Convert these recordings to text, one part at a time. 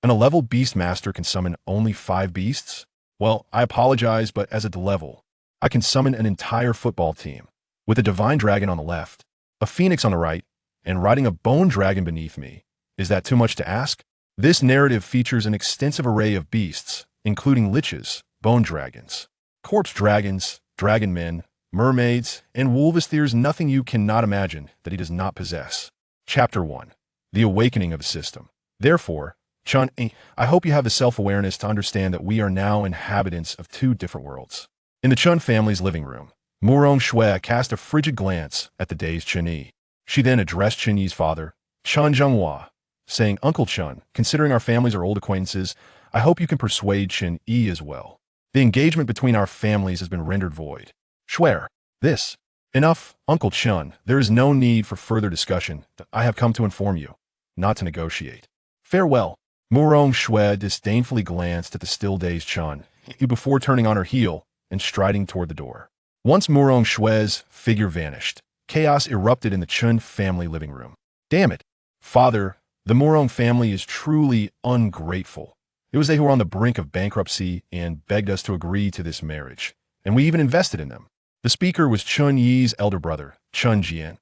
And a level Beastmaster can summon only 5 beasts? Well, I apologize, but as a level, I can summon an entire football team, with a divine dragon on the left, a phoenix on the right, and riding a bone dragon beneath me. Is that too much to ask? This narrative features an extensive array of beasts, including liches, bone dragons, corpse dragons, dragonmen, mermaids, and wolves. There's nothing you cannot imagine that he does not possess. Chapter 1. The Awakening of the System. Therefore, Chun, I hope you have the self-awareness to understand that we are now inhabitants of 2 different worlds. In the Chun family's living room, Murong Shui cast a frigid glance at the dazed Chun Yi. She then addressed Chun Yi's father, Chun Zhenghua, saying, Uncle Chun, considering our families are old acquaintances, I hope you can persuade Chun Yi as well. The engagement between our families has been rendered void. Swear. This. Enough, Uncle Chun. There is no need for further discussion. I have come to inform you, not to negotiate. Farewell. Murong Shui disdainfully glanced at the still-dazed Chun Yi before turning on her heel and striding toward the door. Once Murong Shui's figure vanished, chaos erupted in the Chun family living room. Damn it. Father, the Murong family is truly ungrateful. It was they who were on the brink of bankruptcy and begged us to agree to this marriage, and we even invested in them. The speaker was Chun Yi's elder brother, Chun Jian.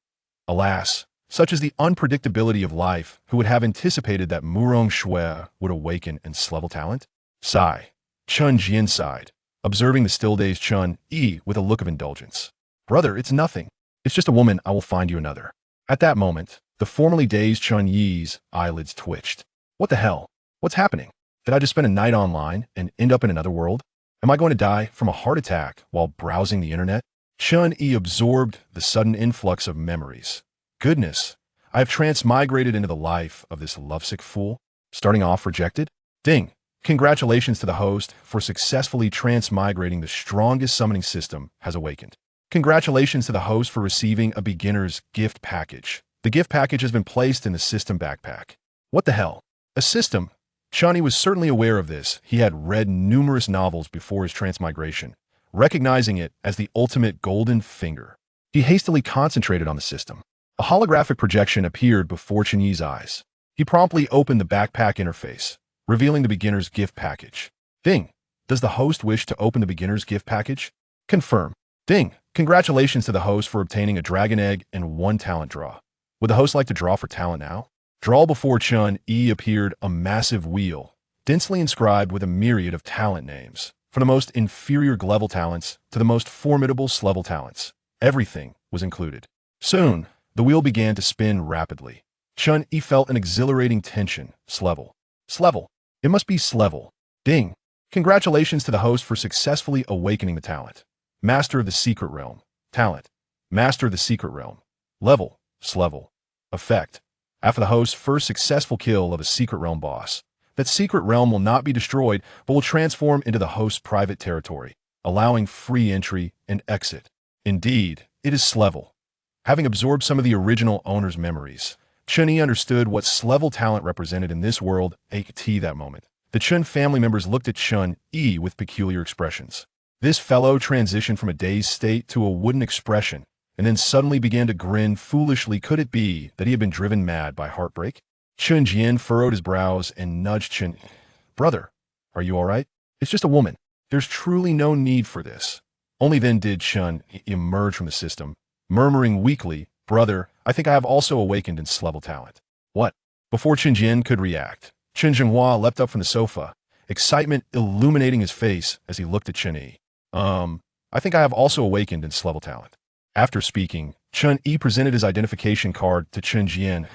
Alas, such is the unpredictability of life, who would have anticipated that Murong Shui would awaken and level talent? Sigh. Chun Jian sighed, observing the still-dazed Chun Yi with a look of indulgence. Brother, it's nothing. It's just a woman. I will find you another. At that moment, the formerly dazed Chun Yi's eyelids twitched. What the hell? What's happening? Did I just spend a night online and end up in another world? Am I going to die from a heart attack while browsing the internet? Chun Yi absorbed the sudden influx of memories. Goodness, I have transmigrated into the life of this lovesick fool. Starting off rejected? Ding! Congratulations to the host for successfully transmigrating. The strongest summoning system has awakened. Congratulations to the host for receiving a beginner's gift package. The gift package has been placed in the system backpack. What the hell? A system? Chun Yi was certainly aware of this. He had read numerous novels before his transmigration, recognizing it as the ultimate golden finger. He hastily concentrated on the system. A holographic projection appeared before Chun Yi's eyes. He promptly opened the backpack interface, revealing the beginner's gift package. Ding! Does the host wish to open the beginner's gift package? Confirm. Ding! Congratulations to the host for obtaining a dragon egg and 1 talent draw. Would the host like to draw for talent now? Draw. Before Chun Yi appeared a massive wheel, densely inscribed with a myriad of talent names, from the most inferior level talents to the most formidable level talents. Everything was included. Soon, the wheel began to spin rapidly. Chun Yi felt an exhilarating tension. Slevel. Slevel. It must be Slevel. Ding. Congratulations to the host for successfully awakening the talent. Master of the Secret Realm. Talent. Master of the Secret Realm. Level. Slevel. Effect. After the host's first successful kill of a Secret Realm boss, that Secret Realm will not be destroyed, but will transform into the host's private territory, allowing free entry and exit. Indeed, it is Slevel. Having absorbed some of the original owner's memories, Chun Yi understood what Slevel talent represented in this world at that moment. The Chun family members looked at Chun Yi with peculiar expressions. This fellow transitioned from a dazed state to a wooden expression, and then suddenly began to grin foolishly. Could it be that he had been driven mad by heartbreak? Chun Jian furrowed his brows and nudged Chun. Brother, are you all right? It's just a woman. There's truly no need for this. Only then did Chun emerge from the system, murmuring weakly, Brother, I think I have also awakened in Slevel talent. What? Before Chun Jian could react, Chun Zhenghua leapt up from the sofa, excitement illuminating his face as he looked at Chun Yi. I think I have also awakened in Slevel talent. After speaking, Chun Yi presented his identification card to Chun Jian.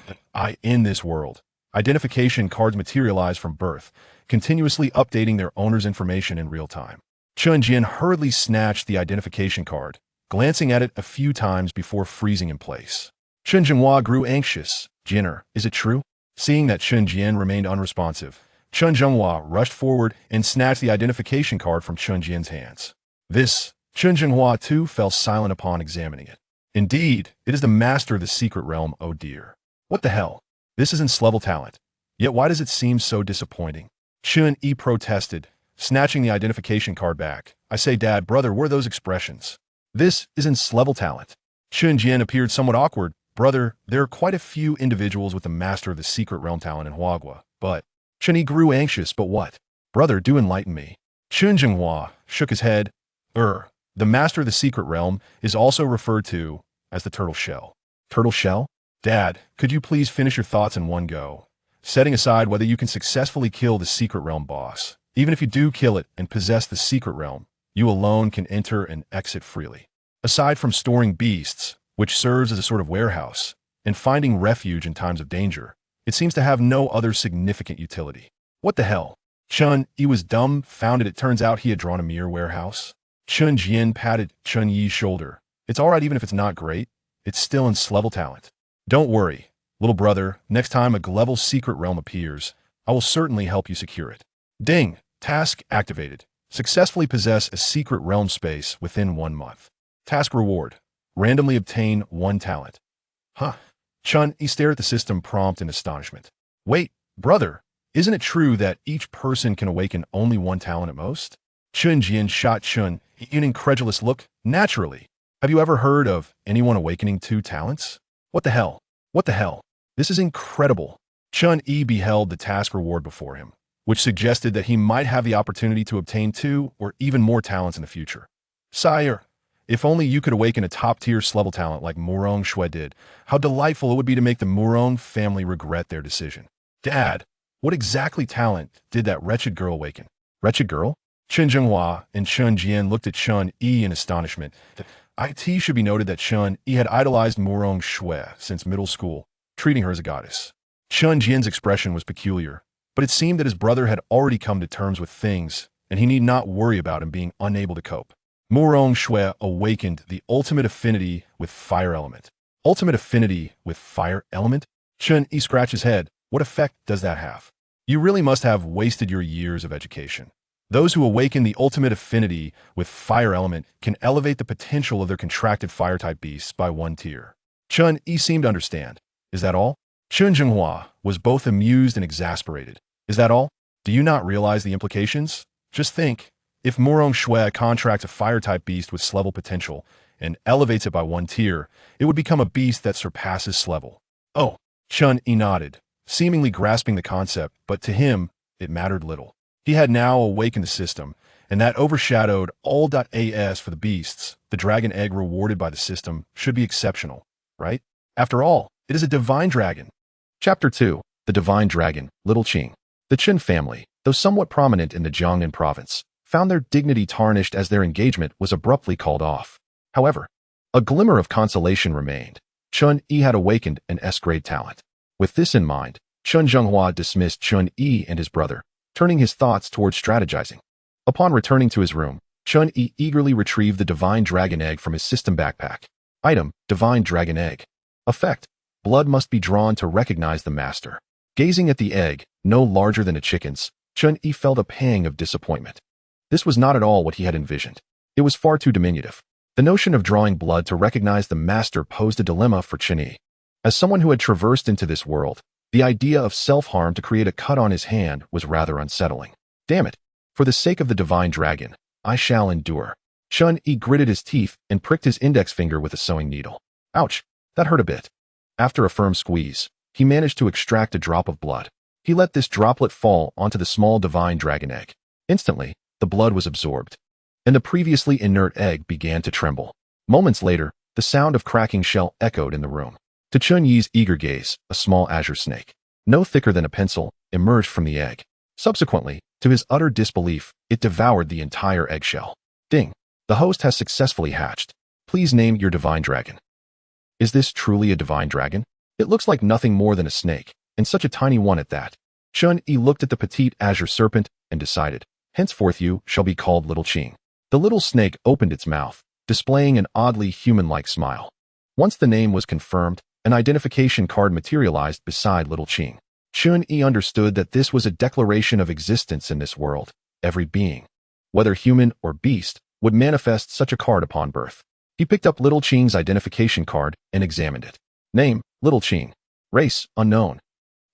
In this world, identification cards materialize from birth, continuously updating their owner's information in real time. Chun Jian hurriedly snatched the identification card, glancing at it a few times before freezing in place. Chun Zhenghua grew anxious. Jinner, is it true? Seeing that Chun Jian remained unresponsive, Chun Zhenghua rushed forward and snatched the identification card from Chun Jian's hands. This, Chun Zhenghua too fell silent upon examining it. Indeed, it is the master of the secret realm, oh dear. What the hell? This isn't Slevel talent. Yet why does it seem so disappointing? Chun Yi protested, snatching the identification card back. I say, Dad, brother, what are those expressions? This isn't Slevel talent. Chun Jian appeared somewhat awkward. Brother, there are quite a few individuals with the master of the secret realm talent in Huagua, but Chen Yi grew anxious, but what? Brother, do enlighten me. Chun Jinghua shook his head. The master of the secret realm is also referred to as the turtle shell. Turtle shell? Dad, could you please finish your thoughts in one go? Setting aside whether you can successfully kill the secret realm boss. Even if you do kill it and possess the secret realm, you alone can enter and exit freely. Aside from storing beasts, which serves as a sort of warehouse, and finding refuge in times of danger, it seems to have no other significant utility. What the hell? Chun Yi was dumbfounded. It turns out he had drawn a mere warehouse. Chun Jian patted Chun Yi's shoulder. It's alright even if it's not great. It's still in level talent. Don't worry, little brother. Next time a level secret realm appears, I will certainly help you secure it. Ding! Task activated. Successfully possess a secret realm space within 1 month. Task reward. Randomly obtain 1 talent. Huh. Chun Yi stared at the system prompt in astonishment. Wait, brother, isn't it true that each person can awaken only 1 talent at most? Chun Jian shot Chun Yi an incredulous look. Naturally. Have you ever heard of anyone awakening 2 talents? What the hell? What the hell? This is incredible. Chun Yi beheld the task reward before him, which suggested that he might have the opportunity to obtain 2 or even more talents in the future. Sire, if only you could awaken a top-tier level talent like Murong Shui did, how delightful it would be to make the Murong family regret their decision. Dad, what exactly talent did that wretched girl awaken? Wretched girl? Chun Jinghua and Chun Jian looked at Chun Yi in astonishment. It should be noted that Chun Yi had idolized Murong Shui since middle school, treating her as a goddess. Chun Jian's expression was peculiar, but it seemed that his brother had already come to terms with things, and he need not worry about him being unable to cope. Murong Shui awakened the ultimate affinity with fire element. Ultimate affinity with fire element? Chun Yi scratched his head. What effect does that have? You really must have wasted your years of education. Those who awaken the ultimate affinity with fire element can elevate the potential of their contracted fire-type beasts by 1 tier. Chun Yi seemed to understand. Is that all? Chun Jinghua was both amused and exasperated. Is that all? Do you not realize the implications? Just think, if Murong Shui contracts a fire-type beast with level potential and elevates it by 1 tier, it would become a beast that surpasses level. Oh, Chun Yi nodded, seemingly grasping the concept, but to him, it mattered little. He had now awakened the system, and that overshadowed all. As for the beasts, the dragon egg rewarded by the system should be exceptional, right? After all, it is a divine dragon. Chapter 2. The Divine Dragon, Little Qing. The Qin family, though somewhat prominent in the Jiangnan province, found their dignity tarnished as their engagement was abruptly called off. However, a glimmer of consolation remained. Chun Yi had awakened an S-grade talent. With this in mind, Chun Jinghua dismissed Chun Yi and his brother, turning his thoughts towards strategizing. Upon returning to his room, Chun Yi eagerly retrieved the Divine Dragon Egg from his system backpack. Item, Divine Dragon Egg. Effect, blood must be drawn to recognize the master. Gazing at the egg, no larger than a chicken's, Chun Yi felt a pang of disappointment. This was not at all what he had envisioned. It was far too diminutive. The notion of drawing blood to recognize the master posed a dilemma for Chun Yi. As someone who had traversed into this world, the idea of self-harm to create a cut on his hand was rather unsettling. Damn it. For the sake of the divine dragon, I shall endure. Chun Yi gritted his teeth and pricked his index finger with a sewing needle. Ouch, that hurt a bit. After a firm squeeze, he managed to extract a drop of blood. He let this droplet fall onto the small divine dragon egg. Instantly, the blood was absorbed, and the previously inert egg began to tremble. Moments later, the sound of cracking shell echoed in the room. To Chun Yi's eager gaze, a small azure snake, no thicker than a pencil, emerged from the egg. Subsequently, to his utter disbelief, it devoured the entire eggshell. Ding! The host has successfully hatched. Please name your divine dragon. Is this truly a divine dragon? It looks like nothing more than a snake, and such a tiny one at that. Chun Yi looked at the petite azure serpent and decided, henceforth you shall be called Little Qing. The little snake opened its mouth, displaying an oddly human-like smile. Once the name was confirmed, an identification card materialized beside Little Qing. Chun Yi understood that this was a declaration of existence in this world. Every being, whether human or beast, would manifest such a card upon birth. He picked up Little Qing's identification card and examined it. Name, Little Qing. Race, unknown.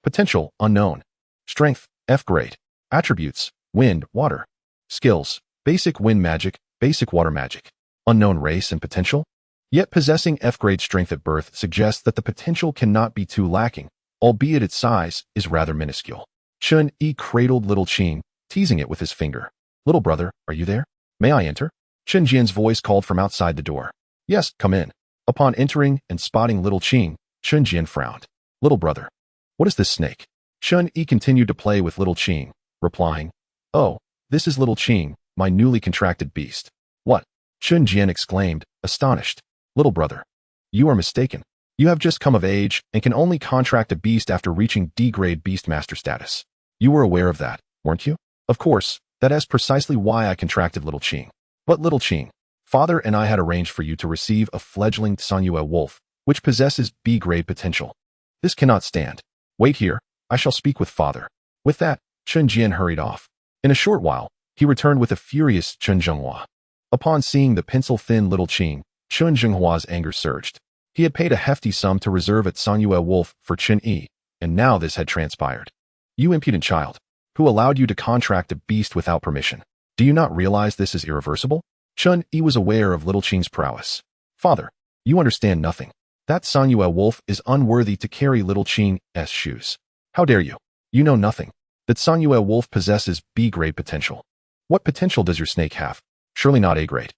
Potential, unknown. Strength, F grade. Attributes, wind, water. Skills, basic wind magic, basic water magic. Unknown race and potential? Yet possessing F grade strength at birth suggests that the potential cannot be too lacking, albeit its size is rather minuscule. Chun Yi cradled little Qing, teasing it with his finger. Little brother, are you there? May I enter? Chen Jian's voice called from outside the door. Yes, come in. Upon entering and spotting little Qing, Chen Jian frowned. Little brother. What is this snake? Chun Yi continued to play with little Qing, replying, Oh, this is little Qing, my newly contracted beast. What? Chen Jian exclaimed, astonished. Little brother. You are mistaken. You have just come of age and can only contract a beast after reaching D-grade Beastmaster status. You were aware of that, weren't you? Of course, that is precisely why I contracted little Qing. But little Qing, father and I had arranged for you to receive a fledgling Sanyue wolf, which possesses B-grade potential. This cannot stand. Wait here, I shall speak with father. With that, Chen Jian hurried off. In a short while, he returned with a furious Chen Zhenghua. Upon seeing the pencil-thin little Qing, Chen Zhenghua's anger surged. He had paid a hefty sum to reserve at Sanyue wolf for Chen Yi, and now this had transpired. You impudent child. Who allowed you to contract a beast without permission? Do you not realize this is irreversible? Chen Yi was aware of little Qing's prowess. Father, you understand nothing. That Sanyue wolf is unworthy to carry little Qing's shoes. How dare you? You know nothing. That Sanyue wolf possesses B-grade potential. What potential does your snake have? Surely not A-grade.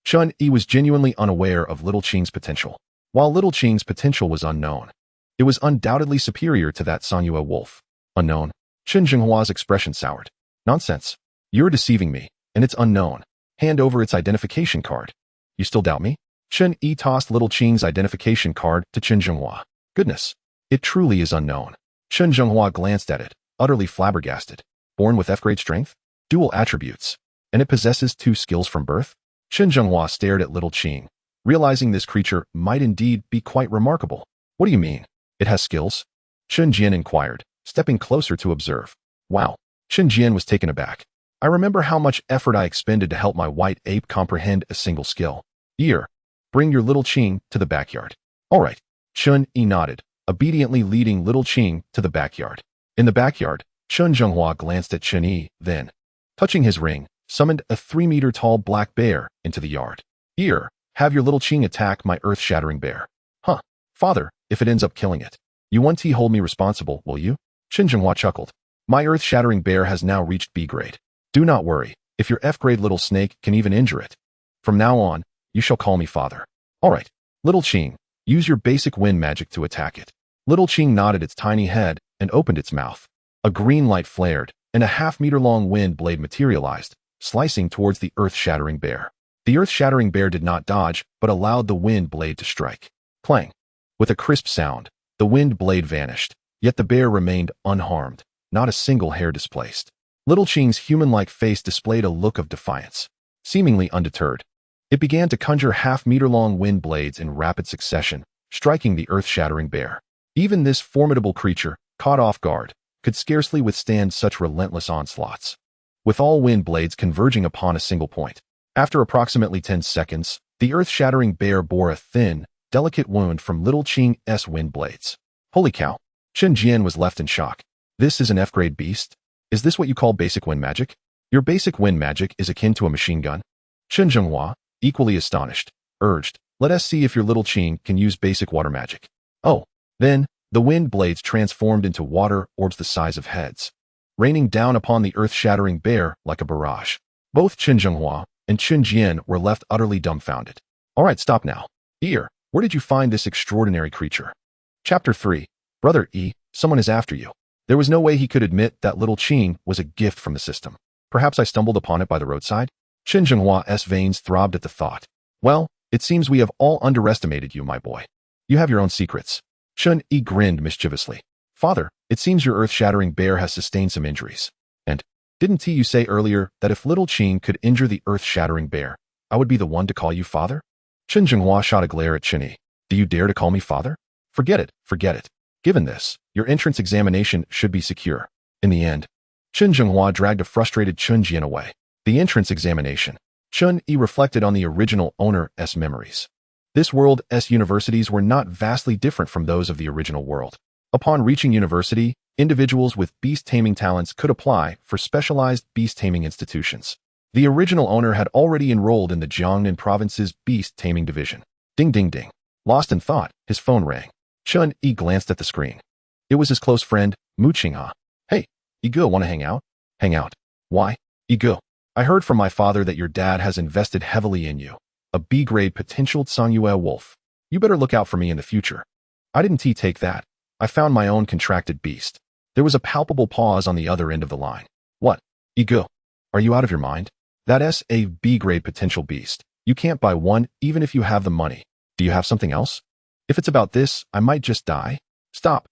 Chen Yi was genuinely unaware of little Qing's potential. While little Qing's potential was unknown, it was undoubtedly superior to that Sanyue wolf. Unknown? Chen Zhenghua's expression soured. Nonsense. You're deceiving me, and it's unknown. Hand over its identification card. You still doubt me? Chen Yi tossed little Qing's identification card to Chen Zhenghua. Goodness. It truly is unknown. Chen Zhenghua glanced at it, utterly flabbergasted. Born with F-grade strength? Dual attributes. And it possesses 2 skills from birth? Chen Zhenghua stared at little Qing, realizing this creature might indeed be quite remarkable. What do you mean? It has skills? Chen Jian inquired, stepping closer to observe. Wow. Chen Jian was taken aback. I remember how much effort I expended to help my white ape comprehend a single skill. Here, bring your little Qing to the backyard. All right. Chen Yi nodded, obediently leading little Qing to the backyard. In the backyard, Chen Zhenghua glanced at Chen Yi, then, touching his ring, summoned a 3-meter-tall black bear into the yard. Here, have your little Qing attack my earth-shattering bear. Huh. Father, if it ends up killing it, you won't hold me responsible, will you? Chen Zhenghua chuckled. My earth-shattering bear has now reached B-grade. Do not worry, if your F-grade little snake can even injure it. From now on, you shall call me father. All right, little Qing, use your basic wind magic to attack it. Little Qing nodded its tiny head and opened its mouth. A green light flared, and a half-meter-long wind blade materialized, slicing towards the earth-shattering bear. The earth-shattering bear did not dodge, but allowed the wind blade to strike. Clang. With a crisp sound, the wind blade vanished, yet the bear remained unharmed, not a single hair displaced. Little Qing's human-like face displayed a look of defiance. Seemingly undeterred, it began to conjure half-meter-long wind blades in rapid succession, striking the earth-shattering bear. Even this formidable creature, caught off guard, could scarcely withstand such relentless onslaughts. With all wind blades converging upon a single point. After approximately 10 seconds, the earth-shattering bear bore a thin, delicate wound from little Qing's wind blades. Holy cow! Chen Jian was left in shock. This is an F-grade beast? Is this what you call basic wind magic? Your basic wind magic is akin to a machine gun? Chen Zhenghua, equally astonished, urged, let us see if your little Qing can use basic water magic. Oh, then, the wind blades transformed into water orbs the size of heads, raining down upon the earth-shattering bear like a barrage. Both Chen Zhenghua and Chen Jian were left utterly dumbfounded. All right, stop now. Here, where did you find this extraordinary creature? Chapter 3. Brother E, someone is after you. There was no way he could admit that little Qing was a gift from the system. Perhaps I stumbled upon it by the roadside? Chen Zhenghua's veins throbbed at the thought. Well, it seems we have all underestimated you, my boy. You have your own secrets. Chen Yi grinned mischievously. Father, it seems your earth-shattering bear has sustained some injuries. And, didn't you say earlier that if little Qing could injure the earth-shattering bear, I would be the one to call you father? Chen Zhenghua shot a glare at Chen Yi. Do you dare to call me father? Forget it, forget it. Given this, your entrance examination should be secure. In the end, Chen Zhenghua dragged a frustrated Chen Jian away. The entrance examination. Chen Yi reflected on the original owner's memories. This world's universities were not vastly different from those of the original world. Upon reaching university, individuals with beast-taming talents could apply for specialized beast-taming institutions. The original owner had already enrolled in the Jiangnan province's beast-taming division. Ding ding ding. Lost in thought, his phone rang. Chen Yi glanced at the screen. It was his close friend, Mu Qingha. Hey, Ego, wanna hang out? Hang out. Why? Ego. I heard from my father that your dad has invested heavily in you. A B-grade potential Tsanyue wolf. You better look out for me in the future. I didn't take that. I found my own contracted beast. There was a palpable pause on the other end of the line. What? Ego. Are you out of your mind? That's a B-grade potential beast. You can't buy one even if you have the money. Do you have something else? If it's about this, I might just die. Stop.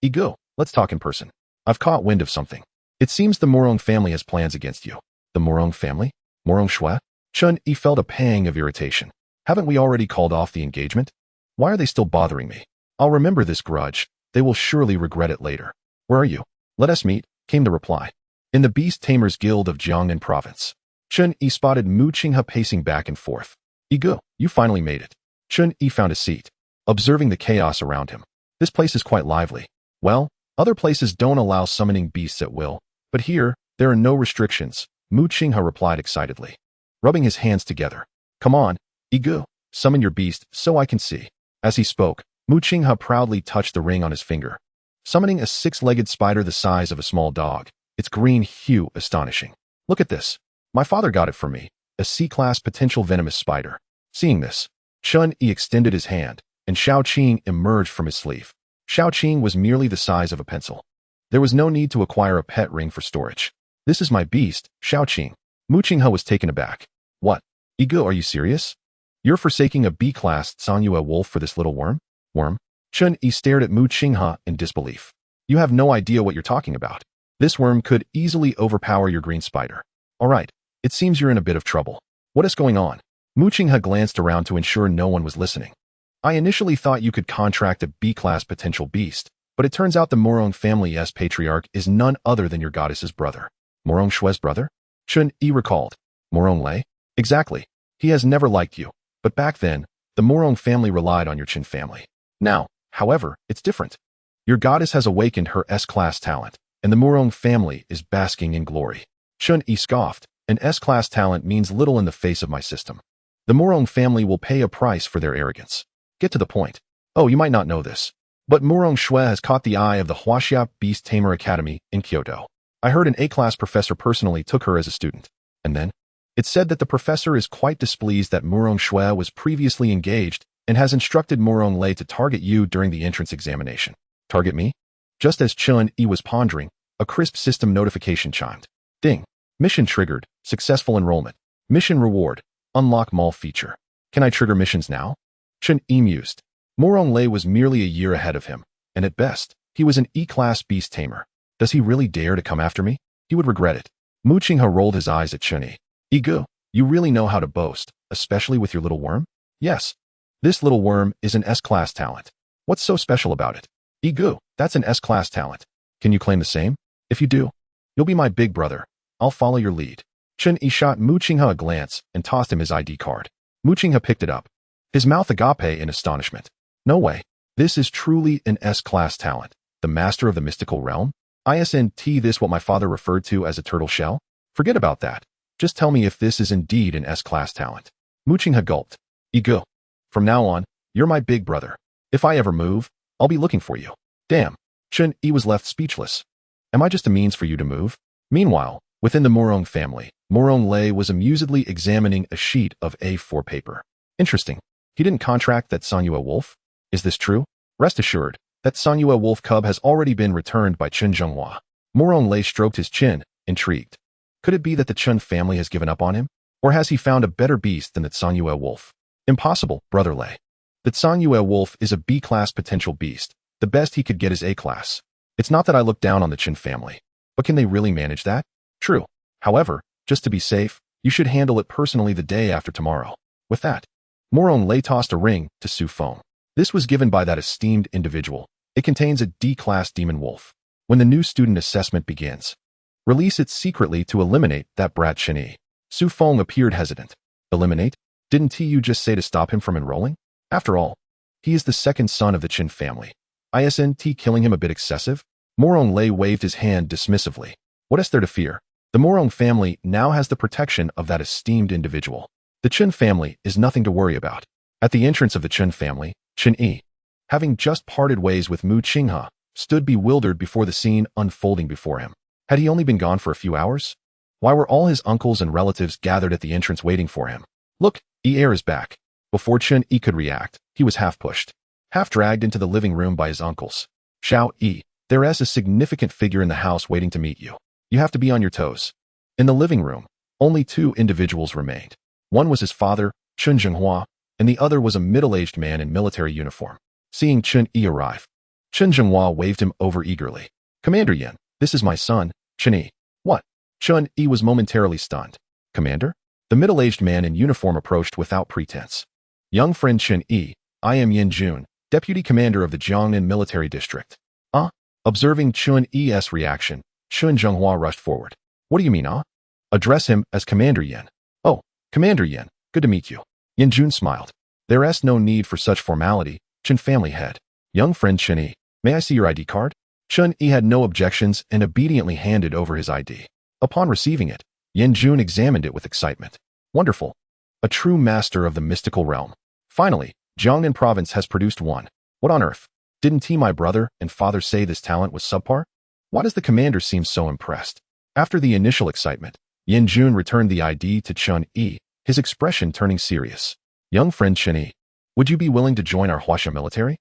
Ego, let's talk in person. I've caught wind of something. It seems the Morong family has plans against you. The Morong family? Morong Shui? Chun-Yi felt a pang of irritation. Haven't we already called off the engagement? Why are they still bothering me? I'll remember this grudge. They will surely regret it later. Where are you? Let us meet, came the reply. In the Beast Tamers Guild of Jiangnan Province. Chun-Yi spotted Mu Qinghe pacing back and forth. Ego, you finally made it. Chun-Yi found a seat, observing the chaos around him. This place is quite lively. Well, other places don't allow summoning beasts at will, but here, there are no restrictions, Mu Qinghe replied excitedly, rubbing his hands together. Come on, Ego, summon your beast so I can see. As he spoke, Mu Qinghe proudly touched the ring on his finger, summoning a six-legged spider the size of a small dog, its green hue astonishing. Look at this. My father got it for me, a C-class potential venomous spider. Seeing this, Chun-Yi extended his hand, and Shaoqing emerged from his sleeve. Shaoqing was merely the size of a pencil. There was no need to acquire a pet ring for storage. This is my beast, Shaoqing. Mu Qinghe was taken aback. What? Ego, are you serious? You're forsaking a B-class Tsanyue wolf for this little worm? Worm? Chun-Yi stared at Mu Qinghe in disbelief. You have no idea what you're talking about. This worm could easily overpower your green spider. All right, it seems you're in a bit of trouble. What is going on? Mu Qinghe glanced around to ensure no one was listening. I initially thought you could contract a B-class potential beast, but it turns out the Morong family's patriarch is none other than your goddess's brother. Morong Shui's brother? Chun-Yi recalled. Morong Lei? Exactly. He has never liked you, but back then, the Morong family relied on your Qin family. Now, however, it's different. Your goddess has awakened her S-class talent, and the Morong family is basking in glory. Chun-Yi scoffed. An S-class talent means little in the face of my system. The Morong family will pay a price for their arrogance. Get to the point. Oh, you might not know this, but Morong Shui has caught the eye of the Huaxia Beast Tamer Academy in Kyoto. I heard an A-class professor personally took her as a student. And then? It said that the professor is quite displeased that Morong Shui was previously engaged and has instructed Morong Lei to target you during the entrance examination. Target me? Just as Chun-Yi was pondering, a crisp system notification chimed. Ding. Mission triggered. Successful enrollment. Mission reward. Unlock mall feature. Can I trigger missions now? Chun-Yi mused. Morong Lei was merely a year ahead of him, and at best, he was an E-class beast tamer. Does he really dare to come after me? He would regret it. Mu Qinghe rolled his eyes at Chun-Yi. Ego, you really know how to boast, especially with your little worm? Yes. This little worm is an S-class talent. What's so special about it? Ego, that's an S-class talent. Can you claim the same? If you do, you'll be my big brother. I'll follow your lead. Chun-Yi shot Mu Qinghe a glance and tossed him his ID card. Mu Qinghe picked it up, his mouth agape in astonishment. No way. This is truly an S-class talent. The master of the mystical realm? Isn't this what my father referred to as a turtle shell? Forget about that. Just tell me if this is indeed an S-class talent. Mu Qinghe gulped. Ego. From now on, you're my big brother. If I ever move, I'll be looking for you. Damn. Chun-Yi was left speechless. Am I just a means for you to move? Meanwhile, within the Morong family, Morong Lei was amusedly examining a sheet of A4 paper. Interesting. He didn't contract that Tsanyue wolf? Is this true? Rest assured, that Tsanyue wolf cub has already been returned by Chen Zhenghua. Morong Lei stroked his chin, intrigued. Could it be that the Chen family has given up on him? Or has he found a better beast than the Tsanyue wolf? Impossible, brother Lei. The Tsanyue wolf is a B-class potential beast. The best he could get is A-class. It's not that I look down on the Chen family. But can they really manage that? True. However, just to be safe, you should handle it personally the day after tomorrow. With that, Morong Lei tossed a ring to Su Feng. This was given by that esteemed individual. It contains a D-class demon wolf. When the new student assessment begins, release it secretly to eliminate that brat Chen-Yi. Su Feng appeared hesitant. Eliminate? Didn't you just say to stop him from enrolling? After all, he is the second son of the Chen family. Isn't killing him a bit excessive? Morong Lei waved his hand dismissively. What is there to fear? The Morong family now has the protection of that esteemed individual. The Chen family is nothing to worry about. At the entrance of the Chen family, Chen-Yi, having just parted ways with Mu Qinghe, stood bewildered before the scene unfolding before him. Had he only been gone for a few hours? Why were all his uncles and relatives gathered at the entrance waiting for him? Look, Heir is back. Before Chen Yi could react, he was half pushed, half dragged into the living room by his uncles. Xiao Yi, there is a significant figure in the house waiting to meet you. You have to be on your toes. In the living room, only two individuals remained. One was his father, Chen Zhenghua, and the other was a middle-aged man in military uniform. Seeing Chen Yi arrive, Chen Zhenghua waved him over eagerly. Commander Yan, this is my son, Chen Yi. What? Chen Yi was momentarily stunned. Commander? The middle-aged man in uniform approached without pretense. Young friend Chen Yi, I am Yan Jun, deputy commander of the Jiangnan military district. Observing Chen Yi's reaction, Chen Zhenghua rushed forward. What do you mean, Address him as Commander Yan. Oh, Commander Yan, good to meet you. Yan Jun smiled. There is no need for such formality, Chen family head. Young friend Chen Yi, may I see your ID card? Chen Yi had no objections and obediently handed over his ID. Upon receiving it, Yan Jun examined it with excitement. Wonderful. A true master of the mystical realm. Finally, Jiangnan province has produced one. What on earth? Didn't my brother and father say this talent was subpar? Why does the commander seem so impressed? After the initial excitement, Yan Jun returned the ID to Chen Yi, his expression turning serious. Young friend Chen Yi, would you be willing to join our Huaxia military?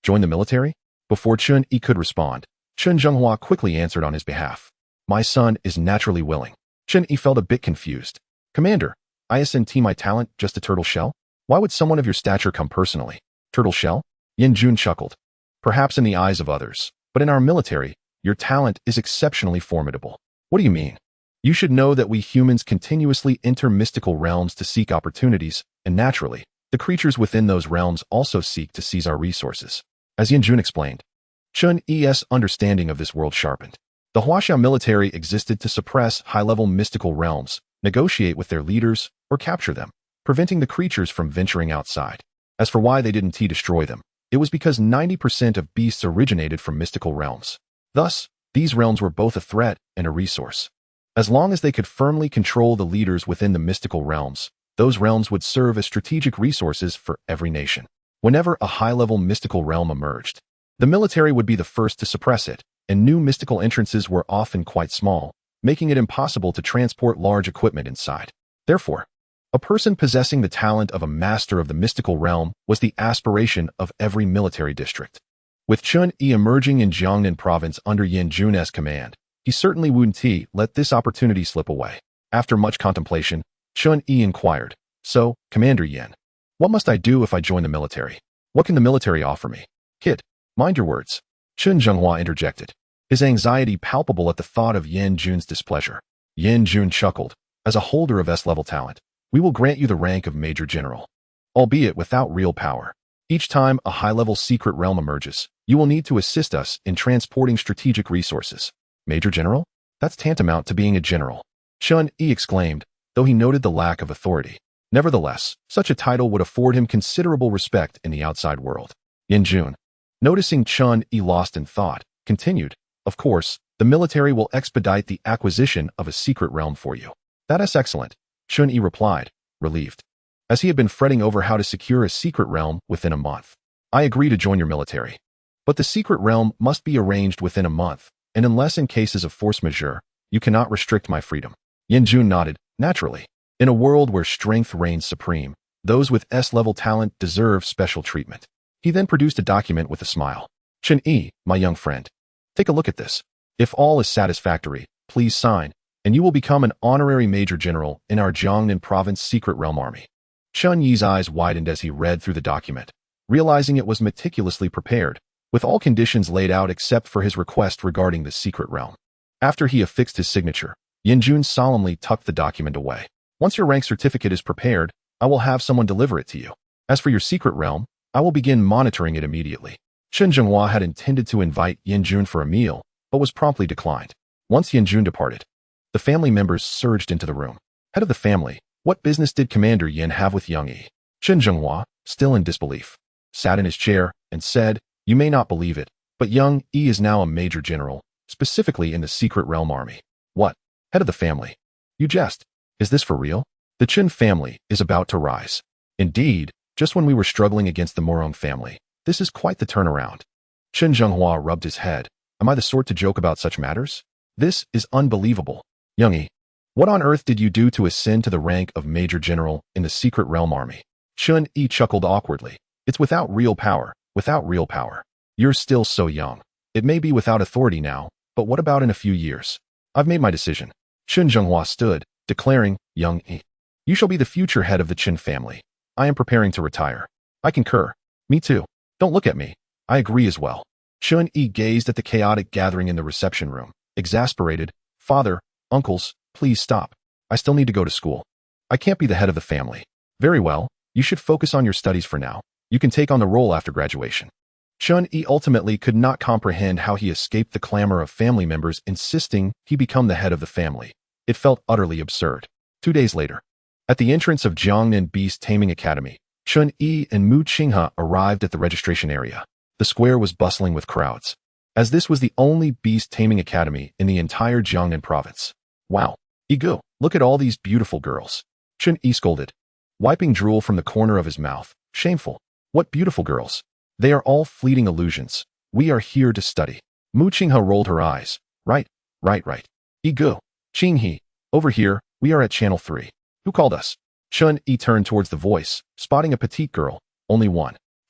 Join the military? Before Chen Yi could respond, Chen Zhenghua quickly answered on his behalf. My son is naturally willing. Chen Yi felt a bit confused. Commander, isn't my talent just a turtle shell? Why would someone of your stature come personally? Turtle shell? Yan Jun chuckled. Perhaps in the eyes of others, but in our military, your talent is exceptionally formidable. What do you mean? You should know that we humans continuously enter mystical realms to seek opportunities, and naturally, the creatures within those realms also seek to seize our resources. As Yan Jun explained, Chen Yi's understanding of this world sharpened. The Huaxia military existed to suppress high-level mystical realms, negotiate with their leaders, or capture them, preventing the creatures from venturing outside. As for why they didn't destroy them, it was because 90% of beasts originated from mystical realms. Thus, these realms were both a threat and a resource. As long as they could firmly control the leaders within the mystical realms, those realms would serve as strategic resources for every nation. Whenever a high-level mystical realm emerged, the military would be the first to suppress it, and new mystical entrances were often quite small, making it impossible to transport large equipment inside. Therefore, a person possessing the talent of a master of the mystical realm was the aspiration of every military district. With Chen Yi emerging in Jiangnan province under Yan Jun's command, he certainly wouldn't let this opportunity slip away. After much contemplation, Chen Yi inquired, So, Commander Yan, what must I do if I join the military? What can the military offer me? Kid, mind your words. Chen Zhenghua interjected, his anxiety palpable at the thought of Yan Jun's displeasure. Yan Jun chuckled. As a holder of S-level talent, we will grant you the rank of Major General, albeit without real power. Each time a high-level secret realm emerges, you will need to assist us in transporting strategic resources. Major General? That's tantamount to being a general. Chen Yi exclaimed, though he noted the lack of authority. Nevertheless, such a title would afford him considerable respect in the outside world. Yan Jun, noticing Chen Yi lost in thought, continued, Of course, the military will expedite the acquisition of a secret realm for you. That is excellent, Chen Yi replied, relieved, as he had been fretting over how to secure a secret realm within a month. I agree to join your military. But the secret realm must be arranged within a month, and unless in cases of force majeure, you cannot restrict my freedom. Yan Jun nodded, naturally. In a world where strength reigns supreme, those with S-level talent deserve special treatment. He then produced a document with a smile. Chen Yi, my young friend, take a look at this. If all is satisfactory, please sign, and you will become an honorary major general in our Jiangnan province secret realm army. Chen Yi's eyes widened as he read through the document, realizing it was meticulously prepared, with all conditions laid out except for his request regarding the secret realm. After he affixed his signature, Yan Jun solemnly tucked the document away. Once your rank certificate is prepared, I will have someone deliver it to you. As for your secret realm, I will begin monitoring it immediately. Chen Zhenghua had intended to invite Yan Jun for a meal, but was promptly declined. Once Yan Jun departed, the family members surged into the room. Head of the family, what business did Commander Yan have with young Yi? Chen Zhenghua, still in disbelief, sat in his chair and said, You may not believe it, but young Yi is now a major general, specifically in the secret realm army. What? Head of the family. You jest. Is this for real? The Chen family is about to rise. Indeed, just when we were struggling against the Morong family, this is quite the turnaround. Chen Zhenghua rubbed his head. Am I the sort to joke about such matters? This is unbelievable. Young Yi, what on earth did you do to ascend to the rank of Major General in the Secret Realm Army? Chun Yi chuckled awkwardly. It's without real power, without real power. You're still so young. It may be without authority now, but what about in a few years? I've made my decision. Chen Zhenghua stood, declaring, Young Yi, you shall be the future head of the Chen family. I am preparing to retire. I concur. Me too. Don't look at me. I agree as well. Chun Yi gazed at the chaotic gathering in the reception room, exasperated. Father, uncles, please stop. I still need to go to school. I can't be the head of the family. Very well, you should focus on your studies for now. You can take on the role after graduation. Chun Yi ultimately could not comprehend how he escaped the clamor of family members insisting he become the head of the family. It felt utterly absurd. 2 days later, at the entrance of Jiangnan Beast Taming Academy, Chun Yi and Mu Qinghe arrived at the registration area. The square was bustling with crowds, as this was the only beast taming academy in the entire Jiangnan province. Wow, Igu, look at all these beautiful girls. Chun Yi scolded, wiping drool from the corner of his mouth. Shameful. What beautiful girls. They are all fleeting illusions. We are here to study. Mu Qinghe rolled her eyes. Right. Igu, Qinghe, over here, we are at channel 3. Who called us? Chun Yi turned towards the voice, spotting a petite girl, only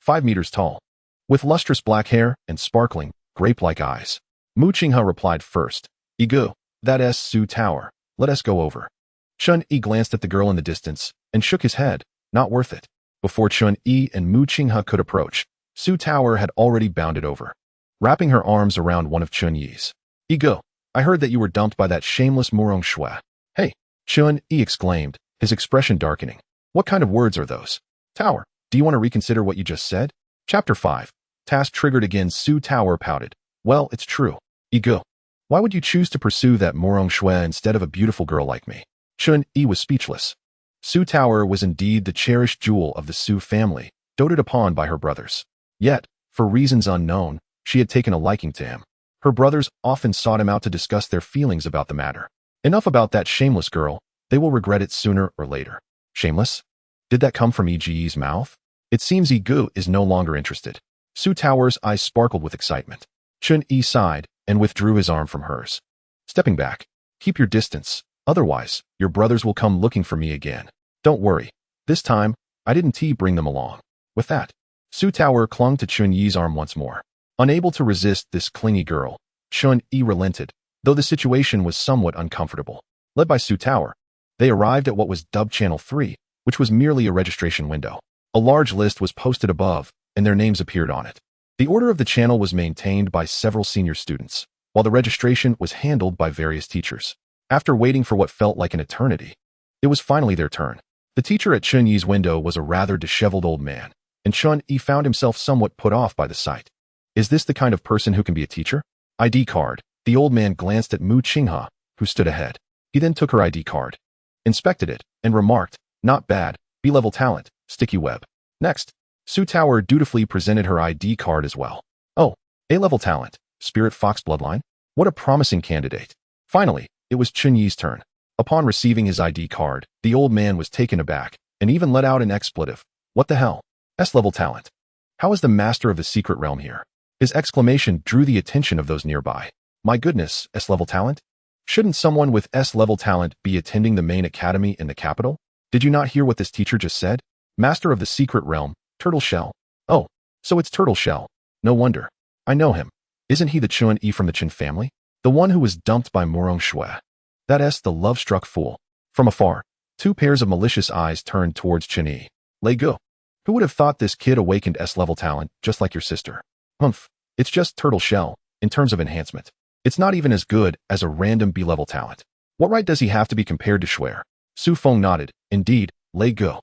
5 meters tall, with lustrous black hair and sparkling, grape-like eyes. Mu Qinghe replied first. Igu, that is Su Tower. Let us go over. Chun Yi glanced at the girl in the distance and shook his head. Not worth it. Before Chun Yi and Mu Qinghe could approach, Su Tower had already bounded over, wrapping her arms around one of Chun Yi's. Igu, I heard that you were dumped by that shameless Murong Shui. Hey, Chun Yi exclaimed, his expression darkening. What kind of words are those? Tower, do you want to reconsider what you just said? Chapter 5. Task triggered again. Su Tower pouted. Well, it's true. Igu, why would you choose to pursue that Murong Shui instead of a beautiful girl like me? Chun Yi was speechless. Su Tower was indeed the cherished jewel of the Su family, doted upon by her brothers. Yet, for reasons unknown, she had taken a liking to him. Her brothers often sought him out to discuss their feelings about the matter. Enough about that shameless girl. They will regret it sooner or later. Shameless? Did that come from Yi's mouth? It seems Igu is no longer interested. Su Tower's eyes sparkled with excitement. Chun Yi sighed and withdrew his arm from hers. Stepping back. Keep your distance. Otherwise, your brothers will come looking for me again. Don't worry. This time, I didn't bring them along. With that, Su Tower clung to Chun Yi's arm once more. Unable to resist this clingy girl, Chun Yi relented, though the situation was somewhat uncomfortable. Led by Su Tower, they arrived at what was dubbed Channel 3, which was merely a registration window. A large list was posted above, and their names appeared on it. The order of the channel was maintained by several senior students, while the registration was handled by various teachers. After waiting for what felt like an eternity, it was finally their turn. The teacher at Chun Yi's window was a rather disheveled old man, and Chun Yi found himself somewhat put off by the sight. Is this the kind of person who can be a teacher? ID card. The old man glanced at Mu Qinghe, who stood ahead. He then took her ID card, inspected it, and remarked, not bad, B-level talent, sticky web. Next, Su Tower dutifully presented her ID card as well. Oh, A-level talent, spirit fox bloodline? What a promising candidate. Finally, it was Chun Yi's turn. Upon receiving his ID card, the old man was taken aback, and even let out an expletive. What the hell? S-level talent. How is the master of the secret realm here? His exclamation drew the attention of those nearby. My goodness, S-level talent? Shouldn't someone with S-level talent be attending the main academy in the capital? Did you not hear what this teacher just said? Master of the secret realm, Turtle Shell. Oh, so it's Turtle Shell. No wonder. I know him. Isn't he the Chun Yi from the Chen family? The one who was dumped by Murong Shui. That is the love-struck fool. From afar, 2 pairs of malicious eyes turned towards Chun Yi. Lei Gu. Who would have thought this kid awakened S-level talent just like your sister? Humph. It's just Turtle Shell, in terms of enhancement. It's not even as good as a random B-level talent. What right does he have to be compared to Shui? Su Feng nodded. Indeed, Lei Gu.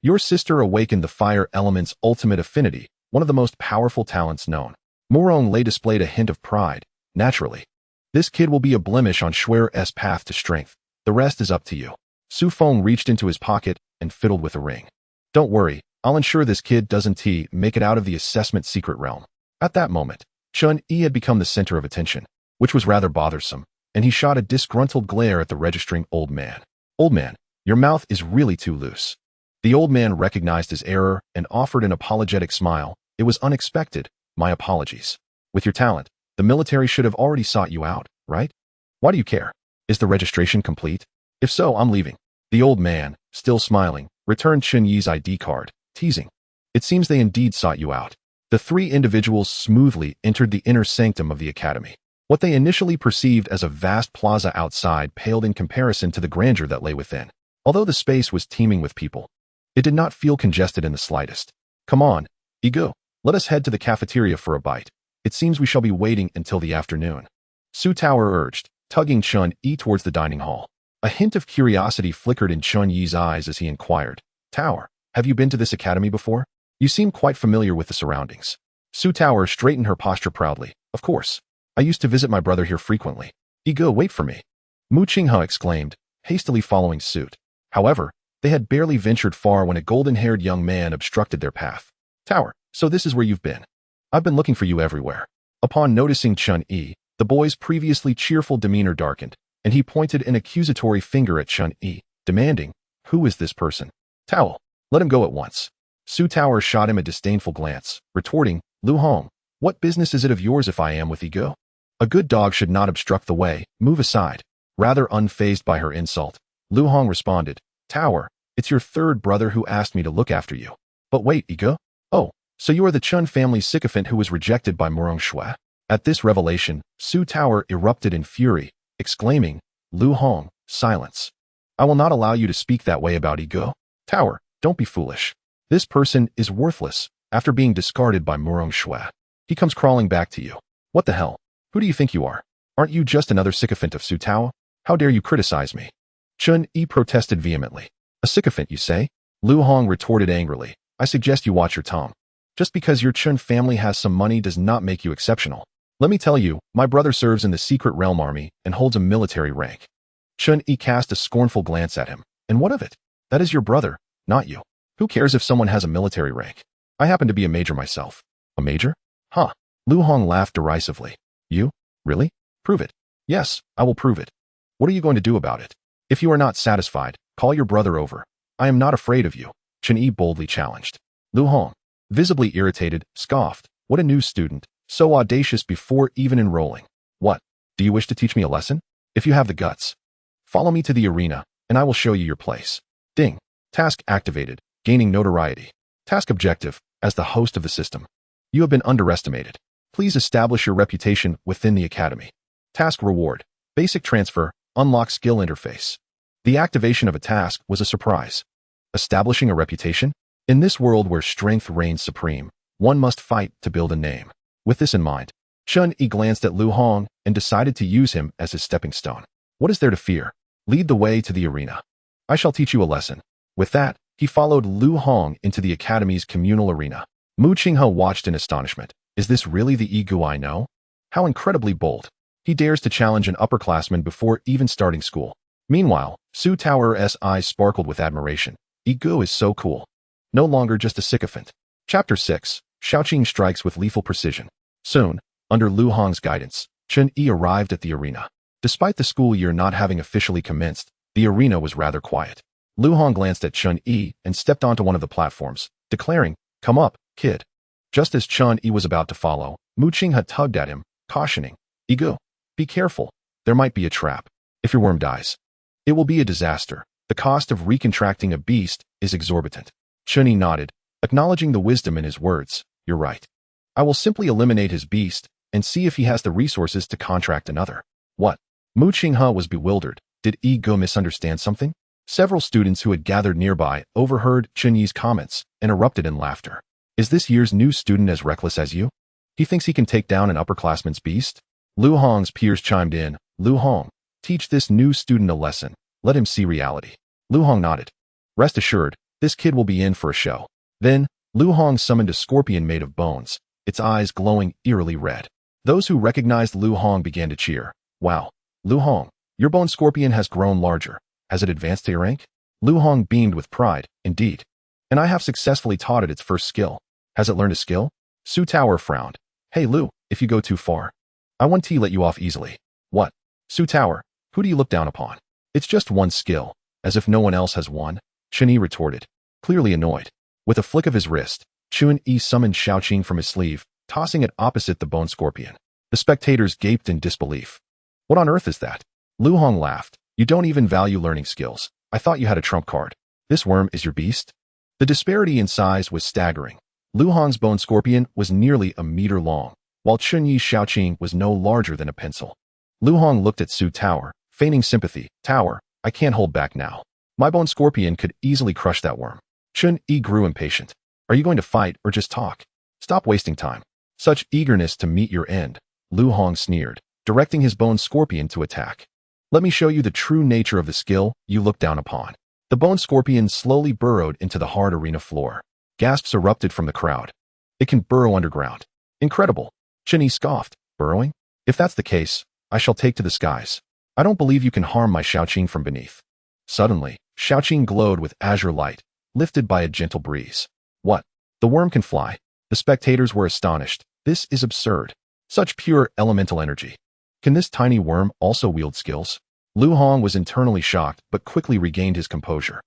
Your sister awakened the fire element's ultimate affinity, one of the most powerful talents known. Murong Lei displayed a hint of pride. Naturally. This kid will be a blemish on Shui's path to strength. The rest is up to you. Su Feng reached into his pocket and fiddled with a ring. Don't worry, I'll ensure this kid doesn't make it out of the assessment secret realm. At that moment, Chun Yi had become the center of attention, which was rather bothersome, and he shot a disgruntled glare at the registering old man. Old man, your mouth is really too loose. The old man recognized his error and offered an apologetic smile. It was unexpected. My apologies. With your talent, the military should have already sought you out, right? Why do you care? Is the registration complete? If so, I'm leaving. The old man, still smiling, returned Chun Yi's ID card, teasing. It seems they indeed sought you out. The three individuals smoothly entered the inner sanctum of the academy. What they initially perceived as a vast plaza outside paled in comparison to the grandeur that lay within. Although the space was teeming with people, it did not feel congested in the slightest. Come on, Ego, let us head to the cafeteria for a bite. It seems we shall be waiting until the afternoon. Su Tower urged, tugging Chun Yi towards the dining hall. A hint of curiosity flickered in Chun Yi's eyes as he inquired, Tower, have you been to this academy before? You seem quite familiar with the surroundings. Su Tower straightened her posture proudly. Of course. I used to visit my brother here frequently. Ego, wait for me. Mu Qinghe exclaimed, hastily following suit. However, they had barely ventured far when a golden-haired young man obstructed their path. Tower, so this is where you've been. I've been looking for you everywhere. Upon noticing Chun Yi, the boy's previously cheerful demeanor darkened, and he pointed an accusatory finger at Chun Yi, demanding, who is this person? Towel, let him go at once. Su Tower shot him a disdainful glance, retorting, Lu Hong, what business is it of yours if I am with Ego? A good dog should not obstruct the way, move aside. Rather unfazed by her insult, Lu Hong responded, Tower, it's your third brother who asked me to look after you. But wait, Ego? Oh, so you are the Chun family's sycophant who was rejected by Murong Shui. At this revelation, Su Tower erupted in fury, exclaiming, Lu Hong, silence. I will not allow you to speak that way about Ego. Tower, don't be foolish. This person is worthless, after being discarded by Murong Shui. He comes crawling back to you. What the hell? Who do you think you are? Aren't you just another sycophant of Su Tao? How dare you criticize me? Chun Yi protested vehemently. A sycophant, you say? Lu Hong retorted angrily. I suggest you watch your tongue. Just because your Chun family has some money does not make you exceptional. Let me tell you, my brother serves in the secret realm army and holds a military rank. Chun Yi cast a scornful glance at him. And what of it? That is your brother, not you. Who cares if someone has a military rank? I happen to be a major myself. A major? Huh. Lu Hong laughed derisively. You? Really? Prove it. Yes, I will prove it. What are you going to do about it? If you are not satisfied, call your brother over. I am not afraid of you, Chun Yi boldly challenged. Lu Hong, visibly irritated, scoffed. What a new student, so audacious before even enrolling. What? Do you wish to teach me a lesson? If you have the guts. Follow me to the arena, and I will show you your place. Ding. Task activated, gaining notoriety. Task objective, as the host of the system. You have been underestimated. Please establish your reputation within the academy. Task reward, basic transfer, unlock skill interface. The activation of a task was a surprise. Establishing a reputation? In this world where strength reigns supreme, one must fight to build a name. With this in mind, Chun Yi glanced at Lu Hong and decided to use him as his stepping stone. What is there to fear? Lead the way to the arena. I shall teach you a lesson. With that, he followed Lu Hong into the academy's communal arena. Mu Qinghe watched in astonishment. Is this really the Egu I know? How incredibly bold. He dares to challenge an upperclassman before even starting school. Meanwhile, Su Tower's eyes sparkled with admiration. Egu is so cool. No longer just a sycophant. Chapter 6. Shaoqing strikes with lethal precision. Soon, under Lu Hong's guidance, Chun Yi arrived at the arena. Despite the school year not having officially commenced, the arena was rather quiet. Lu Hong glanced at Chun Yi and stepped onto one of the platforms, declaring, Come up, kid. Just as Chun Yi was about to follow, Mu Qinghe tugged at him, cautioning, Ego, be careful. There might be a trap. If your worm dies, it will be a disaster. The cost of recontracting a beast is exorbitant. Chun Yi nodded, acknowledging the wisdom in his words. You're right. I will simply eliminate his beast and see if he has the resources to contract another. What? Mu Qinghe was bewildered. Did Ego misunderstand something? Several students who had gathered nearby overheard Chun Yi's comments and erupted in laughter. Is this year's new student as reckless as you? He thinks he can take down an upperclassman's beast? Lu Hong's peers chimed in. Lu Hong, teach this new student a lesson. Let him see reality. Lu Hong nodded. Rest assured, this kid will be in for a show. Then, Lu Hong summoned a scorpion made of bones, its eyes glowing eerily red. Those who recognized Lu Hong began to cheer. Wow, Lu Hong, your bone scorpion has grown larger. Has it advanced to your rank? Lu Hong beamed with pride. Indeed. And I have successfully taught it its first skill. Has it learned a skill? Su Tower frowned. Hey Lu, if you go too far, I won't let you off easily. What? Su Tower, who do you look down upon? It's just one skill, as if no one else has one, Chun Yi retorted, clearly annoyed. With a flick of his wrist, Chun Yi summoned Shaoqing from his sleeve, tossing it opposite the bone scorpion. The spectators gaped in disbelief. What on earth is that? Lu Hong laughed. You don't even value learning skills. I thought you had a trump card. This worm is your beast? The disparity in size was staggering. Lu Hong's bone scorpion was nearly a meter long, while Chun Yi's Xiaoqing was no larger than a pencil. Lu Hong looked at Su Tower, feigning sympathy. Tower, I can't hold back now. My bone scorpion could easily crush that worm. Chun Yi grew impatient. Are you going to fight or just talk? Stop wasting time. Such eagerness to meet your end, Lu Hong sneered, directing his bone scorpion to attack. Let me show you the true nature of the skill you look down upon. The bone scorpion slowly burrowed into the hard arena floor. Gasps erupted from the crowd. It can burrow underground. Incredible. Chun Yi scoffed. Burrowing? If that's the case, I shall take to the skies. I don't believe you can harm my Xiaoqing from beneath. Suddenly, Xiaoqing glowed with azure light, lifted by a gentle breeze. What? The worm can fly? The spectators were astonished. This is absurd. Such pure elemental energy. Can this tiny worm also wield skills? Lu Hong was internally shocked, but quickly regained his composure.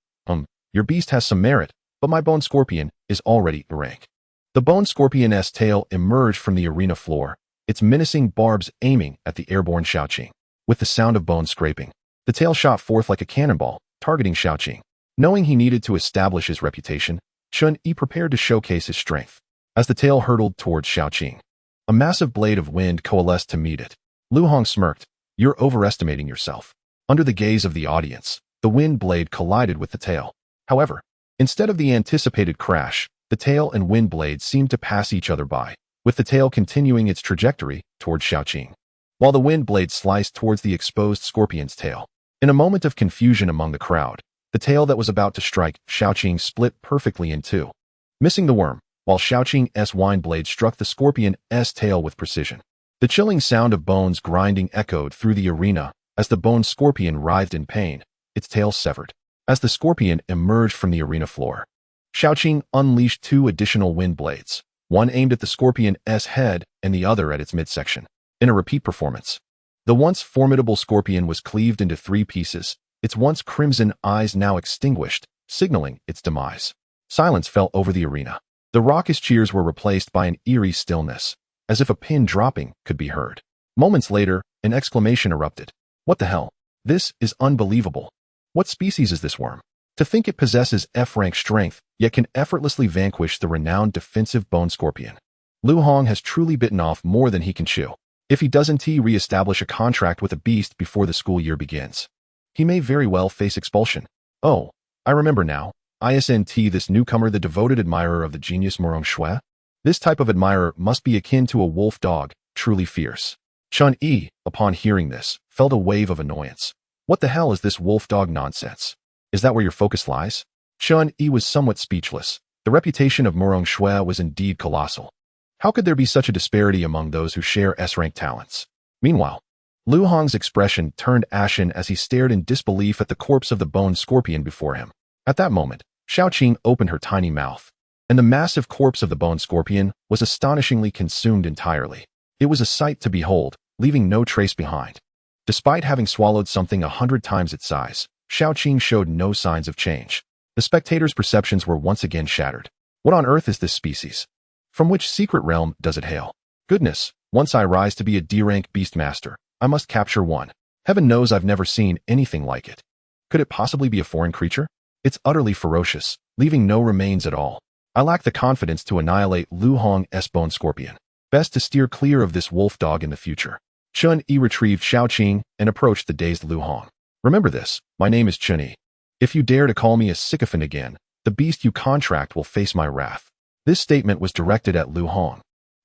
Your beast has some merit, but my bone scorpion is already a rank. The bone scorpion's tail emerged from the arena floor, its menacing barbs aiming at the airborne Xiaoqing. With the sound of bone scraping, the tail shot forth like a cannonball, targeting Xiaoqing. Knowing he needed to establish his reputation, Chun Yi prepared to showcase his strength. As the tail hurtled towards Xiaoqing, a massive blade of wind coalesced to meet it. Lu Hong smirked. You're overestimating yourself. Under the gaze of the audience, the wind blade collided with the tail. However, instead of the anticipated crash, the tail and wind blade seemed to pass each other by, with the tail continuing its trajectory towards Xiaoqing, while the wind blade sliced towards the exposed scorpion's tail. In a moment of confusion among the crowd, the tail that was about to strike Xiaoqing split perfectly in two, missing the worm, while Xiaoqing's wind blade struck the scorpion's tail with precision. The chilling sound of bones grinding echoed through the arena as the bone scorpion writhed in pain, its tail severed. As the scorpion emerged from the arena floor, Xiaoqing unleashed two additional wind blades, one aimed at the scorpion's head and the other at its midsection. In a repeat performance, the once formidable scorpion was cleaved into three pieces, its once crimson eyes now extinguished, signaling its demise. Silence fell over the arena. The raucous cheers were replaced by an eerie stillness, as if a pin dropping could be heard. Moments later, an exclamation erupted. What the hell? This is unbelievable. What species is this worm? To think it possesses F-rank strength, yet can effortlessly vanquish the renowned defensive bone scorpion. Lu Hong has truly bitten off more than he can chew. If he doesn't re-establish a contract with a beast before the school year begins, he may very well face expulsion. Oh, I remember now. Isn't this newcomer the devoted admirer of the genius Morong Shui? This type of admirer must be akin to a wolf dog, truly fierce. Chun Yi, upon hearing this, felt a wave of annoyance. What the hell is this wolf dog nonsense? Is that where your focus lies? Chun Yi was somewhat speechless. The reputation of Morong Shui was indeed colossal. How could there be such a disparity among those who share S-rank talents? Meanwhile, Lu Hong's expression turned ashen as he stared in disbelief at the corpse of the bone scorpion before him. At that moment, Xiaoqing opened her tiny mouth, and the massive corpse of the bone scorpion was astonishingly consumed entirely. It was a sight to behold, leaving no trace behind. Despite having swallowed something 100 times its size, Xiaoqing showed no signs of change. The spectators' perceptions were once again shattered. What on earth is this species? From which secret realm does it hail? Goodness, once I rise to be a D-rank beastmaster, I must capture one. Heaven knows I've never seen anything like it. Could it possibly be a foreign creature? It's utterly ferocious, leaving no remains at all. I lack the confidence to annihilate Lu Hong's bone scorpion. Best to steer clear of this wolf dog in the future. Chun Yi retrieved Xiaoqing and approached the dazed Lu Hong. Remember this, my name is Chun Yi. If you dare to call me a sycophant again, the beast you contract will face my wrath. This statement was directed at Lu Hong,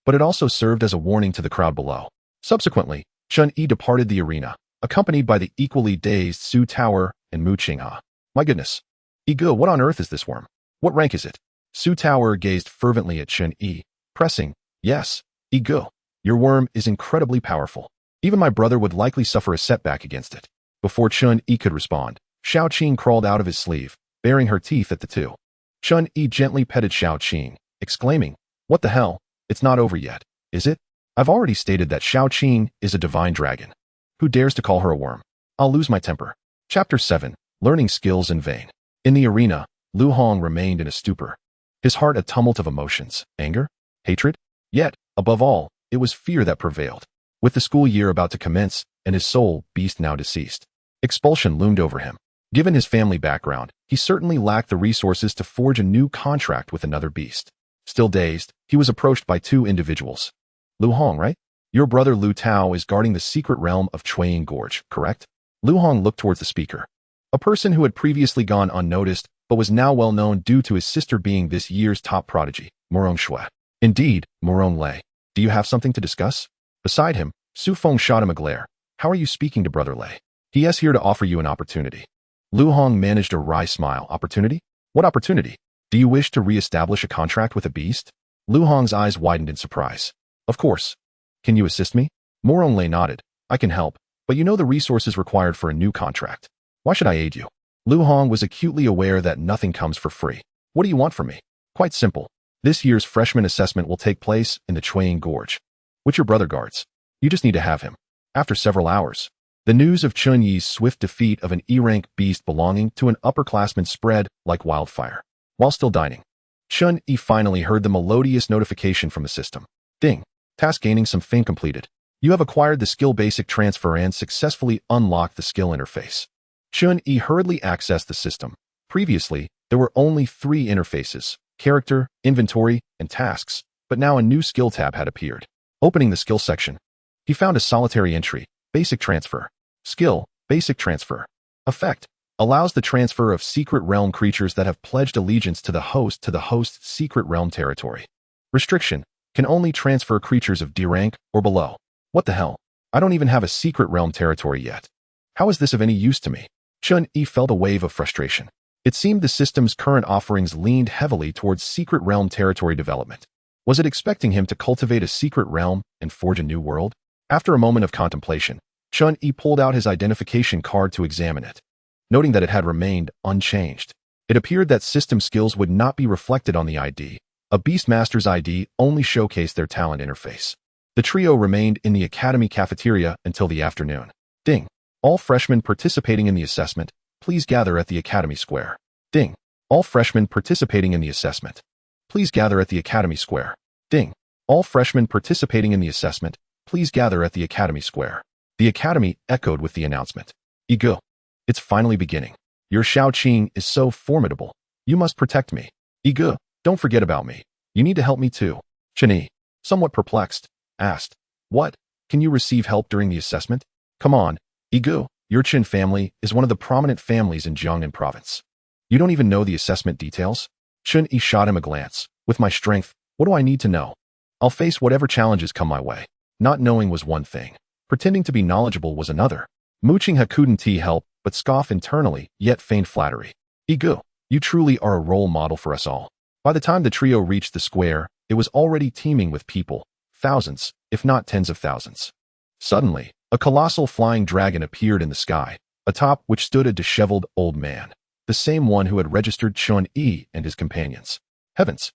but it also served as a warning to the crowd below. Subsequently, Chun Yi departed the arena, accompanied by the equally dazed Su Tower and Mu Qinghe. My goodness. Ego, what on earth is this worm? What rank is it? Su Tower gazed fervently at Chun Yi, pressing, yes, Ego, your worm is incredibly powerful. Even my brother would likely suffer a setback against it. Before Chun Yi could respond, Xiaoqing crawled out of his sleeve, baring her teeth at the two. Chun Yi gently petted Xiaoqing, exclaiming, what the hell? It's not over yet, is it? I've already stated that Xiaoqing is a divine dragon. Who dares to call her a worm? I'll lose my temper. Chapter 7, Learning Skills in Vain. In the arena, Lu Hong remained in a stupor. His heart a tumult of emotions, anger, hatred, yet, Above all, it was fear that prevailed. With the school year about to commence and his soul beast now deceased, expulsion loomed over him. Given his family background, he certainly lacked the resources to forge a new contract with another beast. Still dazed, he was approached by two individuals. Lu Hong, right? Your brother Lu Tao is guarding the secret realm of Chuaying Gorge, correct? Lu Hong looked towards the speaker. A person who had previously gone unnoticed, but was now well known due to his sister being this year's top prodigy, Morong Shui. Indeed, Morong Lei. Do you have something to discuss? Beside him, Su Feng shot him a glare. How are you speaking to Brother Lei? He is here to offer you an opportunity. Lu Hong managed a wry smile. Opportunity? What opportunity? Do you wish to re-establish a contract with a beast? Lu Hong's eyes widened in surprise. Of course. Can you assist me? Morong Lei nodded. I can help, but you know the resources required for a new contract. Why should I aid you? Lu Hong was acutely aware that nothing comes for free. What do you want from me? Quite simple. This year's freshman assessment will take place in the Chuaying Gorge, which your brother guards. You just need to have him. After several hours, the news of Chun Yi's swift defeat of an E-rank beast belonging to an upperclassman spread like wildfire. While still dining, Chun Yi finally heard the melodious notification from the system. Ding. Task gaining some fame completed. You have acquired the skill basic transfer and successfully unlocked the skill interface. Chun Yi hurriedly accessed the system. Previously, there were only 3 interfaces: character, inventory, and tasks, but now a new skill tab had appeared. Opening the skill section, he found a solitary entry: basic transfer. Skill, basic transfer. Effect, allows the transfer of secret realm creatures that have pledged allegiance to the host's secret realm territory. Restriction, can only transfer creatures of D rank or below. What the hell? I don't even have a secret realm territory yet. How is this of any use to me? Chun Yi felt a wave of frustration. It seemed the system's current offerings leaned heavily towards secret realm territory development. Was it expecting him to cultivate a secret realm and forge a new world? After a moment of contemplation, Chun Yi pulled out his identification card to examine it. Noting that it had remained unchanged, it appeared that system skills would not be reflected on the ID. A Beastmaster's ID only showcased their talent interface. The trio remained in the academy cafeteria until the afternoon. Ding. All freshmen participating in the assessment, please gather at the Academy Square. Ding. All freshmen participating in the assessment, please gather at the Academy Square. Ding. All freshmen participating in the assessment, please gather at the Academy Square. The Academy echoed with the announcement. Ego. It's finally beginning. Your Xiaoqing is so formidable. You must protect me. Ego, don't forget about me. You need to help me too. Chani, somewhat perplexed, asked, what? Can you receive help during the assessment? Come on. Ego, your Qin family is one of the prominent families in Jiangnan province. You don't even know the assessment details? Chun Yi shot him a glance. With my strength, what do I need to know? I'll face whatever challenges come my way. Not knowing was one thing. Pretending to be knowledgeable was another. Mooching couldn't help but scoff internally, yet feign flattery. Ego, you truly are a role model for us all. By the time the trio reached the square, it was already teeming with people. Thousands, if not tens of thousands. Suddenly, a colossal flying dragon appeared in the sky, atop which stood a disheveled old man, the same one who had registered Chun Yi and his companions. Heavens!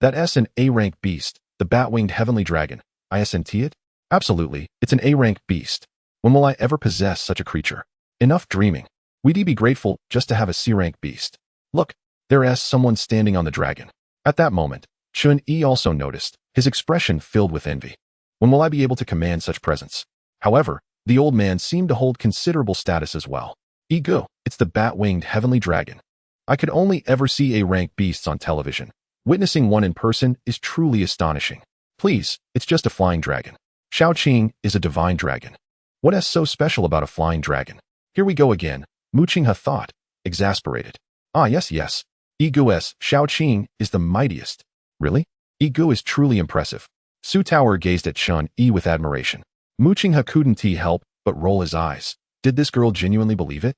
That's an A-rank beast, the bat-winged heavenly dragon. Isn't it? Absolutely, it's an A-rank beast. When will I ever possess such a creature? Enough dreaming. We'd be grateful just to have a C-rank beast. Look, there's someone standing on the dragon. At that moment, Chun Yi also noticed, his expression filled with envy. When will I be able to command such presence? However, the old man seemed to hold considerable status as well. Ego, it's the bat-winged heavenly dragon. I could only ever see A-rank beasts on television. Witnessing one in person is truly astonishing. Please, it's just a flying dragon. Xiaoqing is a divine dragon. What is so special about a flying dragon? Here we go again, Mooching thought, exasperated. Ah yes. Igu's Xiaoqing is the mightiest. Really? Igu is truly impressive. Su Tower gazed at Chun Yi with admiration. Mooching couldn't help but roll his eyes. Did this girl genuinely believe it?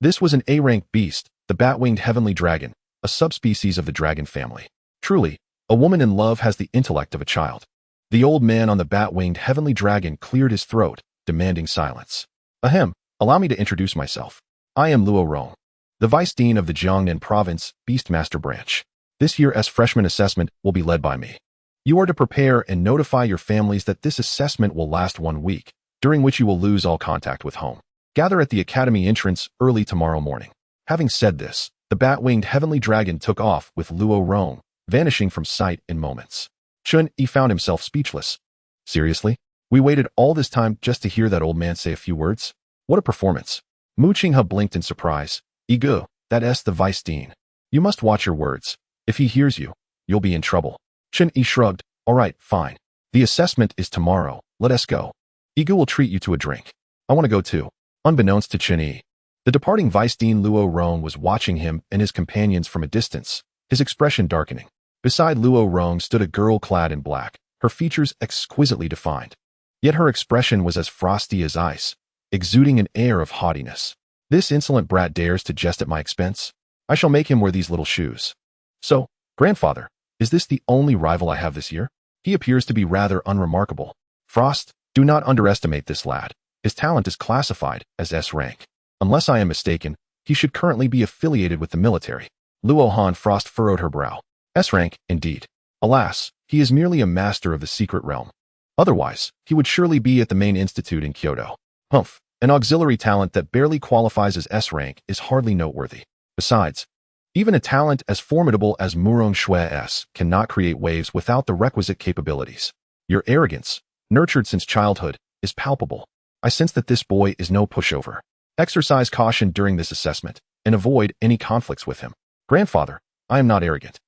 This was an A-rank beast, the bat-winged heavenly dragon, a subspecies of the dragon family. Truly, a woman in love has the intellect of a child. The old man on the bat-winged heavenly dragon cleared his throat, demanding silence. Ahem, allow me to introduce myself. I am Luo Rong, the Vice Dean of the Jiangnan Province Beastmaster branch. This year's freshman assessment will be led by me. You are to prepare and notify your families that this assessment will last 1 week, during which you will lose all contact with home. Gather at the academy entrance early tomorrow morning. Having said this, the bat-winged heavenly dragon took off with Luo Rong, vanishing from sight in moments. Chun Yi found himself speechless. Seriously? We waited all this time just to hear that old man say a few words? What a performance. Mu Qinghe blinked in surprise. Igu, that's the vice dean. You must watch your words. If he hears you, you'll be in trouble. Chen Yi shrugged. All right, fine. The assessment is tomorrow. Let us go. Igu will treat you to a drink. I want to go too. Unbeknownst to Chen Yi, the departing vice dean Luo Rong was watching him and his companions from a distance, his expression darkening. Beside Luo Rong stood a girl clad in black, her features exquisitely defined. Yet her expression was as frosty as ice, exuding an air of haughtiness. This insolent brat dares to jest at my expense? I shall make him wear these little shoes. So, grandfather, is this the only rival I have this year? He appears to be rather unremarkable. Frost, do not underestimate this lad. His talent is classified as S rank. Unless I am mistaken, he should currently be affiliated with the military. Luo Han Frost furrowed her brow. S rank, indeed. Alas, he is merely a master of the secret realm. Otherwise, he would surely be at the main institute in Kyoto. Humph, an auxiliary talent that barely qualifies as S rank is hardly noteworthy. Besides, even a talent as formidable as Murong Shui S cannot create waves without the requisite capabilities. Your arrogance, nurtured since childhood, is palpable. I sense that this boy is no pushover. Exercise caution during this assessment, and avoid any conflicts with him. Grandfather, I am not arrogant.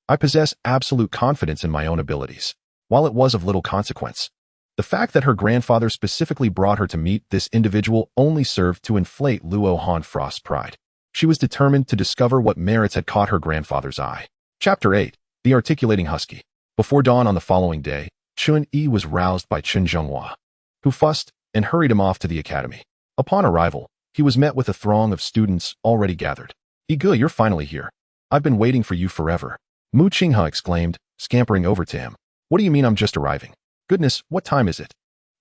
I possess absolute confidence in my own abilities, while it was of little consequence. The fact that her grandfather specifically brought her to meet this individual only served to inflate Luo Han Frost's pride. She was determined to discover what merits had caught her grandfather's eye. Chapter 8. The Articulating Husky. Before dawn on the following day, Chen Yi was roused by Chen Zhenghua, who fussed and hurried him off to the academy. Upon arrival, he was met with a throng of students already gathered. Igu, you're finally here. I've been waiting for you forever. Mu Qinghe exclaimed, scampering over to him. What do you mean I'm just arriving? Goodness, what time is it?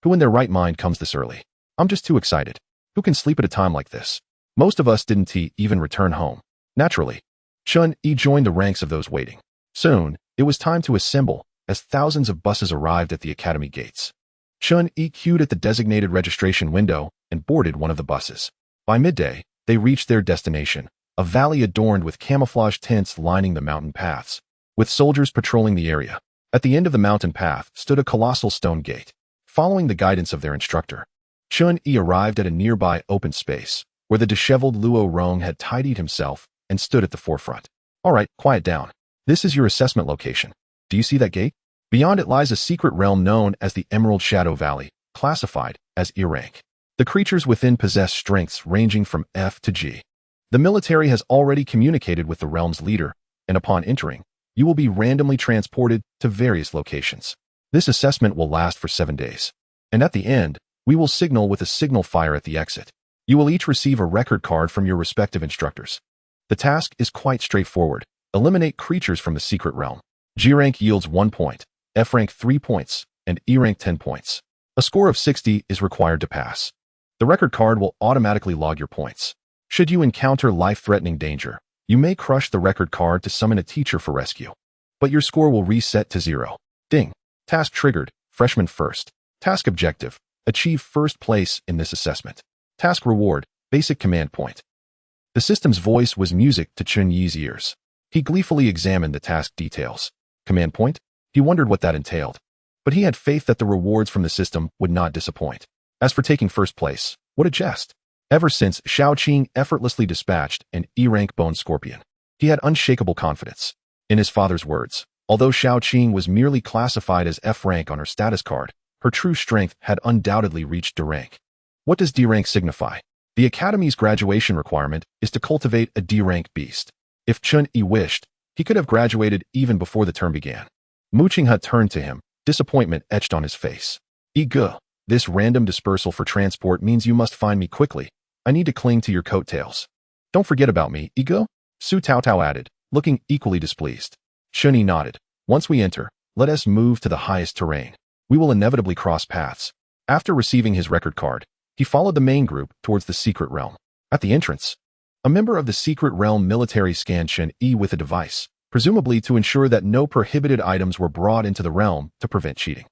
Who in their right mind comes this early? I'm just too excited. Who can sleep at a time like this? Most of us didn't even return home. Naturally, Chen Yi joined the ranks of those waiting. Soon, it was time to assemble, as thousands of buses arrived at the academy gates. Chen Yi queued at the designated registration window and boarded one of the buses. By midday, they reached their destination, a valley adorned with camouflage tents lining the mountain paths, with soldiers patrolling the area. At the end of the mountain path stood a colossal stone gate. Following the guidance of their instructor, Chen Yi arrived at a nearby open space, where the disheveled Luo Rong had tidied himself and stood at the forefront. All right, quiet down. This is your assessment location. Do you see that gate? Beyond it lies a secret realm known as the Emerald Shadow Valley, classified as E rank. The creatures within possess strengths ranging from F to G. The military has already communicated with the realm's leader, and upon entering, you will be randomly transported to various locations. This assessment will last for 7 days. And at the end, we will signal with a signal fire at the exit. You will each receive a record card from your respective instructors. The task is quite straightforward. Eliminate creatures from the secret realm. G rank yields 1 point, F rank 3 points, and E rank 10 points. A score of 60 is required to pass. The record card will automatically log your points. Should you encounter life-threatening danger, you may crush the record card to summon a teacher for rescue. But your score will reset to 0. Ding. Task triggered. Freshman first. Task objective. Achieve first place in this assessment. Task reward. Basic command point. The system's voice was music to Chen Yi's ears. He gleefully examined the task details. Command point? He wondered what that entailed. But he had faith that the rewards from the system would not disappoint. As for taking first place, what a jest. Ever since Xiao Qing effortlessly dispatched an E-rank bone scorpion, he had unshakable confidence. In his father's words, although Xiao Qing was merely classified as F rank on her status card, her true strength had undoubtedly reached D rank. What does D rank signify? The Academy's graduation requirement is to cultivate a D rank beast. If Chen Yi wished, he could have graduated even before the term began. Mu Qinghe turned to him, disappointment etched on his face. Igu, this random dispersal for transport means you must find me quickly. I need to cling to your coattails. Don't forget about me, Igu? Su Taotao added, looking equally displeased. Chen Yi nodded. Once we enter, let us move to the highest terrain. We will inevitably cross paths. After receiving his record card, he followed the main group towards the secret realm. At the entrance, a member of the secret realm military scanned Chen Yi with a device, presumably to ensure that no prohibited items were brought into the realm to prevent cheating.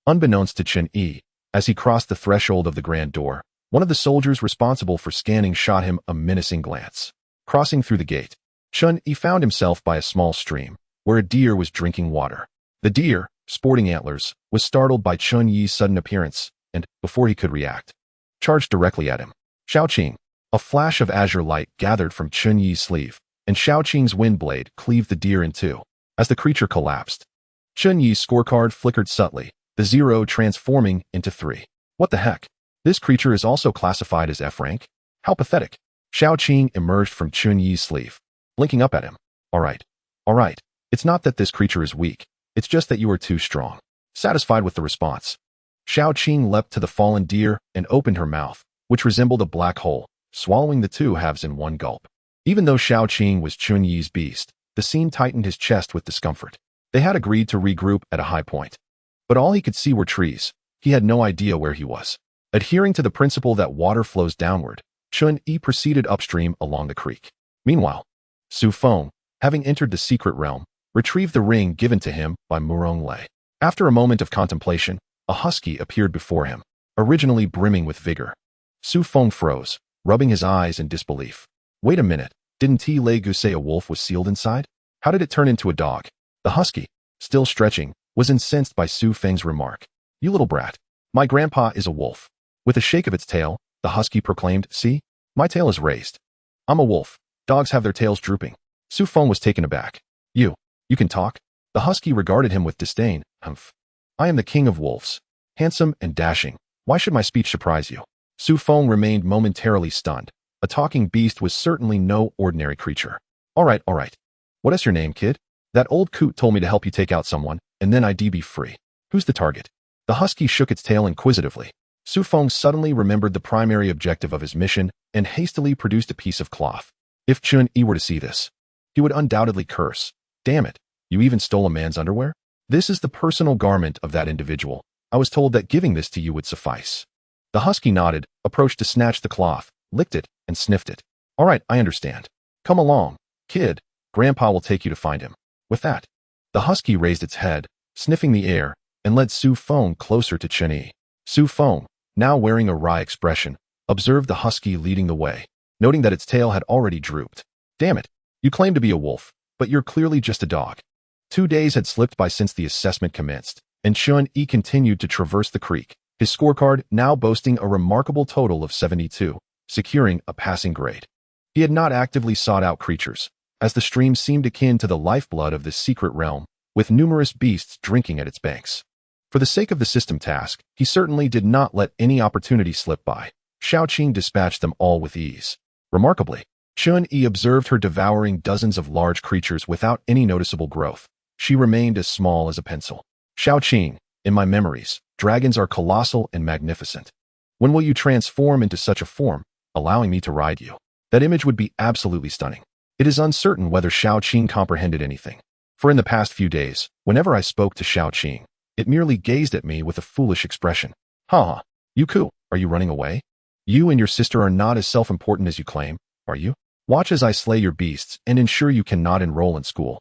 Unbeknownst to Chen Yi, as he crossed the threshold of the grand door, one of the soldiers responsible for scanning shot him a menacing glance. Crossing through the gate, Chen Yi found himself by a small stream, where a deer was drinking water. The deer, sporting antlers, was startled by Chun Yi's sudden appearance, and, before he could react, charged directly at him. Xiaoqing. A flash of azure light gathered from Chun Yi's sleeve, and Xiaoqing's wind blade cleaved the deer in two. As the creature collapsed, Chun Yi's scorecard flickered subtly, the 0 transforming into 3. What the heck? This creature is also classified as F rank? How pathetic. Xiaoqing emerged from Chun Yi's sleeve, blinking up at him. All right. It's not that this creature is weak, it's just that you are too strong. Satisfied with the response, Xiaoqing leapt to the fallen deer and opened her mouth, which resembled a black hole, swallowing the two halves in one gulp. Even though Xiaoqing was Chun Yi's beast, the scene tightened his chest with discomfort. They had agreed to regroup at a high point, but all he could see were trees. He had no idea where he was. Adhering to the principle that water flows downward, Chun Yi proceeded upstream along the creek. Meanwhile, Su Feng, having entered the secret realm, retrieved the ring given to him by Murong Lei. After a moment of contemplation, a husky appeared before him, originally brimming with vigor. Su Feng froze, rubbing his eyes in disbelief. Wait a minute, didn't Ti Lei Gu say a wolf was sealed inside? How did it turn into a dog? The husky, still stretching, was incensed by Su Feng's remark. You little brat. My grandpa is a wolf. With a shake of its tail, the husky proclaimed, see? My tail is raised. I'm a wolf. Dogs have their tails drooping. Su Feng was taken aback. You can talk? The husky regarded him with disdain. Humph. I am the king of wolves. Handsome and dashing. Why should my speech surprise you? Su Feng remained momentarily stunned. A talking beast was certainly no ordinary creature. All right. What is your name, kid? That old coot told me to help you take out someone, and then I'd be free. Who's the target? The husky shook its tail inquisitively. Su Feng suddenly remembered the primary objective of his mission and hastily produced a piece of cloth. If Chun Yi were to see this, he would undoubtedly curse. Damn it, you even stole a man's underwear? This is the personal garment of that individual. I was told that giving this to you would suffice. The husky nodded, approached to snatch the cloth, licked it, and sniffed it. All right, I understand. Come along, kid. Grandpa will take you to find him. With that, the husky raised its head, sniffing the air, and led Su Feng closer to Chun Yi. Su Feng, now wearing a wry expression, observed the husky leading the way, noting that its tail had already drooped. Damn it, you claim to be a wolf, but you're clearly just a dog. 2 days had slipped by since the assessment commenced, and Chun Yi continued to traverse the creek, his scorecard now boasting a remarkable total of 72, securing a passing grade. He had not actively sought out creatures, as the stream seemed akin to the lifeblood of this secret realm, with numerous beasts drinking at its banks. For the sake of the system task, he certainly did not let any opportunity slip by. Xiaoqing dispatched them all with ease. Remarkably, Chun Yi observed her devouring dozens of large creatures without any noticeable growth. She remained as small as a pencil. Xiaoqing, in my memories, dragons are colossal and magnificent. When will you transform into such a form, allowing me to ride you? That image would be absolutely stunning. It is uncertain whether Xiaoqing comprehended anything, for in the past few days, whenever I spoke to Xiaoqing, it merely gazed at me with a foolish expression. Ha! Yuku, are you running away? You and your sister are not as self-important as you claim, are you? Watch as I slay your beasts and ensure you cannot enroll in school.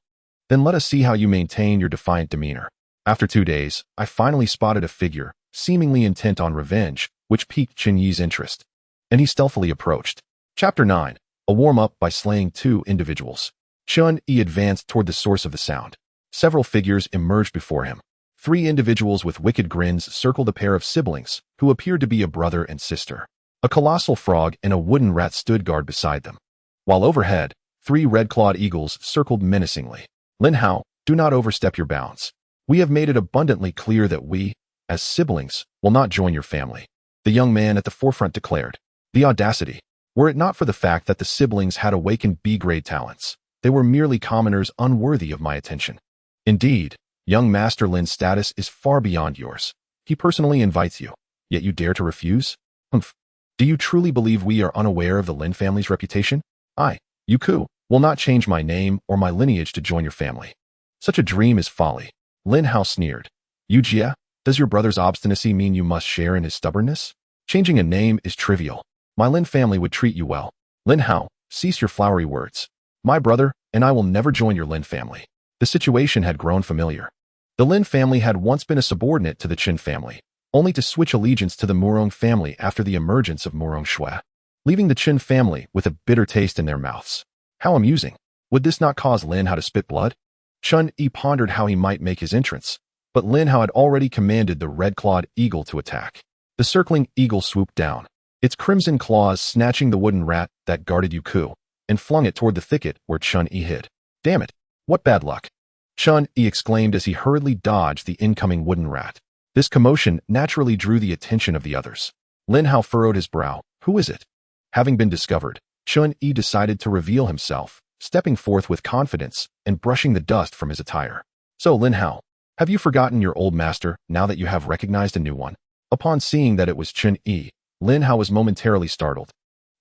Then let us see how you maintain your defiant demeanor. After 2 days, I finally spotted a figure, seemingly intent on revenge, which piqued Chun Yi's interest, and he stealthily approached. Chapter 9. A warm-up by slaying 2 individuals. Chun Yi advanced toward the source of the sound. Several figures emerged before him. 3 individuals with wicked grins circled a pair of siblings, who appeared to be a brother and sister. A colossal frog and a wooden rat stood guard beside them, while overhead, 3 red-clawed eagles circled menacingly. Lin Hao, do not overstep your bounds. We have made it abundantly clear that we, as siblings, will not join your family. The young man at the forefront declared. The audacity. Were it not for the fact that the siblings had awakened B-grade talents, they were merely commoners unworthy of my attention. Indeed, young Master Lin's status is far beyond yours. He personally invites you, yet you dare to refuse? Humph. Do you truly believe we are unaware of the Lin family's reputation? I, Yuku, will not change my name or my lineage to join your family. Such a dream is folly. Lin Hao sneered. Yujia, does your brother's obstinacy mean you must share in his stubbornness? Changing a name is trivial. My Lin family would treat you well. Lin Hao, cease your flowery words. My brother and I will never join your Lin family. The situation had grown familiar. The Lin family had once been a subordinate to the Qin family, only to switch allegiance to the Murong family after the emergence of Murong Shui, leaving the Qin family with a bitter taste in their mouths. How amusing. Would this not cause Lin Hao to spit blood? Chun Yi pondered how he might make his entrance, but Lin Hao had already commanded the red-clawed eagle to attack. The circling eagle swooped down, its crimson claws snatching the wooden rat that guarded Yuku, and flung it toward the thicket where Chun-Yi hid. Damn it, what bad luck! Chun-Yi exclaimed as he hurriedly dodged the incoming wooden rat. This commotion naturally drew the attention of the others. Lin Hao furrowed his brow. Who is it? Having been discovered, Chun-Yi decided to reveal himself, stepping forth with confidence and brushing the dust from his attire. So, Lin Hao, have you forgotten your old master now that you have recognized a new one? Upon seeing that it was Chun-Yi, Lin Hao was momentarily startled,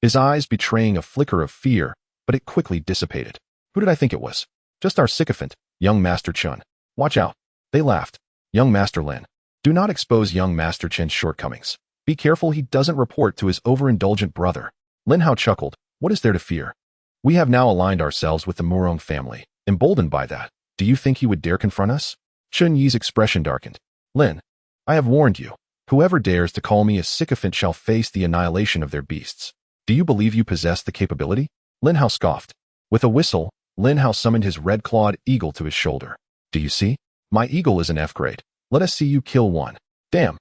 his eyes betraying a flicker of fear, but it quickly dissipated. Who did I think it was? Just our sycophant, young Master Chun. Watch out. They laughed. Young Master Lin. Do not expose young Master Chen's shortcomings. Be careful he doesn't report to his overindulgent brother. Lin Hao chuckled. What is there to fear? We have now aligned ourselves with the Murong family. Emboldened by that, do you think he would dare confront us? Chun-Yi's expression darkened. Lin, I have warned you. Whoever dares to call me a sycophant shall face the annihilation of their beasts. Do you believe you possess the capability? Lin Hao scoffed. With a whistle, Lin Hao summoned his red-clawed eagle to his shoulder. Do you see? My eagle is an F grade. Let us see you kill one. Damn.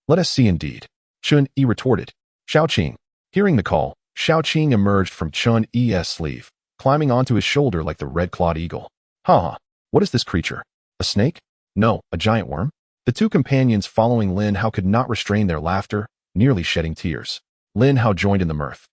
Let us see indeed. Chun-Yi retorted. Xiaoqing. Hearing the call, Xiaoqing emerged from Chun-Yi's sleeve, climbing onto his shoulder like the red-clawed eagle. Ha! What is this creature? A snake? No, a giant worm? The two companions following Lin Hao could not restrain their laughter, nearly shedding tears. Lin Hao joined in the mirth.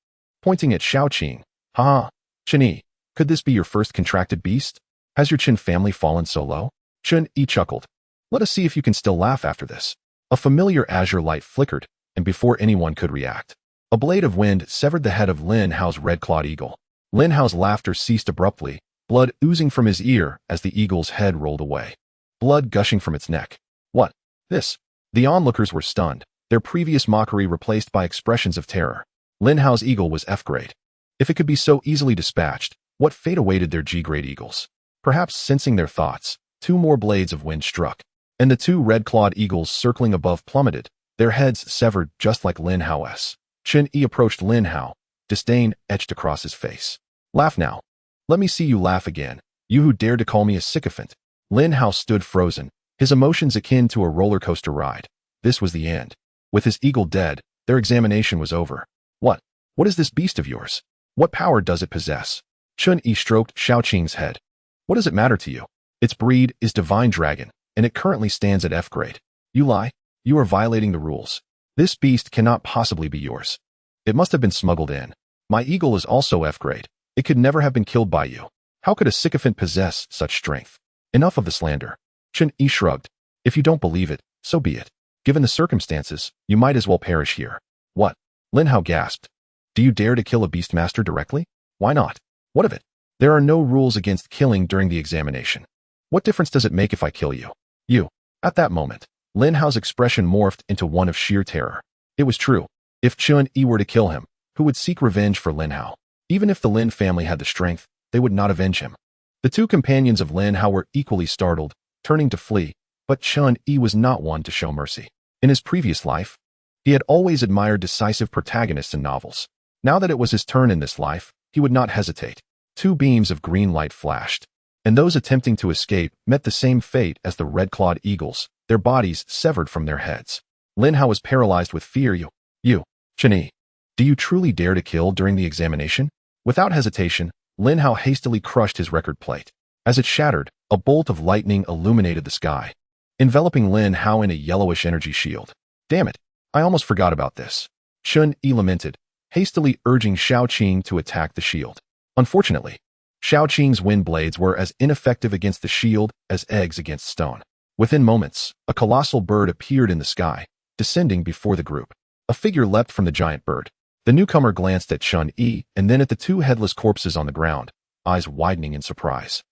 Pointing at Xiaoqing. Ha! Chun-Yi, could this be your first contracted beast? Has your Qin family fallen so low? Chun-Yi chuckled. Let us see if you can still laugh after this. A familiar azure light flickered, and before anyone could react, a blade of wind severed the head of Lin Hao's red-clawed eagle. Lin Hao's laughter ceased abruptly, blood oozing from his ear as the eagle's head rolled away. Blood gushing from its neck. What? This? The onlookers were stunned, their previous mockery replaced by expressions of terror. Lin Hao's eagle was F-grade. If it could be so easily dispatched, what fate awaited their G-grade eagles? Perhaps sensing their thoughts, two more blades of wind struck, and the two red-clawed eagles circling above plummeted, their heads severed just like Lin Hao's. Chun-Yi approached Lin Hao, disdain etched across his face. Laugh now. Let me see you laugh again, you who dared to call me a sycophant. Lin Hao stood frozen, his emotions akin to a roller coaster ride. This was the end. With his eagle dead, their examination was over. What? What is this beast of yours? What power does it possess? Chun-Yi stroked Xiaoqing's head. What does it matter to you? Its breed is Divine Dragon, and it currently stands at F grade. You lie. You are violating the rules. This beast cannot possibly be yours. It must have been smuggled in. My eagle is also F grade. It could never have been killed by you. How could a sycophant possess such strength? Enough of the slander. Chun-Yi shrugged. If you don't believe it, so be it. Given the circumstances, you might as well perish here. What? Lin Hao gasped. Do you dare to kill a Beastmaster directly? Why not? What of it? There are no rules against killing during the examination. What difference does it make if I kill you? You. At that moment, Lin Hao's expression morphed into one of sheer terror. It was true. If Chun-Yi were to kill him, who would seek revenge for Lin Hao? Even if the Lin family had the strength, they would not avenge him. The two companions of Lin Hao were equally startled, turning to flee, but Chun-Yi was not one to show mercy. In his previous life, he had always admired decisive protagonists in novels. Now that it was his turn in this life, he would not hesitate. Two beams of green light flashed, and those attempting to escape met the same fate as the red-clawed eagles, their bodies severed from their heads. Lin Hao was paralyzed with fear. You, Chun-Yi, do you truly dare to kill during the examination? Without hesitation, Lin Hao hastily crushed his record plate. As it shattered, a bolt of lightning illuminated the sky, enveloping Lin Hao in a yellowish energy shield. Damn it, I almost forgot about this. Chun-Yi lamented, hastily urging Xiaoqing to attack the shield. Unfortunately, Xiaoqing's wind blades were as ineffective against the shield as eggs against stone. Within moments, a colossal bird appeared in the sky, descending before the group. A figure leapt from the giant bird. The newcomer glanced at Chun-Yi and then at the two headless corpses on the ground, eyes widening in surprise.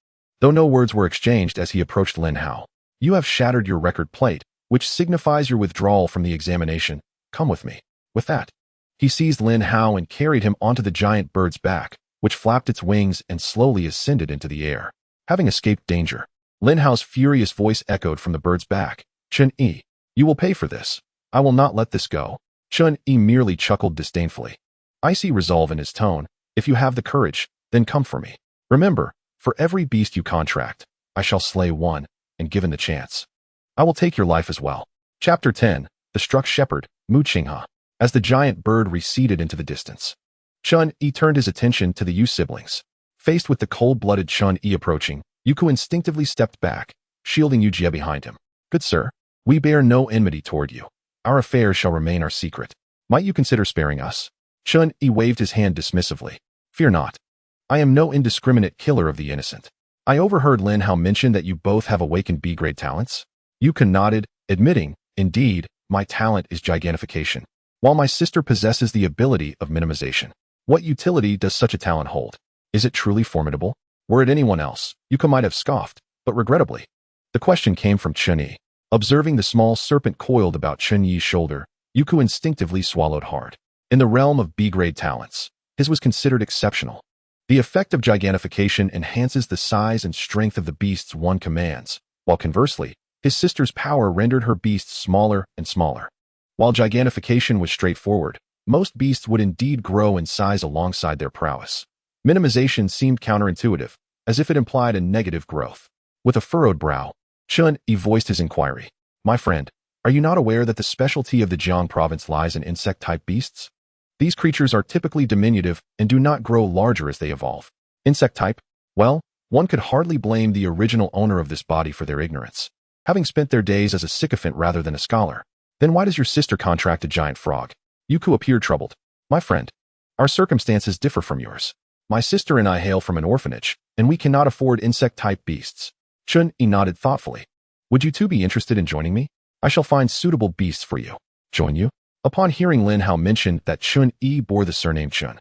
Though no words were exchanged as he approached Lin Hao. You have shattered your record plate, which signifies your withdrawal from the examination. Come with me. With that, he seized Lin Hao and carried him onto the giant bird's back, which flapped its wings and slowly ascended into the air. Having escaped danger, Lin Hao's furious voice echoed from the bird's back. Chun-Yi, you will pay for this. I will not let this go. Chun-Yi merely chuckled disdainfully. I see resolve in his tone. If you have the courage, then come for me. Remember, for every beast you contract, I shall slay one, and given the chance. I will take your life as well. Chapter 10. The Struck Shepherd, Mu Qinghe. As the giant bird receded into the distance, Chun-Yi turned his attention to the Yu siblings. Faced with the cold-blooded Chun-Yi approaching, Yuko instinctively stepped back, shielding Yu Jie behind him. Good sir, we bear no enmity toward you. Our affairs shall remain our secret. Might you consider sparing us? Chun-Yi waved his hand dismissively. Fear not. I am no indiscriminate killer of the innocent. I overheard Lin Hao mention that you both have awakened B-grade talents. Yuko nodded, admitting, indeed, my talent is gigantification, while my sister possesses the ability of minimization. What utility does such a talent hold? Is it truly formidable? Were it anyone else, Yuko might have scoffed, but regrettably. The question came from Chun-Yi. Observing the small serpent coiled about Chun-Yi's shoulder, Yuko instinctively swallowed hard. In the realm of B-grade talents, his was considered exceptional. The effect of gigantification enhances the size and strength of the beasts one commands, while conversely, his sister's power rendered her beasts smaller and smaller. While gigantification was straightforward, most beasts would indeed grow in size alongside their prowess. Minimization seemed counterintuitive, as if it implied a negative growth. With a furrowed brow, Chun-Yi voiced his inquiry. My friend, are you not aware that the specialty of the Jiang province lies in insect-type beasts? These creatures are typically diminutive and do not grow larger as they evolve. Insect type? Well, one could hardly blame the original owner of this body for their ignorance, having spent their days as a sycophant rather than a scholar. Then why does your sister contract a giant frog? Yuko appeared troubled. My friend, our circumstances differ from yours. My sister and I hail from an orphanage, and we cannot afford insect-type beasts. Chun-Yi nodded thoughtfully. Would you two be interested in joining me? I shall find suitable beasts for you. Join you? Upon hearing Lin Hao mention that Chun-Yi bore the surname Chun,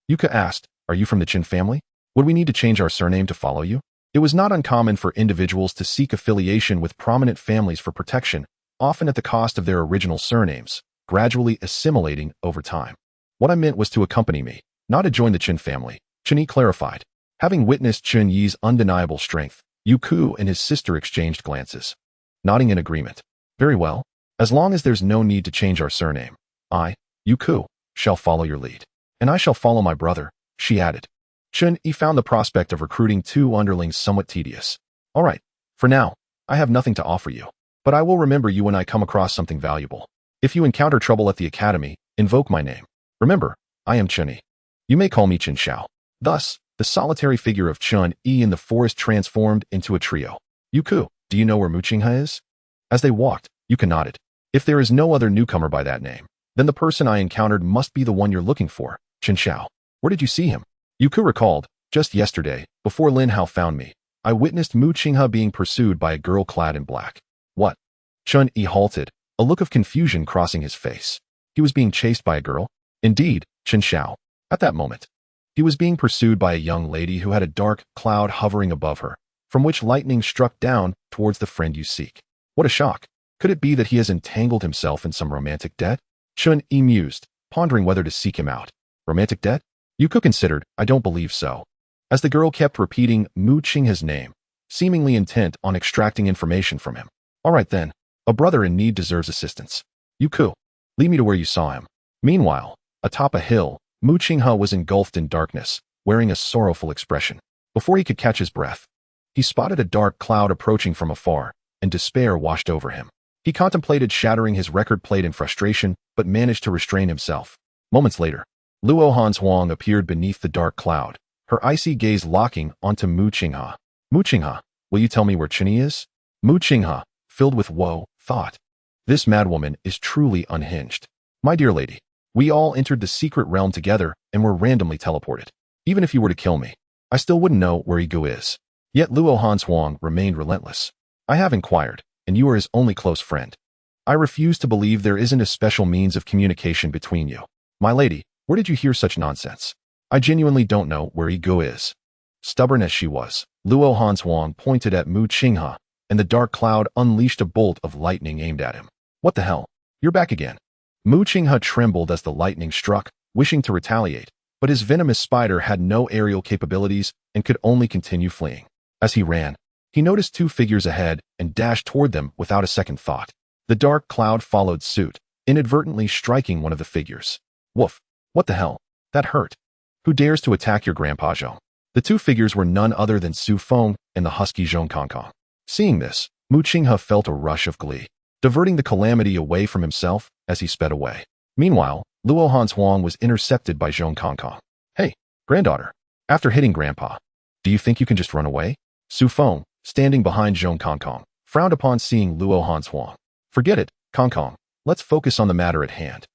Yuko asked, are you from the Qin family? Would we need to change our surname to follow you? It was not uncommon for individuals to seek affiliation with prominent families for protection, often at the cost of their original surnames, gradually assimilating over time. What I meant was to accompany me, not to join the Qin family, Chun-Yi clarified. Having witnessed Chun-Yi's undeniable strength, Yuko and his sister exchanged glances, nodding in agreement. Very well. As long as there's no need to change our surname, I, Yuko, shall follow your lead. And I shall follow my brother, she added. Chun-Yi found the prospect of recruiting two underlings somewhat tedious. All right, for now, I have nothing to offer you, but I will remember you when I come across something valuable. If you encounter trouble at the academy, invoke my name. Remember, I am Chun-Yi. You may call me Chen Xiao. Thus, the solitary figure of Chun-Yi in the forest transformed into a trio. Yuko, do you know where Mu Qinghe is? As they walked, Yuko nodded. If there is no other newcomer by that name, then the person I encountered must be the one you're looking for, Chen Xiao. Where did you see him? Yuko recalled, just yesterday, before Lin Hao found me, I witnessed Mu Qinghe being pursued by a girl clad in black. What? Chun-Yi halted, a look of confusion crossing his face. He was being chased by a girl? Indeed, Chen Xiao. At that moment, he was being pursued by a young lady who had a dark cloud hovering above her, from which lightning struck down towards the friend you seek. What a shock. Could it be that he has entangled himself in some romantic debt? Chun-Yi mused, pondering whether to seek him out. Romantic debt? Yuko considered, I don't believe so. As the girl kept repeating Mu Qinghe's name, seemingly intent on extracting information from him. All right then, a brother in need deserves assistance. Yuko, lead me to where you saw him. Meanwhile, atop a hill, Mu Qinghe was engulfed in darkness, wearing a sorrowful expression. Before he could catch his breath, he spotted a dark cloud approaching from afar, and despair washed over him. He contemplated shattering his record plate in frustration, but managed to restrain himself. Moments later, Luo Hanshuang appeared beneath the dark cloud, her icy gaze locking onto Mu Qinghe. Mu Qinghe, will you tell me where Chun-Yi is? Mu Qinghe, filled with woe, thought. This madwoman is truly unhinged. My dear lady, we all entered the secret realm together and were randomly teleported. Even if you were to kill me, I still wouldn't know where Yigu is. Yet Luo Hanshuang remained relentless. I have inquired, and you are his only close friend. I refuse to believe there isn't a special means of communication between you. My lady, where did you hear such nonsense? I genuinely don't know where Yigu is. Stubborn as she was, Luo Hanshuang pointed at Mu Qinghe, and the dark cloud unleashed a bolt of lightning aimed at him. What the hell? You're back again. Mu Qinghe trembled as the lightning struck, wishing to retaliate, but his venomous spider had no aerial capabilities and could only continue fleeing. As he ran, he noticed two figures ahead and dashed toward them without a second thought. The dark cloud followed suit, inadvertently striking one of the figures. Woof! What the hell? That hurt. Who dares to attack your grandpa Zhong? The two figures were none other than Su Feng and the husky Zhong Kong Kong. Seeing this, Mu Qinghe felt a rush of glee, diverting the calamity away from himself as he sped away. Meanwhile, Luo Hanshuang was intercepted by Zhong Kongkong. Hey, granddaughter. After hitting Grandpa, do you think you can just run away? Su Feng, standing behind Zhong Kongkong, frowned upon seeing Luo Hanshuang. Forget it, Kongkong. Let's focus on the matter at hand.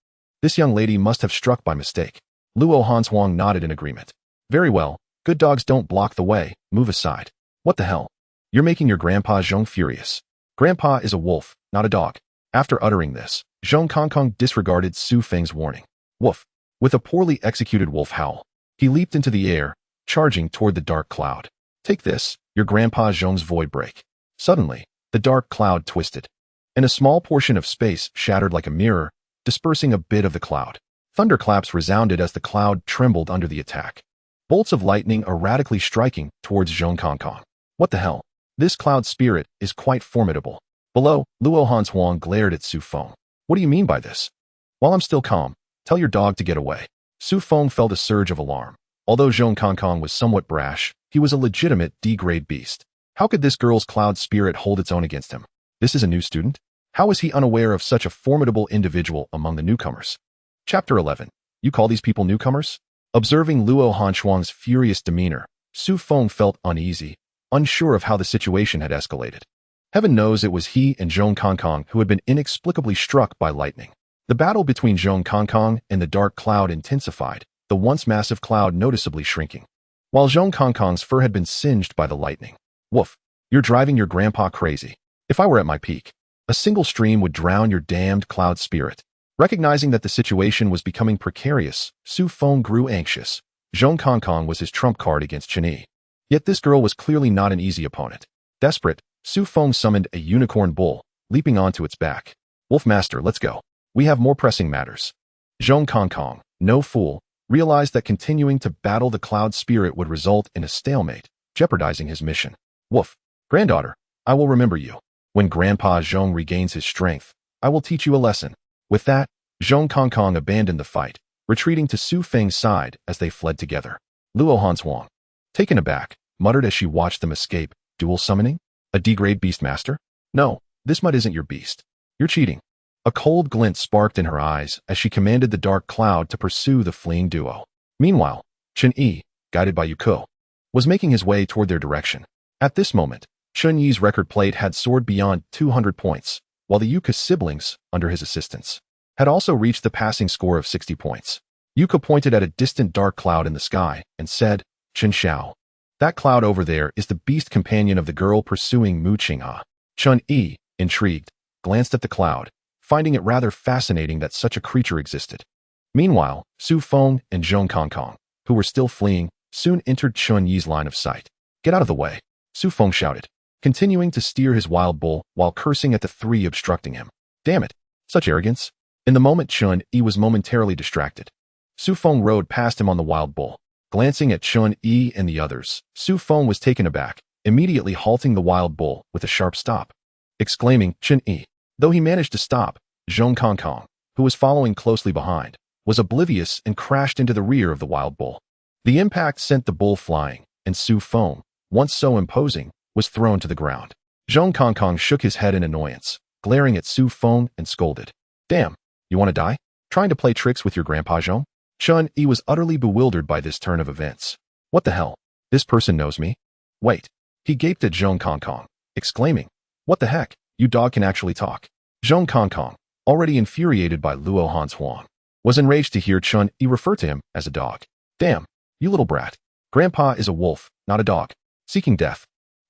This young lady must have struck by mistake. Luo Hanshuang nodded in agreement. Very well. Good dogs don't block the way. Move aside. What the hell? You're making your grandpa Zhong furious. Grandpa is a wolf, not a dog. After uttering this, Zhong Kongkong disregarded Su Feng's warning. Woof. With a poorly executed wolf howl, he leaped into the air, charging toward the dark cloud. Take this, your grandpa Zhong's void break. Suddenly, the dark cloud twisted, and a small portion of space shattered like a mirror, dispersing a bit of the cloud. Thunderclaps resounded as the cloud trembled under the attack. Bolts of lightning erratically striking towards Zhong Kongkong. What the hell? This cloud spirit is quite formidable. Below, Luo Hanshuang glared at Su Feng. What do you mean by this? While I'm still calm, tell your dog to get away. Su Feng felt a surge of alarm. Although Zhong Kongkong was somewhat brash, he was a legitimate D-grade beast. How could this girl's cloud spirit hold its own against him? This is a new student? How is he unaware of such a formidable individual among the newcomers? Chapter 11. You call these people newcomers? Observing Luo Hanshuang's furious demeanor, Su Feng felt uneasy, unsure of how the situation had escalated. Heaven knows it was he and Zhong Kongkong who had been inexplicably struck by lightning. The battle between Zhong Kongkong and the dark cloud intensified, the once massive cloud noticeably shrinking, while Zhong Kongkong's fur had been singed by the lightning. Woof, you're driving your grandpa crazy. If I were at my peak, a single stream would drown your damned cloud spirit. Recognizing that the situation was becoming precarious, Su Feng grew anxious. Zhong Kongkong was his trump card against Chen. Yet this girl was clearly not an easy opponent. Desperate, Su Feng summoned a unicorn bull, leaping onto its back. Wolfmaster, let's go. We have more pressing matters. Zhong Kongkong, no fool, realized that continuing to battle the cloud spirit would result in a stalemate, jeopardizing his mission. Woof. Granddaughter, I will remember you. When Grandpa Zhong regains his strength, I will teach you a lesson. With that, Zhong Kongkong abandoned the fight, retreating to Su Feng's side as they fled together. Luo Hanshuang, taken aback, muttered as she watched them escape. Dual summoning? A D-grade beastmaster? No, this mud isn't your beast. You're cheating. A cold glint sparked in her eyes as she commanded the dark cloud to pursue the fleeing duo. Meanwhile, Chen Yi, guided by Yuko, was making his way toward their direction. At this moment, Chen Yi's record plate had soared beyond 200 points, while the Yuka siblings, under his assistance, had also reached the passing score of 60 points. Yuka pointed at a distant dark cloud in the sky and said, Chen Xiao. That cloud over there is the beast companion of the girl pursuing Mu Qinghe. Chen Yi, intrigued, glanced at the cloud, finding it rather fascinating that such a creature existed. Meanwhile, Su Feng and Zhong Kongkong, who were still fleeing, soon entered Chen Yi's line of sight. Get out of the way, Su Feng shouted, continuing to steer his wild bull while cursing at the three obstructing him. Damn it, such arrogance. In the moment Chen Yi was momentarily distracted, Su Feng rode past him on the wild bull. Glancing at Chen Yi and the others, Su Feng was taken aback, immediately halting the wild bull with a sharp stop, exclaiming, Chen Yi. Though he managed to stop, Zhong Kongkong, who was following closely behind, was oblivious and crashed into the rear of the wild bull. The impact sent the bull flying, and Su Feng, once so imposing, was thrown to the ground. Zhong Kongkong shook his head in annoyance, glaring at Su Feng and scolded. Damn, you want to die? Trying to play tricks with your grandpa Zhong? Chen Yi was utterly bewildered by this turn of events. What the hell? This person knows me? Wait. He gaped at Zhong Kongkong, exclaiming, what the heck? You dog can actually talk. Zhong Kongkong, already infuriated by Luo Hanshuang, was enraged to hear Chen Yi refer to him as a dog. Damn, you little brat. Grandpa is a wolf, not a dog. Seeking death.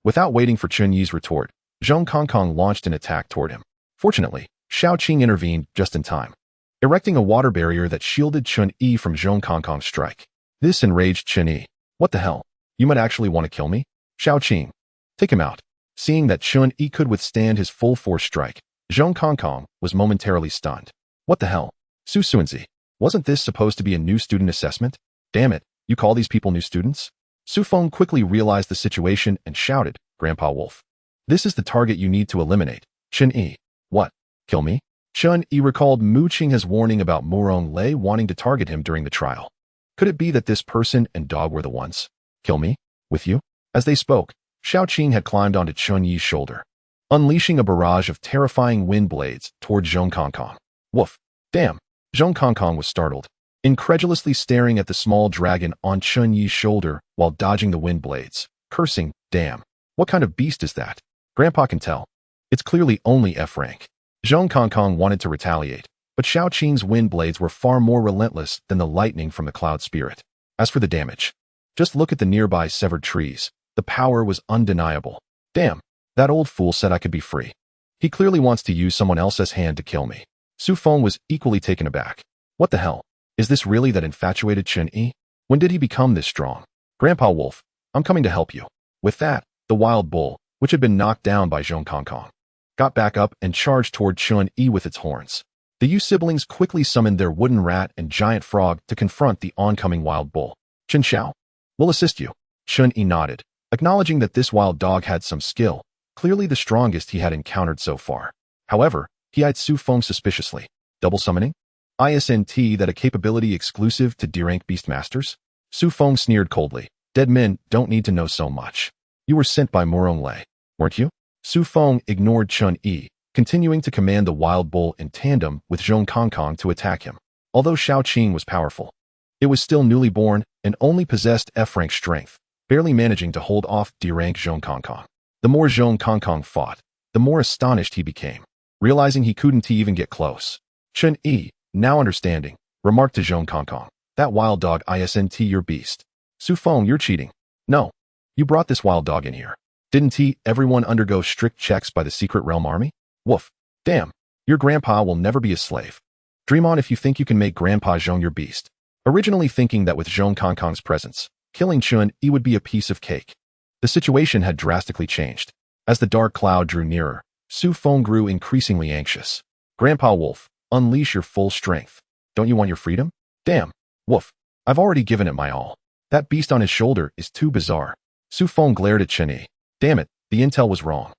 Without waiting for Chen Yi's retort, Zhong Kongkong launched an attack toward him. Fortunately, Xiao Qing intervened just in time, erecting a water barrier that shielded Chen Yi from Zhong Kongkong's strike. This enraged Chen Yi. What the hell? You might actually want to kill me? Xiao Qing, take him out. Seeing that Chen Yi could withstand his full force strike, Zhong Kongkong was momentarily stunned. What the hell? Su Suanzi, wasn't this supposed to be a new student assessment? Damn it, you call these people new students? Su Feng quickly realized the situation and shouted, Grandpa Wolf. This is the target you need to eliminate. Chen Yi. What? Kill me? Chen Yi recalled Mu Qinghe's warning about Murong Lei wanting to target him during the trial. Could it be that this person and dog were the ones? Kill me? With you? As they spoke, Xiao Qing had climbed onto Chen Yi's shoulder. unleashing a barrage of terrifying wind blades toward Zhong Kongkong. Woof. Damn. Zhong Kongkong was startled, incredulously staring at the small dragon on Chun Yi's shoulder while dodging the wind blades, cursing, damn. What kind of beast is that? Grandpa can tell. It's clearly only F rank. Zhong Kongkong wanted to retaliate, but Shao Qing's wind blades were far more relentless than the lightning from the cloud spirit. As for the damage, just look at the nearby severed trees. The power was undeniable. Damn, that old fool said I could be free. He clearly wants to use someone else's hand to kill me. Su Feng was equally taken aback. What the hell? Is this really that infatuated Chun Yi? When did he become this strong? Grandpa Wolf, I'm coming to help you. With that, the wild bull, which had been knocked down by Zhong Kongkong, got back up and charged toward Chun Yi with its horns. The Yu siblings quickly summoned their wooden rat and giant frog to confront the oncoming wild bull. Chen Xiao, we'll assist you. Chun Yi nodded, acknowledging that this wild dog had some skill, clearly the strongest he had encountered so far. However, he eyed Su Feng suspiciously. Double summoning? ISNT that a capability exclusive to D-rank Beastmasters? Su Feng sneered coldly. Dead men don't need to know so much. You were sent by Murong Lei, weren't you? Su Feng ignored Chun Yi, continuing to command the wild bull in tandem with Zhong Kongkong to attack him. Although Shao Qing was powerful, it was still newly born and only possessed F-rank strength, barely managing to hold off D-rank Zhong Kongkong. The more Zhong Kongkong fought, the more astonished he became, realizing he couldn't even get close. Chun Yi, now understanding, remarked to Zhong Kongkong, that wild dog isn't your beast. Su Feng, you're cheating. No. You brought this wild dog in here. Didn't everyone undergo strict checks by the Secret Realm Army? Woof. Damn. Your grandpa will never be a slave. Dream on if you think you can make Grandpa Zhong your beast. Originally thinking that with Zhong Kongkong's presence, killing Chun Yi would be a piece of cake. The situation had drastically changed. As the dark cloud drew nearer, Su Feng grew increasingly anxious. Grandpa Wolf, unleash your full strength. Don't you want your freedom? Damn. Woof. I've already given it my all. That beast on his shoulder is too bizarre. Su Feng glared at Chun Yi. Damn it, the intel was wrong.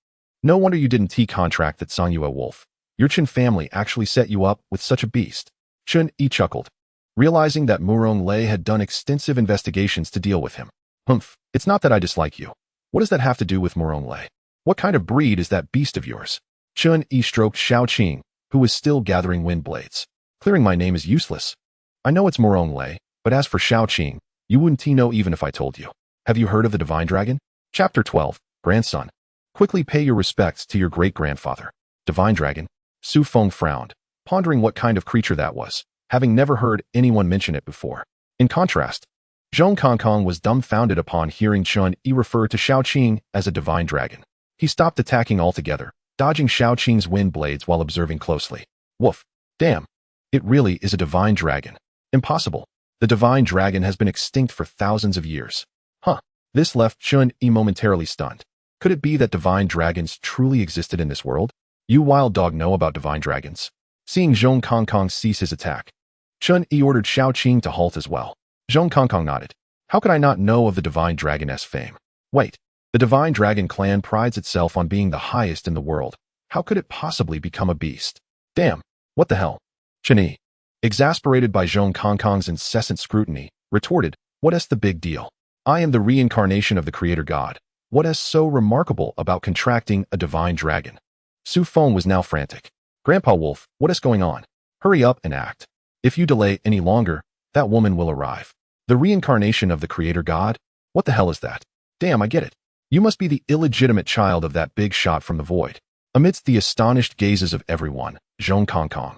No wonder you didn't contract that Song Yue Wolf. Your Chen family actually set you up with such a beast. Chun Yi chuckled, realizing that Murong Lei had done extensive investigations to deal with him. Humph, it's not that I dislike you. What does that have to do with Murong Lei? What kind of breed is that beast of yours? Chun Yi stroked Shao Qing, who was still gathering wind blades. Clearing my name is useless. I know it's Murong Lei, but as for Shao Qing, you wouldn't know even if I told you. Have you heard of the Divine Dragon? Chapter 12, Grandson. Quickly pay your respects to your great-grandfather. Divine Dragon? Su Feng frowned, pondering what kind of creature that was, having never heard anyone mention it before. In contrast, Zhong Kongkong was dumbfounded upon hearing Chun Yi refer to Shao Qing as a divine dragon. He stopped attacking altogether, dodging Shao Qing's wind blades while observing closely. Woof. Damn. It really is a divine dragon. Impossible. The divine dragon has been extinct for thousands of years. Huh. This left Chun Yi momentarily stunned. Could it be that divine dragons truly existed in this world? You wild dog know about divine dragons. Seeing Zhong Kongkong cease his attack, Chun Yi ordered Shao Qing to halt as well. Zhong Kongkong nodded. How could I not know of the divine dragoness fame? Wait, the divine dragon clan prides itself on being the highest in the world. How could it possibly become a beast? Damn, what the hell? Chun Yi, exasperated by Zhong Kongkong's incessant scrutiny, retorted, what is the big deal? I am the reincarnation of the creator god. What is so remarkable about contracting a divine dragon? Su Feng was now frantic. Grandpa Wolf, what is going on? Hurry up and act. If you delay any longer, that woman will arrive. The reincarnation of the creator god? What the hell is that? Damn, I get it. You must be the illegitimate child of that big shot from the void. Amidst the astonished gazes of everyone, Zhong Kongkong,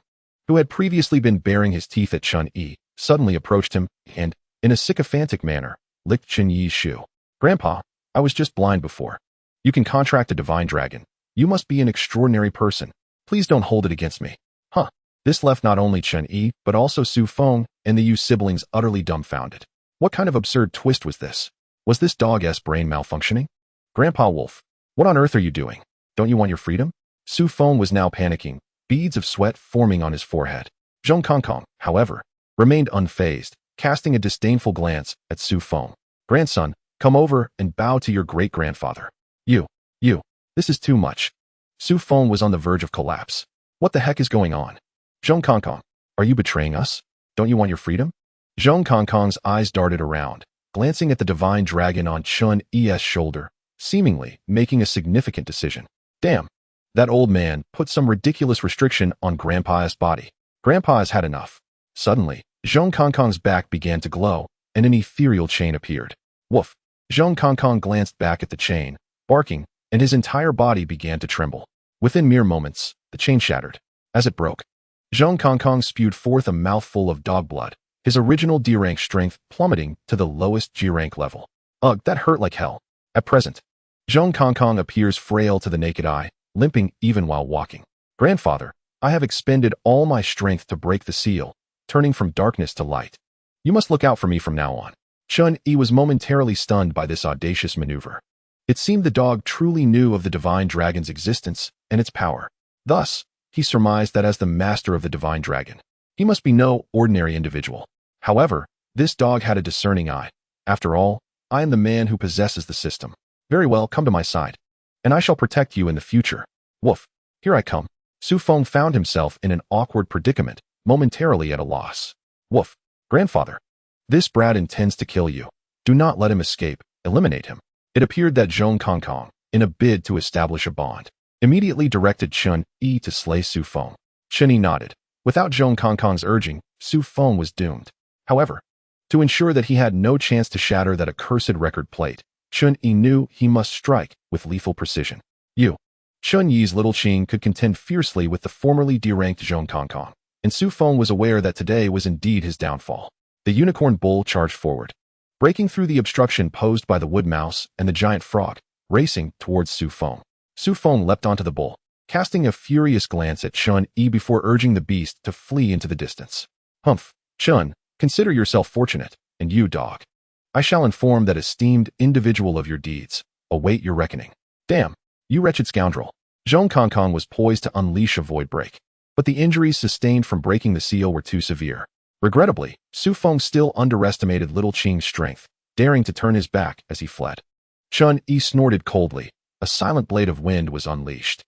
who had previously been baring his teeth at Chun Yi, suddenly approached him and, in a sycophantic manner, licked Chun Yi's shoe. Grandpa, I was just blind before. You can contract a divine dragon. You must be an extraordinary person. Please don't hold it against me. Huh. This left not only Chun Yi, but also Su Feng and the Yu siblings utterly dumbfounded. What kind of absurd twist was this? Was this dog-s brain malfunctioning? Grandpa Wolf, what on earth are you doing? Don't you want your freedom? Su Feng was now panicking, beads of sweat forming on his forehead. Zhong Kongkong, however, remained unfazed, casting a disdainful glance at Su Feng. Grandson, come over and bow to your great-grandfather. You, this is too much. Su Feng was on the verge of collapse. What the heck is going on? Zhong Kongkong, are you betraying us? Don't you want your freedom? Zhong Kongkong's eyes darted around, glancing at the divine dragon on Chun Yi's shoulder, seemingly making a significant decision. Damn, That old man put some ridiculous restriction on Grandpa's body. Grandpa has had enough. Suddenly, Zhong Kongkong's back began to glow, and an ethereal chain appeared. Woof! Zhong Kongkong glanced back at the chain, barking, and his entire body began to tremble. Within mere moments, the chain shattered. As it broke, Zhong Kongkong spewed forth a mouthful of dog blood, his original D-rank strength plummeting to the lowest G-rank level. Ugh, that hurt like hell. At present, Zhong Kongkong appears frail to the naked eye, limping even while walking. Grandfather, I have expended all my strength to break the seal, turning from darkness to light. You must look out for me from now on. Chun-Yi was momentarily stunned by this audacious maneuver. It seemed the dog truly knew of the divine dragon's existence and its power. Thus, he surmised that as the master of the divine dragon, he must be no ordinary individual. However, this dog had a discerning eye. After all, I am the man who possesses the system. Very well, come to my side, and I shall protect you in the future. Woof, here I come. Su Feng found himself in an awkward predicament, momentarily at a loss. Woof, grandfather, this brat intends to kill you. Do not let him escape. Eliminate him. It appeared that Zhong Kongkong, in a bid to establish a bond, immediately directed Chun-Yi to slay Su Feng. Chun-Yi nodded. Without Zhong Kongkong's urging, Su Feng was doomed. However, to ensure that he had no chance to shatter that accursed record plate, Chun-Yi knew he must strike with lethal precision. Chun-Yi's little Qing could contend fiercely with the formerly D-ranked Zhong Kongkong, and Su Feng was aware that today was indeed his downfall. The unicorn bull charged forward, breaking through the obstruction posed by the wood mouse and the giant frog, racing towards Su Feng. Su Feng leapt onto the bull, casting a furious glance at Chun-Yi before urging the beast to flee into the distance. Humph, Chun, consider yourself fortunate, and you, dog. I shall inform that esteemed individual of your deeds. Await your reckoning. Damn, you wretched scoundrel. Zhong Kongkong was poised to unleash a void break, but the injuries sustained from breaking the seal were too severe. Regrettably, Su Feng still underestimated little Qing's strength, daring to turn his back as he fled. Chun-Yi snorted coldly. A silent blade of wind was unleashed.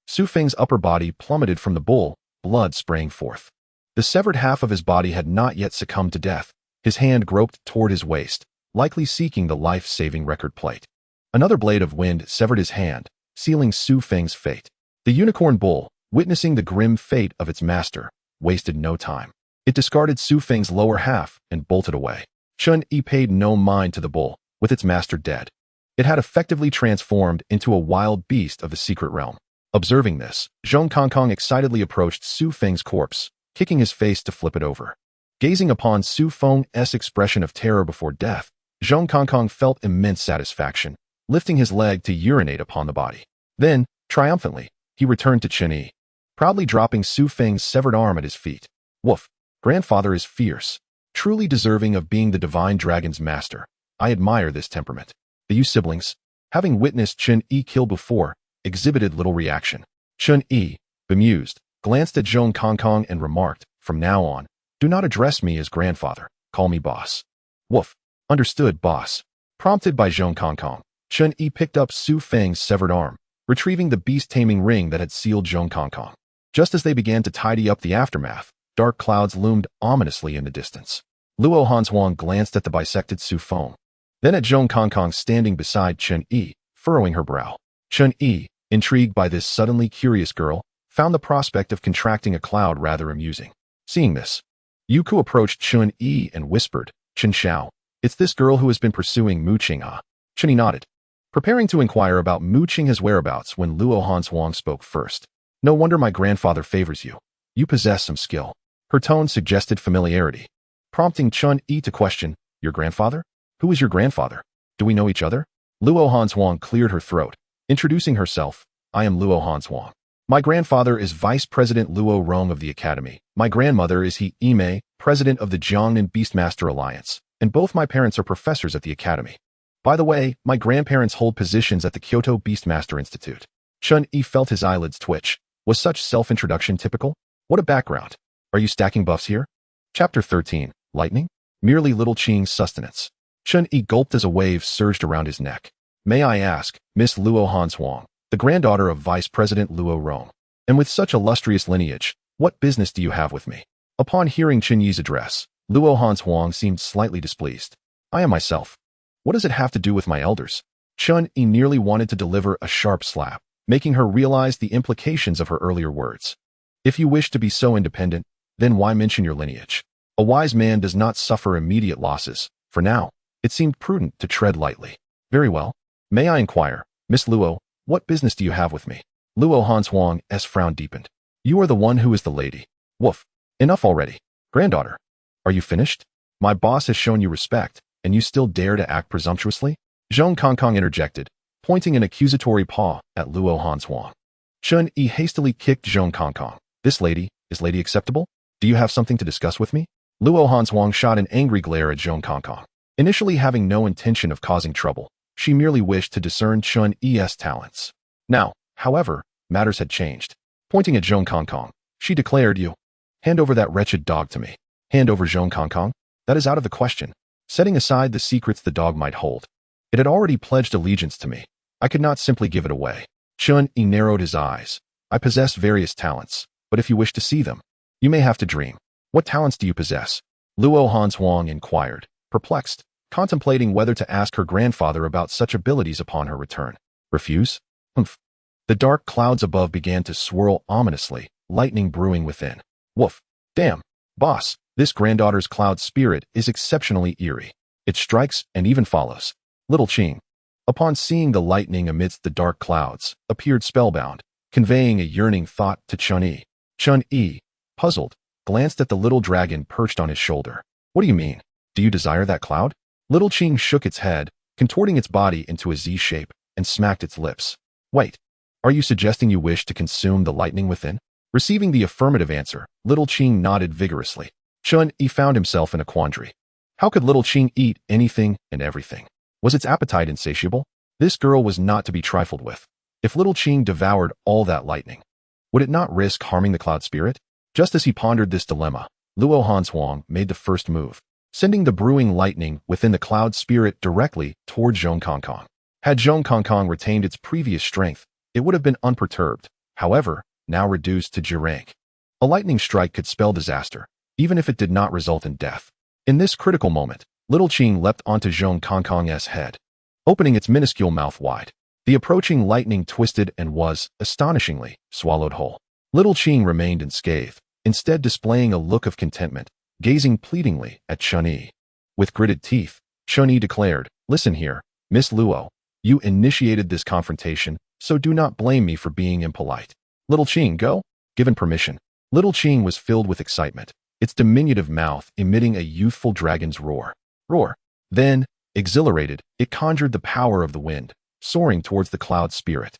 Su Feng's upper body plummeted from the bull, blood spraying forth. The severed half of his body had not yet succumbed to death. His hand groped toward his waist, likely seeking the life-saving record plate. Another blade of wind severed his hand, sealing Su Feng's fate. The unicorn bull, witnessing the grim fate of its master, wasted no time. It discarded Su Feng's lower half and bolted away. Chun-Yi paid no mind to the bull, with its master dead. It had effectively transformed into a wild beast of the secret realm. Observing this, Zhong Kongkong excitedly approached Su Feng's corpse, kicking his face to flip it over. Gazing upon Su Feng's expression of terror before death, Zhong Kongkong felt immense satisfaction, lifting his leg to urinate upon the body. Then, triumphantly, he returned to Chun-Yi, proudly dropping Su Feng's severed arm at his feet. Woof, grandfather is fierce, truly deserving of being the divine dragon's master. I admire this temperament. The you siblings, having witnessed Chun-Yi kill before, exhibited little reaction. Chun-Yi, bemused, glanced at Zhong Kongkong and remarked, from now on, do not address me as grandfather, call me boss. Woof, understood, boss. Prompted by Zhong Kongkong, Chun-Yi picked up Su Feng's severed arm, retrieving the beast-taming ring that had sealed Zhong Kongkong. Just as they began to tidy up the aftermath, dark clouds loomed ominously in the distance. Luo Hanshuang glanced at the bisected Su Feng, then at Zhong Kongkong standing beside Chun-Yi, furrowing her brow. Chun-Yi, intrigued by this suddenly curious girl, found the prospect of contracting a cloud rather amusing. Seeing this, Yuku approached Chun-Yi and whispered, Chen Xiao, it's this girl who has been pursuing Mu Qinghe. Chun-Yi nodded, preparing to inquire about Mu Qinghe's whereabouts when Luo Hanshuang spoke first. No wonder my grandfather favors you. You possess some skill. Her tone suggested familiarity, prompting Chun-Yi to question, your grandfather? Who is your grandfather? Do we know each other? Luo Hanshuang cleared her throat, introducing herself. I am Luo Hanshuang. My grandfather is Vice President Luo Rong of the Academy. My grandmother is He Yimei, President of the Jiangnan Beastmaster Alliance, and both my parents are professors at the Academy. By the way, my grandparents hold positions at the Kyoto Beastmaster Institute. Chun-Yi felt his eyelids twitch. Was such self-introduction typical? What a background. Are you stacking buffs here? Chapter 13. Lightning? Merely little Qing's sustenance. Chun-Yi gulped as a wave surged around his neck. May I ask, Miss Luo Hanshuang, the granddaughter of Vice President Luo Rong, and with such illustrious lineage, what business do you have with me? Upon hearing Chun-Yi's address, Luo Hanshuang seemed slightly displeased. I am myself. What does it have to do with my elders? Chun-Yi nearly wanted to deliver a sharp slap. making her realize the implications of her earlier words. If you wish to be so independent, then why mention your lineage? A wise man does not suffer immediate losses. For now, it seemed prudent to tread lightly. Very well. May I inquire, Miss Luo, what business do you have with me? Luo Hanshuang's frown deepened. You are the one who is the lady. Woof. Enough already. Granddaughter. Are you finished? My boss has shown you respect, and you still dare to act presumptuously? Zhong Kongkong interjected, pointing an accusatory paw at Luo Hanshuang. Chun Yi hastily kicked Zhong Kongkong. This lady, is lady acceptable? Do you have something to discuss with me? Luo Hanshuang shot an angry glare at Zhong Kongkong. Initially having no intention of causing trouble, she merely wished to discern Chun Yi's talents. Now, however, matters had changed. Pointing at Zhong Kongkong, she declared, You. Hand over that wretched dog to me. Hand over Zhong Kongkong? That is out of the question. Setting aside the secrets the dog might hold. It had already pledged allegiance to me. I could not simply give it away. Chun Yi narrowed his eyes. I possess various talents, but if you wish to see them, you may have to dream. What talents do you possess? Luo Hanshuang inquired, perplexed, contemplating whether to ask her grandfather about such abilities upon her return. Refuse? Humph. The dark clouds above began to swirl ominously, lightning brewing within. Woof. Damn. Boss, this granddaughter's cloud spirit is exceptionally eerie. It strikes and even follows. Little Qing, upon seeing the lightning amidst the dark clouds, appeared spellbound, conveying a yearning thought to Chun Yi. Chun Yi, puzzled, glanced at the little dragon perched on his shoulder. What do you mean? Do you desire that cloud? Little Qing shook its head, contorting its body into a Z shape, and smacked its lips. Wait, are you suggesting you wish to consume the lightning within? Receiving the affirmative answer, Little Qing nodded vigorously. Chun Yi found himself in a quandary. How could Little Qing eat anything and everything? Was its appetite insatiable? This girl was not to be trifled with. If Little Qing devoured all that lightning, would it not risk harming the cloud spirit? Just as he pondered this dilemma, Luo Hanshuang made the first move, sending the brewing lightning within the cloud spirit directly toward Zhong Kongkong. Had Zhong Kongkong retained its previous strength, it would have been unperturbed. However, now reduced to G rank. A lightning strike could spell disaster, even if it did not result in death. In this critical moment, Little Qing leapt onto Zhong Kongkong's head, opening its minuscule mouth wide. The approaching lightning twisted and was, astonishingly, swallowed whole. Little Qing remained unscathed, instead displaying a look of contentment, gazing pleadingly at Chun Yi. With gritted teeth, Chun Yi declared, Listen here, Miss Luo, you initiated this confrontation, so do not blame me for being impolite. Little Qing, go? Given permission. Little Qing was filled with excitement, its diminutive mouth emitting a youthful dragon's roar. Roar. Then, exhilarated, it conjured the power of the wind, soaring towards the cloud spirit.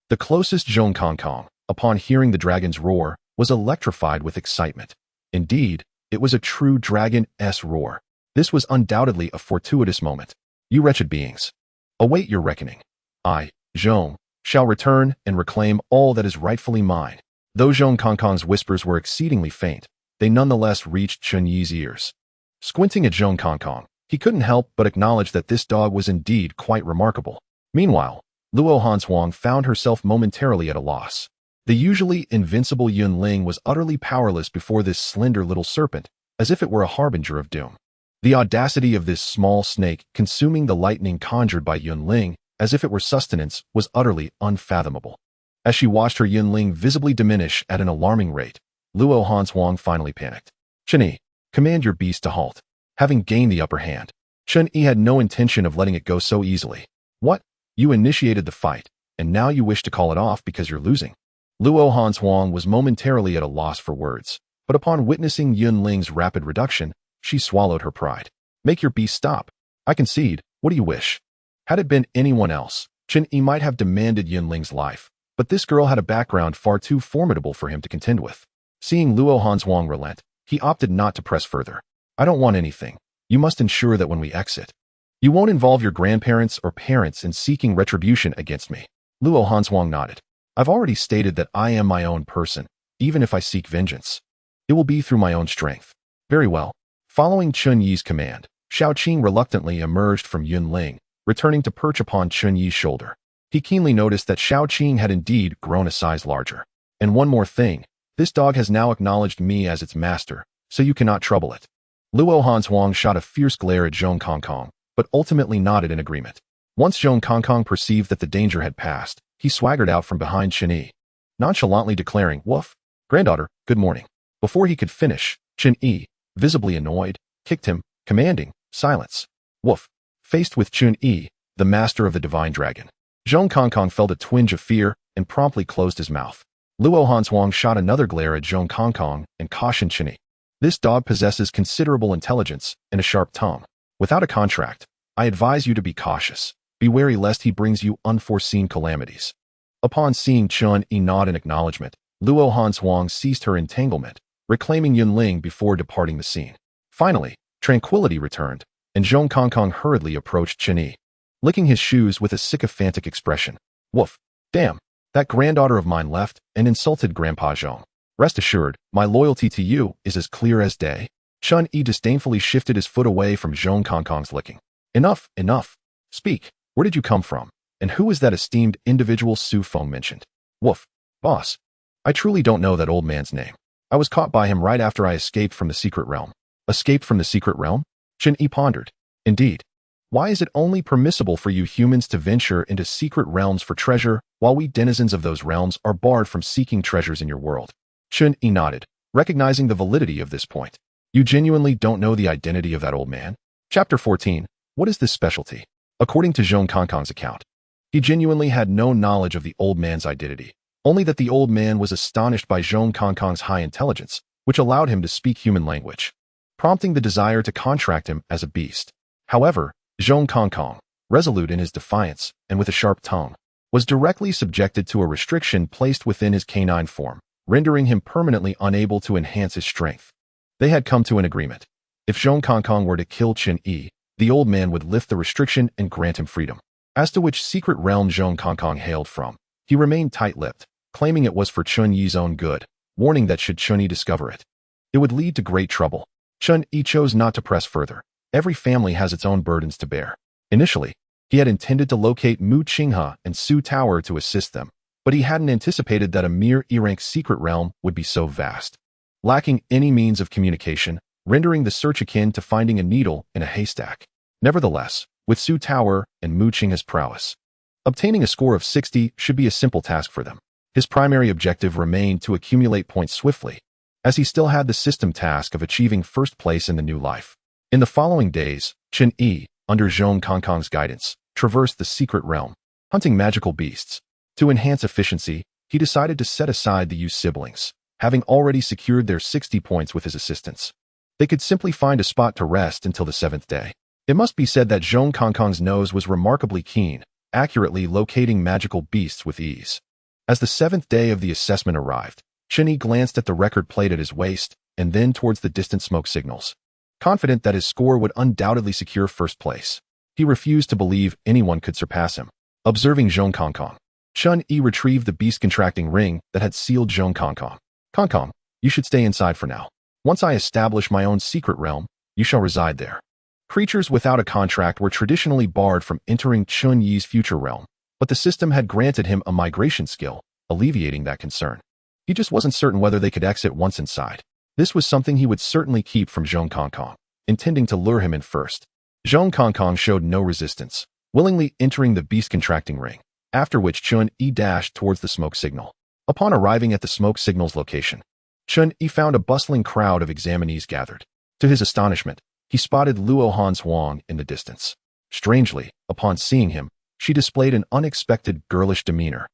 The closest Zhong Kongkong, upon hearing the dragon's roar, was electrified with excitement. Indeed, it was a true dragon-s roar. This was undoubtedly a fortuitous moment. You wretched beings, await your reckoning. I, Zhong, shall return and reclaim all that is rightfully mine. Though Zhong Kongkong's whispers were exceedingly faint, they nonetheless reached Chun Yi's ears. Squinting at Zhong Kongkong, he couldn't help but acknowledge that this dog was indeed quite remarkable. Meanwhile, Luo Hanshuang found herself momentarily at a loss. The usually invincible Yunling was utterly powerless before this slender little serpent, as if it were a harbinger of doom. The audacity of this small snake consuming the lightning conjured by Yunling, as if it were sustenance, was utterly unfathomable. As she watched her Yunling visibly diminish at an alarming rate, Luo Hanshuang finally panicked. Chun Yi, command your beast to halt. Having gained the upper hand, Chun Yi had no intention of letting it go so easily. What? You initiated the fight, and now you wish to call it off because you're losing. Luo Hanshuang was momentarily at a loss for words, but upon witnessing Yunling's rapid reduction, she swallowed her pride. Make your beast stop. I concede. What do you wish? Had it been anyone else, Chun Yi might have demanded Yunling's life, but this girl had a background far too formidable for him to contend with. Seeing Luo Hanshuang relent, he opted not to press further. I don't want anything. You must ensure that when we exit, you won't involve your grandparents or parents in seeking retribution against me. Luo Hanshuang nodded. I've already stated that I am my own person, even if I seek vengeance. It will be through my own strength. Very well. Following Chun Yi's command, Xiao Qing reluctantly emerged from Yunling, returning to perch upon Chun Yi's shoulder. He keenly noticed that Xiao Qing had indeed grown a size larger. And one more thing, this dog has now acknowledged me as its master, so you cannot trouble it. Luo Hanshuang shot a fierce glare at Zhong Kongkong, but ultimately nodded in agreement. Once Zhong Kongkong perceived that the danger had passed, he swaggered out from behind Chen Yi, nonchalantly declaring, "Woof, granddaughter, good morning." Before he could finish, Chen Yi, visibly annoyed, kicked him, commanding, "Silence." Woof. Faced with Chen Yi, the master of the divine dragon, Zhong Kongkong felt a twinge of fear and promptly closed his mouth. Luo Hanshuang shot another glare at Zhong Kongkong and cautioned Chen Yi. "This dog possesses considerable intelligence and a sharp tongue. Without a contract, I advise you to be cautious. Be wary lest he brings you unforeseen calamities." Upon seeing Chen Yi nod in acknowledgement, Luo Hanshuang ceased her entanglement, reclaiming Yunling before departing the scene. Finally, tranquility returned, and Zhong Kongkong hurriedly approached Chen Yi, licking his shoes with a sycophantic expression. "Woof. Damn, that granddaughter of mine left and insulted Grandpa Zhong. Rest assured, my loyalty to you is as clear as day." Chen Yi disdainfully shifted his foot away from Zhong Kongkong's licking. "Enough, enough. Speak, where did you come from? And who is that esteemed individual Su Feng mentioned?" "Woof. Boss, I truly don't know that old man's name. I was caught by him right after I escaped from the secret realm." "Escaped from the secret realm?" Chen Yi pondered. "Indeed. Why is it only permissible for you humans to venture into secret realms for treasure, while we denizens of those realms are barred from seeking treasures in your world?" Chen Yi nodded, recognizing the validity of this point. "You genuinely don't know the identity of that old man?" Chapter 14. What is this specialty? According to Zhong Kongkong's account, he genuinely had no knowledge of the old man's identity, only that the old man was astonished by Zhong Kongkong's high intelligence, which allowed him to speak human language, prompting the desire to contract him as a beast. However, Zhong Kongkong, resolute in his defiance and with a sharp tongue, was directly subjected to a restriction placed within his canine form, rendering him permanently unable to enhance his strength. They had come to an agreement. If Zhong Kongkong were to kill Chen Yi, the old man would lift the restriction and grant him freedom. As to which secret realm Zhong Kongkong hailed from, he remained tight-lipped, claiming it was for Chen Yi's own good, warning that should Chen Yi discover it, it would lead to great trouble. Chen Yi chose not to press further. Every family has its own burdens to bear. Initially, he had intended to locate Mu Qinghe and Su Tower to assist them, but he hadn't anticipated that a mere E-rank secret realm would be so vast, lacking any means of communication, rendering the search akin to finding a needle in a haystack. Nevertheless, with Su Tower and Mu Qinghe's prowess, obtaining a score of 60 should be a simple task for them. His primary objective remained to accumulate points swiftly, as he still had the system task of achieving first place in the new life. In the following days, Chen Yi, under Zhong Kongkong's guidance, traversed the secret realm, hunting magical beasts. To enhance efficiency, he decided to set aside the Yu siblings, having already secured their 60 points with his assistance. They could simply find a spot to rest until the 7th day. It must be said that Zhong Kongkong's nose was remarkably keen, accurately locating magical beasts with ease. As the 7th day of the assessment arrived, Chen Yi glanced at the record plate at his waist and then towards the distant smoke signals. Confident that his score would undoubtedly secure first place, he refused to believe anyone could surpass him. Observing Zhong Kongkong, Chen Yi retrieved the beast-contracting ring that had sealed Zhong Kongkong. "Kongkong, you should stay inside for now. Once I establish my own secret realm, you shall reside there." Creatures without a contract were traditionally barred from entering Chen Yi's future realm, but the system had granted him a migration skill, alleviating that concern. He just wasn't certain whether they could exit once inside. This was something he would certainly keep from Zhong Kongkong, intending to lure him in first. Zhong Kongkong showed no resistance, willingly entering the beast-contracting ring, after which Chen Yi dashed towards the smoke signal. Upon arriving at the smoke signal's location, Chen Yi found a bustling crowd of examinees gathered. To his astonishment, he spotted Luo Hanshuang in the distance. Strangely, upon seeing him, she displayed an unexpected girlish demeanor,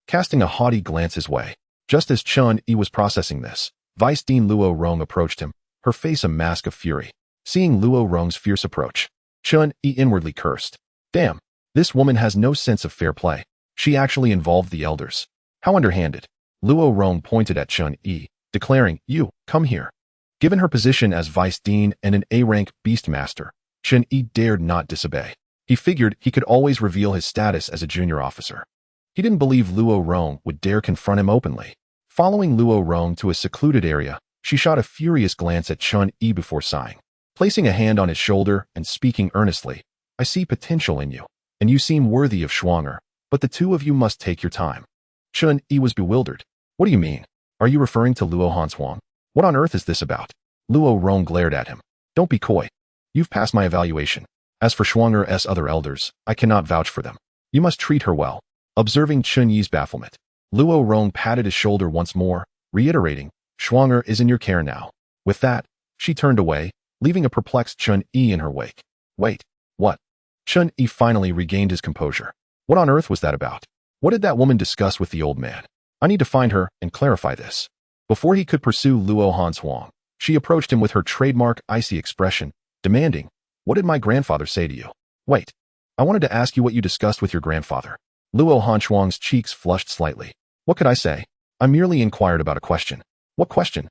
casting a haughty glance his way. Just as Chen Yi was processing this, Vice Dean Luo Rong approached him, her face a mask of fury. Seeing Luo Rong's fierce approach, Chen Yi inwardly cursed. Damn, this woman has no sense of fair play. She actually involved the elders. How underhanded. Luo Rong pointed at Chen Yi, declaring, "You, come here." Given her position as Vice Dean and an A-rank Beastmaster, Chen Yi dared not disobey. He figured he could always reveal his status as a junior officer. He didn't believe Luo Rong would dare confront him openly. Following Luo Rong to a secluded area, she shot a furious glance at Chen Yi before sighing. Placing a hand on his shoulder and speaking earnestly, "I see potential in you, and you seem worthy of Schwanger, but the two of you must take your time." Chen Yi was bewildered. "What do you mean? Are you referring to Luo Hanshuang? What on earth is this about?" Luo Rong glared at him. "Don't be coy. You've passed my evaluation. As for Schwanger's other elders, I cannot vouch for them. You must treat her well." Observing Chun Yi's bafflement, Luo Rong patted his shoulder once more, reiterating, Schwanger is in your care now. With that, she turned away, leaving a perplexed Chun Yi in her wake. Wait, what? Chun Yi finally regained his composure. What on earth was that about? What did that woman discuss with the old man? I need to find her and clarify this. Before he could pursue Luo Hanshuang, she approached him with her trademark icy expression, demanding, what did my grandfather say to you? Wait, I wanted to ask you what you discussed with your grandfather. Luo Hanshuang's cheeks flushed slightly. What could I say? I merely inquired about a question. What question?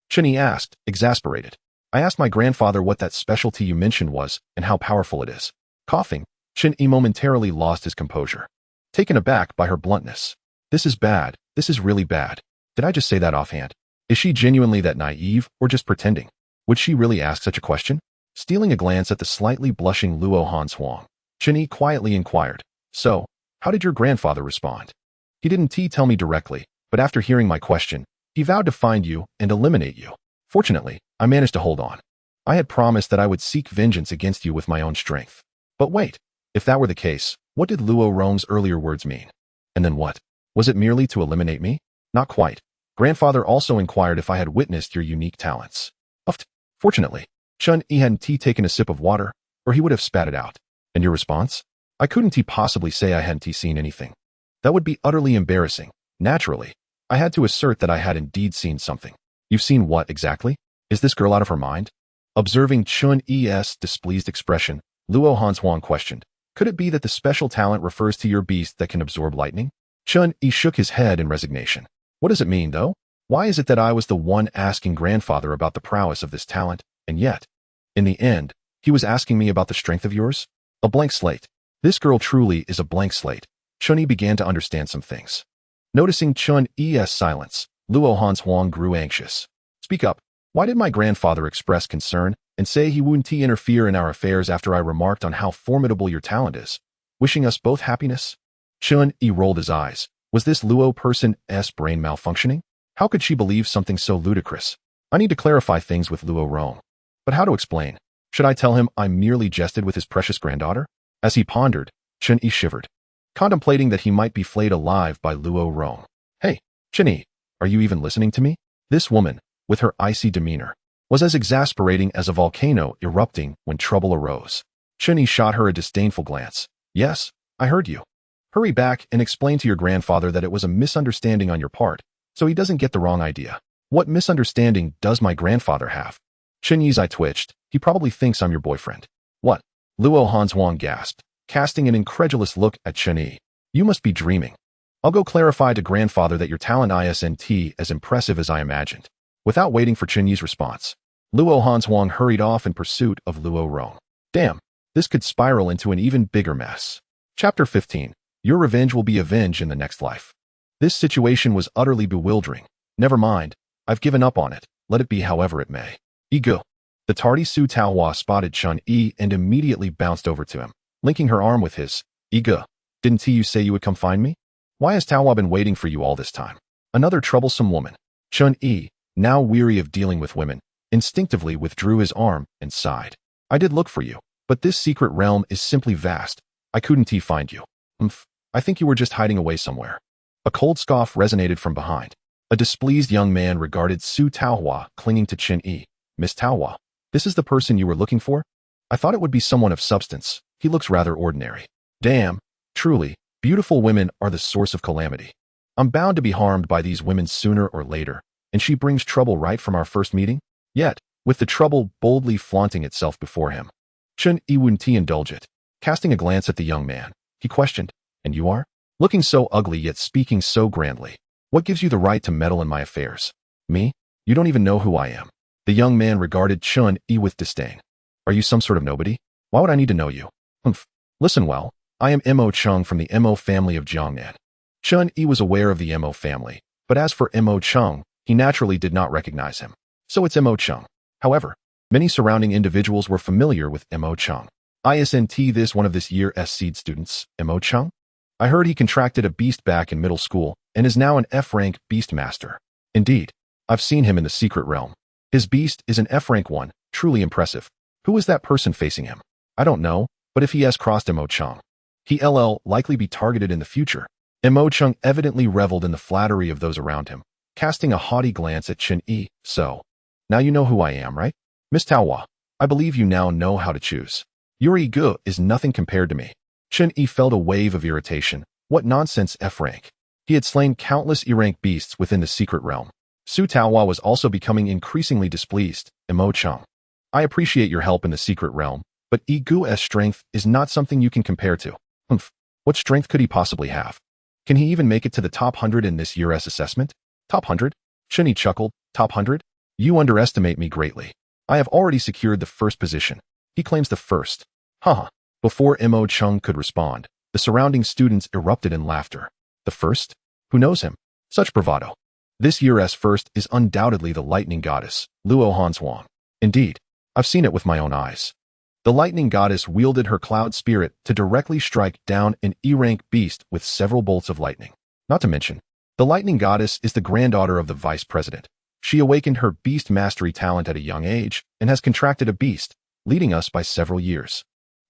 Chen Yi asked, exasperated. I asked my grandfather what that specialty you mentioned was and how powerful it is. Coughing, Chen Yi momentarily lost his composure. Taken aback by her bluntness. This is bad. This is really bad. Did I just say that offhand? Is she genuinely that naive or just pretending? Would she really ask such a question? Stealing a glance at the slightly blushing Luo Hanshuang, Chen Yi quietly inquired, so, how did your grandfather respond? He didn't tell me directly, but after hearing my question, he vowed to find you and eliminate you. Fortunately, I managed to hold on. I had promised that I would seek vengeance against you with my own strength. But wait, if that were the case, what did Luo Rong's earlier words mean? And then what? Was it merely to eliminate me? Not quite. Grandfather also inquired if I had witnessed your unique talents. Fortunately, Chun Yi hadn't taken a sip of water, or he would have spat it out. And your response? I couldn't possibly say I hadn't seen anything. That would be utterly embarrassing. Naturally, I had to assert that I had indeed seen something. You've seen what exactly? Is this girl out of her mind? Observing Chun Yi's displeased expression, Luo Hanshuang questioned, could it be that the special talent refers to your beast that can absorb lightning? Chun Yi shook his head in resignation. What does it mean, though? Why is it that I was the one asking grandfather about the prowess of this talent, and yet, in the end, he was asking me about the strength of yours? A blank slate. This girl truly is a blank slate. Chun Yi began to understand some things. Noticing Chun Yi's silence, Luo Hanshuang grew anxious. Speak up. Why did my grandfather express concern and say he wouldn't interfere in our affairs after I remarked on how formidable your talent is, wishing us both happiness? Chun Yi rolled his eyes. Was this Luo person's brain malfunctioning? How could she believe something so ludicrous? I need to clarify things with Luo Rong. But how to explain? Should I tell him I merely jested with his precious granddaughter? As he pondered, Chun Yi shivered, contemplating that he might be flayed alive by Luo Rong. Hey, Chun Yi, are you even listening to me? This woman, with her icy demeanor, was as exasperating as a volcano erupting when trouble arose. Chun Yi shot her a disdainful glance. Yes, I heard you. Hurry back and explain to your grandfather that it was a misunderstanding on your part, so he doesn't get the wrong idea. What misunderstanding does my grandfather have? Chun Yi's eye twitched. He probably thinks I'm your boyfriend. What? Luo Hanshuang gasped, casting an incredulous look at Chun Yi. You must be dreaming. I'll go clarify to grandfather that your talent isn't as impressive as I imagined. Without waiting for Chun Yi's response, Luo Hanshuang hurried off in pursuit of Luo Rong. Damn, this could spiral into an even bigger mess. Chapter 15. Your revenge will be avenged in the next life. This situation was utterly bewildering. Never mind, I've given up on it. Let it be however it may. Ego. The tardy Su Taohua spotted Chun Yi and immediately bounced over to him, linking her arm with his. Ego, didn't you say you would come find me? Why has Taohua been waiting for you all this time? Another troublesome woman. Chun Yi, now weary of dealing with women, instinctively withdrew his arm and sighed. I did look for you, but this secret realm is simply vast. I couldn't find you. I think you were just hiding away somewhere. A cold scoff resonated from behind. A displeased young man regarded Su Taohua clinging to Chun Yi. Miss Taohua, this is the person you were looking for? I thought it would be someone of substance. He looks rather ordinary. Damn, truly, beautiful women are the source of calamity. I'm bound to be harmed by these women sooner or later, and she brings trouble right from our first meeting? Yet, with the trouble boldly flaunting itself before him, Chun Yi wouldn't indulge it. Casting a glance at the young man, he questioned, and you are? Looking so ugly yet speaking so grandly. What gives you the right to meddle in my affairs? Me? You don't even know who I am. The young man regarded Chun Yi with disdain. Are you some sort of nobody? Why would I need to know you? Listen well, I am Mo Chung from the Mo family of Jiangnan. Chun Yi was aware of the Mo family, but as for Mo Chung, he naturally did not recognize him. So it's Mo Chung. However, many surrounding individuals were familiar with Mo Chung. Isn't this one of this year's seed students, Mo Chung? I heard he contracted a beast back in middle school and is now an F-rank Beastmaster. Indeed, I've seen him in the secret realm. His beast is an F-rank one, truly impressive. Who is that person facing him? I don't know, but if he has crossed Mo Chung, he'll likely be targeted in the future. Imo Chung evidently reveled in the flattery of those around him, casting a haughty glance at Chen Yi. So, now you know who I am, right? Miss Taohua, I believe you now know how to choose. Your ego is nothing compared to me. Chen Yi felt a wave of irritation. What nonsense, F rank. He had slain countless E-rank beasts within the secret realm. Su Taohua was also becoming increasingly displeased. Imo Chung, I appreciate your help in the secret realm, but Igu's strength is not something you can compare to. Humph. What strength could he possibly have? Can he even make it to the top 100 in this year's assessment? Top 100? Chen Yi chuckled. Top 100? You underestimate me greatly. I have already secured the first position. He claims the first. Haha. Before Imo Chung could respond, the surrounding students erupted in laughter. The first? Who knows him? Such bravado. This year's first is undoubtedly the lightning goddess, Luo Hanshuang. Indeed, I've seen it with my own eyes. The lightning goddess wielded her cloud spirit to directly strike down an E-rank beast with several bolts of lightning. Not to mention, the lightning goddess is the granddaughter of the vice president. She awakened her beast mastery talent at a young age and has contracted a beast, leading us by several years.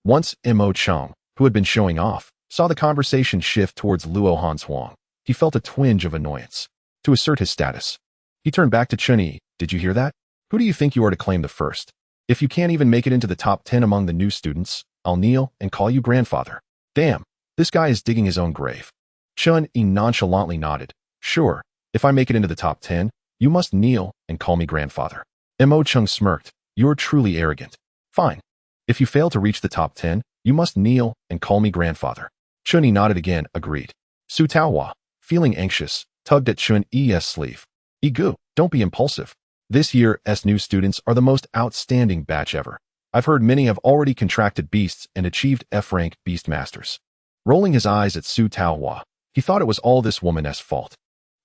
Once Imo Chung, who had been showing off, saw the conversation shift towards Luo Hanshuang, he felt a twinge of annoyance. To assert his status, he turned back to Chen Yi. Did you hear that? Who do you think you are to claim the first? If you can't even make it into the top 10 among the new students, I'll kneel and call you grandfather. Damn, this guy is digging his own grave. Chen Yi nonchalantly nodded. Sure, if I make it into the top 10, you must kneel and call me grandfather. Imo Chung smirked. You're truly arrogant. Fine. If you fail to reach the top 10, you must kneel and call me grandfather. Chen Yi nodded again, agreed. Su Taohua, feeling anxious, tugged at Chen Yi's sleeve. Igu, don't be impulsive. This year's new students are the most outstanding batch ever. I've heard many have already contracted beasts and achieved F-rank beastmasters. Rolling his eyes at Su Taohua, he thought it was all this woman's fault.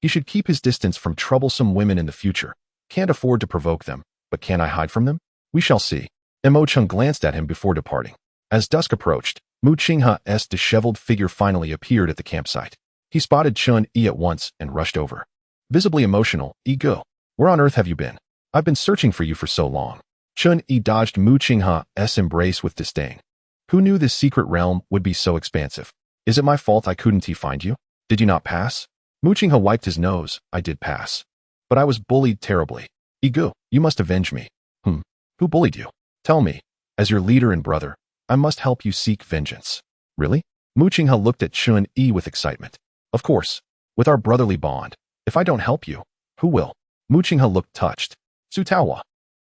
He should keep his distance from troublesome women in the future. Can't afford to provoke them, but can I hide from them? We shall see. Imo Chung glanced at him before departing. As dusk approached, Mu Qingha's disheveled figure finally appeared at the campsite. He spotted Chen Yi at once and rushed over. Visibly emotional, Ego, where on earth have you been? I've been searching for you for so long. Chen Yi dodged Mu Qingha's embrace with disdain. Who knew this secret realm would be so expansive? Is it my fault I couldn't find you? Did you not pass? Mu Qingha wiped his nose. I did pass. But I was bullied terribly. Ego, you must avenge me. Who bullied you? Tell me. As your leader and brother, I must help you seek vengeance. Really? Mu Qingha looked at Chen Yi with excitement. Of course. With our brotherly bond. If I don't help you, who will? Mu Qingha looked touched. Su Taohua,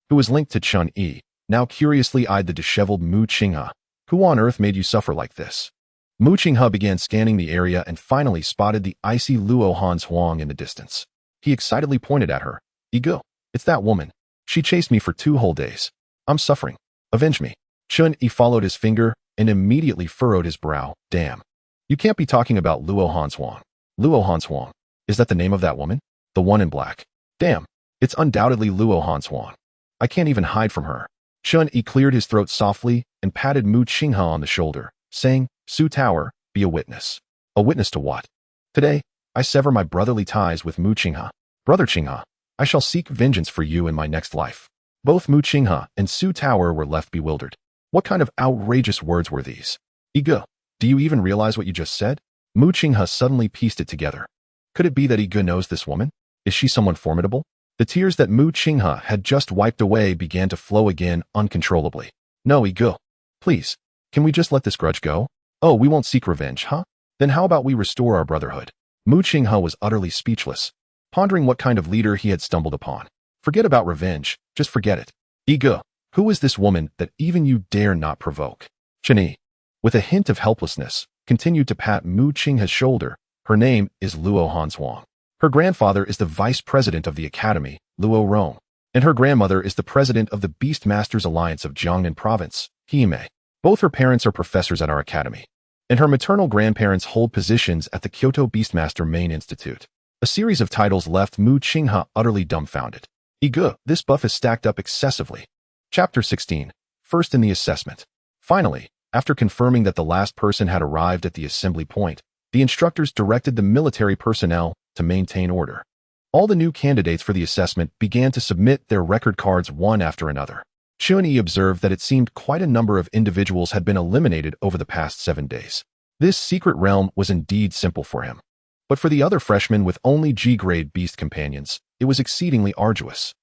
who was linked to Chen Yi, now curiously eyed the disheveled Mu Qingha. Who on earth made you suffer like this? Mu Qingha began scanning the area and finally spotted the icy Luo Hanshuang in the distance. He excitedly pointed at her. Ego, it's that woman. She chased me for 2 whole days. I'm suffering. Avenge me. Chen Yi followed his finger and immediately furrowed his brow. Damn. You can't be talking about Luo Hanshuang. Luo Hanshuang. Is that the name of that woman? The one in black. Damn. It's undoubtedly Luo Hanshuang. I can't even hide from her. Chen Yi cleared his throat softly and patted Mu Qingha on the shoulder, saying, Su Tower, be a witness. A witness to what? Today, I sever my brotherly ties with Mu Qingha. Brother Qingha, I shall seek vengeance for you in my next life. Both Mu Qingha and Su Tower were left bewildered. What kind of outrageous words were these? Ego, do you even realize what you just said? Mu Qingha suddenly pieced it together. Could it be that Ego knows this woman? Is she someone formidable? The tears that Mu Qingha had just wiped away began to flow again uncontrollably. No, Ego. Please, can we just let this grudge go? Oh, we won't seek revenge, huh? Then how about we restore our brotherhood? Mu Qingha was utterly speechless, pondering what kind of leader he had stumbled upon. Forget about revenge, just forget it. Ego, who is this woman that even you dare not provoke? Chen Yi, with a hint of helplessness, continued to pat Mu Qingha's shoulder. Her name is Luo Hanshuang. Her grandfather is the vice president of the academy, Luo Rong, and her grandmother is the president of the Beastmasters Alliance of Jiangnan Province, Hime. Both her parents are professors at our academy, and her maternal grandparents hold positions at the Kyoto Beastmaster Main Institute. A series of titles left Mu Qingha utterly dumbfounded. Ego, this buff is stacked up excessively. Chapter 16. First in the assessment. Finally, after confirming that the last person had arrived at the assembly point, the instructors directed the military personnel to maintain order. All the new candidates for the assessment began to submit their record cards one after another. Chen Yi observed that it seemed quite a number of individuals had been eliminated over the past 7 days. This secret realm was indeed simple for him. But for the other freshmen with only G-grade beast companions, it was exceedingly arduous.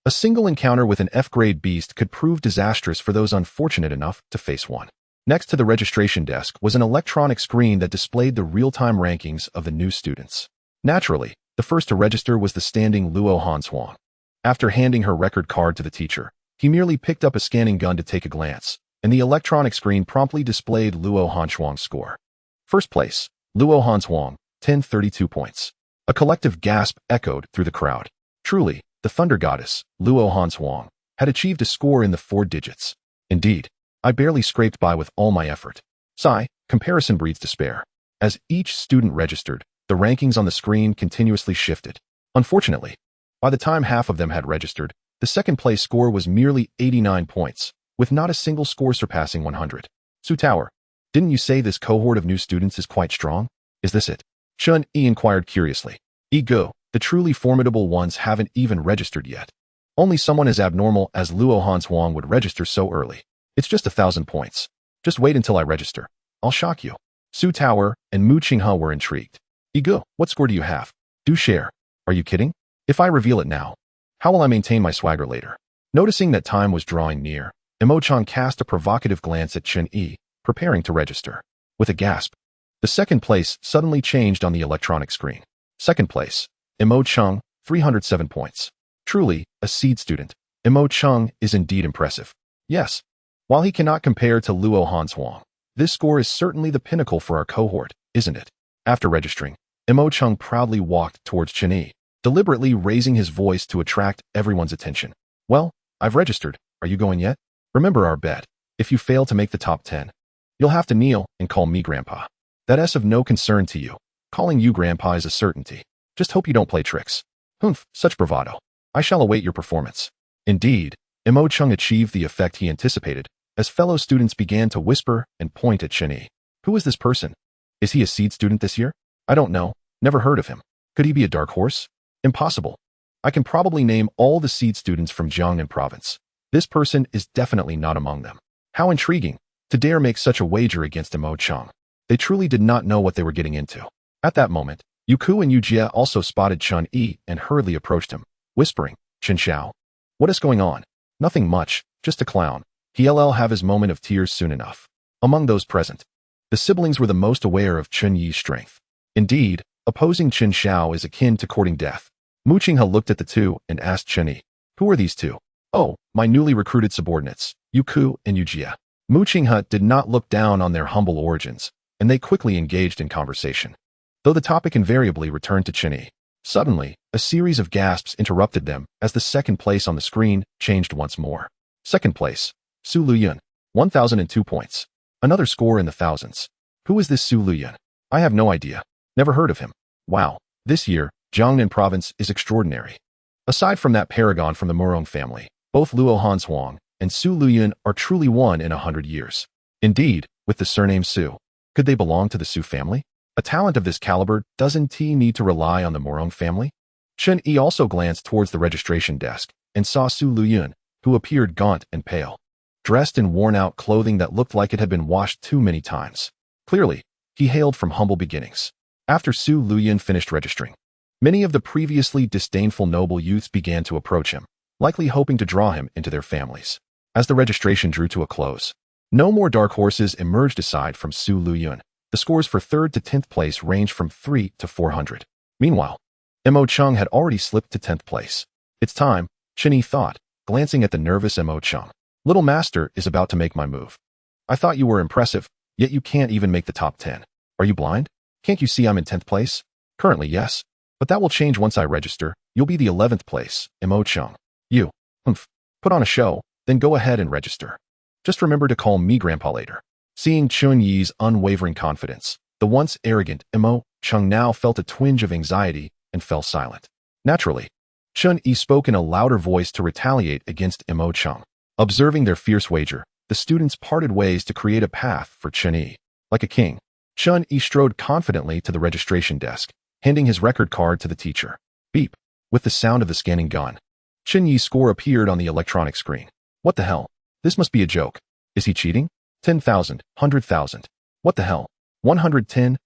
A single encounter with an F-grade beast could prove disastrous for those unfortunate enough to face one. Next to the registration desk was an electronic screen that displayed the real-time rankings of the new students. Naturally, the first to register was the standing Luo Hanshuang. After handing her record card to the teacher, he merely picked up a scanning gun to take a glance, and the electronic screen promptly displayed Luo Hanshuang's score. First place, Luo Hanshuang, 1032 points. A collective gasp echoed through the crowd. Truly, the thunder goddess, Luo Hanshuang, had achieved a score in the 4 digits. Indeed, I barely scraped by with all my effort. Sigh, comparison breeds despair. As each student registered, the rankings on the screen continuously shifted. Unfortunately, by the time half of them had registered, the second-place score was merely 89 points, with not a single score surpassing 100. Su Tower, didn't you say this cohort of new students is quite strong? Is this it? Chun-Yi inquired curiously. Ego, the truly formidable ones haven't even registered yet. Only someone as abnormal as Luo Hanshuang would register so early. It's just 1,000 points. Just wait until I register. I'll shock you. Su Tower and Mu Qinghe were intrigued. Ego, what score do you have? Do share. Are you kidding? If I reveal it now, how will I maintain my swagger later? Noticing that time was drawing near, Imo-chan cast a provocative glance at Chun-Yi, preparing to register. With a gasp, the second place suddenly changed on the electronic screen. Second place, Imo-chung, 307 points. Truly, a seed student, Imo-chung is indeed impressive. Yes, while he cannot compare to Luo Hanshuang, this score is certainly the pinnacle for our cohort, isn't it? After registering, Imo-chung proudly walked towards Chun-Yi, deliberately raising his voice to attract everyone's attention. Well, I've registered. Are you going yet? Remember our bet. If you fail to make the top 10, you'll have to kneel and call me Grandpa. That's of no concern to you. Calling you Grandpa is a certainty. Just hope you don't play tricks. Humph, such bravado. I shall await your performance. Indeed, Imo-chung achieved the effect he anticipated, as fellow students began to whisper and point at Chun-Yi. Who is this person? Is he a seed student this year? I don't know. Never heard of him. Could he be a dark horse? Impossible. I can probably name all the seed students from Jiangnan province. This person is definitely not among them. How intriguing, to dare make such a wager against Imo-chung. They truly did not know what they were getting into. At that moment, Yuku and Yujie also spotted Chun-Yi and hurriedly approached him, whispering, Chen Xiao. What is going on? Nothing much, just a clown. He'll have his moment of tears soon enough. Among those present, the siblings were the most aware of Chun-Yi's strength. Indeed, opposing Chen Xiao is akin to courting death. Mu Qinghe looked at the two and asked Chun-Yi, who are these two? Oh, my newly recruited subordinates, Yuku and Yujie. Mu Qinghe did not look down on their humble origins, and they quickly engaged in conversation. Though the topic invariably returned to Chun-Yi, suddenly, a series of gasps interrupted them as the second place on the screen changed once more. Second place, Su Luyun, 1,002 points. Another score in the thousands. Who is this Su Luyun? I have no idea. Never heard of him. Wow, this year, Jiangnan province is extraordinary. Aside from that paragon from the Murong family, both Luo Hanshuang and Su Luyun are truly one in 100 years. Indeed, with the surname Su, could they belong to the Su family? A talent of this caliber doesn't need to rely on the Murong family? Chun-Yi also glanced towards the registration desk and saw Su Luyun, who appeared gaunt and pale, dressed in worn-out clothing that looked like it had been washed too many times. Clearly, he hailed from humble beginnings. After Su Luyun finished registering, many of the previously disdainful noble youths began to approach him, likely hoping to draw him into their families. As the registration drew to a close, no more dark horses emerged aside from Su Luyun. The scores for 3rd to 10th place ranged from 3 to 400. Meanwhile, Imo-chung had already slipped to 10th place. It's time, Chun-Yi thought, glancing at the nervous Imo-chung. Little master is about to make my move. I thought you were impressive, yet you can't even make the top 10. Are you blind? Can't you see I'm in 10th place? Currently, yes. But that will change once I register. You'll be the 11th place, Imo-chung. You, put on a show, then go ahead and register. Just remember to call me Grandpa later. Seeing Chun-Yi's unwavering confidence, the once arrogant Imo-chung now felt a twinge of anxiety and fell silent. Naturally, Chun-Yi spoke in a louder voice to retaliate against Imo-chung. Observing their fierce wager, the students parted ways to create a path for Chun-Yi. Like a king, Chun-Yi strode confidently to the registration desk, handing his record card to the teacher. Beep. With the sound of the scanning gun, Chun-Yi's score appeared on the electronic screen. What the hell? This must be a joke. Is he cheating? 10,000, 100,000. What the hell? 110,000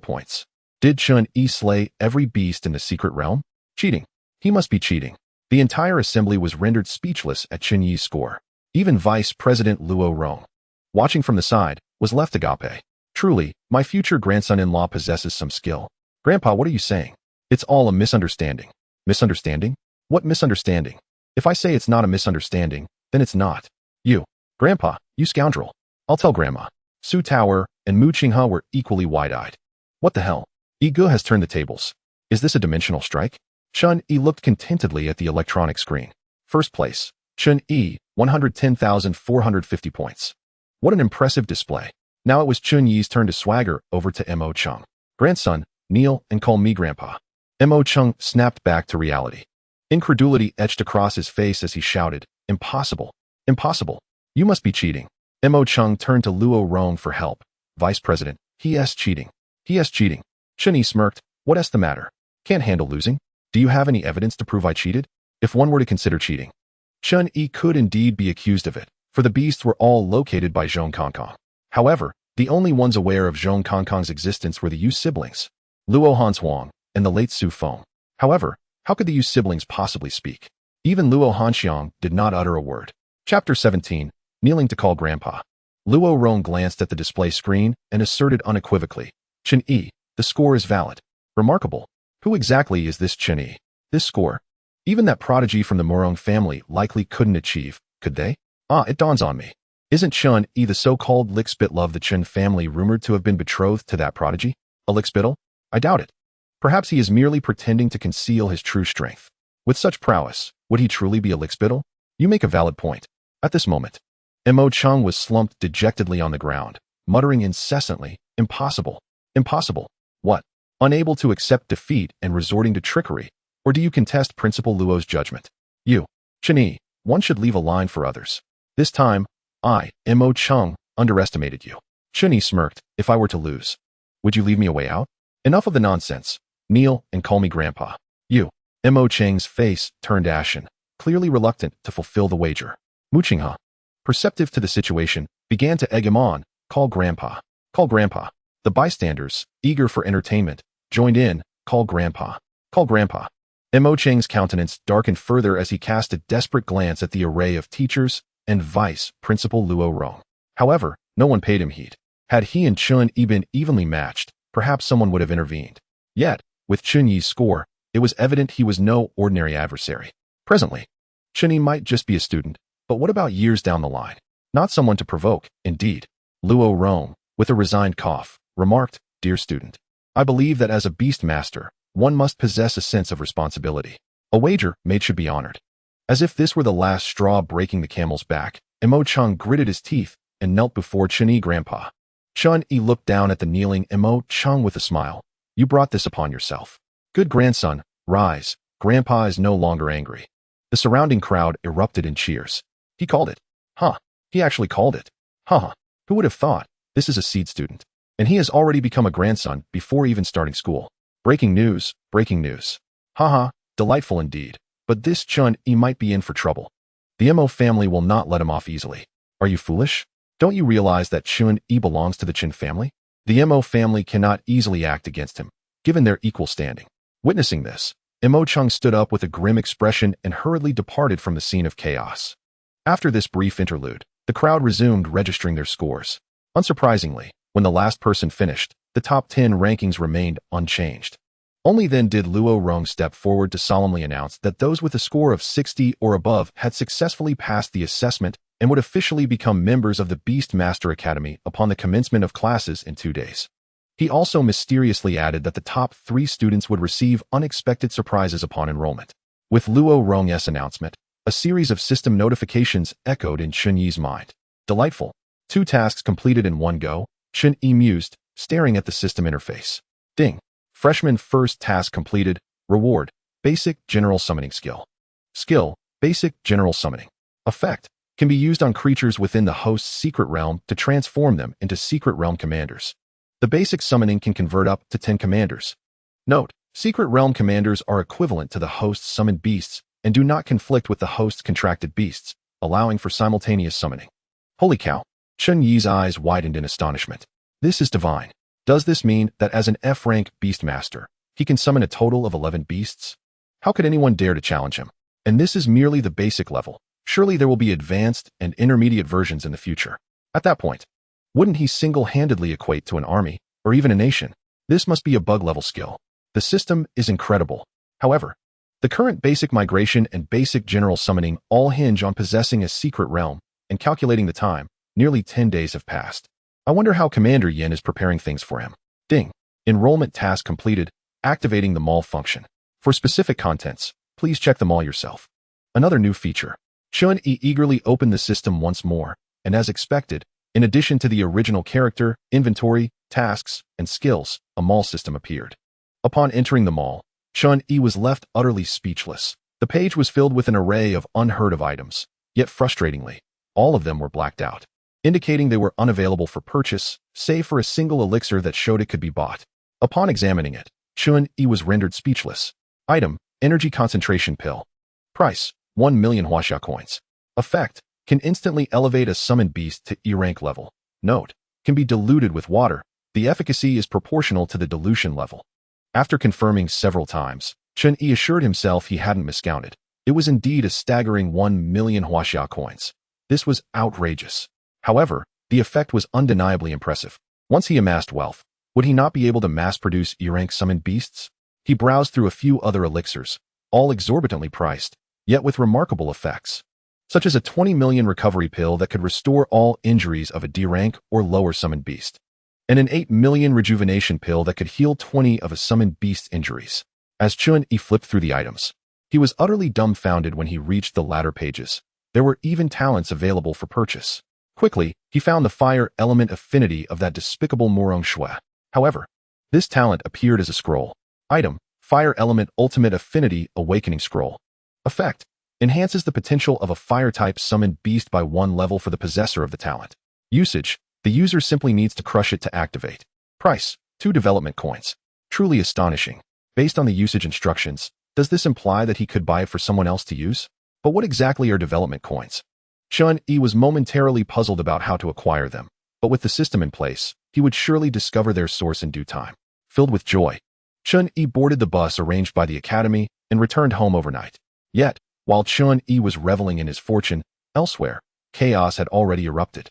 points. Did Chun-Yi slay every beast in the secret realm? Cheating. He must be cheating. The entire assembly was rendered speechless at Chun-Yi's score. Even Vice President Luo Rong, watching from the side, was left agape. Truly, my future grandson-in-law possesses some skill. Grandpa, what are you saying? It's all a misunderstanding. Misunderstanding? What misunderstanding? If I say it's not a misunderstanding, then it's not. You. Grandpa, you scoundrel. I'll tell Grandma. Su Tower and Mu Qinghe were equally wide-eyed. What the hell? Yi Ge has turned the tables. Is this a dimensional strike? Chun-Yi looked contentedly at the electronic screen. First place. Chun-Yi, 110,450 points. What an impressive display. Now it was Chun-Yi's turn to swagger over to Mo Chung. Grandson, kneel and call me Grandpa. Mo Chung snapped back to reality. Incredulity etched across his face as he shouted, Impossible. Impossible. You must be cheating. Mo Chung turned to Luo Rong for help. Vice President, he cheating. He cheating. Chun-Yi smirked. What's the matter? Can't handle losing? Do you have any evidence to prove I cheated? If one were to consider cheating. Chun-Yi could indeed be accused of it, for the beasts were all located by Zhong Kongkong. However, the only ones aware of Zhong Kongkong's existence were the Yu siblings, Luo Hanshuang, and the late Su Feng. However, how could the Yu siblings possibly speak? Even Luo Hanxiang did not utter a word. Chapter 17, Kneeling to Call Grandpa. Luo Rong glanced at the display screen and asserted unequivocally, Chun-Yi, the score is valid. Remarkable. Who exactly is this Chun-Yi? This score? Even that prodigy from the Morong family likely couldn't achieve, could they? It dawns on me. Isn't Chun-Yi the so-called Lickspittle of the Chen family rumored to have been betrothed to that prodigy? A Lickspittle? I doubt it. Perhaps he is merely pretending to conceal his true strength. With such prowess, would he truly be a Lickspittle? You make a valid point. At this moment, Mo Chung was slumped dejectedly on the ground, muttering incessantly, Impossible. Impossible. What? Unable to accept defeat and resorting to trickery? Or do you contest Principal Luo's judgment? You, Chun-Yi, one should leave a line for others. This time, I, Mo Chung, underestimated you. Chun-Yi smirked. If I were to lose, would you leave me a way out? Enough of the nonsense. Kneel and call me Grandpa. You. Mo Cheng's face turned ashen, clearly reluctant to fulfill the wager. Mu Qinghe, perceptive to the situation, began to egg him on. Call Grandpa. Call Grandpa. The bystanders, eager for entertainment, joined in. Call Grandpa. Call Grandpa. Mo Cheng's countenance darkened further as he cast a desperate glance at the array of teachers and Vice Principal Luo Rong. However, no one paid him heed. Had he and Chun-Yi been evenly matched, perhaps someone would have intervened. Yet, with Chun-Yi's score, it was evident he was no ordinary adversary. Presently, Chun-Yi might just be a student, but what about years down the line? Not someone to provoke, indeed. Luo Rong, with a resigned cough, remarked, Dear student, I believe that as a Beastmaster, one must possess a sense of responsibility. A wager made should be honored. As if this were the last straw breaking the camel's back, Mo Chung gritted his teeth and knelt before Chun-Yi Grandpa. Chun-Yi looked down at the kneeling Mo Chung with a smile. You brought this upon yourself. Good grandson, rise. Grandpa is no longer angry. The surrounding crowd erupted in cheers. He called it. He actually called it. Who would have thought? This is a seed student. And he has already become a grandson before even starting school. Breaking news, breaking news. Delightful indeed. But this Chun-Yi might be in for trouble. The Mo family will not let him off easily. Are you foolish? Don't you realize that Chun-Yi belongs to the Chen family? The Mo family cannot easily act against him, given their equal standing. Witnessing this, Mo Chung stood up with a grim expression and hurriedly departed from the scene of chaos. After this brief interlude, the crowd resumed registering their scores. Unsurprisingly, when the last person finished, the top 10 rankings remained unchanged. Only then did Luo Rong step forward to solemnly announce that those with a score of 60 or above had successfully passed the assessment and would officially become members of the Beastmaster Academy upon the commencement of classes in 2 days. He also mysteriously added that the top 3 students would receive unexpected surprises upon enrollment. With Luo Rong's announcement, a series of system notifications echoed in Chun-Yi's mind. Delightful. 2 tasks completed in one go, Chun-Yi mused, staring at the system interface. Ding. Freshman first task completed. Reward. Basic General Summoning Skill. Skill. Basic General Summoning. Effect. Can be used on creatures within the host's secret realm to transform them into secret realm commanders. The basic summoning can convert up to 10 commanders. Note, secret realm commanders are equivalent to the host's summoned beasts and do not conflict with the host's contracted beasts, allowing for simultaneous summoning. Holy cow! Chun-Yi's eyes widened in astonishment. This is divine. Does this mean that as an F-rank Beastmaster, he can summon a total of 11 beasts? How could anyone dare to challenge him? And this is merely the basic level. Surely there will be advanced and intermediate versions in the future. At that point, wouldn't he single-handedly equate to an army, or even a nation? This must be a bug-level skill. The system is incredible. However, the current basic migration and basic general summoning all hinge on possessing a secret realm and calculating the time. Nearly 10 days have passed. I wonder how Commander Yin is preparing things for him. Ding. Enrollment task completed. Activating the mall function. For specific contents, please check the mall yourself. Another new feature. Chun-Yi eagerly opened the system once more, and as expected, in addition to the original character, inventory, tasks, and skills, a mall system appeared. Upon entering the mall, Chun-Yi was left utterly speechless. The page was filled with an array of unheard-of items, yet frustratingly, all of them were blacked out, indicating they were unavailable for purchase, save for a single elixir that showed it could be bought. Upon examining it, Chun-Yi was rendered speechless. Item, Energy Concentration Pill. Price, 1 million Huaxia coins. Effect, can instantly elevate a summoned beast to E-rank level. Note, can be diluted with water. The efficacy is proportional to the dilution level. After confirming several times, Chun-Yi assured himself he hadn't miscounted. It was indeed a staggering 1 million Huaxia coins. This was outrageous. However, the effect was undeniably impressive. Once he amassed wealth, would he not be able to mass-produce E-rank summoned beasts? He browsed through a few other elixirs, all exorbitantly priced, yet with remarkable effects, such as a 20 million recovery pill that could restore all injuries of a D-rank or lower summoned beast, and an 8 million rejuvenation pill that could heal 20 of a summoned beast's injuries. As Chun-Yi flipped through the items, he was utterly dumbfounded when he reached the latter pages. There were even talents available for purchase. Quickly, he found the fire element affinity of that despicable Murong Shui. However, this talent appeared as a scroll. Item, Fire Element Ultimate Affinity Awakening Scroll. Effect, enhances the potential of a fire-type summoned beast by 1 level for the possessor of the talent. Usage, the user simply needs to crush it to activate. Price, 2 development coins. Truly astonishing. Based on the usage instructions, does this imply that he could buy it for someone else to use? But what exactly are development coins? Chun-Yi was momentarily puzzled about how to acquire them, but with the system in place, he would surely discover their source in due time. Filled with joy, Chun-Yi boarded the bus arranged by the academy and returned home overnight. Yet, while Chun-Yi was reveling in his fortune, elsewhere, chaos had already erupted.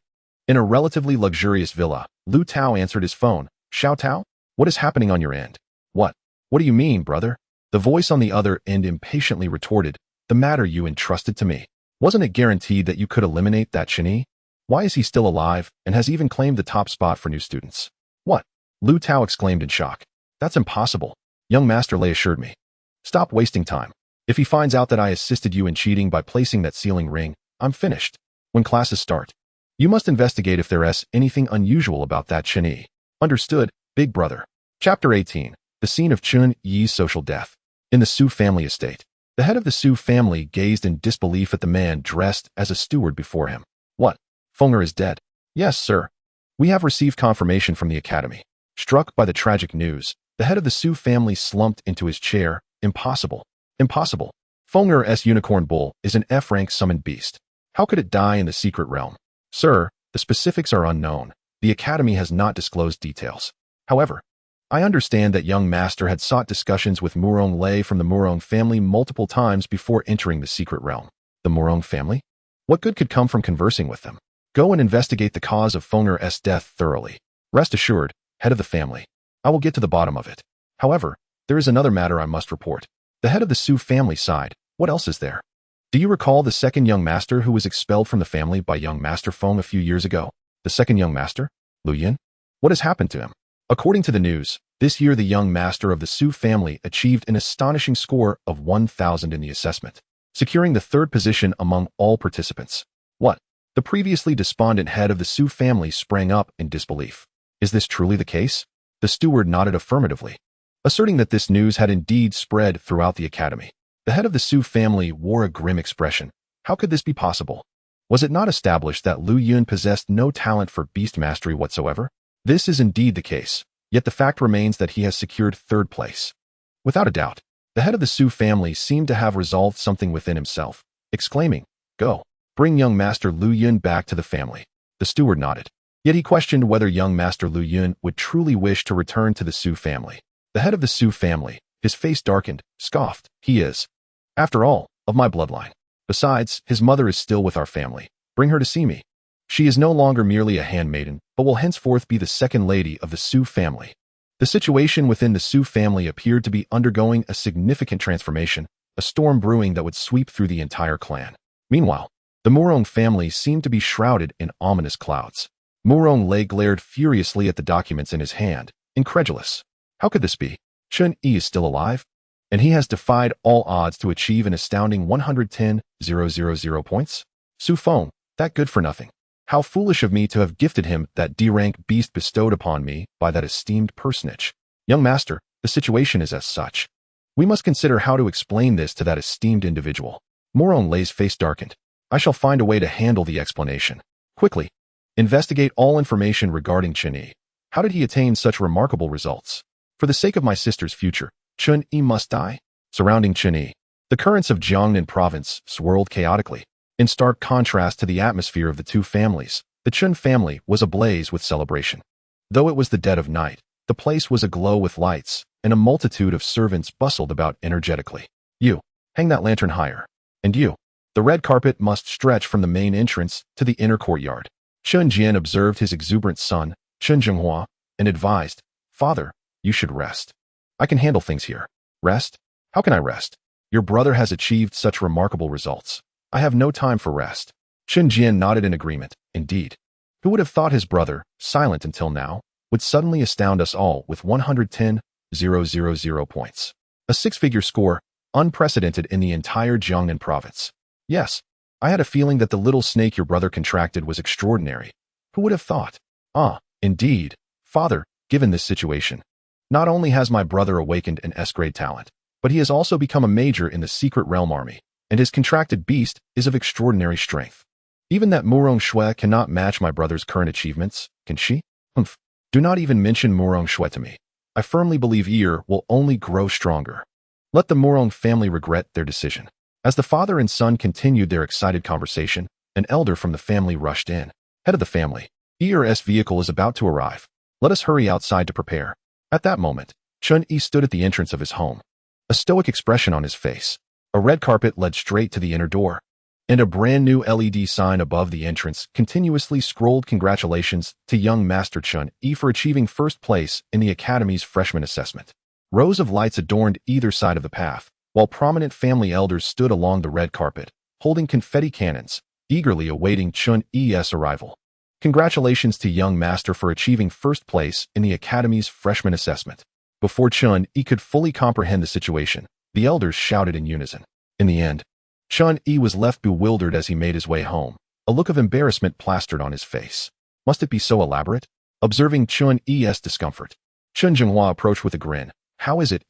In a relatively luxurious villa, Lu Tao answered his phone. Xiao Tao? What is happening on your end? What? What do you mean, brother? The voice on the other end impatiently retorted. The matter you entrusted to me. Wasn't it guaranteed that you could eliminate that Chinese? Why is he still alive and has even claimed the top spot for new students? What? Lu Tao exclaimed in shock. That's impossible. Young Master Lei assured me. Stop wasting time. If he finds out that I assisted you in cheating by placing that sealing ring, I'm finished. When classes start, you must investigate if there is anything unusual about that Chinese. Understood, big brother. Chapter 18. The scene of Chun-Yi's social death. In the Su family estate, the head of the Su family gazed in disbelief at the man dressed as a steward before him. What? Feng'er is dead. Yes, sir. We have received confirmation from the academy. Struck by the tragic news, the head of the Su family slumped into his chair. Impossible. Impossible. Feng'er's unicorn bull is an F-rank summoned beast. How could it die in the secret realm? Sir, the specifics are unknown. The academy has not disclosed details. However, I understand that young master had sought discussions with Murong Lei from the Murong family multiple times before entering the secret realm. The Murong family? What good could come from conversing with them? Go and investigate the cause of Feng'er's death thoroughly. Rest assured, head of the family, I will get to the bottom of it. However, there is another matter I must report. The head of the Su family sighed. What else is there? Do you recall the second young master who was expelled from the family by young Master Feng a few years ago? The second young master? Lu Yin? What has happened to him? According to the news, this year the young master of the Su family achieved an astonishing score of 1,000 in the assessment, securing the 3rd position among all participants. What? The previously despondent head of the Su family sprang up in disbelief. Is this truly the case? The steward nodded affirmatively, asserting that this news had indeed spread throughout the academy. The head of the Su family wore a grim expression. How could this be possible? Was it not established that Lu Yun possessed no talent for beast mastery whatsoever? This is indeed the case, yet the fact remains that he has secured 3rd place. Without a doubt, the head of the Su family seemed to have resolved something within himself, exclaiming, Go, bring young Master Lu Yun back to the family. The steward nodded. Yet he questioned whether young Master Lu Yun would truly wish to return to the Su family. The head of the Su family, his face darkened, scoffed. He is, after all, of my bloodline. Besides, his mother is still with our family. Bring her to see me. She is no longer merely a handmaiden, but will henceforth be the second lady of the Su family. The situation within the Su family appeared to be undergoing a significant transformation, a storm brewing that would sweep through the entire clan. Meanwhile, the Murong family seemed to be shrouded in ominous clouds. Murong Lei glared furiously at the documents in his hand, incredulous. How could this be? Chun Yi is still alive? And he has defied all odds to achieve an astounding 110,000 points? Su Feng, that good for nothing. How foolish of me to have gifted him that D-rank beast bestowed upon me by that esteemed personage. Young master, the situation is as such. We must consider how to explain this to that esteemed individual. Murong Lei's face darkened. I shall find a way to handle the explanation. Quickly, investigate all information regarding Chun Yi. How did he attain such remarkable results? For the sake of my sister's future, Chun Yi must die. Surrounding Chun Yi, the currents of Jiangnan province swirled chaotically. In stark contrast to the atmosphere of the two families, the Chun family was ablaze with celebration. Though it was the dead of night, the place was aglow with lights, and a multitude of servants bustled about energetically. You, hang that lantern higher. And you, the red carpet must stretch from the main entrance to the inner courtyard. Chun Jian observed his exuberant son, Chun Zhenghua, and advised, Father, you should rest. I can handle things here. Rest? How can I rest? Your brother has achieved such remarkable results. I have no time for rest. Chun Jian nodded in agreement. Indeed. Who would have thought his brother, silent until now, would suddenly astound us all with 110,000 points? A six-figure score, unprecedented in the entire Jiangnan province. Yes, I had a feeling that the little snake your brother contracted was extraordinary. Who would have thought? Ah, indeed, father, given this situation. Not only has my brother awakened an S-grade talent, but he has also become a major in the Secret Realm Army, and his contracted beast is of extraordinary strength. Even that Murong Shui cannot match my brother's current achievements, can she? Humph. Do not even mention Murong Shui to me. I firmly believe Ear will only grow stronger. Let the Murong family regret their decision. As the father and son continued their excited conversation, an elder from the family rushed in. Head of the family, Ear's vehicle is about to arrive. Let us hurry outside to prepare. At that moment, Chun Yi stood at the entrance of his home. A stoic expression on his face. A red carpet led straight to the inner door, and a brand new LED sign above the entrance continuously scrolled congratulations to young Master Chun Yi for achieving first place in the Academy's freshman assessment. Rows of lights adorned either side of the path, while prominent family elders stood along the red carpet, holding confetti cannons, eagerly awaiting Chun Yi's arrival. Congratulations to young Master for achieving first place in the Academy's freshman assessment. Before Chun Yi could fully comprehend the situation, the elders shouted in unison. In the end, Chun Yi was left bewildered as he made his way home, a look of embarrassment plastered on his face. Must it be so elaborate? Observing Chun Yi's discomfort, Chun Zhenghua approached with a grin. How is it?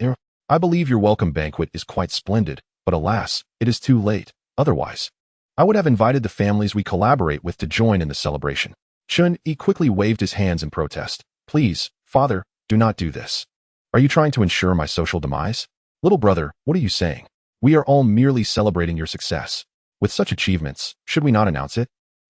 I believe your welcome banquet is quite splendid, but alas, it is too late. Otherwise, I would have invited the families we collaborate with to join in the celebration. Chun Yi quickly waved his hands in protest. Please, father, do not do this. Are you trying to ensure my social demise? Little brother, what are you saying? We are all merely celebrating your success. With such achievements, should we not announce it?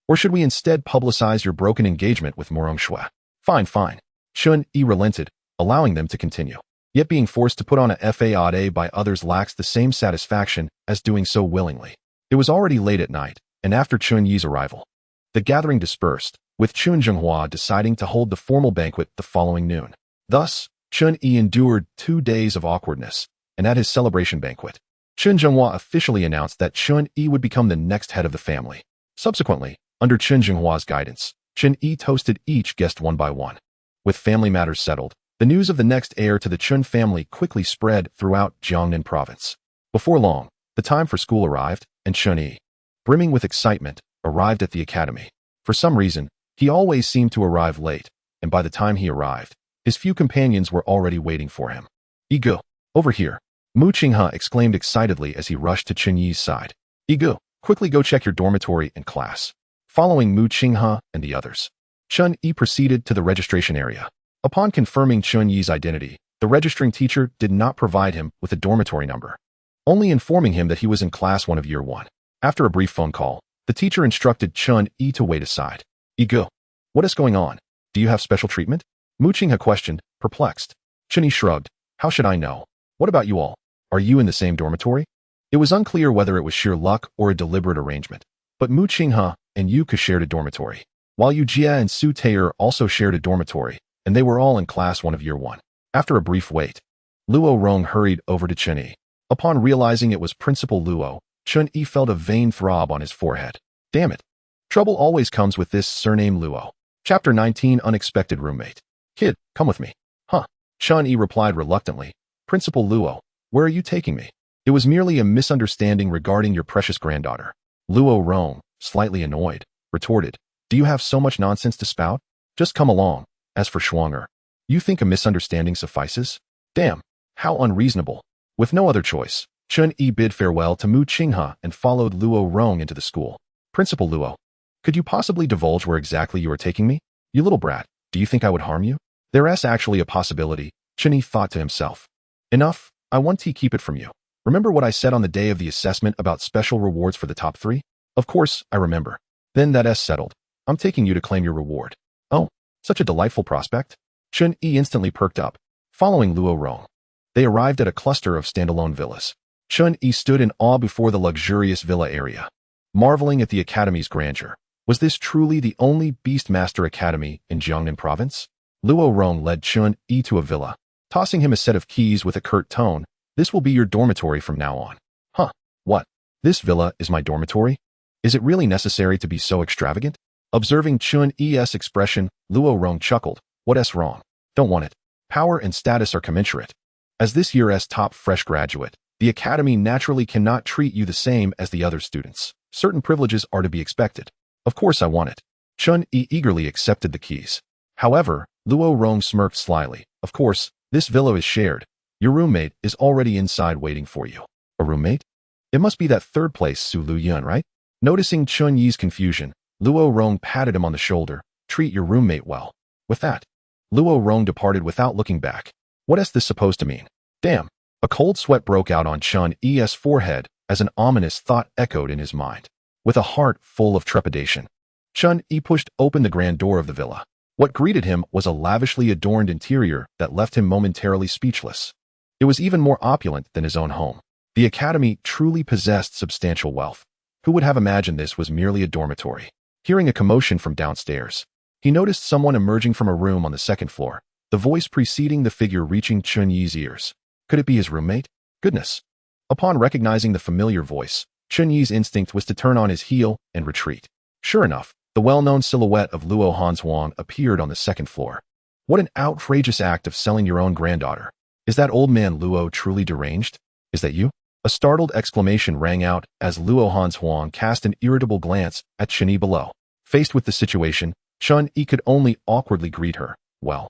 Or should we instead publicize your broken engagement with Murong Shui? Fine, fine. Chun Yi relented, allowing them to continue. Yet being forced to put on a fade by others lacks the same satisfaction as doing so willingly. It was already late at night, and after Chun Yi's arrival, the gathering dispersed, with Chun Zhenghua deciding to hold the formal banquet the following noon. Thus, Chun Yi endured 2 days of awkwardness, and at his celebration banquet, Chun Zhenghua officially announced that Chun Yi would become the next head of the family. Subsequently, under Chun Zhenghua's guidance, Chun Yi toasted each guest one by one. With family matters settled, the news of the next heir to the Chun family quickly spread throughout Jiangnan province. Before long, the time for school arrived, and Chun Yi, brimming with excitement, arrived at the academy. For some reason, he always seemed to arrive late, and by the time he arrived, his few companions were already waiting for him. Igu, over here. Mu Qinghe exclaimed excitedly as he rushed to Chun Yi's side. Igu, quickly go check your dormitory and class. Following Mu Qinghe and the others, Chun Yi proceeded to the registration area. Upon confirming Chun Yi's identity, the registering teacher did not provide him with a dormitory number, only informing him that he was in class 1 of year 1. After a brief phone call, the teacher instructed Chun Yi to wait aside. Igu, What is going on? Do you have special treatment? Mu Qinghe questioned, perplexed. Chun-Yi shrugged. How should I know? What about you all? Are you in the same dormitory? It was unclear whether it was sheer luck or a deliberate arrangement, but Mu Qinghe and Yuke shared a dormitory, while Yu Jie and Su Tae also shared a dormitory, and they were all in class 1 of year 1. After a brief wait, Luo Rong hurried over to Chun-Yi. Upon realizing it was Principal Luo, Chun-Yi felt a vain throb on his forehead. Damn it. Trouble always comes with this surname Luo. Chapter 19 Unexpected Roommate. Kid, come with me. Huh. Chun-Yi replied reluctantly. Principal Luo, where are you taking me? It was merely a misunderstanding regarding your precious granddaughter. Luo Rong, slightly annoyed, retorted. Do you have so much nonsense to spout? Just come along. As for Schwanger, you think a misunderstanding suffices? Damn, how unreasonable. With no other choice, Chun-Yi bid farewell to Mu Qinghe and followed Luo Rong into the school. Principal Luo, could you possibly divulge where exactly you are taking me? You little brat, do you think I would harm you? There's actually a possibility, Chun-Yi thought to himself. Enough, I want to keep it from you. Remember what I said on the day of the assessment about special rewards for the top 3? Of course, I remember. Then that's settled. I'm taking you to claim your reward. Oh, such a delightful prospect. Chun-Yi instantly perked up, following Luo Rong. They arrived at a cluster of standalone villas. Chun-Yi stood in awe before the luxurious villa area, marveling at the academy's grandeur. Was this truly the only Beastmaster academy in Jiangnan province? Luo Rong led Chun-Yi to a villa, tossing him a set of keys with a curt tone. This will be your dormitory from now on. Huh, what? This villa is my dormitory? Is it really necessary to be so extravagant? Observing Chun-Yi's expression, Luo Rong chuckled. What's wrong? Don't want it. Power and status are commensurate. As this year's top fresh graduate, the academy naturally cannot treat you the same as the other students. Certain privileges are to be expected. Of course I want it. Chun-Yi eagerly accepted the keys. However, Luo Rong smirked slyly. Of course, this villa is shared. Your roommate is already inside waiting for you. A roommate? It must be that third place Su Lu Yun, right? Noticing Chun-Yi's confusion, Luo Rong patted him on the shoulder. Treat your roommate well. With that, Luo Rong departed without looking back. What is this supposed to mean? Damn. A cold sweat broke out on Chun-Yi's forehead as an ominous thought echoed in his mind. With a heart full of trepidation, Chun-Yi pushed open the grand door of the villa. What greeted him was a lavishly adorned interior that left him momentarily speechless. It was even more opulent than his own home. The academy truly possessed substantial wealth. Who would have imagined this was merely a dormitory? Hearing a commotion from downstairs, he noticed someone emerging from a room on the 2nd floor, the voice preceding the figure reaching Chun-Yi's ears. Could it be his roommate? Goodness. Upon recognizing the familiar voice, Chun-Yi's instinct was to turn on his heel and retreat. Sure enough, the well-known silhouette of Luo Hanzhuang appeared on the 2nd floor. What an outrageous act of selling your own granddaughter. Is that old man Luo truly deranged? Is that you? A startled exclamation rang out as Luo Hanzhuang cast an irritable glance at Chun-Yi below. Faced with the situation, Chun-Yi could only awkwardly greet her. Well,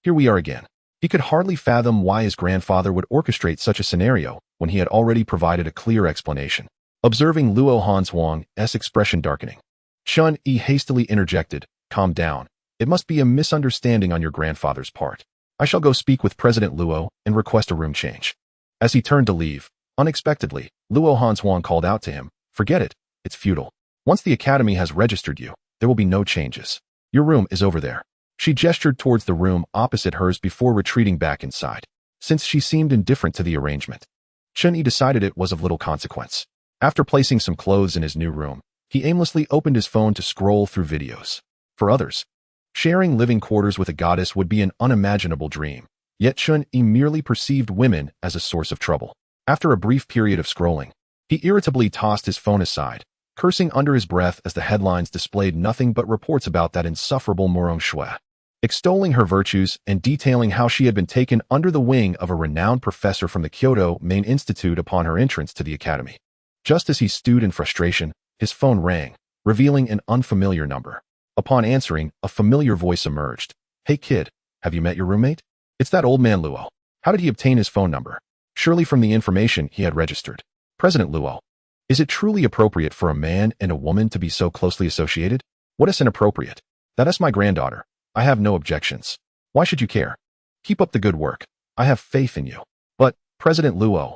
here we are again. He could hardly fathom why his grandfather would orchestrate such a scenario when he had already provided a clear explanation. Observing Luo Hanzhuang's expression darkening, Chun-Yi hastily interjected, calm down. It must be a misunderstanding on your grandfather's part. I shall go speak with President Luo and request a room change. As he turned to leave, unexpectedly, Luo Hanzhuang called out to him, forget it, it's futile. Once the academy has registered you, there will be no changes. Your room is over there. She gestured towards the room opposite hers before retreating back inside. Since she seemed indifferent to the arrangement, Chun-Yi decided it was of little consequence. After placing some clothes in his new room, he aimlessly opened his phone to scroll through videos. For others, sharing living quarters with a goddess would be an unimaginable dream. Yet Chun-Yi merely perceived women as a source of trouble. After a brief period of scrolling, he irritably tossed his phone aside, cursing under his breath as the headlines displayed nothing but reports about that insufferable Morong Shui, extolling her virtues and detailing how she had been taken under the wing of a renowned professor from the Kyoto Main Institute upon her entrance to the academy. Just as he stewed in frustration, his phone rang, revealing an unfamiliar number. Upon answering, a familiar voice emerged. Hey kid, have you met your roommate? It's that old man Luo. How did he obtain his phone number? Surely from the information he had registered. President Luo, is it truly appropriate for a man and a woman to be so closely associated? What is inappropriate? That is my granddaughter. I have no objections. Why should you care? Keep up the good work. I have faith in you. But, President Luo,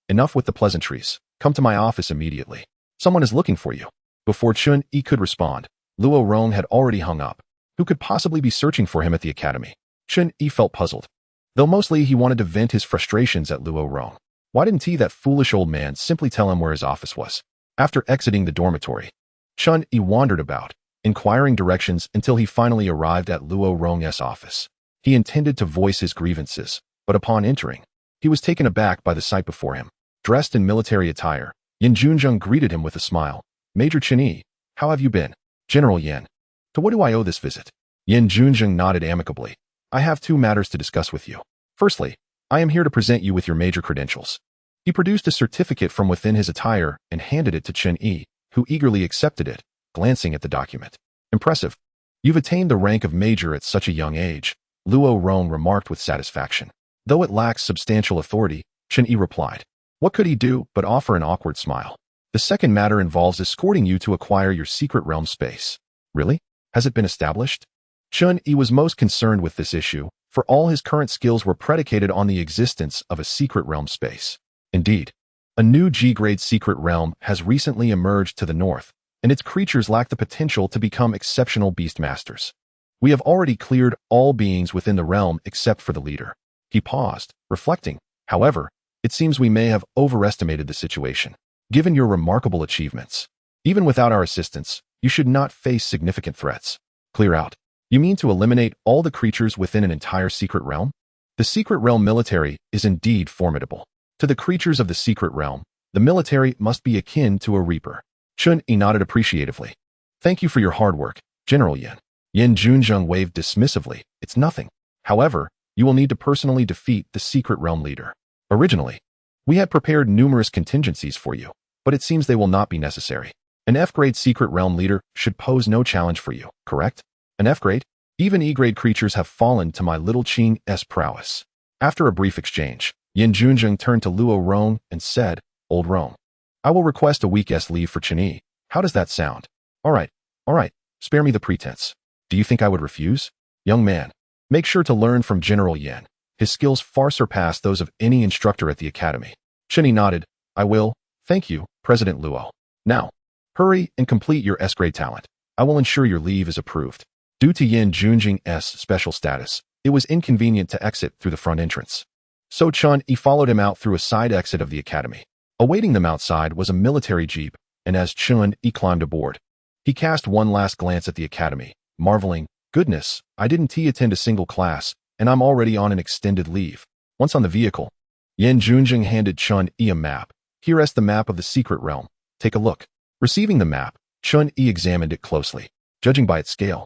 enough with the pleasantries. Come to my office immediately. Someone is looking for you. Before Chun-Yi could respond, Luo Rong had already hung up. Who could possibly be searching for him at the academy? Chen Yi felt puzzled, though mostly he wanted to vent his frustrations at Luo Rong. Why didn't that foolish old man simply tell him where his office was? After exiting the dormitory, Chen Yi wandered about, inquiring directions until he finally arrived at Luo Rong's office. He intended to voice his grievances, but upon entering, he was taken aback by the sight before him. Dressed in military attire, Yan Junzheng greeted him with a smile. Major Chen Yi, how have you been? General Yan, to what do I owe this visit? Yan Junzheng nodded amicably. I have 2 matters to discuss with you. Firstly, I am here to present you with your major credentials. He produced a certificate from within his attire and handed it to Chen Yi, who eagerly accepted it, glancing at the document. Impressive. You've attained the rank of major at such a young age, Luo Rong remarked with satisfaction. Though it lacks substantial authority, Chen Yi replied. What could he do but offer an awkward smile? The second matter involves escorting you to acquire your secret realm space. Really? Has it been established? Chen Yi was most concerned with this issue, for all his current skills were predicated on the existence of a secret realm space. Indeed, a new G-grade secret realm has recently emerged to the north, and its creatures lack the potential to become exceptional beastmasters. We have already cleared all beings within the realm except for the leader. He paused, reflecting. However, it seems we may have overestimated the situation. Given your remarkable achievements, even without our assistance, you should not face significant threats. Clear out. You mean to eliminate all the creatures within an entire secret realm? The secret realm military is indeed formidable. To the creatures of the secret realm, the military must be akin to a reaper. Chen Yi nodded appreciatively. Thank you for your hard work, General Yan. Yan Junzheng waved dismissively. It's nothing. However, you will need to personally defeat the secret realm leader. Originally, we had prepared numerous contingencies for you, but it seems they will not be necessary. An F-grade secret realm leader should pose no challenge for you, correct? An F-grade? Even E-grade creatures have fallen to my little Qing's prowess. After a brief exchange, Yan Junzheng turned to Luo Rong and said, Old Rong, I will request a week's leave for Chen Yi. How does that sound? All right, spare me the pretense. Do you think I would refuse? Young man, make sure to learn from General Yan. His skills far surpass those of any instructor at the academy. Chen Yi nodded. I will. Thank you, President Luo. Now, hurry and complete your S-grade talent. I will ensure your leave is approved. Due to Yan Junzheng's special status, it was inconvenient to exit through the front entrance. So Chen Yi followed him out through a side exit of the academy. Awaiting them outside was a military jeep, and as Chen Yi climbed aboard, he cast one last glance at the academy, marveling, goodness, I didn't attend a single class, and I'm already on an extended leave. Once on the vehicle, Yan Junzheng handed Chen Yi a map. Here is the map of the secret realm. Take a look. Receiving the map, Chen Yi examined it closely. Judging by its scale,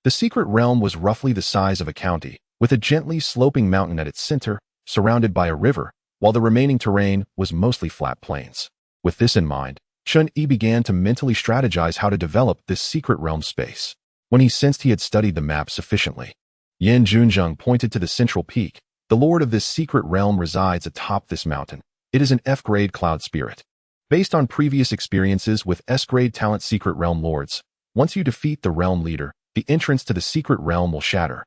the secret realm was roughly the size of a county, with a gently sloping mountain at its center, surrounded by a river, while the remaining terrain was mostly flat plains. With this in mind, Chen Yi began to mentally strategize how to develop this secret realm space. When he sensed he had studied the map sufficiently, Yan Junzheng pointed to the central peak. The lord of this secret realm resides atop this mountain. It is an F-grade cloud spirit. Based on previous experiences with S-grade talent secret realm lords, once you defeat the realm leader, the entrance to the secret realm will shatter,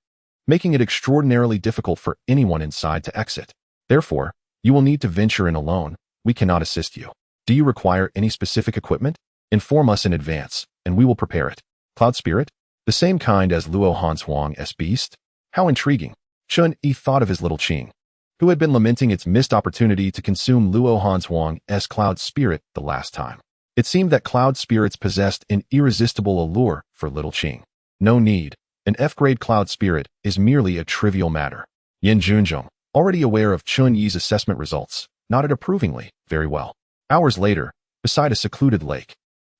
making it extraordinarily difficult for anyone inside to exit. Therefore, you will need to venture in alone. We cannot assist you. Do you require any specific equipment? Inform us in advance, and we will prepare it. Cloud spirit? The same kind as Luo Hanshuang's beast? How intriguing. Chen Yi thought of his little Qing, who had been lamenting its missed opportunity to consume Luo Hanshuang's cloud spirit the last time. It seemed that cloud spirits possessed an irresistible allure for little Qing. No need. An F-grade cloud spirit is merely a trivial matter. Yan Junzheng, already aware of Chen Yi's assessment results, nodded approvingly. Very well. Hours later, beside a secluded lake,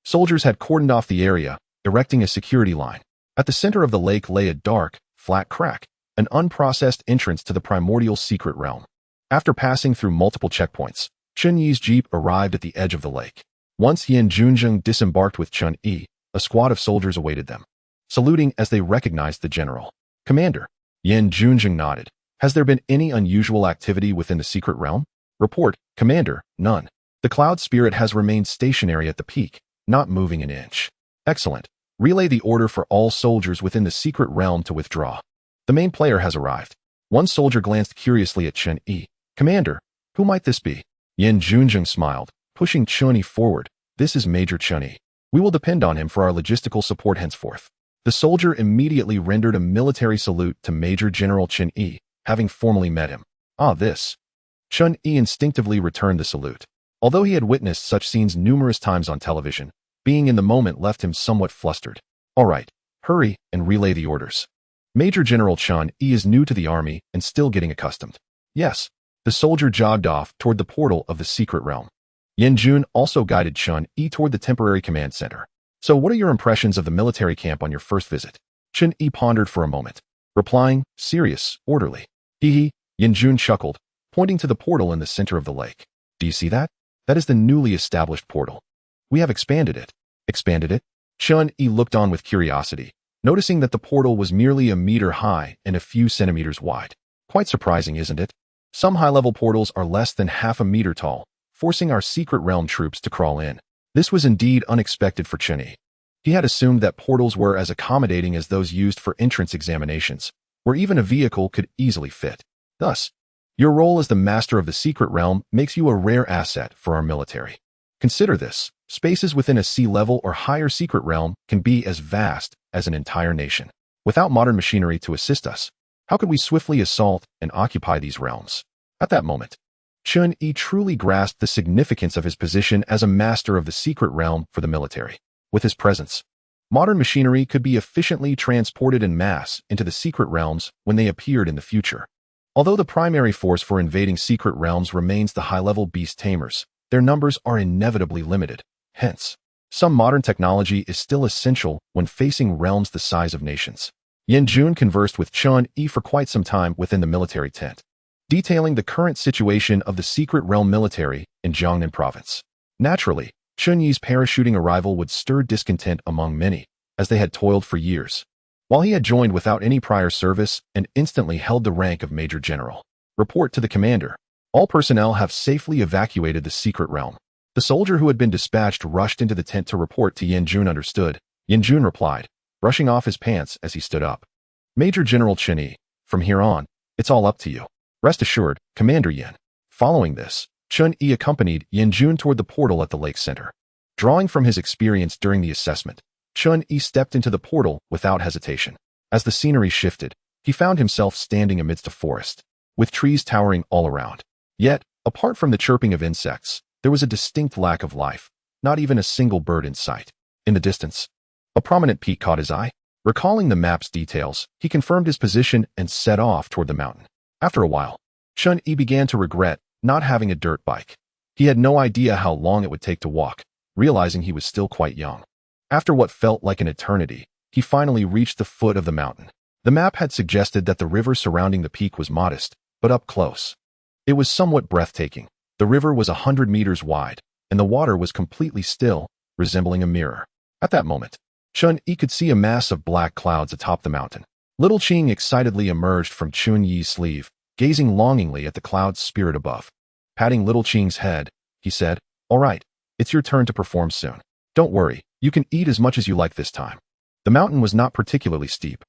soldiers had cordoned off the area, erecting a security line. At the center of the lake lay a dark, flat crack, an unprocessed entrance to the primordial secret realm. After passing through multiple checkpoints, Chen Yi's jeep arrived at the edge of the lake. Once Yan Junzheng disembarked with Chen Yi, a squad of soldiers awaited them, saluting as they recognized the general. Commander, Yan Junzheng nodded. Has there been any unusual activity within the secret realm? Report, Commander, none. The cloud spirit has remained stationary at the peak, not moving an inch. Excellent. Relay the order for all soldiers within the secret realm to withdraw. The main player has arrived. One soldier glanced curiously at Chen Yi. Commander, who might this be? Yan Junzheng smiled, pushing Chen Yi forward. This is Major Chen Yi. We will depend on him for our logistical support henceforth. The soldier immediately rendered a military salute to Major General Chen Yi, having formally met him. Ah, this. Chen Yi instinctively returned the salute. Although he had witnessed such scenes numerous times on television, being in the moment left him somewhat flustered. All right, hurry and relay the orders. Major General Chen Yi is new to the army and still getting accustomed. Yes. The soldier jogged off toward the portal of the secret realm. Yan Jun also guided Chen Yi toward the temporary command center. So what are your impressions of the military camp on your first visit? Chen Yi pondered for a moment, replying, serious, orderly. Hee. Yan Jun chuckled, pointing to the portal in the center of the lake. Do you see that? That is the newly established portal. We have expanded it. Expanded it? Chen Yi looked on with curiosity, noticing that the portal was merely a meter high and a few centimeters wide. Quite surprising, isn't it? Some high-level portals are less than half a meter tall, forcing our secret realm troops to crawl in. This was indeed unexpected for Chen Yi. He had assumed that portals were as accommodating as those used for entrance examinations, where even a vehicle could easily fit. Thus, your role as the master of the secret realm makes you a rare asset for our military. Consider this. Spaces within a sea level or higher secret realm can be as vast as an entire nation. Without modern machinery to assist us, how could we swiftly assault and occupy these realms? At that moment, Chen Yi truly grasped the significance of his position as a master of the secret realm for the military. With his presence, modern machinery could be efficiently transported en masse into the secret realms when they appeared in the future. Although the primary force for invading secret realms remains the high-level beast tamers, their numbers are inevitably limited. Hence, some modern technology is still essential when facing realms the size of nations. Yan Jun conversed with Chen Yi for quite some time within the military tent, detailing the current situation of the secret realm military in Jiangnan province. Naturally, Chen Yi's parachuting arrival would stir discontent among many, as they had toiled for years, while he had joined without any prior service and instantly held the rank of Major General. Report to the commander. All personnel have safely evacuated the secret realm. The soldier who had been dispatched rushed into the tent to report to Yan Jun. Understood, Yan Jun replied, brushing off his pants as he stood up. Major General Chen Yi, from here on, it's all up to you. Rest assured, Commander Yan. Following this, Chen Yi accompanied Yan Jun toward the portal at the lake center. Drawing from his experience during the assessment, Chen Yi stepped into the portal without hesitation. As the scenery shifted, he found himself standing amidst a forest, with trees towering all around. Yet, apart from the chirping of insects, there was a distinct lack of life, not even a single bird in sight. In the distance, a prominent peak caught his eye. Recalling the map's details, he confirmed his position and set off toward the mountain. After a while, Chen Yi began to regret not having a dirt bike. He had no idea how long it would take to walk, realizing he was still quite young. After what felt like an eternity, he finally reached the foot of the mountain. The map had suggested that the river surrounding the peak was modest, but up close, it was somewhat breathtaking. The river was 100 meters wide, and the water was completely still, resembling a mirror. At that moment, Chen Yi could see a mass of black clouds atop the mountain. Little Qing excitedly emerged from Chen Yi's sleeve, gazing longingly at the cloud's spirit above. Patting Little Qing's head, he said, all right, it's your turn to perform soon. Don't worry, you can eat as much as you like this time. The mountain was not particularly steep,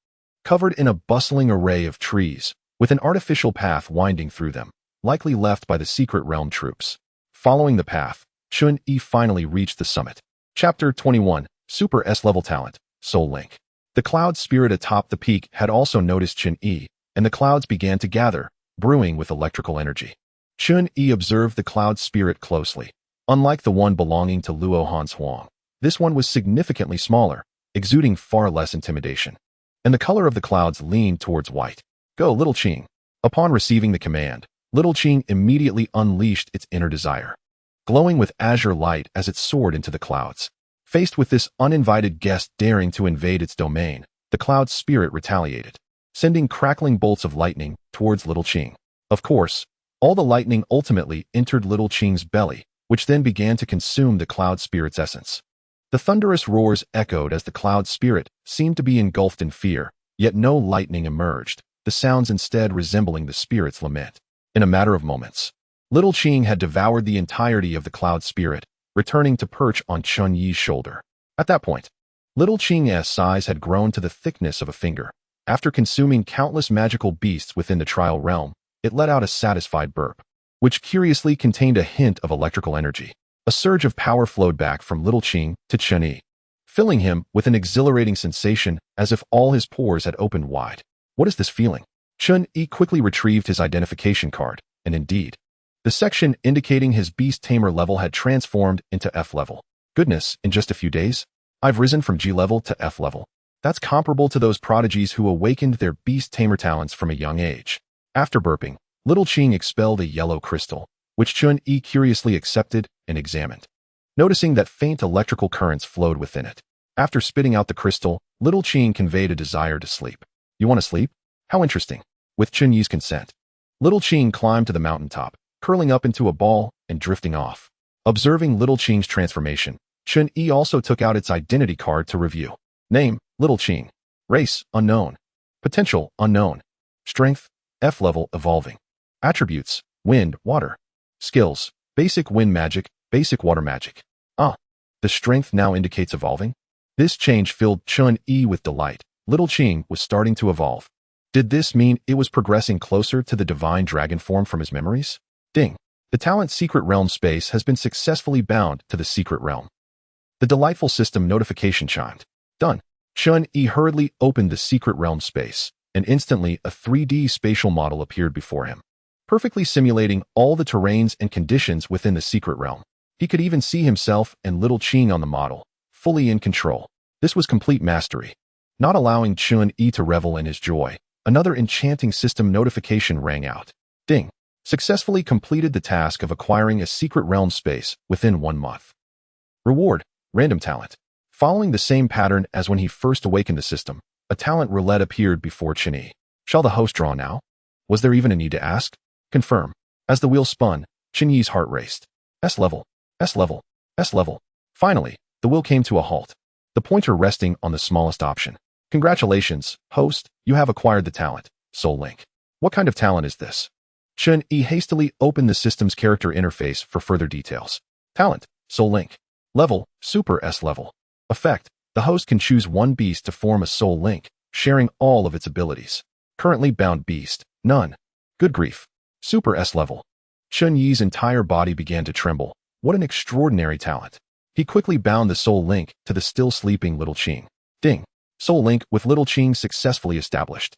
covered in a bustling array of trees, with an artificial path winding through them, likely left by the secret realm troops. Following the path, Chen Yi finally reached the summit. Chapter 21. Super S-level talent, Soul Link. The cloud spirit atop the peak had also noticed Chen Yi, and the clouds began to gather, brewing with electrical energy. Chen Yi observed the cloud spirit closely. Unlike the one belonging to Luo Han's Huang, this one was significantly smaller, exuding far less intimidation. And the color of the clouds leaned towards white. Go, Little Qing. Upon receiving the command, Little Qing immediately unleashed its inner desire, glowing with azure light as it soared into the clouds. Faced with this uninvited guest daring to invade its domain, the cloud spirit retaliated, sending crackling bolts of lightning towards Little Qing. Of course, all the lightning ultimately entered Little Qing's belly, which then began to consume the cloud spirit's essence. The thunderous roars echoed as the cloud spirit seemed to be engulfed in fear, yet no lightning emerged, the sounds instead resembling the spirit's lament. In a matter of moments, Little Qing had devoured the entirety of the cloud spirit, returning to perch on Chen Yi's shoulder. At that point, Little Qing's size had grown to the thickness of a finger. After consuming countless magical beasts within the trial realm, it let out a satisfied burp, which curiously contained a hint of electrical energy. A surge of power flowed back from Little Qing to Chen Yi, filling him with an exhilarating sensation as if all his pores had opened wide. What is this feeling? Chun-Yi quickly retrieved his identification card, and indeed, the section indicating his beast tamer level had transformed into F level. Goodness, in just a few days, I've risen from G level to F level. That's comparable to those prodigies who awakened their beast tamer talents from a young age. After burping, Little Qing expelled a yellow crystal, which Chun-Yi curiously accepted and examined, noticing that faint electrical currents flowed within it. After spitting out the crystal, Little Qing conveyed a desire to sleep. You want to sleep? How interesting. With Chun-Yi's consent, Little Qing climbed to the mountaintop, curling up into a ball and drifting off. Observing Little Qing's transformation, Chun-Yi also took out its identity card to review. Name, Little Qing. Race, unknown. Potential, unknown. Strength, F level, evolving. Attributes, wind, water. Skills, basic wind magic, basic water magic. The strength now indicates evolving? This change filled Chun-Yi with delight. Little Qing was starting to evolve. Did this mean it was progressing closer to the divine dragon form from his memories? Ding. The talent Secret Realm space has been successfully bound to the Secret Realm. The delightful system notification chimed. Done. Chun-Yi hurriedly opened the Secret Realm space, and instantly a 3D spatial model appeared before him, perfectly simulating all the terrains and conditions within the Secret Realm. He could even see himself and Little Qing on the model, fully in control. This was complete mastery. Not allowing Chun-Yi to revel in his joy, another enchanting system notification rang out. Ding. Successfully completed the task of acquiring a Secret Realm space within 1 month. Reward, random talent. Following the same pattern as when he first awakened the system, a talent roulette appeared before Chun-Yi. Shall the host draw now? Was there even a need to ask? Confirm. As the wheel spun, Chun-Yi's heart raced. S level, S level, S level. Finally, the wheel came to a halt, the pointer resting on the smallest option. Congratulations, host, you have acquired the talent, Soul Link. What kind of talent is this? Chun-Yi hastily opened the system's character interface for further details. Talent, Soul Link. Level, Super S level. Effect, the host can choose one beast to form a Soul Link, sharing all of its abilities. Currently bound beast, none. Good grief. Super S level. Chun-Yi's entire body began to tremble. What an extraordinary talent. He quickly bound the Soul Link to the still sleeping Little Qing. Ding. Soul Link with Little Qing successfully established.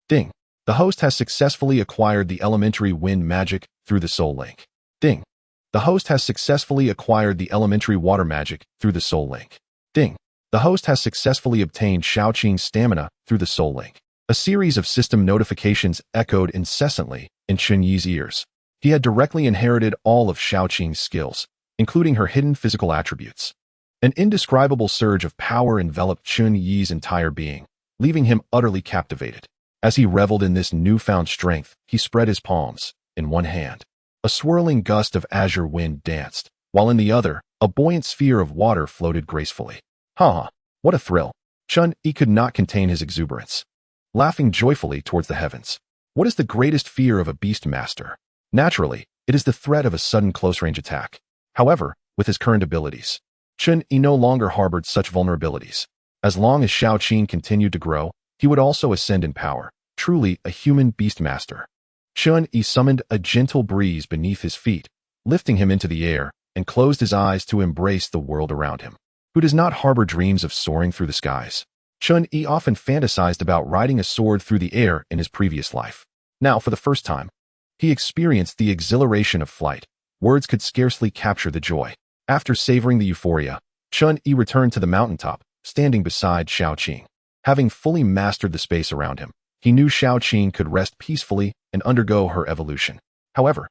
Ding. The host has successfully acquired the elementary wind magic through the Soul Link. Ding. The host has successfully acquired the elementary water magic through the Soul Link. Ding. The host has successfully obtained Xiaoqing's stamina through the Soul Link. A series of system notifications echoed incessantly in Chun-Yi's ears. He had directly inherited all of Xiaoqing's skills, including her hidden physical attributes. An indescribable surge of power enveloped Chun-Yi's entire being, leaving him utterly captivated. As he reveled in this newfound strength, he spread his palms. In one hand, a swirling gust of azure wind danced, while in the other, a buoyant sphere of water floated gracefully. Ha! What a thrill! Chun-Yi could not contain his exuberance, laughing joyfully towards the heavens. What is the greatest fear of a Beastmaster? Naturally, it is the threat of a sudden close-range attack. However, with his current abilities, Chun-Yi no longer harbored such vulnerabilities. As long as Xiaoqing continued to grow, he would also ascend in power, truly a human Beastmaster. Chun-Yi summoned a gentle breeze beneath his feet, lifting him into the air, and closed his eyes to embrace the world around him. Who does not harbor dreams of soaring through the skies? Chun-Yi often fantasized about riding a sword through the air in his previous life. Now, for the first time, he experienced the exhilaration of flight. Words could scarcely capture the joy. After savoring the euphoria, Chun-Yi returned to the mountaintop, standing beside Xiaoqing. Having fully mastered the space around him, he knew Xiaoqing could rest peacefully and undergo her evolution. However,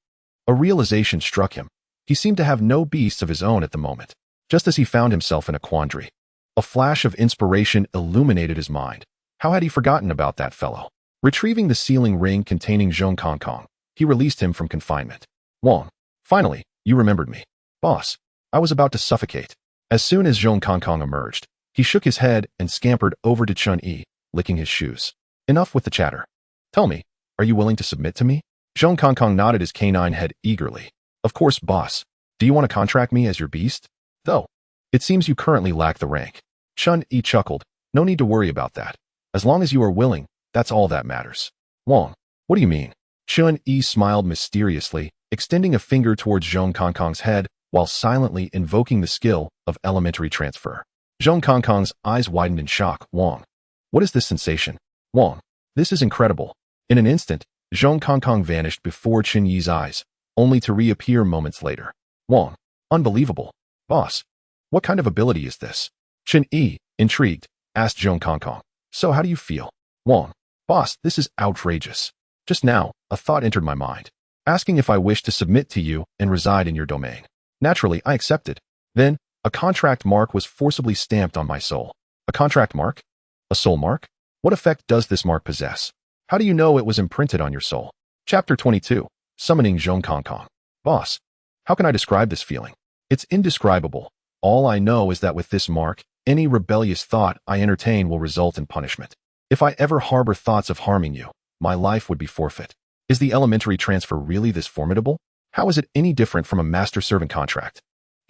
a realization struck him. He seemed to have no beasts of his own at the moment, just as he found himself in a quandary. A flash of inspiration illuminated his mind. How had he forgotten about that fellow? Retrieving the sealing ring containing Zhong Kongkong, he released him from confinement. Wong, finally, you remembered me. Boss, I was about to suffocate. As soon as Zhong Kongkong emerged, he shook his head and scampered over to Chun-Yi, licking his shoes. Enough with the chatter. Tell me, are you willing to submit to me? Zhong Kongkong nodded his canine head eagerly. Of course, boss. Do you want to contract me as your beast? Though, it seems you currently lack the rank. Chun-Yi chuckled. No need to worry about that. As long as you are willing, that's all that matters. Wong, what do you mean? Chun-Yi smiled mysteriously, extending a finger towards Zhong Kongkong's head while silently invoking the skill of elementary transfer. Zhong Kongkong's eyes widened in shock. Wong. What is this sensation? Wong. This is incredible. In an instant, Zhong Kongkong vanished before Chen Yi's eyes, only to reappear moments later. Wong. Unbelievable. Boss. What kind of ability is this? Chen Yi, intrigued, asked Zhong Kongkong. So how do you feel? Wong. Boss, this is outrageous. Just now, a thought entered my mind, asking if I wish to submit to you and reside in your domain. Naturally, I accepted. Then, a contract mark was forcibly stamped on my soul. A contract mark? A soul mark? What effect does this mark possess? How do you know it was imprinted on your soul? Chapter 22. Summoning Zhong Kongkong. Boss. How can I describe this feeling? It's indescribable. All I know is that with this mark, any rebellious thought I entertain will result in punishment. If I ever harbor thoughts of harming you, my life would be forfeit. Is the elementary transfer really this formidable? How is it any different from a master-servant contract?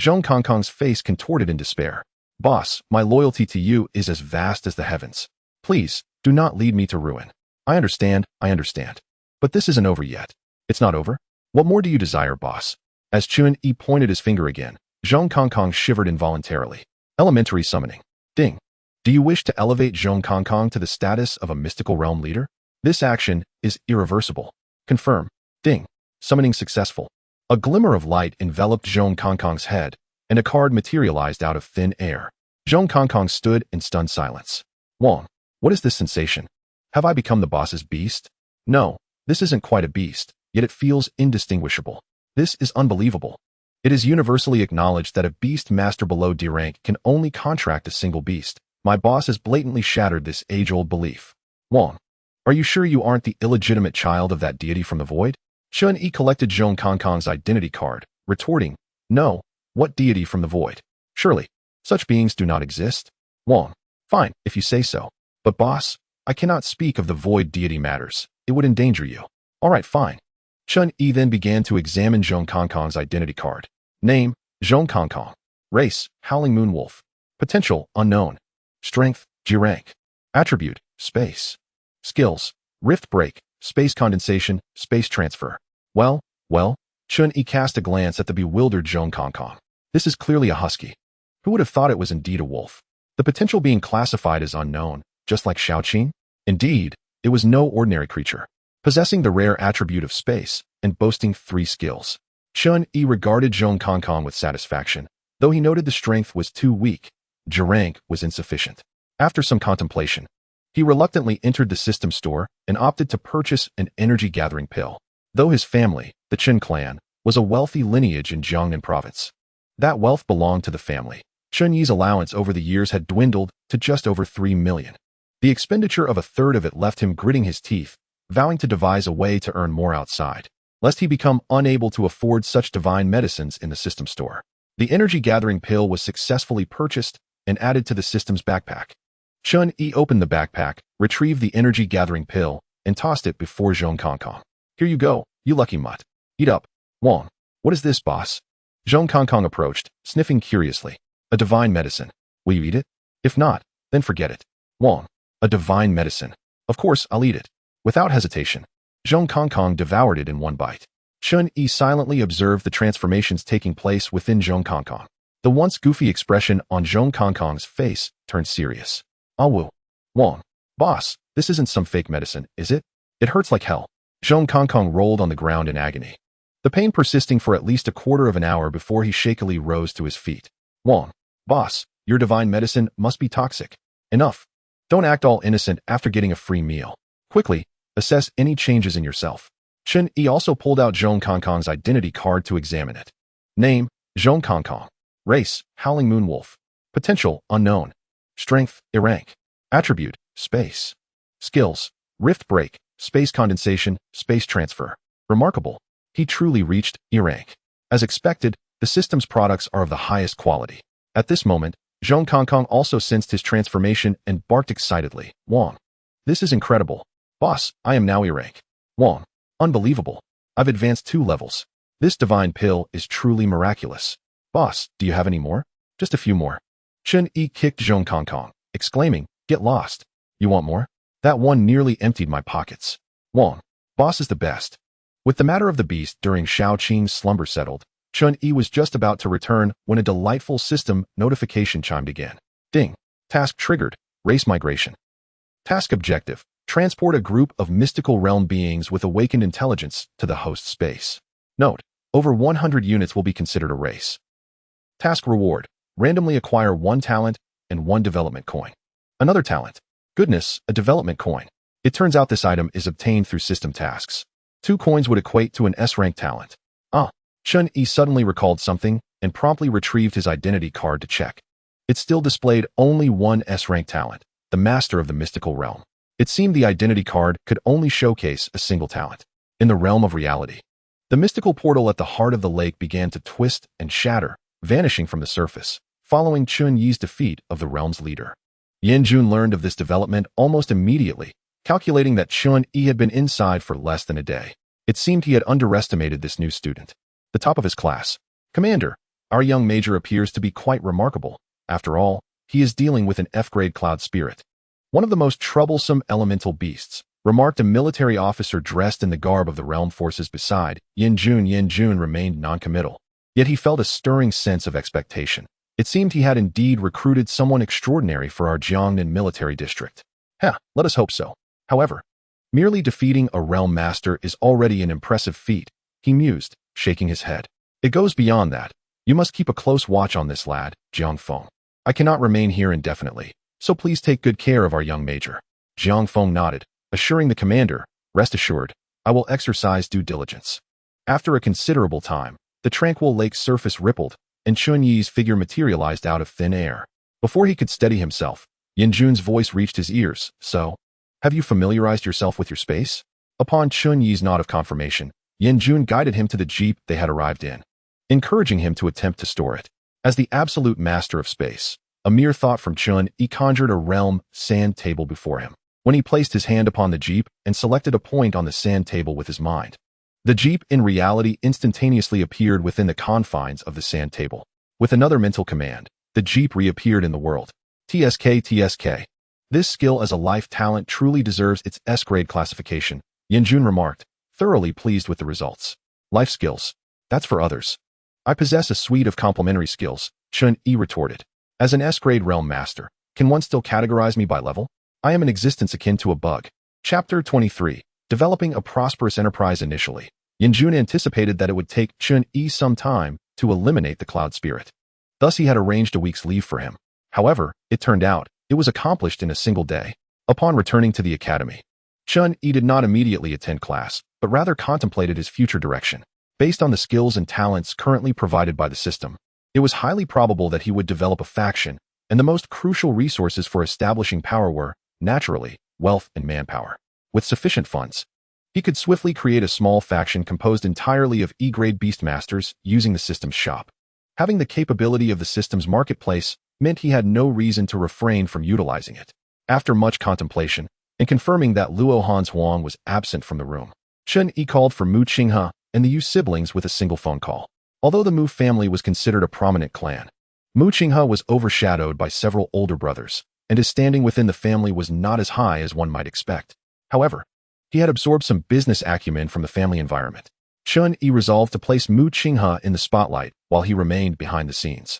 Zhong Kongkong's face contorted in despair. Boss, my loyalty to you is as vast as the heavens. Please, do not lead me to ruin. I understand. But this isn't over yet. It's not over? What more do you desire, boss? As Chen Yi pointed his finger again, Zhong Kongkong shivered involuntarily. Elementary summoning. Ding. Do you wish to elevate Zhong Kongkong to the status of a mystical realm leader? This action is irreversible. Confirm. Ding. Summoning successful. A glimmer of light enveloped Zhong Kongkong's head, and a card materialized out of thin air. Zhong Kongkong stood in stunned silence. Wong. What is this sensation? Have I become the boss's beast? No, this isn't quite a beast, yet it feels indistinguishable. This is unbelievable. It is universally acknowledged that a beastmaster below D rank can only contract a single beast. My boss has blatantly shattered this age-old belief. Wong. Are you sure you aren't the illegitimate child of that deity from the void? Chen Yi collected Zhong Kongkong's identity card, retorting, No, what deity from the void? Surely, such beings do not exist. Wong. Fine, if you say so. But boss, I cannot speak of the void deity matters. It would endanger you. All right, fine. Chen Yi then began to examine Zhong Kongkong's identity card. Name, Zhong Kongkong. Race, Howling Moon Wolf. Potential, unknown. Strength, G rank. Attribute, space. Skills, Rift Break, Space Condensation, Space Transfer. Well, Chen Yi cast a glance at the bewildered Zhong Kongkong. This is clearly a husky. Who would have thought it was indeed a wolf? The potential being classified as unknown, just like Xiaoqing? Indeed, it was no ordinary creature, possessing the rare attribute of space and boasting 3 skills. Chen Yi regarded Zhong Kongkong with satisfaction, though he noted the strength was too weak. G rank was insufficient. After some contemplation, he reluctantly entered the system store and opted to purchase an energy-gathering pill, though his family, the Chen clan, was a wealthy lineage in Jiangnan province. That wealth belonged to the family. Chen Yi's allowance over the years had dwindled to just over 3 million. The expenditure of a third of it left him gritting his teeth, vowing to devise a way to earn more outside, lest he become unable to afford such divine medicines in the system store. The energy-gathering pill was successfully purchased and added to the system's backpack. Chen Yi opened the backpack, retrieved the energy-gathering pill, and tossed it before Zhong Kongkong. Here you go, you lucky mutt. Eat up. Wong. What is this, boss? Zhong Kongkong approached, sniffing curiously. A divine medicine. Will you eat it? If not, then forget it. Wong. A divine medicine. Of course, I'll eat it. Without hesitation, Zhong Kongkong devoured it in one bite. Chen Yi silently observed the transformations taking place within Zhong Kongkong. The once goofy expression on Zhong Kongkong's face turned serious. Awu. Wong. Boss, this isn't some fake medicine, is it? It hurts like hell. Zhong Kongkong rolled on the ground in agony, the pain persisting for at least a quarter of an hour before he shakily rose to his feet. Wong. Boss, your divine medicine must be toxic. Enough. Don't act all innocent after getting a free meal. Quickly, assess any changes in yourself. Chen Yi also pulled out Zhong Kongkong's identity card to examine it. Name, Zhong Kongkong. Race, Howling Moon Wolf. Potential, unknown. Strength, A rank. Attribute, space. Skills, Rift Break, Space Condensation, Space Transfer. Remarkable. He truly reached E rank. As expected, the system's products are of the highest quality. At this moment, Zhong Kongkong also sensed his transformation and barked excitedly. Wong. This is incredible. Boss, I am now E rank. Wong. Unbelievable. I've advanced 2 levels. This divine pill is truly miraculous. Boss, do you have any more? Just a few more. Chen Yi kicked Zhong Kongkong, exclaiming, Get lost. You want more? That one nearly emptied my pockets. Wong. Boss is the best. With the matter of the beast during Xiaoqing's slumber settled, Chen Yi was just about to return when a delightful system notification chimed again. Ding. Task triggered. Race migration. Task objective. Transport a group of mystical realm beings with awakened intelligence to the host space. Note: over 100 units will be considered a race. Task reward. Randomly acquire 1 talent and 1 development coin. Another talent. Goodness, a development coin. It turns out this item is obtained through system tasks. 2 coins would equate to an S-rank talent. Chun-Yi suddenly recalled something and promptly retrieved his identity card to check. It still displayed only 1 S-rank talent, the master of the mystical realm. It seemed the identity card could only showcase a single talent. In the realm of reality, the mystical portal at the heart of the lake began to twist and shatter, vanishing from the surface, following Chun-Yi's defeat of the realm's leader. Yin-Jun learned of this development almost immediately, calculating that Chun-Yi had been inside for less than a day. It seemed he had underestimated this new student. The top of his class. Commander, our young major appears to be quite remarkable. After all, he is dealing with an F-grade cloud spirit. One of the most troublesome elemental beasts, remarked a military officer dressed in the garb of the realm forces beside Yin-Jun. Yin-Jun remained non-committal. Yet he felt a stirring sense of expectation. It seemed he had indeed recruited someone extraordinary for our Jiangnan military district. Let us hope so. However, merely defeating a realm master is already an impressive feat, he mused, shaking his head. It goes beyond that. You must keep a close watch on this lad, Jiang Feng. I cannot remain here indefinitely, so please take good care of our young major. Jiang Feng nodded, assuring the commander, rest assured, I will exercise due diligence. After a considerable time, the tranquil lake's surface rippled, and Chun-Yi's figure materialized out of thin air. Before he could steady himself, Yin-Jun's voice reached his ears. So, have you familiarized yourself with your space? Upon Chun-Yi's nod of confirmation, Yin-Jun guided him to the jeep they had arrived in, encouraging him to attempt to store it. As the absolute master of space, a mere thought from Chun-Yi conjured a realm sand table before him. When he placed his hand upon the jeep and selected a point on the sand table with his mind, the jeep in reality instantaneously appeared within the confines of the sand table. With another mental command, the jeep reappeared in the world. TSK. This skill as a life talent truly deserves its S-grade classification, Yin-Jun remarked, thoroughly pleased with the results. Life skills. That's for others. I possess a suite of complementary skills, Chun-Yi retorted. As an S-grade realm master, can one still categorize me by level? I am an existence akin to a bug. Chapter 23. Developing a prosperous enterprise initially. Yin-Jun anticipated that it would take Chun-Yi some time to eliminate the cloud spirit. Thus he had arranged a week's leave for him. However, it turned out, it was accomplished in a single day. Upon returning to the academy, Chun-Yi did not immediately attend class, but rather contemplated his future direction. Based on the skills and talents currently provided by the system, it was highly probable that he would develop a faction, and the most crucial resources for establishing power were, naturally, wealth and manpower. With sufficient funds, he could swiftly create a small faction composed entirely of E-grade beastmasters using the system's shop. Having the capability of the system's marketplace meant he had no reason to refrain from utilizing it. After much contemplation, and confirming that Luo Hans Huang was absent from the room, Chun-Yi called for Mu Qinghe and the Yu siblings with a single phone call. Although the Mu family was considered a prominent clan, Mu Qinghe was overshadowed by several older brothers, and his standing within the family was not as high as one might expect. However, he had absorbed some business acumen from the family environment. Chun-Yi resolved to place Mu Qinghe in the spotlight while he remained behind the scenes.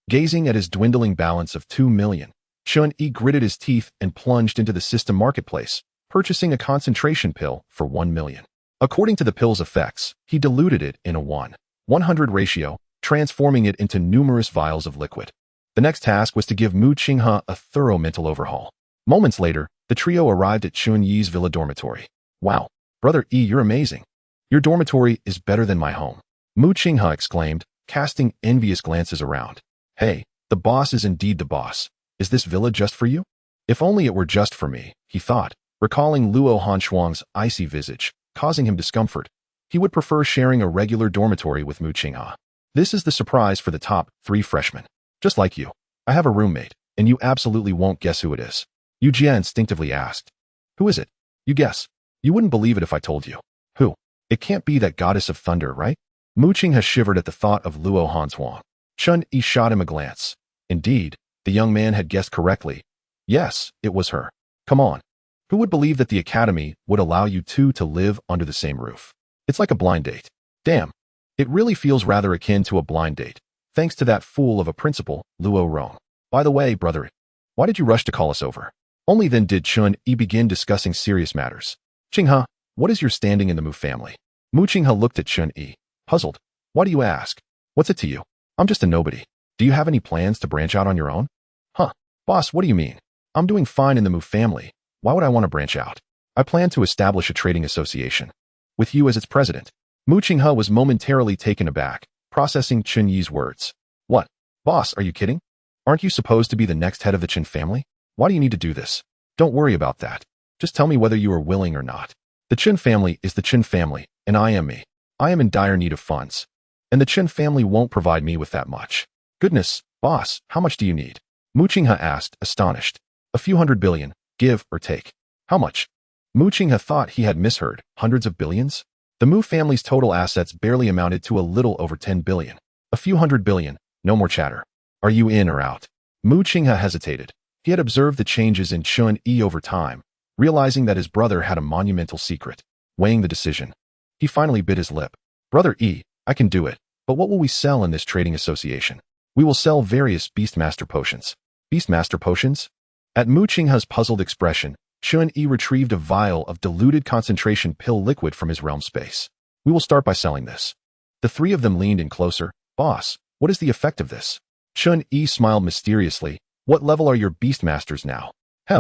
Gazing at his dwindling balance of 2 million, Chun-Yi gritted his teeth and plunged into the system marketplace, purchasing a concentration pill for 1 million. According to the pill's effects, he diluted it in a 1:100 ratio, transforming it into numerous vials of liquid. The next task was to give Mu Qinghe a thorough mental overhaul. Moments later, the trio arrived at Chun-Yi's villa dormitory. Wow, Brother E, you're amazing. Your dormitory is better than my home. Mu Qinghe exclaimed, casting envious glances around. Hey, the boss is indeed the boss. Is this villa just for you? If only it were just for me, he thought, recalling Luo Hanshuang's icy visage, causing him discomfort. He would prefer sharing a regular dormitory with Mu Qinghe. This is the surprise for the top 3 freshmen. Just like you, I have a roommate, and you absolutely won't guess who it is. Yu Jie instinctively asked. Who is it? You guess. You wouldn't believe it if I told you. Who? It can't be that goddess of thunder, right? Mu Qinghe shivered at the thought of Luo Hanshuang. Chun-Yi shot him a glance. Indeed, the young man had guessed correctly. Yes, it was her. Come on. Who would believe that the academy would allow you two to live under the same roof? It's like a blind date. Damn. It really feels rather akin to a blind date, thanks to that fool of a principal, Luo Rong. By the way, brother, Why did you rush to call us over? Only then did Chun-Yi begin discussing serious matters. Qinghe, what is your standing in the Mu family? Mu Qinghe looked at Chun-Yi, puzzled. Why do you ask? What's it to you? I'm just a nobody. Do you have any plans to branch out on your own? Huh. Boss, what do you mean? I'm doing fine in the Mu family. Why would I want to branch out? I plan to establish a trading association. With you as its president. Mu Qinghe was momentarily taken aback, processing Chun-Yi's words. What? Boss, are you kidding? Aren't you supposed to be the next head of the Qin family? Why do you need to do this? Don't worry about that. Just tell me whether you are willing or not. The Qin family is the Qin family, and I am me. I am in dire need of funds. And the Qin family won't provide me with that much. Goodness, boss, how much do you need? Mu Qinghe asked, astonished. A few hundred billion, give or take. How much? Mu Qinghe thought he had misheard, hundreds of billions? The Mu family's total assets barely amounted to a little over 10 billion. A few hundred billion, no more chatter. Are you in or out? Mu Qinghe hesitated. He had observed the changes in Chun-Yi over time, realizing that his brother had a monumental secret. Weighing the decision, he finally bit his lip. Brother E, I can do it, but what will we sell in this trading association? We will sell various Beastmaster potions. Beastmaster potions? At Mu Qinghe's puzzled expression, Chun-Yi retrieved a vial of diluted concentration pill liquid from his realm space. We will start by selling this. The three of them leaned in closer. Boss, what is the effect of this? Chun-Yi smiled mysteriously. What level are your Beastmasters now?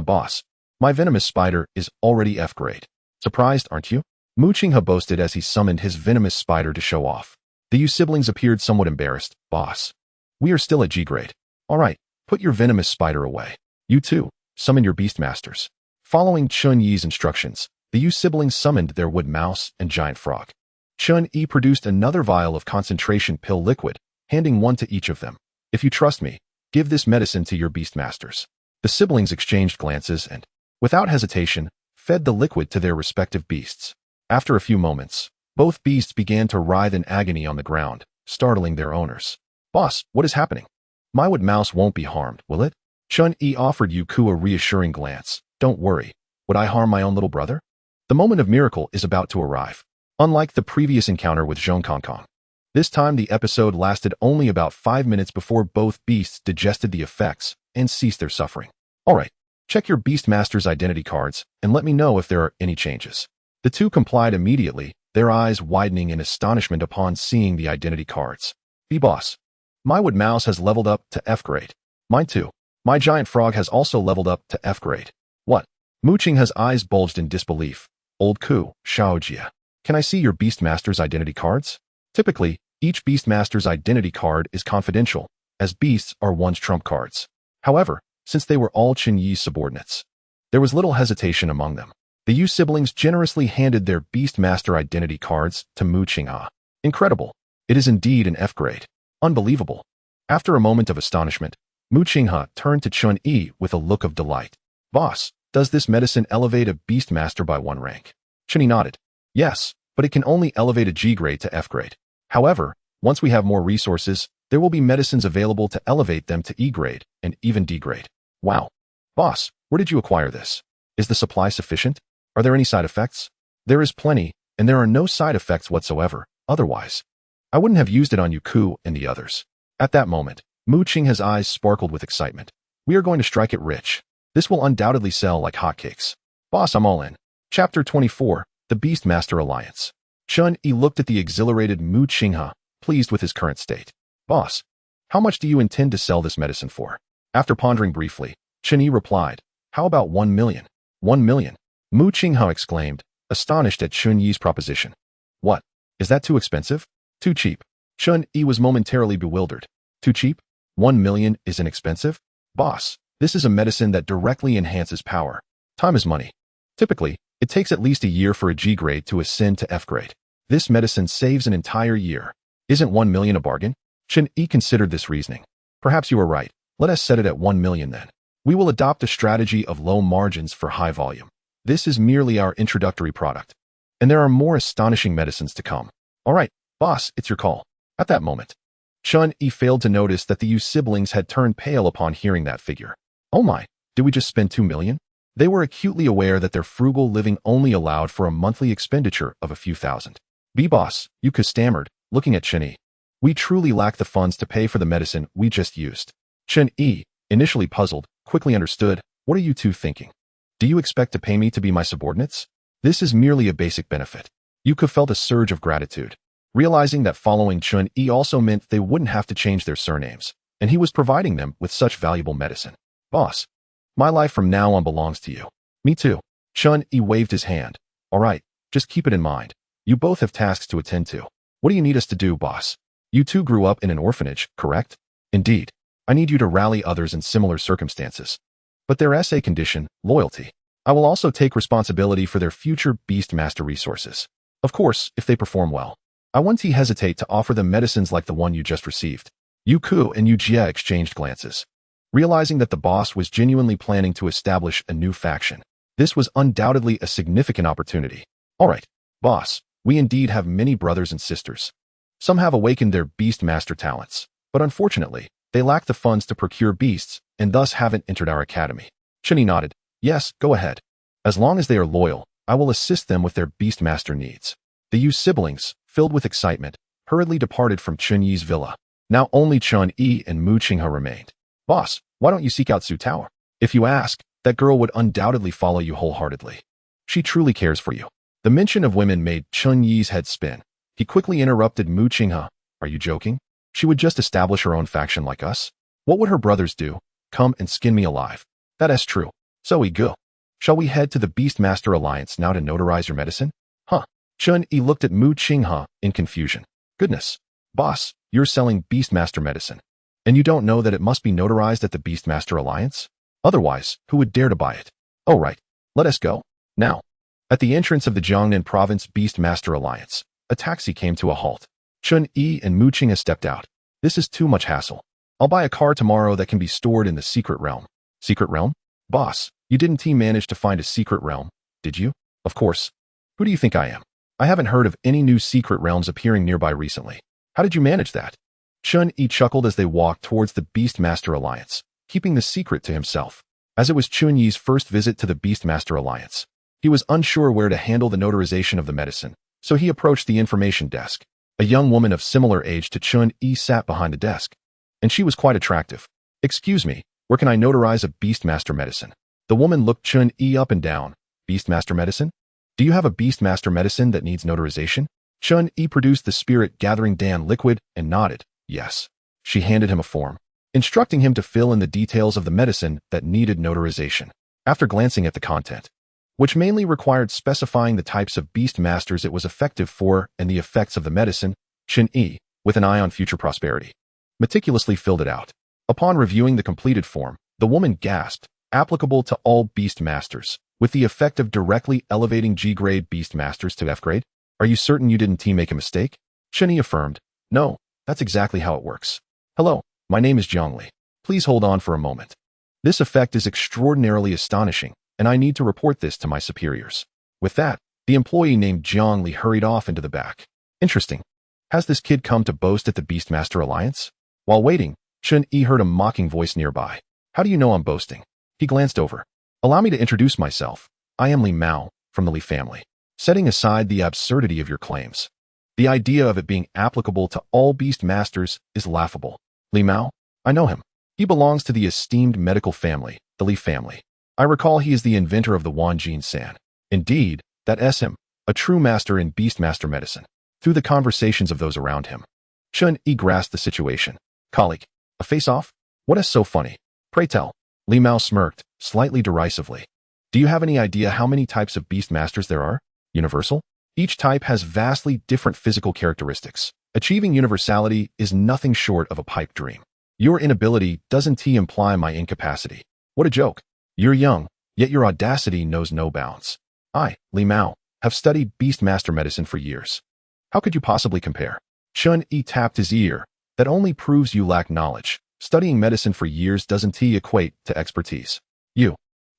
Boss. My venomous spider is already F grade. Surprised, aren't you? Mu Qinghe boasted as he summoned his venomous spider to show off. The Yu siblings appeared somewhat embarrassed. Boss. We are still at G grade. All right, put your venomous spider away. You too, summon your Beastmasters. Following Chun-Yi's instructions, the Yu siblings summoned their wood mouse and giant frog. Chun-Yi produced another vial of concentration pill liquid, handing one to each of them. If you trust me, give this medicine to your Beastmasters. The siblings exchanged glances and, without hesitation, fed the liquid to their respective beasts. After a few moments, both beasts began to writhe in agony on the ground, startling their owners. Boss, what is happening? My wood mouse won't be harmed, will it? Chun-Yi offered Yuku a reassuring glance. Don't worry. Would I harm my own little brother? The moment of miracle is about to arrive. Unlike the previous encounter with Zhong Kong. This time the episode lasted only about 5 minutes before both beasts digested the effects and ceased their suffering. Alright, check your Beastmaster's identity cards and let me know if there are any changes. The two complied immediately, their eyes widening in astonishment upon seeing the identity cards. B-Boss. My wood mouse has leveled up to F grade. Mine too. My giant frog has also leveled up to F grade. What? Mu Qinghe's eyes bulged in disbelief. Old Ku, Shaojia. Can I see your Beastmaster's identity cards? Typically, each Beastmaster's identity card is confidential, as beasts are one's trump cards. However, since they were all Chun-Yi's subordinates, there was little hesitation among them. The Yu siblings generously handed their Beastmaster identity cards to Mu Qinghe. Incredible. It is indeed an F grade. Unbelievable. After a moment of astonishment, Mu Qinghe turned to Chun-Yi with a look of delight. Boss, does this medicine elevate a Beastmaster by 1 rank? Chun-Yi nodded. Yes, but it can only elevate a G grade to F grade. However, once we have more resources, there will be medicines available to elevate them to E grade and even D grade. Wow. Boss, where did you acquire this? Is the supply sufficient? Are there any side effects? There is plenty, and there are no side effects whatsoever, otherwise. I wouldn't have used it on Yuku and the others. At that moment, Mu Qinghe's eyes sparkled with excitement. We are going to strike it rich. This will undoubtedly sell like hotcakes. Boss, I'm all in. Chapter 24, The Beastmaster Alliance. Chun-Yi looked at the exhilarated Mu Qinghe, pleased with his current state. Boss, how much do you intend to sell this medicine for? After pondering briefly, Chun-Yi replied, how about 1 million? 1 million? Mu Qinghe exclaimed, astonished at Chun-Yi's proposition. What? Is that too expensive? Too cheap. Chun-Yi was momentarily bewildered. Too cheap? 1 million is inexpensive? Boss, this is a medicine that directly enhances power. Time is money. Typically, it takes at least a year for a G grade to ascend to F grade. This medicine saves an entire year. Isn't 1 million a bargain? Chun-Yi considered this reasoning. Perhaps you are right. Let us set it at 1 million then. We will adopt a strategy of low margins for high volume. This is merely our introductory product. And there are more astonishing medicines to come. All right, boss, it's your call. At that moment, Chun-Yi failed to notice that the Yu siblings had turned pale upon hearing that figure. Oh my, did we just spend 2 million? They were acutely aware that their frugal living only allowed for a monthly expenditure of a few thousand. B-Boss, Yuka stammered, looking at Chun-Yi. We truly lack the funds to pay for the medicine we just used. Chun-Yi, initially puzzled, quickly understood. What are you two thinking? Do you expect to pay me to be my subordinates? This is merely a basic benefit. Yuka felt a surge of gratitude, realizing that following Chun-Yi also meant they wouldn't have to change their surnames, and he was providing them with such valuable medicine. Boss, my life from now on belongs to you. Me too. Chun-Yi waved his hand. All right, just keep it in mind. You both have tasks to attend to. What do you need us to do, boss? You two grew up in an orphanage, correct? Indeed. I need you to rally others in similar circumstances. But their SA condition, loyalty. I will also take responsibility for their future Beastmaster resources. Of course, if they perform well. I won't hesitate to offer them medicines like the one you just received. Yuku and Yujia exchanged glances, realizing that the boss was genuinely planning to establish a new faction. This was undoubtedly a significant opportunity. All right, boss, we indeed have many brothers and sisters. Some have awakened their Beastmaster talents, but unfortunately, they lack the funds to procure beasts and thus haven't entered our academy. Chun-Yi nodded. Yes, go ahead. As long as they are loyal, I will assist them with their Beastmaster needs. The Yu siblings, filled with excitement, hurriedly departed from Chun-Yi's villa. Now only Chun-Yi and Mu Qinghe remained. Boss, why don't you seek out Su Tao? If you ask, that girl would undoubtedly follow you wholeheartedly. She truly cares for you. The mention of women made Chun-Yi's head spin. He quickly interrupted Mu Qinghe. Are you joking? She would just establish her own faction like us? What would her brothers do? Come and skin me alive. That is true. So we go. Shall we head to the Beastmaster Alliance now to notarize your medicine? Huh. Chun-Yi looked at Mu Qinghe in confusion. Goodness. Boss, you're selling Beastmaster medicine. And you don't know that it must be notarized at the Beastmaster Alliance? Otherwise, who would dare to buy it? Oh right. Let us go. Now. At the entrance of the Jiangnan Province Beastmaster Alliance, a taxi came to a halt. Chun-Yi and Mu Qinghe stepped out. This is too much hassle. I'll buy a car tomorrow that can be stored in the secret realm. Secret realm? Boss, you didn't manage to find a secret realm, did you? Of course. Who do you think I am? I haven't heard of any new secret realms appearing nearby recently. How did you manage that? Chun-Yi chuckled as they walked towards the Beastmaster Alliance, keeping the secret to himself. As it was Chun-Yi's first visit to the Beastmaster Alliance, he was unsure where to handle the notarization of the medicine, so he approached the information desk. A young woman of similar age to Chun-Yi sat behind the desk, and she was quite attractive. Excuse me, where can I notarize a Beastmaster medicine? The woman looked Chun-Yi up and down. Beastmaster medicine? Do you have a Beastmaster medicine that needs notarization? Chun-Yi produced the spirit-gathering Dan liquid and nodded. Yes. She handed him a form, instructing him to fill in the details of the medicine that needed notarization. After glancing at the content, which mainly required specifying the types of Beastmasters it was effective for and the effects of the medicine, Chun-Yi, with an eye on future prosperity, meticulously filled it out. Upon reviewing the completed form, the woman gasped, applicable to all Beastmasters, with the effect of directly elevating G-grade Beastmasters to F-grade? Are you certain you didn't make a mistake? Chun-Yi affirmed. No, that's exactly how it works. Hello, my name is Zhongli. Please hold on for a moment. This effect is extraordinarily astonishing, and I need to report this to my superiors. With that, the employee named Zhongli hurried off into the back. Interesting. Has this kid come to boast at the Beastmaster Alliance? While waiting, Chun-Yi heard a mocking voice nearby. How do you know I'm boasting? He glanced over. Allow me to introduce myself. I am Li Mao, from the Li family. Setting aside the absurdity of your claims, the idea of it being applicable to all Beastmasters is laughable. Li Mao? I know him. He belongs to the esteemed medical family, the Li family. I recall he is the inventor of the Wanjin San. Indeed, that is him, a true master in Beastmaster medicine. Through the conversations of those around him, Chun-Yi grasped the situation. Colleague, a face-off? What is so funny? Pray tell. Li Mao smirked, slightly derisively. Do you have any idea how many types of Beastmasters there are? Universal? Each type has vastly different physical characteristics. Achieving universality is nothing short of a pipe dream. Your inability doesn't imply my incapacity. What a joke. You're young, yet your audacity knows no bounds. I, Li Mao, have studied Beastmaster medicine for years. How could you possibly compare? Chun-Yi tapped his ear. That only proves you lack knowledge. Studying medicine for years doesn't equate to expertise.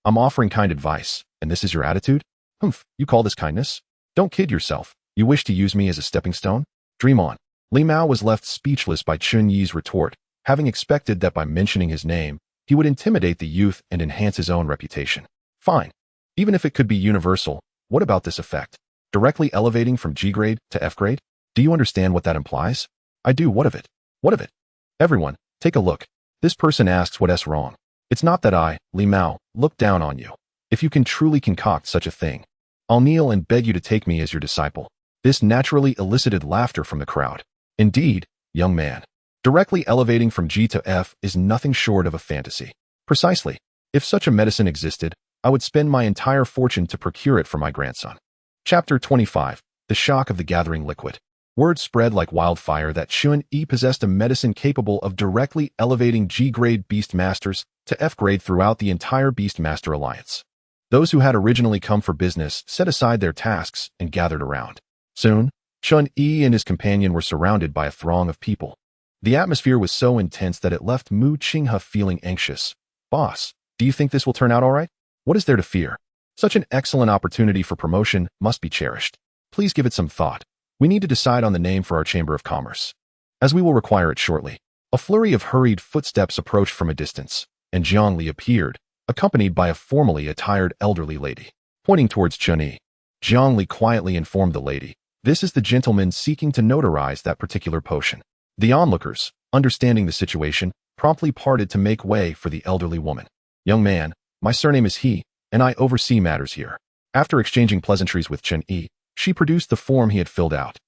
I'm offering kind advice, and this is your attitude? Humph, you call this kindness? Don't kid yourself. You wish to use me as a stepping stone? Dream on. Li Mao was left speechless by Chun-Yi's retort, having expected that by mentioning his name, he would intimidate the youth and enhance his own reputation. Fine. Even if it could be universal, what about this effect? Directly elevating from G-grade to F-grade? Do you understand what that implies? I do. What of it? What of it? Everyone, take a look. This person asks what's wrong. It's not that I, Li Mao, look down on you. If you can truly concoct such a thing, I'll kneel and beg you to take me as your disciple. This naturally elicited laughter from the crowd. Indeed, young man, directly elevating from G to F is nothing short of a fantasy. Precisely. If such a medicine existed, I would spend my entire fortune to procure it for my grandson. Chapter 25. The Shock of the Gathering Liquid. Word spread like wildfire that Chun-Yi possessed a medicine capable of directly elevating G-grade Beastmasters to F-grade throughout the entire Beastmaster Alliance. Those who had originally come for business set aside their tasks and gathered around. Soon, Chun-Yi and his companion were surrounded by a throng of people. The atmosphere was so intense that it left Mu Qinghe feeling anxious. Boss, do you think this will turn out all right? What is there to fear? Such an excellent opportunity for promotion must be cherished. Please give it some thought. We need to decide on the name for our Chamber of Commerce, as we will require it shortly. A flurry of hurried footsteps approached from a distance, and Jiang Li appeared, accompanied by a formally attired elderly lady. Pointing towards Chun-Yi, Jiang Li quietly informed the lady, "This is the gentleman seeking to notarize that particular potion." The onlookers, understanding the situation, promptly parted to make way for the elderly woman. "Young man, my surname is He, and I oversee matters here." After exchanging pleasantries with Chun-Yi, she produced the form he had filled out.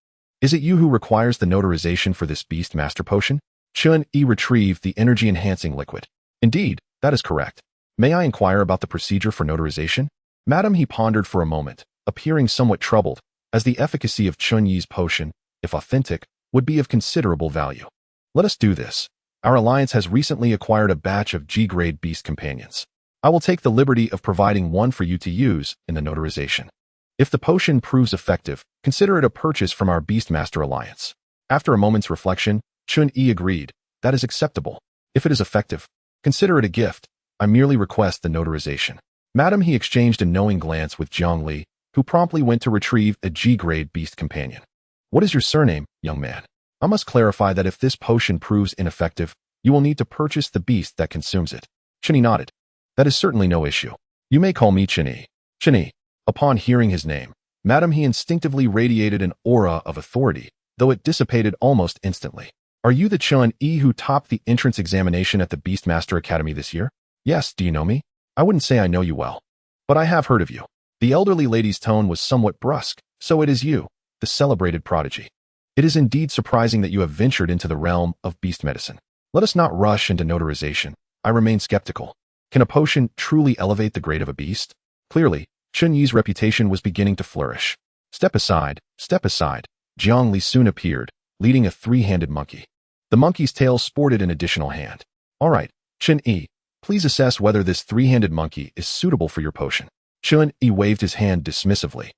"Is it you who requires the notarization for this Beastmaster potion?" Chun-Yi retrieved the energy-enhancing liquid. "Indeed, that is correct. May I inquire about the procedure for notarization?" Madam, he pondered for a moment, appearing somewhat troubled, as the efficacy of Chun-Yi's potion, if authentic, would be of considerable value. "Let us do this. Our alliance has recently acquired a batch of G-grade beast companions. I will take the liberty of providing one for you to use in the notarization. If the potion proves effective, consider it a purchase from our Beastmaster alliance." After a moment's reflection, Chun-Yi agreed, "That is acceptable. If it is effective, consider it a gift. I merely request the notarization." Madam, he exchanged a knowing glance with Jiang Li, who promptly went to retrieve a G-grade beast companion. "What is your surname, young man? I must clarify that if this potion proves ineffective, you will need to purchase the beast that consumes it." Chun-Yi nodded. "That is certainly no issue. You may call me Chun-Yi." Chun-Yi. Upon hearing his name, Madam, he instinctively radiated an aura of authority, though it dissipated almost instantly. "Are you the Chun-Yi who topped the entrance examination at the Beastmaster Academy this year?" "Yes, do you know me?" "I wouldn't say I know you well, but I have heard of you." The elderly lady's tone was somewhat brusque. "So it is you, the celebrated prodigy. It is indeed surprising that you have ventured into the realm of beast medicine. Let us not rush into notarization. I remain skeptical. Can a potion truly elevate the grade of a beast?" Clearly, Chun-Yi's reputation was beginning to flourish. Step aside, step aside." Jiang Li soon appeared, leading a three-handed monkey. The monkey's tail sported an additional hand. "All right, Chun-Yi, please assess whether this three-handed monkey is suitable for your potion." Chun-Yi waved his hand dismissively.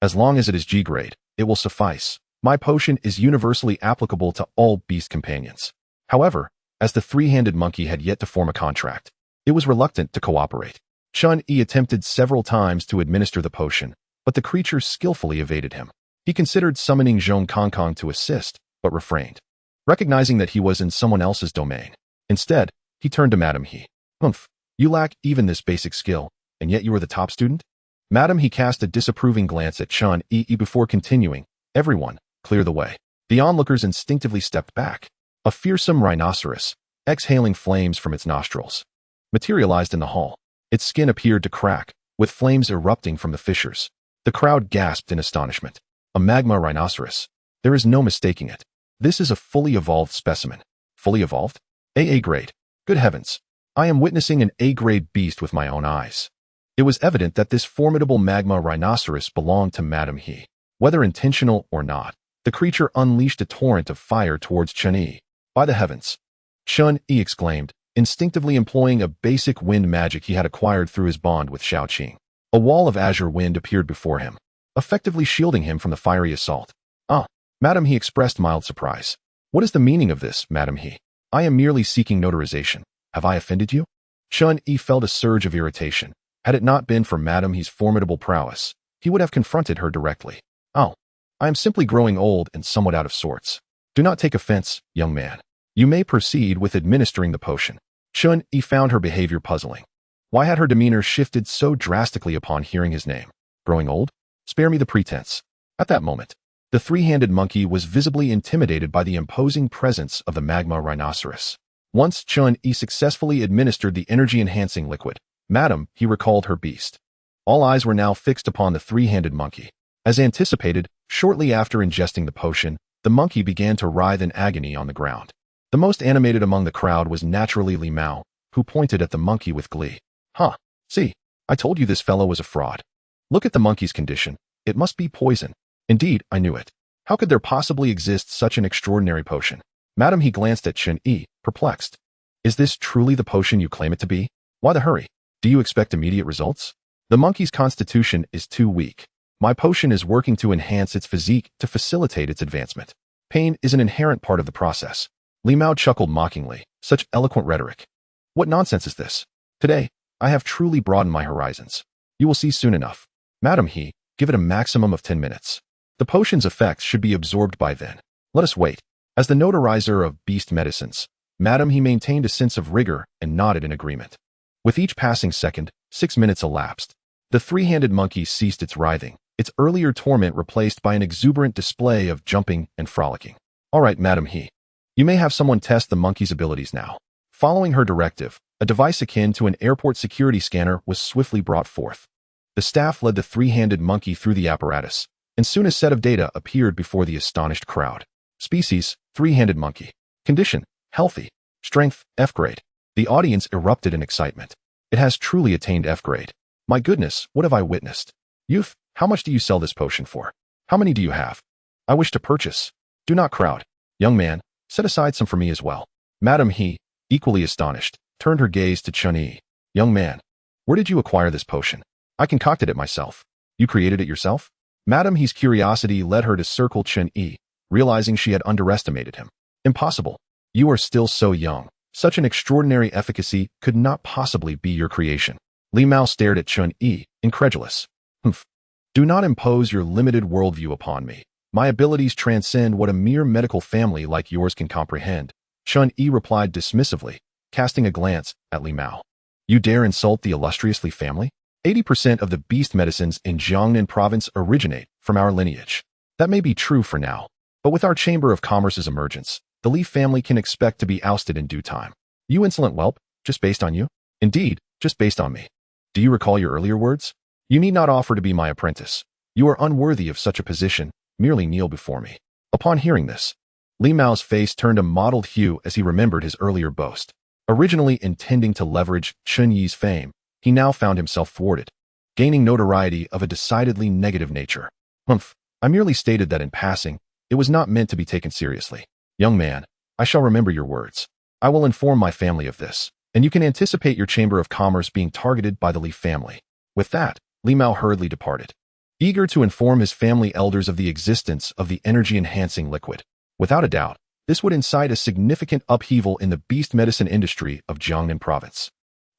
"As long as it is G-grade, it will suffice. My potion is universally applicable to all beast companions." However, as the three-handed monkey had yet to form a contract, it was reluctant to cooperate. Chun-Yi attempted several times to administer the potion, but the creature skillfully evaded him. He considered summoning Zhong Kongkong to assist, but refrained, recognizing that he was in someone else's domain. Instead, he turned to Madam He. "Humph, you lack even this basic skill, and yet you are the top student?" Madam He cast a disapproving glance at Chun-Yi before continuing, "Everyone, clear the way." The onlookers instinctively stepped back. A fearsome rhinoceros, exhaling flames from its nostrils, materialized in the hall. Its skin appeared to crack, with flames erupting from the fissures. The crowd gasped in astonishment. A magma rhinoceros. There is no mistaking it. This is a fully evolved specimen. Fully evolved? AA grade. Good heavens. I am witnessing an A-grade beast with my own eyes. It was evident that this formidable magma rhinoceros belonged to Madam He. Whether intentional or not, the creature unleashed a torrent of fire towards Chun-Yi. "By the heavens!" Chun-Yi exclaimed, instinctively employing a basic wind magic he had acquired through his bond with Shaoqing. A wall of azure wind appeared before him, effectively shielding him from the fiery assault. "Ah, Madam He," expressed mild surprise. "What is the meaning of this, Madam He? I am merely seeking notarization. Have I offended you?" Chun-Yi felt a surge of irritation. Had it not been for Madam He's formidable prowess, he would have confronted her directly. "Oh, I am simply growing old and somewhat out of sorts. Do not take offense, young man. You may proceed with administering the potion." Chun-Yi found her behavior puzzling. Why had her demeanor shifted so drastically upon hearing his name? Growing old? Spare me the pretense. At that moment, the three-handed monkey was visibly intimidated by the imposing presence of the magma rhinoceros. Once Chun-Yi successfully administered the energy-enhancing liquid, Madam, he recalled her beast. All eyes were now fixed upon the three-handed monkey. As anticipated, shortly after ingesting the potion, the monkey began to writhe in agony on the ground. The most animated among the crowd was naturally Li Mao, who pointed at the monkey with glee. Huh, see, I told you this fellow was a fraud. Look at the monkey's condition. It must be poison. Indeed, I knew it. How could there possibly exist such an extraordinary potion? Madam, he glanced at Chun-Yi, perplexed. Is this truly the potion you claim it to be? Why the hurry? Do you expect immediate results? The monkey's constitution is too weak. My potion is working to enhance its physique to facilitate its advancement. Pain is an inherent part of the process. Li Mao chuckled mockingly. Such eloquent rhetoric. What nonsense is this? Today, I have truly broadened my horizons. You will see soon enough. Madam, give it a maximum of 10 minutes. The potion's effects should be absorbed by then. Let us wait. As the notarizer of beast medicines, Madam, he maintained a sense of rigor and nodded in agreement. With each passing second, 6 minutes elapsed. The three-handed monkey ceased its writhing, its earlier torment replaced by an exuberant display of jumping and frolicking. All right, Madam, you may have someone test the monkey's abilities now. Following her directive, a device akin to an airport security scanner was swiftly brought forth. The staff led the three-handed monkey through the apparatus, and soon a set of data appeared before the astonished crowd. Species, three-handed monkey. Condition, healthy. Strength, F grade. The audience erupted in excitement. It has truly attained F grade. My goodness, what have I witnessed? Youth, how much do you sell this potion for? How many do you have? I wish to purchase. Do not crowd. Young man, set aside some for me as well. Madam, equally astonished, turned her gaze to Chun-Yi. Young man, where did you acquire this potion? I concocted it myself. You created it yourself? Madam, curiosity led her to circle Chun-Yi, realizing she had underestimated him. Impossible. You are still so young. Such an extraordinary efficacy could not possibly be your creation. Li Mao stared at Chun-Yi, incredulous. Humph. Do not impose your limited worldview upon me. My abilities transcend what a mere medical family like yours can comprehend. Chun-Yi replied dismissively, casting a glance at Li Mao. You dare insult the illustrious Li family? 80% of the beast medicines in Jiangnan province originate from our lineage. That may be true for now, but with our Chamber of Commerce's emergence, the Li family can expect to be ousted in due time. You insolent whelp, just based on you? Indeed, just based on me. Do you recall your earlier words? You need not offer to be my apprentice. You are unworthy of such a position, merely kneel before me. Upon hearing this, Li Mao's face turned a mottled hue as he remembered his earlier boast. Originally intending to leverage Chun-Yi's fame, he now found himself thwarted, gaining notoriety of a decidedly negative nature. Humph, I merely stated that in passing, it was not meant to be taken seriously. Young man, I shall remember your words. I will inform my family of this, and you can anticipate your Chamber of Commerce being targeted by the Li family. With that, Li Mao hurriedly departed, eager to inform his family elders of the existence of the energy-enhancing liquid. Without a doubt, this would incite a significant upheaval in the beast medicine industry of Jiangnan province.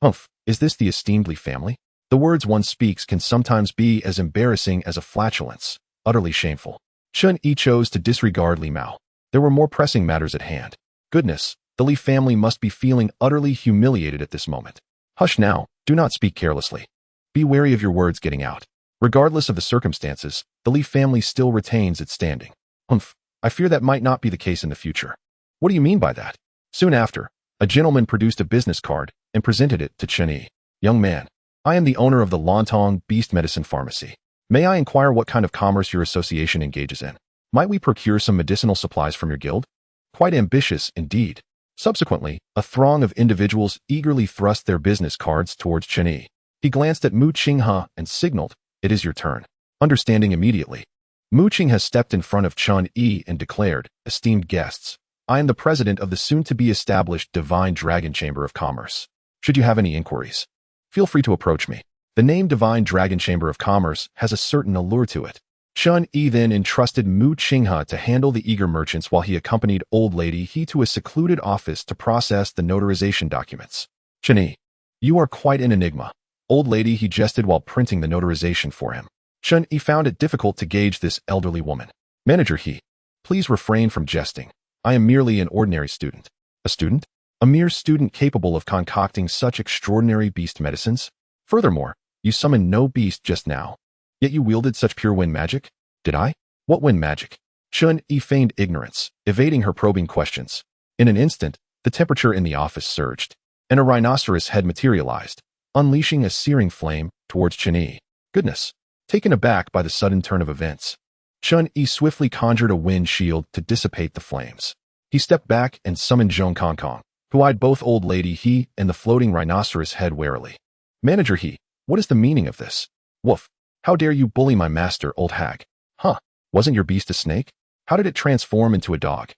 Humph, is this the esteemed Li family? The words one speaks can sometimes be as embarrassing as a flatulence, utterly shameful. Chun-Yi chose to disregard Li Mao. There were more pressing matters at hand. Goodness, the Li family must be feeling utterly humiliated at this moment. Hush now, do not speak carelessly. Be wary of your words getting out. Regardless of the circumstances, the Li family still retains its standing. Humph, I fear that might not be the case in the future. What do you mean by that? Soon after, a gentleman produced a business card and presented it to Chun-Yi. Young man, I am the owner of the Lontong Beast Medicine Pharmacy. May I inquire what kind of commerce your association engages in? Might we procure some medicinal supplies from your guild? Quite ambitious, indeed. Subsequently, a throng of individuals eagerly thrust their business cards towards Chun-Yi. He glanced at Mu Qinghe and signaled, "It is your turn." Understanding immediately, Mu Qing has stepped in front of Chun-Yi and declared, "Esteemed guests, I am the president of the soon-to-be-established Divine Dragon Chamber of Commerce. Should you have any inquiries, feel free to approach me. The name Divine Dragon Chamber of Commerce has a certain allure to it." Chun-Yi then entrusted Mu Qinghe to handle the eager merchants while he accompanied Old Lady He to a secluded office to process the notarization documents. Chun-Yi, you are quite an enigma. Old Lady He jested while printing the notarization for him. Chun-Yi found it difficult to gauge this elderly woman. Manager He, please refrain from jesting. I am merely an ordinary student. A student? A mere student capable of concocting such extraordinary beast medicines? Furthermore, you summoned no beast just now. Yet you wielded such pure wind magic? Did I? What wind magic? Chun-Yi feigned ignorance, evading her probing questions. In an instant, The temperature in the office surged, and a rhinoceros head materialized, unleashing a searing flame towards Chun-Yi. Goodness! Taken aback by the sudden turn of events, Chun-Yi swiftly conjured a wind shield to dissipate the flames. He stepped back and summoned Zhong Kong, who eyed both Old Lady He and the floating rhinoceros head warily. Manager He, what is the meaning of this? Woof! How dare you bully my master, old hag? Huh? Wasn't your beast a snake? How did it transform into a dog?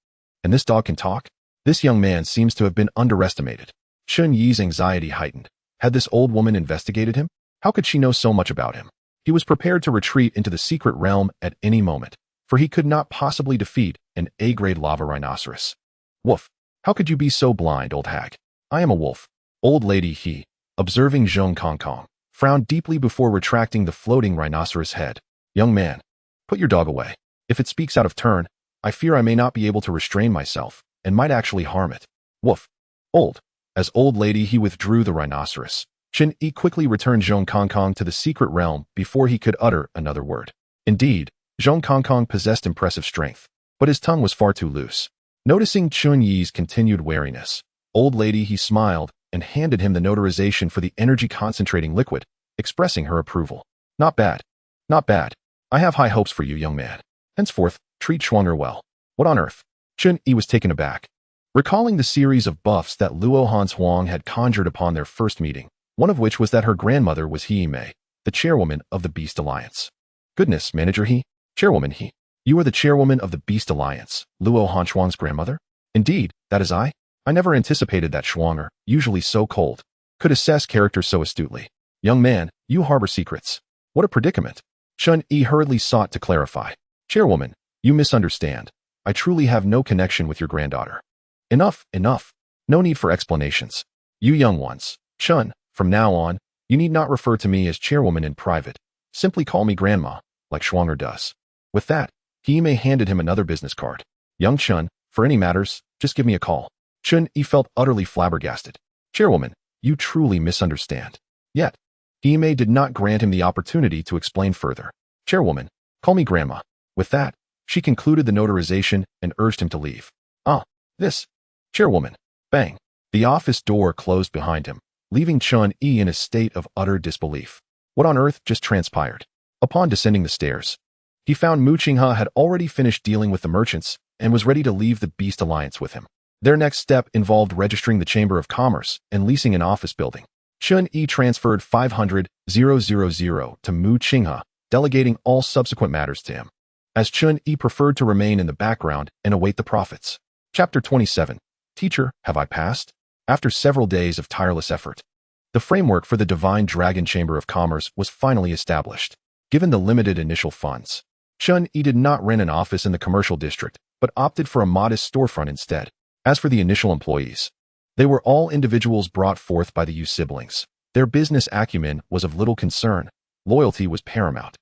And this dog can talk? This young man seems to have been underestimated. Chun-Yi's anxiety heightened. Had this old woman investigated him? How could she know so much about him? He was prepared to retreat into the secret realm at any moment, for he could not possibly defeat an A-grade lava rhinoceros. Woof! How could you be so blind, old hag? I am a wolf. Old Lady He, observing Zhong Kong, frowned deeply before retracting the floating rhinoceros head. Young man, put your dog away. If it speaks out of turn, I fear I may not be able to restrain myself, and might actually harm it. Woof! As Old Lady He withdrew the rhinoceros, Chun-Yi quickly returned Zhong Kong to the secret realm before he could utter another word. Indeed, Zhong Kong possessed impressive strength, but his tongue was far too loose. Noticing Chun-Yi's continued wariness, Old Lady He smiled and handed him the notarization for the energy-concentrating liquid, expressing her approval. Not bad. Not bad. I have high hopes for you, young man. Henceforth, treat Schwanger well. What on earth? Chun-Yi was taken aback. Recalling the series of buffs that Luo Hanshuang had conjured upon their first meeting, one of which was that her grandmother was He-Mei, the chairwoman of the Beast Alliance. Goodness, Manager He, Chairwoman He, you are the chairwoman of the Beast Alliance, Luo Hanshuang's grandmother? Indeed, that is I. I never anticipated that Schwanger, usually so cold, could assess characters so astutely. Young man, you harbor secrets. What a predicament. Chun-Yi hurriedly sought to clarify. Chairwoman, you misunderstand. I truly have no connection with your granddaughter. Enough. No need for explanations. You young ones, Chun, from now on, you need not refer to me as chairwoman in private. Simply call me grandma, like Schwanger does. With that, He-Mei handed him another business card. Young Chun, for any matters, just give me a call. Chun-Yi felt utterly flabbergasted. Chairwoman, you truly misunderstand. Yet, He-Mei did not grant him the opportunity to explain further. Chairwoman, call me grandma. With that, she concluded the notarization and urged him to leave. This. Chairwoman. Bang. The office door closed behind him, leaving Chun-Yi in a state of utter disbelief. What on earth just transpired? Upon descending the stairs, he found Mu Qinghe had already finished dealing with the merchants and was ready to leave the Beast Alliance with him. Their next step involved registering the Chamber of Commerce and leasing an office building. Chun-Yi transferred 500,000 to Mu Qinghe, delegating all subsequent matters to him, as Chun-Yi preferred to remain in the background and await the profits. Chapter 27. Teacher, have I passed? After several days of tireless effort, the framework for the Divine Dragon Chamber of Commerce was finally established. Given the limited initial funds, Chun-Yi did not rent an office in the commercial district, but opted for a modest storefront instead. As for the initial employees, they were all individuals brought forth by the Yu siblings. Their business acumen was of little concern. Loyalty was paramount.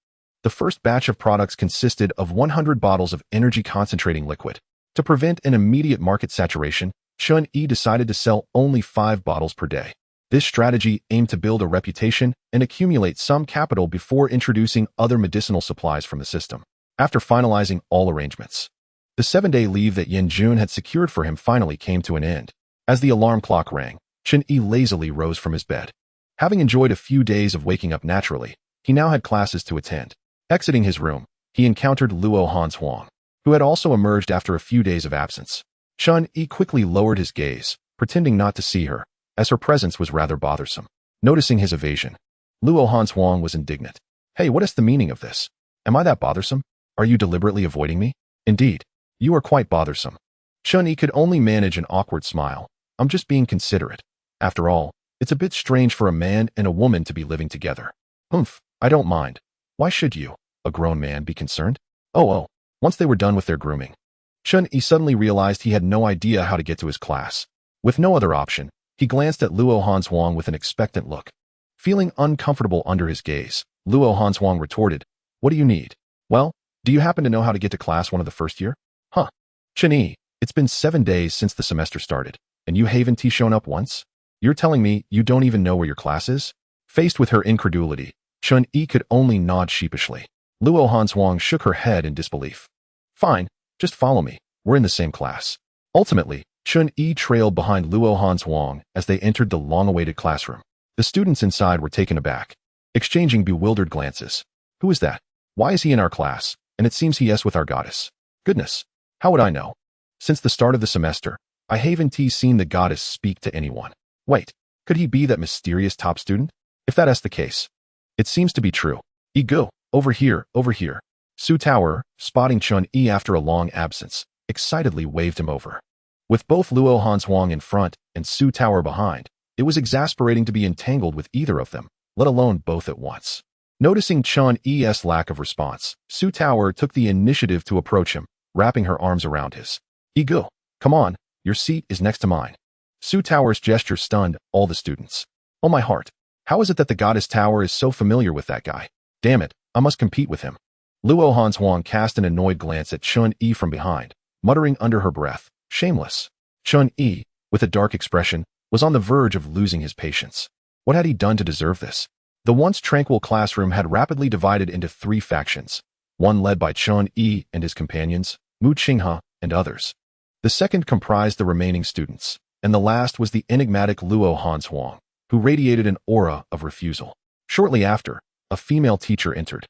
The first batch of products consisted of 100 bottles of energy-concentrating liquid. To prevent an immediate market saturation, Chun-Yi decided to sell only 5 bottles per day. This strategy aimed to build a reputation and accumulate some capital before introducing other medicinal supplies from the system. After finalizing all arrangements, the 7-day leave that Yin Jun had secured for him finally came to an end. As the alarm clock rang, Chun-Yi lazily rose from his bed. Having enjoyed a few days of waking up naturally, he now had classes to attend. Exiting his room, he encountered Luo Hanshuang, who had also emerged after a few days of absence. Chun-Yi quickly lowered his gaze, pretending not to see her, as her presence was rather bothersome. Noticing his evasion, Luo Hanshuang was indignant. Hey, what is the meaning of this? Am I that bothersome? Are you deliberately avoiding me? Indeed, you are quite bothersome. Chun-Yi could only manage an awkward smile. I'm just being considerate. After all, it's a bit strange for a man and a woman to be living together. Humph, I don't mind. Why should you, a grown man, be concerned? Oh. Once they were done with their grooming, Chun-Yi suddenly realized he had no idea how to get to his class. With no other option, he glanced at Luo Hanshuang with an expectant look. Feeling uncomfortable under his gaze, Luo Hanshuang retorted, What do you need? Well, do you happen to know how to get to class 1 of the first year? Huh. Chun-Yi, it's been 7 days since the semester started, and you haven't shown up once? You're telling me you don't even know where your class is? Faced with her incredulity, Chun-Yi could only nod sheepishly. Luo Hanshuang shook her head in disbelief. Fine, just follow me. We're in the same class. Ultimately, Chun-Yi trailed behind Luo Hanshuang as they entered the long-awaited classroom. The students inside were taken aback, exchanging bewildered glances. Who is that? Why is he in our class? And it seems he is with our goddess. Goodness, how would I know? Since the start of the semester, I haven't seen the goddess speak to anyone. Wait, could he be that mysterious top student? If that is the case, it seems to be true. Go, over here, over here. Su Tower, spotting Chun-Yi after a long absence, excitedly waved him over. With both Luo Hanshuang in front and Su Tower behind, it was exasperating to be entangled with either of them, let alone both at once. Noticing Chun-Yi's lack of response, Su Tower took the initiative to approach him, wrapping her arms around his. Go, come on, your seat is next to mine. Su Tower's gesture stunned all the students. Oh my heart, how is it that the goddess Tower is so familiar with that guy? Damn it, I must compete with him. Luo Hanshuang cast an annoyed glance at Chun-Yi from behind, muttering under her breath, shameless. Chun-Yi, with a dark expression, was on the verge of losing his patience. What had he done to deserve this? The once tranquil classroom had rapidly divided into 3 factions, one led by Chun-Yi and his companions, Mu Qinghe, and others. The second comprised the remaining students, and the last was the enigmatic Luo Hanshuang, who radiated an aura of refusal. Shortly after, a female teacher entered,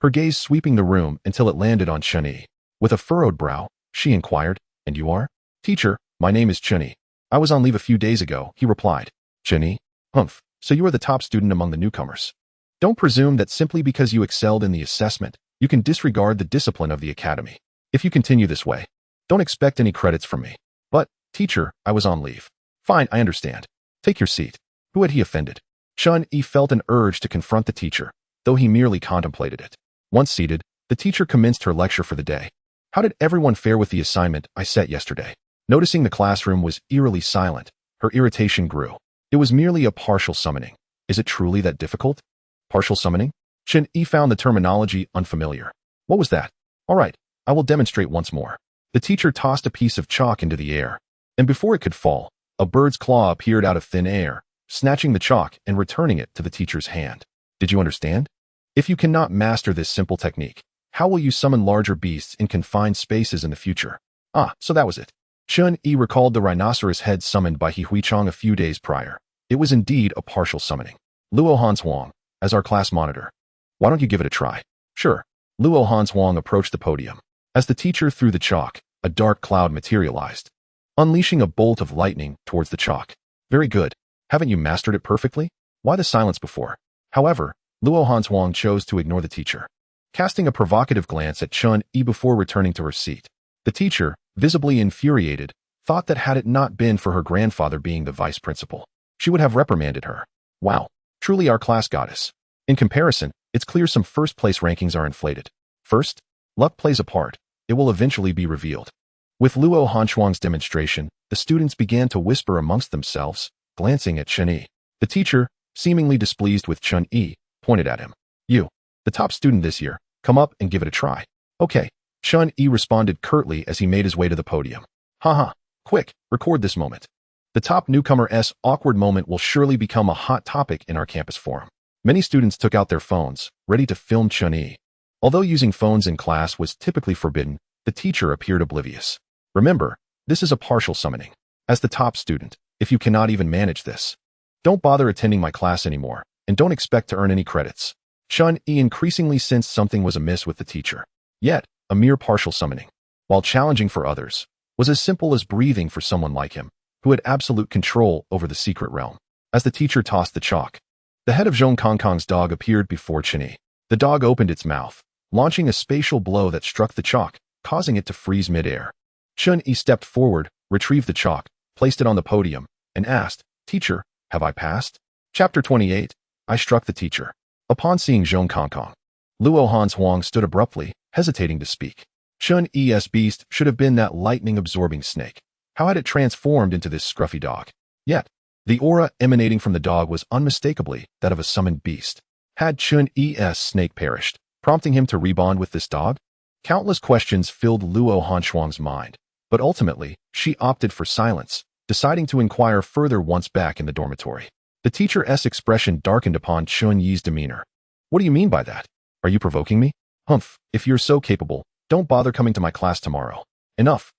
her gaze sweeping the room until it landed on Chun-Yi. With a furrowed brow, she inquired, "And you are?" "Teacher, my name is Chun-Yi. I was on leave a few days ago," he replied. "Chun-Yi? Humph, so you are the top student among the newcomers. Don't presume that simply because you excelled in the assessment, you can disregard the discipline of the academy. If you continue this way, don't expect any credits from me." "But, teacher, I was on leave." "Fine, I understand. Take your seat." Who had he offended? Chun-Yi felt an urge to confront the teacher, though he merely contemplated it. Once seated, the teacher commenced her lecture for the day. "How did everyone fare with the assignment I set yesterday?" Noticing the classroom was eerily silent, her irritation grew. It was merely a partial summoning. Is it truly that difficult? Partial summoning? Chun-Yi found the terminology unfamiliar. What was that? All right, I will demonstrate once more. The teacher tossed a piece of chalk into the air, and before it could fall, a bird's claw appeared out of thin air, snatching the chalk and returning it to the teacher's hand. Did you understand? If you cannot master this simple technique, how will you summon larger beasts in confined spaces in the future? Ah, so that was it. Chun-Yi recalled the rhinoceros head summoned by He Huichang a few days prior. It was indeed a partial summoning. Luo Hanshuang, as our class monitor. Why don't you give it a try? Sure. Luo Hanshuang approached the podium. As the teacher threw the chalk, a dark cloud materialized, unleashing a bolt of lightning towards the chalk. Very good. Haven't you mastered it perfectly? Why the silence before? However, Luo Hanshuang chose to ignore the teacher, casting a provocative glance at Chun-Yi before returning to her seat. The teacher, visibly infuriated, thought that had it not been for her grandfather being the vice principal, she would have reprimanded her. Wow, truly our class goddess. In comparison, it's clear some first-place rankings are inflated. First, luck plays a part. It will eventually be revealed. With Luo Hanshuang's demonstration, the students began to whisper amongst themselves, glancing at Chun-Yi. The teacher, seemingly displeased with Chun-Yi, pointed at him. "You, the top student this year, come up and give it a try." "Okay." Chun-Yi responded curtly as he made his way to the podium. "Haha, quick, record this moment. The top newcomer's awkward moment will surely become a hot topic in our campus forum." Many students took out their phones, ready to film Chun-Yi. Although using phones in class was typically forbidden, the teacher appeared oblivious. Remember, this is a partial summoning. As the top student, if you cannot even manage this, don't bother attending my class anymore, and don't expect to earn any credits. Chun-Yi increasingly sensed something was amiss with the teacher. Yet, a mere partial summoning, while challenging for others, was as simple as breathing for someone like him, who had absolute control over the secret realm. As the teacher tossed the chalk, the head of Zhong Kongkong's dog appeared before Chun-Yi. The dog opened its mouth, launching a spatial blow that struck the chalk, causing it to freeze midair. Chun-Yi stepped forward, retrieved the chalk, placed it on the podium, and asked, "Teacher, have I passed?" Chapter 28. I struck the teacher. Upon seeing Zhong Kongkong, Luo Hanshuang stood abruptly, hesitating to speak. Chun-Yi's beast should have been that lightning-absorbing snake. How had it transformed into this scruffy dog? Yet, the aura emanating from the dog was unmistakably that of a summoned beast. Had Chun-Yi's snake perished, prompting him to rebond with this dog? Countless questions filled Luo Hanshuang's mind, but ultimately, she opted for silence, deciding to inquire further once back in the dormitory. The teacher's expression darkened upon Chun-Yi's demeanor. "What do you mean by that? Are you provoking me?" "Humph, if you're so capable, don't bother coming to my class tomorrow." "Enough."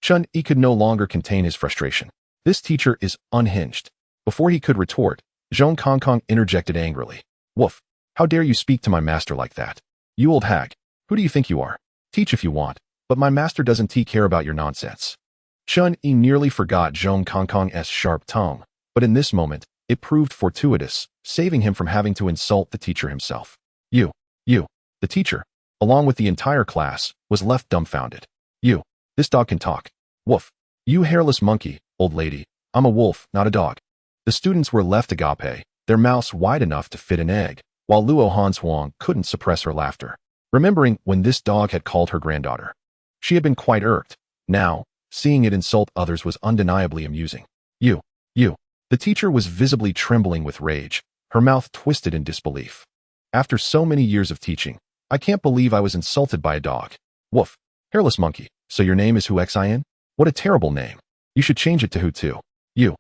Chun-Yi could no longer contain his frustration. This teacher is unhinged. Before he could retort, Zhong Kongkong interjected angrily. Woof! How dare you speak to my master like that? You old hag. Who do you think you are? Teach if you want, but my master doesn't care about your nonsense. Chun-Yi nearly forgot Zhong Kongkong's sharp tongue, but in this moment, it proved fortuitous, saving him from having to insult the teacher himself. You, the teacher, along with the entire class, was left dumbfounded. This dog can talk. Woof. You hairless monkey, old lady. I'm a wolf, not a dog. The students were left agape, their mouths wide enough to fit an egg, while Luo Hanshuang couldn't suppress her laughter, remembering when this dog had called her granddaughter. She had been quite irked. Now, seeing it insult others was undeniably amusing. You. The teacher was visibly trembling with rage, her mouth twisted in disbelief. After so many years of teaching, I can't believe I was insulted by a dog. Woof. Hairless monkey. So your name is Hu Xin? What a terrible name. You should change it to Hu too. You.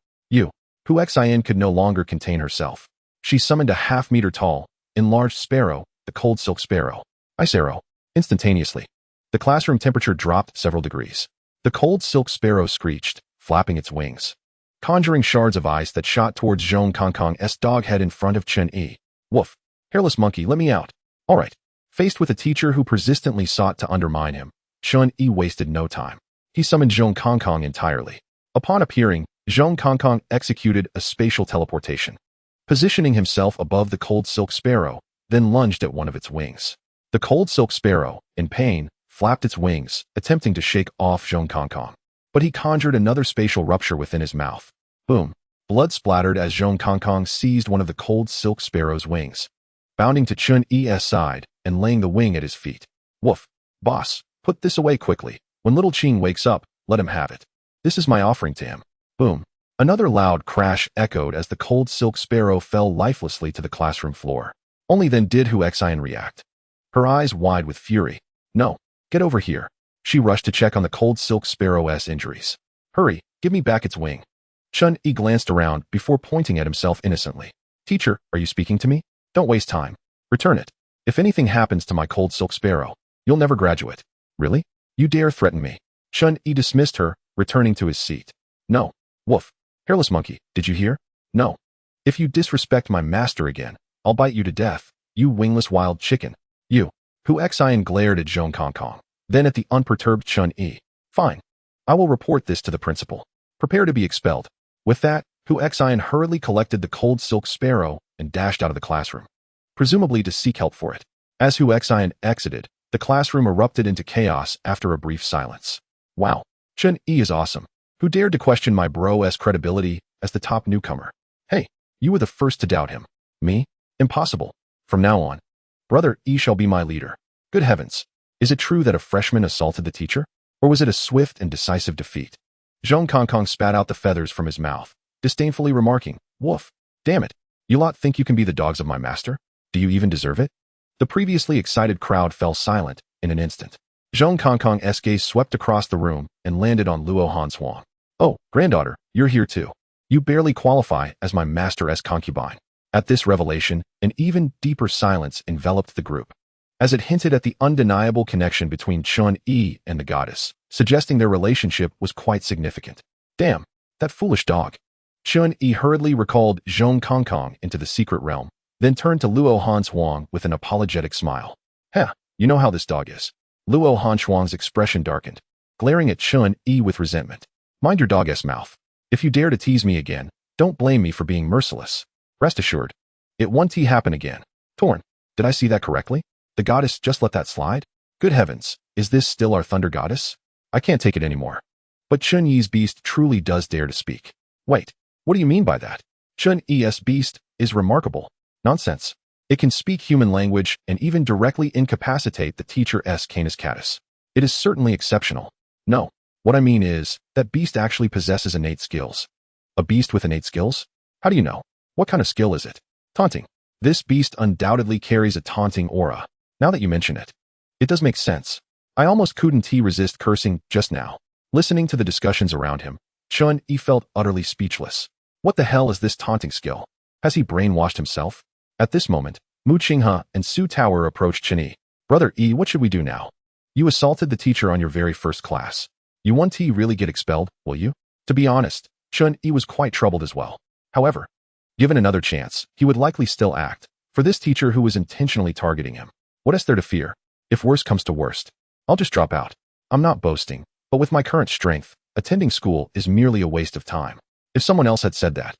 Hu Xin could no longer contain herself. She summoned a half-meter-tall, enlarged sparrow, the cold silk sparrow. Ice arrow. Instantaneously. The classroom temperature dropped several degrees. The cold silk sparrow screeched, flapping its wings, conjuring shards of ice that shot towards Zhong Kongkong's dog head in front of Chun-Yi. Woof. Hairless monkey, let me out. All right. Faced with a teacher who persistently sought to undermine him, Chun-Yi wasted no time. He summoned Zhong Kongkong entirely. Upon appearing, Zhong Kongkong executed a spatial teleportation, positioning himself above the cold silk sparrow, then lunged at one of its wings. The cold silk sparrow, in pain, flapped its wings, attempting to shake off Zhong Kongkong. But he conjured another spatial rupture within his mouth. Boom! Blood splattered as Zhong Kongkong seized one of the cold silk sparrow's wings, bounding to Chun-Yi's side and laying the wing at his feet. Woof! Boss! Put this away quickly. When little Qing wakes up, let him have it. This is my offering to him. Boom. Another loud crash echoed as the cold silk sparrow fell lifelessly to the classroom floor. Only then did Hu Xin react. Her eyes wide with fury. No. Get over here. She rushed to check on the cold silk sparrow's injuries. Hurry, give me back its wing. Chun-Yi glanced around before pointing at himself innocently. Teacher, are you speaking to me? Don't waste time. Return it. If anything happens to my cold silk sparrow, you'll never graduate. Really? You dare threaten me? Chun-Yi dismissed her, returning to his seat. No. Woof. Hairless monkey, did you hear? No. If you disrespect my master again, I'll bite you to death, you wingless wild chicken. You. Hu Xin glared at Zhong Kongkong, then at the unperturbed Chun-Yi. Fine. I will report this to the principal. Prepare to be expelled. With that, Hu Xin hurriedly collected the cold silk sparrow and dashed out of the classroom, presumably to seek help for it. As Hu Xin exited, the classroom erupted into chaos after a brief silence. Wow. Chun-Yi is awesome. Who dared to question my bro's credibility as the top newcomer? Hey, you were the first to doubt him. Me? Impossible. From now on, Brother E shall be my leader. Good heavens. Is it true that a freshman assaulted the teacher? Or was it a swift and decisive defeat? Zhong Kongkong spat out the feathers from his mouth, disdainfully remarking, Woof. Damn it. You lot think you can be the dogs of my master? Do you even deserve it? The previously excited crowd fell silent in an instant. Zhong Kongkong's gaze swept across the room and landed on Luo Hanshuang. Oh, granddaughter, you're here too. You barely qualify as my master's concubine. At this revelation, an even deeper silence enveloped the group, as it hinted at the undeniable connection between Chun-Yi and the goddess, suggesting their relationship was quite significant. Damn, that foolish dog. Chun-Yi hurriedly recalled Zhong Kongkong into the secret realm, then turned to Luo Hanshuang with an apologetic smile. Heh, you know how this dog is. Luo Hanshuang's expression darkened, glaring at Chun-Yi with resentment. Mind your dog's mouth. If you dare to tease me again, don't blame me for being merciless. Rest assured, it won't happen again. Torn, did I see that correctly? The goddess just let that slide? Good heavens, is this still our thunder goddess? I can't take it anymore. But Chun-Yi's beast truly does dare to speak. Wait, what do you mean by that? Chun-Yi's beast is remarkable. Nonsense. It can speak human language and even directly incapacitate the teacher's canis catus. It is certainly exceptional. No, what I mean is, that beast actually possesses innate skills. A beast with innate skills? How do you know? What kind of skill is it? Taunting. This beast undoubtedly carries a taunting aura. Now that you mention it, it does make sense. I almost couldn't resist cursing just now. Listening to the discussions around him, Chun-Yi felt utterly speechless. What the hell is this taunting skill? Has he brainwashed himself? At this moment, Mu Qinghe and Su Tower approached Chun-Yi. Brother E, what should we do now? You assaulted the teacher on your very first class. You 1T really get expelled, will you? To be honest, Chun-Yi was quite troubled as well. However, given another chance, he would likely still act for this teacher who was intentionally targeting him. What is there to fear? If worst comes to worst, I'll just drop out. I'm not boasting, but with my current strength, attending school is merely a waste of time. If someone else had said that,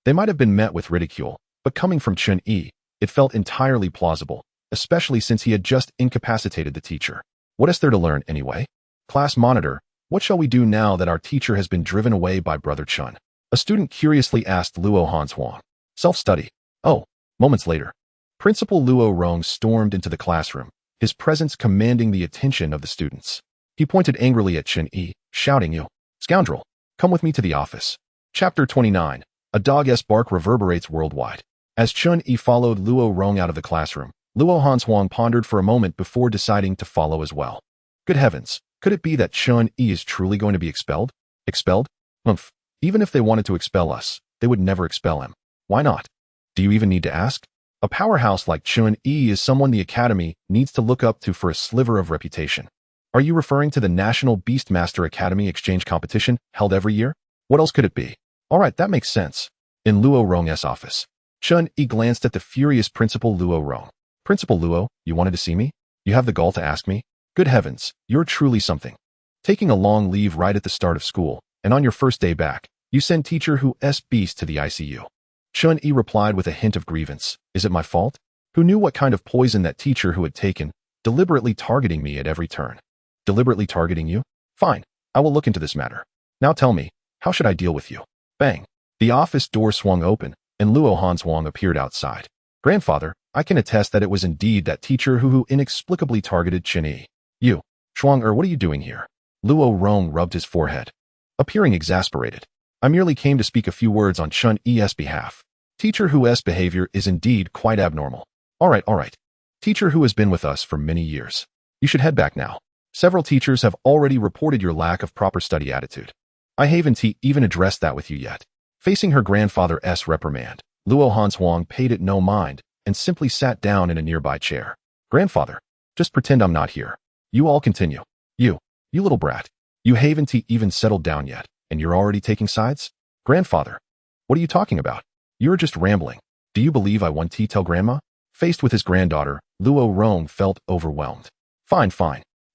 they might have been met with ridicule, but coming from Chun-Yi, it felt entirely plausible, especially since he had just incapacitated the teacher. What is there to learn anyway? Class monitor, what shall we do now that our teacher has been driven away by Brother Chun? A student curiously asked Luo Hanshuang. Self-study. Oh, moments later. Principal Luo Rong stormed into the classroom, his presence commanding the attention of the students. He pointed angrily at Chun-Yi, shouting, "You scoundrel, come with me to the office." Chapter 29. A dog's bark reverberates worldwide. As Chun-Yi followed Luo Rong out of the classroom, Luo Hanshuang pondered for a moment before deciding to follow as well. Good heavens, could it be that Chun-Yi is truly going to be expelled? Expelled? Humph. Even if they wanted to expel us, they would never expel him. Why not? Do you even need to ask? A powerhouse like Chun-Yi is someone the Academy needs to look up to for a sliver of reputation. Are you referring to the National Beastmaster Academy exchange competition held every year? What else could it be? Alright, that makes sense. In Luo Rong's office, Chun-Yi glanced at the furious Principal Luo Rong. Principal Luo, you wanted to see me? You have the gall to ask me? Good heavens, you're truly something. Taking a long leave right at the start of school, and on your first day back, you send teacher who's beast to the ICU. Chun-Yi replied with a hint of grievance. Is it my fault? Who knew what kind of poison that teacher who had taken, deliberately targeting me at every turn? Deliberately targeting you? Fine, I will look into this matter. Now tell me, how should I deal with you? Bang. The office door swung open, and Luo Hanshuang appeared outside. Grandfather, I can attest that it was indeed that teacher who inexplicably targeted Chun-Yi. You, Shuang-er, what are you doing here? Luo Rong rubbed his forehead, appearing exasperated. I merely came to speak a few words on Chun-Yi's behalf. Teacher who's behavior is indeed quite abnormal. Alright. Teacher who has been with us for many years. You should head back now. Several teachers have already reported your lack of proper study attitude. I haven't even addressed that with you yet. Facing her grandfather's reprimand, Luo Hanshuang paid it no mind and simply sat down in a nearby chair. Grandfather, just pretend I'm not here. You all continue. You little brat. You haven't even settled down yet, and you're already taking sides? Grandfather, what are you talking about? You're just rambling. Do you believe I want to tell Grandma? Faced with his granddaughter, Luo Rong felt overwhelmed. Fine.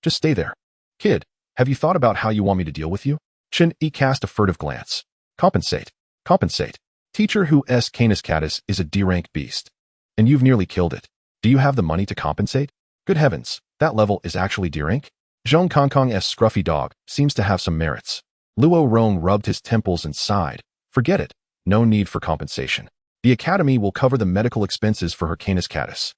Just stay there. Kid, have you thought about how you want me to deal with you? Chun-Yi cast a furtive glance. Compensate. Teacher who's Canis Catus is a D-rank beast. And you've nearly killed it. Do you have the money to compensate? Good heavens, that level is actually D-rank? Zhong Kongkong's scruffy dog seems to have some merits. Luo Rong rubbed his temples and sighed. Forget it. No need for compensation. The Academy will cover the medical expenses for her Canis Catus.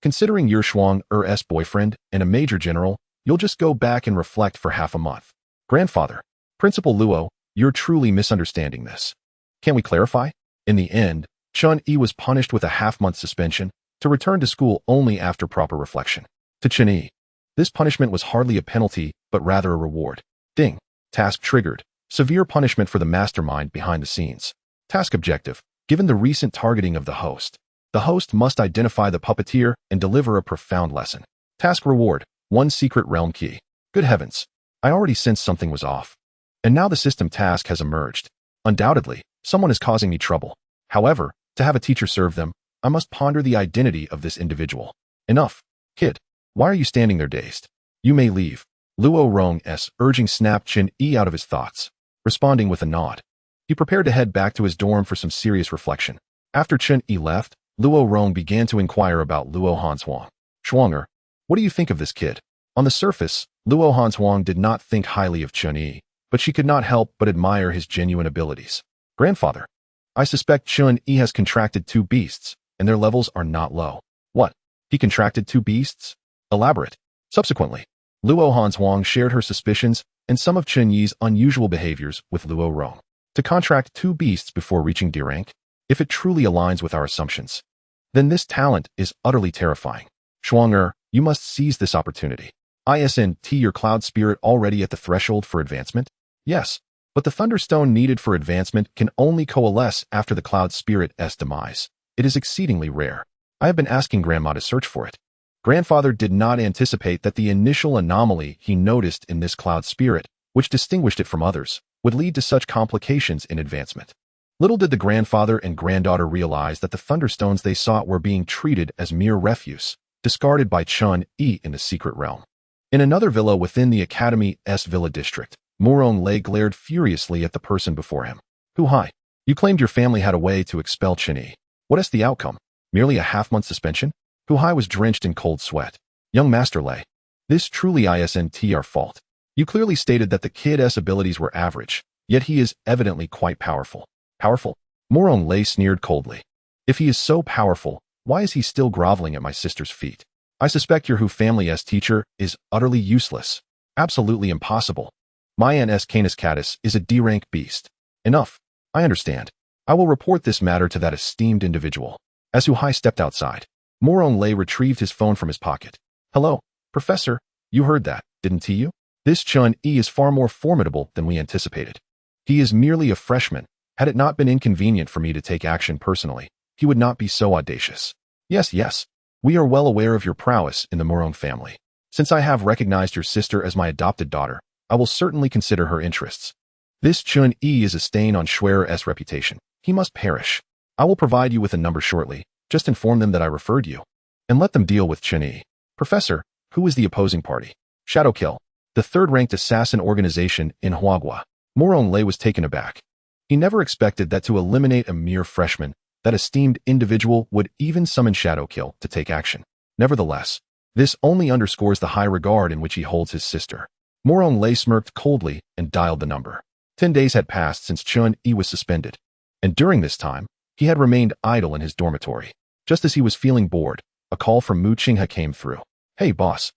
Considering you're Shuang-er's boyfriend and a major general, you'll just go back and reflect for half a month. Grandfather, Principal Luo, you're truly misunderstanding this. Can we clarify? In the end, Chun-Yi was punished with a half-month suspension to return to school only after proper reflection. To Chun-Yi, this punishment was hardly a penalty, but rather a reward. Ding. Task triggered. Severe punishment for the mastermind behind the scenes. Task objective. Given the recent targeting of the host must identify the puppeteer and deliver a profound lesson. Task reward. 1 secret realm key. Good heavens. I already sensed something was off. And now the system task has emerged. Undoubtedly, someone is causing me trouble. However, to have a teacher serve them, I must ponder the identity of this individual. Enough. Kid, why are you standing there dazed? You may leave. Luo Rong's urging snapped Chun-Yi out of his thoughts. Responding with a nod, he prepared to head back to his dorm for some serious reflection. After Chun-Yi left, Luo Rong began to inquire about Luo Hanshuang. Shuang-er, what do you think of this kid? On the surface, Luo Hanshuang did not think highly of Chun-Yi, but she could not help but admire his genuine abilities. Grandfather, I suspect Chun-Yi has contracted 2 beasts, and their levels are not low. What? He contracted 2 beasts? Elaborate. Subsequently, Luo Hanshuang shared her suspicions and some of Chun-Yi's unusual behaviors with Luo Rong. To contract 2 beasts before reaching D rank, if it truly aligns with our assumptions, then this talent is utterly terrifying. Shuang-er, you must seize this opportunity. Isn't your cloud spirit already at the threshold for advancement? Yes, but the thunderstone needed for advancement can only coalesce after the cloud spirit's demise. It is exceedingly rare. I have been asking Grandma to search for it. Grandfather did not anticipate that the initial anomaly he noticed in this cloud spirit which distinguished it from others, would lead to such complications in advancement. Little did the grandfather and granddaughter realize that the thunderstones they sought were being treated as mere refuse, discarded by Chun-Yi in the secret realm. In another villa within the Academy's villa district, Moron-Lei glared furiously at the person before him. Hu-Hai, you claimed your family had a way to expel Chun-Yi. What is the outcome? Merely a half-month suspension? Hu-Hai was drenched in cold sweat. Young Master Lei, this truly isn't our fault. You clearly stated that the kid's abilities were average, yet he is evidently quite powerful. Powerful? Moron-Lei sneered coldly. If he is so powerful, why is he still groveling at my sister's feet? I suspect your Hu family's teacher is utterly useless. Absolutely impossible. My aunt's Canis Catus is a D-rank beast. Enough. I understand. I will report this matter to that esteemed individual. As Hu-Hai stepped outside, Moron-Lei retrieved his phone from his pocket. Hello, Professor. You heard that, didn't you? This Chun-Yi is far more formidable than we anticipated. He is merely a freshman. Had it not been inconvenient for me to take action personally, he would not be so audacious. Yes. We are well aware of your prowess in the Moron family. Since I have recognized your sister as my adopted daughter, I will certainly consider her interests. This Chun-Yi is a stain on Schwerer's reputation. He must perish. I will provide you with a number shortly. Just inform them that I referred you. And let them deal with Chun-Yi. Professor, who is the opposing party? Shadowkill, the third-ranked assassin organization in Huagua. Moron-Lei was taken aback. He never expected that to eliminate a mere freshman, that esteemed individual would even summon Shadowkill to take action. Nevertheless, this only underscores the high regard in which he holds his sister. Moron-Lei smirked coldly and dialed the number. 10 days had passed since Chun-Yi was suspended, and during this time, he had remained idle in his dormitory. Just as he was feeling bored, a call from Mu Qinghe came through. Hey boss,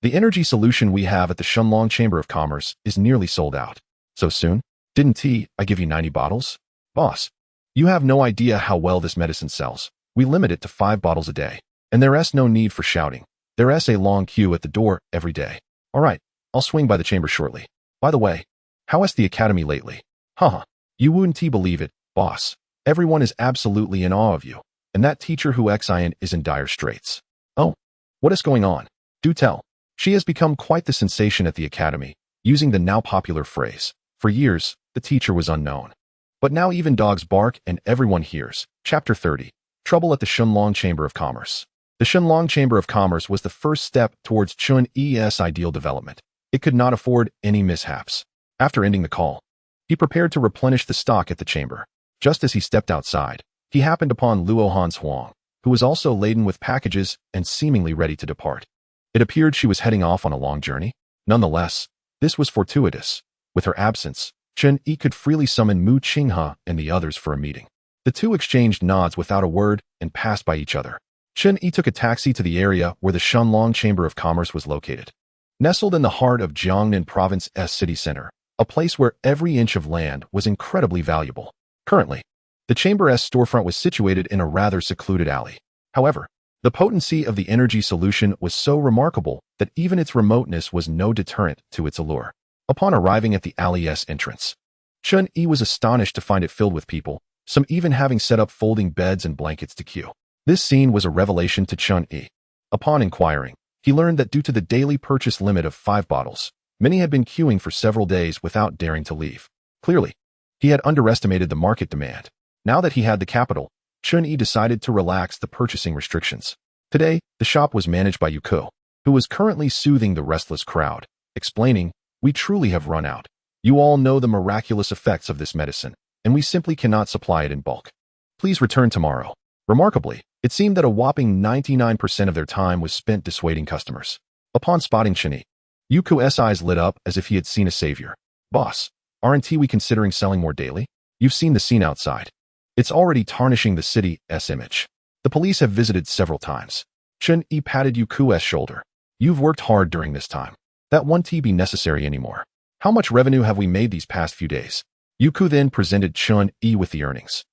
the energy solution we have at the Shunlong Chamber of Commerce is nearly sold out. So soon? Didn't I give you 90 bottles? Boss, you have no idea how well this medicine sells. We limit it to 5 bottles a day. And there's no need for shouting. There's a long queue at the door every day. Alright, I'll swing by the chamber shortly. By the way, how is the academy lately? Haha, you wouldn't believe it, boss. Everyone is absolutely in awe of you. And that teacher Hu Xian is in dire straits. Oh, what is going on? Do tell. She has become quite the sensation at the academy, using the now popular phrase. For years, the teacher was unknown. But now even dogs bark and everyone hears. Chapter 30. Trouble at the Shunlong Chamber of Commerce. The Shunlong Chamber of Commerce was the first step towards Chun-Yi's ideal development. It could not afford any mishaps. After ending the call, he prepared to replenish the stock at the chamber. Just as he stepped outside, he happened upon Luo Han's Huang, who was also laden with packages and seemingly ready to depart. It appeared she was heading off on a long journey. Nonetheless, this was fortuitous. With her absence, Chun-Yi could freely summon Mu Qinghe and the others for a meeting. The two exchanged nods without a word and passed by each other. Chun-Yi took a taxi to the area where the Shunlong Chamber of Commerce was located. Nestled in the heart of Jiangnan Province's city center, a place where every inch of land was incredibly valuable. Currently, the chamber's storefront was situated in a rather secluded alley. However, the potency of the energy solution was so remarkable that even its remoteness was no deterrent to its allure. Upon arriving at the alley's entrance, Chun-Yi was astonished to find it filled with people, some even having set up folding beds and blankets to queue. This scene was a revelation to Chun-Yi. Upon inquiring, he learned that due to the daily purchase limit of 5 bottles, many had been queuing for several days without daring to leave. Clearly, he had underestimated the market demand. Now that he had the capital, Chun-Yi decided to relax the purchasing restrictions. Today, the shop was managed by Yuko, who was currently soothing the restless crowd, explaining, "We truly have run out. You all know the miraculous effects of this medicine, and we simply cannot supply it in bulk. Please return tomorrow." Remarkably, it seemed that a whopping 99% of their time was spent dissuading customers. Upon spotting Chun-Yi, Yuko's eyes lit up as if he had seen a savior. "Boss, aren't we considering selling more daily? You've seen the scene outside. It's already tarnishing the city's image. The police have visited several times." Chun-Yi patted Yuko's shoulder. "You've worked hard during this time. That won't be necessary anymore. How much revenue have we made these past few days?" Yuko then presented Chun-Yi with the earnings,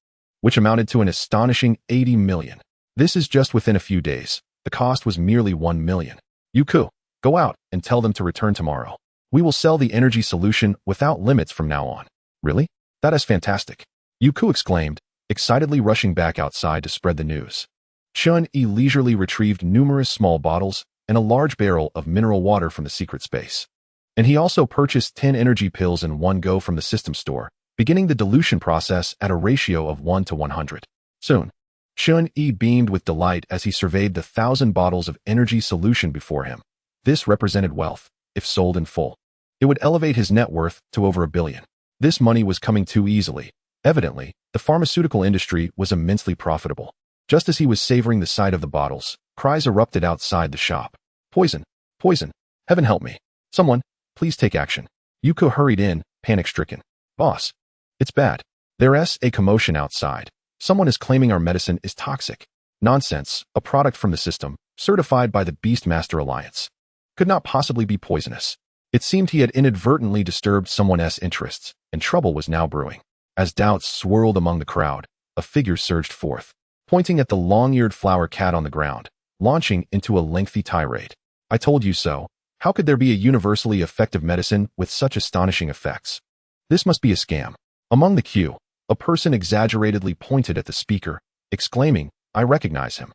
which amounted to an astonishing 80 million. This is just within a few days. The cost was merely 1 million. "Yuko, go out and tell them to return tomorrow. We will sell the energy solution without limits from now on." "Really? That is fantastic," Yuko exclaimed, excitedly rushing back outside to spread the news. Chun-Yi leisurely retrieved numerous small bottles and a large barrel of mineral water from the secret space. And he also purchased 10 energy pills in one go from the system store, beginning the dilution process at a ratio of 1 to 100. Soon, Chun-Yi beamed with delight as he surveyed the 1,000 bottles of energy solution before him. This represented wealth, if sold in full. It would elevate his net worth to over $1 billion. This money was coming too easily. Evidently, the pharmaceutical industry was immensely profitable. Just as he was savoring the sight of the bottles, cries erupted outside the shop. Poison! Poison! Heaven help me! Someone, please take action. Yuko hurried in, panic-stricken. Boss, it's bad. There's a commotion outside. Someone is claiming our medicine is toxic. Nonsense, a product from the system, certified by the Beastmaster Alliance. Could not possibly be poisonous. It seemed he had inadvertently disturbed someone's interests, and trouble was now brewing. As doubts swirled among the crowd, a figure surged forth, pointing at the long-eared flower cat on the ground, launching into a lengthy tirade. I told you so. How could there be a universally effective medicine with such astonishing effects? This must be a scam. Among the queue, a person exaggeratedly pointed at the speaker, exclaiming, I recognize him.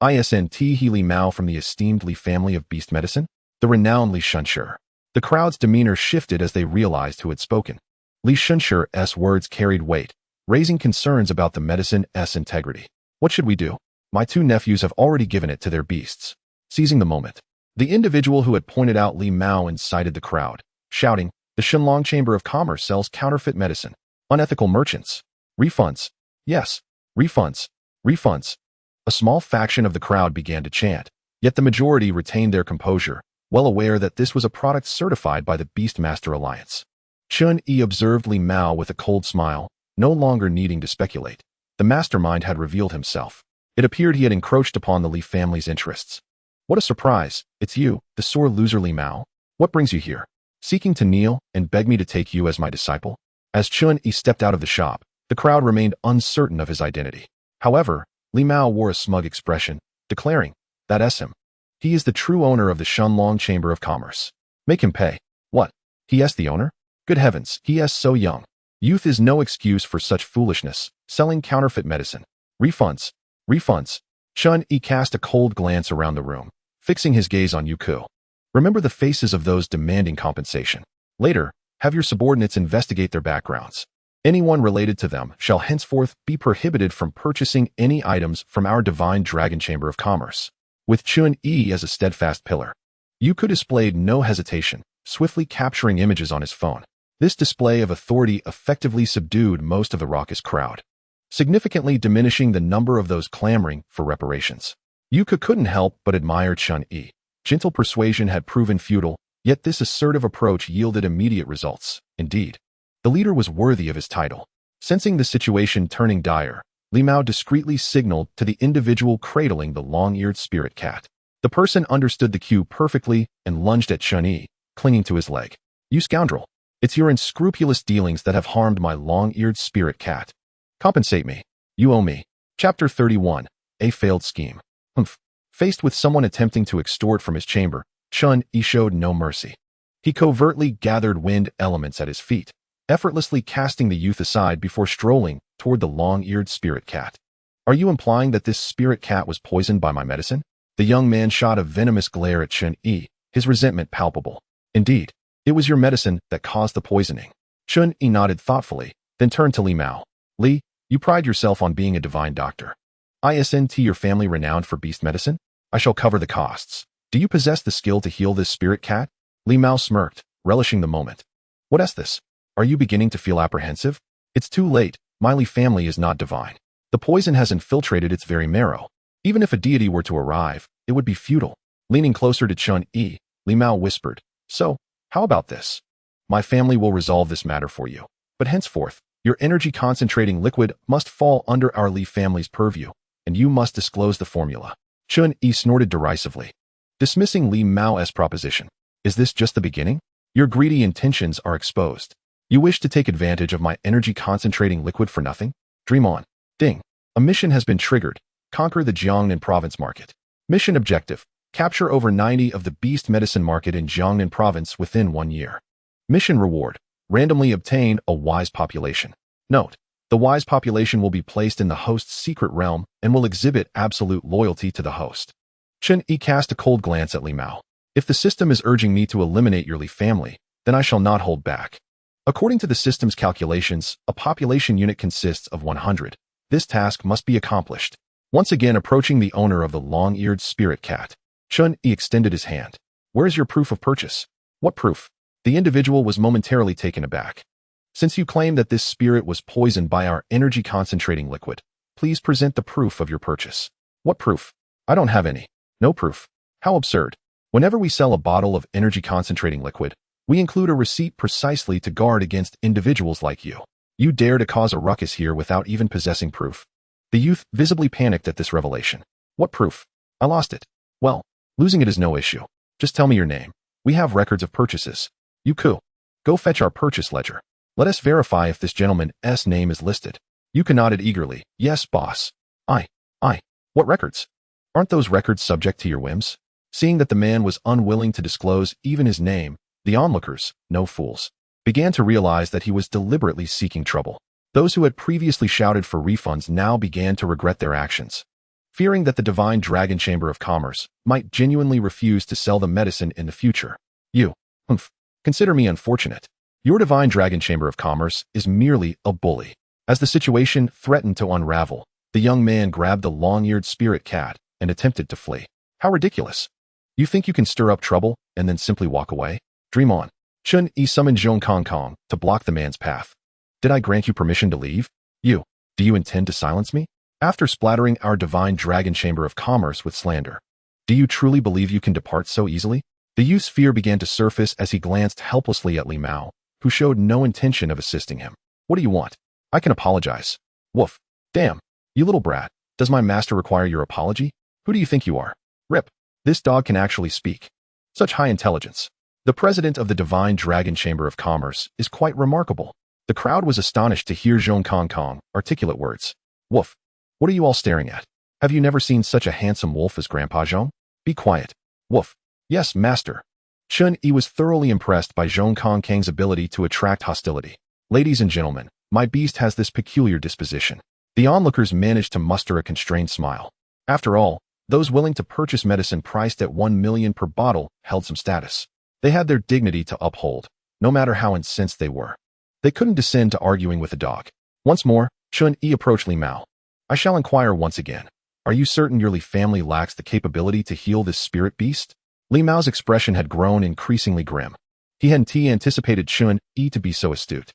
Isn't he Li Mao from the esteemed Li family of beast medicine? The renowned Li Shunshur. The crowd's demeanor shifted as they realized who had spoken. Li Shunshur's words carried weight, raising concerns about the medicine's integrity. What should we do? My 2 nephews have already given it to their beasts. Seizing the moment, the individual who had pointed out Li Mao incited the crowd, shouting, the Shenlong Chamber of Commerce sells counterfeit medicine. Unethical merchants. Refunds. Yes. Refunds. Refunds. A small faction of the crowd began to chant, yet the majority retained their composure, well aware that this was a product certified by the Beastmaster Alliance. Chun-Yi observed Li Mao with a cold smile, no longer needing to speculate. The mastermind had revealed himself. It appeared he had encroached upon the Li family's interests. What a surprise! It's you, the sore loser Li Mao. What brings you here? Seeking to kneel and beg me to take you as my disciple? As Chun-Yi stepped out of the shop, the crowd remained uncertain of his identity. However, Li Mao wore a smug expression, declaring, that's him. He is the true owner of the Shenlong Chamber of Commerce. Make him pay. What? He is the owner? Good heavens, he is so young. Youth is no excuse for such foolishness, selling counterfeit medicine. Refunds. Refunds. Chun-Yi cast a cold glance around the room, fixing his gaze on Yuko. Remember the faces of those demanding compensation. Later, have your subordinates investigate their backgrounds. Anyone related to them shall henceforth be prohibited from purchasing any items from our divine Dragon Chamber of Commerce. With Chun-Yi as a steadfast pillar, Yuko displayed no hesitation, swiftly capturing images on his phone. This display of authority effectively subdued most of the raucous crowd, significantly diminishing the number of those clamoring for reparations. Yuko couldn't help but admire Chun-Yi. Gentle persuasion had proven futile, yet this assertive approach yielded immediate results. Indeed, the leader was worthy of his title. Sensing the situation turning dire, Li Mao discreetly signaled to the individual cradling the long-eared spirit cat. The person understood the cue perfectly and lunged at Chun-Yi, clinging to his leg. You scoundrel! It's your unscrupulous dealings that have harmed my long-eared spirit cat. Compensate me. You owe me. Chapter 31. A failed scheme. Faced with someone attempting to extort from his chamber, Chun-Yi showed no mercy. He covertly gathered wind elements at his feet, effortlessly casting the youth aside before strolling toward the long-eared spirit cat. Are you implying that this spirit cat was poisoned by my medicine? The young man shot a venomous glare at Chun-Yi, his resentment palpable. Indeed, it was your medicine that caused the poisoning. Chun-Yi nodded thoughtfully, then turned to Li Mao. Li, you pride yourself on being a divine doctor. Isn't your family renowned for beast medicine? I shall cover the costs. Do you possess the skill to heal this spirit cat? Li Mao smirked, relishing the moment. What is this? Are you beginning to feel apprehensive? It's too late. My Li family is not divine. The poison has infiltrated its very marrow. Even if a deity were to arrive, it would be futile. Leaning closer to Chun-Yi, Li Mao whispered, So, how about this? My family will resolve this matter for you. But henceforth, your energy-concentrating liquid must fall under our Li family's purview, and you must disclose the formula. Chun-Yi snorted derisively, dismissing Li Mao's proposition. Is this just the beginning? Your greedy intentions are exposed. You wish to take advantage of my energy-concentrating liquid for nothing? Dream on. Ding. A mission has been triggered. Conquer the Jiangnan province market. Mission objective. Capture over 90 of the beast medicine market in Jiangnan province within 1 year. Mission reward. Randomly obtain a wise population. Note. The wise population will be placed in the host's secret realm and will exhibit absolute loyalty to the host. Chun-Yi cast a cold glance at Li Mao. If the system is urging me to eliminate your Li family, then I shall not hold back. According to the system's calculations, a population unit consists of 100. This task must be accomplished. Once again approaching the owner of the long-eared spirit cat, Chun-Yi extended his hand. Where is your proof of purchase? What proof? The individual was momentarily taken aback. Since you claim that this spirit was poisoned by our energy-concentrating liquid, please present the proof of your purchase. What proof? I don't have any. No proof. How absurd. Whenever we sell a bottle of energy-concentrating liquid, we include a receipt precisely to guard against individuals like you. You dare to cause a ruckus here without even possessing proof. The youth visibly panicked at this revelation. What proof? I lost it. Well, losing it is no issue. Just tell me your name. We have records of purchases. Yuku. Go fetch our purchase ledger. Let us verify if this gentleman's name is listed. Yuka nodded eagerly. Yes, boss. I. What records? Aren't those records subject to your whims? Seeing that the man was unwilling to disclose even his name, the onlookers, no fools, began to realize that he was deliberately seeking trouble. Those who had previously shouted for refunds now began to regret their actions. Fearing that the Divine Dragon Chamber of Commerce might genuinely refuse to sell the medicine in the future. Consider me unfortunate. Your Divine Dragon Chamber of Commerce is merely a bully. As the situation threatened to unravel, the young man grabbed the long-eared spirit cat and attempted to flee. How ridiculous. You think you can stir up trouble and then simply walk away? Dream on. Chun-Yi summoned Zhong Kong to block the man's path. Did I grant you permission to leave? Do you intend to silence me? After splattering our Divine Dragon Chamber of Commerce with slander, do you truly believe you can depart so easily? The youth's fear began to surface as he glanced helplessly at Li Mao, who showed no intention of assisting him. What do you want? I can apologize. Woof. Damn. You little brat. Does my master require your apology? Who do you think you are? Rip. This dog can actually speak. Such high intelligence. The president of the Divine Dragon Chamber of Commerce is quite remarkable. The crowd was astonished to hear Zhong Kong articulate words. Woof. What are you all staring at? Have you never seen such a handsome wolf as Grandpa Zhong? Be quiet. Woof. Yes, master. Chun-Yi was thoroughly impressed by Zhong Kong's ability to attract hostility. Ladies and gentlemen, my beast has this peculiar disposition. The onlookers managed to muster a constrained smile. After all, those willing to purchase medicine priced at 1 million per bottle held some status. They had their dignity to uphold, no matter how incensed they were. They couldn't descend to arguing with a dog. Once more, Chun-Yi approached Li Mao. I shall inquire once again. Are you certain your Li family lacks the capability to heal this spirit beast? Li Mao's expression had grown increasingly grim. He hadn't anticipated Chun-Yi to be so astute.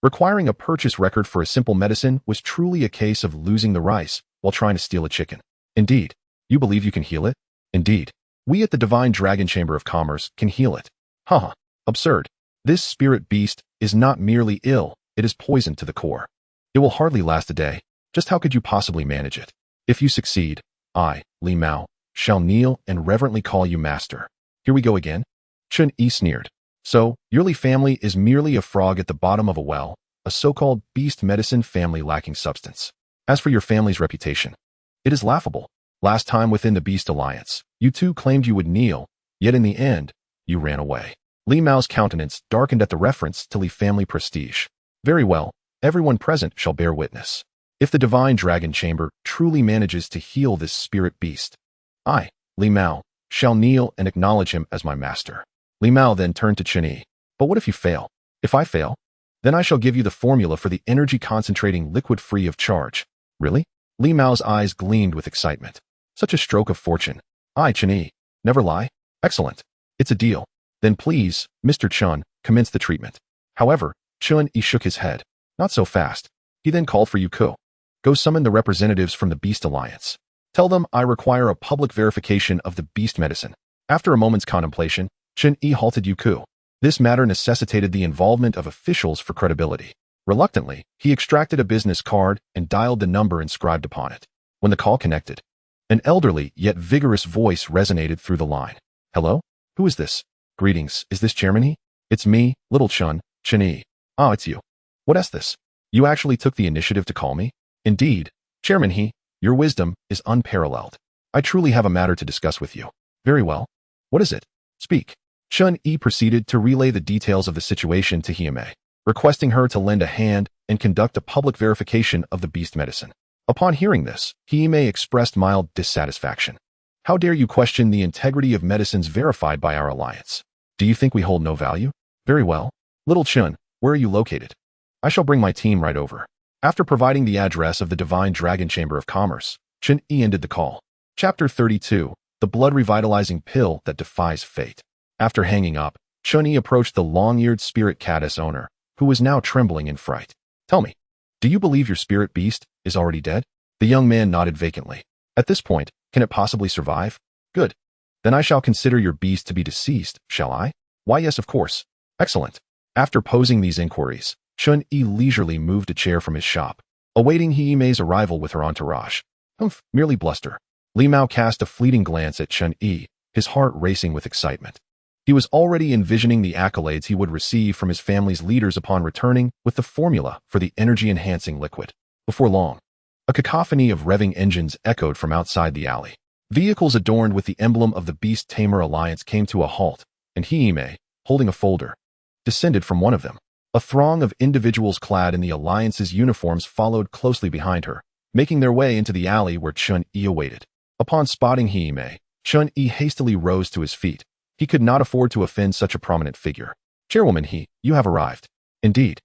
Requiring a purchase record for a simple medicine was truly a case of losing the rice while trying to steal a chicken. Indeed. You believe you can heal it? Indeed. We at the Divine Dragon Chamber of Commerce can heal it. Haha. Absurd. This spirit beast is not merely ill, it is poisoned to the core. It will hardly last a day. Just how could you possibly manage it? If you succeed, I, Li Mao, shall kneel and reverently call you master. Here we go again. Chun-Yi sneered. So, your Li family is merely a frog at the bottom of a well, a so-called beast medicine family lacking substance. As for your family's reputation, it is laughable. Last time within the Beast Alliance, you two claimed you would kneel, yet in the end, you ran away. Li Mao's countenance darkened at the reference to Li family prestige. Very well, everyone present shall bear witness. If the Divine Dragon Chamber truly manages to heal this spirit beast, I, Li Mao, shall kneel and acknowledge him as my master. Li Mao then turned to Chun-Yi. But what if you fail? If I fail, then I shall give you the formula for the energy concentrating liquid free of charge. Really? Li Mao's eyes gleamed with excitement. Such a stroke of fortune. I, Chun-Yi. Never lie? Excellent. It's a deal. Then please, Mr. Chun, commence the treatment. However, Chun-Yi shook his head. Not so fast. He then called for Yuko. Go summon the representatives from the Beast Alliance. Tell them I require a public verification of the beast medicine. After a moment's contemplation, Chun-Yi halted Yuko. This matter necessitated the involvement of officials for credibility. Reluctantly, he extracted a business card and dialed the number inscribed upon it. When the call connected, an elderly yet vigorous voice resonated through the line. Hello? Who is this? Greetings, is this Chairman He? It's me, Little Chun-Yi. Ah, it's you. What is this? You actually took the initiative to call me? Indeed, Chairman He, your wisdom is unparalleled. I truly have a matter to discuss with you. Very well. What is it? Speak. Chun-Yi proceeded to relay the details of the situation to Hime, requesting her to lend a hand and conduct a public verification of the beast medicine. Upon hearing this, Hime expressed mild dissatisfaction. How dare you question the integrity of medicines verified by our alliance? Do you think we hold no value? Very well. Little Chun, where are you located? I shall bring my team right over. After providing the address of the Divine Dragon Chamber of Commerce, Chun-Yi ended the call. Chapter 32, The Blood-Revitalizing Pill That Defies Fate. After hanging up, Chun-Yi approached the long-eared spirit caddis owner, who was now trembling in fright. Tell me, do you believe your spirit beast is already dead? The young man nodded vacantly. At this point, can it possibly survive? Good. Then I shall consider your beast to be deceased, shall I? Why, yes, of course. Excellent. After posing these inquiries, Chun-Yi leisurely moved a chair from his shop, awaiting Hiimei's arrival with her entourage. Humph, merely bluster. Li Mao cast a fleeting glance at Chun-Yi, his heart racing with excitement. He was already envisioning the accolades he would receive from his family's leaders upon returning with the formula for the energy-enhancing liquid. Before long, a cacophony of revving engines echoed from outside the alley. Vehicles adorned with the emblem of the Beast Tamer Alliance came to a halt, and Hiimei, holding a folder, descended from one of them. A throng of individuals clad in the Alliance's uniforms followed closely behind her, making their way into the alley where Chun-Yi awaited. Upon spotting Hiimei, Chun-Yi hastily rose to his feet. He could not afford to offend such a prominent figure. Chairwoman He, you have arrived. Indeed.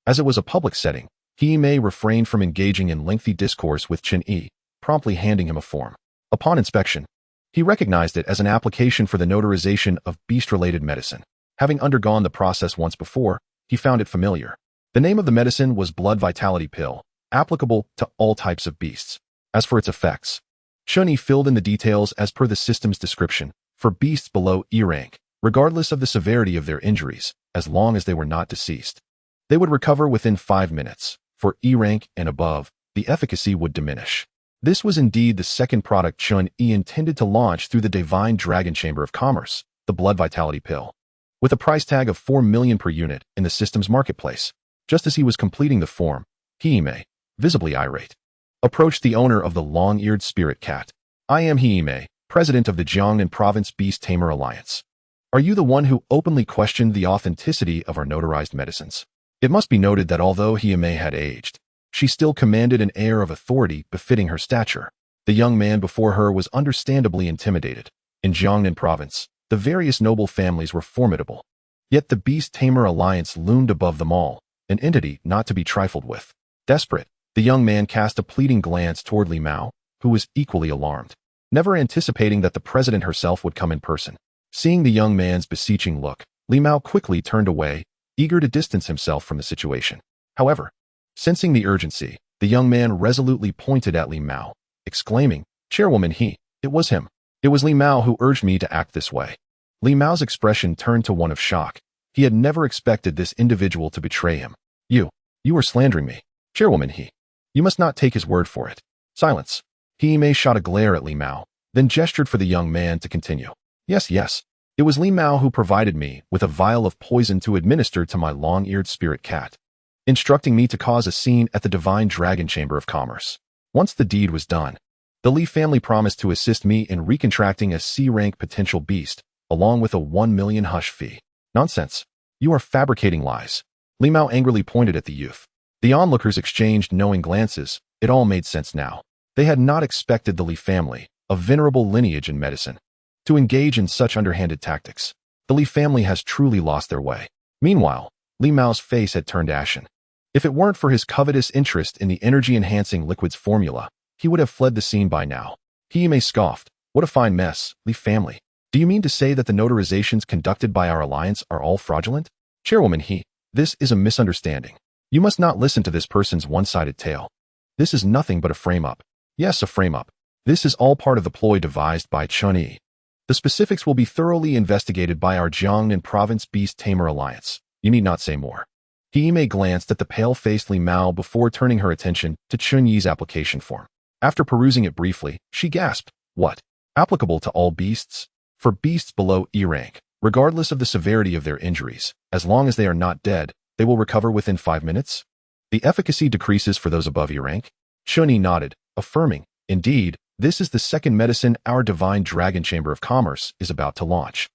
As it was a public setting, Hiimei refrained from engaging in lengthy discourse with Chun-Yi, promptly handing him a form. Upon inspection, he recognized it as an application for the notarization of beast-related medicine. Having undergone the process once before, he found it familiar. The name of the medicine was Blood Vitality Pill, applicable to all types of beasts. As for its effects, Chun-Yi filled in the details as per the system's description. For beasts below E rank, regardless of the severity of their injuries, as long as they were not deceased, they would recover within 5 minutes. For E rank and above, the efficacy would diminish. This was indeed the second product Chun-Yi intended to launch through the Divine Dragon Chamber of Commerce, the Blood Vitality Pill, with a price tag of 4 million per unit in the system's marketplace. Just as he was completing the form, Hiimei, visibly irate, approached the owner of the long-eared spirit cat. I am Hiimei, president of the Jiangnan Province Beast Tamer Alliance. Are you the one who openly questioned the authenticity of our notarized medicines? It must be noted that although Hiimei had aged, she still commanded an air of authority befitting her stature. The young man before her was understandably intimidated. In Jiangnan Province, the various noble families were formidable. Yet the Beast Tamer Alliance loomed above them all, an entity not to be trifled with. Desperate, the young man cast a pleading glance toward Li Mao, who was equally alarmed, never anticipating that the president herself would come in person. Seeing the young man's beseeching look, Li Mao quickly turned away, eager to distance himself from the situation. However, sensing the urgency, the young man resolutely pointed at Li Mao, exclaiming, Chairwoman He, it was him. It was Li Mao who urged me to act this way. Li Mao's expression turned to one of shock. He had never expected this individual to betray him. You are slandering me. Chairwoman He, you must not take his word for it. Silence. Hiimei shot a glare at Li Mao, then gestured for the young man to continue. Yes. It was Li Mao who provided me with a vial of poison to administer to my long-eared spirit cat, instructing me to cause a scene at the Divine Dragon Chamber of Commerce. Once the deed was done, the Li family promised to assist me in recontracting a C-rank potential beast, along with a 1 million hush fee. Nonsense. You are fabricating lies. Li Mao angrily pointed at the youth. The onlookers exchanged knowing glances. It all made sense now. They had not expected the Li family, a venerable lineage in medicine, to engage in such underhanded tactics. The Li family has truly lost their way. Meanwhile, Li Mao's face had turned ashen. If it weren't for his covetous interest in the energy-enhancing liquids formula, he would have fled the scene by now. Hiimei scoffed. What a fine mess, Li family. Do you mean to say that the notarizations conducted by our alliance are all fraudulent? Chairwoman He, this is a misunderstanding. You must not listen to this person's one-sided tale. This is nothing but a frame-up. Yes, a frame-up. This is all part of the ploy devised by Chun-Yi. The specifics will be thoroughly investigated by our Jiangnan Province Beast Tamer Alliance. You need not say more. Hiimei glanced at the pale-faced Li Mao before turning her attention to Chun-Yi's application form. After perusing it briefly, she gasped. What? Applicable to all beasts? For beasts below E rank, regardless of the severity of their injuries, as long as they are not dead, they will recover within 5 minutes? The efficacy decreases for those above E rank? Chun-Yi nodded, affirming, indeed, this is the second medicine our Divine Dragon Chamber of Commerce is about to launch.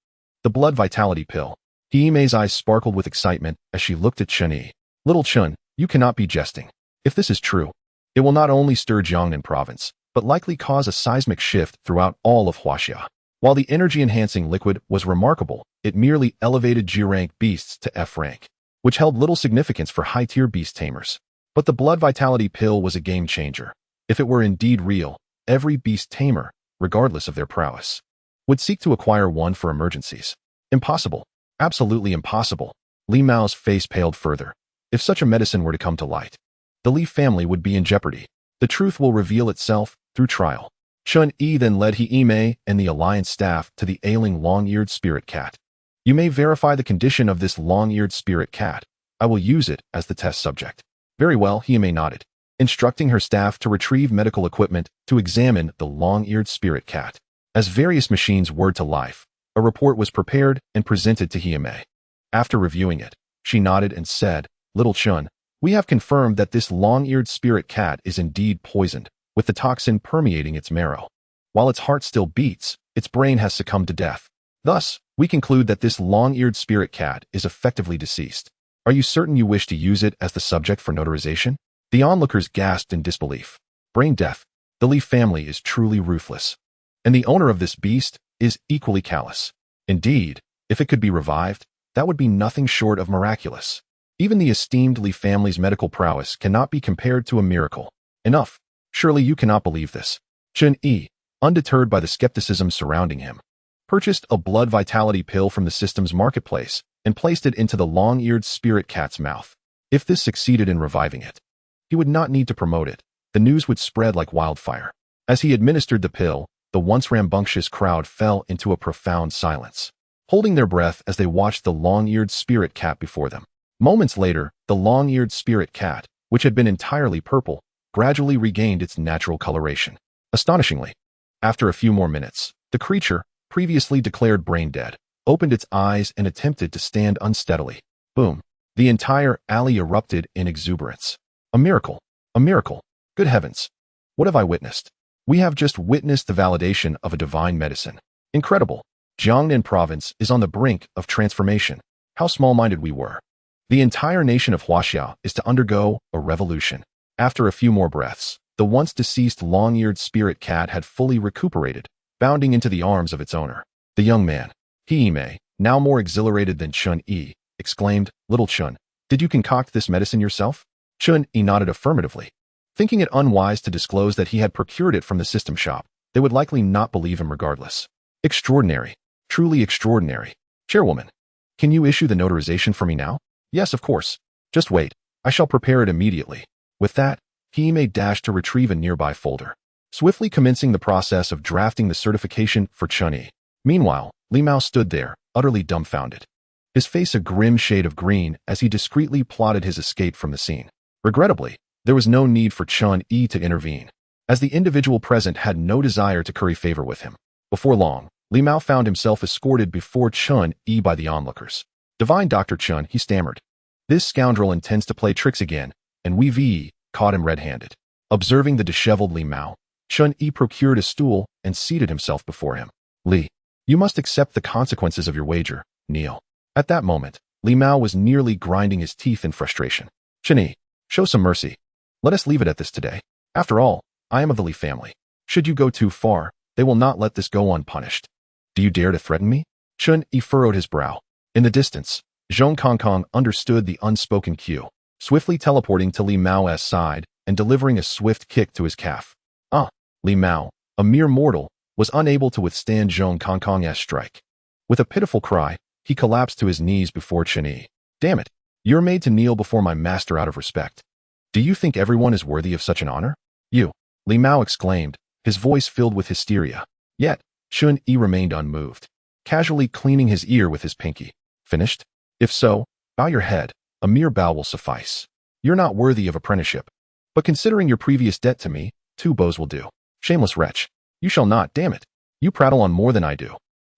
The Blood Vitality Pill. Hiimei's eyes sparkled with excitement as she looked at Chun-Yi. Little Chun, you cannot be jesting. If this is true, it will not only stir Jiangnan Province, but likely cause a seismic shift throughout all of Huaxia. While the energy-enhancing liquid was remarkable, it merely elevated G-rank beasts to F rank, which held little significance for high-tier beast tamers. But the blood vitality pill was a game-changer. If it were indeed real, every beast tamer, regardless of their prowess, would seek to acquire one for emergencies. Impossible. Absolutely impossible. Li Mao's face paled further. If such a medicine were to come to light, the Li family would be in jeopardy. The truth will reveal itself through trial. Chun Yi then led He Mei and the alliance staff to the ailing long-eared spirit cat. You may verify the condition of this long-eared spirit cat. I will use it as the test subject. Very well, He Mei nodded, instructing her staff to retrieve medical equipment to examine the long-eared spirit cat. As various machines whirred to life, a report was prepared and presented to He Mei. After reviewing it, she nodded and said, "Little Chun, we have confirmed that this long-eared spirit cat is indeed poisoned, with the toxin permeating its marrow. While its heart still beats, its brain has succumbed to death. Thus, we conclude that this long-eared spirit cat is effectively deceased. Are you certain you wish to use it as the subject for notarization?" The onlookers gasped in disbelief. Brain death. The Li family is truly ruthless. And the owner of this beast is equally callous. Indeed, if it could be revived, that would be nothing short of miraculous. Even the esteemed Li family's medical prowess cannot be compared to a miracle. Enough. Surely you cannot believe this. Chun Yi, undeterred by the skepticism surrounding him, purchased a blood vitality pill from the system's marketplace and placed it into the long-eared spirit cat's mouth. If this succeeded in reviving it, he would not need to promote it. The news would spread like wildfire. As he administered the pill, the once rambunctious crowd fell into a profound silence, holding their breath as they watched the long-eared spirit cat before them. Moments later, the long-eared spirit cat, which had been entirely purple, gradually regained its natural coloration. Astonishingly, after a few more minutes, the creature, previously declared brain dead, opened its eyes and attempted to stand unsteadily. Boom. The entire alley erupted in exuberance. A miracle. A miracle. Good heavens. What have I witnessed? We have just witnessed the validation of a divine medicine. Incredible. Jiangnan province is on the brink of transformation. How small-minded we were. The entire nation of Huaxia is to undergo a revolution. After a few more breaths, the once deceased long-eared spirit cat had fully recuperated, bounding into the arms of its owner. The young man, He Mei, now more exhilarated than Chun Yi, exclaimed, "Little Chun, did you concoct this medicine yourself?" Chun Yi nodded affirmatively. Thinking it unwise to disclose that he had procured it from the system shop, they would likely not believe him regardless. Extraordinary. Truly extraordinary. Chairwoman, can you issue the notarization for me now? Yes, of course. Just wait. I shall prepare it immediately. With that, He Mei dashed to retrieve a nearby folder, swiftly commencing the process of drafting the certification for Chun Yi. Meanwhile, Li Mao stood there, utterly dumbfounded, his face a grim shade of green as he discreetly plotted his escape from the scene. Regrettably, there was no need for Chun Yi to intervene, as the individual present had no desire to curry favor with him. Before long, Li Mao found himself escorted before Chun Yi by the onlookers. "Divine Dr. Chun," he stammered. "This scoundrel intends to play tricks again, and we caught him red-handed." Observing the disheveled Li Mao, Chun Yi procured a stool and seated himself before him. "Li, you must accept the consequences of your wager. Kneel." At that moment, Li Mao was nearly grinding his teeth in frustration. "Chun Yi, show some mercy. Let us leave it at this today. After all, I am of the Li family. Should you go too far, they will not let this go unpunished. Do you dare to threaten me?" Chun Yi furrowed his brow. In the distance, Zhong Kongkong understood the unspoken cue, swiftly teleporting to Li Mao's side and delivering a swift kick to his calf. Li Mao, a mere mortal, was unable to withstand Zhong Kongkong's strike. With a pitiful cry, he collapsed to his knees before Chun Yi. "Damn it, you're made to kneel before my master out of respect. Do you think everyone is worthy of such an honor?" "You," Li Mao exclaimed, his voice filled with hysteria. Yet, Chun Yi remained unmoved, casually cleaning his ear with his pinky. "Finished? If so, bow your head. A mere bow will suffice. You're not worthy of apprenticeship. But considering your previous debt to me, 2 bows will do. Shameless wretch. You shall not, damn it. You prattle on more than I do."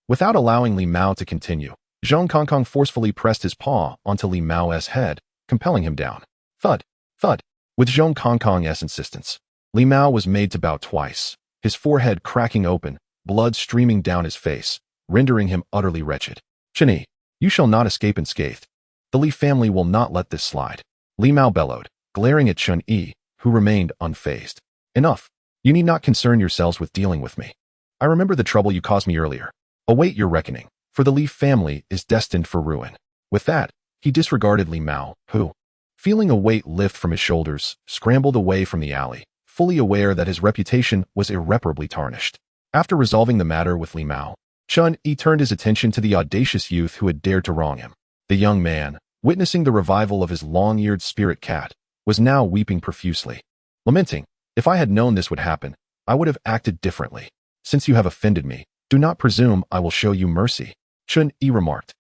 Without allowing Li Mao to continue, Zhong Kongkong forcefully pressed his paw onto Li Mao's head, compelling him down. Thud, thud. With Zhong Kongkong's insistence, Li Mao was made to bow twice, his forehead cracking open, blood streaming down his face, rendering him utterly wretched. "Chun Yi, you shall not escape unscathed. The Li family will not let this slide." Li Mao bellowed, glaring at Chun Yi, who remained unfazed. "Enough. You need not concern yourselves with dealing with me. I remember the trouble you caused me earlier. Await your reckoning." for the Li family is destined for ruin. With that, he disregarded Li Mao, who, feeling a weight lift from his shoulders, scrambled away from the alley, fully aware that his reputation was irreparably tarnished. After resolving the matter with Li Mao, Chun-Yi turned his attention to the audacious youth who had dared to wrong him. The young man, witnessing the revival of his long-eared spirit cat, was now weeping profusely, lamenting, "If I had known this would happen, I would have acted differently. Since you have offended me, do not presume I will show you mercy." Chun-Yi remarked,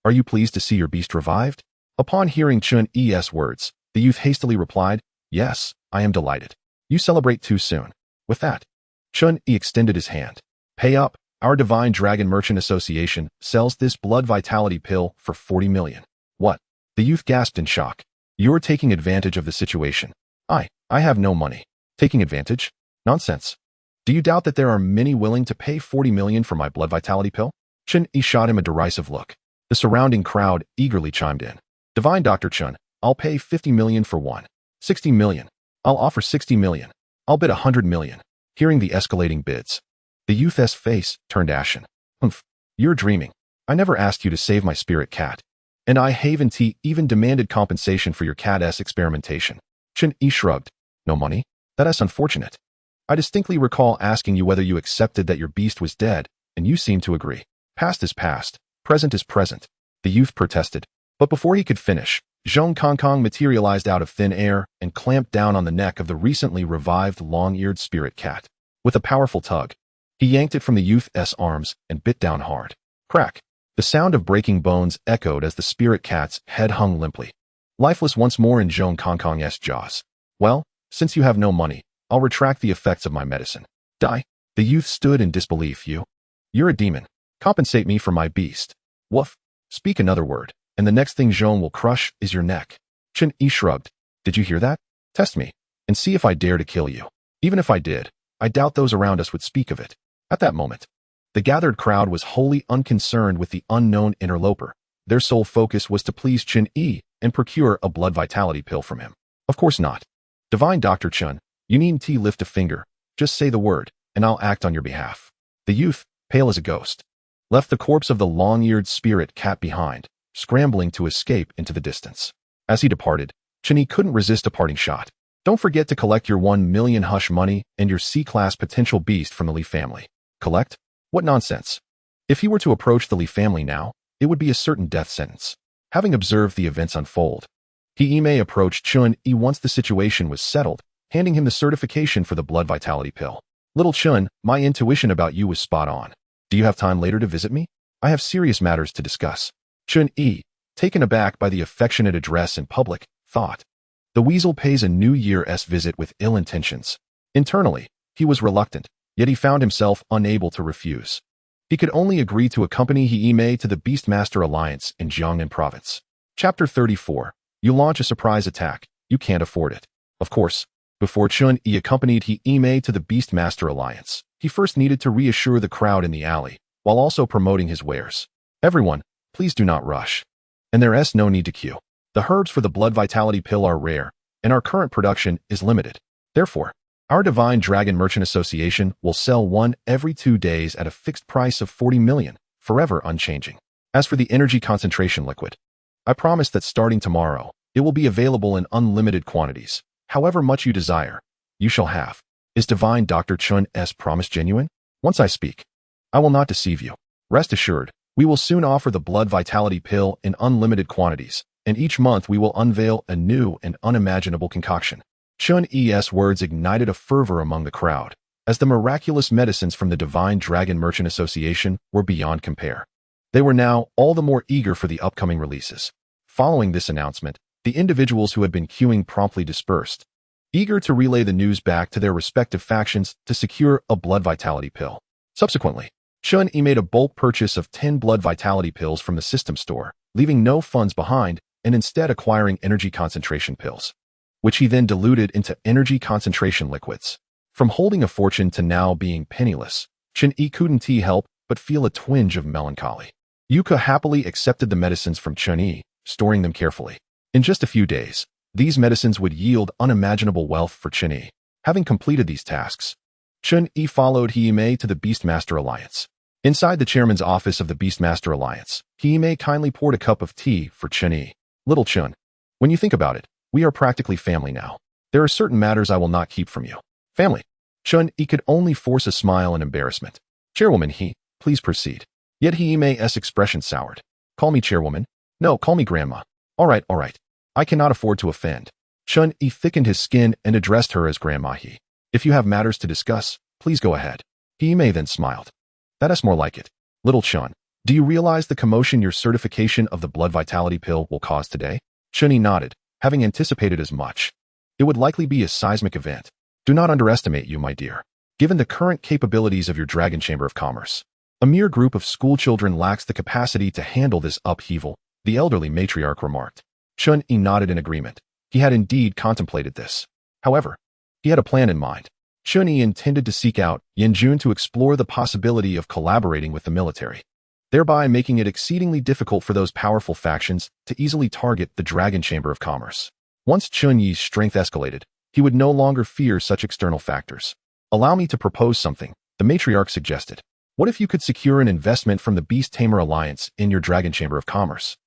"Are you pleased to see your beast revived?" Upon hearing Chun-Yi's words, the youth hastily replied, "Yes, I am delighted. You celebrate too soon." With that, Chun-Yi extended his hand. "Pay up. Our Divine Dragon Merchant Association sells this blood vitality pill for 40 million. What? The youth gasped in shock. "You're taking advantage of the situation." I have no money. Taking advantage? Nonsense. Do you doubt that there are many willing to pay 40 million for my blood vitality pill? Chun-Yi shot him a derisive look. The surrounding crowd eagerly chimed in. "Divine Dr. Chun, I'll pay 50 million for one. 60 million. I'll offer 60 million. I'll bid 100 million. Hearing the escalating bids, the youth's face turned ashen. "Humph, you're dreaming. I never asked you to save my spirit cat. And I haven't even demanded compensation for your cat's experimentation." Chun-Yi shrugged. "No money? That is unfortunate. I distinctly recall asking you whether you accepted that your beast was dead, and you seemed to agree. Past is past, present is present," the youth protested. But before he could finish, Zhong Kongkong materialized out of thin air and clamped down on the neck of the recently revived long-eared spirit cat. With a powerful tug, he yanked it from the youth's arms and bit down hard. Crack! The sound of breaking bones echoed as the spirit cat's head hung limply, lifeless once more in Zhong Kongkong's jaws. "Well, since you have no money, I'll retract the effects of my medicine." "Die." The youth stood in disbelief. You're a demon. Compensate me for my beast." "Woof. Speak another word, and the next thing Zhong will crush is your neck." Chun-Yi shrugged. "Did you hear that? Test me, and see if I dare to kill you. Even if I did, I doubt those around us would speak of it." At that moment, the gathered crowd was wholly unconcerned with the unknown interloper. Their sole focus was to please Chun-Yi and procure a blood vitality pill from him. "Of course not. Divine Dr. Chun, you needn't lift a finger. Just say the word, and I'll act on your behalf." The youth, pale as a ghost, left the corpse of the long-eared spirit cat behind, scrambling to escape into the distance. As he departed, Chun-Yi couldn't resist a parting shot. "Don't forget to collect your 1 million hush money and your C-class potential beast from the Li family." "Collect? What nonsense. If he were to approach the Li family now, it would be a certain death sentence." Having observed the events unfold, He-Ime approached Chun-Yi once the situation was settled, handing him the certification for the blood vitality pill. "Little Chun, my intuition about you was spot on. Do you have time later to visit me? I have serious matters to discuss." Chun-Yi, taken aback by the affectionate address in public, thought, "The weasel pays a New Year's visit with ill intentions." Internally, he was reluctant, yet he found himself unable to refuse. He could only agree to accompany He-Ime to the Beastmaster Alliance in Jiangnan Province. Chapter 34. You launch a surprise attack. You can't afford it. Of course, before Chun-Yi accompanied He-Ime to the Beastmaster Alliance, he first needed to reassure the crowd in the alley, while also promoting his wares. "Everyone, please do not rush. And there's no need to queue. The herbs for the blood vitality pill are rare, and our current production is limited. Therefore, our Divine Dragon Merchant Association will sell one every 2 days at a fixed price of 40 million, forever unchanging. As for the energy concentration liquid, I promise that starting tomorrow, it will be available in unlimited quantities. However much you desire, you shall have. Is Divine Dr. Chun's promise genuine? Once I speak, I will not deceive you. Rest assured, we will soon offer the blood vitality pill in unlimited quantities, and each month we will unveil a new and unimaginable concoction." Chun-Yi's words ignited a fervor among the crowd, as the miraculous medicines from the Divine Dragon Merchant Association were beyond compare. They were now all the more eager for the upcoming releases. Following this announcement, the individuals who had been queuing promptly dispersed, eager to relay the news back to their respective factions to secure a blood vitality pill. Subsequently, Chun-Yi made a bulk purchase of 10 blood vitality pills from the system store, leaving no funds behind and instead acquiring energy concentration pills, which he then diluted into energy concentration liquids. From holding a fortune to now being penniless, Chun-Yi couldn't help but feel a twinge of melancholy. Yuka happily accepted the medicines from Chun-Yi, storing them carefully. In just a few days, these medicines would yield unimaginable wealth for Chun-Yi. Having completed these tasks, Chun-Yi followed He-Ime to the Beastmaster Alliance. Inside the chairman's office of the Beastmaster Alliance, Hime kindly poured a cup of tea for Chun-Yi. Little Chun, when you think about it, we are practically family now. There are certain matters I will not keep from you. Family. Chun-Yi could only force a smile in embarrassment. Chairwoman please proceed. Yet Hime's expression soured. Call me chairwoman. No, call me grandma. All right. I cannot afford to offend. Chun-Yi thickened his skin and addressed her as Grandma If you have matters to discuss, please go ahead. Hime then smiled. That's more like it. Little Chun, do you realize the commotion your certification of the blood vitality pill will cause today? Chun-Yi nodded, having anticipated as much. It would likely be a seismic event. Do not underestimate you, my dear. Given the current capabilities of your Dragon Chamber of Commerce, a mere group of schoolchildren lacks the capacity to handle this upheaval, the elderly matriarch remarked. Chun-Yi nodded in agreement. He had indeed contemplated this. However, he had a plan in mind. Chun-Yi intended to seek out Yanjun to explore the possibility of collaborating with the military, thereby making it exceedingly difficult for those powerful factions to easily target the Dragon Chamber of Commerce. Once Chun-Yi's strength escalated, he would no longer fear such external factors. Allow me to propose something, the matriarch suggested. What if you could secure an investment from the Beast Tamer Alliance in your Dragon Chamber of Commerce?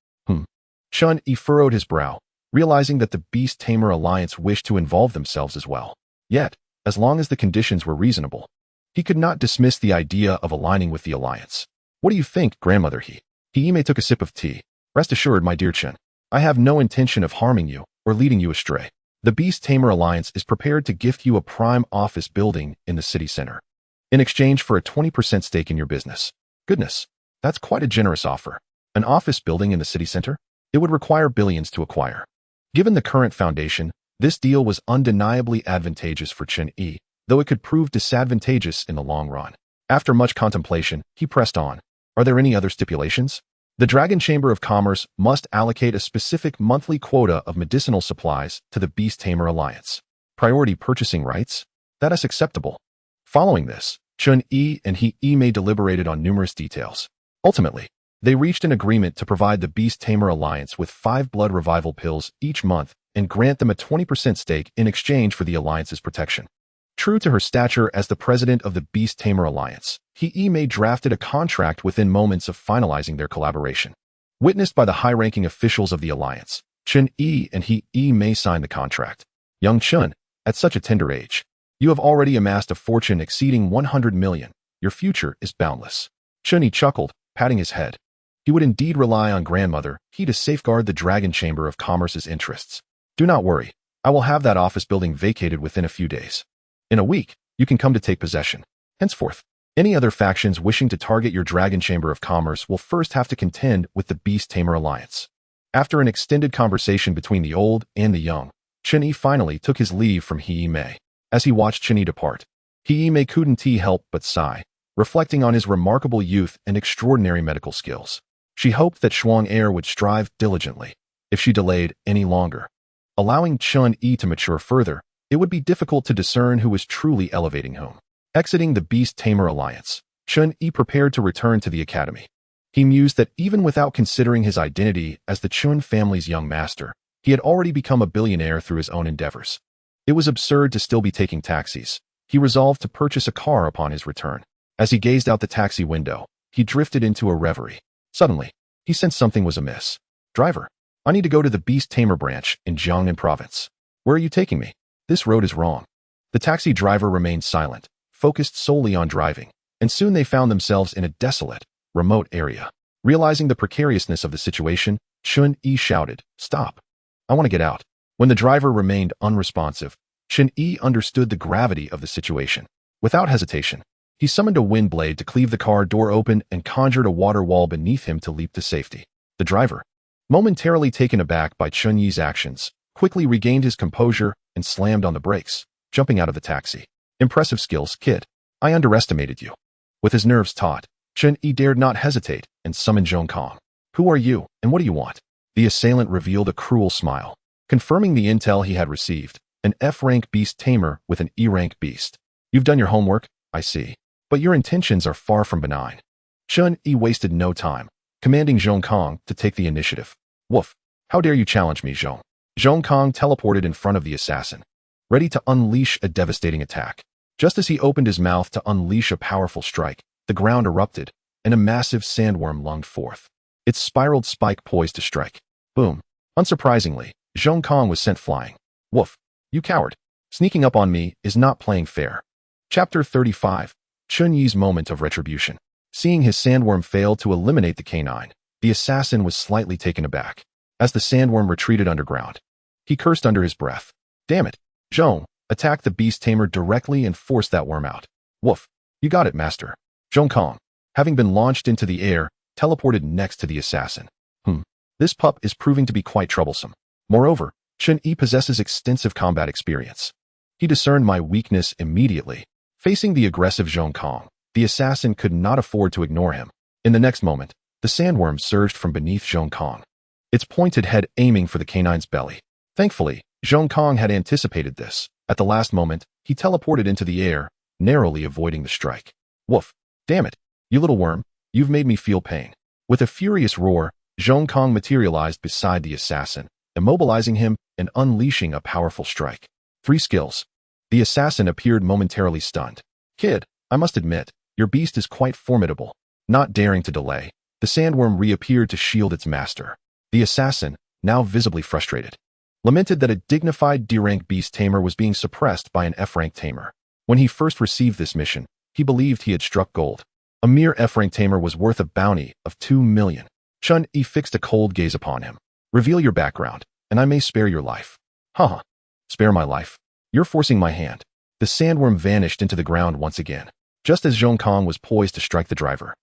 Chun-Yi furrowed his brow, realizing that the Beast Tamer Alliance wished to involve themselves as well. Yet, as long as the conditions were reasonable, he could not dismiss the idea of aligning with the alliance. What do you think, grandmother? Hime took a sip of tea. Rest assured, my dear Chun, I have no intention of harming you or leading you astray. The Beast Tamer Alliance is prepared to gift you a prime office building in the city center, in exchange for a 20% stake in your business. Goodness, that's quite a generous offer. An office building in the city center? It would require billions to acquire. Given the current foundation, this deal was undeniably advantageous for Chun-Yi, though it could prove disadvantageous in the long run. After much contemplation, he pressed on. Are there any other stipulations? The Dragon Chamber of Commerce must allocate a specific monthly quota of medicinal supplies to the Beast Tamer Alliance. Priority purchasing rights? That is acceptable. Following this, Chun-Yi and Hime deliberated on numerous details. Ultimately, they reached an agreement to provide the Beast Tamer Alliance with 5 blood revival pills each month and grant them a 20% stake in exchange for the Alliance's protection. True to her stature as the president of the Beast Tamer Alliance, Hime drafted a contract within moments of finalizing their collaboration. Witnessed by the high-ranking officials of the Alliance, Chun-Yi and Hime signed the contract. Young Chun, at such a tender age, you have already amassed a fortune exceeding 100 million. Your future is boundless. Chun-Yi chuckled, patting his head. He would indeed rely on grandmother to safeguard the Dragon Chamber of Commerce's interests. Do not worry, I will have that office building vacated within a few days. In a week, you can come to take possession. Henceforth, any other factions wishing to target your Dragon Chamber of Commerce will first have to contend with the Beast Tamer Alliance. After an extended conversation between the old and the young, Chun-Yi finally took his leave from Hime. As he watched Chun-Yi depart, Hime couldn't help but sigh, reflecting on his remarkable youth and extraordinary medical skills. She hoped that Zhuang-Er would strive diligently. If she delayed any longer, allowing Chun-Yi to mature further, it would be difficult to discern who was truly elevating whom. Exiting the Beast Tamer Alliance, Chun-Yi prepared to return to the academy. He mused that even without considering his identity as the Chun family's young master, he had already become a billionaire through his own endeavors. It was absurd to still be taking taxis. He resolved to purchase a car upon his return. As he gazed out the taxi window, he drifted into a reverie. Suddenly, he sensed something was amiss. Driver, I need to go to the Beast Tamer branch in Jiangnan province. Where are you taking me? This road is wrong. The taxi driver remained silent, focused solely on driving, and soon they found themselves in a desolate, remote area. Realizing the precariousness of the situation, Chun-Yi shouted, "Stop! I want to get out." When the driver remained unresponsive, Chun-Yi understood the gravity of the situation. Without hesitation, he summoned a wind blade to cleave the car door open and conjured a water wall beneath him to leap to safety. The driver, momentarily taken aback by Chun-Yi's actions, quickly regained his composure and slammed on the brakes, jumping out of the taxi. Impressive skills, kid. I underestimated you. With his nerves taut, Chun-Yi dared not hesitate and summoned Zhong Kong. Who are you, and what do you want? The assailant revealed a cruel smile, confirming the intel he had received, an F-rank beast tamer with an E-rank beast. You've done your homework, I see, but your intentions are far from benign. Chun-Yi wasted no time, commanding Zhong Kong to take the initiative. Woof! How dare you challenge me, Zhong? Zhong Kong teleported in front of the assassin, ready to unleash a devastating attack. Just as he opened his mouth to unleash a powerful strike, the ground erupted, and a massive sandworm lunged forth. Its spiraled spike poised to strike. Boom. Unsurprisingly, Zhong Kong was sent flying. Woof. You coward. Sneaking up on me is not playing fair. Chapter 35. Chun Yi's moment of retribution. Seeing his sandworm fail to eliminate the canine, the assassin was slightly taken aback. As the sandworm retreated underground, he cursed under his breath. Damn it. Zhong, attack the beast tamer directly and force that worm out. Woof. You got it, master. Zhong Kong, having been launched into the air, teleported next to the assassin. This pup is proving to be quite troublesome. Moreover, Chun Yi possesses extensive combat experience. He discerned my weakness immediately. Facing the aggressive Zhong Kong, the assassin could not afford to ignore him. In the next moment, the sandworm surged from beneath Zhong Kong, its pointed head aiming for the canine's belly. Thankfully, Zhong Kong had anticipated this. At the last moment, he teleported into the air, narrowly avoiding the strike. Woof. Damn it. You little worm, you've made me feel pain. With a furious roar, Zhong Kong materialized beside the assassin, immobilizing him and unleashing a powerful strike. 3 skills. The assassin appeared momentarily stunned. Kid, I must admit, your beast is quite formidable. Not daring to delay, the sandworm reappeared to shield its master. The assassin, now visibly frustrated, lamented that a dignified D-rank beast tamer was being suppressed by an F-rank tamer. When he first received this mission, he believed he had struck gold. A mere F-rank tamer was worth a bounty of 2 million. Chun Yi fixed a cold gaze upon him. Reveal your background, and I may spare your life. Haha. Spare my life? You're forcing my hand. The sandworm vanished into the ground once again, just as Zhong Kong was poised to strike the driver.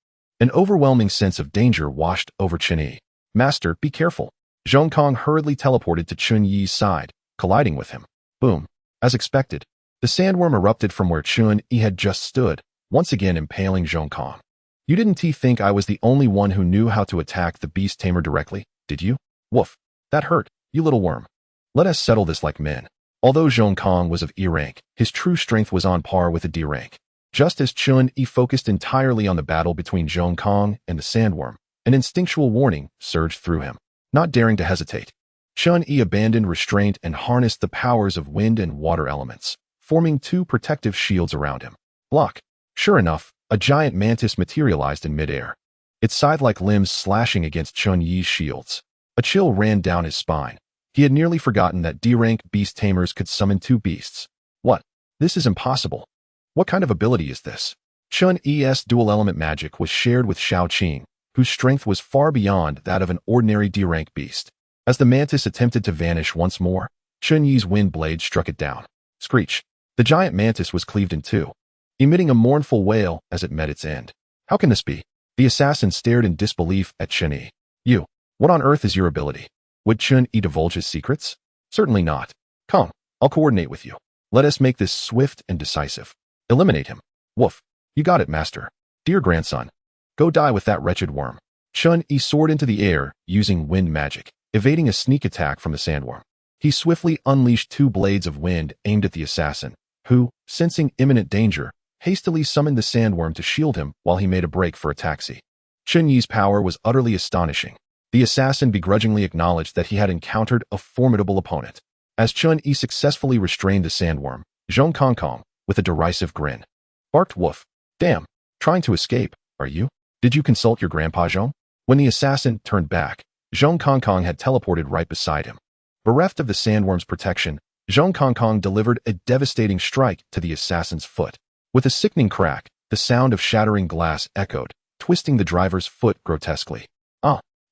An overwhelming sense of danger washed over Chun Yi. Master, be careful. Zhong Kong hurriedly teleported to Chun Yi's side, colliding with him. Boom. As expected, the sandworm erupted from where Chun Yi had just stood, once again impaling Zhong Kong. You didn't think I was the only one who knew how to attack the beast tamer directly, did you? Woof. That hurt, you little worm. Let us settle this like men. Although Zhong Kong was of E rank, his true strength was on par with a D rank. Just as Chun Yi focused entirely on the battle between Zhong Kong and the sandworm, an instinctual warning surged through him. Not daring to hesitate, Chun Yi abandoned restraint and harnessed the powers of wind and water elements, forming 2 protective shields around him. Block. Sure enough, a giant mantis materialized in midair, its scythe-like limbs slashing against Chun Yi's shields. A chill ran down his spine. He had nearly forgotten that D-rank beast tamers could summon 2 beasts. What? This is impossible. What kind of ability is this? Chun Yi's dual-element magic was shared with Shao Qing, whose strength was far beyond that of an ordinary D-rank beast. As the mantis attempted to vanish once more, Chun Yi's wind blade struck it down. Screech. The giant mantis was cleaved in 2, emitting a mournful wail as it met its end. How can this be? The assassin stared in disbelief at Chun Yi. You. What on earth is your ability? Would Chun Yi divulge his secrets? Certainly not. Come, I'll coordinate with you. Let us make this swift and decisive. Eliminate him. Woof. You got it, master. Dear grandson. Go die with that wretched worm. Chun Yi soared into the air, using wind magic, evading a sneak attack from the sandworm. He swiftly unleashed 2 blades of wind aimed at the assassin, who, sensing imminent danger, hastily summoned the sandworm to shield him while he made a break for a taxi. Chun Yi's power was utterly astonishing. The assassin begrudgingly acknowledged that he had encountered a formidable opponent. As Chun Yi successfully restrained the sandworm, Zhong Kong, with a derisive grin, barked, Woof. Damn. Trying to escape, are you? Did you consult your grandpa, Zhong? When the assassin turned back, Zhong Kong had teleported right beside him. Bereft of the sandworm's protection, Zhong Kong delivered a devastating strike to the assassin's foot. With a sickening crack, the sound of shattering glass echoed, twisting the driver's foot grotesquely.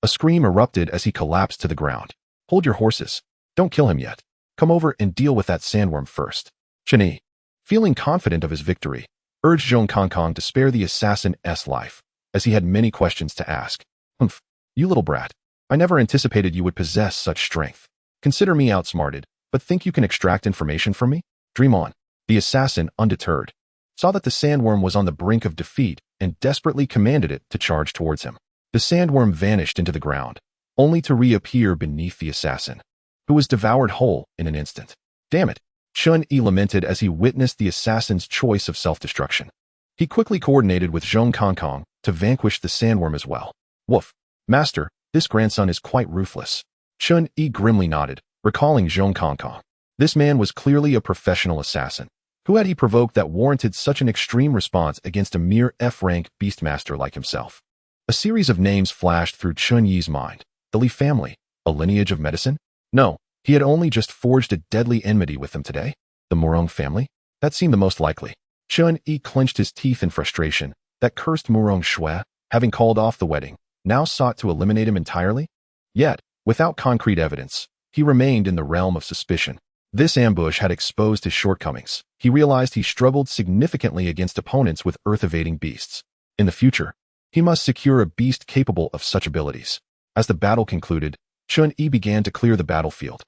A scream erupted as he collapsed to the ground. Hold your horses. Don't kill him yet. Come over and deal with that sandworm first. Chun Yi, feeling confident of his victory, urged Zhong Kong to spare the assassin's life, as he had many questions to ask. Humph, you little brat. I never anticipated you would possess such strength. Consider me outsmarted, but think you can extract information from me? Dream on. The assassin, undeterred, saw that the sandworm was on the brink of defeat and desperately commanded it to charge towards him. The sandworm vanished into the ground, only to reappear beneath the assassin, who was devoured whole in an instant. Damn it, Chun Yi lamented as he witnessed the assassin's choice of self-destruction. He quickly coordinated with Zhong Kong to vanquish the sandworm as well. Woof. Master, this grandson is quite ruthless. Chun Yi grimly nodded, recalling Zhong Kong. This man was clearly a professional assassin, Who had he provoked that warranted such an extreme response against a mere F-rank beastmaster like himself? A series of names flashed through Chun Yi's mind. The Li family, a lineage of medicine? No, he had only just forged a deadly enmity with them today. The Murong family? That seemed the most likely. Chun Yi clenched his teeth in frustration. That cursed Murong Shui, having called off the wedding, now sought to eliminate him entirely? Yet, without concrete evidence, he remained in the realm of suspicion. This ambush had exposed his shortcomings. He realized he struggled significantly against opponents with earth-evading beasts. In the future, he must secure a beast capable of such abilities. As the battle concluded, Chun Yi began to clear the battlefield,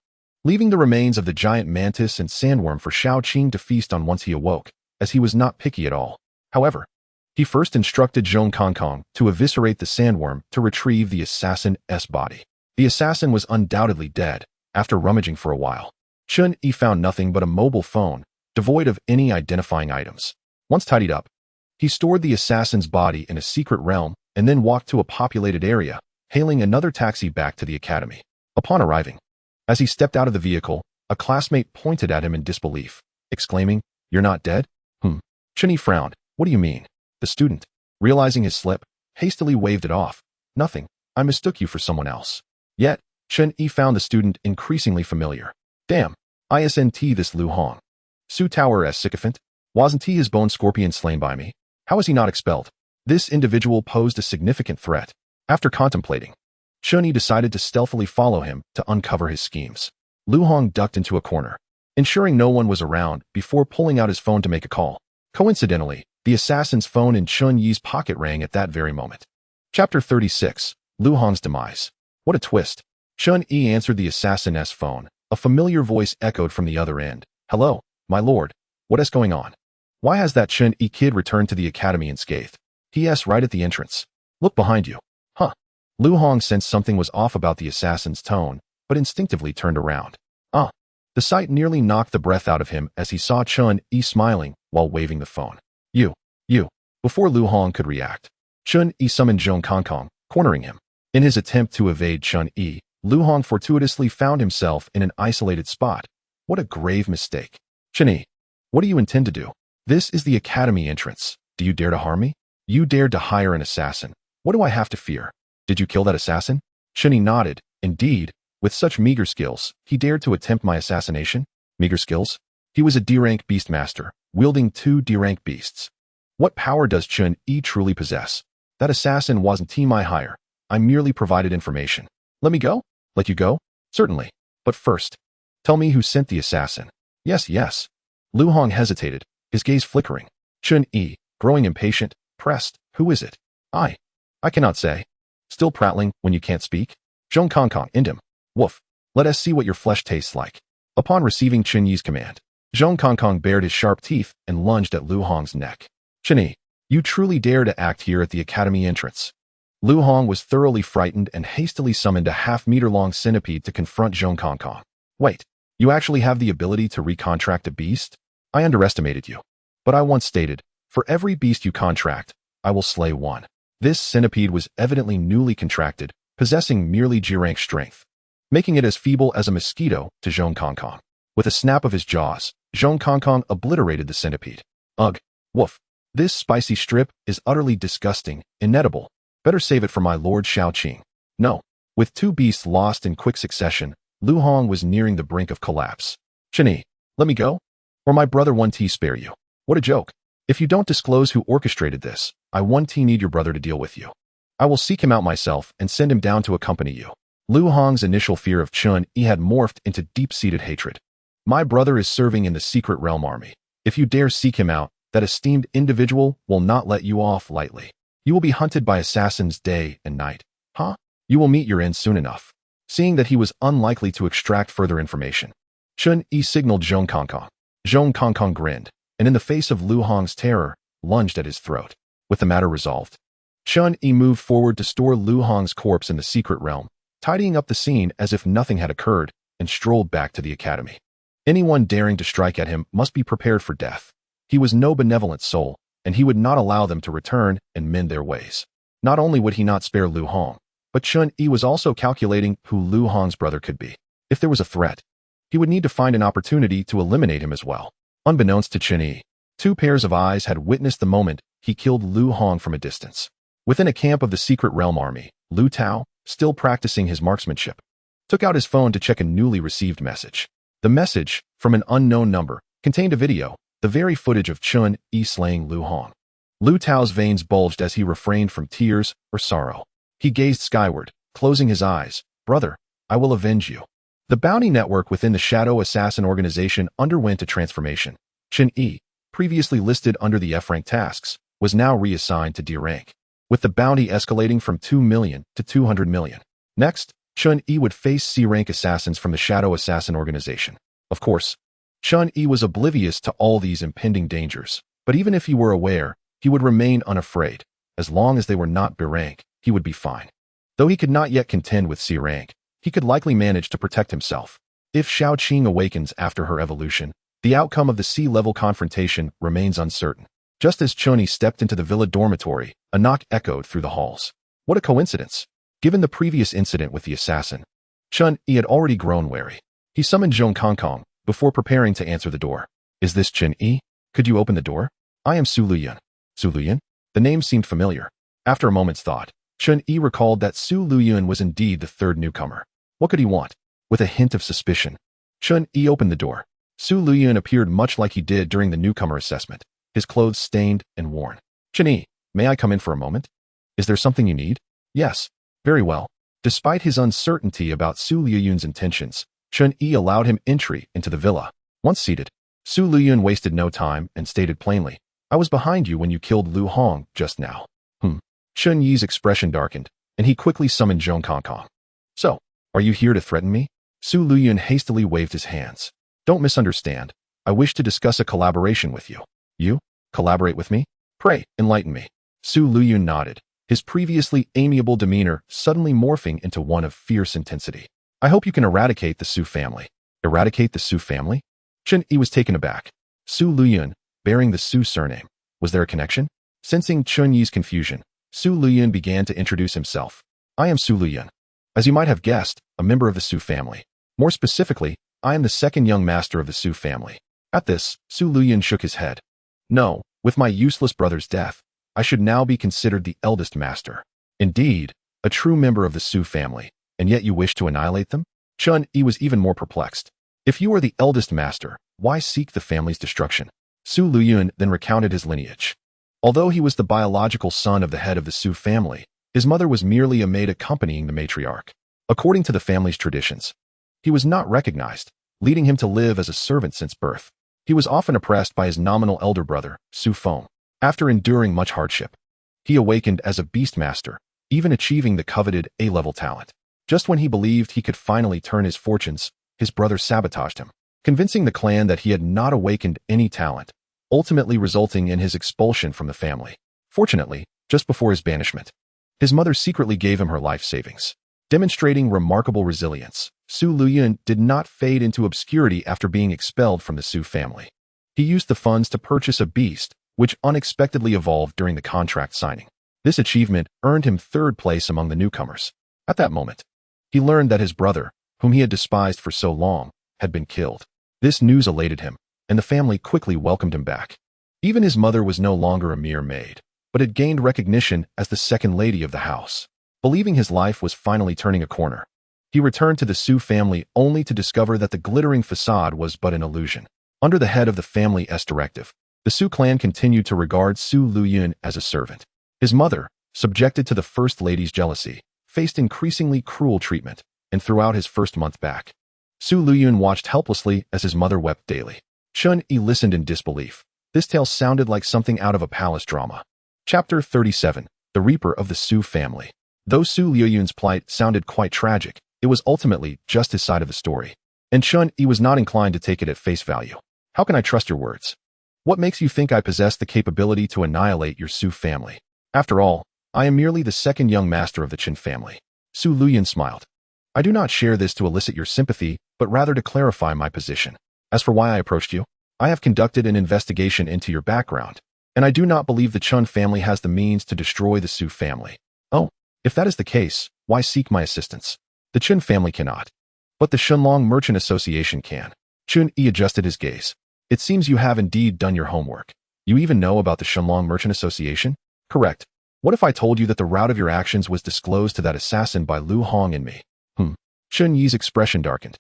leaving the remains of the giant mantis and sandworm for Shao Qing to feast on once he awoke, as he was not picky at all. However, he first instructed Zhong Kongkong to eviscerate the sandworm to retrieve the assassin's body. The assassin was undoubtedly dead. After rummaging for a while, Chun Yi found nothing but a mobile phone, devoid of any identifying items. Once tidied up, he stored the assassin's body in a secret realm and then walked to a populated area, hailing another taxi back to the academy. Upon arriving, as he stepped out of the vehicle, a classmate pointed at him in disbelief, exclaiming, "You're not dead?" Chun Yi frowned. "What do you mean?" The student, realizing his slip, hastily waved it off. "Nothing. I mistook you for someone else." Yet, Chun Yi found the student increasingly familiar. "Damn, isn't this Lu Hong? Su Tower as sycophant? Wasn't he his bone scorpion slain by me? How is he not expelled?" This individual posed a significant threat. After contemplating, Chun Yi decided to stealthily follow him to uncover his schemes. Lu Hong ducked into a corner, ensuring no one was around before pulling out his phone to make a call. Coincidentally, the assassin's phone in Chun Yi's pocket rang at that very moment. Chapter 36, Lu Hong's Demise. What a twist. Chun Yi answered the assassin's phone. A familiar voice echoed from the other end. "Hello, my lord. What is going on? Why has that Chun Yi kid returned to the academy unscathed? P.S. right at the entrance. Look behind you." Huh. Lu Hong sensed something was off about the assassin's tone, but instinctively turned around. The sight nearly knocked the breath out of him as he saw Chun Yi smiling while waving the phone. You. Before Lu Hong could react, Chun Yi summoned Zhong Kongkong, cornering him. In his attempt to evade Chun Yi, Lu Hong fortuitously found himself in an isolated spot. What a grave mistake. "Chun Yi, what do you intend to do? This is the academy entrance. Do you dare to harm me? You dared to hire an assassin. What do I have to fear? Did you kill that assassin?" Chun Yi nodded. Indeed, with such meager skills, he dared to attempt my assassination? Meager skills? He was a D-rank beastmaster, wielding 2 D-rank beasts. What power does Chun Yi truly possess? That assassin wasn't team I hire. I merely provided information. Let me go? Let you go? Certainly. But first, tell me who sent the assassin. Yes. Lu Hong hesitated, his gaze flickering. Chun Yi, growing impatient, pressed. Who is it? I cannot say. Still prattling when you can't speak? Zhong Kongkong, end him. Woof. Let us see what your flesh tastes like. Upon receiving Chun Yi's command, Zhong Kongkong bared his sharp teeth and lunged at Lu Hong's neck. "Chun Yi, you truly dare to act here at the academy entrance." Lu Hong was thoroughly frightened and hastily summoned a half-meter-long centipede to confront Zhong Kongkong. "Wait, you actually have the ability to recontract a beast? I underestimated you. But I once stated, for every beast you contract, I will slay one." This centipede was evidently newly contracted, possessing merely G-rank strength, making it as feeble as a mosquito to Zhong Kongkong. With a snap of his jaws, Zhong Kongkong obliterated the centipede. Ugh, woof. This spicy strip is utterly disgusting, inedible. Better save it for my lord Shao Qing. No. With 2 beasts lost in quick succession, Lu Hong was nearing the brink of collapse. "Chun Yi, let me go? Or my brother 1T spare you." What a joke. "If you don't disclose who orchestrated this, I 1T need your brother to deal with you. I will seek him out myself and send him down to accompany you." Lu Hong's initial fear of Chun Yi had morphed into deep-seated hatred. "My brother is serving in the secret realm army. If you dare seek him out, that esteemed individual will not let you off lightly. You will be hunted by assassins day and night. Huh? You will meet your end soon enough." Seeing that he was unlikely to extract further information, Chun Yi signaled Zhong Kongkong. Zhong Kongkong grinned, and in the face of Lu Hong's terror, lunged at his throat. With the matter resolved, Chun Yi moved forward to store Lu Hong's corpse in the secret realm, tidying up the scene as if nothing had occurred, and strolled back to the academy. Anyone daring to strike at him must be prepared for death. He was no benevolent soul, and he would not allow them to return and mend their ways. Not only would he not spare Lu Hong, but Chun Yi was also calculating who Lu Hong's brother could be. If there was a threat, he would need to find an opportunity to eliminate him as well. Unbeknownst to Chen Yi, two pairs of eyes had witnessed the moment he killed Lu Hong from a distance. Within a camp of the Secret Realm Army, Lu Tao, still practicing his marksmanship, took out his phone to check a newly received message. The message, from an unknown number, contained a video, the very footage of Chen Yi slaying Lu Hong. Lu Tao's veins bulged as he refrained from tears or sorrow. He gazed skyward, closing his eyes. Brother, I will avenge you. The bounty network within the Shadow Assassin organization underwent a transformation. Chen Yi, previously listed under the F-rank tasks, was now reassigned to D rank, with the bounty escalating from 2 million to 200 million. Next, Chen Yi would face C-rank assassins from the Shadow Assassin organization. Of course, Chen Yi was oblivious to all these impending dangers, but even if he were aware, he would remain unafraid. As long as they were not B rank, he would be fine. Though he could not yet contend with C rank, he could likely manage to protect himself. If Xiao Qing awakens after her evolution, the outcome of the C-level confrontation remains uncertain. Just as Chen Yi stepped into the villa dormitory, a knock echoed through the halls. What a coincidence! Given the previous incident with the assassin, Chen Yi had already grown wary. He summoned Zhong Kongkong before preparing to answer the door. Is this Chen Yi? Could you open the door? I am Su Luyun. Su Luyun? The name seemed familiar. After a moment's thought, Chen Yi recalled that Su Luyun was indeed the third newcomer. What could he want? With a hint of suspicion, Chen Yi opened the door. Su Luyun appeared much like he did during the newcomer assessment, his clothes stained and worn. Chen Yi, may I come in for a moment? Is there something you need? Yes. Very well. Despite his uncertainty about Su Luyun's intentions, Chen Yi allowed him entry into the villa. Once seated, Su Luyun wasted no time and stated plainly, I was behind you when you killed Lu Hong just now. Chen Yi's expression darkened, and he quickly summoned Zhong Kongkong. So, are you here to threaten me? Su Luyun hastily waved his hands. Don't misunderstand. I wish to discuss a collaboration with you. You? Collaborate with me? Pray, enlighten me. Su Luyun nodded, his previously amiable demeanor suddenly morphing into one of fierce intensity. I hope you can eradicate the Su family. Eradicate the Su family? Chen Yi was taken aback. Su Luyun, bearing the Su surname. Was there a connection? Sensing Chen Yi's confusion, Su Luyun began to introduce himself. I am Su Luyun. As you might have guessed, a member of the Su family. More specifically, I am the second young master of the Su family. At this, Su Luyun shook his head. No, with my useless brother's death, I should now be considered the eldest master. Indeed, a true member of the Su family, and yet you wish to annihilate them? Chen Yi was even more perplexed. If you are the eldest master, why seek the family's destruction? Su Luyun then recounted his lineage. Although he was the biological son of the head of the Su family, his mother was merely a maid accompanying the matriarch. According to the family's traditions, he was not recognized, leading him to live as a servant since birth. He was often oppressed by his nominal elder brother, Su Feng. After enduring much hardship, he awakened as a Beastmaster, even achieving the coveted A-level talent. Just when he believed he could finally turn his fortunes, his brother sabotaged him, convincing the clan that he had not awakened any talent, ultimately resulting in his expulsion from the family. Fortunately, just before his banishment, his mother secretly gave him her life savings. Demonstrating remarkable resilience, Su Luyun did not fade into obscurity after being expelled from the Su family. He used the funds to purchase a beast, which unexpectedly evolved during the contract signing. This achievement earned him third place among the newcomers. At that moment, he learned that his brother, whom he had despised for so long, had been killed. This news elated him, and the family quickly welcomed him back. Even his mother was no longer a mere maid, but had gained recognition as the second lady of the house. Believing his life was finally turning a corner, he returned to the Su family only to discover that the glittering facade was but an illusion. Under the head of the family's directive, the Su clan continued to regard Su Luyun as a servant. His mother, subjected to the first lady's jealousy, faced increasingly cruel treatment, and throughout his first month back, Su Luyun watched helplessly as his mother wept daily. Chen Yi listened in disbelief. This tale sounded like something out of a palace drama. Chapter 37, The Reaper of the Su Family. Though Su Luyun's plight sounded quite tragic, it was ultimately just his side of the story, and Chen Yi was not inclined to take it at face value. How can I trust your words? What makes you think I possess the capability to annihilate your Su family? After all, I am merely the second young master of the Qin family. Su Luyun smiled. I do not share this to elicit your sympathy, but rather to clarify my position. As for why I approached you, I have conducted an investigation into your background, and I do not believe the Chen family has the means to destroy the Su family. Oh, if that is the case, why seek my assistance? The Qin family cannot, but the Shenlong Merchant Association can. Chen Yi adjusted his gaze. It seems you have indeed done your homework. You even know about the Shenlong Merchant Association? Correct. What if I told you that the route of your actions was disclosed to that assassin by Lu Hong and me? Chun Yi's expression darkened.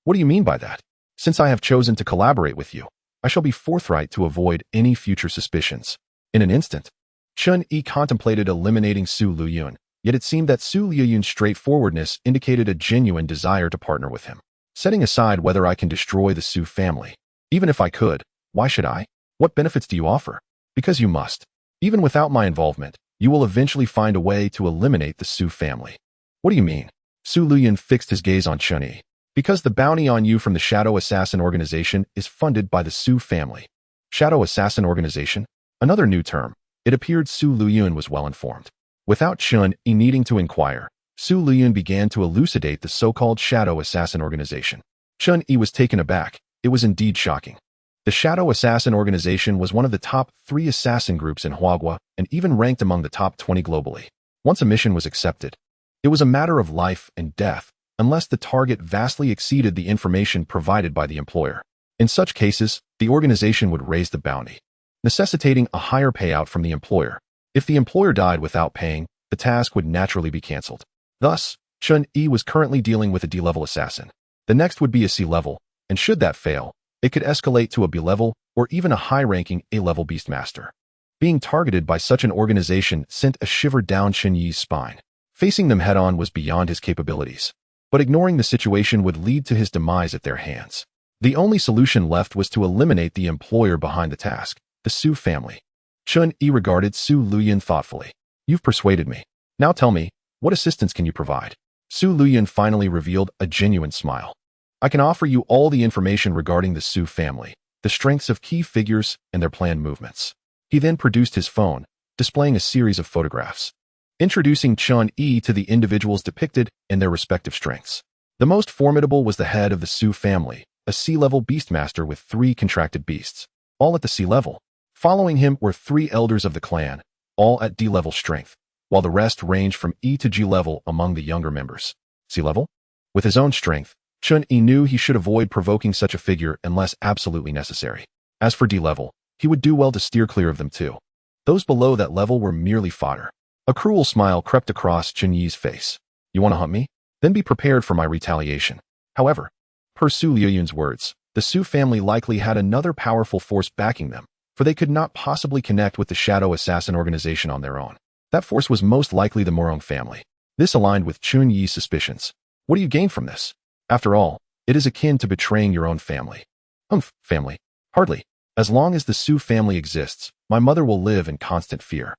What do you mean by that? Since I have chosen to collaborate with you, I shall be forthright to avoid any future suspicions. In an instant, Chun Yi contemplated eliminating Su Luyun, yet it seemed that Su Luyun's straightforwardness indicated a genuine desire to partner with him. Setting aside whether I can destroy the Su family, even if I could, why should I? What benefits do you offer? Because you must. Even without my involvement, you will eventually find a way to eliminate the Su family. What do you mean? Su Luyun fixed his gaze on Chun Yi. Because the bounty on you from the Shadow Assassin Organization is funded by the Su family. Shadow Assassin Organization? Another new term. It appeared Su Luyun was well informed. Without Chun Yi needing to inquire, Su Luyun began to elucidate the so-called Shadow Assassin Organization. Chun Yi was taken aback. It was indeed shocking. The Shadow Assassin Organization was one of the top 3 assassin groups in Huagua and even ranked among the top 20 globally. Once a mission was accepted, it was a matter of life and death, unless the target vastly exceeded the information provided by the employer. In such cases, the organization would raise the bounty, necessitating a higher payout from the employer. If the employer died without paying, the task would naturally be cancelled. Thus, Chun Yi was currently dealing with a D-level assassin. The next would be a C-level, and should that fail, it could escalate to a B-level or even a high-ranking A-level Beastmaster. Being targeted by such an organization sent a shiver down Chun Yi's spine. Facing them head-on was beyond his capabilities. But ignoring the situation would lead to his demise at their hands. The only solution left was to eliminate the employer behind the task, the Su family. Chun Yi regarded Su Luyun thoughtfully. You've persuaded me. Now tell me, what assistance can you provide? Su Luyun finally revealed a genuine smile. I can offer you all the information regarding the Su family, the strengths of key figures, and their planned movements. He then produced his phone, displaying a series of photographs, introducing Chun Yi to the individuals depicted and their respective strengths. The most formidable was the head of the Su family, a C-level Beastmaster with 3 contracted beasts, all at the C-level. Following him were 3 elders of the clan, all at D-level strength, while the rest ranged from E to G level among the younger members. C-level? With his own strength, Chun Yi knew he should avoid provoking such a figure unless absolutely necessary. As for D-level, he would do well to steer clear of them too. Those below that level were merely fodder. A cruel smile crept across Chun Yi's face. You want to hunt me? Then be prepared for my retaliation. However, per Su Luyun's words, the Su family likely had another powerful force backing them, for they could not possibly connect with the Shadow Assassin Organization on their own. That force was most likely the Morong family. This aligned with Chun Yi's suspicions. What do you gain from this? After all, it is akin to betraying your own family. Family? Hardly. As long as the Su family exists, my mother will live in constant fear.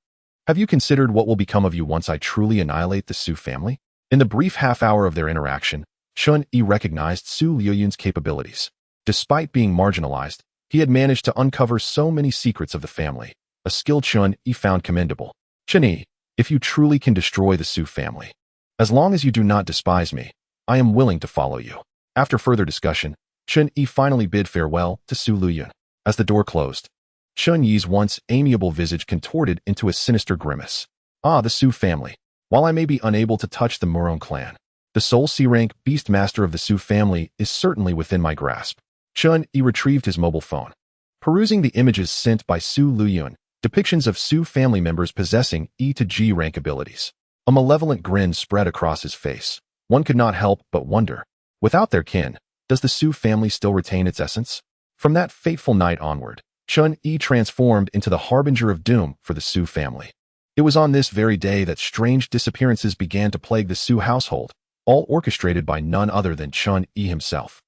Have you considered what will become of you once I truly annihilate the Su family? In the brief half-hour of their interaction, Chun Yi recognized Su Luyun's capabilities. Despite being marginalized, he had managed to uncover so many secrets of the family, a skill Chun Yi found commendable. Chun Yi, if you truly can destroy the Su family, as long as you do not despise me, I am willing to follow you. After further discussion, Chun Yi finally bid farewell to Su Luyun. As the door closed, Chun Yi's once amiable visage contorted into a sinister grimace. Ah, the Su family. While I may be unable to touch the Morong clan, the sole C-rank Beastmaster of the Su family is certainly within my grasp. Chun Yi retrieved his mobile phone. Perusing the images sent by Su Luyun, depictions of Su family members possessing E to G rank abilities. A malevolent grin spread across his face. One could not help but wonder, without their kin, does the Su family still retain its essence? From that fateful night onward, Chun Yi transformed into the harbinger of doom for the Su family. It was on this very day that strange disappearances began to plague the Su household, all orchestrated by none other than Chun Yi himself.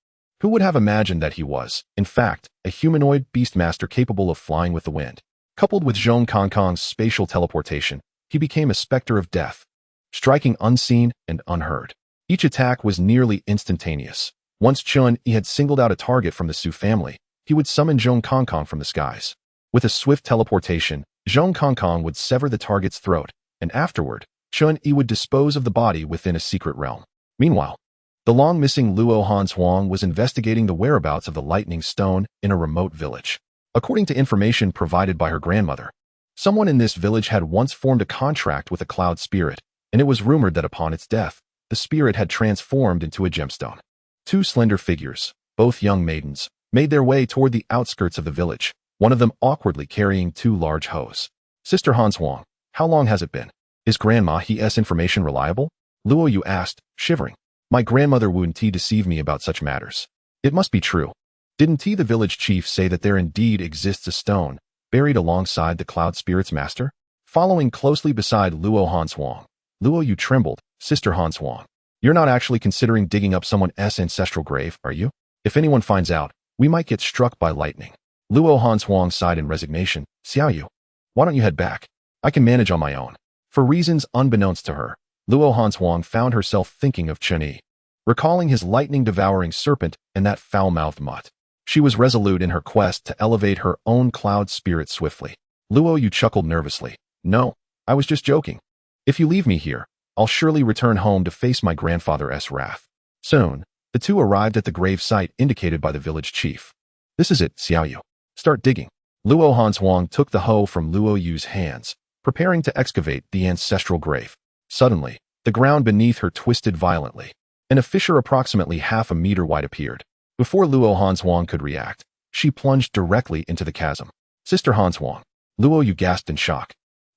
Who would have imagined that he was, in fact, a humanoid beastmaster capable of flying with the wind? Coupled with Zhong Kongkong's spatial teleportation, he became a specter of death, striking unseen and unheard. Each attack was nearly instantaneous. Once Chun Yi had singled out a target from the Su family, he would summon Zhong Kongkong from the skies. With a swift teleportation, Zhong Kongkong would sever the target's throat, and afterward, Chun Yi would dispose of the body within a secret realm. Meanwhile, the long-missing Luo Hans Huang was investigating the whereabouts of the lightning stone in a remote village. According to information provided by her grandmother, someone in this village had once formed a contract with a cloud spirit, and it was rumored that upon its death, the spirit had transformed into a gemstone. 2 slender figures, both young maidens, made their way toward the outskirts of the village, one of them awkwardly carrying 2 large hoes. Sister Hanswang, how long has it been? Is Grandma He's information reliable? Luo Yu asked, shivering. My grandmother wouldn't deceive me about such matters. It must be true. Didn't the village chief say that there indeed exists a stone, buried alongside the Cloud Spirit's master? Following closely beside Luo Hanswang, Luo Yu trembled. Sister Hanswang, you're not actually considering digging up someone's ancestral grave, are you? If anyone finds out, we might get struck by lightning. Luo Hanswang sighed in resignation. Xiaoyu, why don't you head back? I can manage on my own. For reasons unbeknownst to her, Luo Hanswang found herself thinking of Chen Yi, recalling his lightning-devouring serpent and that foul-mouthed mutt. She was resolute in her quest to elevate her own cloud spirit swiftly. Luo Yu chuckled nervously. No, I was just joking. If you leave me here, I'll surely return home to face my grandfather's wrath. Soon, the two arrived at the grave site indicated by the village chief. This is it, Xiaoyu. Start digging. Luo Hanswang took the hoe from Luo Yu's hands, preparing to excavate the ancestral grave. Suddenly, the ground beneath her twisted violently, and a fissure approximately half a meter wide appeared. Before Luo Hanswang could react, she plunged directly into the chasm. Sister Hanswang, Luo Yu gasped in shock.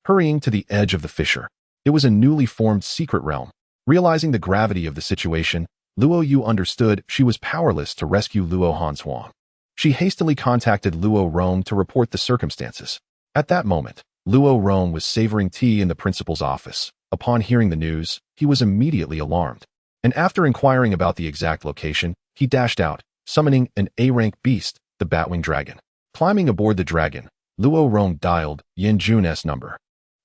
Hurrying to the edge of the fissure, it was a newly formed secret realm. Realizing the gravity of the situation, Luo Yu understood she was powerless to rescue Luo Hanswang. She hastily contacted Luo Rong to report the circumstances. At that moment, Luo Rong was savoring tea in the principal's office. Upon hearing the news, he was immediately alarmed. And after inquiring about the exact location, he dashed out, summoning an A-rank beast, the Batwing Dragon. Climbing aboard the dragon, Luo Rong dialed Yin Jun's number.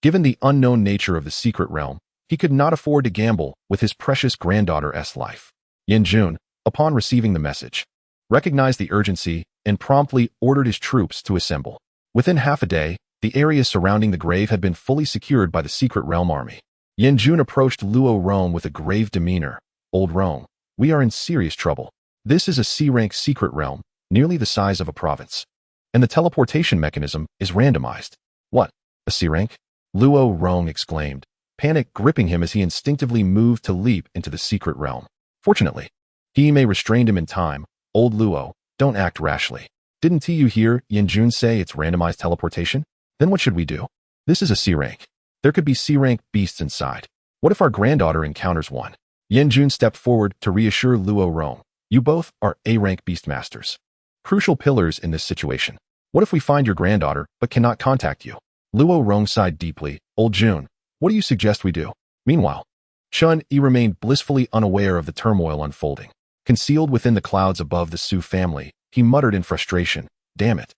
Given the unknown nature of the secret realm, he could not afford to gamble with his precious granddaughter's life. Yin Jun, upon receiving the message, recognized the urgency and promptly ordered his troops to assemble. Within half a day, the area surrounding the grave had been fully secured by the secret realm army. Yin Jun approached Luo Rong with a grave demeanor. Old Rong, we are in serious trouble. This is a C-rank secret realm, nearly the size of a province. And the teleportation mechanism is randomized. What? A C-rank? Luo Rong exclaimed, panic gripping him as he instinctively moved to leap into the secret realm. Fortunately, he may restrained him in time. Old Luo, don't act rashly. Didn't you hear Yin Jun say it's randomized teleportation? Then what should we do? This is a C-rank. There could be C-rank beasts inside. What if our granddaughter encounters one? Yin Jun stepped forward to reassure Luo Rong. You both are A-rank beastmasters. Crucial pillars in this situation. What if we find your granddaughter but cannot contact you? Luo Rong sighed deeply. Old Jun, what do you suggest we do? Meanwhile, Chen Yi remained blissfully unaware of the turmoil unfolding. Concealed within the clouds above the Su family, he muttered in frustration, damn it.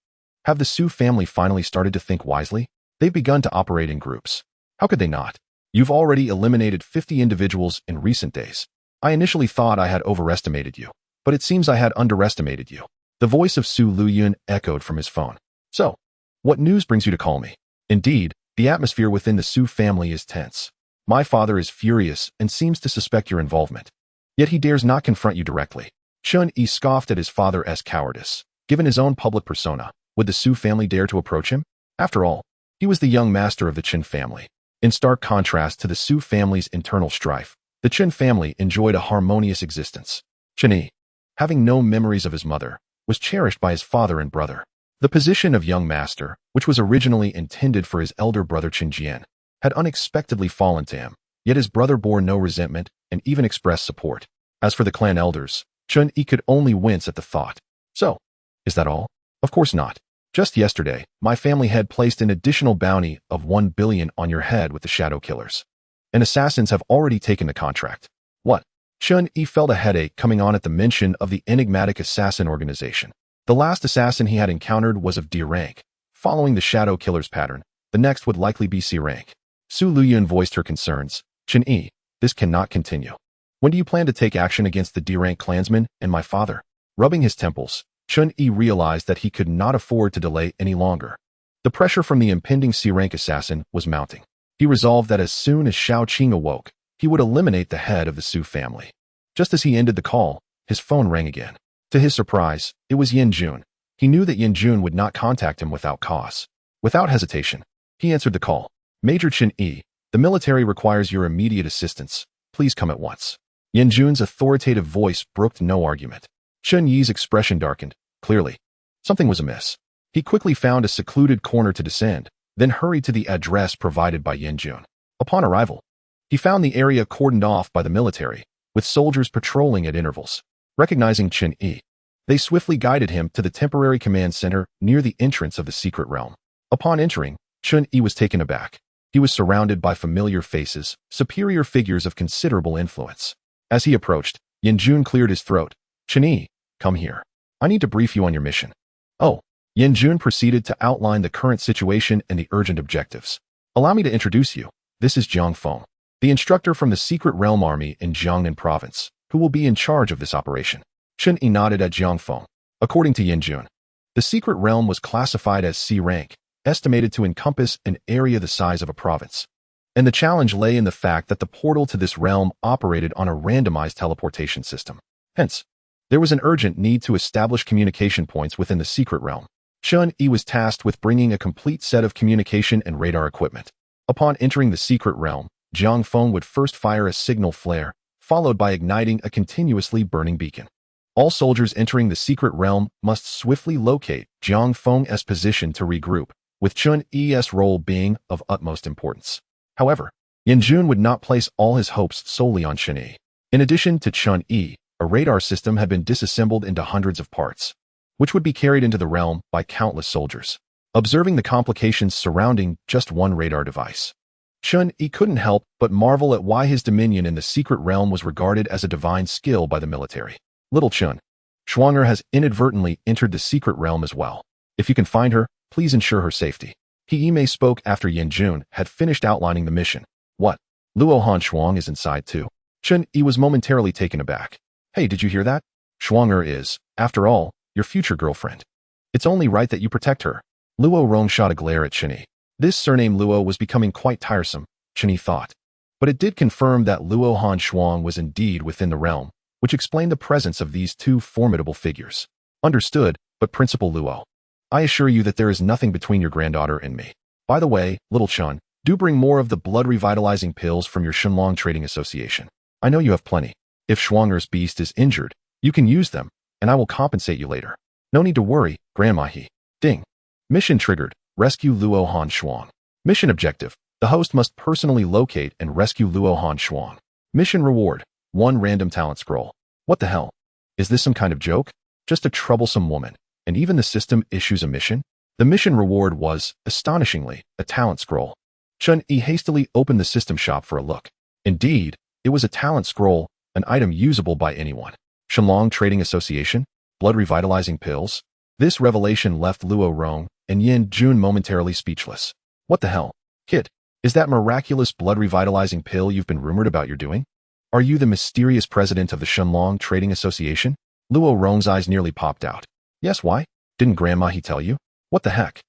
Have the Su family finally started to think wisely? They've begun to operate in groups. How could they not? You've already eliminated 50 individuals in recent days. I initially thought I had overestimated you, but it seems I had underestimated you. The voice of Su Luyun echoed from his phone. So, what news brings you to call me? Indeed, the atmosphere within the Su family is tense. My father is furious and seems to suspect your involvement. Yet he dares not confront you directly. Chen Yi scoffed at his father's cowardice. Given his own public persona, would the Su family dare to approach him? After all, he was the young master of the Chen family. In stark contrast to the Su family's internal strife, the Chen family enjoyed a harmonious existence. Chen Yi, having no memories of his mother, was cherished by his father and brother. The position of young master, which was originally intended for his elder brother Chen Jian, had unexpectedly fallen to him, yet his brother bore no resentment and even expressed support. As for the clan elders, Chen Yi could only wince at the thought. So, is that all? Of course not. Just yesterday, my family had placed an additional bounty of 1 billion on your head with the shadow killers. And assassins have already taken the contract. What? Chen Yi felt a headache coming on at the mention of the enigmatic assassin organization. The last assassin he had encountered was of D rank. Following the shadow killer's pattern, the next would likely be C rank. Su Luyun voiced her concerns. Chen Yi, this cannot continue. When do you plan to take action against the D rank clansmen and my father? Rubbing his temples, Chen Yi realized that he could not afford to delay any longer. The pressure from the impending C rank assassin was mounting. He resolved that as soon as Shao Qing awoke, he would eliminate the head of the Su family. Just as he ended the call, his phone rang again. To his surprise, it was Yin Jun. He knew that Yin Jun would not contact him without cause. Without hesitation, he answered the call. Major Chen Yi, the military requires your immediate assistance. Please come at once. Yin Jun's authoritative voice brooked no argument. Chen Yi's expression darkened. Clearly, something was amiss. He quickly found a secluded corner to descend, then hurried to the address provided by Yanjun. Upon arrival, he found the area cordoned off by the military, with soldiers patrolling at intervals. Recognizing Chen Yi, they swiftly guided him to the temporary command center near the entrance of the secret realm. Upon entering, Chen Yi was taken aback. He was surrounded by familiar faces, superior figures of considerable influence. As he approached, Yanjun cleared his throat. Chen Yi, come here. I need to brief you on your mission. Oh, Yanjun proceeded to outline the current situation and the urgent objectives. Allow me to introduce you. This is Jiang Feng, the instructor from the Secret Realm Army in Jiangnan Province, who will be in charge of this operation. Chen Yi nodded at Jiang Feng. According to Yanjun, the Secret Realm was classified as C rank, estimated to encompass an area the size of a province. And the challenge lay in the fact that the portal to this realm operated on a randomized teleportation system. Hence, there was an urgent need to establish communication points within the secret realm. Chen Yi was tasked with bringing a complete set of communication and radar equipment. Upon entering the secret realm, Jiang Feng would first fire a signal flare, followed by igniting a continuously burning beacon. All soldiers entering the secret realm must swiftly locate Jiang Feng's position to regroup, with Chen Yi's role being of utmost importance. However, Yanjun would not place all his hopes solely on Chen Yi. In addition to Chen Yi, a radar system had been disassembled into hundreds of parts, which would be carried into the realm by countless soldiers. Observing the complications surrounding just one radar device, Chen Yi couldn't help but marvel at why his dominion in the secret realm was regarded as a divine skill by the military. Little Chen Schwanger has inadvertently entered the secret realm as well. If you can find her, please ensure her safety. He spoke after Yanjun had finished outlining the mission. What? Luo Han Shuang is inside too. Chen Yi was momentarily taken aback. Hey, did you hear that? Schwanger is, after all, your future girlfriend. It's only right that you protect her. Luo Rong shot a glare at Chen Yi. This surname Luo was becoming quite tiresome, Chen Yi thought. But it did confirm that Luo Han Shuang was indeed within the realm, which explained the presence of these two formidable figures. Understood, but Principal Luo, I assure you that there is nothing between your granddaughter and me. By the way, little Chen, do bring more of the blood-revitalizing pills from your Shenlong Trading Association. I know you have plenty. If Schwanger's beast is injured, you can use them, and I will compensate you later. No need to worry, Grandma He. Ding. Mission triggered. Rescue Luo Han Shuang. Mission objective. The host must personally locate and rescue Luo Han Shuang. Mission reward. 1 random talent scroll. What the hell? Is this some kind of joke? Just a troublesome woman. And even the system issues a mission? The mission reward was, astonishingly, a talent scroll. Chen Yi hastily opened the system shop for a look. Indeed, it was a talent scroll, an item usable by anyone. Shenlong Trading Association? Blood revitalizing pills? This revelation left Luo Rong and Yin Jun momentarily speechless. What the hell? Kid, is that miraculous blood revitalizing pill you've been rumored about you're doing? Are you the mysterious president of the Shenlong Trading Association? Luo Rong's eyes nearly popped out. Yes, why? Didn't Grandma He tell you? What the heck?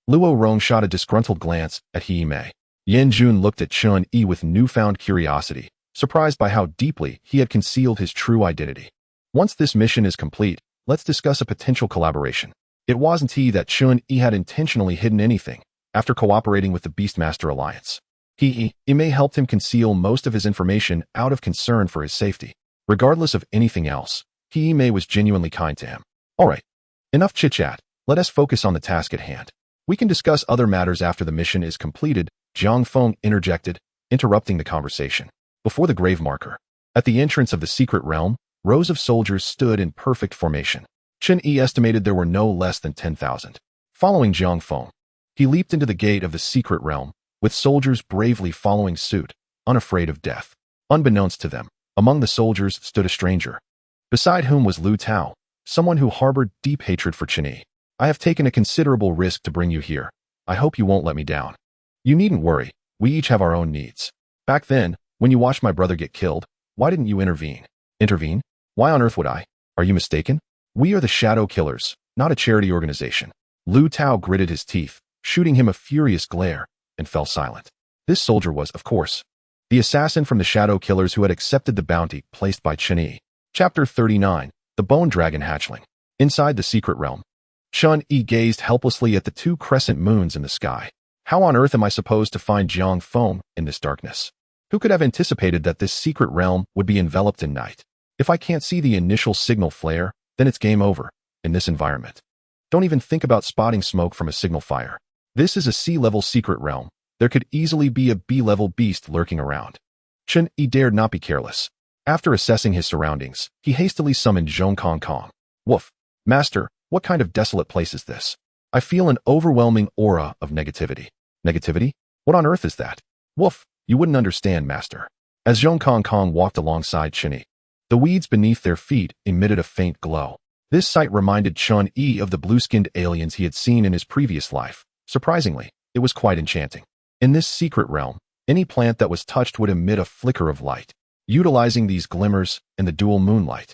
Luo Rong shot a disgruntled glance at He Mei. Yin Jun looked at Chen Yi with newfound curiosity, surprised by how deeply he had concealed his true identity. Once this mission is complete, let's discuss a potential collaboration. It wasn't that Chen Yi had intentionally hidden anything. After cooperating with the Beastmaster Alliance, He Mei helped him conceal most of his information out of concern for his safety. Regardless of anything else, He Mei was genuinely kind to him. All right. Enough chit-chat, let us focus on the task at hand. We can discuss other matters after the mission is completed, Jiang Feng interjected, interrupting the conversation. Before the grave marker, at the entrance of the secret realm, rows of soldiers stood in perfect formation. Chen Yi estimated there were no less than 10,000. Following Jiang Feng, he leaped into the gate of the secret realm, with soldiers bravely following suit, unafraid of death. Unbeknownst to them, among the soldiers stood a stranger, beside whom was Lu Tao, someone who harbored deep hatred for Chen Yi. I have taken a considerable risk to bring you here. I hope you won't let me down. You needn't worry, we each have our own needs. Back then, when you watched my brother get killed, why didn't you intervene? Intervene? Why on earth would I? Are you mistaken? We are the Shadow Killers, not a charity organization. Lu Tao gritted his teeth, shooting him a furious glare, and fell silent. This soldier was, of course, the assassin from the Shadow Killers who had accepted the bounty placed by Chen Yi. Chapter 39. The Bone Dragon Hatchling. Inside the secret realm, Chen Yi gazed helplessly at the 2 crescent moons in the sky. How on earth am I supposed to find Jiang Feng in this darkness? Who could have anticipated that this secret realm would be enveloped in night? If I can't see the initial signal flare, then it's game over. in this environment. Don't even think about spotting smoke from a signal fire. This is a sea-level secret realm. There could easily be a B-level beast lurking around. Chen Yi dared not be careless. After assessing his surroundings, he hastily summoned Zhong Kong Kong. Woof. Master, what kind of desolate place is this? I feel an overwhelming aura of negativity. Negativity? What on earth is that? Woof. You wouldn't understand, Master. As Zhong Kong Kong walked alongside Chen Yi, the weeds beneath their feet emitted a faint glow. This sight reminded Chen Yi of the blue-skinned aliens he had seen in his previous life. Surprisingly, it was quite enchanting. In this secret realm, any plant that was touched would emit a flicker of light. Utilizing these glimmers in the dual moonlight,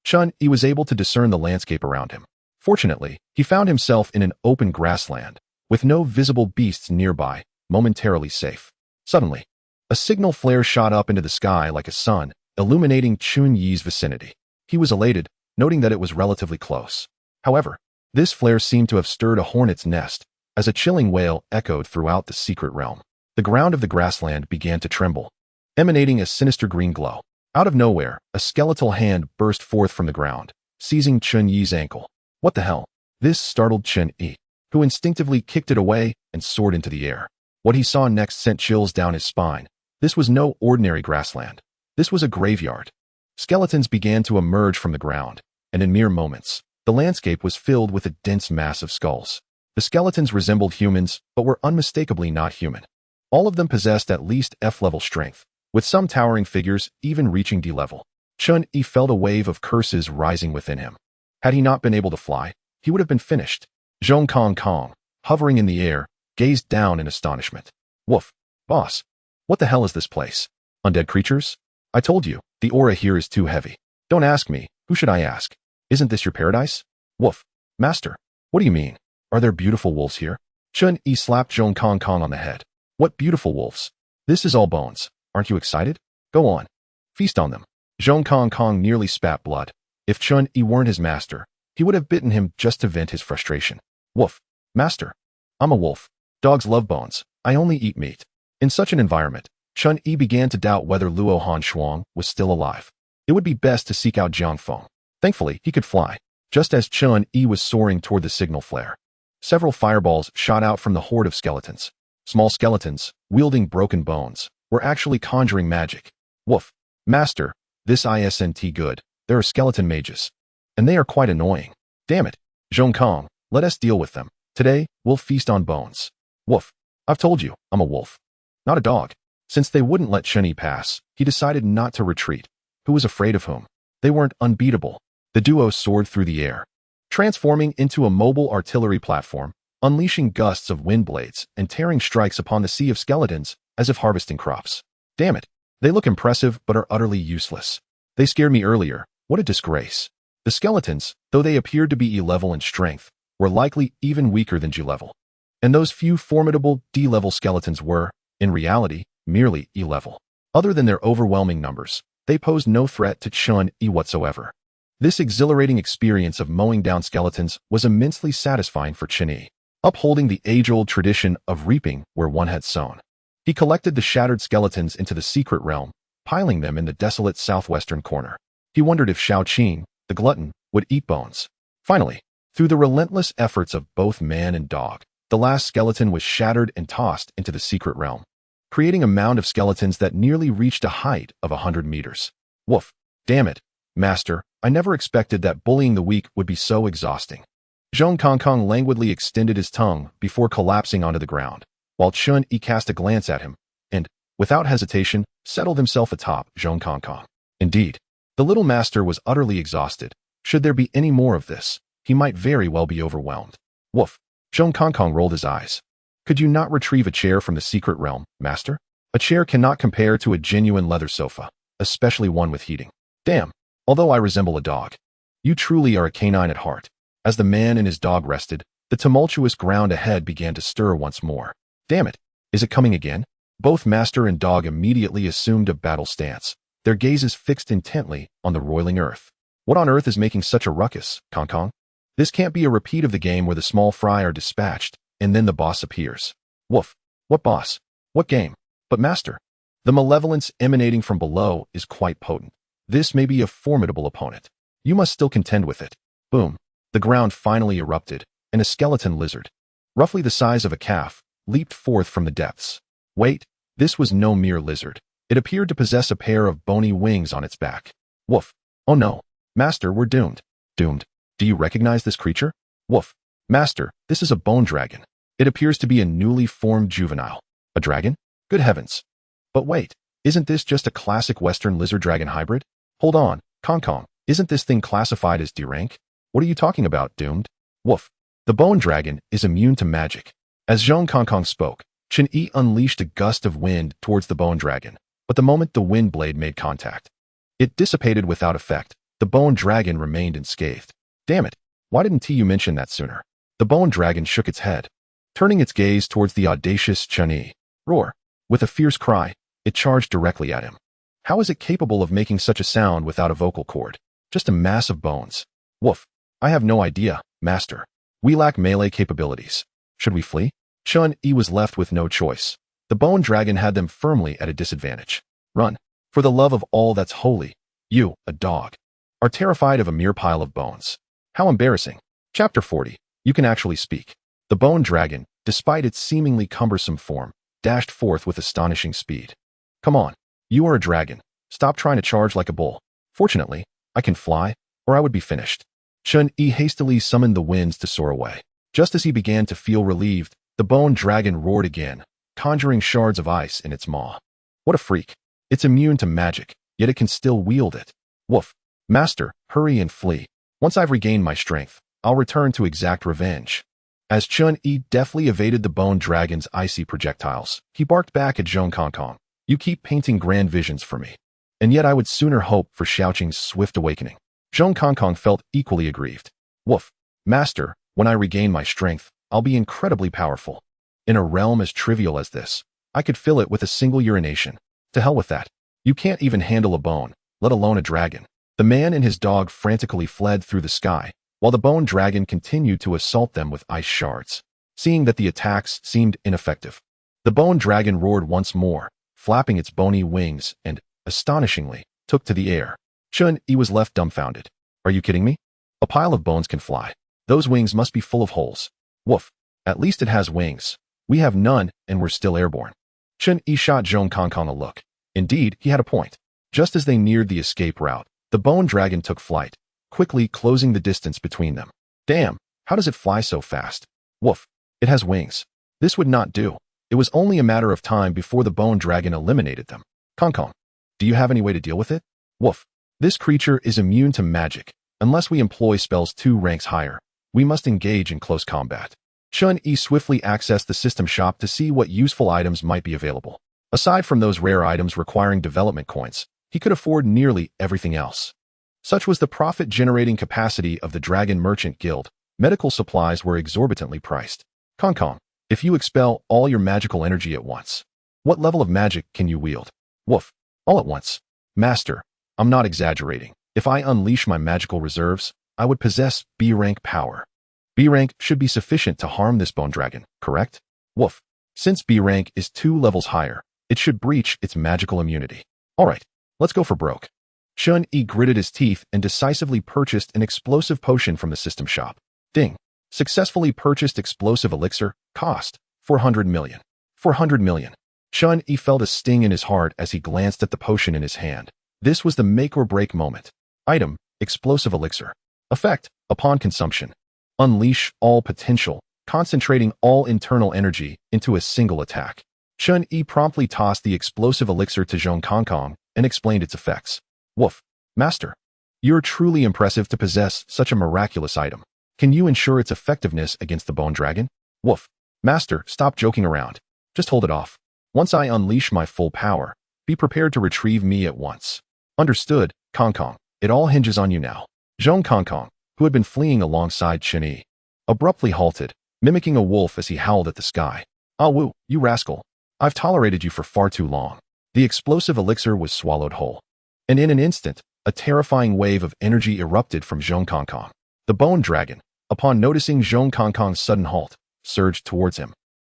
Chen Yi was able to discern the landscape around him. Fortunately, he found himself in an open grassland, with no visible beasts nearby, momentarily safe. Suddenly, a signal flare shot up into the sky like a sun, illuminating Chen Yi's vicinity. He was elated, noting that it was relatively close. However, this flare seemed to have stirred a hornet's nest, as a chilling wail echoed throughout the secret realm. The ground of the grassland began to tremble, emanating a sinister green glow. Out of nowhere, a skeletal hand burst forth from the ground, seizing Chen Yi's ankle. What the hell? This startled Chen Yi, who instinctively kicked it away and soared into the air. What he saw next sent chills down his spine. This was no ordinary grassland. This was a graveyard. Skeletons began to emerge from the ground, and in mere moments, the landscape was filled with a dense mass of skulls. The skeletons resembled humans, but were unmistakably not human. All of them possessed at least F-level strength, with some towering figures even reaching D-level. Chen Yi felt a wave of curses rising within him. Had he not been able to fly, he would have been finished. Zhong Kong Kong, hovering in the air, gazed down in astonishment. Woof. Boss. What the hell is this place? Undead creatures? I told you, the aura here is too heavy. Don't ask me. Who should I ask? Isn't this your paradise? Woof. Master. What do you mean? Are there beautiful wolves here? Chen Yi slapped Zhong Kong Kong on the head. What beautiful wolves? This is all bones. Aren't you excited? Go on. Feast on them. Zhong Kong Kong nearly spat blood. If Chen Yi weren't his master, he would have bitten him just to vent his frustration. Woof. Master. I'm a wolf. Dogs love bones. I only eat meat. In such an environment, Chen Yi began to doubt whether Luo Han Shuang was still alive. It would be best to seek out Jiang Feng. Thankfully, he could fly. Just as Chen Yi was soaring toward the signal flare, several fireballs shot out from the horde of skeletons. Small skeletons, wielding broken bones, were actually conjuring magic. Woof. Master, this isn't good. There are skeleton mages. And they are quite annoying. Damn it. Zhong Kong, let us deal with them. Today, we'll feast on bones. Woof. I've told you, I'm a wolf. Not a dog. Since they wouldn't let Chen Yi pass, he decided not to retreat. Who was afraid of whom? They weren't unbeatable. The duo soared through the air, transforming into a mobile artillery platform, unleashing gusts of wind blades and tearing strikes upon the sea of skeletons as if harvesting crops. Damn it. They look impressive but are utterly useless. They scared me earlier. What a disgrace. The skeletons, though they appeared to be E-level in strength, were likely even weaker than G-level. And those few formidable D-level skeletons were, in reality, merely E-level. Other than their overwhelming numbers, they posed no threat to Chen Yi whatsoever. This exhilarating experience of mowing down skeletons was immensely satisfying for Chen Yi, upholding the age-old tradition of reaping where one had sown. He collected the shattered skeletons into the secret realm, piling them in the desolate southwestern corner. He wondered if Shao Qing, the glutton, would eat bones. Finally, through the relentless efforts of both man and dog, the last skeleton was shattered and tossed into the secret realm, creating a mound of skeletons that nearly reached a height of 100 meters. Woof. Damn it, Master, I never expected that bullying the weak would be so exhausting. Zhong Kong Kong languidly extended his tongue before collapsing onto the ground, while Chen Yi cast a glance at him, and, without hesitation, settled himself atop Zhong Kong Kong. Indeed, the little master was utterly exhausted. Should there be any more of this, he might very well be overwhelmed. Woof. Zhong Kong Kong rolled his eyes. Could you not retrieve a chair from the secret realm, Master? A chair cannot compare to a genuine leather sofa, especially one with heating. Damn. Although I resemble a dog, you truly are a canine at heart. As the man and his dog rested, the tumultuous ground ahead began to stir once more. Damn it. Is it coming again? Both master and dog immediately assumed a battle stance, their gazes fixed intently on the roiling earth. What on earth is making such a ruckus, Kong Kong? This can't be a repeat of the game where the small fry are dispatched, and then the boss appears. Woof. What boss? What game? But master, the malevolence emanating from below is quite potent. This may be a formidable opponent. You must still contend with it. Boom. The ground finally erupted, and a skeleton lizard, roughly the size of a calf, leaped forth from the depths. Wait, this was no mere lizard. It appeared to possess a pair of bony wings on its back. Woof. Oh no. Master, we're doomed. Doomed. Do you recognize this creature? Woof. Master, this is a bone dragon. It appears to be a newly formed juvenile. A dragon? Good heavens. But wait, isn't this just a classic Western lizard-dragon hybrid? Hold on, Concom, isn't this thing classified as D rank? What are you talking about, doomed? Woof. The bone dragon is immune to magic. As Zhong Concong spoke, Chen-Yi unleashed a gust of wind towards the bone dragon, but the moment the wind blade made contact, it dissipated without effect. The bone dragon remained unscathed. Damn it, why didn't you mention that sooner? The bone dragon shook its head, turning its gaze towards the audacious Chen-Yi. Roar. With a fierce cry, it charged directly at him. How is it capable of making such a sound without a vocal cord? Just a mass of bones. Woof. I have no idea, Master. We lack melee capabilities. Should we flee? Chen-Yi was left with no choice. The bone dragon had them firmly at a disadvantage. Run. For the love of all that's holy, you, a dog, are terrified of a mere pile of bones. How embarrassing. Chapter 40. You can actually speak. The bone dragon, despite its seemingly cumbersome form, dashed forth with astonishing speed. Come on. You are a dragon. Stop trying to charge like a bull. Fortunately, I can fly, or I would be finished. Chen-Yi hastily summoned the winds to soar away. Just as he began to feel relieved, the bone dragon roared again, conjuring shards of ice in its maw. What a freak. It's immune to magic, yet it can still wield it. Woof. Master, hurry and flee. Once I've regained my strength, I'll return to exact revenge. As Chen-Yi deftly evaded the bone dragon's icy projectiles, he barked back at Zhong Concong. You keep painting grand visions for me. And yet I would sooner hope for Xiaoqing's swift awakening. Zhong Concong felt equally aggrieved. Woof. Master, when I regain my strength, I'll be incredibly powerful. In a realm as trivial as this, I could fill it with a single urination. To hell with that. You can't even handle a bone, let alone a dragon. The man and his dog frantically fled through the sky, while the bone dragon continued to assault them with ice shards. Seeing that the attacks seemed ineffective, the bone dragon roared once more, flapping its bony wings and, astonishingly, took to the air. Chen-Yi was left dumbfounded. Are you kidding me? A pile of bones can fly. Those wings must be full of holes. Woof. At least it has wings. We have none, and we're still airborne. Chen-Yi shot Zhong Concong a look. Indeed, he had a point. Just as they neared the escape route, the bone dragon took flight, quickly closing the distance between them. Damn, how does it fly so fast? Woof. It has wings. This would not do. It was only a matter of time before the bone dragon eliminated them. Concong, do you have any way to deal with it? Woof. This creature is immune to magic. Unless we employ spells 2 ranks higher, we must engage in close combat. Chen-Yi swiftly accessed the system shop to see what useful items might be available. Aside from those rare items requiring development coins, he could afford nearly everything else. Such was the profit-generating capacity of the Dragon Merchant Guild. Medical supplies were exorbitantly priced. Concong, if you expel all your magical energy at once, what level of magic can you wield? Woof. All at once. Master, I'm not exaggerating. If I unleash my magical reserves, I would possess B rank power. B rank should be sufficient to harm this bone dragon, correct? Woof. Since B rank is 2 levels higher, it should breach its magical immunity. Alright, let's go for broke. Chen-Yi gritted his teeth and decisively purchased an explosive potion from the system shop. Ding. Successfully purchased explosive elixir. Cost 400 million. 400 million. Chen-Yi felt a sting in his heart as he glanced at the potion in his hand. This was the make-or-break moment. Item, explosive elixir. Effect, upon consumption. Unleash all potential, concentrating all internal energy into a single attack. Chen-Yi promptly tossed the explosive elixir to Zhong Concong and explained its effects. Woof. Master, you're truly impressive to possess such a miraculous item. Can you ensure its effectiveness against the bone dragon? Woof. Master, stop joking around. Just hold it off. Once I unleash my full power, be prepared to retrieve me at once. Understood, Concong. It all hinges on you now. Zhong Concong, who had been fleeing alongside Chen-Yi, abruptly halted, mimicking a wolf as he howled at the sky. Ah woo, you rascal. I've tolerated you for far too long. The explosive elixir was swallowed whole. And in an instant, a terrifying wave of energy erupted from Zhong Concong. The bone dragon, upon noticing Zhong Concong's sudden halt, surged towards him,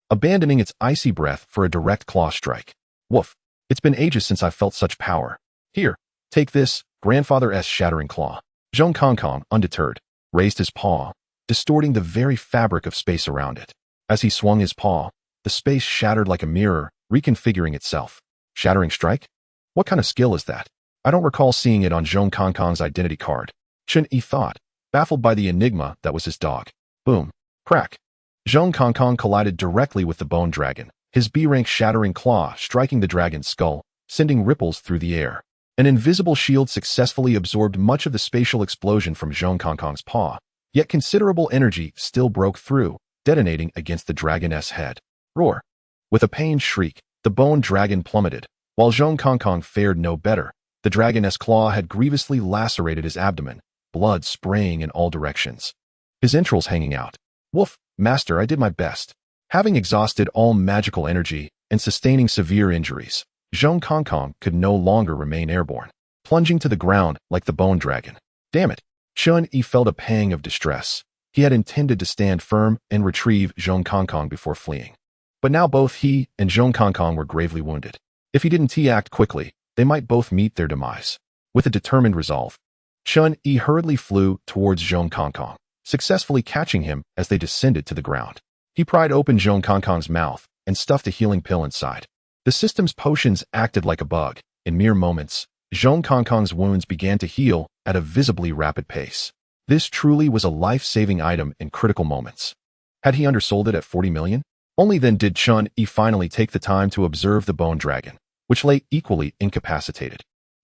abandoning its icy breath for a direct claw strike. Woof. It's been ages since I've felt such power. Here, take this, grandfather-esque shattering claw. Zhong Concong, undeterred, raised his paw, distorting the very fabric of space around it. As he swung his paw, the space shattered like a mirror, reconfiguring itself. Shattering strike? What kind of skill is that? I don't recall seeing it on Zhong Kongkong's identity card. Chun-Yi thought, baffled by the enigma that was his dog. Boom. Crack. Zhong Kongkong collided directly with the bone dragon, his B-rank shattering claw striking the dragon's skull, sending ripples through the air. An invisible shield successfully absorbed much of the spatial explosion from Zhong Kongkong's paw, yet considerable energy still broke through, detonating against the dragon's head. Roar. With a pained shriek, the bone dragon plummeted. While Zhong Kongkong fared no better, the dragon's claw had grievously lacerated his abdomen, blood spraying in all directions. His entrails hanging out. Woof, master, I did my best. Having exhausted all magical energy and sustaining severe injuries, Zhong Kongkong could no longer remain airborne, plunging to the ground like the bone dragon. Damn it! Chun-Yi felt a pang of distress. He had intended to stand firm and retrieve Zhong Kongkong before fleeing. But now both he and Zhong Kongkong were gravely wounded. If he didn't act quickly, they might both meet their demise. With a determined resolve, Chun-Yi hurriedly flew towards Zhong Kongkong, successfully catching him as they descended to the ground. He pried open Zhong Kongkong's mouth and stuffed a healing pill inside. The system's potions acted like a bug. In mere moments, Zhong Kongkong's wounds began to heal at a visibly rapid pace. This truly was a life-saving item in critical moments. Had he undersold it at 40 million? Only then did Chun-Yi finally take the time to observe the bone dragon, which lay equally incapacitated.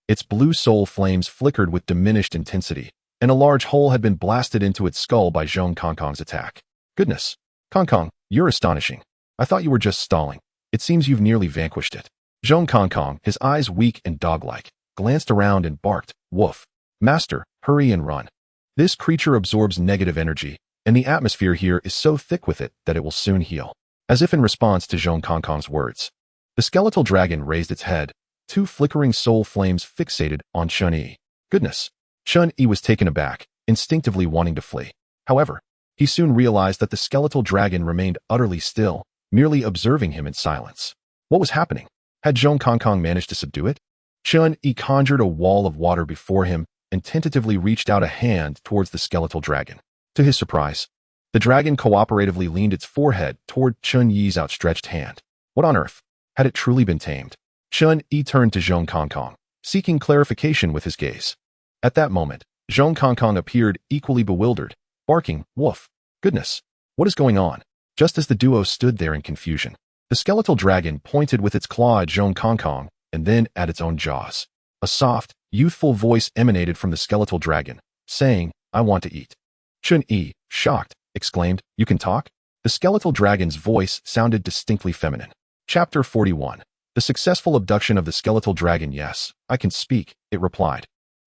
Its blue soul flames flickered with diminished intensity, and a large hole had been blasted into its skull by Zhong Kongkong's attack. Goodness. Kongkong, you're astonishing. I thought you were just stalling. It seems you've nearly vanquished it. Zhong Kongkong, his eyes weak and dog-like, glanced around and barked, Woof. Master, hurry and run. This creature absorbs negative energy, and the atmosphere here is so thick with it that it will soon heal. As if in response to Zhong Kongkong's words, the skeletal dragon raised its head, two flickering soul flames fixated on Chun-Yi. Goodness. Chun-Yi was taken aback, instinctively wanting to flee. However, he soon realized that the skeletal dragon remained utterly still, merely observing him in silence. What was happening? Had Zhong Kongkong managed to subdue it? Chun-Yi conjured a wall of water before him and tentatively reached out a hand towards the skeletal dragon. To his surprise, the dragon cooperatively leaned its forehead toward Chun-Yi's outstretched hand. What on earth? Had it truly been tamed? Chun-Yi turned to Zhong Kongkong, seeking clarification with his gaze. At that moment, Zhong Kongkong appeared equally bewildered, barking, Woof. Goodness. What is going on? Just as the duo stood there in confusion, the skeletal dragon pointed with its claw at Zhong Kongkong and then at its own jaws. A soft, youthful voice emanated from the skeletal dragon, saying, I want to eat. Chun-Yi, shocked, exclaimed, You can talk? The skeletal dragon's voice sounded distinctly feminine. Chapter 41. The successful abduction of the skeletal dragon. Yes, I can speak, it replied,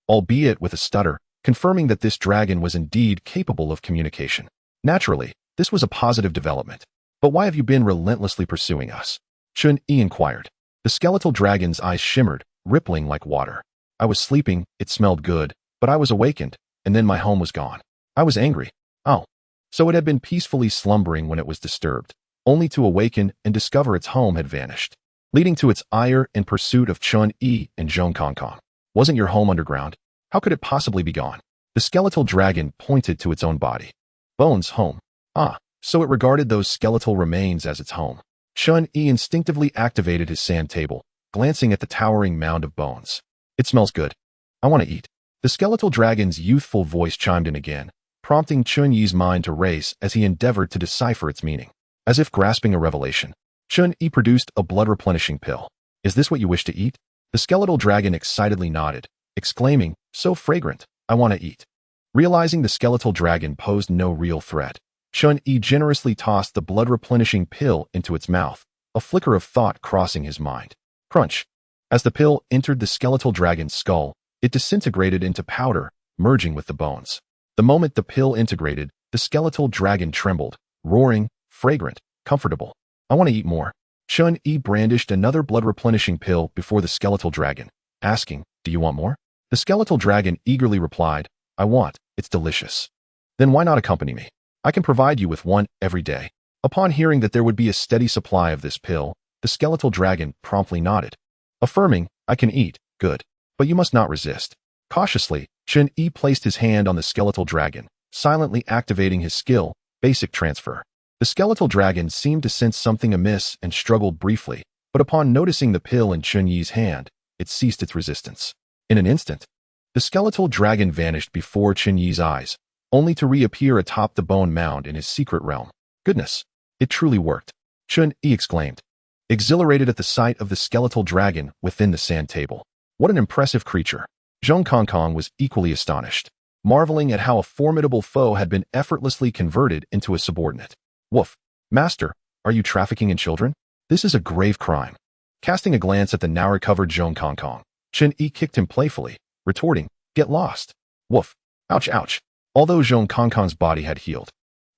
albeit with a stutter, confirming that this dragon was indeed capable of communication. Naturally, this was a positive development. But why have you been relentlessly pursuing us? Chun-Yi inquired. The skeletal dragon's eyes shimmered, rippling like water. I was sleeping, it smelled good, but I was awakened, and then my home was gone. I was angry. Oh. So it had been peacefully slumbering when it was disturbed, only to awaken and discover its home had vanished, leading to its ire in pursuit of Chun-Yi and Zhong Kongkong. Wasn't your home underground? How could it possibly be gone? The skeletal dragon pointed to its own body. Bones' home. Ah, so it regarded those skeletal remains as its home. Chun-Yi instinctively activated his sand table, glancing at the towering mound of bones. It smells good. I want to eat. The skeletal dragon's youthful voice chimed in again, prompting Chun-Yi's mind to race as he endeavored to decipher its meaning. As if grasping a revelation, Chun-Yi produced a blood-replenishing pill. Is this what you wish to eat? The skeletal dragon excitedly nodded, exclaiming, So fragrant, I want to eat. Realizing the skeletal dragon posed no real threat, Chun-Yi generously tossed the blood-replenishing pill into its mouth, a flicker of thought crossing his mind. Crunch. As the pill entered the skeletal dragon's skull, it disintegrated into powder, merging with the bones. The moment the pill integrated, the skeletal dragon trembled, roaring, fragrant, comfortable. I want to eat more. Chun-Yi brandished another blood-replenishing pill before the skeletal dragon, asking, Do you want more? The skeletal dragon eagerly replied, I want, it's delicious. Then why not accompany me? I can provide you with one every day. Upon hearing that there would be a steady supply of this pill, the skeletal dragon promptly nodded, affirming, I can eat, good. But you must not resist. Cautiously, Chun-Yi placed his hand on the skeletal dragon, silently activating his skill, Basic Transfer. The skeletal dragon seemed to sense something amiss and struggled briefly, but upon noticing the pill in Chunyi's hand, it ceased its resistance. In an instant, the skeletal dragon vanished before Chunyi's eyes, only to reappear atop the bone mound in his secret realm. Goodness, it truly worked, Chun-Yi exclaimed, exhilarated at the sight of the skeletal dragon within the sand table. What an impressive creature. Zhong Kongkong was equally astonished, marveling at how a formidable foe had been effortlessly converted into a subordinate. Woof. Master, are you trafficking in children? This is a grave crime. Casting a glance at the now-recovered Zhong Kongkong, Chun-Yi kicked him playfully, retorting, get lost. Woof. Ouch, ouch. Although Zhong Kongkong's body had healed,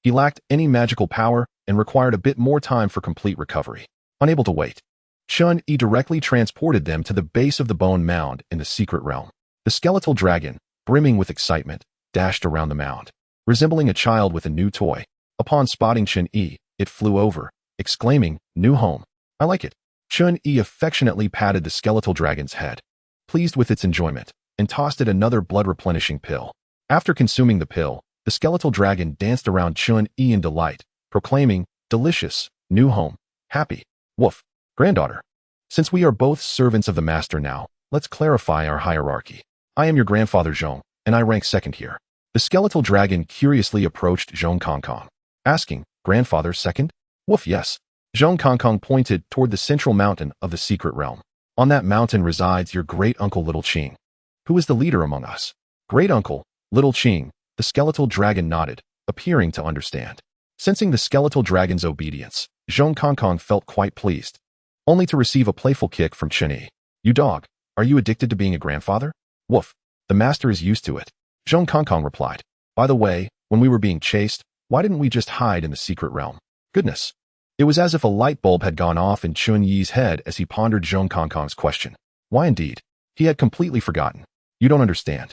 he lacked any magical power and required a bit more time for complete recovery. Unable to wait, Chun-Yi directly transported them to the base of the bone mound in the secret realm. The skeletal dragon, brimming with excitement, dashed around the mound, resembling a child with a new toy. Upon spotting Chun-Yi, it flew over, exclaiming, new home. I like it. Chun-Yi affectionately patted the skeletal dragon's head, pleased with its enjoyment, and tossed it another blood-replenishing pill. After consuming the pill, the skeletal dragon danced around Chun-Yi in delight, proclaiming, delicious, new home, happy. Woof. Granddaughter. Since we are both servants of the master now, let's clarify our hierarchy. I am your grandfather Zhong, and I rank second here. The skeletal dragon curiously approached Zhong Kongkong, asking, grandfather second? Woof, yes. Zhong Kongkong pointed toward the central mountain of the secret realm. On that mountain resides your great-uncle Little Qing. Who is the leader among us? Great-uncle, Little Qing, the skeletal dragon nodded, appearing to understand. Sensing the skeletal dragon's obedience, Zhong Kongkong felt quite pleased, only to receive a playful kick from Chun-Yi. You dog, are you addicted to being a grandfather? Woof. The master is used to it. Zhong Kongkong replied. By the way, when we were being chased, why didn't we just hide in the secret realm? Goodness. It was as if a light bulb had gone off in Chun-Yi's head as he pondered Zhong Kongkong's question. Why indeed? He had completely forgotten. You don't understand.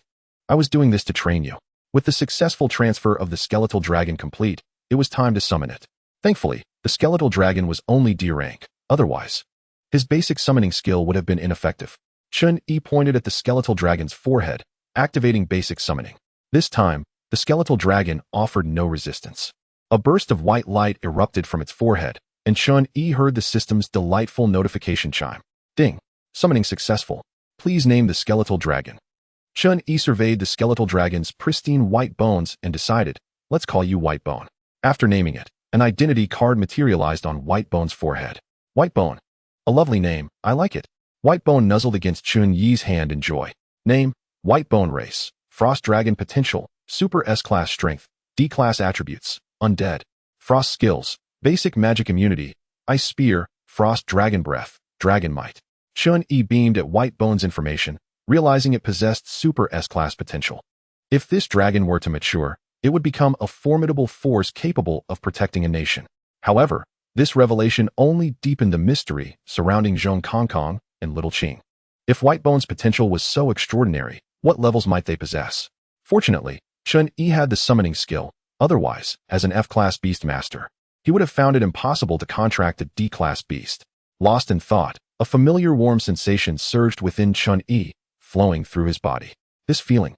I was doing this to train you. With the successful transfer of the skeletal dragon complete, it was time to summon it. Thankfully, the skeletal dragon was only D rank. Otherwise, his basic summoning skill would have been ineffective. Chun-Yi pointed at the skeletal dragon's forehead, activating basic summoning. This time, the skeletal dragon offered no resistance. A burst of white light erupted from its forehead, and Chun-Yi heard the system's delightful notification chime. Ding. Summoning successful. Please name the skeletal dragon. Chun-Yi surveyed the skeletal dragon's pristine white bones and decided, let's call you Whitebone. After naming it, an identity card materialized on Whitebone's forehead. Whitebone. A lovely name, I like it. Whitebone nuzzled against Chun-Yi's hand in joy. Name, Whitebone race, Frost Dragon potential, Super S-class strength, D-class attributes, Undead. Frost skills, Basic magic immunity, Ice Spear, Frost Dragon Breath, Dragon Might. Chun-Yi beamed at Whitebone's information, realizing it possessed Super S-class potential. If this dragon were to mature, it would become a formidable force capable of protecting a nation. However, this revelation only deepened the mystery surrounding Zhong Kongkong and Little Qing. If Whitebone's potential was so extraordinary, what levels might they possess? Fortunately, Chun-Yi had the summoning skill. Otherwise, as an F-class Beastmaster, he would have found it impossible to contract a D-class beast. Lost in thought, a familiar warm sensation surged within Chun-Yi, flowing through his body. This feeling.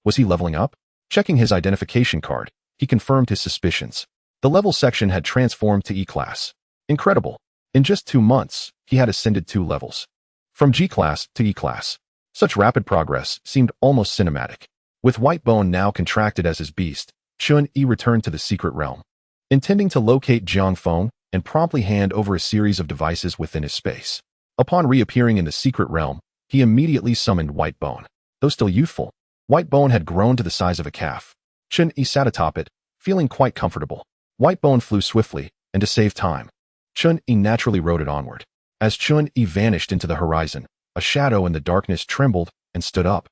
Was he leveling up? Checking his identification card, he confirmed his suspicions. The level section had transformed to E-class. Incredible. In just 2 months, he had ascended 2 levels. From G-class to E-class. Such rapid progress seemed almost cinematic. With Whitebone now contracted as his beast, Chun-Yi returned to the secret realm, intending to locate Jiang Feng and promptly hand over a series of devices within his space. Upon reappearing in the secret realm, he immediately summoned Whitebone. Though still youthful, Whitebone had grown to the size of a calf. Chun-Yi sat atop it, feeling quite comfortable. Whitebone flew swiftly, and to save time, Chun-Yi naturally rode it onward. As Chun-Yi vanished into the horizon, a shadow in the darkness trembled and stood up,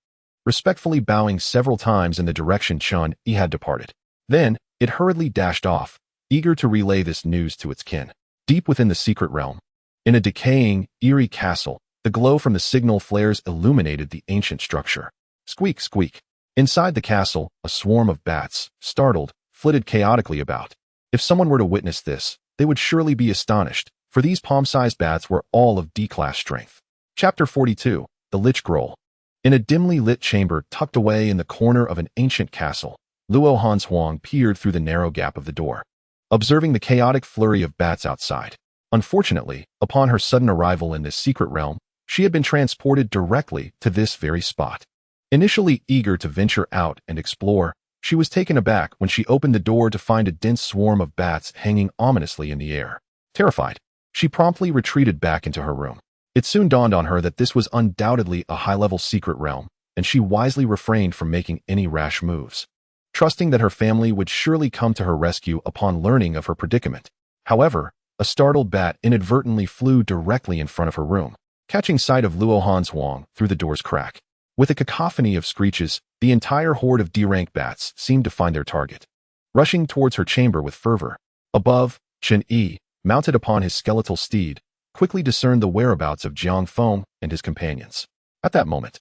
respectfully bowing several times in the direction Chun-Yi had departed. Then, it hurriedly dashed off, eager to relay this news to its kin. Deep within the secret realm, in a decaying, eerie castle, the glow from the signal flares illuminated the ancient structure. Squeak, squeak. Inside the castle, a swarm of bats, startled, flitted chaotically about. If someone were to witness this, they would surely be astonished, for these palm-sized bats were all of D-class strength. Chapter 42, The Lich Scroll. In a dimly lit chamber tucked away in the corner of an ancient castle, Luo Hanshuang peered through the narrow gap of the door, observing the chaotic flurry of bats outside. Unfortunately, upon her sudden arrival in this secret realm, she had been transported directly to this very spot. Initially eager to venture out and explore, she was taken aback when she opened the door to find a dense swarm of bats hanging ominously in the air. Terrified, she promptly retreated back into her room. It soon dawned on her that this was undoubtedly a high-level secret realm, and she wisely refrained from making any rash moves, trusting that her family would surely come to her rescue upon learning of her predicament. However, a startled bat inadvertently flew directly in front of her room, catching sight of Luo Hanshuang through the door's crack. With a cacophony of screeches, the entire horde of D-rank bats seemed to find their target, rushing towards her chamber with fervor. Above, Chen Yi, mounted upon his skeletal steed, quickly discerned the whereabouts of Jiang Feng and his companions. At that moment,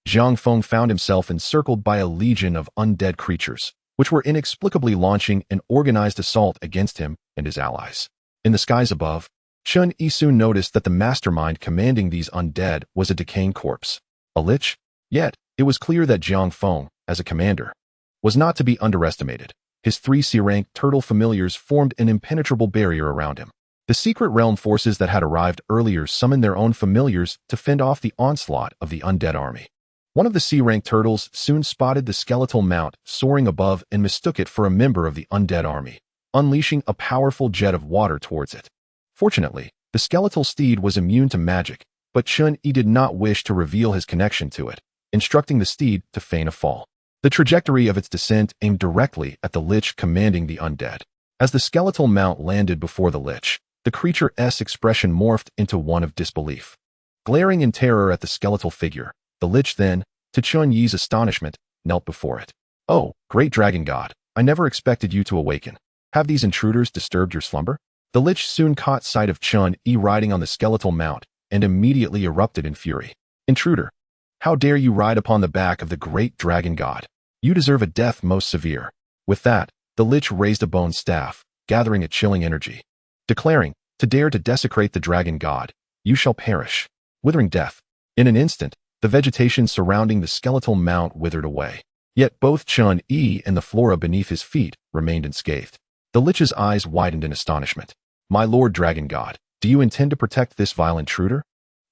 Jiang Feng found himself encircled by a legion of undead creatures, which were inexplicably launching an organized assault against him and his allies. In the skies above, Chen Yi soon noticed that the mastermind commanding these undead was a decaying corpse. A lich? Yet, it was clear that Jiang Feng, as a commander, was not to be underestimated. His 3 C-rank turtle familiars formed an impenetrable barrier around him. The secret realm forces that had arrived earlier summoned their own familiars to fend off the onslaught of the undead army. One of the C-rank turtles soon spotted the skeletal mount soaring above and mistook it for a member of the undead army, unleashing a powerful jet of water towards it. Fortunately, the skeletal steed was immune to magic, but Chen Yi did not wish to reveal his connection to it, instructing the steed to feign a fall. The trajectory of its descent aimed directly at the lich commanding the undead. As the skeletal mount landed before the lich, the creature's expression morphed into one of disbelief. Glaring in terror at the skeletal figure, the lich then, to Chen Yi's astonishment, knelt before it. "Oh, great dragon god, I never expected you to awaken. Have these intruders disturbed your slumber?" The lich soon caught sight of Chen Yi riding on the skeletal mount and immediately erupted in fury. "Intruder! How dare you ride upon the back of the great dragon god? You deserve a death most severe." With that, the lich raised a bone staff, gathering a chilling energy, declaring, "To dare to desecrate the dragon god, you shall perish." Withering death. In an instant, the vegetation surrounding the skeletal mount withered away. Yet both Chen Yi and the flora beneath his feet remained unscathed. The lich's eyes widened in astonishment. "My lord dragon god, do you intend to protect this vile intruder?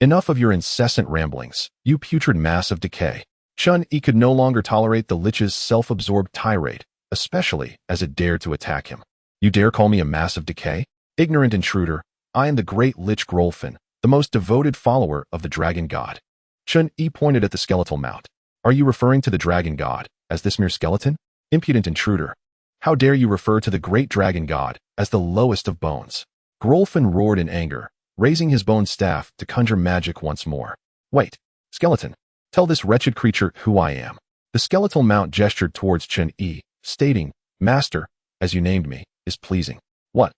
Enough of your incessant ramblings, you putrid mass of decay." Chen Yi could no longer tolerate the lich's self-absorbed tirade, especially as it dared to attack him. "You dare call me a mass of decay? Ignorant intruder, I am the great Lich Grolfin, the most devoted follower of the dragon god." Chen Yi pointed at the skeletal mount. "Are you referring to the dragon god as this mere skeleton? Impudent intruder! How dare you refer to the great dragon god as the lowest of bones?" Grolfin roared in anger, raising his bone staff to conjure magic once more. "Wait, skeleton, tell this wretched creature who I am." The skeletal mount gestured towards Chen Yi, stating, "Master, as you named me, is pleasing." "What?"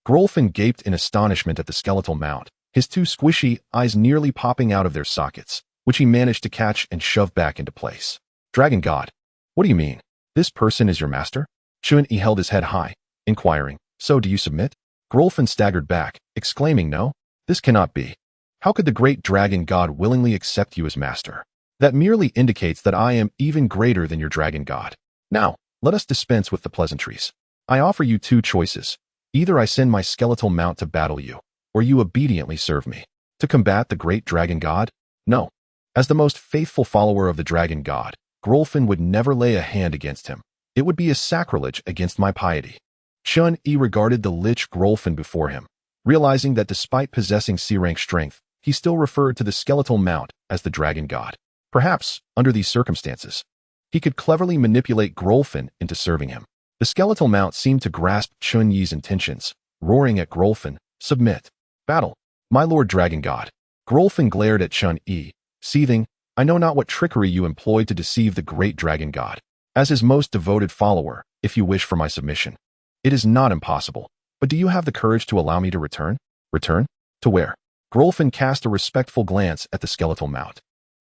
Grolfin gaped in astonishment at the skeletal mount, his 2 squishy eyes nearly popping out of their sockets, which he managed to catch and shove back into place. "Dragon god, what do you mean? This person is your master?" Chen Yi held his head high, inquiring, "So do you submit?" Grolfin staggered back, exclaiming, "No, this cannot be. How could the great dragon god willingly accept you as master? That merely indicates that I am even greater than your dragon god. Now, let us dispense with the pleasantries. I offer you 2 choices. Either I send my skeletal mount to battle you, or you obediently serve me. To combat the great dragon god? No. As the most faithful follower of the dragon god, Grolfin would never lay a hand against him. It would be a sacrilege against my piety." Chen Yi regarded the lich Grolfin before him, realizing that despite possessing C-rank strength, he still referred to the skeletal mount as the dragon god. Perhaps, under these circumstances, he could cleverly manipulate Grolfin into serving him. The skeletal mount seemed to grasp Chen Yi's intentions, roaring at Grolfin, "Submit. Battle. My lord dragon god." Grolfin glared at Chen Yi, seething, "I know not what trickery you employed to deceive the great dragon god. As his most devoted follower, if you wish for my submission, it is not impossible, but do you have the courage to allow me to return?" "Return? To where?" Grolfin cast a respectful glance at the skeletal mount.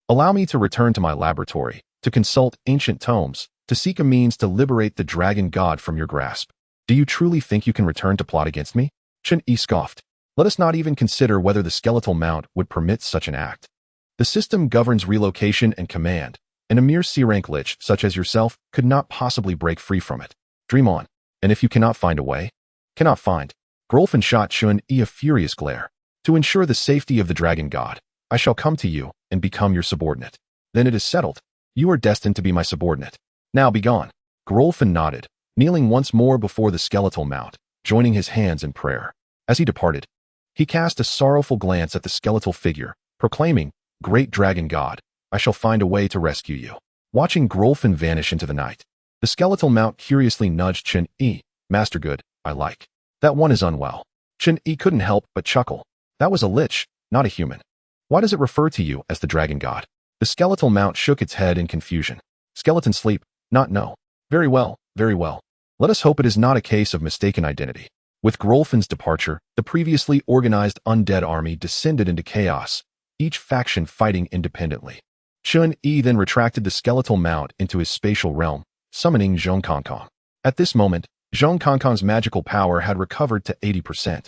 "Allow me to return to my laboratory, to consult ancient tomes, to seek a means to liberate the dragon god from your grasp. Do you truly think you can return to plot against me?" Chen Yi scoffed. "Let us not even consider whether the skeletal mount would permit such an act. The system governs relocation and command, and a mere C-rank lich such as yourself could not possibly break free from it. Dream on, and if you cannot find a way, cannot find. Grolfin shot Chun-Yi a furious glare. To ensure the safety of the dragon god, I shall come to you and become your subordinate. Then it is settled. You are destined to be my subordinate. Now be gone. Grolfin nodded, kneeling once more before the skeletal mount, joining his hands in prayer. As he departed, he cast a sorrowful glance at the skeletal figure, proclaiming, "Great dragon god, I shall find a way to rescue you." Watching Grolfin vanish into the night, the skeletal mount curiously nudged Chun-Yi. "Master good, I like. That one is unwell." Chun-Yi couldn't help but chuckle. "That was a lich, not a human. Why does it refer to you as the dragon god?" The skeletal mount shook its head in confusion. "Skeleton sleep, not know. Very well, very well. Let us hope it is not a case of mistaken identity." With Grolfin's departure, the previously organized undead army descended into chaos, each faction fighting independently. Chun-Yi then retracted the skeletal mount into his spatial realm, summoning Zhong Kongkong. At this moment, Zhong Kongkong's magical power had recovered to 80%.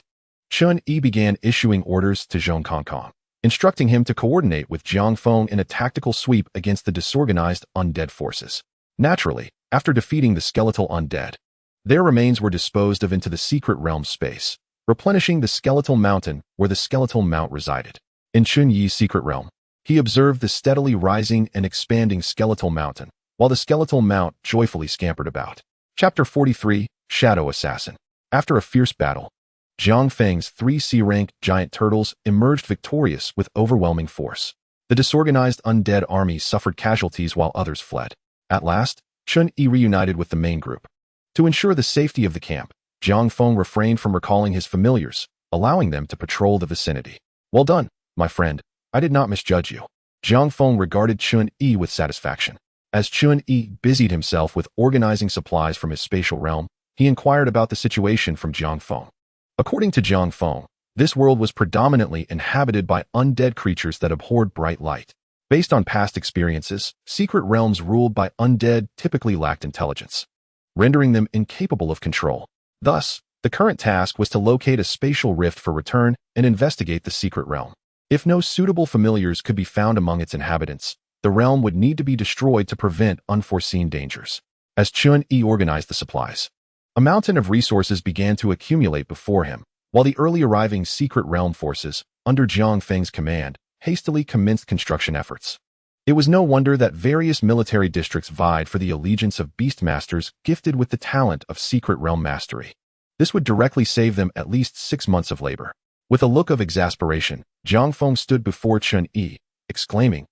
Chun-Yi began issuing orders to Zhong Kongkong, instructing him to coordinate with Jiang Feng in a tactical sweep against the disorganized undead forces. Naturally, after defeating the skeletal undead, their remains were disposed of into the secret realm space, replenishing the skeletal mountain where the skeletal mount resided. In Chun-Yi's secret realm, he observed the steadily rising and expanding skeletal mountain, while the skeletal mount joyfully scampered about. Chapter 43, Shadow Assassin. After a fierce battle, Jiang Feng's 3 C-rank giant turtles emerged victorious with overwhelming force. The disorganized undead army suffered casualties while others fled. At last, Chun-Yi reunited with the main group. To ensure the safety of the camp, Jiang Feng refrained from recalling his familiars, allowing them to patrol the vicinity. "Well done, my friend. I did not misjudge you." Jiang Feng regarded Chun-Yi with satisfaction. As Chun-Yi busied himself with organizing supplies from his spatial realm, he inquired about the situation from Jiang Feng. According to Jiang Feng, this world was predominantly inhabited by undead creatures that abhorred bright light. Based on past experiences, secret realms ruled by undead typically lacked intelligence, rendering them incapable of control. Thus, the current task was to locate a spatial rift for return and investigate the secret realm. If no suitable familiars could be found among its inhabitants, the realm would need to be destroyed to prevent unforeseen dangers. As Chun-Yi organized the supplies, a mountain of resources began to accumulate before him, while the early arriving secret realm forces, under Jiang Feng's command, hastily commenced construction efforts. It was no wonder that various military districts vied for the allegiance of beastmasters gifted with the talent of secret realm mastery. This would directly save them at least 6 months of labor. With a look of exasperation, Jiang Feng stood before Chun-Yi, exclaiming,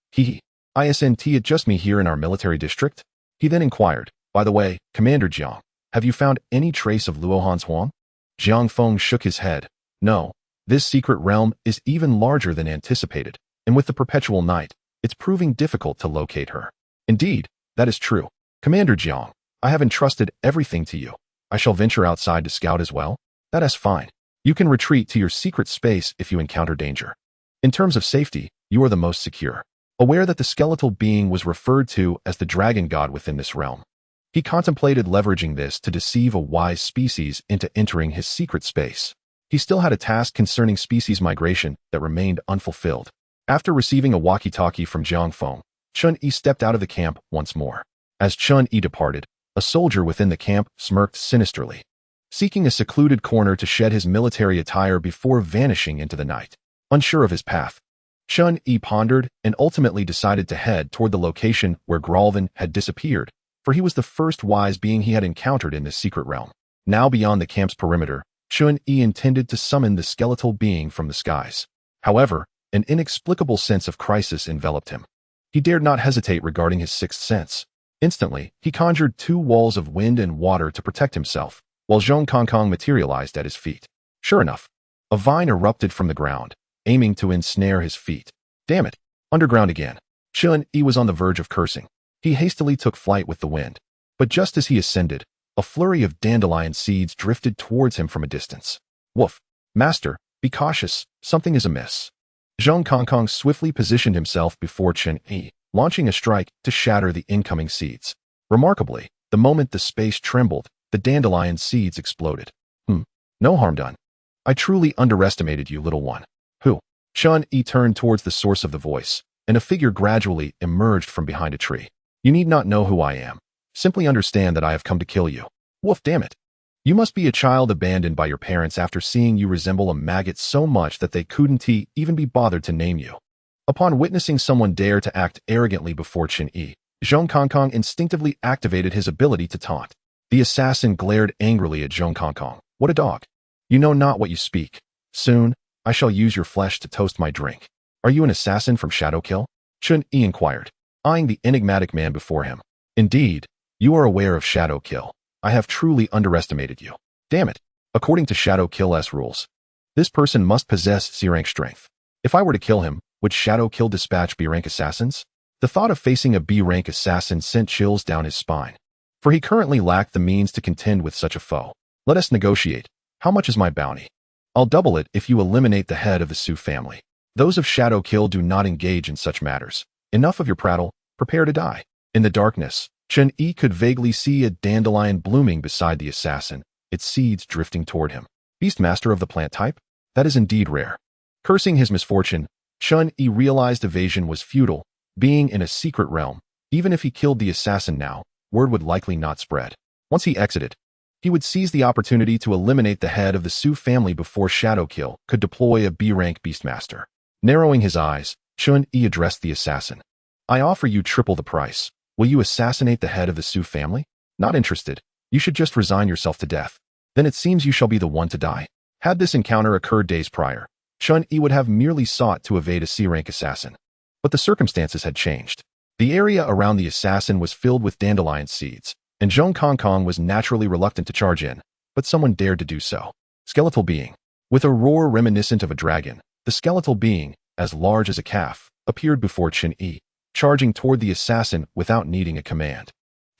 "Isn't it just me here in our military district?" He then inquired, "By the way, Commander Jiang, have you found any trace of Luohan's Huang?" Jiang Feng shook his head. "No, this secret realm is even larger than anticipated, and with the perpetual night, it's proving difficult to locate her." "Indeed, that is true. Commander Jiang, I have entrusted everything to you. I shall venture outside to scout as well." "That is fine. You can retreat to your secret space if you encounter danger. In terms of safety, you are the most secure." Aware that the skeletal being was referred to as the dragon god within this realm, he contemplated leveraging this to deceive a wise species into entering his secret space. He still had a task concerning species migration that remained unfulfilled. After receiving a walkie-talkie from Jiang Feng, Chun-Yi stepped out of the camp once more. As Chun-Yi departed, a soldier within the camp smirked sinisterly, seeking a secluded corner to shed his military attire before vanishing into the night. Unsure of his path, Chun-Yi pondered and ultimately decided to head toward the location where Grolfin had disappeared, for he was the first wise being he had encountered in this secret realm. Now beyond the camp's perimeter, Chun-Yi intended to summon the skeletal being from the skies. However, an inexplicable sense of crisis enveloped him. He dared not hesitate regarding his sixth sense. Instantly, he conjured 2 walls of wind and water to protect himself, while Zhong Kongkong materialized at his feet. Sure enough, a vine erupted from the ground, aiming to ensnare his feet. Damn it! Underground again. Chun-Yi was on the verge of cursing. He hastily took flight with the wind. But just as he ascended, a flurry of dandelion seeds drifted towards him from a distance. Woof! Master, be cautious, something is amiss. Zhong Kongkong swiftly positioned himself before Chun-Yi, launching a strike to shatter the incoming seeds. Remarkably, the moment the space trembled, the dandelion seeds exploded. No harm done. I truly underestimated you, little one. Who? Chun-Yi turned towards the source of the voice, and a figure gradually emerged from behind a tree. You need not know who I am. Simply understand that I have come to kill you. Woof, damn it. You must be a child abandoned by your parents after seeing you resemble a maggot so much that they couldn't even be bothered to name you. Upon witnessing someone dare to act arrogantly before Chen Yi, Zhong Kongkong instinctively activated his ability to taunt. The assassin glared angrily at Zhong Kongkong. What a dog. You know not what you speak. Soon, I shall use your flesh to toast my drink. Are you an assassin from Shadowkill? Chen Yi inquired, eyeing the enigmatic man before him. Indeed, you are aware of Shadowkill. I have truly underestimated you. Damn it. According to Shadowkill's rules, this person must possess C-rank strength. If I were to kill him, would Shadowkill dispatch B-rank assassins? The thought of facing a B-rank assassin sent chills down his spine, for he currently lacked the means to contend with such a foe. Let us negotiate. How much is my bounty? I'll double it if you eliminate the head of the Su family. Those of Shadowkill do not engage in such matters. Enough of your prattle. Prepare to die. In the darkness, Chen Yi could vaguely see a dandelion blooming beside the assassin, its seeds drifting toward him. Beastmaster of the plant type? That is indeed rare. Cursing his misfortune, Chen Yi realized evasion was futile. Being in a secret realm, even if he killed the assassin now, word would likely not spread. Once he exited, he would seize the opportunity to eliminate the head of the Su family before Shadowkill could deploy a B-rank Beastmaster. Narrowing his eyes, Chen Yi addressed the assassin. I offer you triple the price. Will you assassinate the head of the Su family? Not interested. You should just resign yourself to death. Then it seems you shall be the one to die. Had this encounter occurred days prior, Chen Yi would have merely sought to evade a C-rank assassin. But the circumstances had changed. The area around the assassin was filled with dandelion seeds, and Zhong Kongkong was naturally reluctant to charge in, but someone dared to do so. Skeletal being. With a roar reminiscent of a dragon, the skeletal being, as large as a calf, appeared before Chen Yi, charging toward the assassin without needing a command.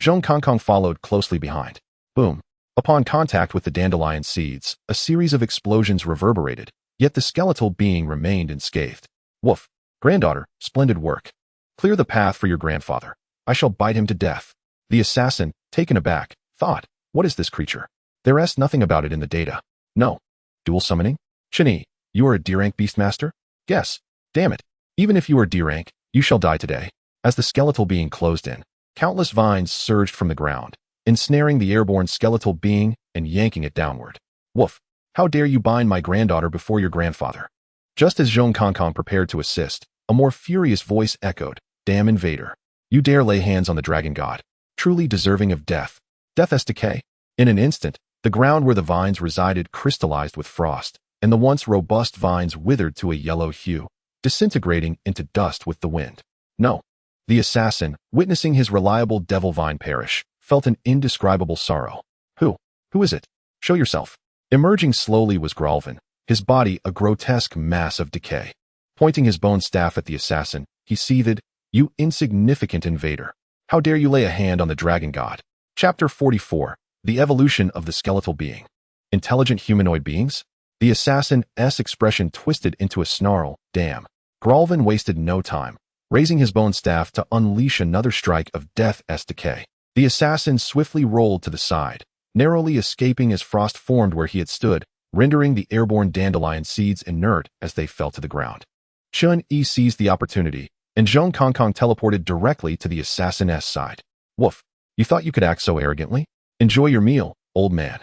Zhong Kongkong followed closely behind. Boom. Upon contact with the dandelion seeds, a series of explosions reverberated, yet the skeletal being remained unscathed. Woof. Granddaughter, splendid work. Clear the path for your grandfather. I shall bite him to death. The assassin, taken aback, thought, what is this creature? There's nothing about it in the data. No. Dual summoning? Chen Yi, you are a D-rank Beastmaster? Yes. Damn it. Even if you are D-rank, you shall die today. As the skeletal being closed in, countless vines surged from the ground, ensnaring the airborne skeletal being and yanking it downward. Woof. How dare you bind my granddaughter before your grandfather? Just as Zhong Kongkong prepared to assist, a more furious voice echoed, damn invader. You dare lay hands on the dragon god, truly deserving of death. Death as decay. In an instant, the ground where the vines resided crystallized with frost, and the once robust vines withered to a yellow hue, disintegrating into dust with the wind. No. The assassin, witnessing his reliable devil vine perish, felt an indescribable sorrow. Who is it? Show yourself. Emerging slowly was Gralvin, his body a grotesque mass of decay. Pointing his bone staff at the assassin, he seethed, You insignificant invader. How dare you lay a hand on the dragon god? Chapter 44. The Evolution of the Skeletal Being. Intelligent humanoid beings? The assassin's expression twisted into a snarl. Damn. Gralvin wasted no time, raising his bone staff to unleash another strike of death as decay. The assassin swiftly rolled to the side, narrowly escaping as frost formed where he had stood, rendering the airborne dandelion seeds inert as they fell to the ground. Chen Yi seized the opportunity, and Zhong Kongkong teleported directly to the assassin's side. Woof. You thought you could act so arrogantly? Enjoy your meal, old man.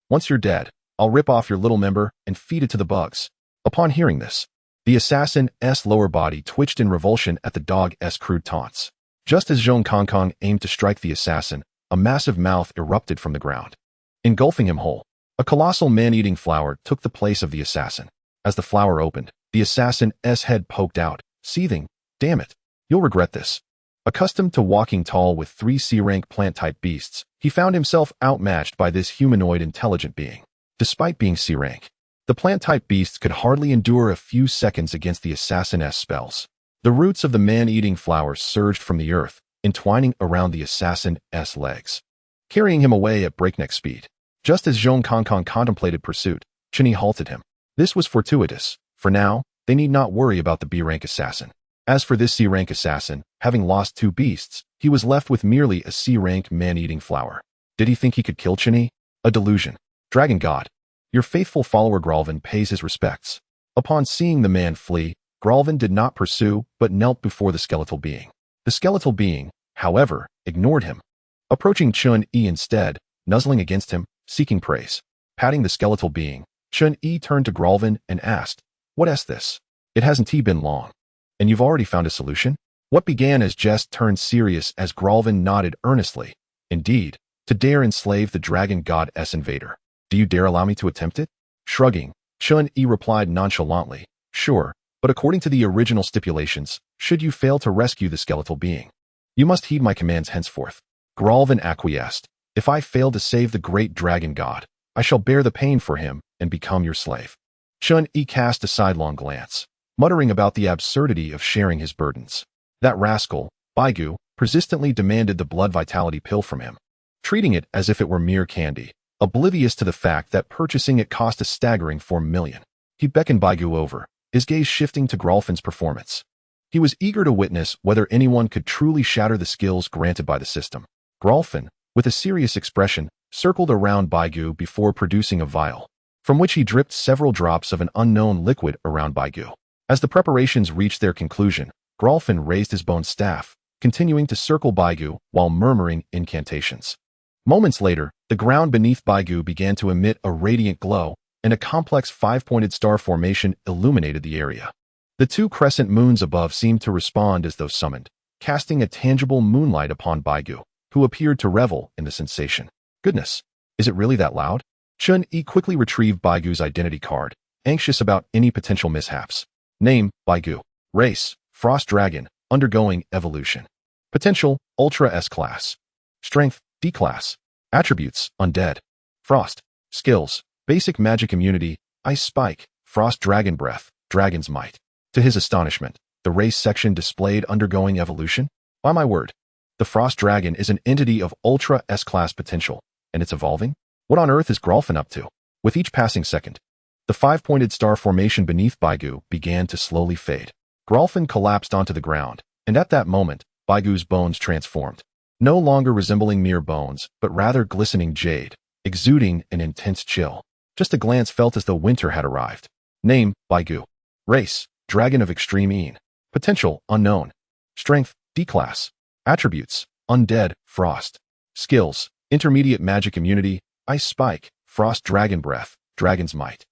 Once you're dead, I'll rip off your little member and feed it to the bugs. Upon hearing this, the assassin's lower body twitched in revulsion at the dog's crude taunts. Just as Zhong Kongkong aimed to strike the assassin, a massive mouth erupted from the ground, engulfing him whole. A colossal man-eating flower took the place of the assassin. As the flower opened, the assassin's head poked out, seething. Damn it. You'll regret this. Accustomed to walking tall with 3 C-rank plant-type beasts, he found himself outmatched by this humanoid intelligent being. Despite being C-rank, the plant-type beasts could hardly endure a few seconds against the assassin's spells. The roots of the man-eating flower surged from the earth, entwining around the assassin's legs, carrying him away at breakneck speed. Just as Zhong Kongkong contemplated pursuit, Chen Yi halted him. This was fortuitous. For now, they need not worry about the B-rank assassin. As for this C-rank assassin, having lost 2 beasts, he was left with merely a C-rank man-eating flower. Did he think he could kill Chen Yi? A delusion. Dragon God. Your faithful follower Gralvin pays his respects. Upon seeing the man flee, Gralvin did not pursue, but knelt before the skeletal being. The skeletal being, however, ignored him. Approaching Chun-Yi instead, nuzzling against him, seeking praise. Patting the skeletal being, Chun-Yi turned to Grolven and asked, "What's this? It hasn't been long. And you've already found a solution?" What began as jest turned serious as Grolven nodded earnestly. "Indeed, to dare enslave the dragon goddess invader. Do you dare allow me to attempt it?" Shrugging, Chun-Yi replied nonchalantly, "Sure, but according to the original stipulations, should you fail to rescue the skeletal being, you must heed my commands henceforth." Grolven acquiesced. "If I fail to save the great dragon god, I shall bear the pain for him and become your slave." Chun-Yi cast a sidelong glance, muttering about the absurdity of sharing his burdens. That rascal, Baigu, persistently demanded the blood vitality pill from him, treating it as if it were mere candy, oblivious to the fact that purchasing it cost a staggering 4 million. He beckoned Baigu over, his gaze shifting to Grolven's performance. He was eager to witness whether anyone could truly shatter the skills granted by the system. Grolven, with a serious expression, circled around Baigu before producing a vial, from which he dripped several drops of an unknown liquid around Baigu. As the preparations reached their conclusion, Grolven raised his bone staff, continuing to circle Baigu while murmuring incantations. Moments later, the ground beneath Baigu began to emit a radiant glow, and a complex 5-pointed star formation illuminated the area. The 2 crescent moons above seemed to respond as though summoned, casting a tangible moonlight upon Baigu, who appeared to revel in the sensation. "Goodness, is it really that loud?" Chun-Yi quickly retrieved Baigu's identity card, anxious about any potential mishaps. Name, Baigu. Race, Frost Dragon, undergoing evolution. Potential, Ultra S class. Strength, D class. Attributes, Undead. Frost. Skills, Basic Magic Immunity, Ice Spike, Frost Dragon Breath, Dragon's Might. To his astonishment, the race section displayed undergoing evolution. By my word, the Frost Dragon is an entity of Ultra S-class potential, and it's evolving? What on earth is Grolven up to? With each passing second, the 5-pointed star formation beneath Baigu began to slowly fade. Grolven collapsed onto the ground, and at that moment, Baigu's bones transformed, no longer resembling mere bones, but rather glistening jade, exuding an intense chill. Just a glance felt as though winter had arrived. Name, Baigu. Race, Dragon of Extreme Een. Potential, Unknown. Strength, D-Class. Attributes, Undead, Frost. Skills, Intermediate Magic Immunity, Ice Spike, Frost Dragon Breath, Dragon's Might.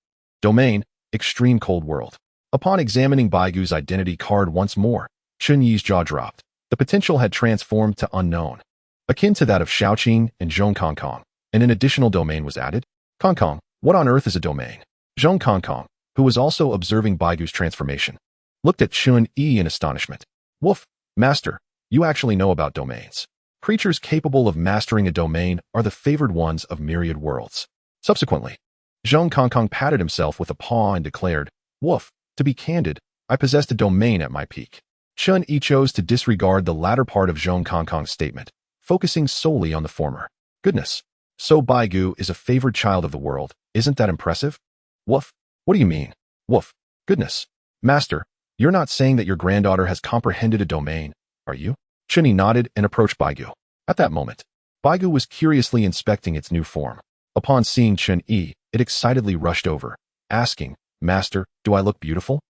Domain, Extreme Cold World. Upon examining Baigu's identity card once more, Chun-Yi's jaw dropped. The potential had transformed to Unknown, akin to that of Shaoqing and Zhong Kongkong, and an additional domain was added. Kongkong, what on earth is a domain? Zhong Kongkong, who was also observing Baigu's transformation, looked at Chun-Yi in astonishment. Woof, Master, you actually know about domains. Creatures capable of mastering a domain are the favored ones of myriad worlds. Subsequently, Zhong Kongkong patted himself with a paw and declared, Woof, to be candid, I possessed a domain at my peak. Chun-Yi chose to disregard the latter part of Zhong Kongkong's statement, focusing solely on the former. Goodness, so Baigu is a favored child of the world, isn't that impressive? Woof, what do you mean? Woof, goodness. Master, you're not saying that your granddaughter has comprehended a domain, are you? Chun-Yi nodded and approached Baigu. At that moment, Baigu was curiously inspecting its new form. Upon seeing Chun-Yi, it excitedly rushed over, asking, Master, do I look beautiful?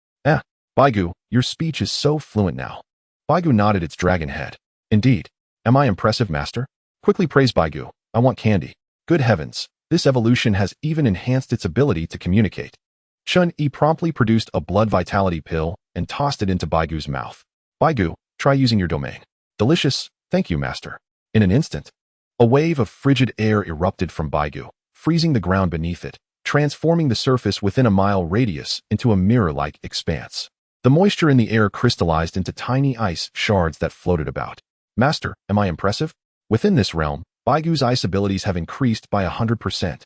Baigu, your speech is so fluent now. Baigu nodded its dragon head. Indeed. Am I impressive, Master? Quickly praised Baigu. I want candy. Good heavens, this evolution has even enhanced its ability to communicate. Chun-Yi promptly produced a blood vitality pill and tossed it into Baigu's mouth. Baigu, try using your domain. Delicious, thank you, Master. In an instant, a wave of frigid air erupted from Baigu, freezing the ground beneath it, transforming the surface within a mile radius into a mirror-like expanse. The moisture in the air crystallized into tiny ice shards that floated about. Master, am I impressive? Within this realm, Baigu's ice abilities have increased by 100%.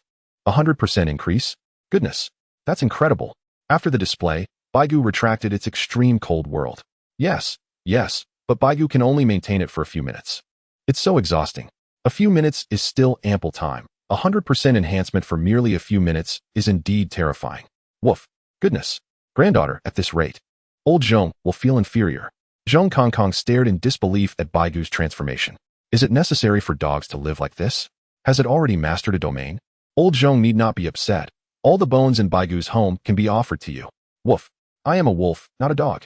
100% increase? Goodness, that's incredible. After the display, Baigu retracted its extreme cold world. Yes, but Baigu can only maintain it for a few minutes. It's so exhausting. A few minutes is still ample time. 100% enhancement for merely a few minutes is indeed terrifying. Woof, goodness. Granddaughter, at this rate, old Zhong will feel inferior. Zhong Kongkong stared in disbelief at Baigu's transformation. Is it necessary for dogs to live like this? Has it already mastered a domain? Old Zhong need not be upset. All the bones in Baigu's home can be offered to you. Woof, I am a wolf, not a dog.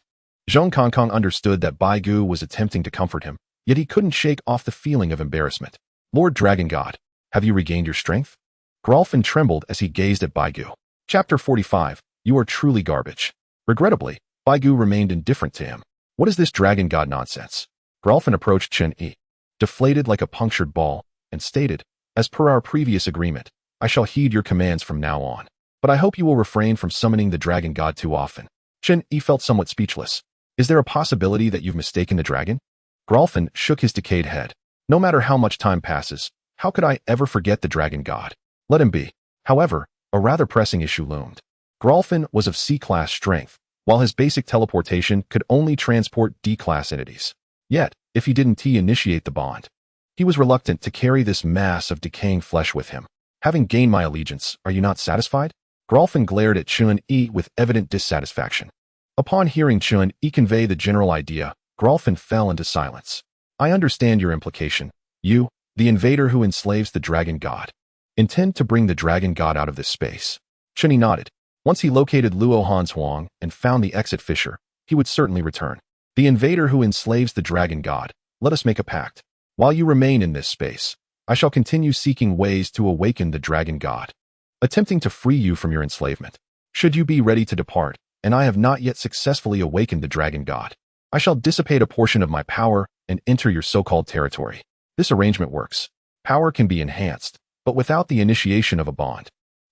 Zhong Kongkong understood that Baigu was attempting to comfort him, yet he couldn't shake off the feeling of embarrassment. Lord Dragon God, have you regained your strength? Gralfin trembled as he gazed at Baigu. Chapter 45. You are truly garbage. Regrettably, Baigu remained indifferent to him. What is this Dragon God nonsense? Gralfin approached Chen Yi, deflated like a punctured ball, and stated, as per our previous agreement, I shall heed your commands from now on. But I hope you will refrain from summoning the Dragon God too often. Chen Yi felt somewhat speechless. Is there a possibility that you've mistaken the dragon? Gralfin shook his decayed head. No matter how much time passes, how could I ever forget the Dragon God? Let him be. However, a rather pressing issue loomed. Gralfin was of C-class strength, while his basic teleportation could only transport D-class entities. Yet, if he didn't initiate the bond, he was reluctant to carry this mass of decaying flesh with him. Having gained my allegiance, are you not satisfied? Gralfin glared at Chen Yi with evident dissatisfaction. Upon hearing Chen Yi convey the general idea, Gralfin fell into silence. I understand your implication. You, the invader who enslaves the Dragon God, intend to bring the Dragon God out of this space. Chen Yi nodded. Once he located Luo Han's Huang and found the exit fissure, he would certainly return. The invader who enslaves the Dragon God, let us make a pact. While you remain in this space, I shall continue seeking ways to awaken the Dragon God, attempting to free you from your enslavement. Should you be ready to depart, and I have not yet successfully awakened the Dragon God, I shall dissipate a portion of my power and enter your so-called territory. This arrangement works. Power can be enhanced, but without the initiation of a bond,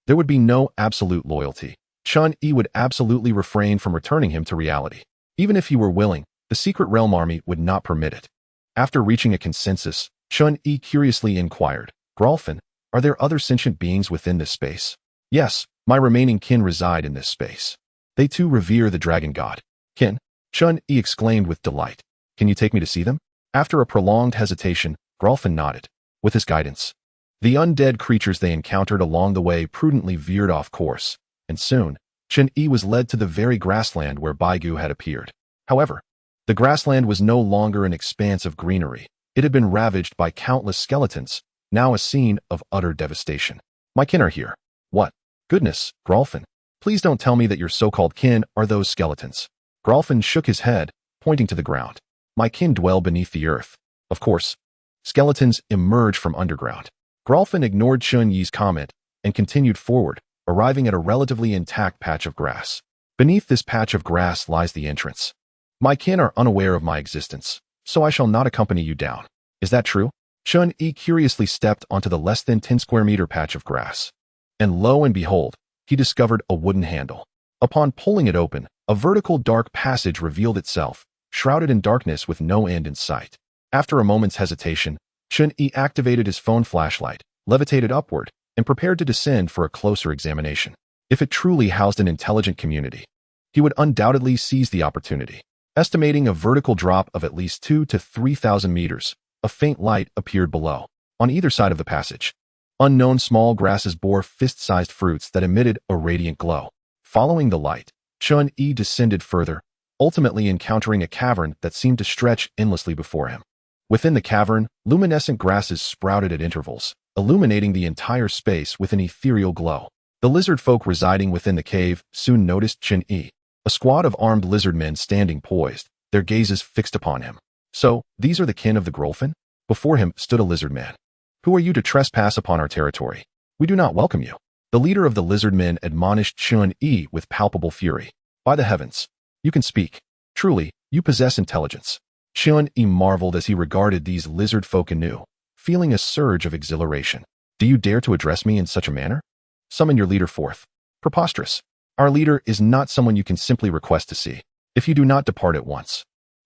there would be no absolute loyalty. Chen Yi would absolutely refrain from returning him to reality. Even if he were willing, the Secret Realm Army would not permit it. After reaching a consensus, Chen Yi curiously inquired, Gralfin, are there other sentient beings within this space? Yes, my remaining kin reside in this space. They too revere the Dragon God. Kin? Chen Yi exclaimed with delight. Can you take me to see them? After a prolonged hesitation, Gralfin nodded. With his guidance, the undead creatures they encountered along the way prudently veered off course, and soon, Chen Yi was led to the very grassland where Baigu had appeared. However, the grassland was no longer an expanse of greenery. It had been ravaged by countless skeletons, now a scene of utter devastation. My kin are here. What? Goodness, Gralfin. Please don't tell me that your so-called kin are those skeletons. Gralfin shook his head, pointing to the ground. My kin dwell beneath the earth. Of course, skeletons emerge from underground. Gralfin ignored Chen Yi's comment and continued forward, arriving at a relatively intact patch of grass. Beneath this patch of grass lies the entrance. My kin are unaware of my existence, so I shall not accompany you down. Is that true? Chen Yi curiously stepped onto the less than 10 square meter patch of grass. And lo and behold, he discovered a wooden handle. Upon pulling it open, a vertical dark passage revealed itself, shrouded in darkness with no end in sight. After a moment's hesitation, Chen Yi activated his phone flashlight, levitated upward, and prepared to descend for a closer examination. If it truly housed an intelligent community, he would undoubtedly seize the opportunity. Estimating a vertical drop of at least 2,000 to 3,000 meters, a faint light appeared below. On either side of the passage, unknown small grasses bore fist-sized fruits that emitted a radiant glow. Following the light, Chen Yi descended further, ultimately encountering a cavern that seemed to stretch endlessly before him. Within the cavern, luminescent grasses sprouted at intervals, illuminating the entire space with an ethereal glow. The lizard folk residing within the cave soon noticed Chen Yi, a squad of armed lizard men standing poised, their gazes fixed upon him. So, these are the kin of the Gralfin? Before him stood a lizard man. Who are you to trespass upon our territory? We do not welcome you. The leader of the lizard men admonished Chen Yi with palpable fury. By the heavens, you can speak. Truly, you possess intelligence. Chen Yi marveled as he regarded these lizard folk anew, feeling a surge of exhilaration. Do you dare to address me in such a manner? Summon your leader forth. Preposterous. Our leader is not someone you can simply request to see. If you do not depart at once,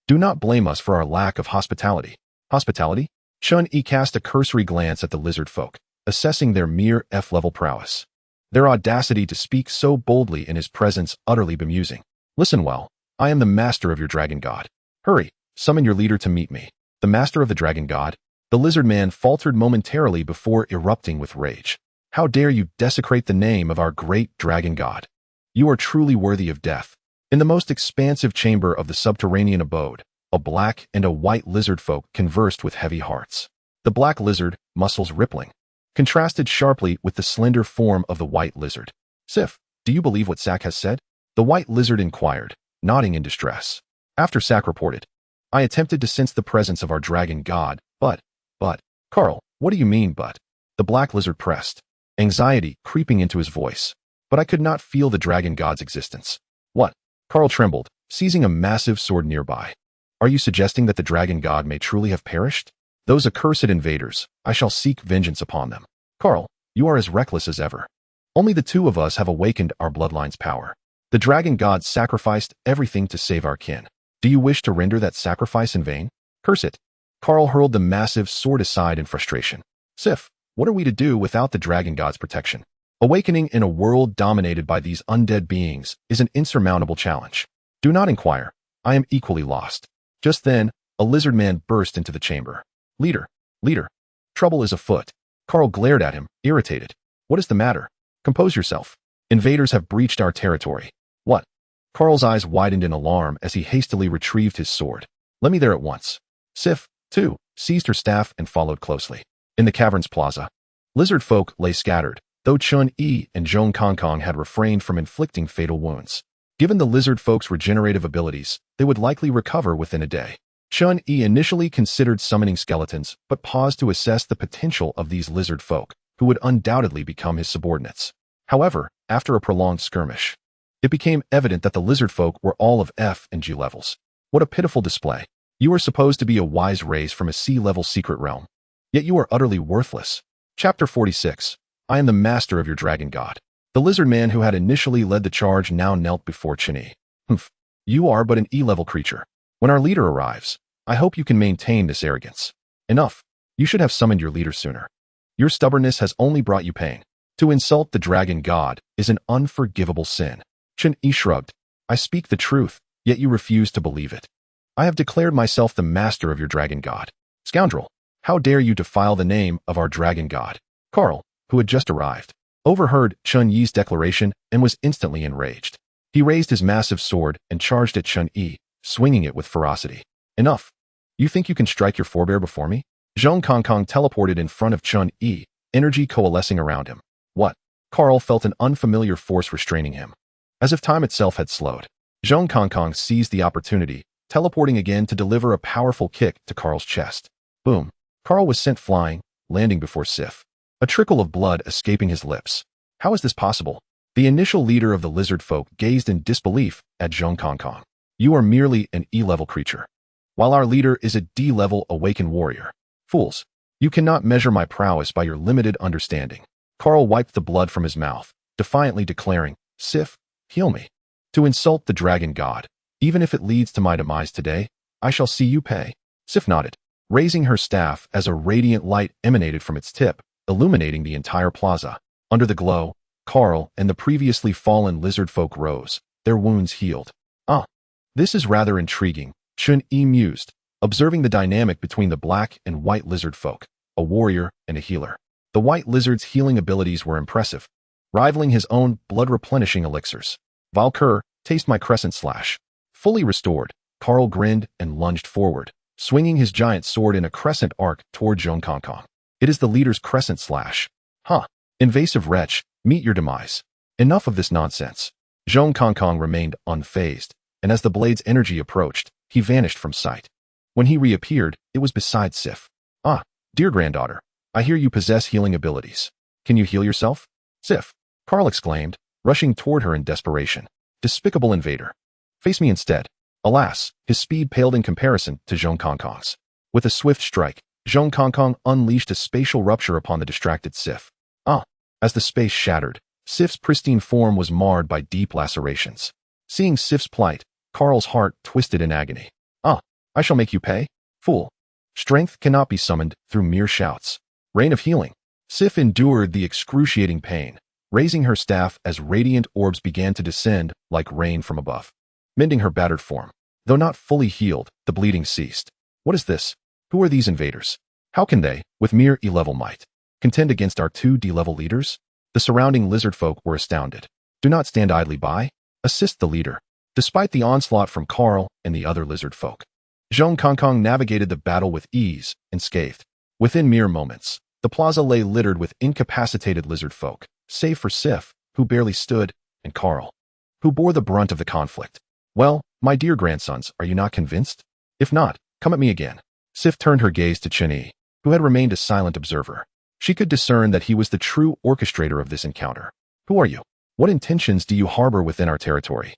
do not blame us for our lack of hospitality. Hospitality? Chen Yi cast a cursory glance at the lizard folk, assessing their mere F-level prowess. Their audacity to speak so boldly in his presence utterly bemusing. Listen well, I am the master of your dragon god. Hurry, summon your leader to meet me. The master of the dragon god? The lizard man faltered momentarily before erupting with rage. How dare you desecrate the name of our great dragon god? You are truly worthy of death. In the most expansive chamber of the subterranean abode, a black and a white lizard folk conversed with heavy hearts. The black lizard, muscles rippling, contrasted sharply with the slender form of the white lizard. Sif, do you believe what Sak has said? The white lizard inquired, nodding in distress. After Sak reported, I attempted to sense the presence of our dragon god, but, Carl, what do you mean, but? The black lizard pressed, anxiety creeping into his voice. But I could not feel the dragon god's existence. What? Carl trembled, seizing a massive sword nearby. Are you suggesting that the dragon god may truly have perished? Those accursed invaders, I shall seek vengeance upon them. Carl, you are as reckless as ever. Only the two of us have awakened our bloodline's power. The dragon god sacrificed everything to save our kin. Do you wish to render that sacrifice in vain? Curse it. Carl hurled the massive sword aside in frustration. Sif, what are we to do without the dragon god's protection? Awakening in a world dominated by these undead beings is an insurmountable challenge. Do not inquire. I am equally lost. Just then, a lizard man burst into the chamber. Leader, trouble is afoot. Carl glared at him, irritated. What is the matter? Compose yourself. Invaders have breached our territory. What? Carl's eyes widened in alarm as he hastily retrieved his sword. Let me there at once. Sif, too, seized her staff and followed closely. In the cavern's plaza, lizard folk lay scattered, though Chun-Yi and Zhong Kong had refrained from inflicting fatal wounds. Given the lizard folk's regenerative abilities, they would likely recover within a day. Chun-Yi initially considered summoning skeletons, but paused to assess the potential of these lizard folk, who would undoubtedly become his subordinates. However, after a prolonged skirmish, it became evident that the lizard folk were all of F and G levels. What a pitiful display. You are supposed to be a wise race from a C-level secret realm. Yet you are utterly worthless. Chapter 46. I am the master of your dragon god. The lizard man who had initially led the charge now knelt before Chun-Yi. Humph. You are but an E-level creature. When our leader arrives, I hope you can maintain this arrogance. Enough. You should have summoned your leader sooner. Your stubbornness has only brought you pain. To insult the dragon god is an unforgivable sin. Chun-Yi shrugged. I speak the truth, yet you refuse to believe it. I have declared myself the master of your dragon god. Scoundrel, how dare you defile the name of our dragon god? Carl, who had just arrived, overheard Chun-Yi's declaration and was instantly enraged. He raised his massive sword and charged at Chun-Yi, swinging it with ferocity. Enough. You think you can strike your forebear before me? Zhong Kong teleported in front of Chun-Yi, energy coalescing around him. What? Carl felt an unfamiliar force restraining him. As if time itself had slowed, Zhong Kong seized the opportunity, teleporting again to deliver a powerful kick to Carl's chest. Boom. Carl was sent flying, landing before Sif, a trickle of blood escaping his lips. How is this possible? The initial leader of the lizard folk gazed in disbelief at Zhong Kong. You are merely an E-level creature, while our leader is a D-level awakened warrior. Fools, you cannot measure my prowess by your limited understanding. Carl wiped the blood from his mouth, defiantly declaring, Sif, heal me. To insult the dragon god, even if it leads to my demise today, I shall see you pay. Sif nodded, raising her staff as a radiant light emanated from its tip, illuminating the entire plaza. Under the glow, Carl and the previously fallen lizard folk rose, their wounds healed. Ah, this is rather intriguing, Chun-Yi mused, observing the dynamic between the black and white lizard folk, a warrior and a healer. The white lizard's healing abilities were impressive, rivaling his own blood-replenishing elixirs. Valkyr, taste my crescent slash. Fully restored, Carl grinned and lunged forward, swinging his giant sword in a crescent arc toward Zhong Kong. It is the leader's crescent slash. Huh. Invasive wretch, meet your demise. Enough of this nonsense. Zhong Kong remained unfazed, and as the blade's energy approached, he vanished from sight. When he reappeared, it was beside Sif. Ah, dear granddaughter, I hear you possess healing abilities. Can you heal yourself? Sif, Carl exclaimed, rushing toward her in desperation. Despicable invader. Face me instead. Alas, his speed paled in comparison to Zhong Kong's. With a swift strike, Zhong Kong unleashed a spatial rupture upon the distracted Sif. Ah, as the space shattered, Sif's pristine form was marred by deep lacerations. Seeing Sif's plight, Carl's heart twisted in agony. Ah, I shall make you pay, fool. Strength cannot be summoned through mere shouts. Rain of healing. Sif endured the excruciating pain, raising her staff as radiant orbs began to descend like rain from above, mending her battered form. Though not fully healed, the bleeding ceased. What is this? Who are these invaders? How can they, with mere E-level might, contend against our two D-level leaders? The surrounding lizard folk were astounded. Do not stand idly by. Assist the leader. Despite the onslaught from Carl and the other lizard folk, Zhong Kong navigated the battle with ease and scathed. Within mere moments, the plaza lay littered with incapacitated lizard folk, save for Sif, who barely stood, and Carl, who bore the brunt of the conflict. Well, my dear grandsons, are you not convinced? If not, Come at me again. Sif turned her gaze to Chen-Yi, who had remained a silent observer. She could discern that he was the true orchestrator of this encounter. Who are you? What intentions do you harbor within our territory?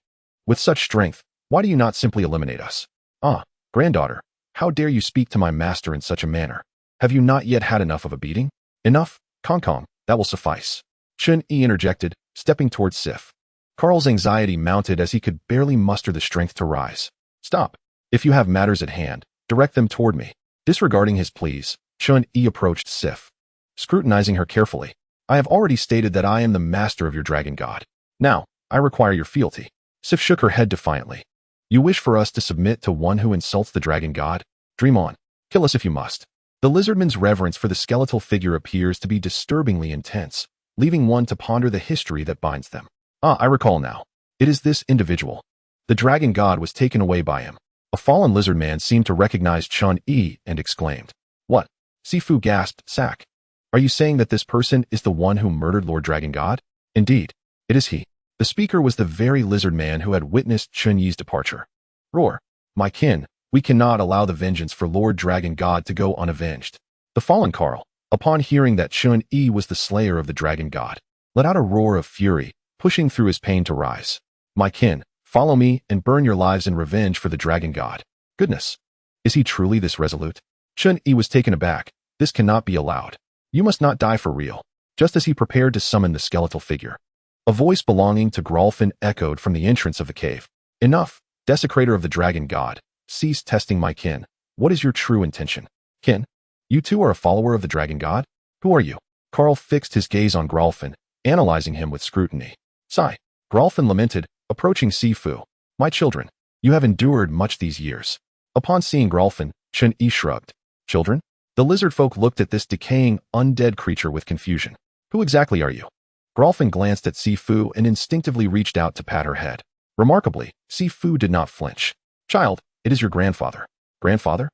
With such strength, why do you not simply eliminate us? Ah, granddaughter, how dare you speak to my master in such a manner? Have you not yet had enough of a beating? Enough? Kong, that will suffice. Chen-Yi interjected, stepping towards Sif. Carl's anxiety mounted as he could barely muster the strength to rise. Stop. If you have matters at hand, direct them toward me. Disregarding his pleas, Chen-Yi approached Sif, scrutinizing her carefully. I have already stated that I am the master of your dragon god. Now, I require your fealty. Sif shook her head defiantly. You wish for us to submit to one who insults the dragon god? Dream on. Kill us if you must. The lizardman's reverence for the skeletal figure appears to be disturbingly intense, leaving one to ponder the history that binds them. Ah, I recall now. It is this individual. The dragon god was taken away by him. A fallen lizard man seemed to recognize Chen-Yi and exclaimed. What? Sifu gasped, Sack. Are you saying that this person is the one who murdered Lord Dragon God? Indeed, it is he. The speaker was the very lizard man who had witnessed Chen-Yi's departure. Roar. My kin, we cannot allow the vengeance for Lord Dragon God to go unavenged. The fallen Carl, upon hearing that Chen-Yi was the slayer of the dragon god, let out a roar of fury, pushing through his pain to rise. My kin, follow me and burn your lives in revenge for the dragon god. Goodness. Is he truly this resolute? Chen-Yi was taken aback. This cannot be allowed. You must not die for real. Just as he prepared to summon the skeletal figure, a voice belonging to Grolfin echoed from the entrance of the cave. Enough, desecrator of the dragon god. Cease testing my kin. What is your true intention? Kin, you too are a follower of the dragon god? Who are you? Carl fixed his gaze on Grolfin, analyzing him with scrutiny. Sigh. Grolfin lamented, approaching Sifu. My children, you have endured much these years. Upon seeing Grolfin, Chen-Yi shrugged. Children? The lizard folk looked at this decaying, undead creature with confusion. Who exactly are you? Grolfin glanced at Sifu and instinctively reached out to pat her head. Remarkably, Sifu did not flinch. Child, it is your grandfather. Grandfather?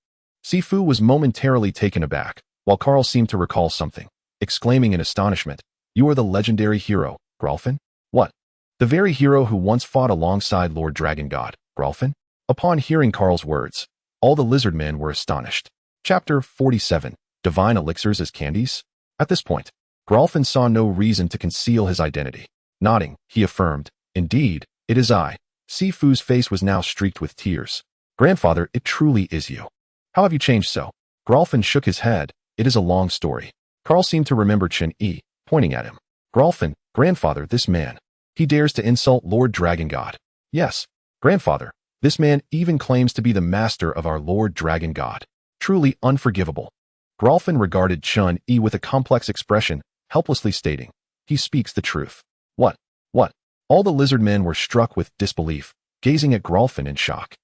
Sifu was momentarily taken aback, while Carl seemed to recall something, exclaiming in astonishment, You are the legendary hero, Grolfin? What? The very hero who once fought alongside Lord Dragon God, Grolfin? Upon hearing Carl's words, all the lizard men were astonished. Chapter 47. Divine Elixirs as Candies? At this point, Grolfin saw no reason to conceal his identity. Nodding, he affirmed, Indeed, it is I. Sifu's face was now streaked with tears. Grandfather, it truly is you. How have you changed so? Grolfin shook his head. It is a long story. Carl seemed to remember Chen-Yi, pointing at him. Grolfin, grandfather, this man. He dares to insult Lord Dragon God. Yes, grandfather, this man even claims to be the master of our Lord Dragon God. Truly unforgivable. Grolfin regarded Chen-Yi with a complex expression, helplessly stating, He speaks the truth. What? All the lizard men were struck with disbelief, gazing at Grolfin in shock.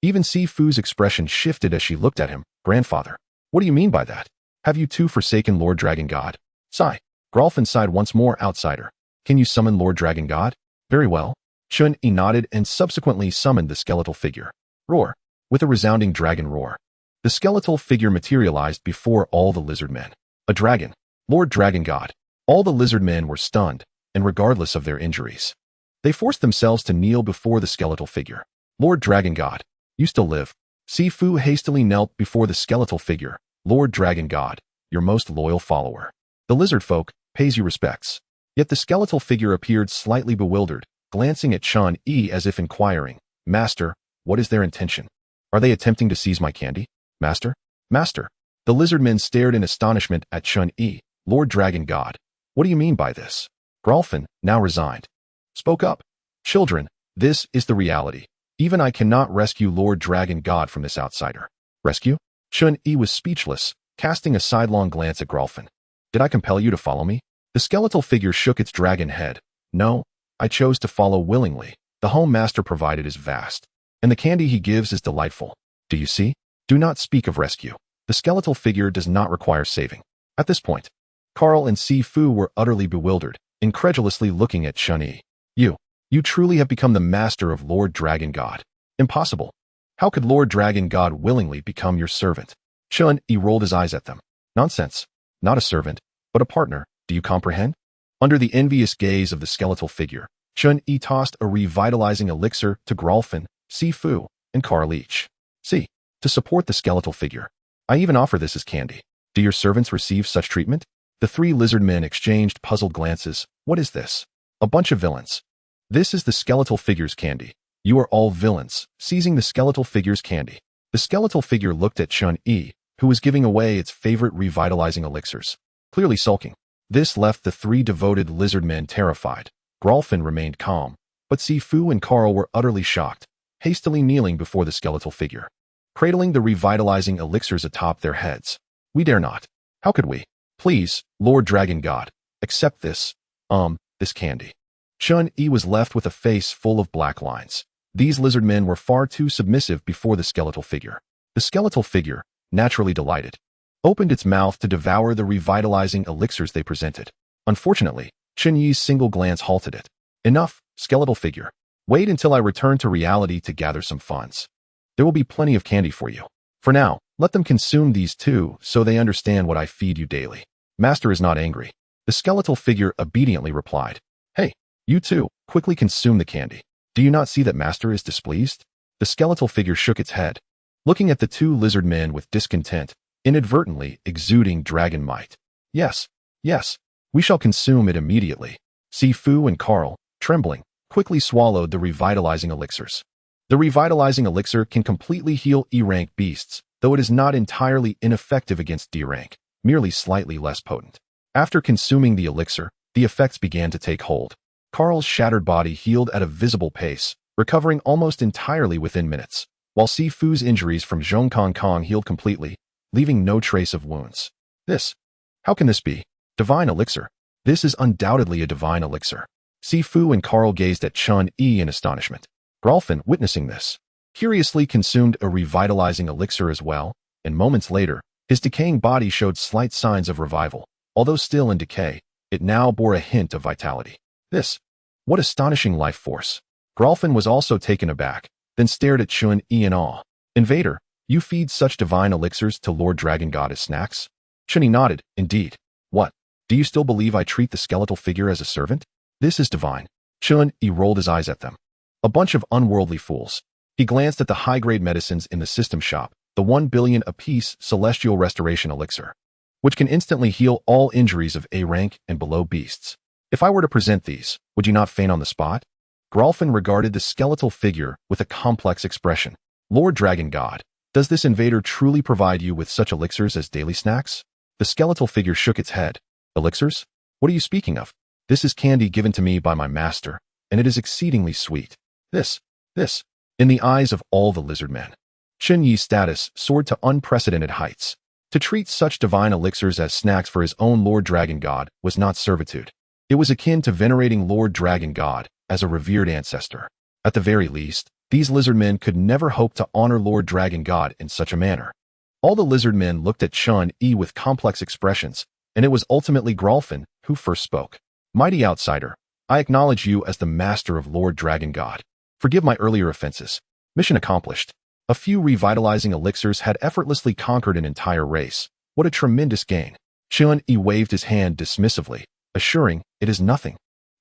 Even Sifu's expression shifted as she looked at him. Grandfather, what do you mean by that? Have you too forsaken Lord Dragon God? Sigh. Grolfin sighed once more, outsider. Can you summon Lord Dragon God? Very well. Chen-Yi nodded and subsequently summoned the skeletal figure. Roar. With a resounding dragon roar, the skeletal figure materialized before all the lizard men. A dragon. Lord Dragon God. All the lizard men were stunned, and regardless of their injuries, they forced themselves to kneel before the skeletal figure. Lord Dragon God, you still live. Sifu hastily knelt before the skeletal figure. Lord Dragon God, your most loyal follower. The lizard folk pays you respects. Yet the skeletal figure appeared slightly bewildered, glancing at Chen-Yi as if inquiring, Master, what is their intention? Are they attempting to seize my candy? Master? Master. The lizard men stared in astonishment at Chen-Yi. Lord Dragon God, what do you mean by this? Grolfin, now resigned, spoke up. Children, this is the reality. Even I cannot rescue Lord Dragon God from this outsider. Rescue? Chen-Yi was speechless, casting a sidelong glance at Grolfin. Did I compel you to follow me? The skeletal figure shook its dragon head. No, I chose to follow willingly. The home master provided is vast, and the candy he gives is delightful. Do you see? Do not speak of rescue. The skeletal figure does not require saving. At this point, Carl and Sifu were utterly bewildered, incredulously looking at Chen-Yi. You truly have become the master of Lord Dragon God. Impossible. How could Lord Dragon God willingly become your servant? Chen-Yi rolled his eyes at them. Nonsense. Not a servant, but a partner. Do you comprehend? Under the envious gaze of the skeletal figure, Chen-Yi tossed a revitalizing elixir to Grolfin, Sifu, and Carl each. See, to support the skeletal figure. I even offer this as candy. Do your servants receive such treatment? The three lizard men exchanged puzzled glances. What is this? A bunch of villains. This is the skeletal figure's candy. You are all villains, seizing the skeletal figure's candy. The skeletal figure looked at Chun-Yi, who was giving away its favorite revitalizing elixirs, clearly sulking. This left the three devoted lizard men terrified. Grolfin remained calm, but Sifu and Carl were utterly shocked, hastily kneeling before the skeletal figure, cradling the revitalizing elixirs atop their heads. We dare not. How could we? Please, Lord Dragon God, accept this candy. Chun-Yi was left with a face full of black lines. These lizard men were far too submissive before the skeletal figure. The skeletal figure, naturally delighted, opened its mouth to devour the revitalizing elixirs they presented. Unfortunately, Chun-Yi's single glance halted it. Enough, skeletal figure. Wait until I return to reality to gather some funds. There will be plenty of candy for you. For now, let them consume these too so they understand what I feed you daily. Master is not angry. The skeletal figure obediently replied. Hey, you too, quickly consume the candy. Do you not see that Master is displeased? The skeletal figure shook its head, looking at the two lizard men with discontent, inadvertently exuding dragon might. Yes, we shall consume it immediately. Sifu and Carl, trembling, quickly swallowed the revitalizing elixirs. The revitalizing elixir can completely heal E-rank beasts, though it is not entirely ineffective against D-rank, merely slightly less potent. After consuming the elixir, the effects began to take hold. Carl's shattered body healed at a visible pace, recovering almost entirely within minutes, while Sifu's injuries from Zhong Kong Kong healed completely, leaving no trace of wounds. How can this be? Divine elixir. This is undoubtedly a divine elixir. Sifu and Carl gazed at Chun-Yi in astonishment. Grolfin, witnessing this, curiously consumed a revitalizing elixir as well, and moments later, his decaying body showed slight signs of revival. Although still in decay, it now bore a hint of vitality. What astonishing life force. Grolfin was also taken aback, then stared at Chun-Yi in awe. Invader, you feed such divine elixirs to Lord Dragon God as snacks? Chun-Yi nodded. Indeed. What? Do you still believe I treat the skeletal figure as a servant? This is divine. Chun-Yi rolled his eyes at them. A bunch of unworldly fools. He glanced at the high-grade medicines in the system shop, the 1 billion apiece celestial restoration elixir, which can instantly heal all injuries of A-rank and below beasts. If I were to present these, would you not faint on the spot? Grolfin regarded the skeletal figure with a complex expression. Lord Dragon God, does this invader truly provide you with such elixirs as daily snacks? The skeletal figure shook its head. Elixirs? What are you speaking of? This is candy given to me by my master, and it is exceedingly sweet. This. In the eyes of all the lizard men, Chun-Yi's status soared to unprecedented heights. To treat such divine elixirs as snacks for his own Lord Dragon God was not servitude. It was akin to venerating Lord Dragon God as a revered ancestor. At the very least, these lizard men could never hope to honor Lord Dragon God in such a manner. All the lizard men looked at Chun-Yi with complex expressions, and it was ultimately Grolfin who first spoke. Mighty outsider, I acknowledge you as the master of Lord Dragon God. Forgive my earlier offenses. Mission accomplished. A few revitalizing elixirs had effortlessly conquered an entire race. What a tremendous gain. Chun-Yi waved his hand dismissively, assuring, it is nothing.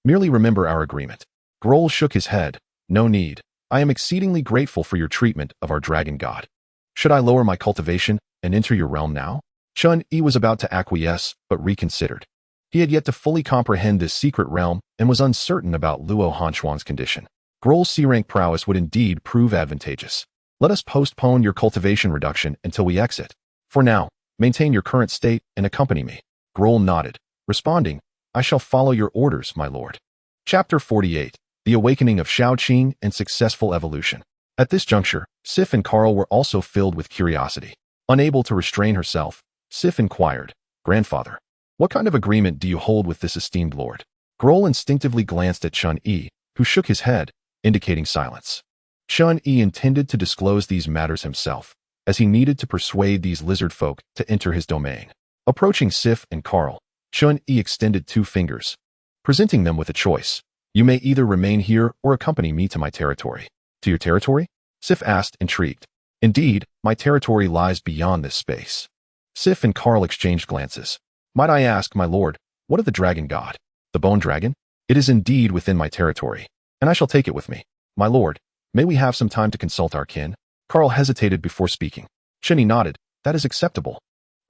Merely remember our agreement. Grol shook his head. No need. I am exceedingly grateful for your treatment of our dragon god. Should I lower my cultivation and enter your realm now? Chun-Yi was about to acquiesce, but reconsidered. He had yet to fully comprehend this secret realm and was uncertain about Luo Hanchuan's condition. Grol's C-rank prowess would indeed prove advantageous. Let us postpone your cultivation reduction until we exit. For now, maintain your current state and accompany me. Grol nodded, responding, I shall follow your orders, my lord. Chapter 48. The Awakening of Shaoqing and Successful Evolution. At this juncture, Sif and Carl were also filled with curiosity. Unable to restrain herself, Sif inquired, Grandfather, what kind of agreement do you hold with this esteemed lord? Grol instinctively glanced at Chun-Yi, who shook his head, indicating silence. Chun-Yi intended to disclose these matters himself, as he needed to persuade these lizard folk to enter his domain. Approaching Sif and Carl, Chun-Yi extended 2 fingers, presenting them with a choice. You may either remain here or accompany me to my territory. To your territory? Sif asked, intrigued. Indeed, my territory lies beyond this space. Sif and Carl exchanged glances. Might I ask, my lord, what of the dragon god? The bone dragon? It is indeed within my territory, and I shall take it with me. My lord, may we have some time to consult our kin? Carl hesitated before speaking. Chinny nodded. That is acceptable.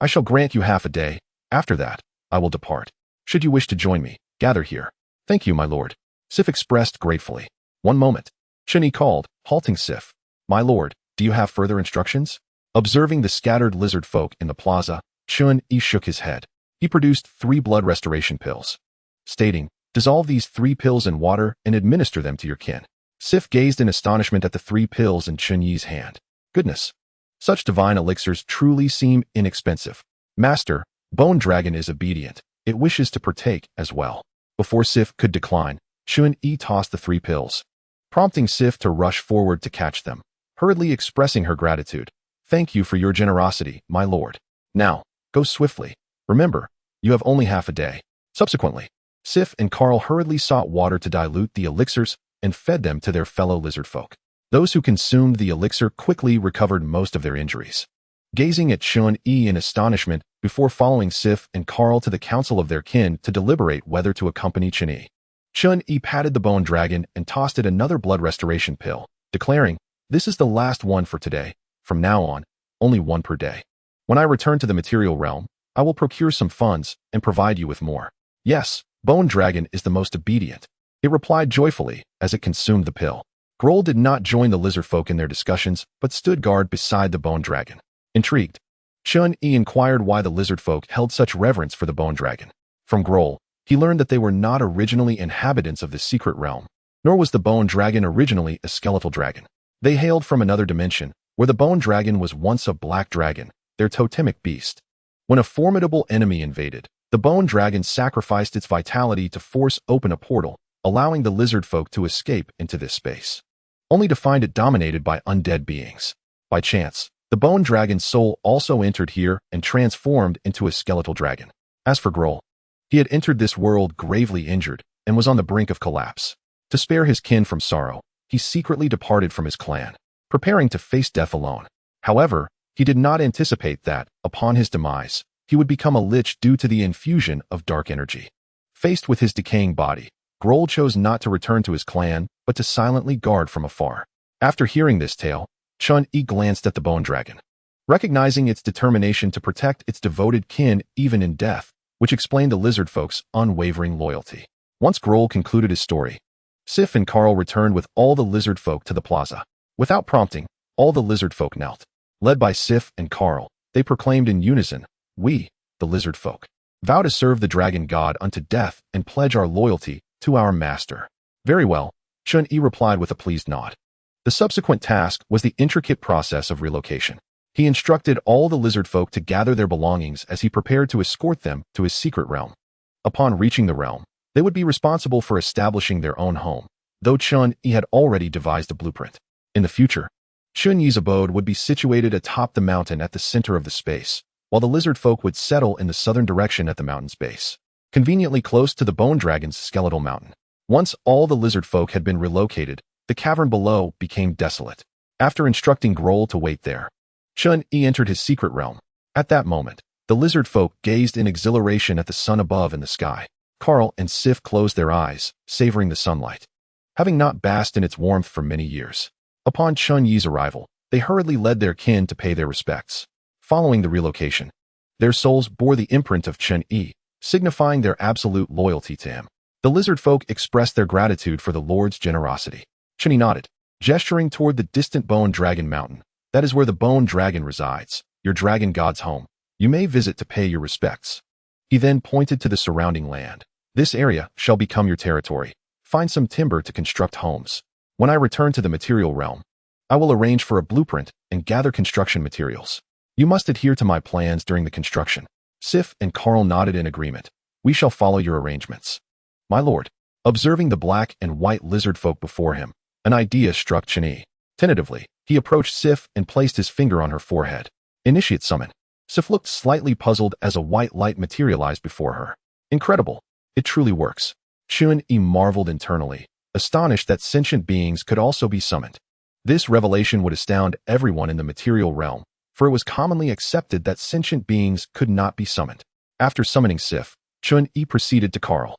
I shall grant you half a day. After that, I will depart. Should you wish to join me, gather here. Thank you, my lord. Sif expressed gratefully. One moment. Chinny called, halting Sif. My lord, do you have further instructions? Observing the scattered lizard folk in the plaza, Chun-Yi shook his head. He produced 3 blood restoration pills, stating, dissolve these 3 pills in water and administer them to your kin. Sif gazed in astonishment at the 3 pills in Chun-Yi's hand. Goodness! Such divine elixirs truly seem inexpensive. Master, Bone Dragon is obedient. It wishes to partake as well. Before Sif could decline, Chun-Yi tossed the 3 pills, prompting Sif to rush forward to catch them, hurriedly expressing her gratitude. Thank you for your generosity, my lord. Now, go swiftly. Remember, you have only half a day. Subsequently, Sif and Carl hurriedly sought water to dilute the elixirs and fed them to their fellow lizard folk. Those who consumed the elixir quickly recovered most of their injuries. Gazing at Chun-Yi in astonishment before following Sif and Carl to the council of their kin to deliberate whether to accompany Chun-Yi. Chun-Yi patted the bone dragon and tossed it another blood restoration pill, declaring, this is the last one for today. From now on, only 1 per day. When I return to the material realm, I will procure some funds and provide you with more. Yes, Bone Dragon is the most obedient. It replied joyfully as it consumed the pill. Grohl did not join the lizard folk in their discussions, but stood guard beside the bone dragon. Intrigued, Chun-Yi inquired why the lizard folk held such reverence for the bone dragon. From Grohl, he learned that they were not originally inhabitants of the secret realm, nor was the bone dragon originally a skeletal dragon. They hailed from another dimension, where the bone dragon was once a black dragon, their totemic beast. When a formidable enemy invaded, the bone dragon sacrificed its vitality to force open a portal, allowing the lizard folk to escape into this space, only to find it dominated by undead beings. By chance, the bone dragon's soul also entered here and transformed into a skeletal dragon. As for Grohl, he had entered this world gravely injured and was on the brink of collapse. To spare his kin from sorrow, he secretly departed from his clan, preparing to face death alone. However, he did not anticipate that, upon his demise, he would become a lich due to the infusion of dark energy. Faced with his decaying body, Grohl chose not to return to his clan, but to silently guard from afar. After hearing this tale, Chun-Yi glanced at the bone dragon, recognizing its determination to protect its devoted kin even in death, which explained the lizard folks' unwavering loyalty. Once Grohl concluded his story, Sif and Carl returned with all the lizard folk to the plaza. Without prompting, all the lizard folk knelt. Led by Sif and Carl, they proclaimed in unison, we, the lizard folk, vow to serve the dragon god unto death and pledge our loyalty to our master. Very well, Chun-Yi replied with a pleased nod. The subsequent task was the intricate process of relocation. He instructed all the lizard folk to gather their belongings as he prepared to escort them to his secret realm. Upon reaching the realm, they would be responsible for establishing their own home, though Chun-Yi had already devised a blueprint. In the future, Chun-Yi's abode would be situated atop the mountain at the center of the space, while the lizard folk would settle in the southern direction at the mountain's base, conveniently close to the bone dragon's skeletal mountain. Once all the lizard folk had been relocated, the cavern below became desolate. After instructing Grohl to wait there, Chun-Yi entered his secret realm. At that moment, the lizard folk gazed in exhilaration at the sun above in the sky. Carl and Sif closed their eyes, savoring the sunlight, having not basked in its warmth for many years. Upon Chun-Yi's arrival, they hurriedly led their kin to pay their respects. Following the relocation, their souls bore the imprint of Chun-Yi, signifying their absolute loyalty to him. The lizard folk expressed their gratitude for the Lord's generosity. Chun-Yi nodded, gesturing toward the distant Bone Dragon Mountain. That is where the Bone Dragon resides, your dragon god's home. You may visit to pay your respects. He then pointed to the surrounding land. This area shall become your territory. Find some timber to construct homes. When I return to the material realm, I will arrange for a blueprint and gather construction materials. You must adhere to my plans during the construction. Sif and Carl nodded in agreement. We shall follow your arrangements. My lord, observing the black and white lizard folk before him, an idea struck Chun-Yi. Tentatively, he approached Sif and placed his finger on her forehead. Initiate summon. Sif looked slightly puzzled as a white light materialized before her. Incredible. It truly works. Chun-Yi marveled internally, astonished that sentient beings could also be summoned. This revelation would astound everyone in the material realm, for it was commonly accepted that sentient beings could not be summoned. After summoning Sif, Chun-Yi proceeded to Carl.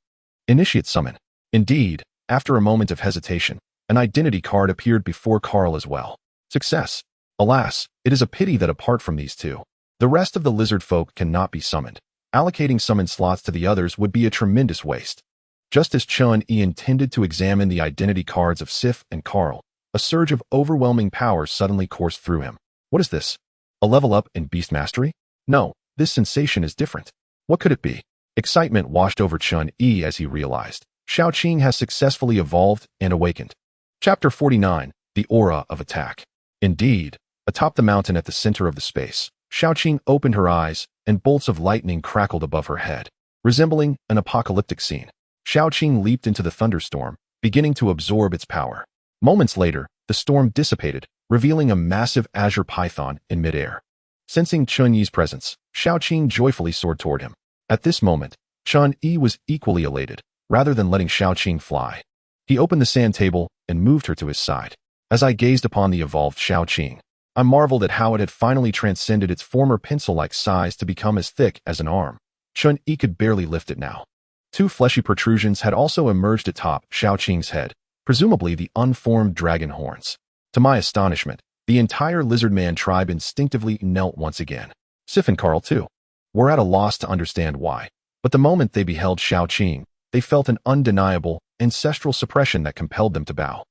Initiate summon. Indeed, after a moment of hesitation, an identity card appeared before Carl as well. Success. Alas, it is a pity that apart from these two, the rest of the lizard folk cannot be summoned. Allocating summon slots to the others would be a tremendous waste. Just as Chun-Yi intended to examine the identity cards of Sif and Carl, a surge of overwhelming power suddenly coursed through him. What is this? A level up in beast mastery? No, this sensation is different. What could it be? Excitement washed over Chun-Yi as he realized Xiaoqing has successfully evolved and awakened. Chapter 49, The Aura of Attack. Indeed, atop the mountain at the center of the space, Xiaoqing opened her eyes, and bolts of lightning crackled above her head, resembling an apocalyptic scene. Xiaoqing leaped into the thunderstorm, beginning to absorb its power. Moments later, the storm dissipated, revealing a massive azure python in midair. Sensing Chun-Yi's presence, Xiaoqing joyfully soared toward him. At this moment, Chun-Yi was equally elated, rather than letting Xiaoqing fly. He opened the sand table and moved her to his side. As I gazed upon the evolved Xiaoqing, I marveled at how it had finally transcended its former pencil-like size to become as thick as an arm. Chun-Yi could barely lift it now. Two fleshy protrusions had also emerged atop Xiaoqing's head, presumably the unformed dragon horns. To my astonishment, the entire lizardman tribe instinctively knelt once again. Sif and Carl, too, were at a loss to understand why, but the moment they beheld Xiaoqing, they felt an undeniable, ancestral suppression that compelled them to bow.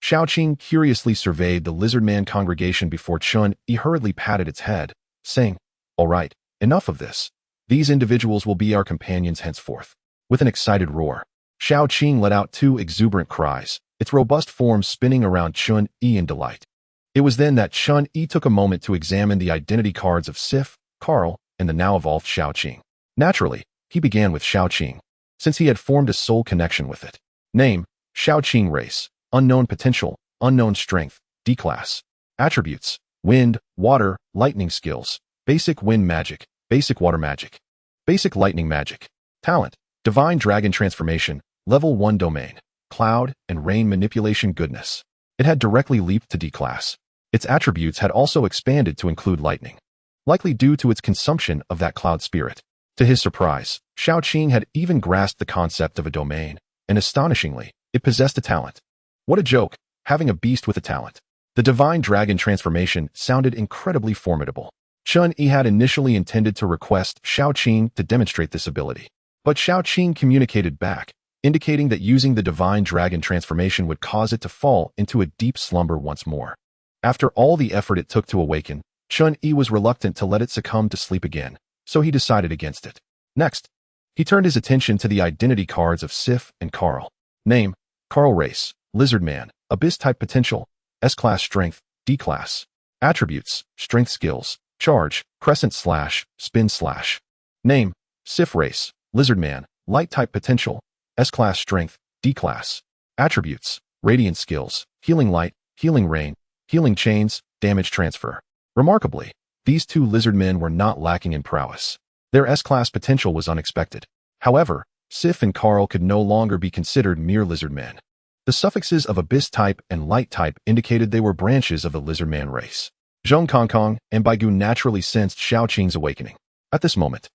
Xiaoqing curiously surveyed the lizardman congregation before Chun-Yi hurriedly patted its head, saying, "All right, enough of this. These individuals will be our companions henceforth." With an excited roar, Xiaoqing let out two exuberant cries, its robust form spinning around Chun-Yi in delight. It was then that Chun-Yi took a moment to examine the identity cards of Sif, Carl, and the now-evolved Xiaoqing. Naturally, he began with Xiaoqing, since he had formed a soul connection with it. Name: Xiaoqing. Race: unknown. Potential: unknown. Strength: D class. Attributes: wind, water, lightning. Skills: basic wind magic, basic water magic, basic lightning magic. Talent: divine dragon transformation, level 1. Domain: cloud and rain manipulation. Goodness: it had directly leaped to D class. Its attributes had also expanded to include lightning, likely due to its consumption of that cloud spirit. To his surprise, Xiaoqing had even grasped the concept of a domain, and astonishingly, it possessed a talent. What a joke, having a beast with a talent. The divine dragon transformation sounded incredibly formidable. Chun-Yi had initially intended to request Xiaoqing to demonstrate this ability, but Xiaoqing communicated back, indicating that using the divine dragon transformation would cause it to fall into a deep slumber once more. After all the effort it took to awaken, Chun-Yi was reluctant to let it succumb to sleep again, so he decided against it. Next, he turned his attention to the identity cards of Sif and Carl. Name: Carl. Race: lizardman, abyss-type. Potential: S-class. Strength: D class. Attributes: strength. Skills: charge, crescent slash, spin slash. Name: Sif. Race: lizardman, light-type. Potential: S-class. Strength: D class. Attributes: radiant. Skills: healing light, healing rain, healing chains, damage transfer. Remarkably, these two lizardmen were not lacking in prowess. Their S-class potential was unexpected. However, Sif and Carl could no longer be considered mere lizardmen. The suffixes of abyss type and light type indicated they were branches of the lizardman race. Zhong Kongkong and Baigu naturally sensed Xiaoqing's awakening. At this moment,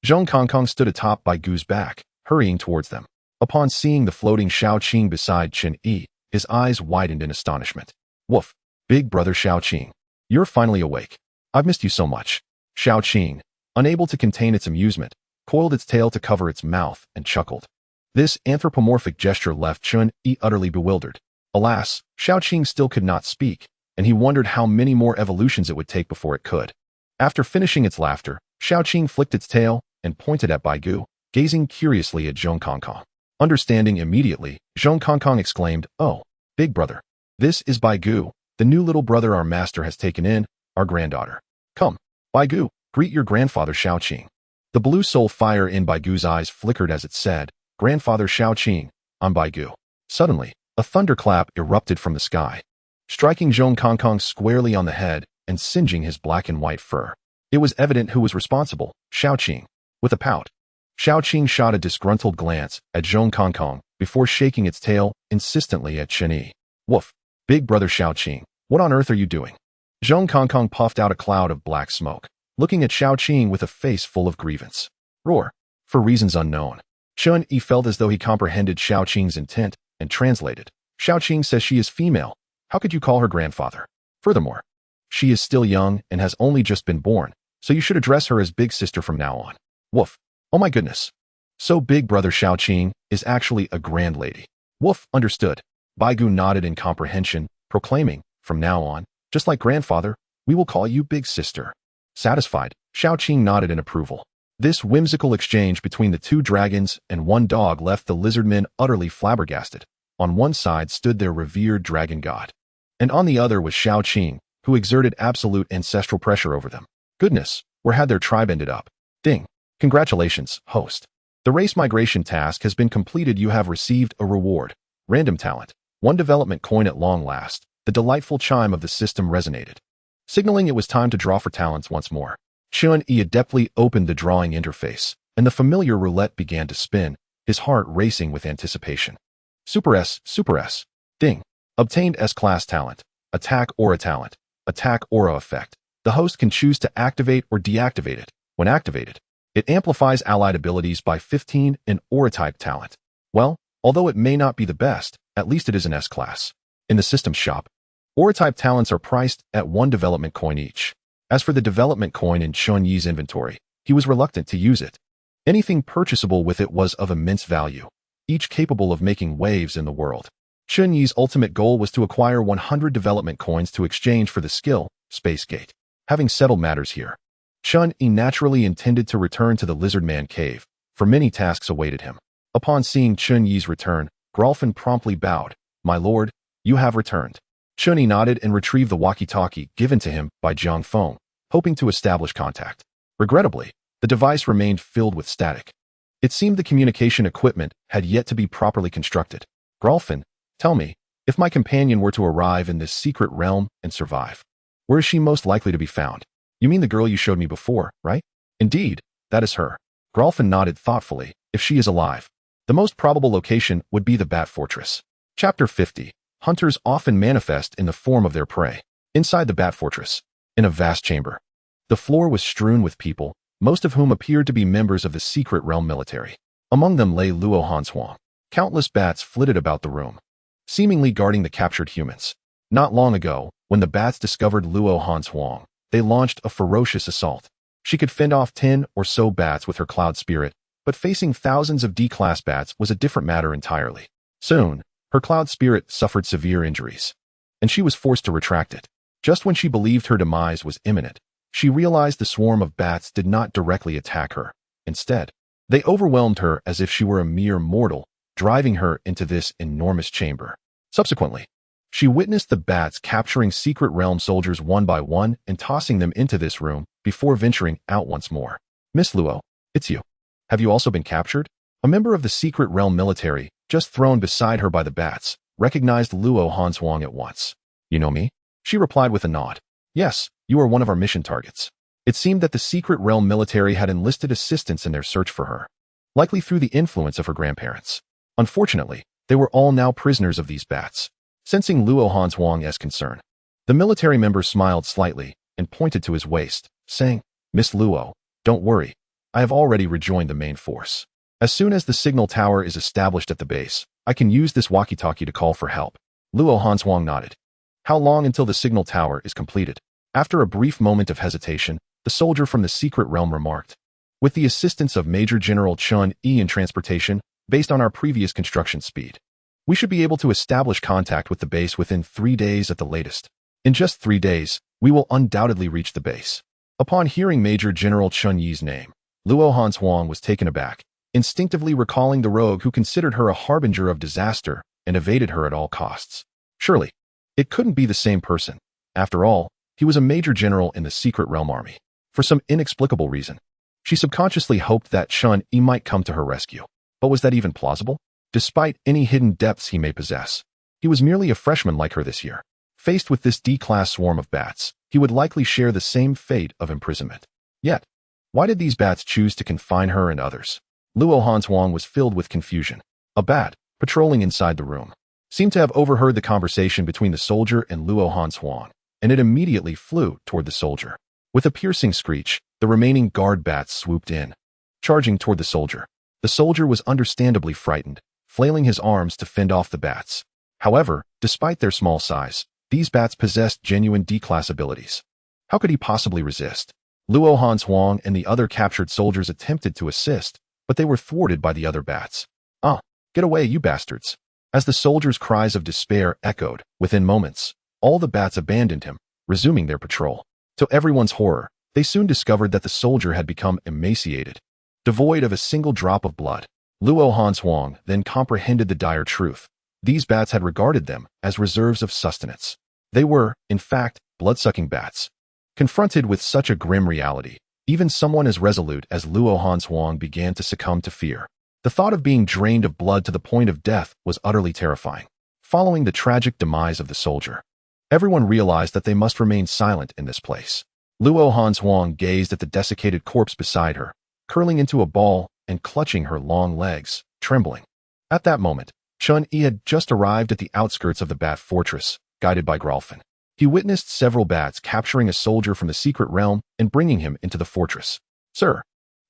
Zhong Kongkong stood atop Baigu's back, hurrying towards them. Upon seeing the floating Xiaoqing beside Chun-Yi, his eyes widened in astonishment. "Woof, big brother Xiaoqing. You're finally awake. I've missed you so much." Xiaoqing, unable to contain its amusement, coiled its tail to cover its mouth and chuckled. This anthropomorphic gesture left Chun-Yi utterly bewildered. Alas, Xiaoqing still could not speak, and he wondered how many more evolutions it would take before it could. After finishing its laughter, Xiaoqing flicked its tail and pointed at Baigu, gazing curiously at Zhong Kongkong. Understanding immediately, Zhong Kongkong exclaimed, "Oh, big brother. This is Baigu, the new little brother our master has taken in, our granddaughter. Come, Baigu, greet your grandfather Xiaoqing." The blue soul fire in Baigu's eyes flickered as it said, "Grandfather Xiaoqing, I'm Baigu." Suddenly, a thunderclap erupted from the sky, striking Zhong Kongkong squarely on the head and singeing his black and white fur. It was evident who was responsible: Xiaoqing. With a pout, Xiaoqing shot a disgruntled glance at Zhong Kongkong before shaking its tail insistently at Chun-Yi. "Woof, big brother Xiaoqing, what on earth are you doing?" Zhong Kongkong puffed out a cloud of black smoke, looking at Xiaoqing with a face full of grievance. Roar. For reasons unknown, Chun-Yi felt as though he comprehended Xiaoqing's intent and translated. "Xiaoqing says she is female. How could you call her grandfather? Furthermore, She is still young and has only just been born, so you should address her as big sister from now on. Woof. Oh my goodness. So big brother Xiaoqing is actually a grand lady. Woof, understood. Baigu nodded in comprehension, proclaiming, from now on, just like grandfather, we will call you big sister. Satisfied, Xiaoqing nodded in approval. This whimsical exchange between the two dragons and one dog left the lizardmen utterly flabbergasted. On one side stood their revered dragon god, and on the other was Xiaoqing, who exerted absolute ancestral pressure over them. Goodness, where had their tribe ended up? Ding. Congratulations, host. The race migration task has been completed. You have received a reward. Random talent. 1 development coin at long last. The delightful chime of the system resonated, signaling it was time to draw for talents once more. Chun-Yi adeptly opened the drawing interface, and the familiar roulette began to spin, his heart racing with anticipation. Super S. Ding. Obtained S-class talent. Attack Aura talent. Attack Aura effect. The host can choose to activate or deactivate it. When activated, it amplifies allied abilities by 15 and Aura-type talent. Well, although it may not be the best, at least it is an S-class. In the system shop, Aura-type talents are priced at 1 development coin each. As for the development coin in Chun-Yi's inventory, he was reluctant to use it. Anything purchasable with it was of immense value, each capable of making waves in the world. Chun-Yi's ultimate goal was to acquire 100 development coins to exchange for the skill, Space Gate. Having settled matters here, Chun-Yi naturally intended to return to the Lizardman cave, for many tasks awaited him. Upon seeing Chun-Yi's return, Grolfin promptly bowed. My lord, you have returned. Chun-Yi nodded and retrieved the walkie-talkie given to him by Jiang Feng, hoping to establish contact. Regrettably, the device remained filled with static. It seemed the communication equipment had yet to be properly constructed. Grolfin, tell me, if my companion were to arrive in this secret realm and survive, where is she most likely to be found? You mean the girl you showed me before, right? Indeed, that is her. Grolfin nodded thoughtfully. If she is alive, the most probable location would be the Bat Fortress. Chapter 50. Hunters often manifest in the form of their prey. Inside the Bat Fortress, in a vast chamber, the floor was strewn with people, most of whom appeared to be members of the secret realm military. Among them lay Luo Hanshuang. Countless bats flitted about the room, seemingly guarding the captured humans. Not long ago, when the bats discovered Luo Hanshuang, they launched a ferocious assault. She could fend off 10 or so bats with her cloud spirit, but facing thousands of D-class bats was a different matter entirely. Soon, her cloud spirit suffered severe injuries, and she was forced to retract it. Just when she believed her demise was imminent, she realized the swarm of bats did not directly attack her. Instead, they overwhelmed her as if she were a mere mortal, driving her into this enormous chamber. Subsequently, she witnessed the bats capturing secret realm soldiers one by one and tossing them into this room before venturing out once more. Miss Luo, it's you. Have you also been captured? A member of the secret realm military, just thrown beside her by the bats, recognized Luo Hanshuang at once. You know me? She replied with a nod. Yes, you are one of our mission targets. It seemed that the secret realm military had enlisted assistance in their search for her, likely through the influence of her grandparents. Unfortunately, they were all now prisoners of these bats. Sensing Luo Hanshuang's concern, the military member smiled slightly and pointed to his waist, saying, Miss Luo, don't worry. I have already rejoined the main force. As soon as the signal tower is established at the base, I can use this walkie-talkie to call for help. Luo Hanshuang nodded. How long until the signal tower is completed? After a brief moment of hesitation, the soldier from the secret realm remarked. With the assistance of Major General Chun-Yi in transportation, based on our previous construction speed, we should be able to establish contact with the base within 3 days at the latest. In just 3 days, we will undoubtedly reach the base. Upon hearing Major General Chun-Yi's name, Luo Hanshuang was taken aback, instinctively recalling the rogue who considered her a harbinger of disaster and evaded her at all costs. Surely, it couldn't be the same person. After all, he was a major general in the secret realm army. For some inexplicable reason, she subconsciously hoped that Chun-Yi might come to her rescue. But was that even plausible? Despite any hidden depths he may possess, he was merely a freshman like her this year. Faced with this D-class swarm of bats, he would likely share the same fate of imprisonment. Yet, why did these bats choose to confine her and others? Luo Hanshuang was filled with confusion. A bat, patrolling inside the room, seemed to have overheard the conversation between the soldier and Luo Hanshuang, and it immediately flew toward the soldier. With a piercing screech, the remaining guard bats swooped in, charging toward the soldier. The soldier was understandably frightened, flailing his arms to fend off the bats. However, despite their small size, These bats possessed genuine D-class abilities. How could he possibly resist? Luo Hanshuang and the other captured soldiers attempted to assist, but they were thwarted by the other bats. Ah, get away, you bastards. As the soldiers' cries of despair echoed, within moments, all the bats abandoned him, resuming their patrol. To everyone's horror, they soon discovered that the soldier had become emaciated, devoid of a single drop of blood. Luo Hanshuang then comprehended the dire truth. These bats had regarded them as reserves of sustenance. They were, in fact, blood-sucking bats. Confronted with such a grim reality, even someone as resolute as Luo Hanshuang began to succumb to fear. The thought of being drained of blood to the point of death was utterly terrifying. Following the tragic demise of the soldier, everyone realized that they must remain silent in this place. Luo Hanshuang gazed at the desiccated corpse beside her, curling into a ball and clutching her long legs, trembling. At that moment, Chun-Yi had just arrived at the outskirts of the Bat Fortress, guided by Gralfin. He witnessed several bats capturing a soldier from the secret realm and bringing him into the fortress. Sir,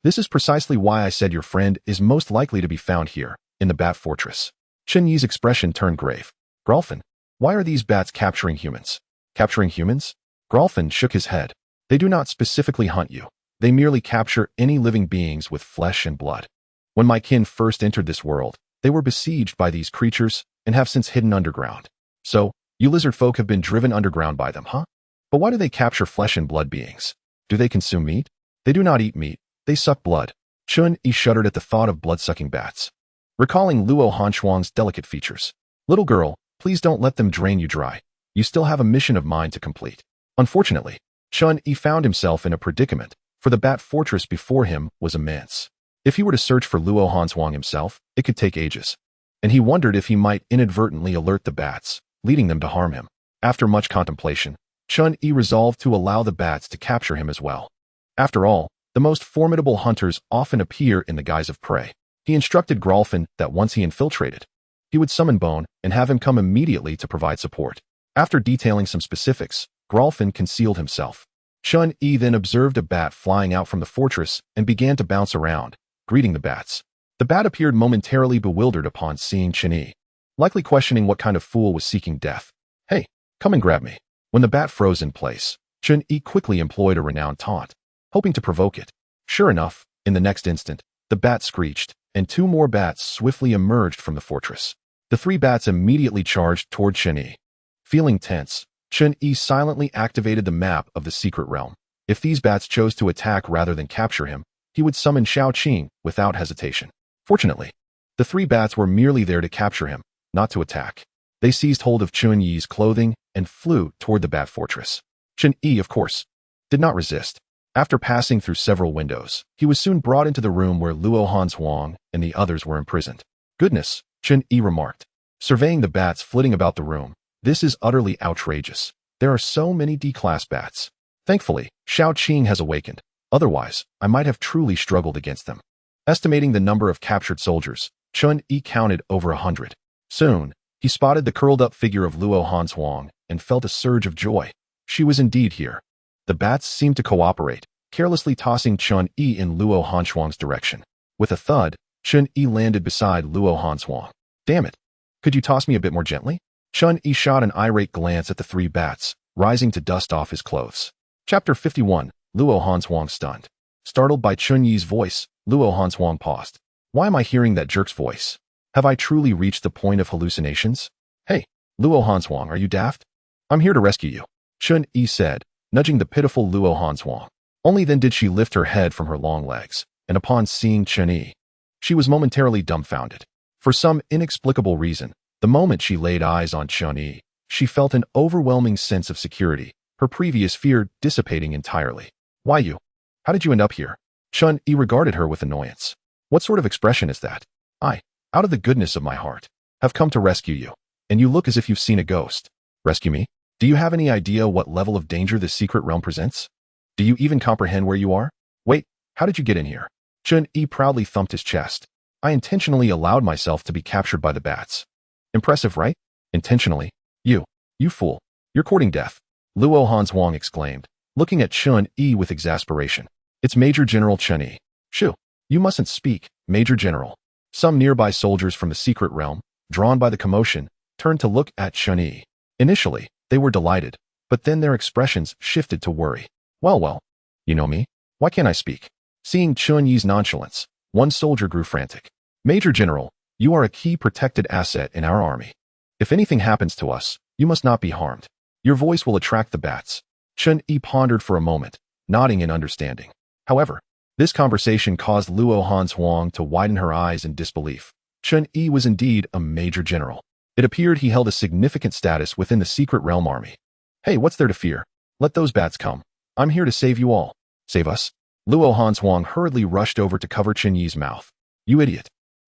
this is precisely why I said your friend is most likely to be found here, in the Bat Fortress. Chun-Yi's expression turned grave. Gralfin, why are these bats capturing humans? Capturing humans? Gralfin shook his head. They do not specifically hunt you. They merely capture any living beings with flesh and blood. When my kin first entered this world, they were besieged by these creatures and have since hidden underground. So, you lizard folk have been driven underground by them, huh? But why do they capture flesh and blood beings? Do they consume meat? They do not eat meat. They suck blood. Chun-Yi shuddered at the thought of blood-sucking bats. Recalling Luo Hanshuang's delicate features. Little girl, please don't let them drain you dry. You still have a mission of mine to complete. Unfortunately, Chun-Yi found himself in a predicament, for the Bat Fortress before him was immense. If he were to search for Luo Hanshuang himself, it could take ages. And he wondered if he might inadvertently alert the bats, leading them to harm him. After much contemplation, Chun-Yi resolved to allow the bats to capture him as well. After all, the most formidable hunters often appear in the guise of prey. He instructed Gralfin that once he infiltrated, he would summon Bone and have him come immediately to provide support. After detailing some specifics, Gralfin concealed himself. Chun-Yi then observed a bat flying out from the fortress and began to bounce around, greeting the bats. The bat appeared momentarily bewildered upon seeing Chun-Yi, likely questioning what kind of fool was seeking death. Hey, come and grab me. When the bat froze in place, Chun-Yi quickly employed a renowned taunt, hoping to provoke it. Sure enough, in the next instant, the bat screeched, and two more bats swiftly emerged from the fortress. The three bats immediately charged toward Chun-Yi. Feeling tense, Chun-Yi silently activated the map of the secret realm. If these bats chose to attack rather than capture him, he would summon Shao-Qing without hesitation. Fortunately, the three bats were merely there to capture him, not to attack. They seized hold of Chun-Yi's clothing and flew toward the Bat Fortress. Chun-Yi, of course, did not resist. After passing through several windows, he was soon brought into the room where Luo Hanshuang and the others were imprisoned. Goodness, Chun-Yi remarked, surveying the bats flitting about the room. This is utterly outrageous. There are so many D-class bats. Thankfully, Shao-Qing has awakened. Otherwise, I might have truly struggled against them. Estimating the number of captured soldiers, Chun-Yi counted over 100. Soon, he spotted the curled-up figure of Luo Hanshuang and felt a surge of joy. She was indeed here. The bats seemed to cooperate, carelessly tossing Chun-Yi in Luo Hanshuang's direction. With a thud, Chun-Yi landed beside Luo Hanshuang. Damn it! Could you toss me a bit more gently? Chun-Yi shot an irate glance at the three bats, rising to dust off his clothes. Chapter 51, Luo Hanshuang stunned. Startled by Chun-Yi's voice, Luo Hanshuang paused. Why am I hearing that jerk's voice? Have I truly reached the point of hallucinations? Hey, Luo Hanshuang, are you daft? I'm here to rescue you, Chun-Yi said, nudging the pitiful Luo Hanshuang. Only then did she lift her head from her long legs, and upon seeing Chun-Yi, she was momentarily dumbfounded. For some inexplicable reason, the moment she laid eyes on Chun-Yi, she felt an overwhelming sense of security, her previous fear dissipating entirely. Why you? How did you end up here? Chun-Yi regarded her with annoyance. What sort of expression is that? I, out of the goodness of my heart, have come to rescue you, and you look as if you've seen a ghost. Rescue me? Do you have any idea what level of danger this secret realm presents? Do you even comprehend where you are? Wait, how did you get in here? Chun-Yi proudly thumped his chest. I intentionally allowed myself to be captured by the bats. Impressive, right? Intentionally. You fool. You're courting death. Luo Hanshuang exclaimed, looking at Chun-Yi with exasperation. It's Major General Chun-Yi. Shoo. You mustn't speak, Major General. Some nearby soldiers from the secret realm, drawn by the commotion, turned to look at Chun-Yi. Initially, They were delighted, but then their expressions shifted to worry. Well, you know me. Why can't I speak? Seeing Chun Yi's nonchalance, one soldier grew frantic. Major General, you are a key protected asset in our army. If anything happens to us, you must not be harmed. Your voice will attract the bats. Chun Yi pondered for a moment, nodding in understanding. However, this conversation caused Luo Han's Huang to widen her eyes in disbelief. Chun Yi was indeed a major general. It appeared he held a significant status within the secret realm army. Hey, what's there to fear? Let those bats come. I'm here to save you all. Save us? Luo Han's Huang hurriedly rushed over to cover Chun Yi's mouth. You idiot.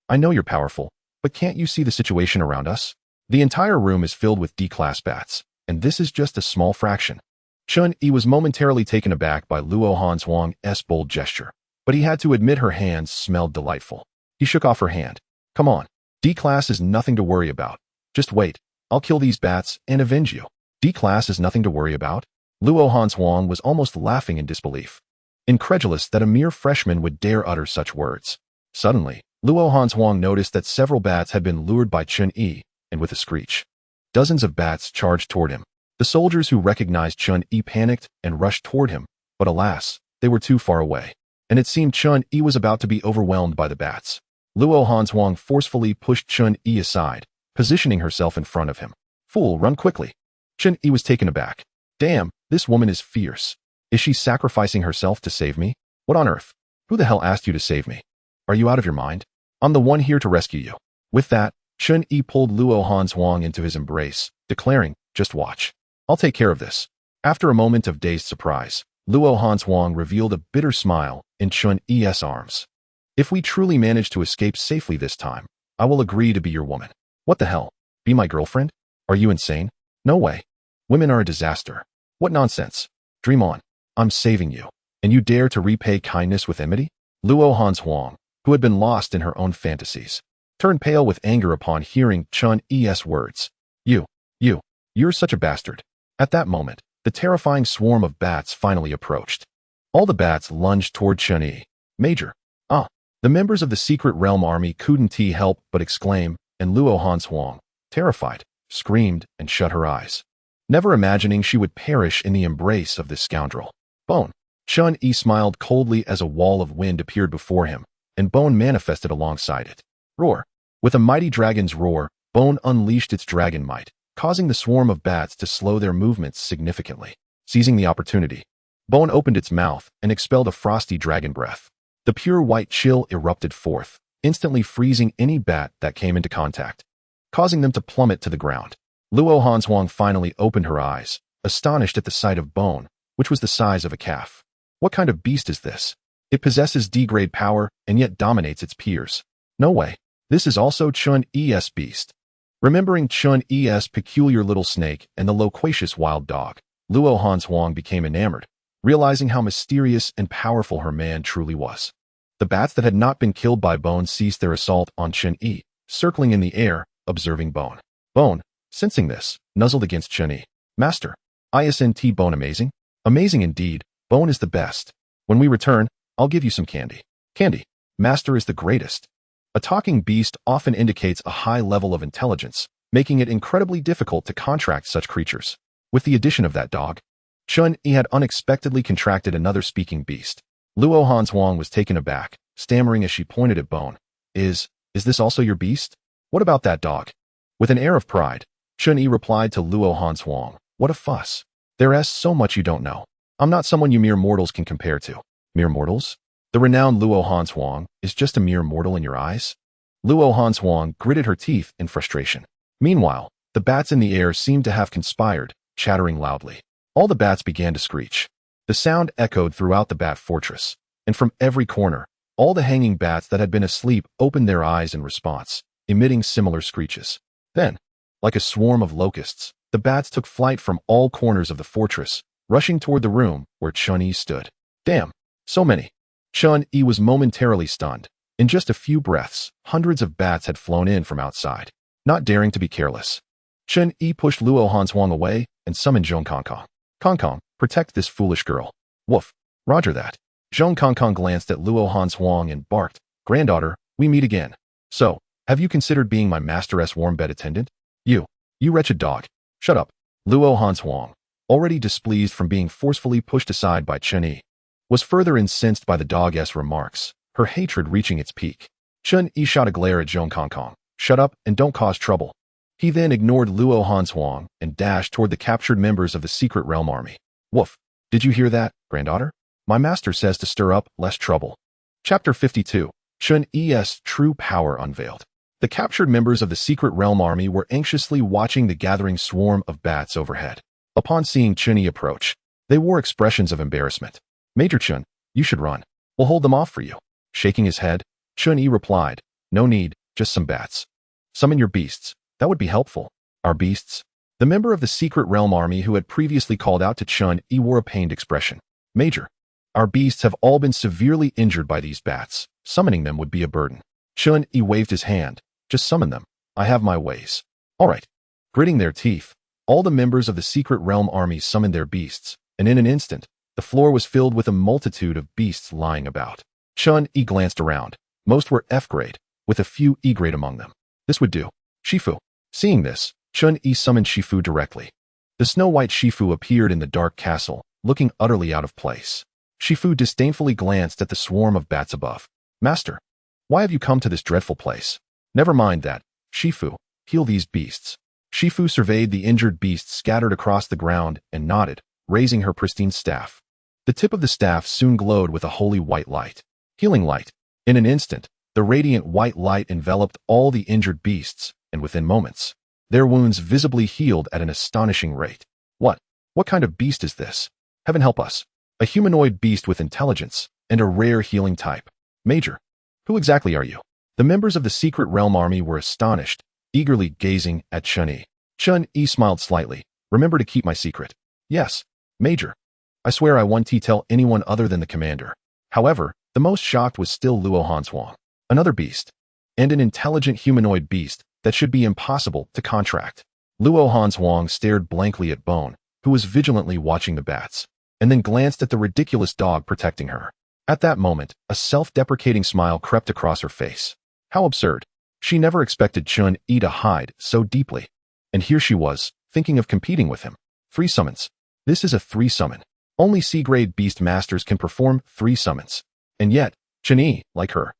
I know you're powerful, but can't you see the situation around us? The entire room is filled with D-class bats, and this is just a small fraction. Chun Yi was momentarily taken aback by Luo Han's Huang's bold gesture, but he had to admit her hands smelled delightful. He shook off her hand. Come on, D-class is nothing to worry about. Just wait, I'll kill these bats and avenge you. D-class is nothing to worry about? Luo Han's Huang was almost laughing in disbelief, incredulous that a mere freshman would dare utter such words. Suddenly, Luo Han's Huang noticed that several bats had been lured by Chun Yi, and with a screech, dozens of bats charged toward him. The soldiers who recognized Chun Yi panicked and rushed toward him, but alas, they were too far away, and it seemed Chun Yi was about to be overwhelmed by the bats. Luo Han's Huang forcefully pushed Chun Yi aside, positioning herself in front of him. Fool, run quickly. Chun Yi was taken aback. Damn, this woman is fierce. Is she sacrificing herself to save me? What on earth? Who the hell asked you to save me? Are you out of your mind? I'm the one here to rescue you. With that, Chun Yi pulled Luo Han's Huang into his embrace, declaring, just watch. I'll take care of this. After a moment of dazed surprise, Luo Han's Huang revealed a bitter smile in Chun Yi's arms. If we truly manage to escape safely this time, I will agree to be your woman. What the hell? Be my girlfriend? Are you insane? No way. Women are a disaster. What nonsense. Dream on. I'm saving you. And you dare to repay kindness with enmity? Luo Han's Huang, who had been lost in her own fantasies, turned pale with anger upon hearing Chun Yi's words. You're such a bastard. At that moment, the terrifying swarm of bats finally approached. All the bats lunged toward Chun Yi. Major. The members of the secret realm army couldn't help but exclaim, and Luo Han's Huang, terrified, screamed and shut her eyes, never imagining she would perish in the embrace of this scoundrel. Bone. Chun Yi smiled coldly as a wall of wind appeared before him, and Bone manifested alongside it. Roar. With a mighty dragon's roar, Bone unleashed its dragon might, causing the swarm of bats to slow their movements significantly. Seizing the opportunity, Bone opened its mouth and expelled a frosty dragon breath. The pure white chill erupted forth, instantly freezing any bat that came into contact, causing them to plummet to the ground. Luo Han's Huang finally opened her eyes, astonished at the sight of Bone, which was the size of a calf. What kind of beast is this? It possesses D-grade power and yet dominates its peers. No way. This is also Chun Yi's beast. Remembering Chun Yi's peculiar little snake and the loquacious wild dog, Luo Han's Huang became enamored, realizing how mysterious and powerful her man truly was. The bats that had not been killed by Bone ceased their assault on Chun Yi, circling in the air, observing Bone. Bone, sensing this, nuzzled against Chun Yi. Master. Isn't Bone amazing? Amazing indeed. Bone is the best. When we return, I'll give you some candy. Candy. Master is the greatest. A talking beast often indicates a high level of intelligence, making it incredibly difficult to contract such creatures. With the addition of that dog, Chun Yi had unexpectedly contracted another speaking beast. Luo Han's Huang was taken aback, stammering as she pointed at Bone. Is this also your beast? What about that dog? With an air of pride, Chun Yi replied to Luo Han's Huang. What a fuss. There's so much you don't know. I'm not someone you mere mortals can compare to. Mere mortals? The renowned Luo Han's Huang is just a mere mortal in your eyes? Luo Han's Huang gritted her teeth in frustration. Meanwhile, the bats in the air seemed to have conspired, chattering loudly. All the bats began to screech. The sound echoed throughout the bat fortress, and from every corner, all the hanging bats that had been asleep opened their eyes in response, emitting similar screeches. Then, like a swarm of locusts, the bats took flight from all corners of the fortress, rushing toward the room where Chun Yi stood. Damn, so many. Chun Yi was momentarily stunned. In just a few breaths, hundreds of bats had flown in from outside, not daring to be careless. Chun Yi pushed Luo Han's Huang away and summoned Zhong Kongkong. Kongkong, protect this foolish girl. Woof. Roger that. Zhong Kongkong glanced at Luo Han's Huang and barked, Granddaughter, we meet again. So, have you considered being my master's warm bed attendant? You wretched dog. Shut up. Luo Hanshuang, already displeased from being forcefully pushed aside by Chen Yi, was further incensed by the dog's remarks, her hatred reaching its peak. Chen Yi shot a glare at Zhong Kongkong. Shut up and don't cause trouble. He then ignored Luo Hanshuang and dashed toward the captured members of the Secret Realm Army. Woof. Did you hear that, granddaughter? My master says to stir up less trouble. Chapter 52. Chen Yi's true power unveiled. The captured members of the Secret Realm Army were anxiously watching the gathering swarm of bats overhead. Upon seeing Chen Yi approach, they wore expressions of embarrassment. Major Chen, you should run. We'll hold them off for you. Shaking his head, Chen Yi replied, no need, just some bats. Summon your beasts. That would be helpful. Our beasts? The member of the Secret Realm Army who had previously called out to Chen Yi wore a pained expression. Major, our beasts have all been severely injured by these bats. Summoning them would be a burden. Chen Yi waved his hand. Just summon them. I have my ways. All right. Gritting their teeth, all the members of the Secret Realm Army summoned their beasts, and in an instant, the floor was filled with a multitude of beasts lying about. Chen Yi glanced around. Most were F-grade, with a few E-grade among them. This would do. Shifu. Seeing this, Chen Yi summoned Shifu directly. The snow-white Shifu appeared in the dark castle, looking utterly out of place. Shifu disdainfully glanced at the swarm of bats above. Master, why have you come to this dreadful place? Never mind that. Shifu, heal these beasts. Shifu surveyed the injured beasts scattered across the ground and nodded, raising her pristine staff. The tip of the staff soon glowed with a holy white light. Healing light. In an instant, the radiant white light enveloped all the injured beasts, and within moments, their wounds visibly healed at an astonishing rate. What kind of beast is this? Heaven help us. A humanoid beast with intelligence, and a rare healing type. Major, who exactly are you? The members of the Secret Realm Army were astonished, eagerly gazing at Chen Yi. Chen Yi smiled slightly. Remember to keep my secret. Yes, Major. I swear I won't tell anyone other than the commander. However, the most shocked was still Luo Hanshuang, another beast, and an intelligent humanoid beast that should be impossible to contract. Luo Hanshuang stared blankly at Bone, who was vigilantly watching the bats, and then glanced at the ridiculous dog protecting her. At that moment, a self-deprecating smile crept across her face. How absurd. She never expected Chen Yi to hide so deeply. And here she was, thinking of competing with him. 3 summons. This is a 3 summon. Only C-grade Beastmasters can perform 3 summons. And yet, Chen Yi, like her,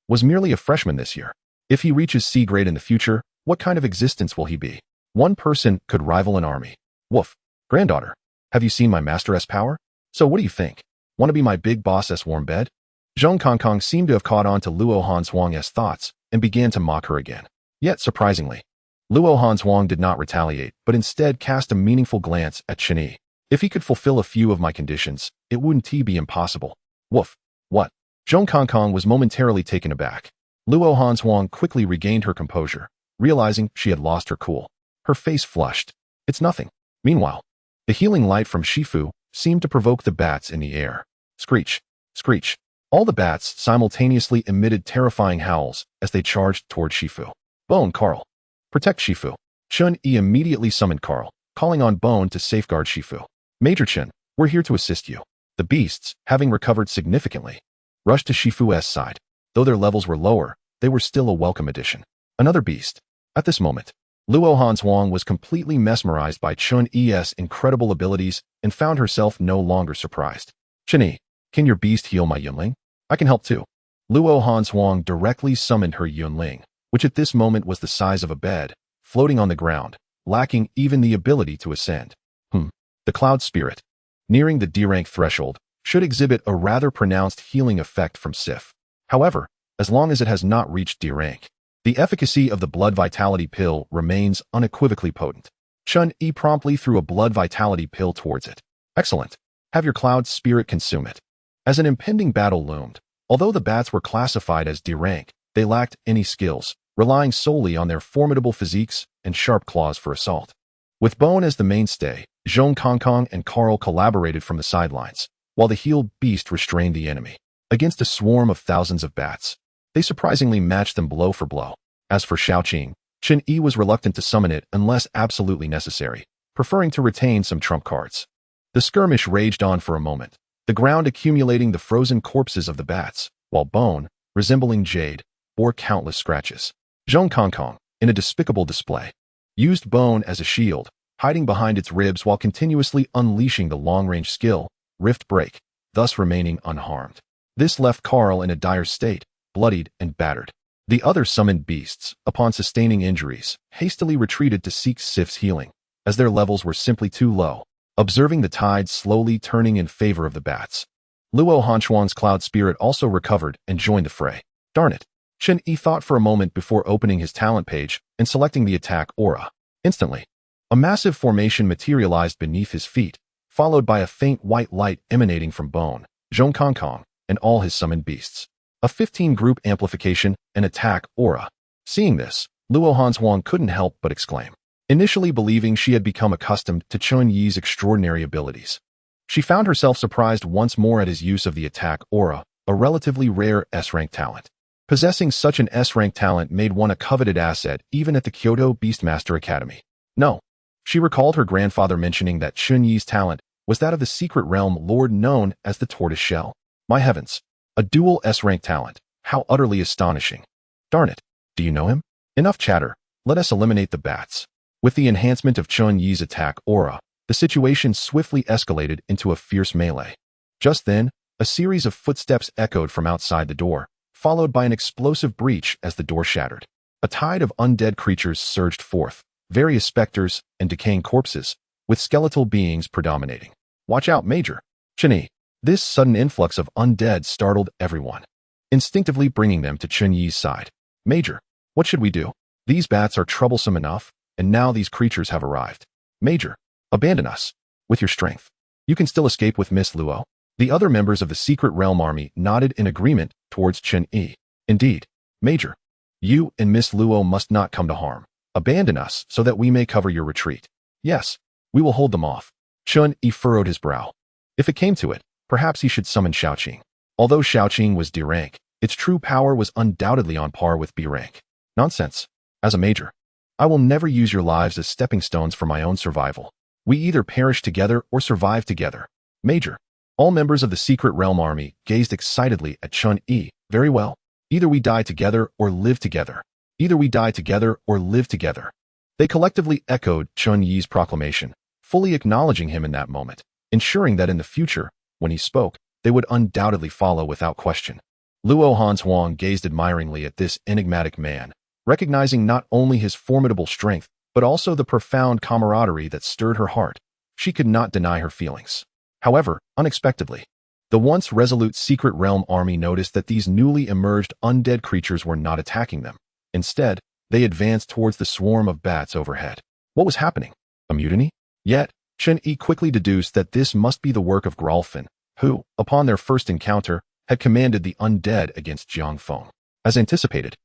was merely a freshman this year. If he reaches C-grade in the future, what kind of existence will he be? One person could rival an army. Woof. Granddaughter, have you seen my Master S power? So what do you think? Want to be my big boss S warm bed? Zhong Kongkong seemed to have caught on to Luo Hanshuang's thoughts and began to mock her again. Yet, surprisingly, Luo Hanshuang did not retaliate, but instead cast a meaningful glance at Chen Yi. If he could fulfill a few of my conditions, it wouldn't be impossible. Woof. What? Zhong Kongkong was momentarily taken aback. Luo Hanshuang quickly regained her composure, realizing she had lost her cool. Her face flushed. It's nothing. Meanwhile, the healing light from Shifu seemed to provoke the bats in the air. Screech. Screech. All the bats simultaneously emitted terrifying howls as they charged toward Shifu. Bone, Carl. Protect Shifu. Chen Yi immediately summoned Carl, calling on Bone to safeguard Shifu. Major Chen, we're here to assist you. The beasts, having recovered significantly, rushed to Shifu's side. Though their levels were lower, they were still a welcome addition. Another beast. At this moment, Luo Hanshuang was completely mesmerized by Chen Yi's incredible abilities and found herself no longer surprised. Chen Yi, can your beast heal my Yunling? I can help too. Luo Hanshuang directly summoned her Yunling, which at this moment was the size of a bed, floating on the ground, lacking even the ability to ascend. The Cloud Spirit, nearing the D-rank threshold, should exhibit a rather pronounced healing effect from Sif. However, as long as it has not reached D-rank, the efficacy of the Blood Vitality Pill remains unequivocally potent. Chen Yi promptly threw a Blood Vitality Pill towards it. Excellent. Have your Cloud Spirit consume it. As an impending battle loomed, although the bats were classified as D-rank, they lacked any skills, relying solely on their formidable physiques and sharp claws for assault. With Bone as the mainstay, Zhong Kongkong and Carl collaborated from the sidelines, while the healed beast restrained the enemy. Against a swarm of thousands of bats, they surprisingly matched them blow for blow. As for Shaoqing, Chen Yi was reluctant to summon it unless absolutely necessary, preferring to retain some trump cards. The skirmish raged on for a moment, the ground accumulating the frozen corpses of the bats, while Bone, resembling Jade, bore countless scratches. Zhong Kongkong, in a despicable display, used Bone as a shield, hiding behind its ribs while continuously unleashing the long-range skill, Rift Break, thus remaining unharmed. This left Carl in a dire state, bloodied and battered. The other summoned beasts, upon sustaining injuries, hastily retreated to seek Sif's healing, as their levels were simply too low, observing the tide slowly turning in favor of the bats. Luo Hanchuan's cloud spirit also recovered and joined the fray. Darn it. Chen Yi thought for a moment before opening his talent page and selecting the attack aura. Instantly, a massive formation materialized beneath his feet, followed by a faint white light emanating from Bone, Zhong Kong Kong, and all his summoned beasts. A 15-group amplification and attack aura. Seeing this, Luo Hanchuan couldn't help but exclaim. Initially believing she had become accustomed to Chen Yi's extraordinary abilities, she found herself surprised once more at his use of the attack aura, a relatively rare S-rank talent. Possessing such an S-rank talent made one a coveted asset even at the Kyoto Beastmaster Academy. No. She recalled her grandfather mentioning that Chen Yi's talent was that of the secret realm lord known as the Tortoise Shell. My heavens. A dual S-rank talent. How utterly astonishing. Darn it. Do you know him? Enough chatter. Let us eliminate the bats. With the enhancement of Chen Yi's attack aura, the situation swiftly escalated into a fierce melee. Just then, a series of footsteps echoed from outside the door, followed by an explosive breach as the door shattered. A tide of undead creatures surged forth, various specters and decaying corpses, with skeletal beings predominating. Watch out, Major. Chen Yi. This sudden influx of undead startled everyone, instinctively bringing them to Chen Yi's side. Major, what should we do? These bats are troublesome enough, and now these creatures have arrived. Major, abandon us. With your strength, you can still escape with Miss Luo. The other members of the Secret Realm Army nodded in agreement towards Chen Yi. Indeed, Major, you and Miss Luo must not come to harm. Abandon us so that we may cover your retreat. Yes, we will hold them off. Chen Yi furrowed his brow. If it came to it, perhaps he should summon Shaoqing. Although Shaoqing was D rank, its true power was undoubtedly on par with B rank. Nonsense. As a major, I will never use your lives as stepping stones for my own survival. We either perish together or survive together. Major. All members of the Secret Realm Army gazed excitedly at Chen Yi. Very well. Either we die together or live together. Either we die together or live together. They collectively echoed Chen Yi's proclamation, fully acknowledging him in that moment, ensuring that in the future, when he spoke, they would undoubtedly follow without question. Luo Hanchuan gazed admiringly at this enigmatic man, recognizing not only his formidable strength, but also the profound camaraderie that stirred her heart. She could not deny her feelings. However, unexpectedly, the once resolute Secret Realm Army noticed that these newly emerged undead creatures were not attacking them. Instead, they advanced towards the swarm of bats overhead. What was happening? A mutiny? Yet, Chen Yi quickly deduced that this must be the work of Grolfin, who, upon their first encounter, had commanded the undead against Jiang Feng. As anticipated,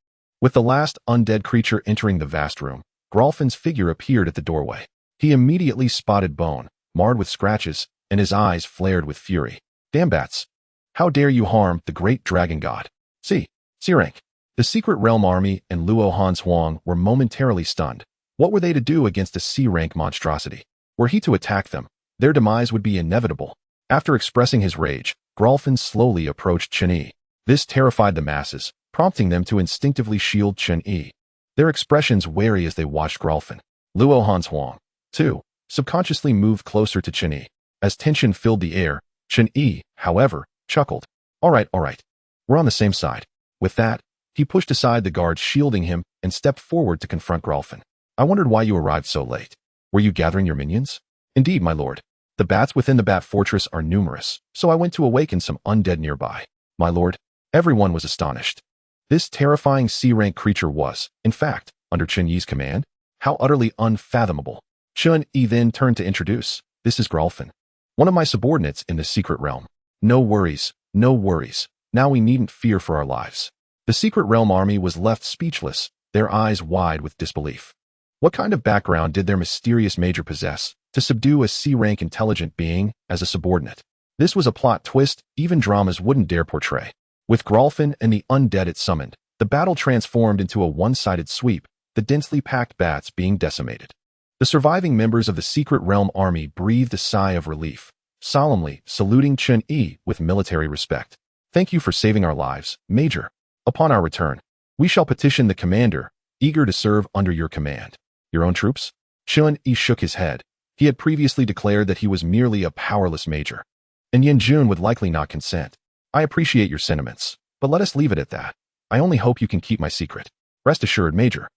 with the last undead creature entering the vast room, Grolfin's figure appeared at the doorway. He immediately spotted Bone, marred with scratches, and his eyes flared with fury. Damn bats! How dare you harm the great dragon god? C rank. The Secret Realm Army and Luo Hanchuan were momentarily stunned. What were they to do against a C-rank monstrosity? Were he to attack them, their demise would be inevitable. After expressing his rage, Grolfin slowly approached Chen Yi. This terrified the masses, prompting them to instinctively shield Chen Yi, their expressions wary as they watched Grolfin. Luo Hanchuan, too, subconsciously moved closer to Chen Yi. As tension filled the air, Chen Yi, however, chuckled. All right, we're on the same side. With that, he pushed aside the guards shielding him and stepped forward to confront Grolfin. I wondered why you arrived so late. Were you gathering your minions? Indeed, my lord. The bats within the Bat Fortress are numerous, so I went to awaken some undead nearby. My lord, everyone was astonished. This terrifying C-rank creature was, in fact, under Chen Yi's command. How utterly unfathomable. Chen Yi then turned to introduce. This is Grolfin, one of my subordinates in the secret realm. No worries. Now we needn't fear for our lives. The Secret Realm Army was left speechless, their eyes wide with disbelief. What kind of background did their mysterious major possess to subdue a C-rank intelligent being as a subordinate? This was a plot twist even dramas wouldn't dare portray. With Grolfin and the undead it summoned, the battle transformed into a one-sided sweep, the densely packed bats being decimated. The surviving members of the Secret Realm Army breathed a sigh of relief, solemnly saluting Chen Yi with military respect. Thank you for saving our lives, Major. Upon our return, we shall petition the commander, eager to serve under your command. Your own troops? Chun-Yi shook his head. He had previously declared that he was merely a powerless major, and Yin-Jun would likely not consent. I appreciate your sentiments, but let us leave it at that. I only hope you can keep my secret. Rest assured, Major.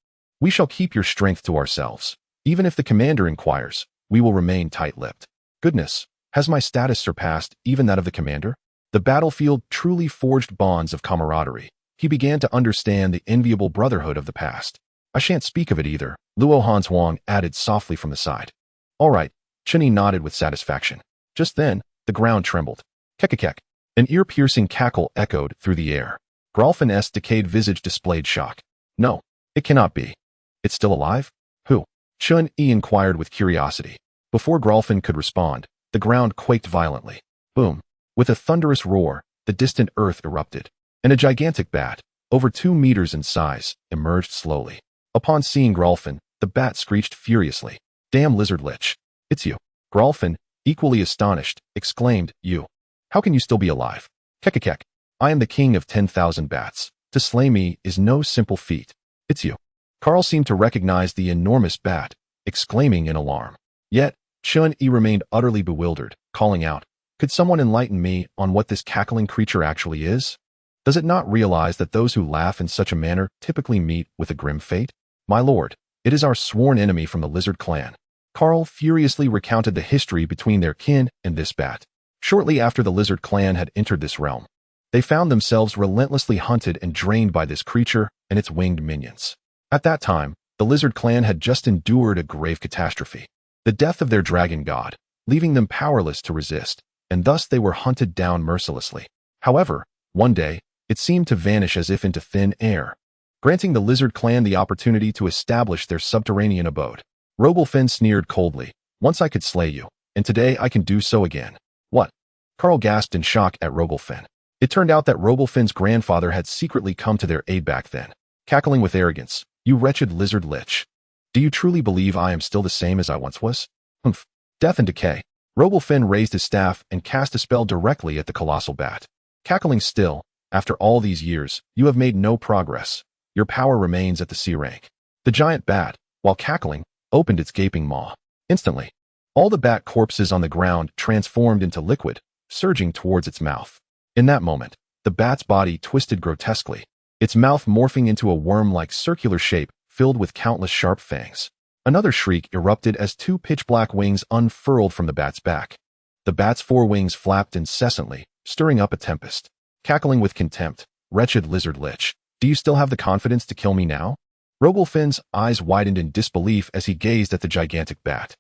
We shall keep your strength to ourselves. Even if the commander inquires, we will remain tight-lipped. Goodness, has my status surpassed even that of the commander? The battlefield truly forged bonds of camaraderie. He began to understand the enviable brotherhood of the past. I shan't speak of it either, Luo Hanswang added softly from the side. All right, Chun-Yi nodded with satisfaction. Just then, the ground trembled. Kekekek. An ear-piercing cackle echoed through the air. Gralfin's decayed visage displayed shock. No, it cannot be. It's still alive? Who? Chun-Yi inquired with curiosity. Before Gralfin could respond, the ground quaked violently. Boom. With a thunderous roar, the distant earth erupted, and a gigantic bat, over 2 meters in size, emerged slowly. Upon seeing Gralfin, the bat screeched furiously. Damn lizard lich. It's you. Gralfin, equally astonished, exclaimed, You. How can you still be alive? Kekekek. I am the king of 10,000 bats. To slay me is no simple feat. It's you. Carl seemed to recognize the enormous bat, exclaiming in alarm. Yet, Chun-Yi remained utterly bewildered, calling out, Could someone enlighten me on what this cackling creature actually is? Does it not realize that those who laugh in such a manner typically meet with a grim fate? My lord, it is our sworn enemy from the lizard clan. Carl furiously recounted the history between their kin and this bat. Shortly after the lizard clan had entered this realm, they found themselves relentlessly hunted and drained by this creature and its winged minions. At that time, the lizard clan had just endured a grave catastrophe, the death of their dragon god, leaving them powerless to resist, and thus they were hunted down mercilessly. However, one day, it seemed to vanish as if into thin air, granting the lizard clan the opportunity to establish their subterranean abode. Rogelfin sneered coldly. Once I could slay you, and today I can do so again. What? Carl gasped in shock at Rogelfin. It turned out that Rogelfin's grandfather had secretly come to their aid back then. Cackling with arrogance, You wretched lizard lich. Do you truly believe I am still the same as I once was? Humph. Death and decay. Rogelfin raised his staff and cast a spell directly at the colossal bat. Cackling still, after all these years, you have made no progress. Your power remains at the C rank. The giant bat, while cackling, opened its gaping maw. Instantly, all the bat corpses on the ground transformed into liquid, surging towards its mouth. In that moment, the bat's body twisted grotesquely, its mouth morphing into a worm-like circular shape filled with countless sharp fangs. Another shriek erupted as 2 pitch-black wings unfurled from the bat's back. The bat's 4 wings flapped incessantly, stirring up a tempest. Cackling with contempt, Wretched lizard lich, do you still have the confidence to kill me now? Rogelfin's eyes widened in disbelief as he gazed at the gigantic bat.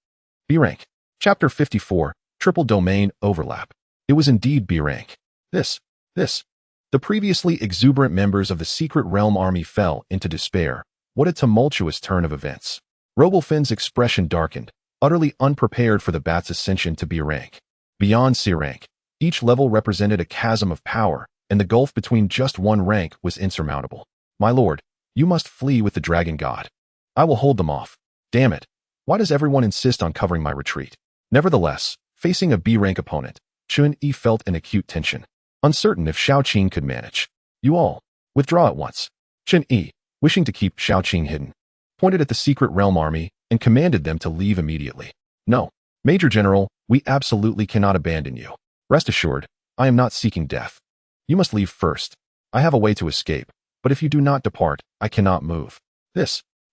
B rank. Chapter 54, Triple Domain Overlap. It was indeed B rank. This. The previously exuberant members of the Secret Realm army fell into despair. What a tumultuous turn of events. Rogelfin's expression darkened, utterly unprepared for the bat's ascension to B rank. Beyond C rank, each level represented a chasm of power, and the gulf between just one rank was insurmountable. My lord, you must flee with the dragon god. I will hold them off. Damn it. Why does everyone insist on covering my retreat? Nevertheless, facing a B rank opponent, Chun-Yi felt an acute tension. Uncertain if Shaoqing could manage. You all, withdraw at once. Chun-Yi, wishing to keep Shaoqing hidden, pointed at the Secret Realm army and commanded them to leave immediately. No, Major General, we absolutely cannot abandon you. Rest assured, I am not seeking death. You must leave first. I have a way to escape, but if you do not depart, I cannot move.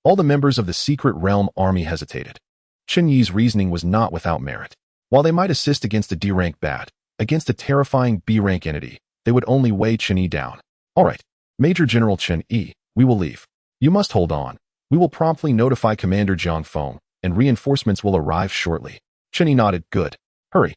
All the members of the Secret Realm army hesitated. Chun-Yi's reasoning was not without merit. While they might assist against a D-rank bat, against a terrifying B-rank entity, they would only weigh Chun-Yi down. All right, Major General Chun-Yi, we will leave. You must hold on. We will promptly notify Commander Jiang Feng, and reinforcements will arrive shortly. Chun-Yi nodded. Good. Hurry.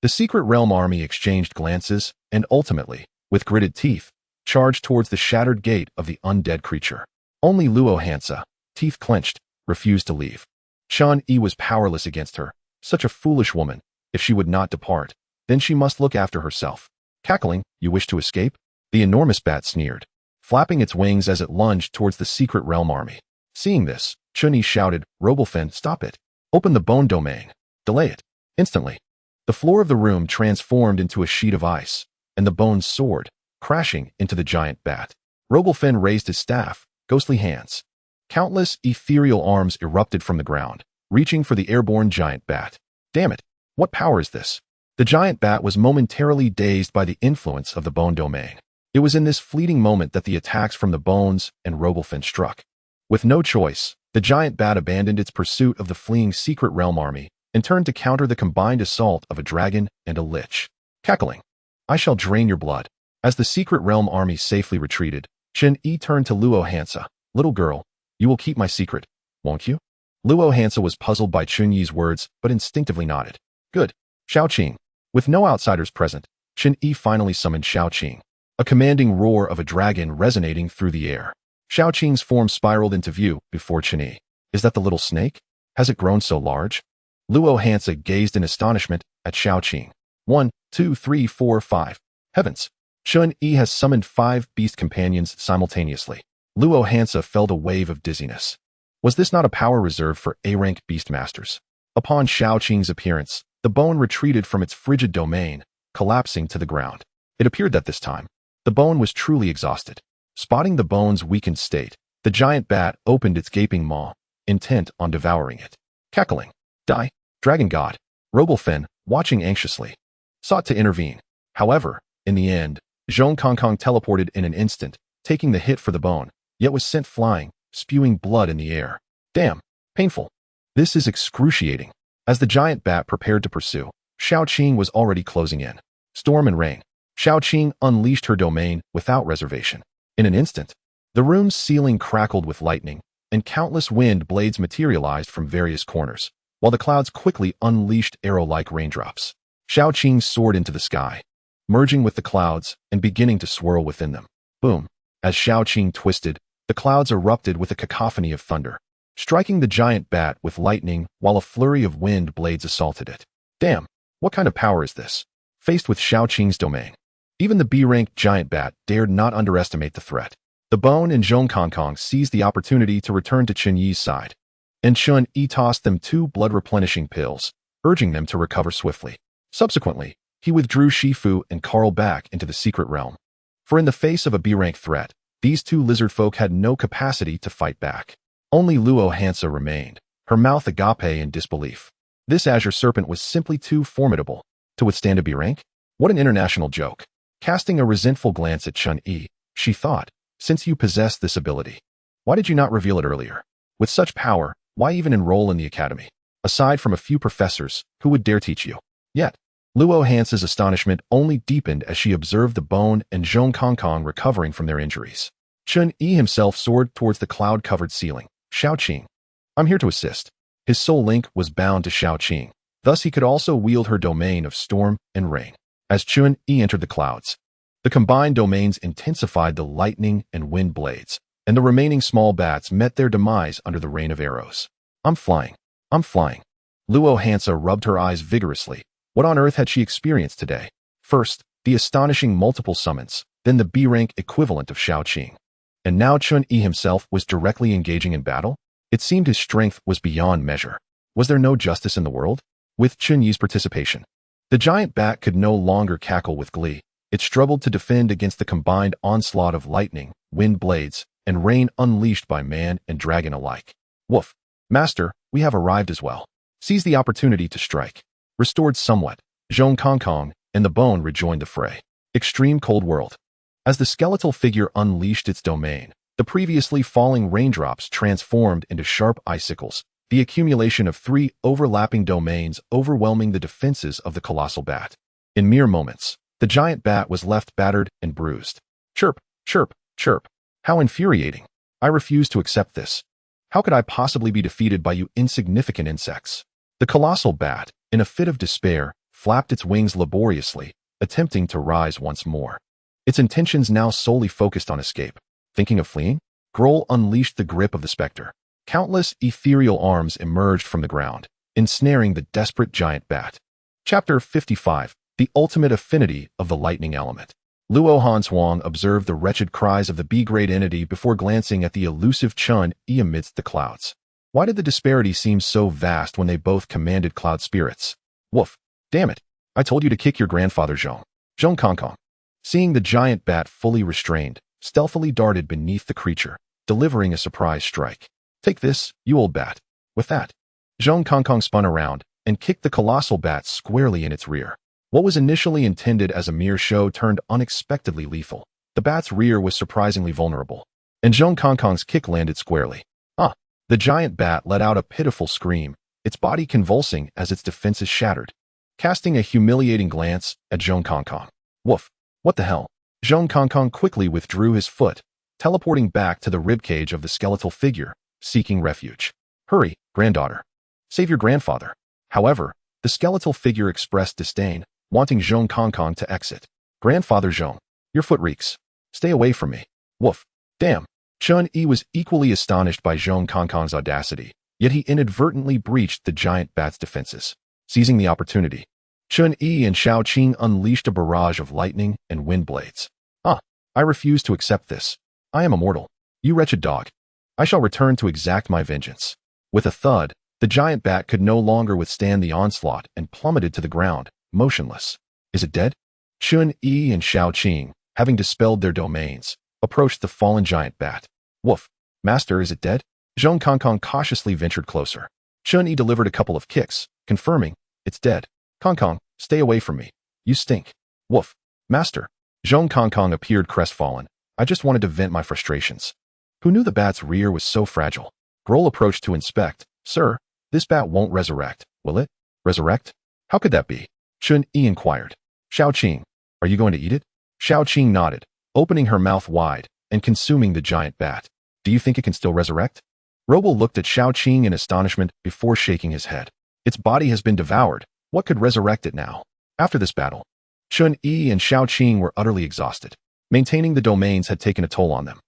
The Secret Realm army exchanged glances, and ultimately, with gritted teeth, charged towards the shattered gate of the undead creature. Only Luo Hansa, teeth clenched, refused to leave. Chun-Yi was powerless against her. Such a foolish woman. If she would not depart, then she must look after herself. Cackling, you wish to escape? The enormous bat sneered, flapping its wings as it lunged towards the Secret Realm army. Seeing this, Chun-Yi shouted, Rogelfin, stop it. Open the bone domain. Delay it. Instantly, the floor of the room transformed into a sheet of ice, and the bones soared, crashing into the giant bat. Rogelfin raised his staff, ghostly hands. Countless ethereal arms erupted from the ground, reaching for the airborne giant bat. Damn it! What power is this? The giant bat was momentarily dazed by the influence of the bone domain. It was in this fleeting moment that the attacks from the bones and Rogelfin struck. With no choice, the giant bat abandoned its pursuit of the fleeing secret realm army and turned to counter the combined assault of a dragon and a lich. Cackling, "I shall drain your blood." As the secret realm army safely retreated, Chen-Yi turned to Luo Hansa. "Little girl, you will keep my secret, won't you?" Luo Hansa was puzzled by Chen-Yi's words, but instinctively nodded. "Good." Xiaoqing. With no outsiders present, Chen-Yi finally summoned Xiaoqing, a commanding roar of a dragon resonating through the air. Xiaoqing's form spiraled into view before Chen-Yi. "Is that the little snake? Has it grown so large?" Luo Hansa gazed in astonishment at Xiaoqing. 1, 2, 3, 4, 5. Heavens! Chen-Yi has summoned 5 beast companions simultaneously. Luo Hansa felt a wave of dizziness. Was this not a power reserved for A-rank beastmasters? Upon Xiaoqing's appearance, the bone retreated from its frigid domain, collapsing to the ground. It appeared that this time, the bone was truly exhausted. Spotting the bone's weakened state, the giant bat opened its gaping maw, intent on devouring it. Cackling, "Die, dragon god!" Rogelfin, watching anxiously, sought to intervene. However, in the end, Zhong Kongkong teleported in an instant, taking the hit for the bone, yet was sent flying, spewing blood in the air. Damn, painful. This is excruciating. As the giant bat prepared to pursue, Xiaoqing was already closing in. Storm and rain. Xiaoqing unleashed her domain without reservation. In an instant, the room's ceiling crackled with lightning, and countless wind blades materialized from various corners, while the clouds quickly unleashed arrow-like raindrops. Xiaoqing soared into the sky, merging with the clouds and beginning to swirl within them. Boom! As Xiaoqing twisted, the clouds erupted with a cacophony of thunder, striking the giant bat with lightning while a flurry of wind blades assaulted it. Damn, what kind of power is this? Faced with Xiaoqing's domain, even the B-rank giant bat dared not underestimate the threat. The bone and Zhong Kongkong seized the opportunity to return to Chen-Yi's side, and Chen-Yi tossed them 2 blood-replenishing pills, urging them to recover swiftly. Subsequently, he withdrew Shifu and Karl back into the secret realm. For in the face of a B-rank threat, these 2 lizard folk had no capacity to fight back. Only Luo Hansa remained, her mouth agape in disbelief. This azure serpent was simply too formidable to withstand a B-rank? What an international joke. Casting a resentful glance at Chen-Yi, she thought, "Since you possess this ability, why did you not reveal it earlier? With such power, why even enroll in the academy? Aside from a few professors who would dare teach you." Yet, Luo Hansa's astonishment only deepened as she observed the bone and Zhong Kongkong recovering from their injuries. Chen-Yi himself soared towards the cloud-covered ceiling. "Xiaoqing, I'm here to assist." His soul link was bound to Xiaoqing. Thus he could also wield her domain of storm and rain. As Chen-Yi entered the clouds, the combined domains intensified the lightning and wind blades, and the remaining small bats met their demise under the rain of arrows. I'm flying. Luo Hansa rubbed her eyes vigorously. What on earth had she experienced today? First, the astonishing multiple summons, then the B-rank equivalent of Xiaoqing. And now Chen-Yi himself was directly engaging in battle? It seemed his strength was beyond measure. Was there no justice in the world? With Chen-Yi's participation, the giant bat could no longer cackle with glee. It struggled to defend against the combined onslaught of lightning, wind blades, and rain unleashed by man and dragon alike. Woof! Master, we have arrived as well. Seize the opportunity to strike. Restored somewhat, Zhong Kongkong and the bone rejoined the fray. Extreme cold world. As the skeletal figure unleashed its domain, the previously falling raindrops transformed into sharp icicles, the accumulation of 3 overlapping domains overwhelming the defenses of the colossal bat. In mere moments, the giant bat was left battered and bruised. Chirp, chirp, chirp. How infuriating. I refuse to accept this. How could I possibly be defeated by you insignificant insects? The colossal bat, in a fit of despair, flapped its wings laboriously, attempting to rise once more. Its intentions now solely focused on escape. Thinking of fleeing? Grohl unleashed the grip of the specter. Countless ethereal arms emerged from the ground, ensnaring the desperate giant bat. Chapter 55. The Ultimate Affinity of the Lightning Element. Luo Hanshuang observed the wretched cries of the B-grade entity before glancing at the elusive Chen-Yi amidst the clouds. Why did the disparity seem so vast when they both commanded cloud spirits? Woof! Damn it! I told you to kick your grandfather Zhong Kongkong. Seeing the giant bat fully restrained, stealthily darted beneath the creature, delivering a surprise strike. Take this, you old bat. With that, Zhong Kongkong spun around and kicked the colossal bat squarely in its rear. What was initially intended as a mere show turned unexpectedly lethal. The bat's rear was surprisingly vulnerable, and Zhong Kongkong's kick landed squarely. Ah! The giant bat let out a pitiful scream, its body convulsing as its defenses shattered. Casting a humiliating glance at Zhong Kongkong. Woof! What the hell? Zhong Kongkong quickly withdrew his foot, teleporting back to the ribcage of the skeletal figure, seeking refuge. Hurry, granddaughter. Save your grandfather. However, the skeletal figure expressed disdain, wanting Zhong Kongkong to exit. Grandfather Zhong, your foot reeks. Stay away from me. Woof. Damn. Chun-Yi was equally astonished by Zhong Kongkong's audacity, yet he inadvertently breached the giant bat's defenses. Seizing the opportunity, Chun-Yi and Shao Qing unleashed a barrage of lightning and wind blades. Ah, I refuse to accept this. I am immortal. You wretched dog. I shall return to exact my vengeance. With a thud, the giant bat could no longer withstand the onslaught and plummeted to the ground, motionless. Is it dead? Chun-Yi and Shao Qing, having dispelled their domains, approached the fallen giant bat. Woof. Master, is it dead? Zhong Kongkong cautiously ventured closer. Chun-Yi delivered a couple of kicks, confirming, it's dead. Kongkong, stay away from me. You stink. Woof. Master. Zhong Kongkong appeared crestfallen. I just wanted to vent my frustrations. Who knew the bat's rear was so fragile? Grohl approached to inspect. Sir, this bat won't resurrect, will it? Resurrect? How could that be? Chun-Yi inquired. Shao Qing, are you going to eat it? Shao Qing nodded, opening her mouth wide and consuming the giant bat. Do you think it can still resurrect? Robo looked at Shao Qing in astonishment before shaking his head. Its body has been devoured. What could resurrect it now? After this battle, Chun-Yi and Shao Qing were utterly exhausted. Maintaining the domains had taken a toll on them.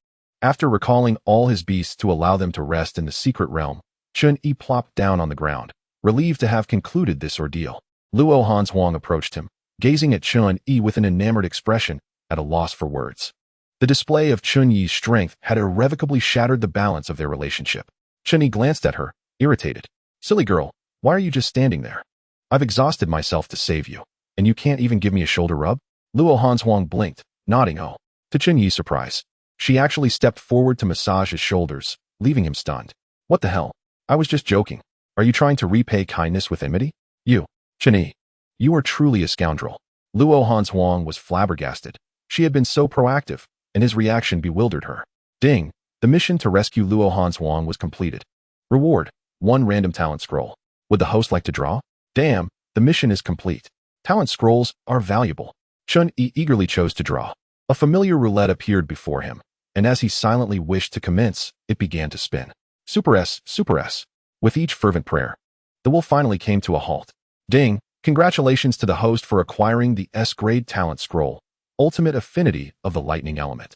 After recalling all his beasts to allow them to rest in the secret realm, Chun-Yi plopped down on the ground, relieved to have concluded this ordeal. Luo Hanshuang approached him, gazing at Chun-Yi with an enamored expression, at a loss for words. The display of Chun-Yi's strength had irrevocably shattered the balance of their relationship. Chun-Yi glanced at her, irritated. Silly girl, why are you just standing there? I've exhausted myself to save you, and you can't even give me a shoulder rub? Luo Hanshuang blinked, nodding oh. To Chun-Yi's surprise, she actually stepped forward to massage his shoulders, leaving him stunned. What the hell? I was just joking. Are you trying to repay kindness with enmity? You, Chun-Yi, you are truly a scoundrel. Luo Hanshuang was flabbergasted. She had been so proactive, and his reaction bewildered her. Ding, the mission to rescue Luo Hanshuang was completed. Reward, 1 random talent scroll. Would the host like to draw? Damn, the mission is complete. Talent scrolls are valuable. Chun-Yi eagerly chose to draw. A familiar roulette appeared before him, and as he silently wished to commence, it began to spin. Super S, Super S. With each fervent prayer, the will finally came to a halt. Ding, congratulations to the host for acquiring the S-grade talent scroll, Ultimate Affinity of the Lightning Element,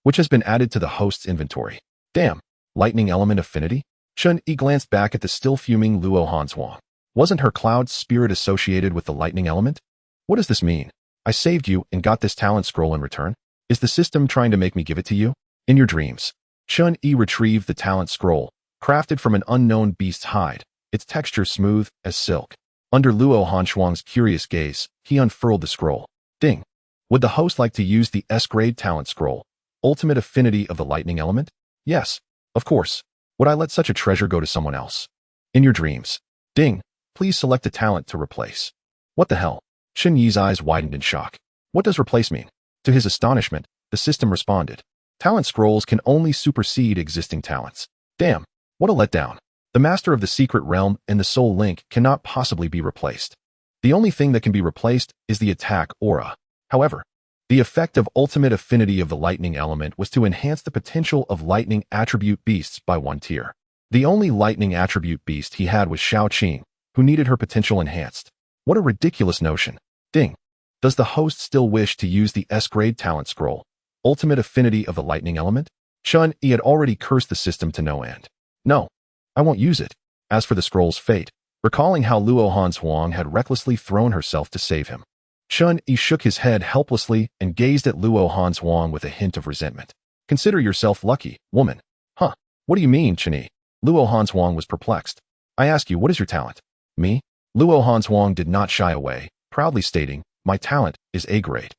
which has been added to the host's inventory. Damn, Lightning Element Affinity? Chun-Yi glanced back at the still fuming Luo Hanshuang. Wasn't her cloud spirit associated with the lightning element? What does this mean? I saved you and got this talent scroll in return? Is the system trying to make me give it to you? In your dreams. Chun-Yi retrieved the talent scroll, crafted from an unknown beast's hide, its texture smooth as silk. Under Luo Hanshuang's curious gaze, he unfurled the scroll. Ding. Would the host like to use the S-grade talent scroll, Ultimate Affinity of the Lightning Element? Yes, of course. Would I let such a treasure go to someone else? In your dreams. Ding. Please select a talent to replace. What the hell? Chun-Yi's eyes widened in shock. What does replace mean? To his astonishment, the system responded. Talent scrolls can only supersede existing talents. Damn, what a letdown. The master of the secret realm and the soul link cannot possibly be replaced. The only thing that can be replaced is the attack aura. However, the effect of Ultimate Affinity of the Lightning Element was to enhance the potential of lightning attribute beasts by 1 tier. The only lightning attribute beast he had was Shao Qing, who needed her potential enhanced. What a ridiculous notion. Ding. Does the host still wish to use the S-grade talent scroll, Ultimate Affinity of the Lightning Element? Chun-Yi had already cursed the system to no end. No, I won't use it. As for the scroll's fate, recalling how Luo Hanshuang had recklessly thrown herself to save him, Chun-Yi shook his head helplessly and gazed at Luo Hanshuang with a hint of resentment. Consider yourself lucky, woman. Huh, what do you mean, Chun-Yi? Luo Hanshuang was perplexed. I ask you, what is your talent? Me? Luo Hanshuang did not shy away, proudly stating, my talent is A-grade,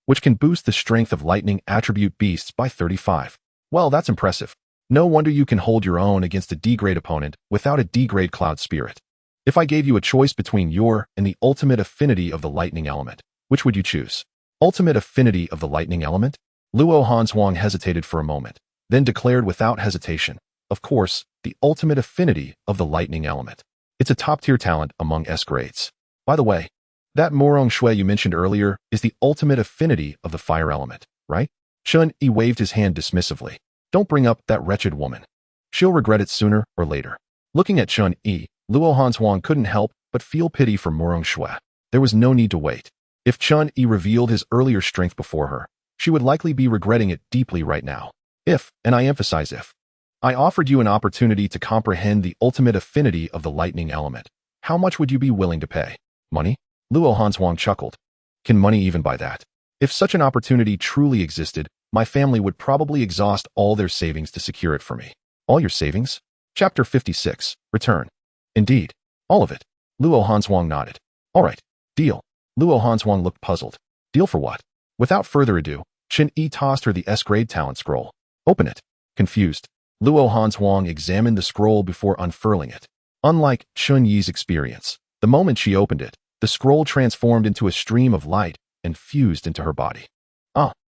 which can boost the strength of lightning attribute beasts by 35. Well, that's impressive. No wonder you can hold your own against a D-grade opponent without a D-grade cloud spirit. If I gave you a choice between your and the ultimate affinity of the lightning element, which would you choose? Ultimate affinity of the lightning element? Luo Hanswang hesitated for a moment, then declared without hesitation, of course, the ultimate affinity of the lightning element. It's a top-tier talent among S grades. By the way, that Morong Shui you mentioned earlier is the ultimate affinity of the fire element, right? Chun Yi waved his hand dismissively. Don't bring up that wretched woman. She'll regret it sooner or later. Looking at Chun Yi, Luo Hanswang couldn't help but feel pity for Morong Shui. There was no need to wait. If Chun Yi revealed his earlier strength before her, she would likely be regretting it deeply right now. If, and I emphasize if, I offered you an opportunity to comprehend the ultimate affinity of the lightning element, how much would you be willing to pay? Money? Luo Hanswang chuckled. Can money even buy that? If such an opportunity truly existed, my family would probably exhaust all their savings to secure it for me. All your savings? Chapter 56. Return. Indeed. All of it. Luo Hanswang nodded. All right. Deal. Luo Hanswang looked puzzled. Deal for what? Without further ado, Chen Yi tossed her the S-grade talent scroll. Open it. Confused, Luo Hanswang examined the scroll before unfurling it. Unlike Chun Yi's experience, the moment she opened it, the scroll transformed into a stream of light and fused into her body.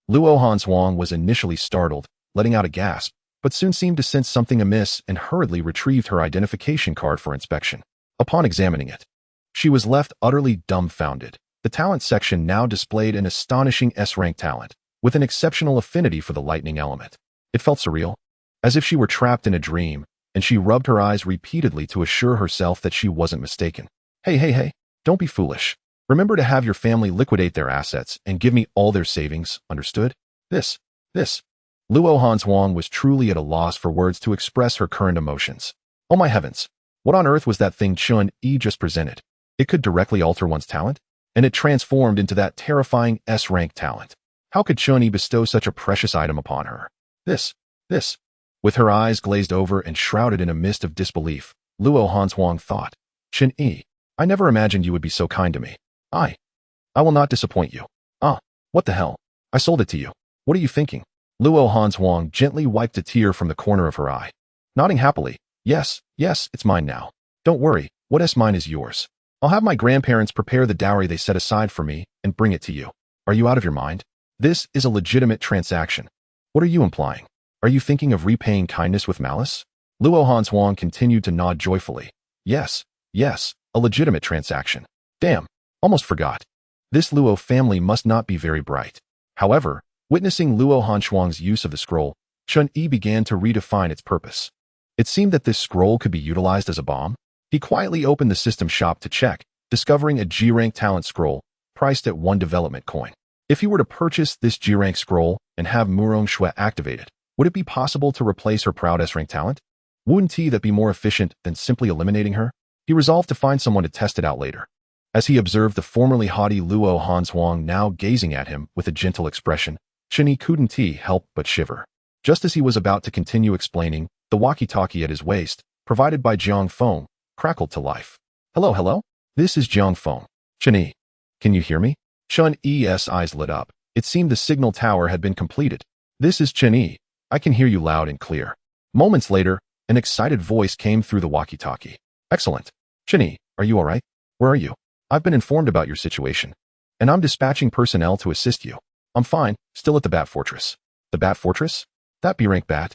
Luo Hanswang was initially startled, letting out a gasp, but soon seemed to sense something amiss and hurriedly retrieved her identification card for inspection. Upon examining it, she was left utterly dumbfounded. The talent section now displayed an astonishing S-rank talent, with an exceptional affinity for the lightning element. It felt surreal, as if she were trapped in a dream, and she rubbed her eyes repeatedly to assure herself that she wasn't mistaken. Hey, don't be foolish. Remember to have your family liquidate their assets and give me all their savings, understood? This. Luo Hanswang was truly at a loss for words to express her current emotions. Oh my heavens, what on earth was that thing Chun Yi just presented? It could directly alter one's talent? And it transformed into that terrifying S-rank talent. How could Chun Yi bestow such a precious item upon her? This. With her eyes glazed over and shrouded in a mist of disbelief, Luo Hanswang thought, Chun Yi, I never imagined you would be so kind to me. I will not disappoint you. What the hell? I sold it to you. What are you thinking? Luo Hanswang gently wiped a tear from the corner of her eye. Nodding happily, yes, it's mine now. Don't worry, what is mine is yours. I'll have my grandparents prepare the dowry they set aside for me and bring it to you. Are you out of your mind? This is a legitimate transaction. What are you implying? Are you thinking of repaying kindness with malice? Luo Hanswang continued to nod joyfully. Yes, a legitimate transaction. Damn, almost forgot. This Luo family must not be very bright. However, witnessing Luo Hanswang's use of the scroll, Chun Yi began to redefine its purpose. It seemed that this scroll could be utilized as a bomb. He quietly opened the system shop to check, discovering a G-rank talent scroll, priced at 1 development coin. If he were to purchase this G-rank scroll and have Murong Shui activated, would it be possible to replace her proud S-rank talent? Wouldn't that be more efficient than simply eliminating her? He resolved to find someone to test it out later. As he observed the formerly haughty Luo Hanswang now gazing at him with a gentle expression, Chen Yi couldn't help but shiver. Just as he was about to continue explaining, the walkie-talkie at his waist, provided by Jiang Feng, crackled to life. Hello? This is Jiang Feng. Chen Yi, can you hear me? Chun Yi's eyes lit up. It seemed the signal tower had been completed. This is Chen Yi. I can hear you loud and clear. Moments later, an excited voice came through the walkie-talkie. Excellent. Chen Yi, are you all right? Where are you? I've been informed about your situation, and I'm dispatching personnel to assist you. I'm fine, still at the Bat Fortress. The Bat Fortress? That B-rank bat?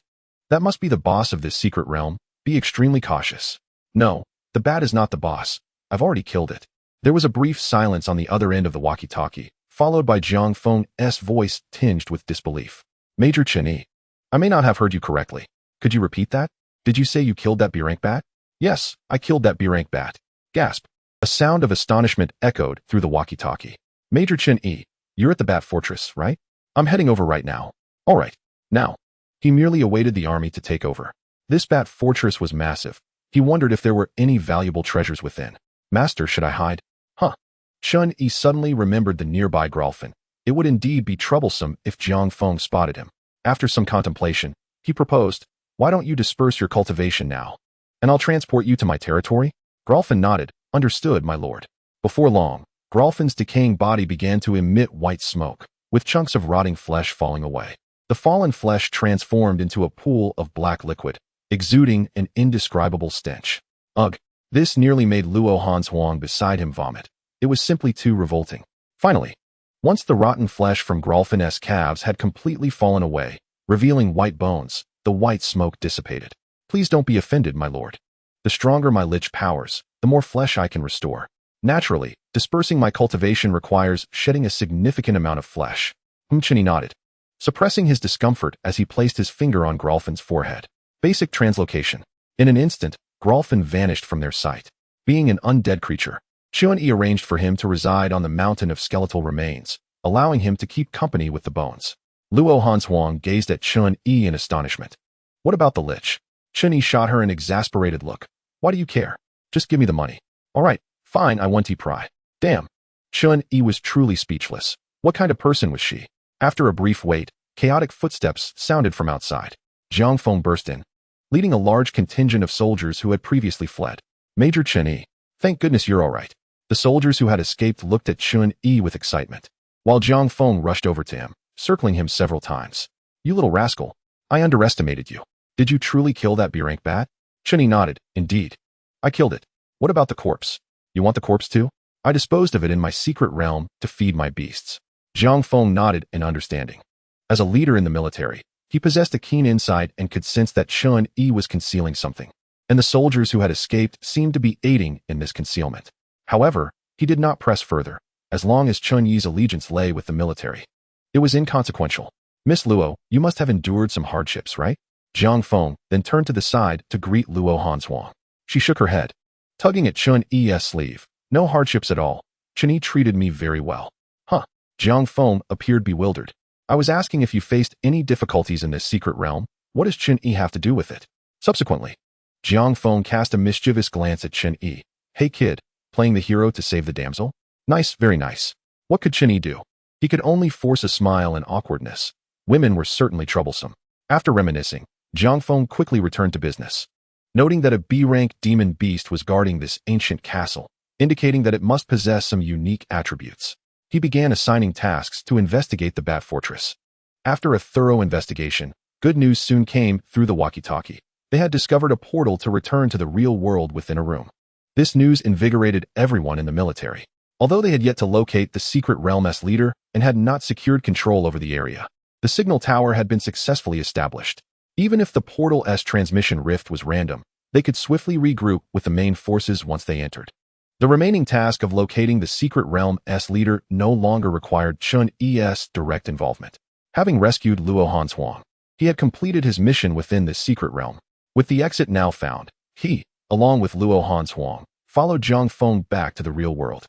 That must be the boss of this secret realm. Be extremely cautious. No, the bat is not the boss. I've already killed it. There was a brief silence on the other end of the walkie-talkie, followed by Jiang Feng's voice tinged with disbelief. Major Chen Yi, I may not have heard you correctly. Could you repeat that? Did you say you killed that B-rank bat? Yes, I killed that B-rank bat. Gasp. A sound of astonishment echoed through the walkie-talkie. Major Chen Yi, you're at the Bat Fortress, right? I'm heading over right now. All right. Now. He merely awaited the army to take over. This Bat Fortress was massive. He wondered if there were any valuable treasures within. Master, should I hide? Chun Yi suddenly remembered the nearby Grolfen. It would indeed be troublesome if Jiang Feng spotted him. After some contemplation, he proposed, why don't you disperse your cultivation now? And I'll transport you to my territory? Grolfen nodded. Understood, my lord. Before long, Grolfen's decaying body began to emit white smoke, with chunks of rotting flesh falling away. The fallen flesh transformed into a pool of black liquid, exuding an indescribable stench. Ugh, This nearly made Luo Hanshuang beside him vomit. It was simply too revolting. Finally, once the rotten flesh from Grolfin's calves had completely fallen away, revealing white bones, the white smoke dissipated. Please don't be offended, my lord. The stronger my lich powers, the more flesh I can restore. Naturally, dispersing my cultivation requires shedding a significant amount of flesh. Chini nodded, suppressing his discomfort as he placed his finger on Grolfin's forehead. Basic translocation. In an instant, Grolfin vanished from their sight. Being an undead creature, Chun-Yi arranged for him to reside on the mountain of skeletal remains, allowing him to keep company with the bones. Luo Hanshuang gazed at Chun-Yi in astonishment. What about the lich? Chun-Yi shot her an exasperated look. Why do you care? Just give me the money. All right, fine, I want to pry. Damn. Chun-Yi was truly speechless. What kind of person was she? After a brief wait, chaotic footsteps sounded from outside. Jiang Feng burst in, leading a large contingent of soldiers who had previously fled. Major Chun-Yi, thank goodness you're all right. The soldiers who had escaped looked at Chun-Yi with excitement, while Jiang Feng rushed over to him, circling him several times. You little rascal, I underestimated you. Did you truly kill that B-rank bat? Chun-Yi nodded, indeed. I killed it. What about the corpse? You want the corpse too? I disposed of it in my secret realm to feed my beasts. Jiang Feng nodded in understanding. As a leader in the military, he possessed a keen insight and could sense that Chun-Yi was concealing something, and the soldiers who had escaped seemed to be aiding in this concealment. However, he did not press further, as long as Chun-Yi's allegiance lay with the military. It was inconsequential. Miss Luo, you must have endured some hardships, right? Jiang Feng then turned to the side to greet Luo Hanshuang. She shook her head, tugging at Chun-Yi's sleeve. No hardships at all. Chun-Yi treated me very well. Huh. Jiang Feng appeared bewildered. I was asking if you faced any difficulties in this secret realm. What does Chun-Yi have to do with it? Subsequently, Jiang Feng cast a mischievous glance at Chun-Yi. Hey kid, playing the hero to save the damsel? Nice, very nice. What could Chun-Yi do? He could only force a smile and awkwardness. Women were certainly troublesome. After reminiscing, Jiang Feng quickly returned to business, noting that a B-rank demon beast was guarding this ancient castle, indicating that it must possess some unique attributes. He began assigning tasks to investigate the Bat Fortress. After a thorough investigation, good news soon came through the walkie-talkie. They had discovered a portal to return to the real world within a room. This news invigorated everyone in the military. Although they had yet to locate the secret realm's leader and had not secured control over the area, the signal tower had been successfully established. Even if the portal's transmission rift was random, they could swiftly regroup with the main forces once they entered. The remaining task of locating the secret realm's leader no longer required Chun-Yi's direct involvement. Having rescued Luo Hanshuang, he had completed his mission within this secret realm. With the exit now found, he, along with Luo Hanshuang, followed Jiang Feng back to the real world.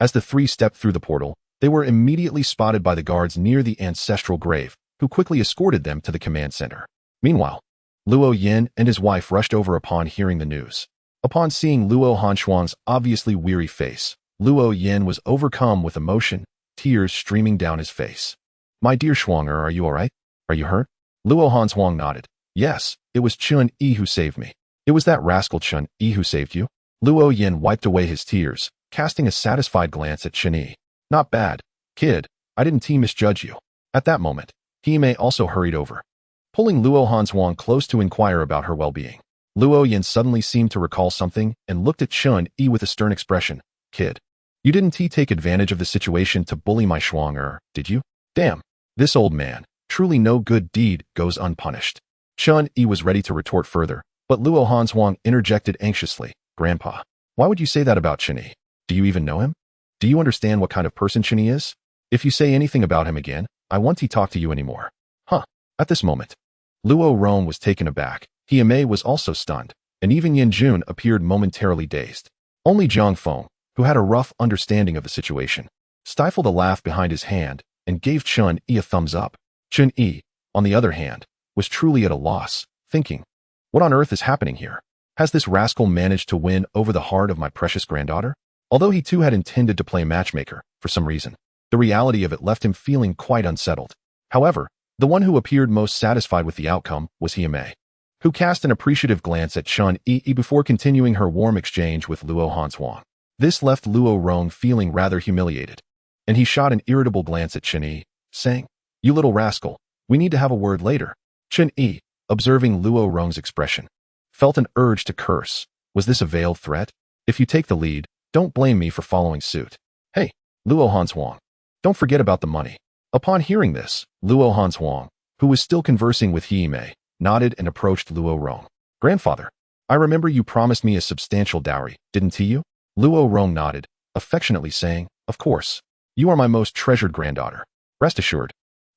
As the three stepped through the portal, they were immediately spotted by the guards near the ancestral grave, who quickly escorted them to the command center. Meanwhile, Luo Yin and his wife rushed over upon hearing the news. Upon seeing Luo Hanshuang's obviously weary face, Luo Yin was overcome with emotion, tears streaming down his face. My dear Shuang'er, are you all right? Are you hurt? Luo Hanshuang nodded. Yes, it was Chun-Yi who saved me. It was that rascal Chun-Yi who saved you? Luo Yin wiped away his tears, casting a satisfied glance at Chun-Yi. Not bad, kid. I didn't misjudge you. At that moment, Hime also hurried over, pulling Luo Hanshuang close to inquire about her well-being. Luo Yin suddenly seemed to recall something and looked at Chun-Yi with a stern expression. Kid, you didn't take advantage of the situation to bully my Shuang'er, did you? Damn, this old man. Truly no good deed goes unpunished. Chun-Yi was ready to retort further, but Luo Hanshuang interjected anxiously. Grandpa, why would you say that about Chun-Yi? Do you even know him? Do you understand what kind of person Chun-Yi is? If you say anything about him again, I won't talk to you anymore. Huh. At this moment, Luo Rong was taken aback. Hime was also stunned, and even Yin Jun appeared momentarily dazed. Only Jiang Feng, who had a rough understanding of the situation, stifled a laugh behind his hand and gave Chun-Yi a thumbs up. Chun-Yi, on the other hand, was truly at a loss, thinking, what on earth is happening here? Has this rascal managed to win over the heart of my precious granddaughter? Although he too had intended to play matchmaker, for some reason, the reality of it left him feeling quite unsettled. However, the one who appeared most satisfied with the outcome was Hime, who cast an appreciative glance at Chun-Yi before continuing her warm exchange with Luo Hanshuang. This left Luo Rong feeling rather humiliated, and he shot an irritable glance at Chun-Yi, saying, You little rascal, we need to have a word later. Chun-Yi, observing Luo Rong's expression, felt an urge to curse. Was this a veiled threat? If you take the lead, don't blame me for following suit. Hey, Luo Hanshuang, don't forget about the money. Upon hearing this, Luo Hanshuang, who was still conversing with Hime, nodded and approached Luo Rong. Grandfather, I remember you promised me a substantial dowry, didn't you? Luo Rong nodded, affectionately saying, of course. You are my most treasured granddaughter. Rest assured,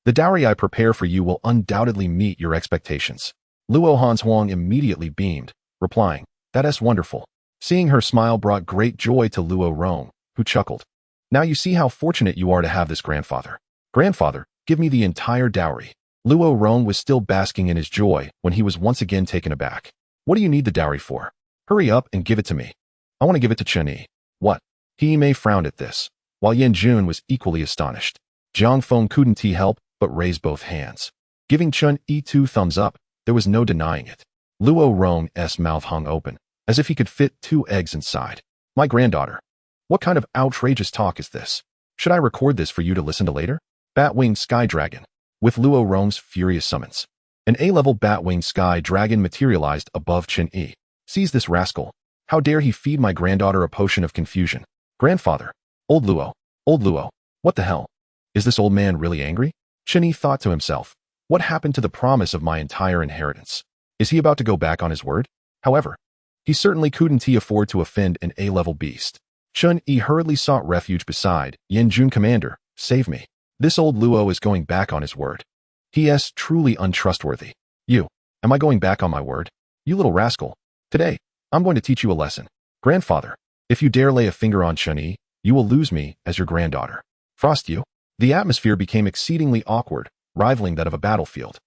the dowry I prepare for you will undoubtedly meet your expectations. Luo Hanshuang immediately beamed, replying, that is wonderful. Seeing her smile brought great joy to Luo Rong, who chuckled. Now you see how fortunate you are to have this grandfather. Grandfather, give me the entire dowry. Luo Rong was still basking in his joy when he was once again taken aback. What do you need the dowry for? Hurry up and give it to me. I want to give it to Chen-Yi. What? Hime frowned at this, while Yan Jun was equally astonished. Jiang Feng couldn't help but raise both hands. Giving Chen-Yi 2 thumbs up, there was no denying it. Luo Rong's mouth hung open, as if he could fit 2 eggs inside. My granddaughter. What kind of outrageous talk is this? Should I record this for you to listen to later? Bat-winged Sky Dragon. With Luo Rong's furious summons, an A-level bat-winged Sky Dragon materialized above Chen-Yi. Seize this rascal. How dare he feed my granddaughter a potion of confusion? Grandfather. Old Luo. What the hell? Is this old man really angry? Chen-Yi thought to himself. What happened to the promise of my entire inheritance? Is he about to go back on his word? However, he certainly couldn't afford to offend an A-level beast. Chen-Yi hurriedly sought refuge beside Yan Jun. Commander, save me. This old Luo is going back on his word. He is truly untrustworthy. Am I going back on my word? You little rascal. Today, I'm going to teach you a lesson. Grandfather, if you dare lay a finger on Chen-Yi, you will lose me as your granddaughter. Frost you. The atmosphere became exceedingly awkward, rivaling that of a battlefield.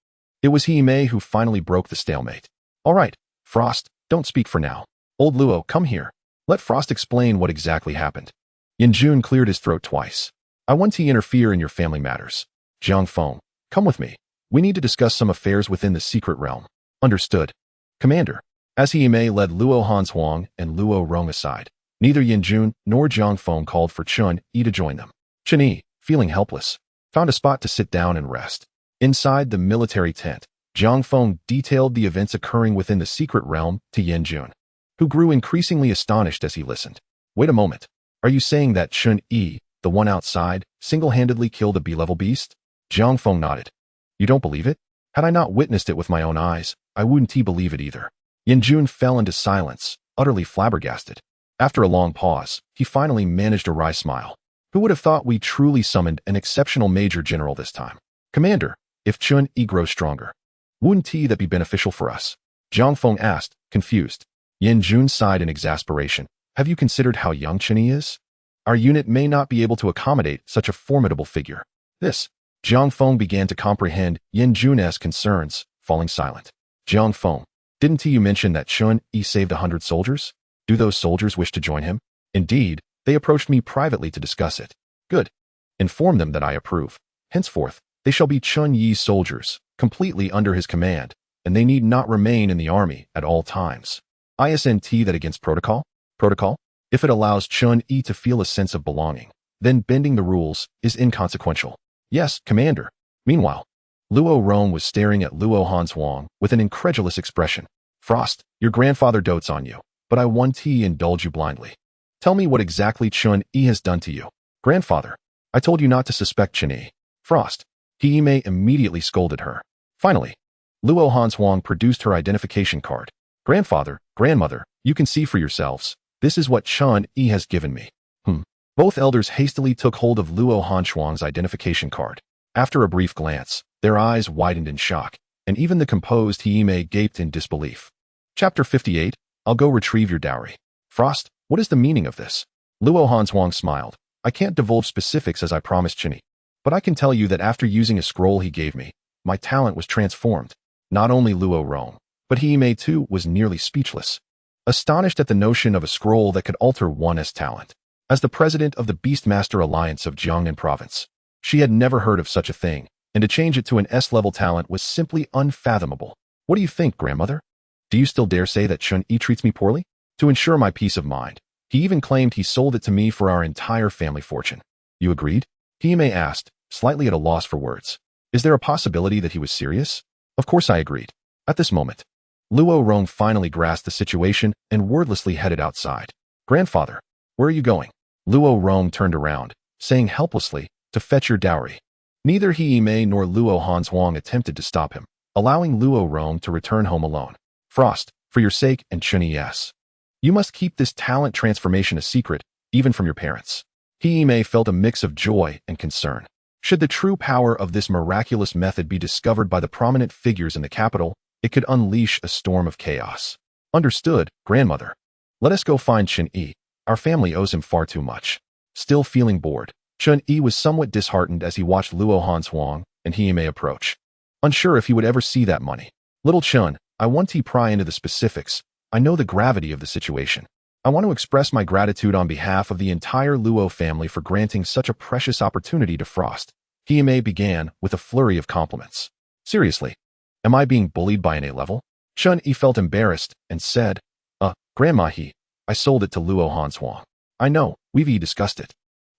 It was Hime who finally broke the stalemate. All right, Frost, don't speak for now. Old Luo, come here. Let Frost explain what exactly happened. Yan Jun cleared his throat twice. I want to interfere in your family matters. Jiang Feng, come with me. We need to discuss some affairs within the secret realm. Understood. Commander. As Hime led Luo Hanshuang and Luo Rong aside, neither Yan Jun nor Jiang Feng called for Chen-Yi to join them. Chen-Yi, feeling helpless, found a spot to sit down and rest. Inside the military tent, Jiang Feng detailed the events occurring within the secret realm to Yan Jun, who grew increasingly astonished as he listened. Wait a moment. Are you saying that Chen-Yi, the one outside, single-handedly killed a B-level beast? Jiang Feng nodded. You don't believe it? Had I not witnessed it with my own eyes, I wouldn't believe it either. Yan Jun fell into silence, utterly flabbergasted. After a long pause, he finally managed a wry smile. Who would have thought we truly summoned an exceptional major general this time? Commander, if Chen-Yi grows stronger, wouldn't that be beneficial for us? Jiang Feng asked, confused. Yan Jun sighed in exasperation. Have you considered how young Chen-Yi is? Our unit may not be able to accommodate such a formidable figure. Jiang Feng began to comprehend Yan Jun's concerns, falling silent. Jiang Feng, didn't you mention that Chen-Yi saved 100 soldiers? Do those soldiers wish to join him? Indeed, they approached me privately to discuss it. Good. Inform them that I approve. Henceforth, they shall be Chen-Yi's soldiers, completely under his command, and they need not remain in the army at all times. Isn't that against protocol? Protocol? If it allows Chen-Yi to feel a sense of belonging, then bending the rules is inconsequential. Yes, Commander. Meanwhile, Luo Rong was staring at Luo Hanshuang with an incredulous expression. Frost, your grandfather dotes on you, but I want to indulge you blindly. Tell me what exactly Chen-Yi has done to you. Grandfather, I told you not to suspect Chen-Yi. Frost. Hime immediately scolded her. Finally, Luo Hanshuang produced her identification card. Grandfather, grandmother, you can see for yourselves. This is what Chen-Yi has given me. Both elders hastily took hold of Luo Hanshuang's identification card. After a brief glance, their eyes widened in shock, and even the composed Hime gaped in disbelief. Chapter 58, I'll go retrieve your dowry. Frost, what is the meaning of this? Luo Hanshuang smiled. I can't divulge specifics as I promised Chen-Yi, but I can tell you that after using a scroll he gave me, my talent was transformed. Not only Luo Rong, but Hime too was nearly speechless, astonished at the notion of a scroll that could alter one's talent. As the president of the Beastmaster Alliance of Jiangnan Province, she had never heard of such a thing, and to change it to an S-level talent was simply unfathomable. What do you think, grandmother? Do you still dare say that Chen-Yi treats me poorly? To ensure my peace of mind, he even claimed he sold it to me for our entire family fortune. You agreed? Hime asked, slightly at a loss for words. Is there a possibility that he was serious? Of course I agreed. At this moment, Luo Rong finally grasped the situation and wordlessly headed outside. Grandfather, where are you going? Luo Rome turned around, saying helplessly, to fetch your dowry. Neither He Mei nor Luo Hanshuang attempted to stop him, allowing Luo Rome to return home alone. Frost, for your sake and Chun Yi-'s. You must keep this talent transformation a secret, even from your parents. He Mei felt a mix of joy and concern. Should the true power of this miraculous method be discovered by the prominent figures in the capital, it could unleash a storm of chaos. Understood, grandmother. Let us go find Chun Yi. Our family owes him far too much. Still feeling bored, Chun Yi was somewhat disheartened as he watched Luo Hanshuang and He Mei approach. Unsure if he would ever see that money. Little Chun, I want to pry into the specifics. I know the gravity of the situation. I want to express my gratitude on behalf of the entire Luo family for granting such a precious opportunity to Frost. He Mei began with a flurry of compliments. Seriously, am I being bullied by an A-level? Chun Yi felt embarrassed and said, Grandma He, I sold it to Luo Hanshuang. I know, we've discussed it.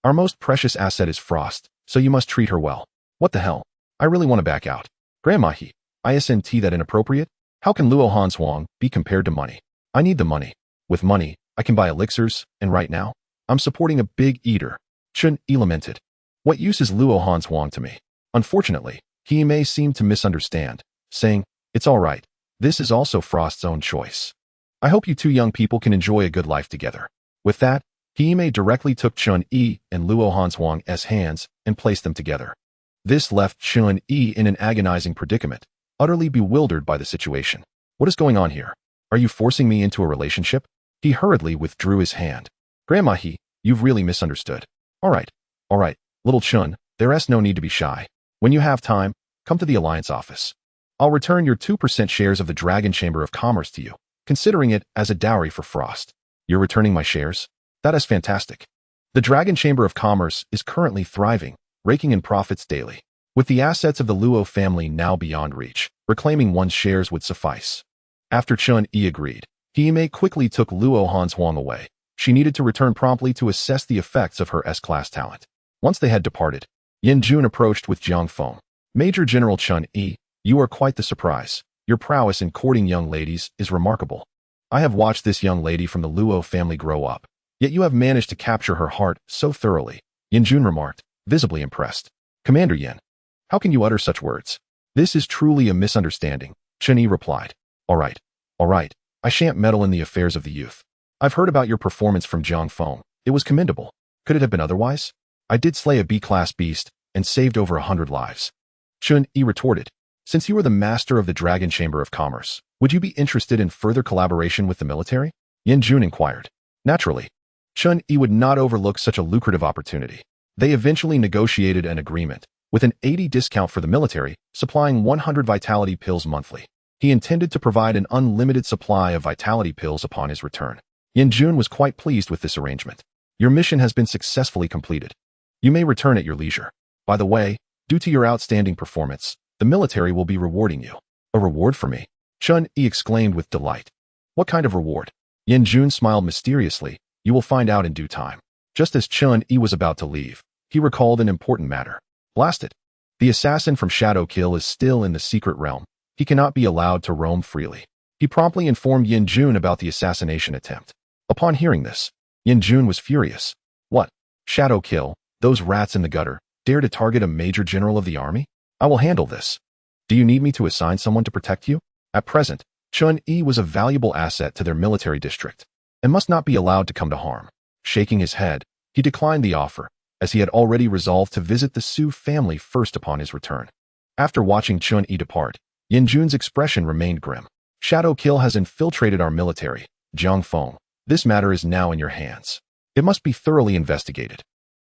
Our most precious asset is Frost, so you must treat her well. What the hell? I really want to back out. Grandma He, isn't that inappropriate? How can Luo Hanshuang be compared to money? I need the money. With money, I can buy elixirs, and right now, I'm supporting a big eater. Chun Yi lamented. What use is Luo Hanshuang to me? Unfortunately, He Mei seemed to misunderstand, saying, It's all right. This is also Frost's own choice. I hope you two young people can enjoy a good life together. With that, He Mei directly took Chun Yi and Luo Hanshuang's hands and placed them together. This left Chun Yi in an agonizing predicament, utterly bewildered by the situation. What is going on here? Are you forcing me into a relationship? He hurriedly withdrew his hand. Grandma He, you've really misunderstood. All right, little Chun, there's no need to be shy. When you have time, come to the Alliance office. I'll return your 2% shares of the Dragon Chamber of Commerce to you, considering it as a dowry for Frost. You're returning my shares? That is fantastic. The Dragon Chamber of Commerce is currently thriving, raking in profits daily. With the assets of the Luo family now beyond reach, reclaiming one's shares would suffice. After Chun Yi agreed, He Mei quickly took Luo Hanshuang away. She needed to return promptly to assess the effects of her S-class talent. Once they had departed, Yin Jun approached with Jiang Feng. Major General Chun Yi, you are quite the surprise. Your prowess in courting young ladies is remarkable. I have watched this young lady from the Luo family grow up, yet you have managed to capture her heart so thoroughly, Yin Jun remarked, visibly impressed. Commander Yin, how can you utter such words? This is truly a misunderstanding, Chun Yi replied. All right, I shan't meddle in the affairs of the youth. I've heard about your performance from Jiang Feng. It was commendable. Could it have been otherwise? I did slay a B-class beast and saved over 100 lives. Chun Yi retorted. Since you are the master of the Dragon Chamber of Commerce, would you be interested in further collaboration with the military? Yin Jun inquired. Naturally. Chun Yi would not overlook such a lucrative opportunity. They eventually negotiated an agreement, with an 80% discount for the military, supplying 100 vitality pills monthly. He intended to provide an unlimited supply of vitality pills upon his return. Yin Jun was quite pleased with this arrangement. Your mission has been successfully completed. You may return at your leisure. By the way, due to your outstanding performance, the military will be rewarding you. A reward for me? Chun Yi exclaimed with delight. What kind of reward? Yin Jun smiled mysteriously. You will find out in due time. Just as Chun Yi was about to leave, he recalled an important matter. Blast it. The assassin from Shadow Kill is still in the secret realm. He cannot be allowed to roam freely. He promptly informed Yin Jun about the assassination attempt. Upon hearing this, Yin Jun was furious. What? Shadow Kill, those rats in the gutter, dare to target a major general of the army? I will handle this. Do you need me to assign someone to protect you? At present, Chun Yi was a valuable asset to their military district, and must not be allowed to come to harm. Shaking his head, he declined the offer, as he had already resolved to visit the Su family first upon his return. After watching Chun Yi depart, Yin Jun's expression remained grim. Shadow Kill has infiltrated our military, Jiang Feng. This matter is now in your hands. It must be thoroughly investigated.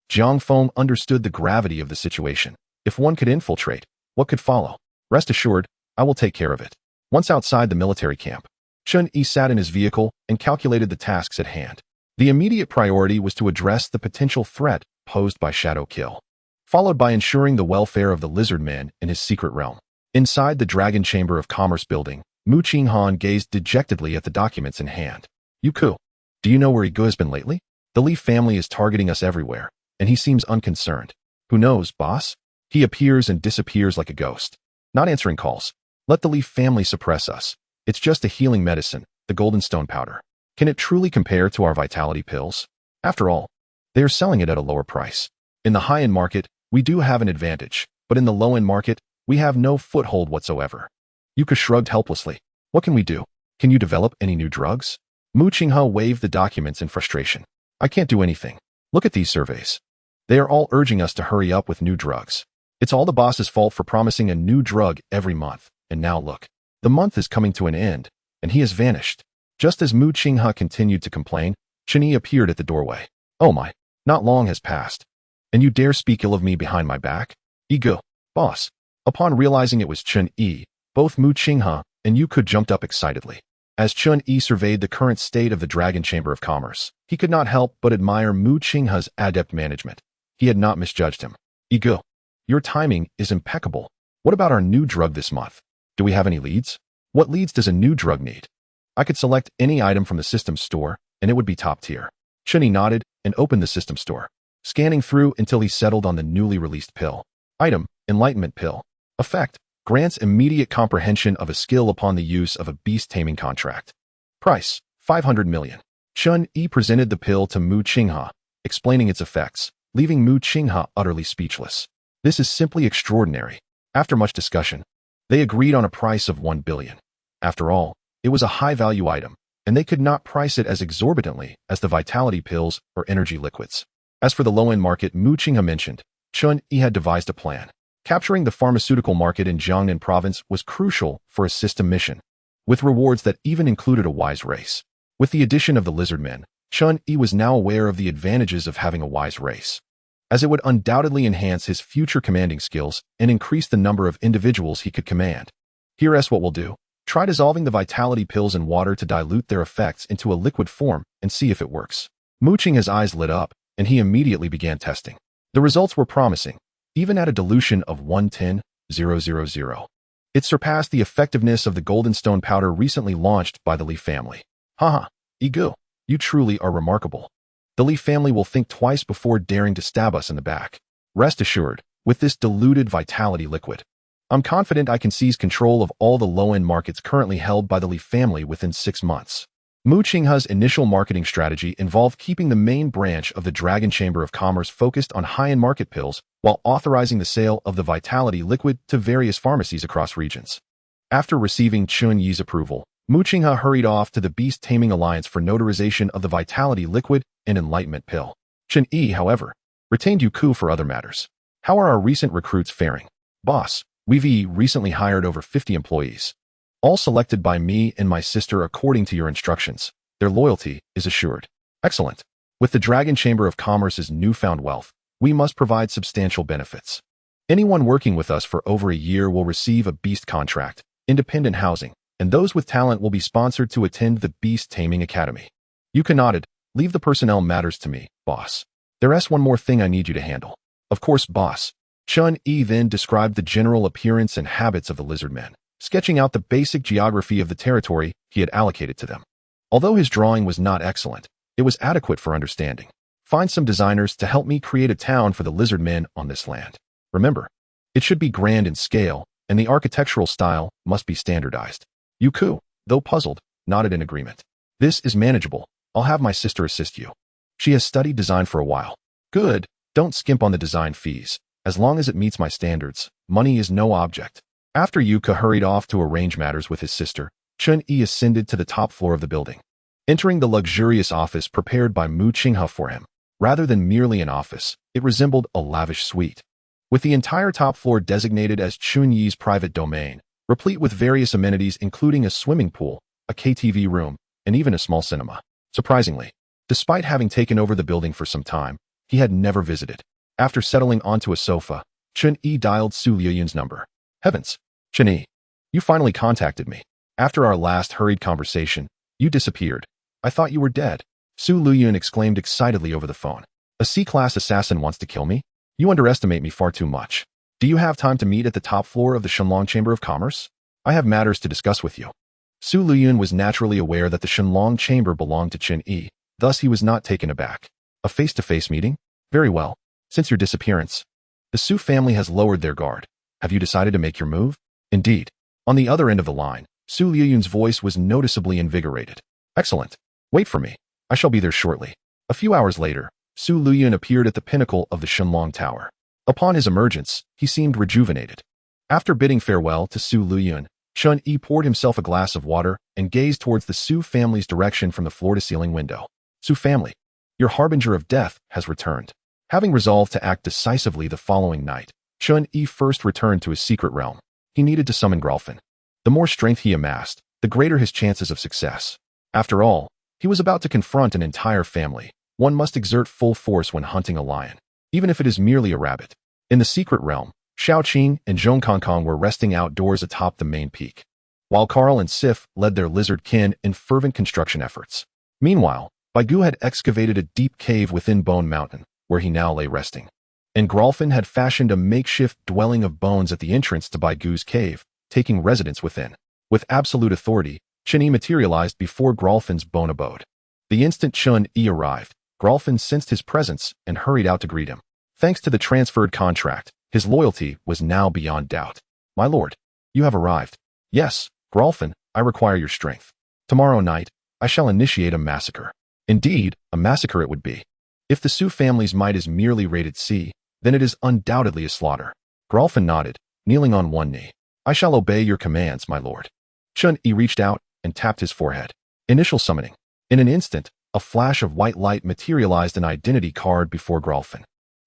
Jiang Feng understood the gravity of the situation. If one could infiltrate, what could follow? Rest assured, I will take care of it. Once outside the military camp, Chun Yi sat in his vehicle and calculated the tasks at hand. The immediate priority was to address the potential threat posed by Shadow Kill, followed by ensuring the welfare of the lizard man in his secret realm. Inside the Dragon Chamber of Commerce building, Mu Qinghan gazed dejectedly at the documents in hand. Yuku, do you know where Igu has been lately? The Li family is targeting us everywhere, and he seems unconcerned. Who knows, boss? He appears and disappears like a ghost. Not answering calls. Let the Li family suppress us. It's just a healing medicine, the golden stone powder. Can it truly compare to our vitality pills? After all, they are selling it at a lower price. In the high-end market, we do have an advantage, but in the low-end market, we have no foothold whatsoever. Yuka shrugged helplessly. What can we do? Can you develop any new drugs? Mu Qinghe waved the documents in frustration. I can't do anything. Look at these surveys. They are all urging us to hurry up with new drugs. It's all the boss's fault for promising a new drug every month, and now look. The month is coming to an end, and he has vanished. Just as Mu Qinghe continued to complain, Chen Yi appeared at the doorway. Oh my, not long has passed. And you dare speak ill of me behind my back? Ego, boss. Upon realizing it was Chen Yi, both Mu Qinghe and Yuka jumped up excitedly. As Chen Yi surveyed the current state of the Dragon Chamber of Commerce, he could not help but admire Mu Qinghe's adept management. He had not misjudged him. Ego, your timing is impeccable. What about our new drug this month? Do we have any leads? What leads does a new drug need? I could select any item from the system store, and it would be top tier. Chen Yi nodded and opened the system store, scanning through until he settled on the newly released pill. Item, Enlightenment Pill. Effect, grants immediate comprehension of a skill upon the use of a beast taming contract. Price, 500 million. Chen Yi presented the pill to Mu Qinghe, explaining its effects, leaving Mu Qinghe utterly speechless. This is simply extraordinary. After much discussion, they agreed on a price of 1 billion. After all, it was a high-value item, and they could not price it as exorbitantly as the vitality pills or energy liquids. As for the low-end market Mu Qinghe mentioned, Chen Yi had devised a plan. Capturing the pharmaceutical market in Jiangnan province was crucial for a system mission, with rewards that even included a wise race. With the addition of the lizard men, Chen Yi was now aware of the advantages of having a wise race, as it would undoubtedly enhance his future commanding skills and increase the number of individuals he could command. Here's what we'll do. Try dissolving the vitality pills in water to dilute their effects into a liquid form and see if it works. Mu Qinghe's eyes lit up, and he immediately began testing. The results were promising, even at a dilution of 110,000. It surpassed the effectiveness of the golden stone powder recently launched by the Li family. Haha, Igu, you truly are remarkable. The Li family will think twice before daring to stab us in the back. Rest assured, with this diluted vitality liquid, I'm confident I can seize control of all the low-end markets currently held by the Li family within 6 months. Mu Qinghe's initial marketing strategy involved keeping the main branch of the Dragon Chamber of Commerce focused on high-end market pills while authorizing the sale of the vitality liquid to various pharmacies across regions. After receiving Chen Yi's approval, Mu Qinghe hurried off to the Beast Taming Alliance for notarization of the vitality liquid and enlightenment pill. Chen Yi, however, retained Yuku for other matters. How are our recent recruits faring? Boss, we've recently hired over 50 employees, all selected by me and my sister according to your instructions. Their loyalty is assured. Excellent. With the Dragon Chamber of Commerce's newfound wealth, we must provide substantial benefits. Anyone working with us for over a year will receive a beast contract, independent housing, and those with talent will be sponsored to attend the Beast Taming Academy. Yuka nodded. Leave the personnel matters to me, boss. There's one more thing I need you to handle. Of course, boss. Chen Yi then described the general appearance and habits of the lizard men, sketching out the basic geography of the territory he had allocated to them. Although his drawing was not excellent, it was adequate for understanding. Find some designers to help me create a town for the lizard men on this land. Remember, it should be grand in scale, and the architectural style must be standardized. Yuku, though puzzled, nodded in agreement. This is manageable. I'll have my sister assist you. She has studied design for a while. Good, don't skimp on the design fees. As long as it meets my standards, money is no object. After Yuka hurried off to arrange matters with his sister, Chen Yi ascended to the top floor of the building, entering the luxurious office prepared by Mu Qinghe for him. Rather than merely an office, it resembled a lavish suite, with the entire top floor designated as Chen Yi's private domain, replete with various amenities including a swimming pool, a KTV room, and even a small cinema. Surprisingly, despite having taken over the building for some time, he had never visited. After settling onto a sofa, Chen Yi dialed Su Liyun's number. Heavens, Chen Yi, you finally contacted me. After our last hurried conversation, you disappeared. I thought you were dead. Su Liyun exclaimed excitedly over the phone. A C-class assassin wants to kill me? You underestimate me far too much. Do you have time to meet at the top floor of the Shenlong Chamber of Commerce? I have matters to discuss with you. Su Liyun was naturally aware that the Shenlong Chamber belonged to Chen Yi, thus he was not taken aback. A face-to-face meeting? Very well. Since your disappearance, the Su family has lowered their guard. Have you decided to make your move? Indeed. On the other end of the line, Su Liyun's voice was noticeably invigorated. Excellent. Wait for me. I shall be there shortly. A few hours later, Su Luyun appeared at the pinnacle of the Shenlong Tower. Upon his emergence, he seemed rejuvenated. After bidding farewell to Su Luyun, Chun Yi poured himself a glass of water and gazed towards the Su family's direction from the floor-to-ceiling window. Su family, your harbinger of death has returned. Having resolved to act decisively the following night, Chun Yi first returned to his secret realm. He needed to summon Gralfin. The more strength he amassed, the greater his chances of success. After all, he was about to confront an entire family. One must exert full force when hunting a lion, even if it is merely a rabbit. In the secret realm, Xiaoqing and Zhong Kongkong were resting outdoors atop the main peak, while Carl and Sif led their lizard kin in fervent construction efforts. Meanwhile, Baigu had excavated a deep cave within Bone Mountain, where he now lay resting. And Gralfin had fashioned a makeshift dwelling of bones at the entrance to Baigu's cave, taking residence within. With absolute authority, Chun Yi materialized before Gralfin's bone abode. The instant Chun Yi arrived, Gralfin sensed his presence and hurried out to greet him. Thanks to the transferred contract, his loyalty was now beyond doubt. My lord, you have arrived. Yes, Gralfin, I require your strength. Tomorrow night, I shall initiate a massacre. Indeed, a massacre it would be. If the Su family's might is merely rated C, then it is undoubtedly a slaughter. Gralfin nodded, kneeling on one knee. I shall obey your commands, my lord. Chun Yi reached out and tapped his forehead. Initial summoning. In an instant, a flash of white light materialized an identity card before Gralfin.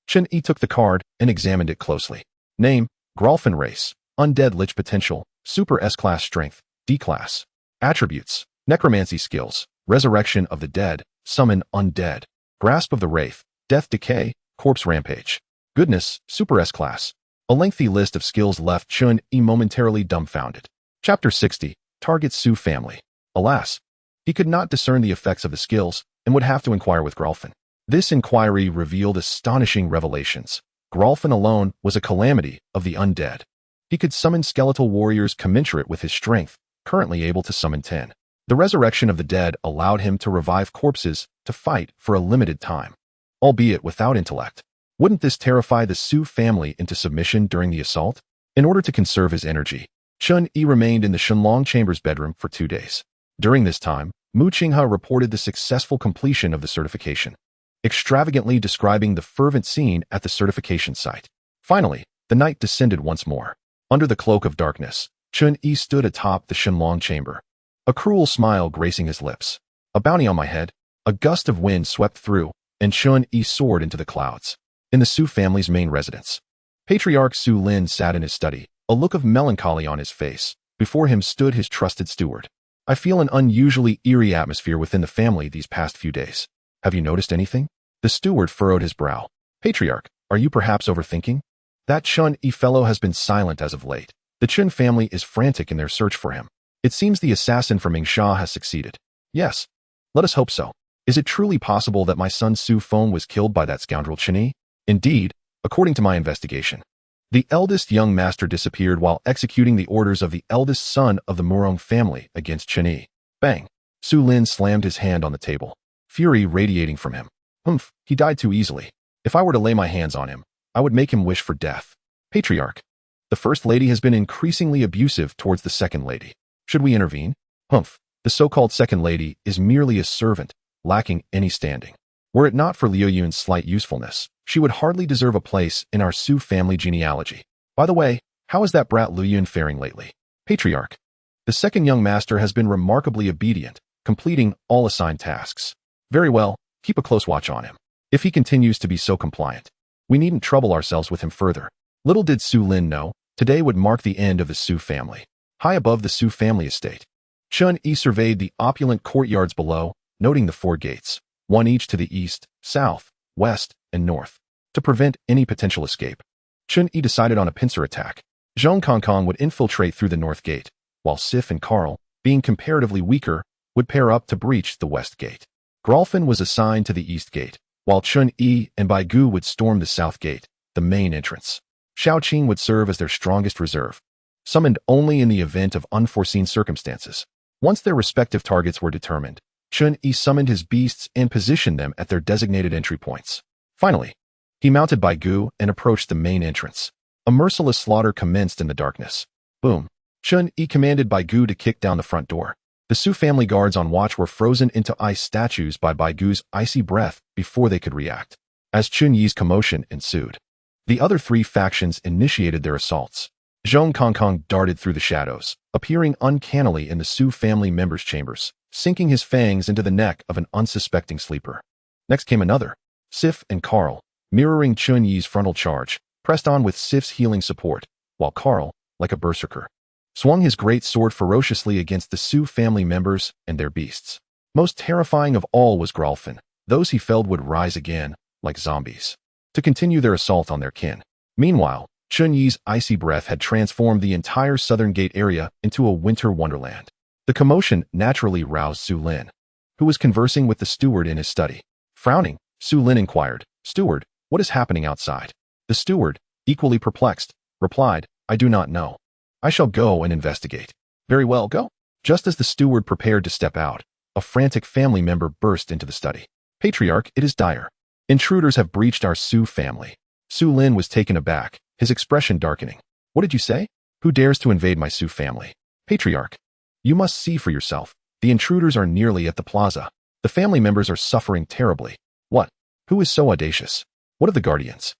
Chun Yi took the card and examined it closely. Name, Gralfin race, undead lich potential, super S-class strength, D-class. Attributes, necromancy skills, resurrection of the dead, summon undead. Grasp of the wraith, death decay, corpse rampage. Goodness, super S-class. A lengthy list of skills left Chun Yi momentarily dumbfounded. Chapter 60, Target Su family. Alas, he could not discern the effects of the skills and would have to inquire with Gralfin. This inquiry revealed astonishing revelations. Gralfin alone was a calamity of the undead. He could summon skeletal warriors commensurate with his strength, currently able to summon 10. The resurrection of the dead allowed him to revive corpses to fight for a limited time, albeit without intellect. Wouldn't this terrify the Su family into submission during the assault? In order to conserve his energy, Chun Yi remained in the Shenlong Chamber's bedroom for 2 days. During this time, Mu Qinghe reported the successful completion of the certification, extravagantly describing the fervent scene at the certification site. Finally, the night descended once more. Under the cloak of darkness, Chun Yi stood atop the Shenlong Chamber, a cruel smile gracing his lips. A bounty on my head. A gust of wind swept through, and Chun Yi soared into the clouds. In the Su family's main residence, Patriarch Su Lin sat in his study, a look of melancholy on his face. Before him stood his trusted steward. I feel an unusually eerie atmosphere within the family these past few days. Have you noticed anything? The steward furrowed his brow. Patriarch, are you perhaps overthinking? That Chun Yi fellow has been silent as of late. The Chun family is frantic in their search for him. It seems the assassin from Mingsha has succeeded. Yes. Let us hope so. Is it truly possible that my son Su Feng was killed by that scoundrel Chun Yi? Indeed, according to my investigation, the eldest young master disappeared while executing the orders of the eldest son of the Murong family against Chun Yi. Bang! Su Lin slammed his hand on the table, fury radiating from him. Humph, he died too easily. If I were to lay my hands on him, I would make him wish for death. Patriarch, the first lady has been increasingly abusive towards the second lady. Should we intervene? Humph, the so-called second lady is merely a servant, lacking any standing. Were it not for Liu Yun's slight usefulness, she would hardly deserve a place in our Su family genealogy. By the way, how is that brat Liu Yun faring lately? Patriarch, the second young master has been remarkably obedient, completing all assigned tasks. Very well, keep a close watch on him. If he continues to be so compliant, we needn't trouble ourselves with him further. Little did Su Lin know, today would mark the end of the Su family. High above the Su family estate, Chun Yi surveyed the opulent courtyards below, noting the 4 gates, one each to the east, south, west, and north. To prevent any potential escape, Chun Yi decided on a pincer attack. Zhong Kongkong would infiltrate through the north gate, while Sif and Carl, being comparatively weaker, would pair up to breach the west gate. Gralfin was assigned to the east gate, while Chun Yi and Baigu would storm the south gate, the main entrance. Xiaoqing would serve as their strongest reserve, summoned only in the event of unforeseen circumstances. Once their respective targets were determined, Chun Yi summoned his beasts and positioned them at their designated entry points. Finally, he mounted Baigu and approached the main entrance. A merciless slaughter commenced in the darkness. Boom! Chun Yi commanded Baigu to kick down the front door. The The Su family guards on watch were frozen into ice statues by Baigu's icy breath before they could react. As Chun Yi's commotion ensued, the other three factions initiated their assaults. Zhong Kongkong darted through the shadows, appearing uncannily in the Su family members' chambers, sinking his fangs into the neck of an unsuspecting sleeper. Next came another. Sif and Carl, mirroring Chun Yi's frontal charge, pressed on with Sif's healing support, while Carl, like a berserker, swung his great sword ferociously against the Su family members and their beasts. Most terrifying of all was Gralfin. Those he felled would rise again, like zombies, to continue their assault on their kin. Meanwhile, Chun Yi's icy breath had transformed the entire southern gate area into a winter wonderland. The commotion naturally roused Su Lin, who was conversing with the steward in his study. Frowning, Su Lin inquired, "Steward, what is happening outside?" The steward, equally perplexed, replied, "I do not know. I shall go and investigate." "Very well, go." Just as the steward prepared to step out, a frantic family member burst into the study. "Patriarch, it is dire. Intruders have breached our Su family." Su Lin was taken aback, his expression darkening. "What did you say? Who dares to invade my Su family?" "Patriarch, you must see for yourself. The intruders are nearly at the plaza. The family members are suffering terribly." "What? Who is so audacious? What of the guardians?"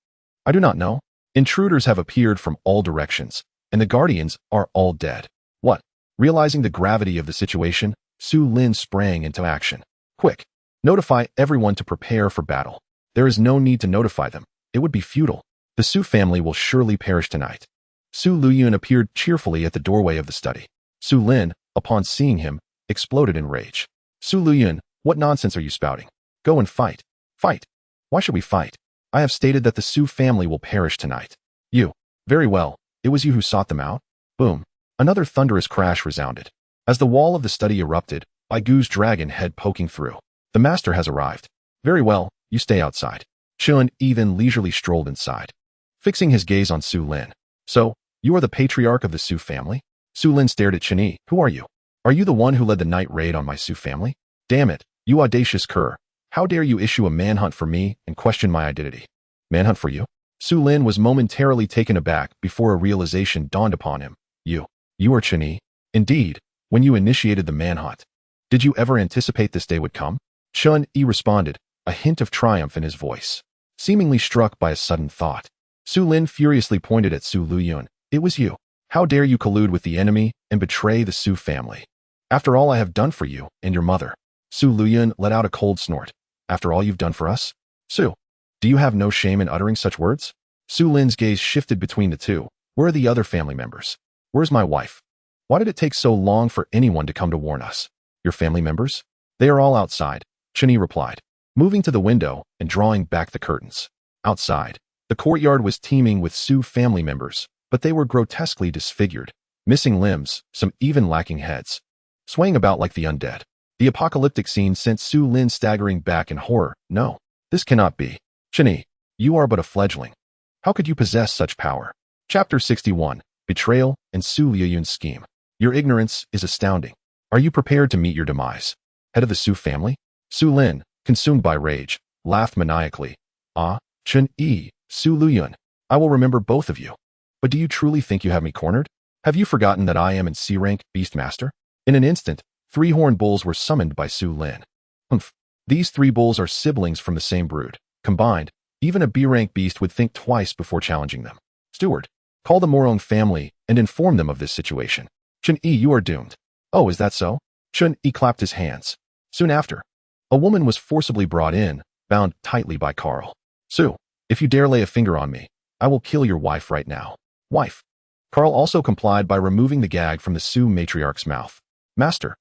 "I do not know. Intruders have appeared from all directions, and the guardians are all dead." "What?" Realizing the gravity of the situation, Su Lin sprang into action. "Quick! Notify everyone to prepare for battle." "There is no need to notify them. It would be futile. The Su family will surely perish tonight." Su Luyun appeared cheerfully at the doorway of the study. Su Lin, upon seeing him, exploded in rage. "Su Luyun, what nonsense are you spouting? Go and fight." "Fight? Why should we fight? I have stated that the Su family will perish tonight." "You. Very well. It was you who sought them out." Boom. Another thunderous crash resounded. As the wall of the study erupted, Baigu's dragon head poking through. "The master has arrived." "Very well, you stay outside." Chun Yi then leisurely strolled inside, fixing his gaze on Su Lin. "So, you are the patriarch of the Su family?" Su Lin stared at Chun Yi. "Who are you? Are you the one who led the night raid on my Su family?" "Damn it, you audacious cur. How dare you issue a manhunt for me and question my identity?" "Manhunt for you?" Su Lin was momentarily taken aback before a realization dawned upon him. You are Chun Yi? Indeed, when you initiated the manhunt. Did you ever anticipate this day would come?" Chun Yi responded, a hint of triumph in his voice, seemingly struck by a sudden thought. Su Lin furiously pointed at Su Luyun. "It was you. How dare you collude with the enemy and betray the Su family? After all I have done for you and your mother." Su Luyun let out a cold snort. "After all you've done for us? Su, do you have no shame in uttering such words?" Su Lin's gaze shifted between the two. "Where are the other family members? Where's my wife? Why did it take so long for anyone to come to warn us?" "Your family members? They are all outside," Chun Yi replied, moving to the window and drawing back the curtains. Outside, the courtyard was teeming with Su family members, but they were grotesquely disfigured, missing limbs, some even lacking heads, swaying about like the undead. The apocalyptic scene sent Su Lin staggering back in horror. "No, this cannot be. Chun Yi, you are but a fledgling. How could you possess such power?" Chapter 61. Betrayal and Su Luyun's scheme. "Your ignorance is astounding. Are you prepared to meet your demise? Head of the Su family?" Su Lin, consumed by rage, laughed maniacally. "Ah, Chun Yi, Su Luyun, I will remember both of you. But do you truly think you have me cornered? Have you forgotten that I am in C-rank Beastmaster?" In an instant, 3 horned bulls were summoned by Su Lin. "Humph, these 3 bulls are siblings from the same brood. Combined, even a B-rank beast would think twice before challenging them. Steward, call the Morong family and inform them of this situation. Chun Yi, you are doomed." "Oh, is that so?" Chun Yi clapped his hands. Soon after, a woman was forcibly brought in, bound tightly by Carl. "Su, if you dare lay a finger on me, I will kill your wife right now." "Wife?" Carl also complied by removing the gag from the Su matriarch's mouth. Master,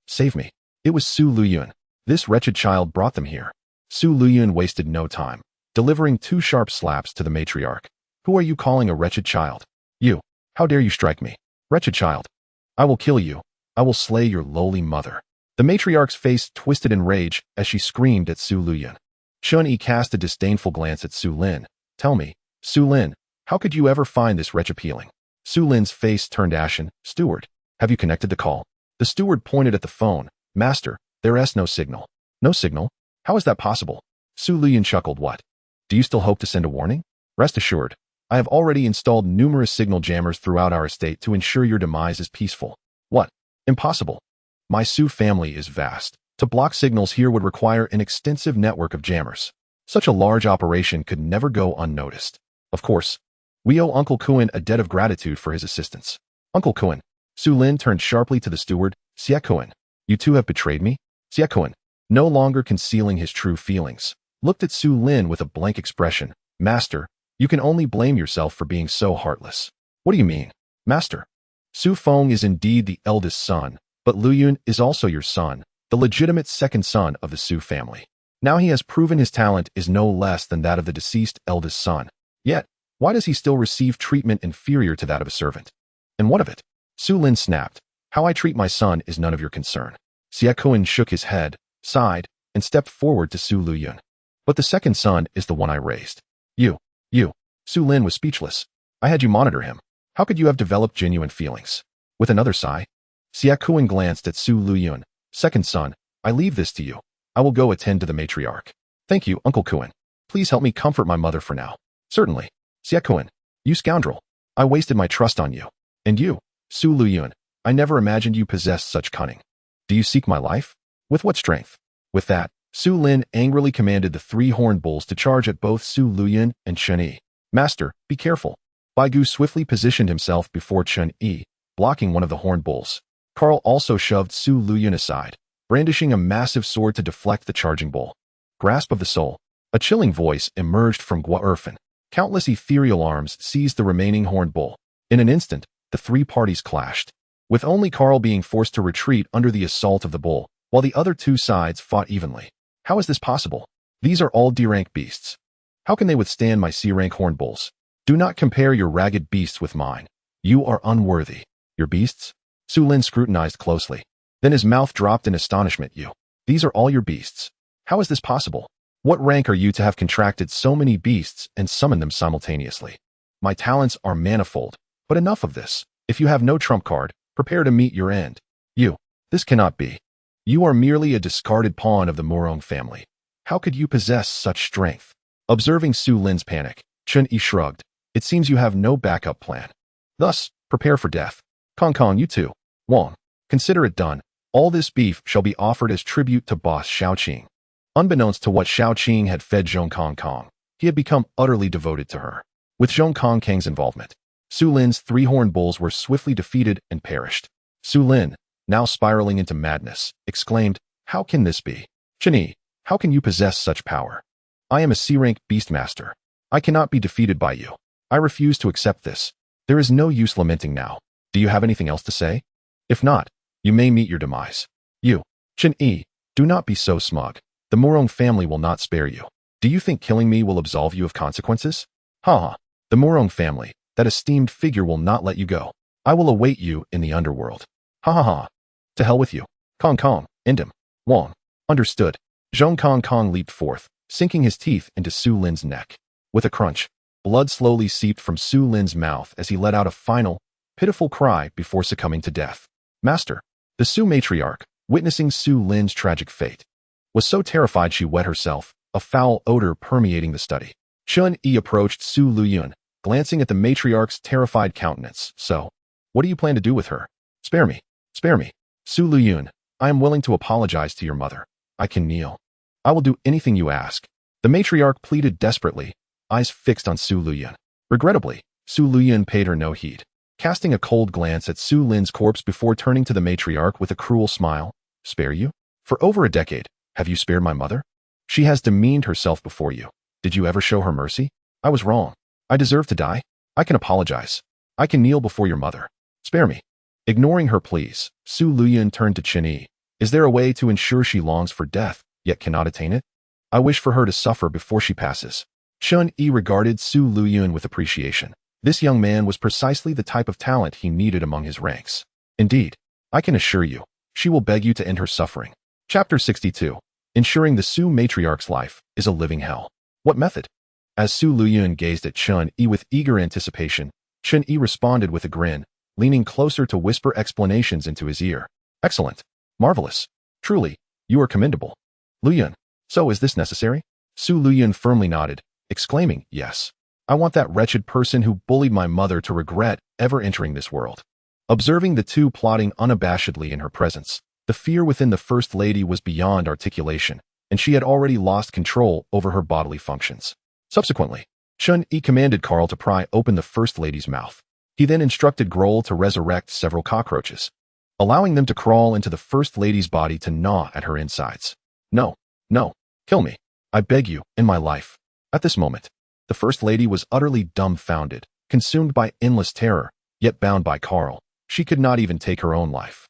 save me. It was Su Luyun. This wretched child brought them here." Su Luyun wasted no time, delivering 2 sharp slaps to the matriarch. "Who are you calling a wretched child? You, how dare you strike me? Wretched child. I will kill you. I will slay your lowly mother." The matriarch's face twisted in rage as she screamed at Su Luyun. Chun Yi cast a disdainful glance at Su Lin. "Tell me, Su Lin, how could you ever find this wretch appealing?" Su Lin's face turned ashen. "Steward, have you connected the call?" The steward pointed at the phone. "Master, there is no signal." "No signal? How is that possible?" Su Luyun chuckled. "What? Do you still hope to send a warning? Rest assured, I have already installed numerous signal jammers throughout our estate to ensure your demise is peaceful." "What? Impossible." My Su family is vast. To block signals here would require an extensive network of jammers. Such a large operation could never go unnoticed. Of course, we owe Uncle Kuan a debt of gratitude for his assistance. Uncle Kuan. Su Lin turned sharply to the steward. Xie Kuan, you two have betrayed me? Xie Kuan, no longer concealing his true feelings, looked at Su Lin with a blank expression. Master, you can only blame yourself for being so heartless. What do you mean, Master? Su Feng is indeed the eldest son, but Lu Yun is also your son, the legitimate second son of the Su family. Now he has proven his talent is no less than that of the deceased eldest son. Yet, why does he still receive treatment inferior to that of a servant? And what of it? Su Lin snapped. How I treat my son is none of your concern. Xie Kuan shook his head, sighed, and stepped forward to Su Luyun. But the second son is the one I raised. You. Su Lin was speechless. I had you monitor him. How could you have developed genuine feelings? With another sigh, Xie Kuan glanced at Su Luyun. Second son, I leave this to you. I will go attend to the matriarch. Thank you, Uncle Kuan. Please help me comfort my mother for now. Certainly. Xie Kuan, you scoundrel. I wasted my trust on you. And you, Su Luyun, I never imagined you possessed such cunning. Do you seek my life? With what strength? With that, Su Lin angrily commanded the three horned bulls to charge at both Su Luyun and Chen Yi. Master, be careful. Bai Gu swiftly positioned himself before Chen Yi, blocking one of the horned bulls. Carl also shoved Su Luyun aside, brandishing a massive sword to deflect the charging bull. Grasp of the soul. A chilling voice emerged from Gua Erfen. Countless ethereal arms seized the remaining horned bull. In an instant, the three parties clashed, with only Carl being forced to retreat under the assault of the bull, while the other two sides fought evenly. How is this possible? These are all D-rank beasts. How can they withstand my C-rank horned bulls? Do not compare your ragged beasts with mine. You are unworthy. Your beasts? Su Lin scrutinized closely. Then his mouth dropped in astonishment. These are all your beasts. How is this possible? What rank are you to have contracted so many beasts and summoned them simultaneously? My talents are manifold, but enough of this. If you have no trump card, prepare to meet your end. This cannot be. You are merely a discarded pawn of the Murong family. How could you possess such strength? Observing Su Lin's panic, Chen Yi shrugged. It seems you have no backup plan. Thus, prepare for death. Kong, you too. Wang, consider it done. All this beef shall be offered as tribute to boss Xiaoqing. Unbeknownst to what Xiaoqing had fed Zhong Kong, he had become utterly devoted to her. With Zhong Kang's involvement, Su Lin's three horned bulls were swiftly defeated and perished. Su Lin, now spiraling into madness, exclaimed, How can this be? Chen Yi, how can you possess such power? I am a C-rank beastmaster. I cannot be defeated by you. I refuse to accept this. There is no use lamenting now. Do you have anything else to say? If not, you may meet your demise. Chen Yi, do not be so smug. The Murong family will not spare you. Do you think killing me will absolve you of consequences? Ha! The Murong family, that esteemed figure, will not let you go. I will await you in the underworld. Ha! To hell with you. Kong, end him. Wang, understood. Zhong Kong leaped forth, sinking his teeth into Su Lin's neck. With a crunch, blood slowly seeped from Su Lin's mouth as he let out a final, pitiful cry before succumbing to death. Master, the Su matriarch, witnessing Su Lin's tragic fate, was so terrified she wet herself, a foul odor permeating the study. Chen Yi approached Su Luyun, glancing at the matriarch's terrified countenance. So, what do you plan to do with her? Spare me. Su Luyun, I am willing to apologize to your mother. I can kneel. I will do anything you ask. The matriarch pleaded desperately, eyes fixed on Su Luyun. Regrettably, Su Luyun paid her no heed, casting a cold glance at Su Lin's corpse before turning to the matriarch with a cruel smile. Spare you? For over a decade, have you spared my mother? She has demeaned herself before you. Did you ever show her mercy? I was wrong. I deserve to die. I can apologize. I can kneel before your mother. Spare me. Ignoring her pleas, Su Luyun turned to Chen Yi. Is there a way to ensure she longs for death, yet cannot attain it? I wish for her to suffer before she passes. Chen Yi regarded Su Luyun with appreciation. This young man was precisely the type of talent he needed among his ranks. Indeed, I can assure you, she will beg you to end her suffering. Chapter 62. Ensuring the Su matriarch's life is a living hell. What method? As Su Luyun gazed at Chen Yi with eager anticipation, Chen Yi responded with a grin, leaning closer to whisper explanations into his ear. Excellent. Marvelous. Truly, you are commendable. Luyun, so is this necessary? Su Luyun firmly nodded, exclaiming, Yes. I want that wretched person who bullied my mother to regret ever entering this world. Observing the two plotting unabashedly in her presence, The fear within the First Lady was beyond articulation, and she had already lost control over her bodily functions. Subsequently, Chun-Yi commanded Carl to pry open the First Lady's mouth. He then instructed Grohl to resurrect several cockroaches, allowing them to crawl into the First Lady's body to gnaw at her insides. No, no, kill me. I beg you, in my life. At this moment, the First Lady was utterly dumbfounded, consumed by endless terror, yet bound by Carl. She could not even take her own life.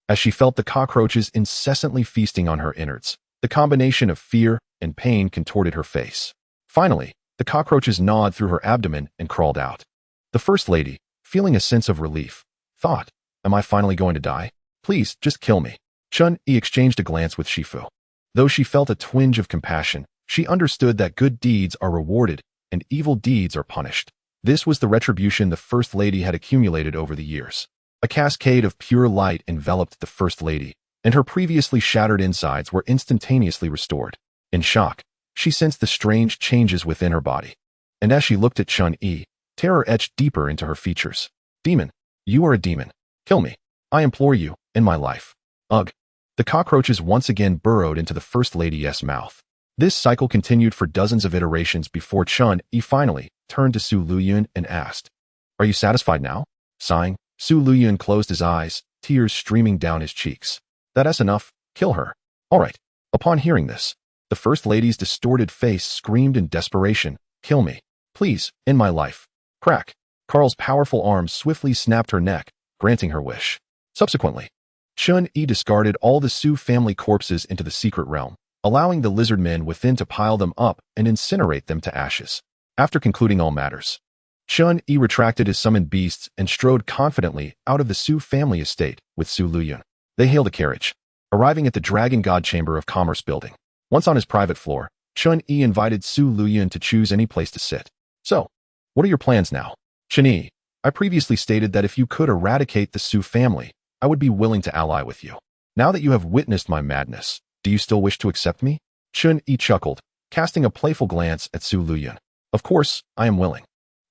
As she felt the cockroaches incessantly feasting on her innards, the combination of fear and pain contorted her face. Finally, the cockroaches gnawed through her abdomen and crawled out. The First Lady, feeling a sense of relief, thought, "Am I finally going to die? Please, just kill me." Chun-Yi exchanged a glance with Shifu. Though she felt a twinge of compassion, she understood that good deeds are rewarded and evil deeds are punished. This was the retribution the First Lady had accumulated over the years. A cascade of pure light enveloped the First Lady, and her previously shattered insides were instantaneously restored. In shock, she sensed the strange changes within her body. And as she looked at Chun-Yi, terror etched deeper into her features. "Demon, you are a demon. Kill me. I implore you, in my life." Ugh. The cockroaches once again burrowed into the First Lady's mouth. This cycle continued for dozens of iterations before Chun-Yi finally turned to Su Luyun and asked, "Are you satisfied now?" Sighing, Su Luyun closed his eyes, tears streaming down his cheeks. "That's enough. Kill her." "All right." Upon hearing this, the First Lady's distorted face screamed in desperation, "Kill me. Please, in my life." Crack. Carl's powerful arms swiftly snapped her neck, granting her wish. Subsequently, Chun-Yi discarded all the Su family corpses into the secret realm, allowing the lizard men within to pile them up and incinerate them to ashes. After concluding all matters, Chun-Yi retracted his summoned beasts and strode confidently out of the Su family estate with Su Luyun. They hailed a carriage, arriving at the Dragon God Chamber of Commerce building. Once on his private floor, Chun-Yi invited Su Luyun to choose any place to sit. "So, what are your plans now?" "Chun-Yi, I previously stated that if you could eradicate the Su family, I would be willing to ally with you. Now that you have witnessed my madness, do you still wish to accept me?" Chun-Yi chuckled, casting a playful glance at Su Luyun. "Of course, I am willing.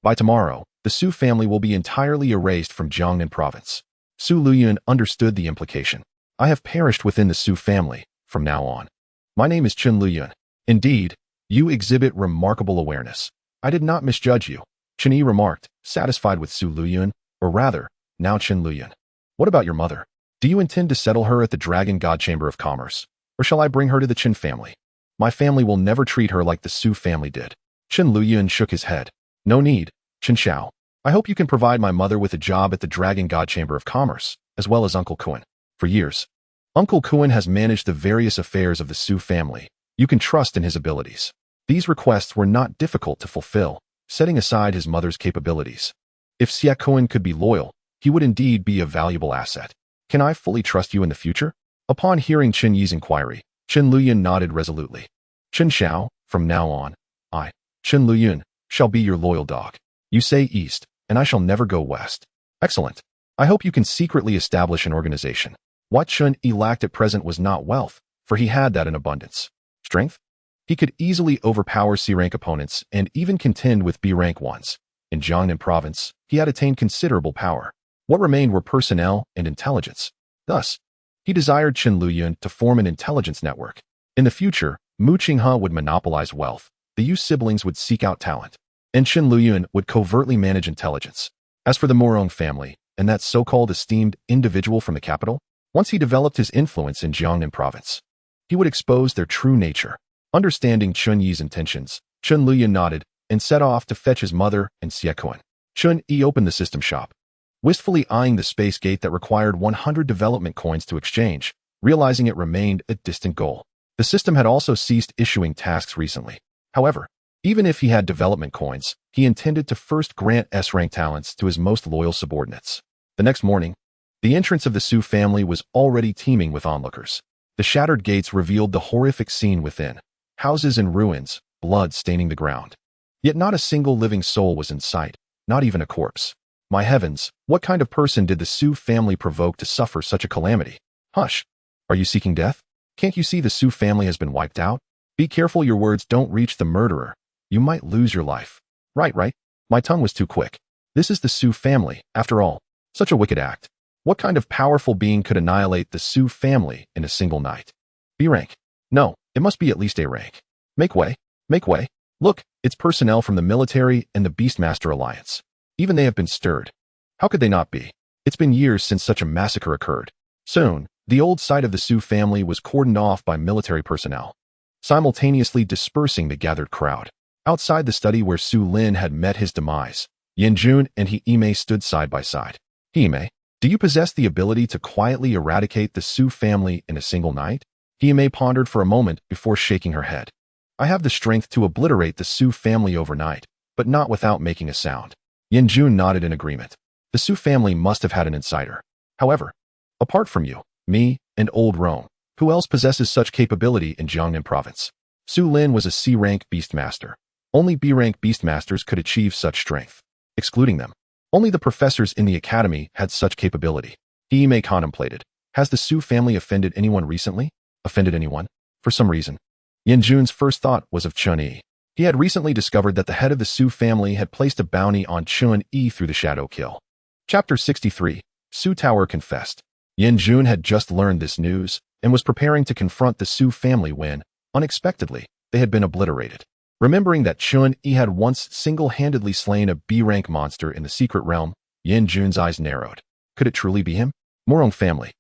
By tomorrow, the Su family will be entirely erased from Jiangnan province." Su Luyun understood the implication. "I have perished within the Su family, from now on. My name is Chun Luyun. Indeed, you exhibit remarkable awareness. I did not misjudge you," Chun-Yi remarked, satisfied with Su Luyun, or rather, now Chun Luyun. "What about your mother? Do you intend to settle her at the Dragon God Chamber of Commerce, or shall I bring her to the Qin family? My family will never treat her like the Su family did." Chun Luyun shook his head. "No need, Chen Xiao. I hope you can provide my mother with a job at the Dragon God Chamber of Commerce, as well as Uncle Kuan. For years, Uncle Kuan has managed the various affairs of the Su family. You can trust in his abilities." These requests were not difficult to fulfill, setting aside his mother's capabilities. If Xia Kuan could be loyal, he would indeed be a valuable asset. "Can I fully trust you in the future?" Upon hearing Chen Yi's inquiry, Chen Luyun nodded resolutely. "Chen Xiao, from now on, I, Chen Luyun, shall be your loyal dog. You say east, and I shall never go west." "Excellent. I hope you can secretly establish an organization." What Chun-Yi lacked at present was not wealth, for he had that in abundance. Strength? He could easily overpower C-rank opponents and even contend with B-rank ones. In Jiangnan province, he had attained considerable power. What remained were personnel and intelligence. Thus, he desired Chen Luyun to form an intelligence network. In the future, Mu Qinghe would monopolize wealth, the Yu siblings would seek out talent, and Chen Luyun would covertly manage intelligence. As for the Morong family, and that so-called esteemed individual from the capital, once he developed his influence in Jiangnan province, he would expose their true nature. Understanding Chun-Yi's intentions, Chen Luyun nodded and set off to fetch his mother and Xia Kuan. Chun-Yi opened the system shop, wistfully eyeing the space gate that required 100 development coins to exchange, realizing it remained a distant goal. The system had also ceased issuing tasks recently. However, even if he had development coins, he intended to first grant S-rank talents to his most loyal subordinates. The next morning, the entrance of the Su family was already teeming with onlookers. The shattered gates revealed the horrific scene within. Houses in ruins, blood staining the ground. Yet not a single living soul was in sight, not even a corpse. My heavens, what kind of person did the Su family provoke to suffer such a calamity? Hush! Are you seeking death? Can't you see the Su family has been wiped out? Be careful your words don't reach the murderer. You might lose your life. Right. My tongue was too quick. This is the Su family, after all. Such a wicked act. What kind of powerful being could annihilate the Su family in a single night? B rank. No, it must be at least A rank. Make way. Make way. Look, it's personnel from the military and the Beastmaster Alliance. Even they have been stirred. How could they not be? It's been years since such a massacre occurred. Soon, the old site of the Su family was cordoned off by military personnel, simultaneously dispersing the gathered crowd. Outside the study where Su Lin had met his demise, Yanjun and Hime stood side by side. Hime, do you possess the ability to quietly eradicate the Su family in a single night? Hime pondered for a moment before shaking her head. I have the strength to obliterate the Su family overnight, but not without making a sound. Yanjun nodded in agreement. The Su family must have had an insider. However, apart from you, me, and Old Rome, who else possesses such capability in Jiangnan province? Su Lin was a C-rank beastmaster. Only B-rank beastmasters could achieve such strength. Excluding them, only the professors in the academy had such capability. Hime contemplated. Has the Su family offended anyone recently? Offended anyone? For some reason. Yanjun's first thought was of Chun-Yi. He had recently discovered that the head of the Su family had placed a bounty on Chun-Yi through the shadow kill. Chapter 63. Su Tower confessed. Yanjun had just learned this news and was preparing to confront the Su family when, unexpectedly, they had been obliterated. Remembering that Chun-Yi had once single-handedly slain a B-rank monster in the secret realm, Yanjun's eyes narrowed. Could it truly be him? Morong family.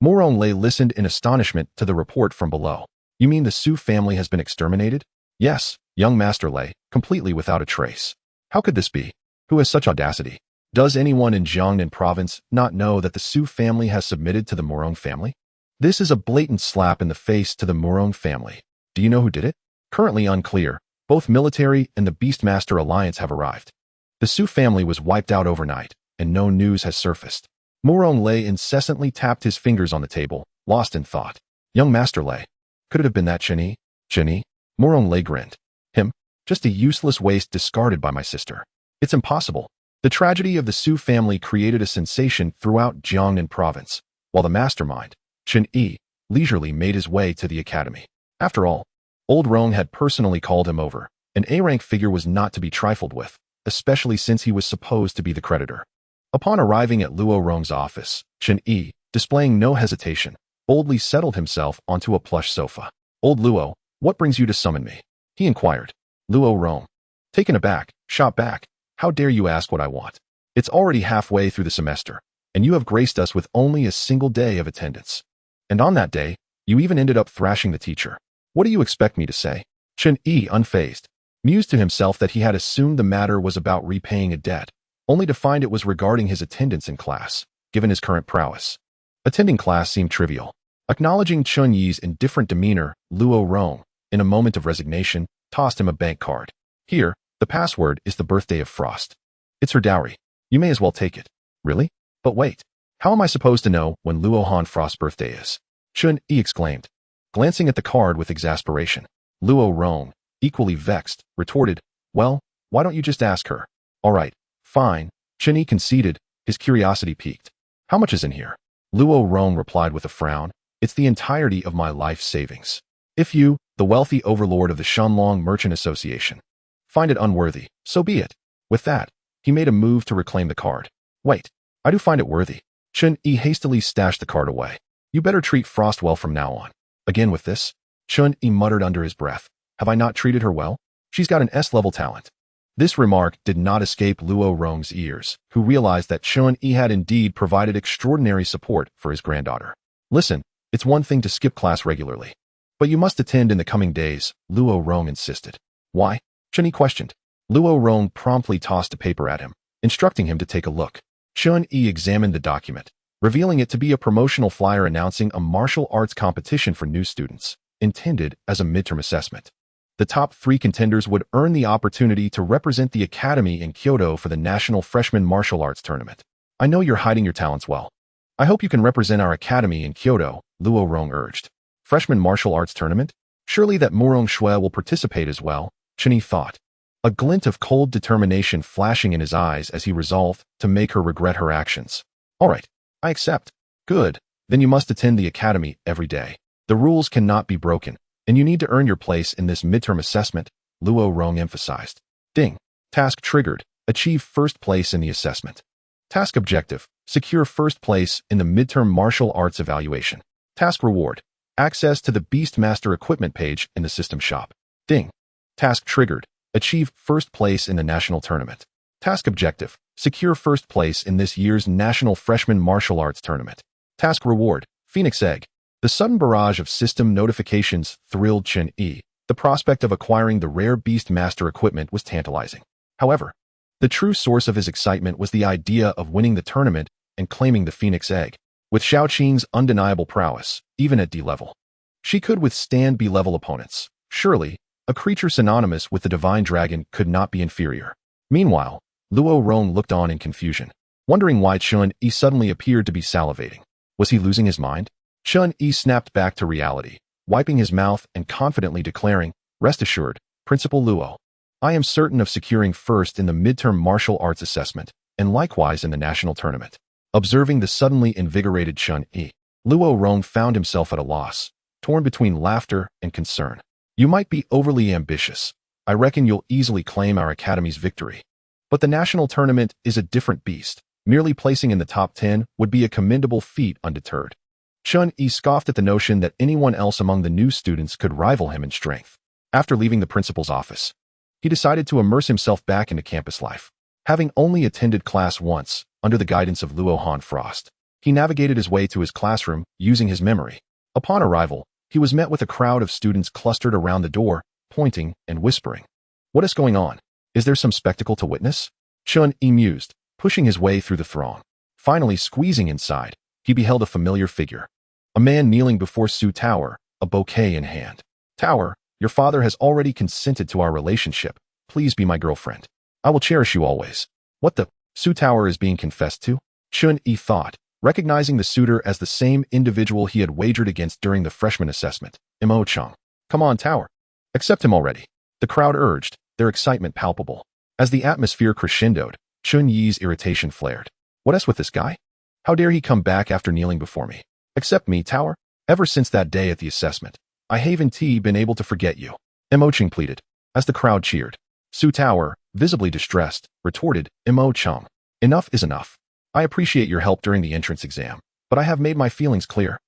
Morong Lei listened in astonishment to the report from below. You mean the Su family has been exterminated? Yes, young Master Lei, completely without a trace. How could this be? Who has such audacity? Does anyone in Jiangnan province not know that the Su family has submitted to the Morong family? This is a blatant slap in the face to the Morong family. Do you know who did it? Currently unclear. Both military and the Beastmaster Alliance have arrived. The Su family was wiped out overnight, and no news has surfaced. Morong Lei incessantly tapped his fingers on the table, lost in thought. Young Master Lei. Could it have been that Chen-Yi? Chen-Yi? Morong Lei grinned. Him? Just a useless waste discarded by my sister. It's impossible. The tragedy of the Su family created a sensation throughout Jiangnan province, while the mastermind, Chen-Yi, leisurely made his way to the academy. After all, Old Rong had personally called him over. An A-rank figure was not to be trifled with, especially since he was supposed to be the creditor. Upon arriving at Luo Rong's office, Chen-Yi, displaying no hesitation, boldly settled himself onto a plush sofa. Old Luo, what brings you to summon me? He inquired. Luo Rong. Taken aback, shot back. How dare you ask what I want? It's already halfway through the semester, and you have graced us with only a single day of attendance. And on that day, you even ended up thrashing the teacher. What do you expect me to say? Chen-Yi, unfazed, mused to himself that he had assumed the matter was about repaying a debt, only to find it was regarding his attendance in class, given his current prowess. Attending class seemed trivial. Acknowledging Chun-Yi's indifferent demeanor, Luo Rong, in a moment of resignation, tossed him a bank card. Here, the password is the birthday of Frost. It's her dowry. You may as well take it. Really? But wait. How am I supposed to know when Luo Han Frost's birthday is? Chun-Yi exclaimed, glancing at the card with exasperation. Luo Rong, equally vexed, retorted, well, why don't you just ask her? All right, fine. Chen-Yi conceded, his curiosity piqued. How much is in here? Luo Rong replied with a frown. It's the entirety of my life savings. If you, the wealthy overlord of the Shanlong Merchant Association, find it unworthy, so be it. With that, he made a move to reclaim the card. Wait, I do find it worthy. Chun-Yi hastily stashed the card away. You better treat Frost well from now on. Again with this, Chun-Yi muttered under his breath. Have I not treated her well? She's got an S-level talent. This remark did not escape Luo Rong's ears, who realized that Chun-Yi had indeed provided extraordinary support for his granddaughter. Listen, it's one thing to skip class regularly, but you must attend in the coming days, Luo Rong insisted. Why? Chun-Yi questioned. Luo Rong promptly tossed a paper at him, instructing him to take a look. Chun-Yi examined the document, revealing it to be a promotional flyer announcing a martial arts competition for new students, intended as a midterm assessment. The top 3 contenders would earn the opportunity to represent the academy in Kyoto for the National Freshman Martial Arts Tournament. I know you're hiding your talents well. I hope you can represent our academy in Kyoto, Luo Rong urged. Freshman Martial Arts Tournament? Surely that Morong Shui will participate as well, Chen-Yi thought, a glint of cold determination flashing in his eyes as he resolved to make her regret her actions. All right, I accept. Good, then you must attend the academy every day. The rules cannot be broken, and you need to earn your place in this midterm assessment, Luo Rong emphasized. Ding. Task triggered. Achieve first place in the assessment. Task objective: secure first place in the midterm martial arts evaluation. Task reward: access to the Beastmaster equipment page in the system shop. Ding. Task triggered: achieve first place in the national tournament. Task objective: secure first place in this year's National Freshman Martial Arts Tournament. Task reward: Phoenix Egg. The sudden barrage of system notifications thrilled Chen-Yi. The prospect of acquiring the rare Beastmaster equipment was tantalizing. However, the true source of his excitement was the idea of winning the tournament and claiming the Phoenix Egg. With Xiaoqing's undeniable prowess, even at D level, she could withstand B-level opponents. Surely, a creature synonymous with the divine dragon could not be inferior. Meanwhile, Luo Rong looked on in confusion, wondering why Chen-Yi suddenly appeared to be salivating. Was he losing his mind? Chen-Yi snapped back to reality, wiping his mouth and confidently declaring, "Rest assured, Principal Luo, I am certain of securing first in the midterm martial arts assessment, and likewise in the national tournament." Observing the suddenly invigorated Chen-Yi, Luo Rong found himself at a loss, torn between laughter and concern. "You might be overly ambitious. I reckon you'll easily claim our academy's victory. But the national tournament is a different beast. Merely placing in the top 10 would be a commendable feat undeterred." Chen-Yi scoffed at the notion that anyone else among the new students could rival him in strength. After leaving the principal's office, he decided to immerse himself back into campus life. Having only attended class once, under the guidance of Luo Han Frost, he navigated his way to his classroom using his memory. Upon arrival, he was met with a crowd of students clustered around the door, pointing and whispering. "What is going on? Is there some spectacle to witness?" Chen-Yi mused, pushing his way through the throng. Finally squeezing inside, he beheld a familiar figure. A man kneeling before Su Tower, a bouquet in hand. "Tower, your father has already consented to our relationship. Please be my girlfriend. I will cherish you always." What the? Su Tower is being confessed to? Chen-Yi thought, recognizing the suitor as the same individual he had wagered against during the freshman assessment, Mo Chang. "Come on, Tower. Accept him already," the crowd urged, their excitement palpable. As the atmosphere crescendoed, Chen-Yi's irritation flared. "What is with this guy? How dare he come back after kneeling before me? Accept me, Tower. Ever since that day at the assessment, I haven't been able to forget you," Mo Chang pleaded. As the crowd cheered, Su Tower, visibly distressed, retorted, "Mo Chang, enough is enough. I appreciate your help during the entrance exam, but I have made my feelings clear.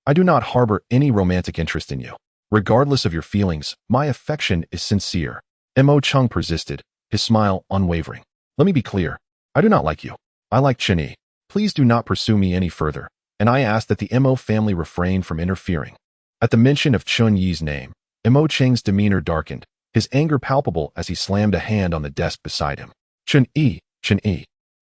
I do not harbor any romantic interest in you. Regardless of your feelings, my affection is sincere." Mo Chang persisted, his smile unwavering. "Let me be clear. I do not like you. I like Chen-Yi. Please do not pursue me any further, and I ask that the Mo family refrain from interfering." At the mention of Chen-Yi's name, Mo Chang's demeanor darkened, his anger palpable as he slammed a hand on the desk beside him. Chen-Yi.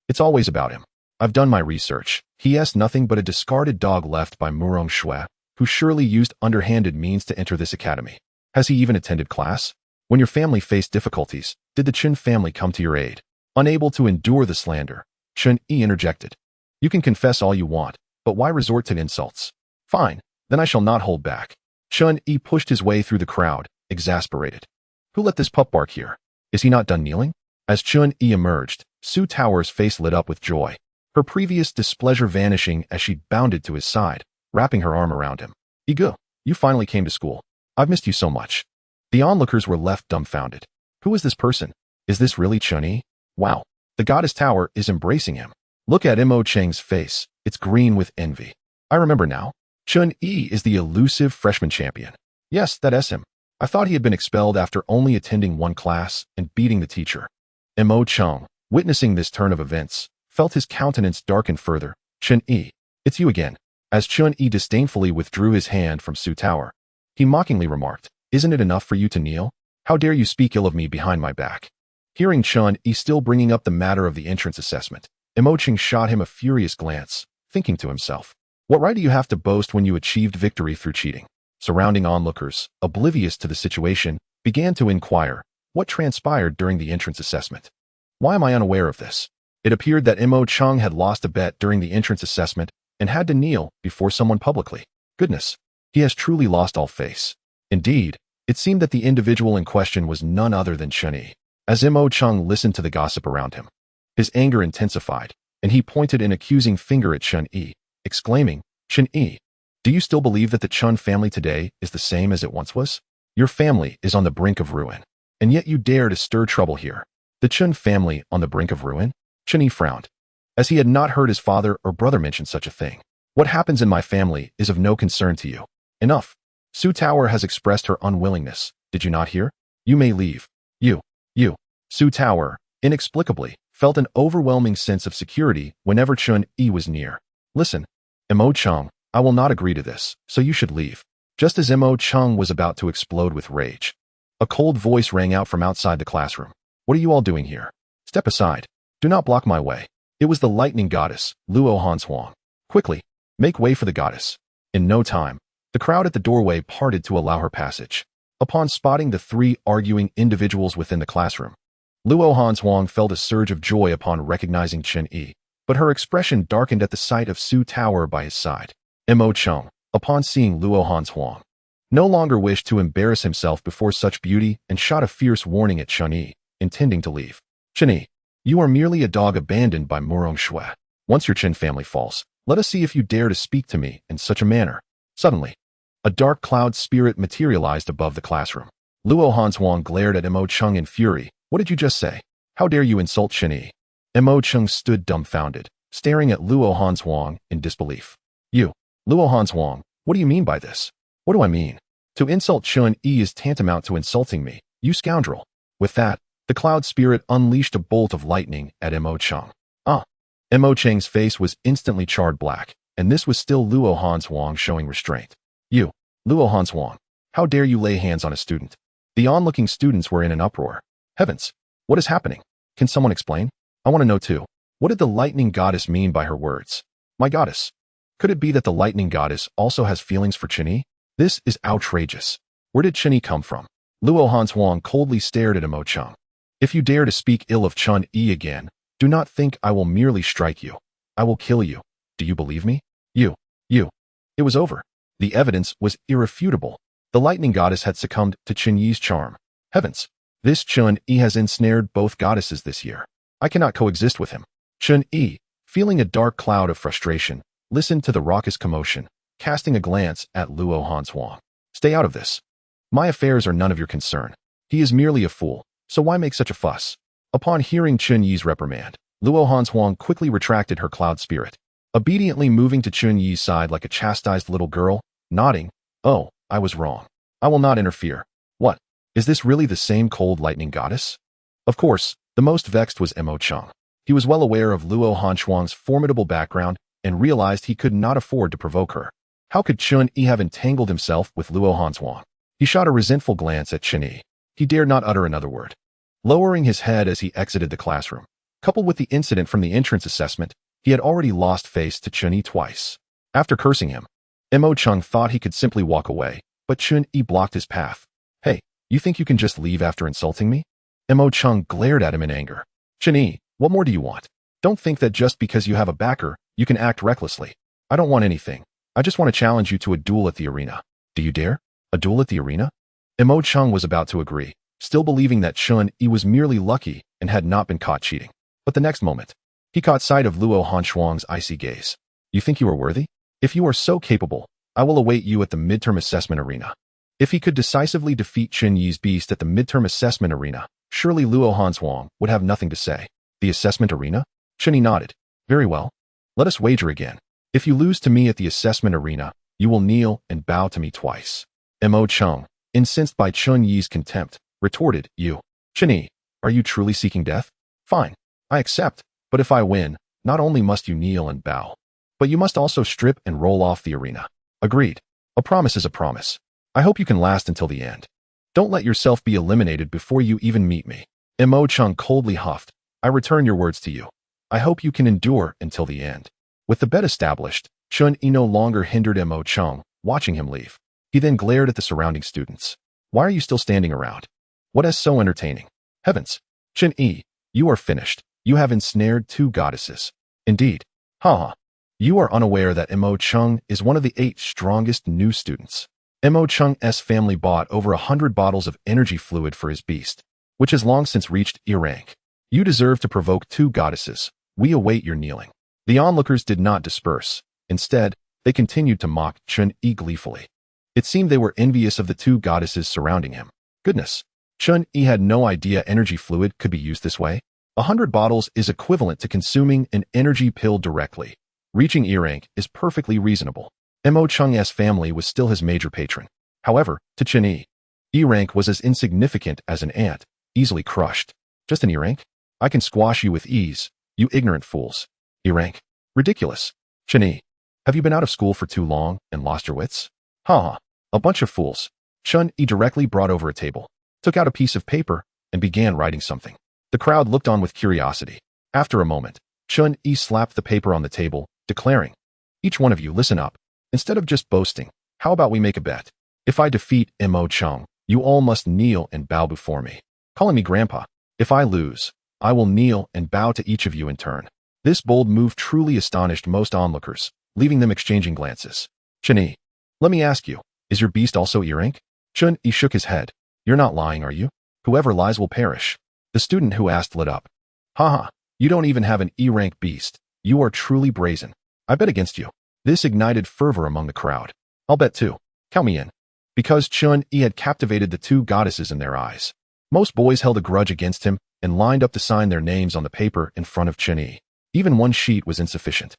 It's always about him. I've done my research. He is nothing but a discarded dog left by Murong Shui, who surely used underhanded means to enter this academy. Has he even attended class? When your family faced difficulties, did the Chen family come to your aid? Unable to endure the slander, Chen-Yi interjected. "You can confess all you want, but why resort to insults? Fine, then I shall not hold back." Chen-Yi pushed his way through the crowd, exasperated. Who let this pup bark here? Is he not done kneeling? As Chen-Yi emerged, Su Tower's face lit up with joy, her previous displeasure vanishing as she bounded to his side, wrapping her arm around him. "Igu, you finally came to school. I've missed you so much." The onlookers were left dumbfounded. Who is this person? Is this really Chen-Yi? Wow, the goddess Tower is embracing him. Look at Mo Chang's face. It's green with envy. I remember now. Chen-Yi is the elusive freshman champion. Yes, that is him. I thought he had been expelled after only attending one class and beating the teacher. Mo Chang, witnessing this turn of events, felt his countenance darken further. "Chen-Yi, it's you again." As Chen-Yi disdainfully withdrew his hand from Su Tower, he mockingly remarked, "Isn't it enough for you to kneel? How dare you speak ill of me behind my back?" Hearing Chen-Yi still bringing up the matter of the entrance assessment, Mo Chang shot him a furious glance, thinking to himself, "What right do you have to boast when you achieved victory through cheating?" Surrounding onlookers, oblivious to the situation, began to inquire, what transpired during the entrance assessment? Why am I unaware of this? It appeared that Mo Chang had lost a bet during the entrance assessment and had to kneel before someone publicly. Goodness, he has truly lost all face. Indeed, it seemed that the individual in question was none other than Chen-Yi. As Mo Chang listened to the gossip around him, his anger intensified, and he pointed an accusing finger at Chen-Yi, exclaiming, "Chen-Yi, do you still believe that the Chen family today is the same as it once was? Your family is on the brink of ruin, and yet you dare to stir trouble here. The Chen family on the brink of ruin?" Chen-Yi frowned. as he had not heard his father or brother mention such a thing. What happens in my family is of no concern to you. Enough. Su Tower has expressed her unwillingness. Did you not hear? You may leave. You. Su Tower, inexplicably, felt an overwhelming sense of security whenever Chun-Yi was near. Listen, Mo Chung, I will not agree to this, so you should leave. Just as Mo Chung was about to explode with rage, a cold voice rang out from outside the classroom. What are you all doing here? Step aside. Do not block my way. It was the lightning goddess, Luo Hanshuang. Quickly, make way for the goddess. In no time, the crowd at the doorway parted to allow her passage. Upon spotting the three arguing individuals within the classroom, Luo Hanshuang felt a surge of joy upon recognizing Chun-Yi, but her expression darkened at the sight of Su Tower by his side. Mo Chung, upon seeing Luo Hanshuang, no longer wished to embarrass himself before such beauty and shot a fierce warning at Chun-Yi, intending to leave. Chun-Yi, you are merely a dog abandoned by Murong Shui. Once your Chen family falls, let us see if you dare to speak to me in such a manner. Suddenly, a dark cloud spirit materialized above the classroom. Luo Hanshuang glared at Mo Chung in fury. What did you just say? How dare you insult Chun-Yi? Mo Chung stood dumbfounded, staring at Luo Hanshuang in disbelief. You, Luo Hanshuang, what do you mean by this? What do I mean? To insult Chun-Yi is tantamount to insulting me, you scoundrel. With that, the cloud spirit unleashed a bolt of lightning at Mo Chung. Mo Cheng's face was instantly charred black, and this was still Luo Hanshuang showing restraint. You, Luo Hanshuang, how dare you lay hands on a student? The onlooking students were in an uproar. Heavens, what is happening? Can someone explain? I want to know too. What did the lightning goddess mean by her words? My goddess. Could it be that the lightning goddess also has feelings for Chun-Yi? This is outrageous. Where did Chun-Yi come from? Luo Hanshuang coldly stared at Mo Chung. If you dare to speak ill of Chun-Yi again, do not think I will merely strike you. I will kill you. Do you believe me? You. It was over. The evidence was irrefutable. The lightning goddess had succumbed to Chun-Yi's charm. Heavens. This Chun-Yi has ensnared both goddesses this year. I cannot coexist with him. Chun-Yi, feeling a dark cloud of frustration, listened to the raucous commotion, casting a glance at Luo Hanshuang. Stay out of this. My affairs are none of your concern. He is merely a fool, so why make such a fuss? Upon hearing Chun-Yi's reprimand, Luo Hanshuang quickly retracted her cloud spirit, obediently moving to Chun-Yi's side like a chastised little girl, nodding, Oh, I was wrong. I will not interfere. What? Is this really the same cold lightning goddess? Of course, the most vexed was Mo Chung. He was well aware of Luo Hanshuang's formidable background and realized he could not afford to provoke her. How could Chun-Yi have entangled himself with Luo Hanshuang? He shot a resentful glance at Chun-Yi. He dared not utter another word. Lowering his head as he exited the classroom, coupled with the incident from the entrance assessment, he had already lost face to Chun-Yi twice. After cursing him, Mo Chung thought he could simply walk away, but Chun-Yi blocked his path. Hey, you think you can just leave after insulting me? Mo Chung glared at him in anger. Chun-Yi, what more do you want? Don't think that just because you have a backer, you can act recklessly. I don't want anything. I just want to challenge you to a duel at the arena. Do you dare? A duel at the arena? Mo Chung was about to agree, still believing that Chun-Yi was merely lucky and had not been caught cheating. But the next moment, he caught sight of Luo Hanshuang's icy gaze. You think you are worthy? If you are so capable, I will await you at the midterm assessment arena. If he could decisively defeat Chun-Yi's beast at the midterm assessment arena, surely Luo Hanshuang would have nothing to say. The assessment arena? Chun-Yi nodded. Very well. Let us wager again. If you lose to me at the assessment arena, you will kneel and bow to me twice. Mo Chung, incensed by Chun-Yi's contempt, retorted, You. Chun-Yi, are you truly seeking death? Fine. I accept, but if I win, not only must you kneel and bow, but you must also strip and roll off the arena. Agreed. A promise is a promise. I hope you can last until the end. Don't let yourself be eliminated before you even meet me. Mo Chung coldly huffed. I return your words to you. I hope you can endure until the end. With the bet established, Chun-Yi no longer hindered Mo Chung, watching him leave. He then glared at the surrounding students. Why are you still standing around? What is so entertaining? Heavens! Chun-Yi, you are finished. You have ensnared two goddesses. Indeed. Haha. You are unaware that Mo Chung is one of the 8 strongest new students. Mo Chung's family bought over 100 bottles of energy fluid for his beast, which has long since reached E rank. You deserve to provoke 2 goddesses. We await your kneeling. The onlookers did not disperse. Instead, they continued to mock Chun-Yi gleefully. It seemed they were envious of the 2 goddesses surrounding him. Goodness! Chun-Yi had no idea energy fluid could be used this way. 100 bottles is equivalent to consuming an energy pill directly. Reaching E rank is perfectly reasonable. Mo Chung's family was still his major patron. However, to Chen Yi, E rank was as insignificant as an ant, easily crushed. Just an E rank? I can squash you with ease, you ignorant fools. E rank? Ridiculous. Chen Yi, have you been out of school for too long and lost your wits? Ha! A bunch of fools. Chen Yi directly brought over a table, took out a piece of paper, and began writing something. The crowd looked on with curiosity. After a moment, Chen Yi slapped the paper on the table, declaring, "Each one of you listen up. Instead of just boasting, how about we make a bet? If I defeat Mo Chung, you all must kneel and bow before me, calling me Grandpa. If I lose, I will kneel and bow to each of you in turn." This bold move truly astonished most onlookers, leaving them exchanging glances. Chen Yi, let me ask you, is your beast also E rank? Chen Yi shook his head. You're not lying, are you? Whoever lies will perish. The student who asked lit up. Haha, you don't even have an E rank beast. You are truly brazen. I bet against you. This ignited fervor among the crowd. I'll bet too. Count me in. Because Chen Yi had captivated the two goddesses in their eyes. Most boys held a grudge against him and lined up to sign their names on the paper in front of Chen Yi. Even one sheet was insufficient,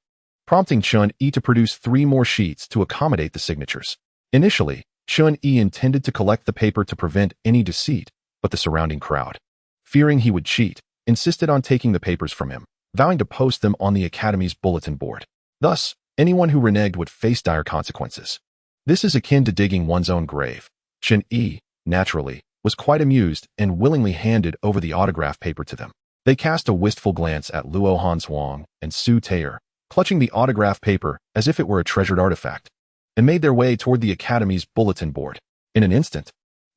prompting Chen Yi to produce 3 more sheets to accommodate the signatures. Initially, Chen Yi intended to collect the paper to prevent any deceit, but the surrounding crowd, fearing he would cheat, insisted on taking the papers from him, vowing to post them on the Academy's bulletin board. Thus, anyone who reneged would face dire consequences. This is akin to digging one's own grave. Chen Yi, naturally, was quite amused and willingly handed over the autograph paper to them. They cast a wistful glance at Luo Hanswang and Su Tayer, clutching the autograph paper as if it were a treasured artifact, and made their way toward the Academy's bulletin board. In an instant,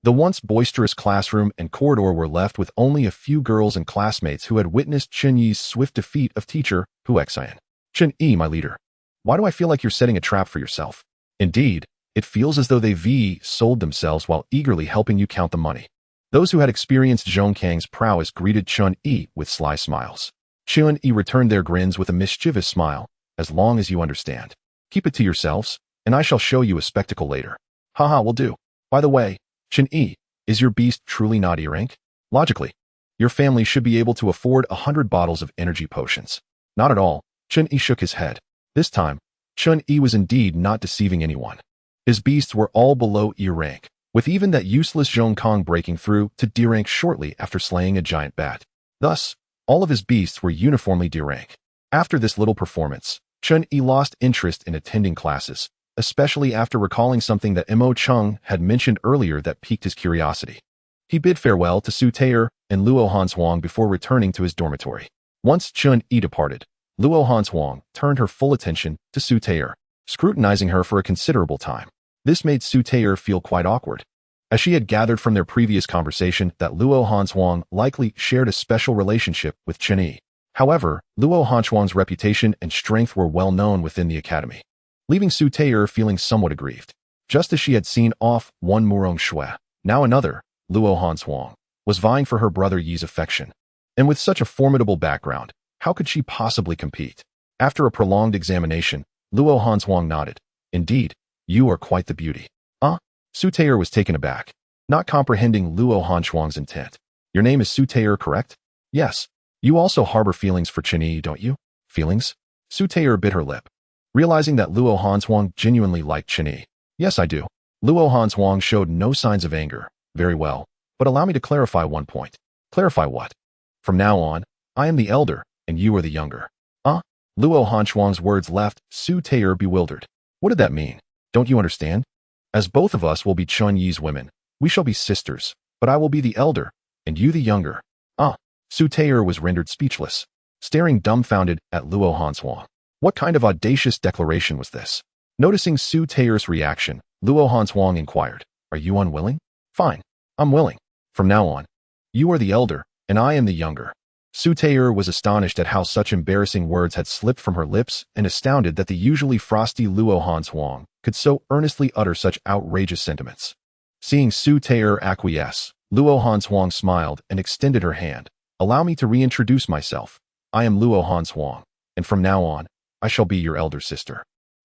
the once boisterous classroom and corridor were left with only a few girls and classmates who had witnessed Chen Yi's swift defeat of teacher Hu Xian. Chen Yi, my leader, why do I feel like you're setting a trap for yourself? Indeed, it feels as though they sold themselves while eagerly helping you count the money. Those who had experienced Zhong Kang's prowess greeted Chen Yi with sly smiles. Chen Yi returned their grins with a mischievous smile. As long as you understand. Keep it to yourselves, and I shall show you a spectacle later. Haha, will do. By the way, Chen Yi, is your beast truly not E rank? Logically, your family should be able to afford 100 bottles of energy potions. Not at all. Chen Yi shook his head. This time, Chen Yi was indeed not deceiving anyone. His beasts were all below E rank, with even that useless Zhong Kang breaking through to D rank shortly after slaying a giant bat. Thus, all of his beasts were uniformly D rank. After this little performance, Chen Yi lost interest in attending classes, especially after recalling something that Mo Chung had mentioned earlier that piqued his curiosity. He bid farewell to Su Tayer and Luo Hanswang before returning to his dormitory. Once Chen Yi departed, Luo Hanswang turned her full attention to Su Tayer, scrutinizing her for a considerable time. This made Su Tayer feel quite awkward, as she had gathered from their previous conversation that Luo Hanswang likely shared a special relationship with Chen Yi. However, Luo Hanswang's reputation and strength were well known within the academy, leaving Su Tayer feeling somewhat aggrieved. Just as she had seen off one Murong Shui, now another, Luo Hanswang, was vying for her brother Yi's affection. And with such a formidable background, how could she possibly compete? After a prolonged examination, Luo Hanswang nodded. Indeed, you are quite the beauty. Su Tayer was taken aback, not comprehending Luo Hanswang's intent. Your name is Su Tayer, correct? Yes. You also harbor feelings for Chen Yi, don't you? Feelings? Su Tayer bit her lip, realizing that Luo Hanswang genuinely liked Chen Yi. Yes, I do. Luo Hanswang showed no signs of anger. Very well, but allow me to clarify one point. Clarify what? From now on, I am the elder, and you are the younger. Luo Hanswang's words left Su Tayer bewildered. What did that mean? Don't you understand? As both of us will be Chen Yi's women, we shall be sisters, but I will be the elder, and you the younger. Su Tayer was rendered speechless, staring dumbfounded at Luo Hanswang. What kind of audacious declaration was this? Noticing Su Tayer's reaction, Luo Hanswang inquired, Are you unwilling? Fine, I'm willing. From now on, you are the elder, and I am the younger. Su Tayer was astonished at how such embarrassing words had slipped from her lips and astounded that the usually frosty Luo Hanswang could so earnestly utter such outrageous sentiments. Seeing Su Tayer acquiesce, Luo Hanswang smiled and extended her hand. Allow me to reintroduce myself. I am Luo Hanswang, and from now on, I shall be your elder sister.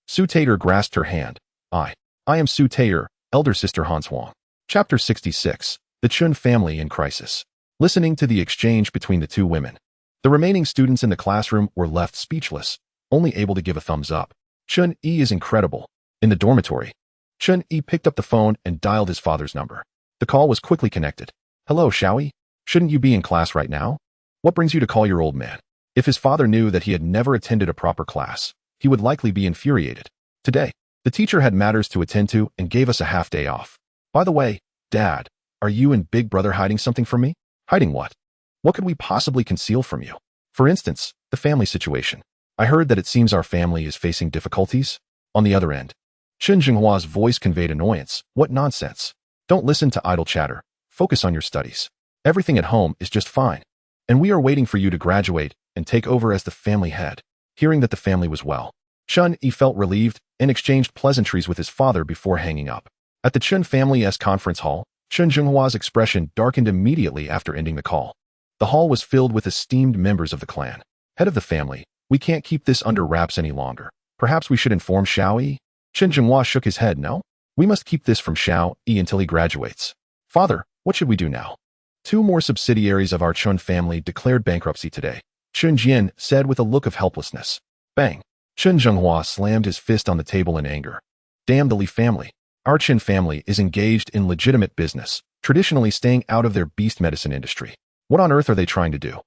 Su Tayer grasped her hand. I am Su Tayer, elder sister Hanswang. Chapter 66. The Chun family in crisis. Listening to the exchange between the two women, The remaining students in the classroom were left speechless, only able to give a thumbs up. Chun-Yi is incredible. In the dormitory, Chun-Yi picked up the phone and dialed his father's number. The call was quickly connected. Hello, Xiaoyi? Shouldn't you be in class right now? What brings you to call your old man? If his father knew that he had never attended a proper class, he would likely be infuriated. Today, the teacher had matters to attend to and gave us a half day off. By the way, Dad, are you and Big Brother hiding something from me? Hiding what? What could we possibly conceal from you? For instance, the family situation. I heard that it seems our family is facing difficulties. On the other end, Chen Jinghua's voice conveyed annoyance. What nonsense. Don't listen to idle chatter. Focus on your studies. Everything at home is just fine. And we are waiting for you to graduate and take over as the family head. Hearing that the family was well, Chun-Yi felt relieved and exchanged pleasantries with his father before hanging up. At the Chun family's conference hall, Chen Jinghua's expression darkened immediately after ending the call. The hall was filled with esteemed members of the clan. Head of the family, we can't keep this under wraps any longer. Perhaps we should inform Xiaoyi? Chen Jinghua shook his head. No? We must keep this from Xiaoyi until he graduates. Father, what should we do now? 2 more subsidiaries of our Chun family declared bankruptcy today, Chun Jian said with a look of helplessness. Bang! Chen Jinghua slammed his fist on the table in anger. Damn the Li family. Our Chen family is engaged in legitimate business, traditionally staying out of their beast medicine industry. What on earth are they trying to do?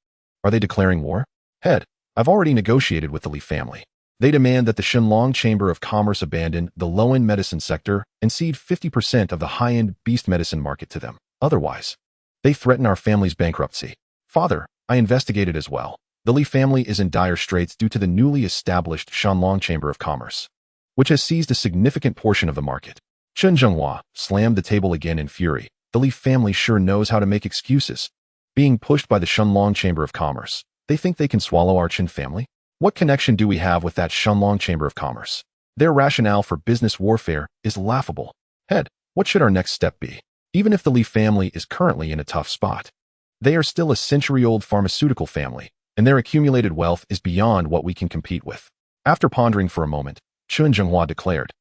Are they declaring war? Head, I've already negotiated with the Li family. They demand that the Shenlong Chamber of Commerce abandon the low-end medicine sector and cede 50% of the high-end beast medicine market to them. Otherwise, they threaten our family's bankruptcy. Father, I investigated as well. The Li family is in dire straits due to the newly established Shenlong Chamber of Commerce, which has seized a significant portion of the market. Chen Jinghua slammed the table again in fury. The Li family sure knows how to make excuses. Being pushed by the Shenlong Chamber of Commerce, they think they can swallow our Chen family? What connection do we have with that Shenlong Chamber of Commerce? Their rationale for business warfare is laughable. Head, what should our next step be? Even if the Li family is currently in a tough spot, they are still a century-old pharmaceutical family, and their accumulated wealth is beyond what we can compete with. After pondering for a moment, Chen Jinghua declared,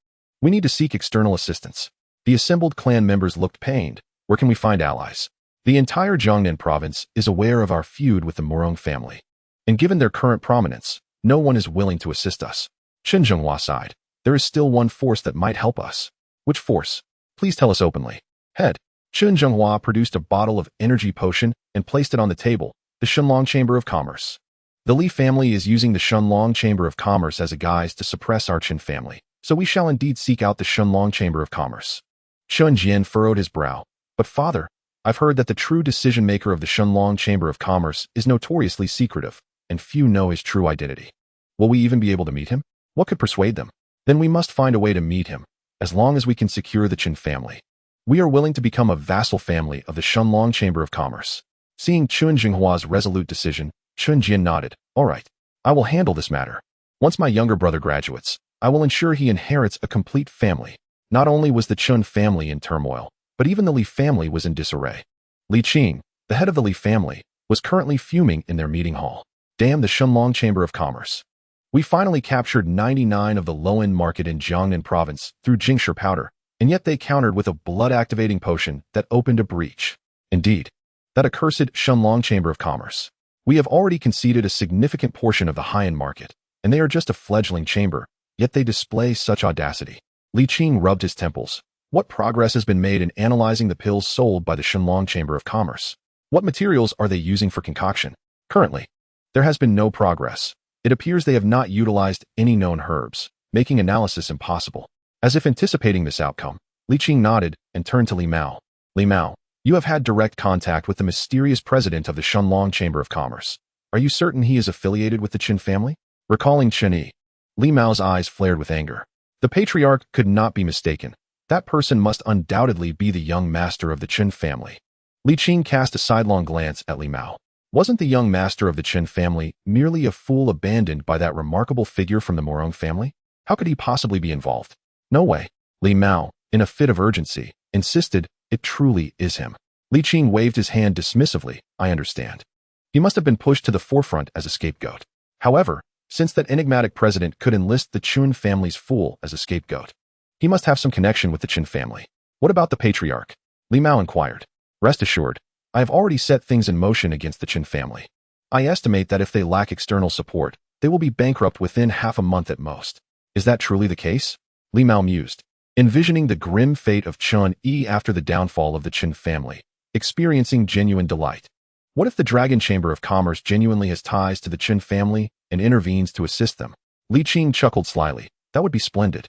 we need to seek external assistance. The assembled clan members looked pained. Where can we find allies? The entire Jiangnan province is aware of our feud with the Morong family, and given their current prominence, no one is willing to assist us. Chen Jinghua sighed. There is still one force that might help us. Which force? Please tell us openly. Head, Chen Jinghua produced a bottle of energy potion and placed it on the table, the Shenlong Chamber of Commerce. The Li family is using the Shenlong Chamber of Commerce as a guise to suppress our Chen family, so we shall indeed seek out the Shenlong Chamber of Commerce. Chun Jian furrowed his brow. But father, I've heard that the true decision-maker of the Shenlong Chamber of Commerce is notoriously secretive, and few know his true identity. Will we even be able to meet him? What could persuade them? Then we must find a way to meet him, as long as we can secure the Chen family. We are willing to become a vassal family of the Shenlong Chamber of Commerce. Seeing Chen Jinghua's resolute decision, Chun Jian nodded. All right, I will handle this matter. Once my younger brother graduates, I will ensure he inherits a complete family. Not only was the Chun family in turmoil, but even the Li family was in disarray. Li Qing, the head of the Li family, was currently fuming in their meeting hall. Damn the Shenlong Chamber of Commerce. We finally captured 99 of the low-end market in Jiangnan province through Jingshi powder, and yet they countered with a blood-activating potion that opened a breach. Indeed, that accursed Shenlong Chamber of Commerce. We have already conceded a significant portion of the high-end market, and they are just a fledgling chamber, yet they display such audacity. Li Qing rubbed his temples. What progress has been made in analyzing the pills sold by the Shenlong Chamber of Commerce? What materials are they using for concoction? Currently, there has been no progress. It appears they have not utilized any known herbs, making analysis impossible. As if anticipating this outcome, Li Qing nodded and turned to Li Mao. Li Mao, you have had direct contact with the mysterious president of the Shenlong Chamber of Commerce. Are you certain he is affiliated with the Qin family? Recalling Chen Yi, Li Mao's eyes flared with anger. The patriarch could not be mistaken. That person must undoubtedly be the young master of the Qin family. Li Qing cast a sidelong glance at Li Mao. Wasn't the young master of the Qin family merely a fool abandoned by that remarkable figure from the Morong family? How could he possibly be involved? No way. Li Mao, in a fit of urgency, insisted, it truly is him. Li Qing waved his hand dismissively. I understand. He must have been pushed to the forefront as a scapegoat. However, since that enigmatic president could enlist the Qin family's fool as a scapegoat, he must have some connection with the Qin family. What about the patriarch? Li Mao inquired. Rest assured, I have already set things in motion against the Qin family. I estimate that if they lack external support, they will be bankrupt within half a month at most. Is that truly the case? Li Mao mused, envisioning the grim fate of Chun Yi after the downfall of the Qin family, experiencing genuine delight. What if the Dragon Chamber of Commerce genuinely has ties to the Qin family and intervenes to assist them? Li Qing chuckled slyly. That would be splendid.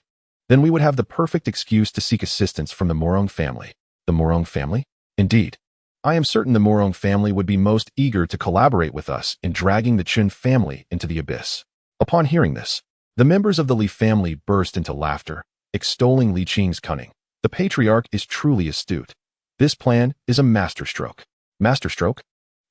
Then we would have the perfect excuse to seek assistance from the Morong family. The Morong family? Indeed. I am certain the Morong family would be most eager to collaborate with us in dragging the Qin family into the abyss. Upon hearing this, the members of the Li family burst into laughter, extolling Li Qing's cunning. The patriarch is truly astute. This plan is a masterstroke. Masterstroke?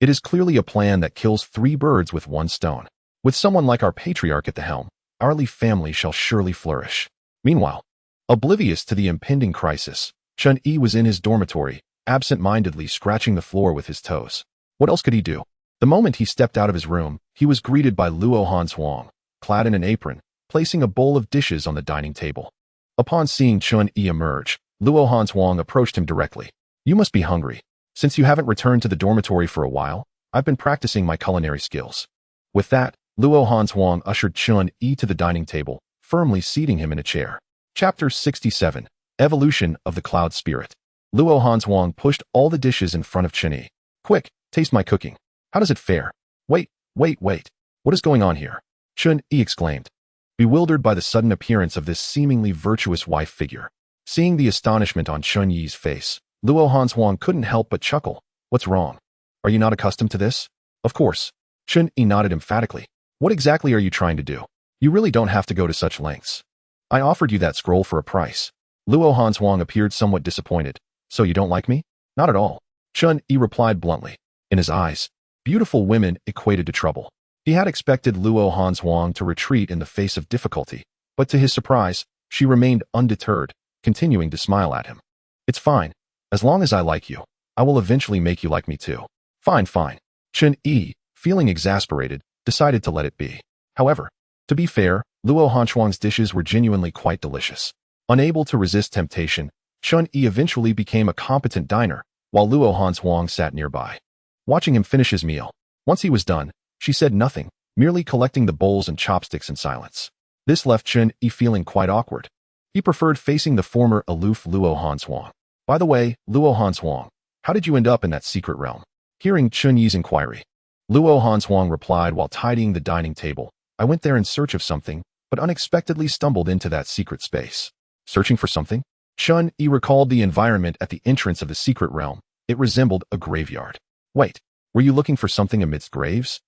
It is clearly a plan that kills 3 birds with 1 stone. With someone like our patriarch at the helm, our Li family shall surely flourish. Meanwhile, oblivious to the impending crisis, Chun Yi was in his dormitory, absent-mindedly scratching the floor with his toes. What else could he do? The moment he stepped out of his room, he was greeted by Luo Hanshuang, clad in an apron, placing a bowl of dishes on the dining table. Upon seeing Chun Yi emerge, Luo Hanshuang approached him directly. You must be hungry. Since you haven't returned to the dormitory for a while, I've been practicing my culinary skills. With that, Luo Hanshuang ushered Chun Yi to the dining table, firmly seating him in a chair. Chapter 67. Evolution of the Cloud Spirit. Luo Hanshuang pushed all the dishes in front of Chun Yi. Quick, taste my cooking. How does it fare? Wait. What is going on here? Chun Yi exclaimed, bewildered by the sudden appearance of this seemingly virtuous wife figure. Seeing the astonishment on Chun Yi's face, Luo Hanshuang couldn't help but chuckle. What's wrong? Are you not accustomed to this? Of course. Chun Yi nodded emphatically. What exactly are you trying to do? You really don't have to go to such lengths. I offered you that scroll for a price. Luo Hanshuang appeared somewhat disappointed. So you don't like me? Not at all. Chun Yi replied bluntly. In his eyes, beautiful women equated to trouble. He had expected Luo Hanshuang to retreat in the face of difficulty, but to his surprise, she remained undeterred, continuing to smile at him. It's fine. As long as I like you, I will eventually make you like me too. Fine. Chun Yi, feeling exasperated, decided to let it be. However, to be fair, Luo Hanshuang's dishes were genuinely quite delicious. Unable to resist temptation, Chun Yi eventually became a competent diner, while Luo Hanshuang sat nearby, watching him finish his meal. Once he was done, she said nothing, merely collecting the bowls and chopsticks in silence. This left Chun Yi feeling quite awkward. He preferred facing the former aloof Luo Hanshuang. By the way, Luo Hanshuang, how did you end up in that secret realm? Hearing Chun Yi's inquiry, Luo Hanshuang replied while tidying the dining table. I went there in search of something, but unexpectedly stumbled into that secret space. Searching for something? Chun Yi recalled the environment at the entrance of the secret realm. It resembled a graveyard. Wait, were you looking for something amidst graves?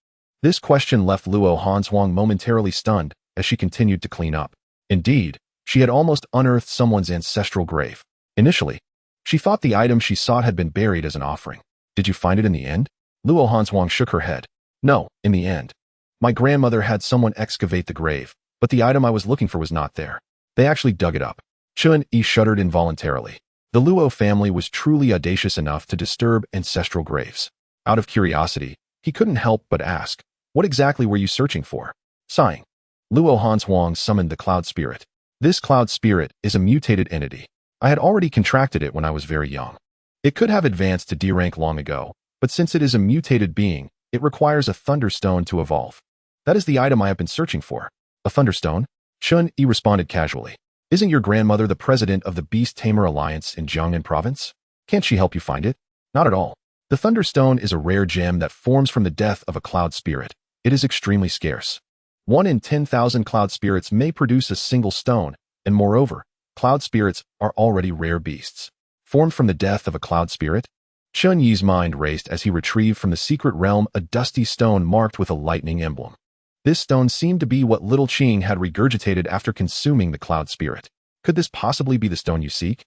This question left Luo Hanshuang momentarily stunned as she continued to clean up. Indeed, she had almost unearthed someone's ancestral grave. Initially, she thought the item she sought had been buried as an offering. Did you find it in the end? Luo Hanshuang shook her head. No, in the end. My grandmother had someone excavate the grave, but the item I was looking for was not there. They actually dug it up. Chun Yi shuddered involuntarily. The Luo family was truly audacious enough to disturb ancestral graves. Out of curiosity, he couldn't help but ask, what exactly were you searching for? Sighing, Luo Hanshuang summoned the Cloud Spirit. This Cloud Spirit is a mutated entity. I had already contracted it when I was very young. It could have advanced to D rank long ago, but since it is a mutated being, it requires a Thunderstone to evolve. That is the item I have been searching for. A Thunderstone? Chun Yi responded casually. Isn't your grandmother the president of the Beast Tamer Alliance in Jiangnan Province? Can't she help you find it? Not at all. The Thunderstone is a rare gem that forms from the death of a Cloud Spirit. It is extremely scarce. 1 in 10,000 Cloud Spirits may produce a single stone, and moreover, Cloud Spirits are already rare beasts. Formed from the death of a Cloud Spirit? Chun Yi's mind raced as he retrieved from the secret realm a dusty stone marked with a lightning emblem. This stone seemed to be what Little Qing had regurgitated after consuming the Cloud Spirit. Could this possibly be the stone you seek?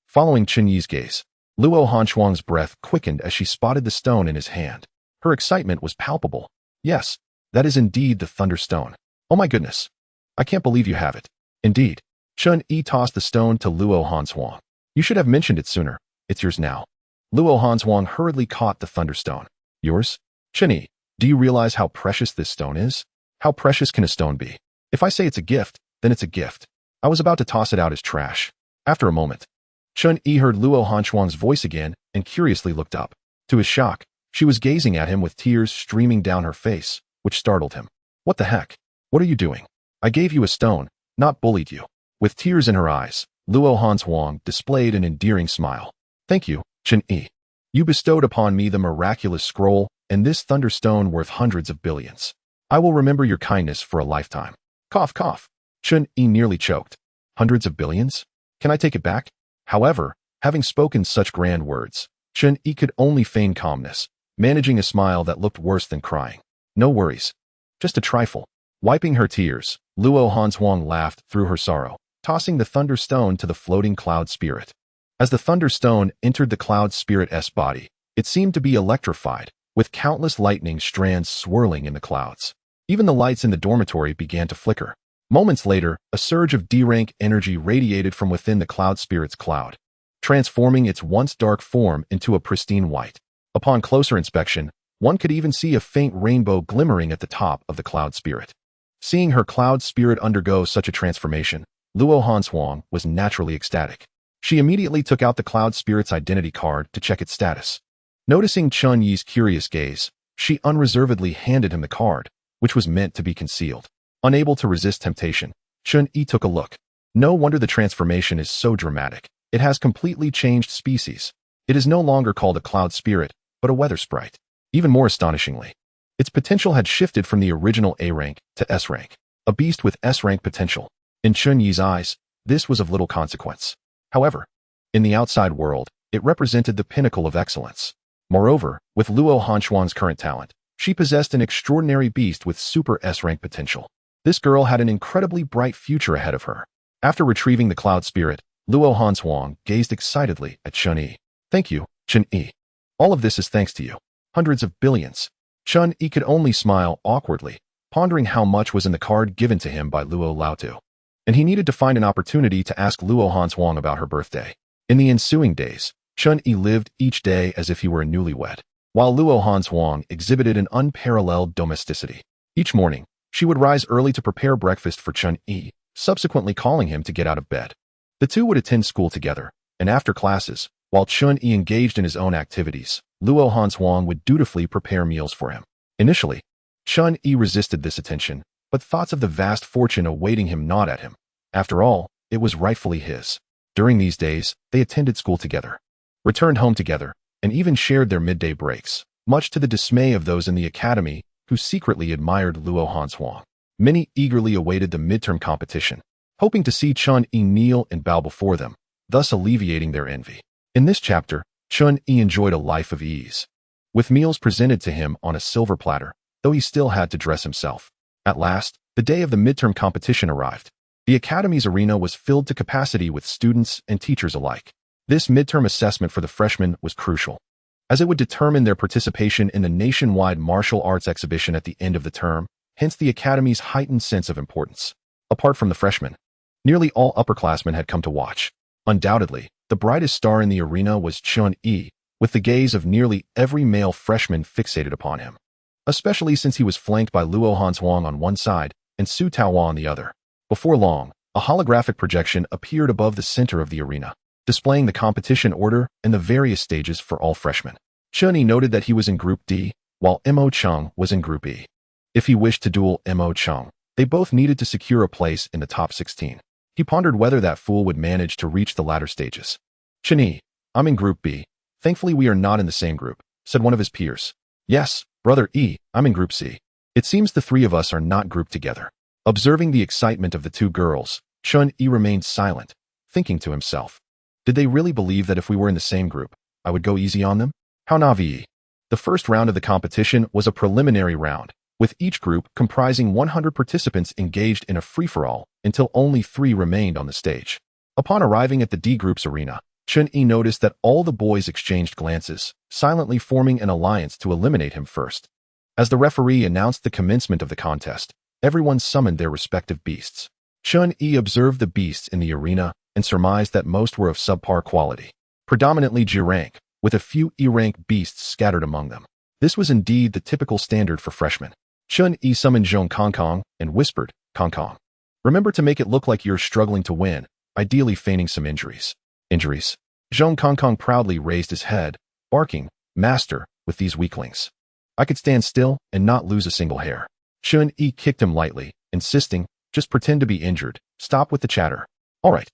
Following Chun Yi's gaze, Luo Hanshuang's breath quickened as she spotted the stone in his hand. Her excitement was palpable. Yes, that is indeed the Thunderstone. Oh my goodness. I can't believe you have it. Indeed. Chun Yi tossed the stone to Luo Hanshuang. You should have mentioned it sooner. It's yours now. Luo Hanshuang hurriedly caught the Thunderstone. Yours? Chun Yi, do you realize how precious this stone is? How precious can a stone be? If I say it's a gift, then it's a gift. I was about to toss it out as trash. After a moment, Chun Yi heard Luo Hanshuang's voice again and curiously looked up. To his shock, She was gazing at him with tears streaming down her face, which startled him. What the heck? What are you doing? I gave you a stone, not bullied you. With tears in her eyes, Luo Hanshuang displayed an endearing smile. Thank you, Chen-Yi. You bestowed upon me the miraculous scroll and this thunderstone worth hundreds of billions. I will remember your kindness for a lifetime. Cough, cough. Chen-Yi nearly choked. Hundreds of billions? Can I take it back? However, having spoken such grand words, Chen-Yi could only feign calmness, managing a smile that looked worse than crying. No worries. Just a trifle. Wiping her tears, Luo Hanshuang laughed through her sorrow, tossing the thunderstone to the floating cloud spirit. As the thunderstone entered the cloud spirit's body, it seemed to be electrified, with countless lightning strands swirling in the clouds. Even the lights in the dormitory began to flicker. Moments later, a surge of D-rank energy radiated from within the cloud spirit's cloud, transforming its once dark form into a pristine white. Upon closer inspection, one could even see a faint rainbow glimmering at the top of the cloud spirit. Seeing her cloud spirit undergo such a transformation, Luo Hanshuang was naturally ecstatic. She immediately took out the cloud spirit's identity card to check its status. Noticing Chen-Yi's curious gaze, she unreservedly handed him the card, which was meant to be concealed. Unable to resist temptation, Chen-Yi took a look. No wonder the transformation is so dramatic. It has completely changed species. It is no longer called a cloud spirit, but a weather sprite. Even more astonishingly, its potential had shifted from the original A rank to S rank, a beast with S rank potential. In Chen-Yi's eyes, this was of little consequence. However, in the outside world, it represented the pinnacle of excellence. Moreover, with Luo Hanshuang's current talent, she possessed an extraordinary beast with super S rank potential. This girl had an incredibly bright future ahead of her. After retrieving the cloud spirit, Luo Hanshuang gazed excitedly at Chen-Yi. Thank you, Chen-Yi. All of this is thanks to you. Hundreds of billions. Chen-Yi could only smile awkwardly, pondering how much was in the card given to him by Luo Laotu. And he needed to find an opportunity to ask Luo Hanshuang about her birthday. In the ensuing days, Chen-Yi lived each day as if he were a newlywed, while Luo Hanshuang exhibited an unparalleled domesticity. Each morning, she would rise early to prepare breakfast for Chen-Yi, subsequently calling him to get out of bed. The two would attend school together, and after classes, while Chen-Yi engaged in his own activities, Luo Hanshuang would dutifully prepare meals for him. Initially, Chen-Yi resisted this attention, but thoughts of the vast fortune awaiting him gnawed at him. After all, it was rightfully his. During these days, they attended school together, returned home together, and even shared their midday breaks, much to the dismay of those in the academy who secretly admired Luo Hanshuang. Many eagerly awaited the midterm competition, hoping to see Chen-Yi kneel and bow before them, thus alleviating their envy. In this chapter, Chen-Yi enjoyed a life of ease, with meals presented to him on a silver platter, though he still had to dress himself. At last, the day of the midterm competition arrived. The academy's arena was filled to capacity with students and teachers alike. This midterm assessment for the freshmen was crucial, as it would determine their participation in the nationwide martial arts exhibition at the end of the term, hence the academy's heightened sense of importance. Apart from the freshmen, nearly all upperclassmen had come to watch. Undoubtedly, the brightest star in the arena was Chen-Yi, with the gaze of nearly every male freshman fixated upon him, especially since he was flanked by Luo Hanshuang on one side and Su Taohua on the other. Before long, a holographic projection appeared above the center of the arena, displaying the competition order and the various stages for all freshmen. Chen-Yi noted that he was in Group D, while Mo Chung was in Group E. If he wished to duel Mo Chung, they both needed to secure a place in the top 16. He pondered whether that fool would manage to reach the latter stages. Chen-Yi, I'm in Group B. Thankfully we are not in the same group, said one of his peers. Yes, Brother E, I'm in Group C. It seems the three of us are not grouped together. Observing the excitement of the two girls, Chen-Yi remained silent, thinking to himself. Did they really believe that if we were in the same group, I would go easy on them? How naive. The first round of the competition was a preliminary round, with each group comprising 100 participants engaged in a free-for-all until only 3 remained on the stage. Upon arriving at the D group's arena, Chen-Yi noticed that all the boys exchanged glances, silently forming an alliance to eliminate him first. As the referee announced the commencement of the contest, everyone summoned their respective beasts. Chen-Yi observed the beasts in the arena and surmised that most were of subpar quality, predominantly G rank, with a few E rank beasts scattered among them. This was indeed the typical standard for freshmen. Chen-Yi summoned Zhong Kong and whispered, Kong. Remember to make it look like you're struggling to win, ideally feigning some injuries. Zhong Kong proudly raised his head, barking, Master, with these weaklings. I could stand still and not lose a single hair. Chun-Yi kicked him lightly, insisting, just pretend to be injured. Stop with the chatter. All right.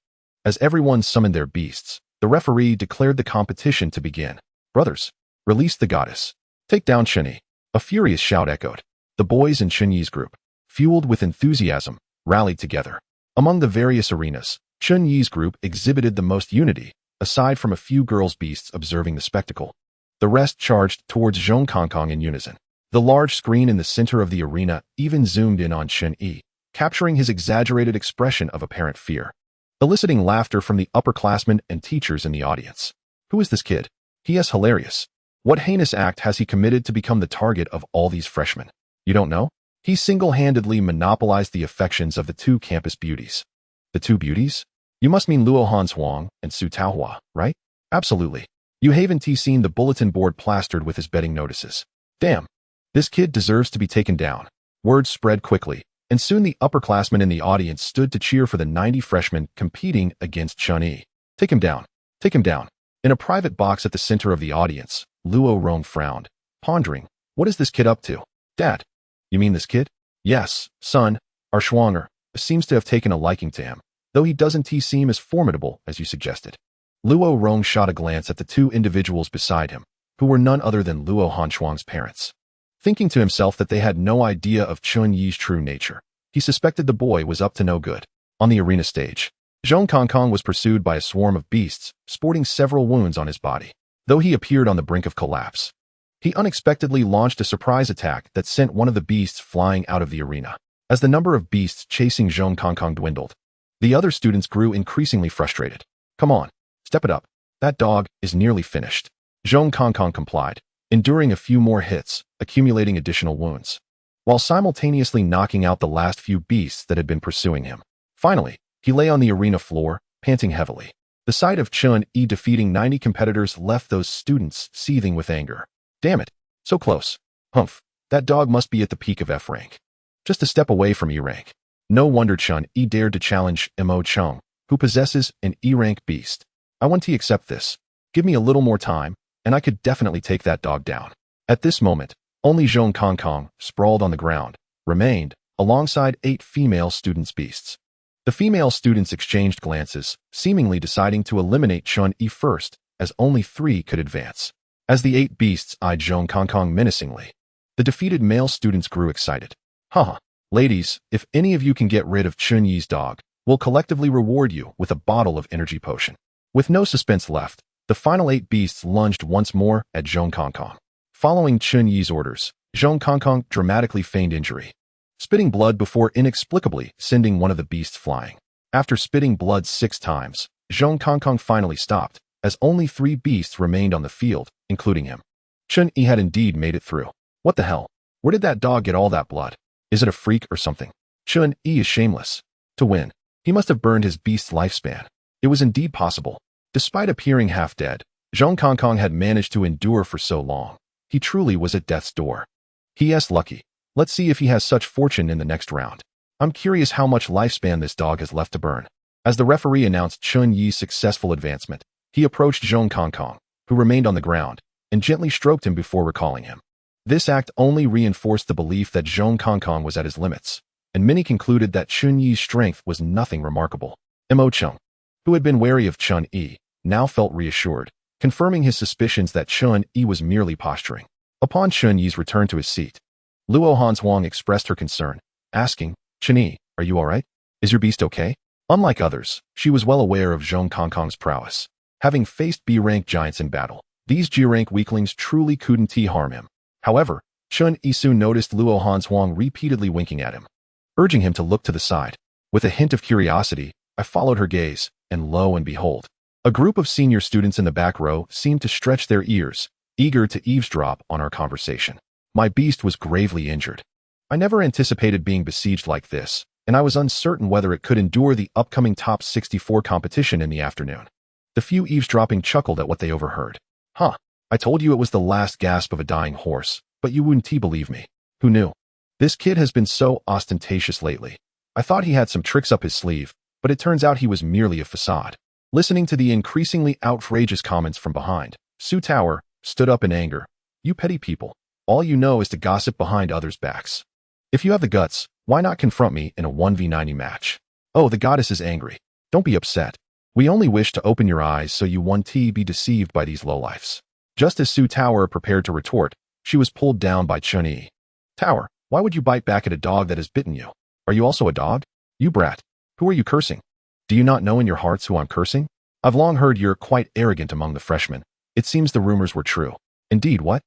As everyone summoned their beasts, the referee declared the competition to begin. Brothers, release the goddess. Take down Chun-Yi. A furious shout echoed. The boys in Chun-Yi's group, fueled with enthusiasm, rallied together. Among the various arenas, Chun-Yi's group exhibited the most unity, aside from a few girls' beasts observing the spectacle. The rest charged towards Zhong Kongkong in unison. The large screen in the center of the arena even zoomed in on Chun-Yi, capturing his exaggerated expression of apparent fear, eliciting laughter from the upperclassmen and teachers in the audience. Who is this kid? He is hilarious. What heinous act has he committed to become the target of all these freshmen? You don't know? He single-handedly monopolized the affections of the two campus beauties. The two beauties? You must mean Luo Hanshuang and Su Taohua, right? Absolutely. You haven't seen the bulletin board plastered with his betting notices. Damn. This kid deserves to be taken down. Word spread quickly, and soon the upperclassmen in the audience stood to cheer for the 90 freshmen competing against Chun-Yi. Take him down. Take him down. In a private box at the center of the audience, Luo Rong frowned, pondering, what is this kid up to? Dad. You mean this kid? Yes, son. Our Schwanger seems to have taken a liking to him, though he doesn't seem as formidable as you suggested. Luo Rong shot a glance at the two individuals beside him, who were none other than Luo Hanshuang's parents. Thinking to himself that they had no idea of Chun-Yi's true nature, he suspected the boy was up to no good. On the arena stage, Zhong Kongkong was pursued by a swarm of beasts, sporting several wounds on his body. Though he appeared on the brink of collapse, he unexpectedly launched a surprise attack that sent one of the beasts flying out of the arena. As the number of beasts chasing Zhong Kongkong dwindled, the other students grew increasingly frustrated. Come on, step it up. That dog is nearly finished. Zhong Kongkong complied, enduring a few more hits, accumulating additional wounds, while simultaneously knocking out the last few beasts that had been pursuing him. Finally, he lay on the arena floor, panting heavily. The sight of Chun-Yi defeating 90 competitors left those students seething with anger. Damn it, so close. Humph, that dog must be at the peak of F rank. Just a step away from E rank. No wonder Chun-Yi dared to challenge Mo Chung, who possesses an E rank beast. I want to accept this. Give me a little more time, and I could definitely take that dog down. At this moment, only Zhong Kongkong, sprawled on the ground, remained, alongside 8 female students' beasts. The female students exchanged glances, seemingly deciding to eliminate Chun-Yi first, as only 3 could advance. As the 8 beasts eyed Zhong Kongkong menacingly, the defeated male students grew excited. Haha, ladies, if any of you can get rid of Chun-Yi's dog, we'll collectively reward you with a bottle of energy potion. With no suspense left, the final 8 beasts lunged once more at Zhong Kongkong. Following Chun-Yi's orders, Zhong Kongkong dramatically feigned injury, spitting blood before inexplicably sending one of the beasts flying. After spitting blood 6 times, Zhong Kongkong finally stopped, as only 3 beasts remained on the field, including him. Chun-Yi had indeed made it through. What the hell? Where did that dog get all that blood? Is it a freak or something? Chun-Yi is shameless. To win, he must have burned his beast's lifespan. It was indeed possible. Despite appearing half dead, Zhong Kongkong had managed to endure for so long. He truly was at death's door. He is lucky. Let's see if he has such fortune in the next round. I'm curious how much lifespan this dog has left to burn. As the referee announced Chun-Yi's successful advancement, he approached Zhong Kongkong, who remained on the ground, and gently stroked him before recalling him. This act only reinforced the belief that Zhong Kongkong was at his limits, and many concluded that Chun-Yi's strength was nothing remarkable. Mo Chung, who had been wary of Chun-Yi, now felt reassured, confirming his suspicions that Chun-Yi was merely posturing. Upon Chun-Yi's return to his seat, Luo Hanshuang expressed her concern, asking, Chun-Yi, are you alright? Is your beast okay? Unlike others, she was well aware of Zhong Kongkong's prowess. Having faced B-rank giants in battle, these G-rank weaklings truly couldn't harm him. However, Chun-Yi soon noticed Luo Hanshuang repeatedly winking at him, urging him to look to the side. With a hint of curiosity, I followed her gaze, and lo and behold, a group of senior students in the back row seemed to stretch their ears, eager to eavesdrop on our conversation. My beast was gravely injured. I never anticipated being besieged like this, and I was uncertain whether it could endure the upcoming top 64 competition in the afternoon. The few eavesdropping chuckled at what they overheard. Huh, I told you it was the last gasp of a dying horse, but you wouldn't believe me. Who knew? This kid has been so ostentatious lately. I thought he had some tricks up his sleeve, but it turns out he was merely a facade. Listening to the increasingly outrageous comments from behind, Su Tower stood up in anger, You petty people. All you know is to gossip behind others' backs. If you have the guts, why not confront me in a 1v90 match? Oh, the goddess is angry. Don't be upset. We only wish to open your eyes so you won't be deceived by these lowlifes. Just as Su Tower prepared to retort, she was pulled down by Chun-Yi. Tower, why would you bite back at a dog that has bitten you? Are you also a dog? You brat. Who are you cursing? Do you not know in your hearts who I'm cursing? I've long heard you're quite arrogant among the freshmen. It seems the rumors were true. Indeed, what?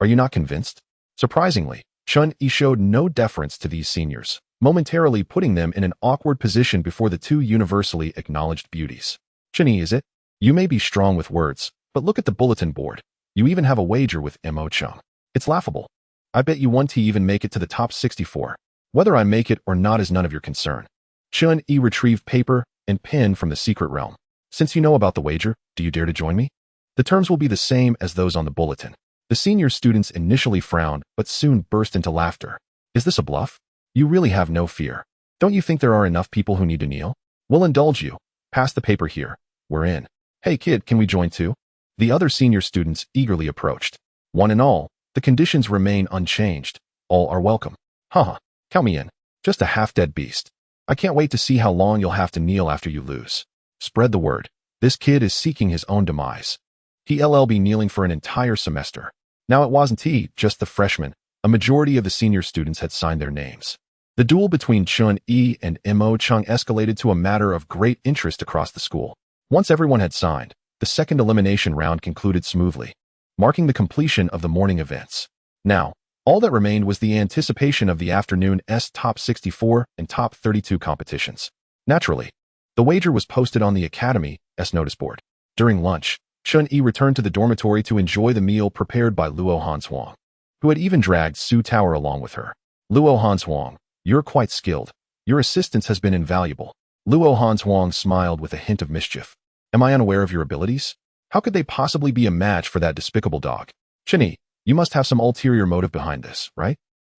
Are you not convinced? Surprisingly, Chun-Yi showed no deference to these seniors, momentarily putting them in an awkward position before the two universally acknowledged beauties. Chun-Yi, is it? You may be strong with words, but look at the bulletin board. You even have a wager with Mo Chung. It's laughable. I bet you won't even make it to the top 64. Whether I make it or not is none of your concern. Chun-Yi retrieved paper and pen from the secret realm. Since you know about the wager, do you dare to join me? The terms will be the same as those on the bulletin. The senior students initially frowned, but soon burst into laughter. Is this a bluff? You really have no fear. Don't you think there are enough people who need to kneel? We'll indulge you. Pass the paper here. We're in. Hey kid, can we join too? The other senior students eagerly approached. One and all, the conditions remain unchanged. All are welcome. Haha, count me in. Just a half-dead beast. I can't wait to see how long you'll have to kneel after you lose. Spread the word. This kid is seeking his own demise. He'll be kneeling for an entire semester. Now it wasn't just the freshmen. A majority of the senior students had signed their names. The duel between Chun-Yi and Mo Chung escalated to a matter of great interest across the school. Once everyone had signed, the second elimination round concluded smoothly, marking the completion of the morning events. Now, all that remained was the anticipation of the afternoon's top 64 and top 32 competitions. Naturally, the wager was posted on the Academy's notice board. During lunch, Chun-Yi returned to the dormitory to enjoy the meal prepared by Luo Hanswang, who had even dragged Su Tower along with her. Luo Hanswang, you're quite skilled. Your assistance has been invaluable. Luo Hanswang smiled with a hint of mischief. Am I unaware of your abilities? How could they possibly be a match for that despicable dog? Chun-Yi, you must have some ulterior motive behind this, right?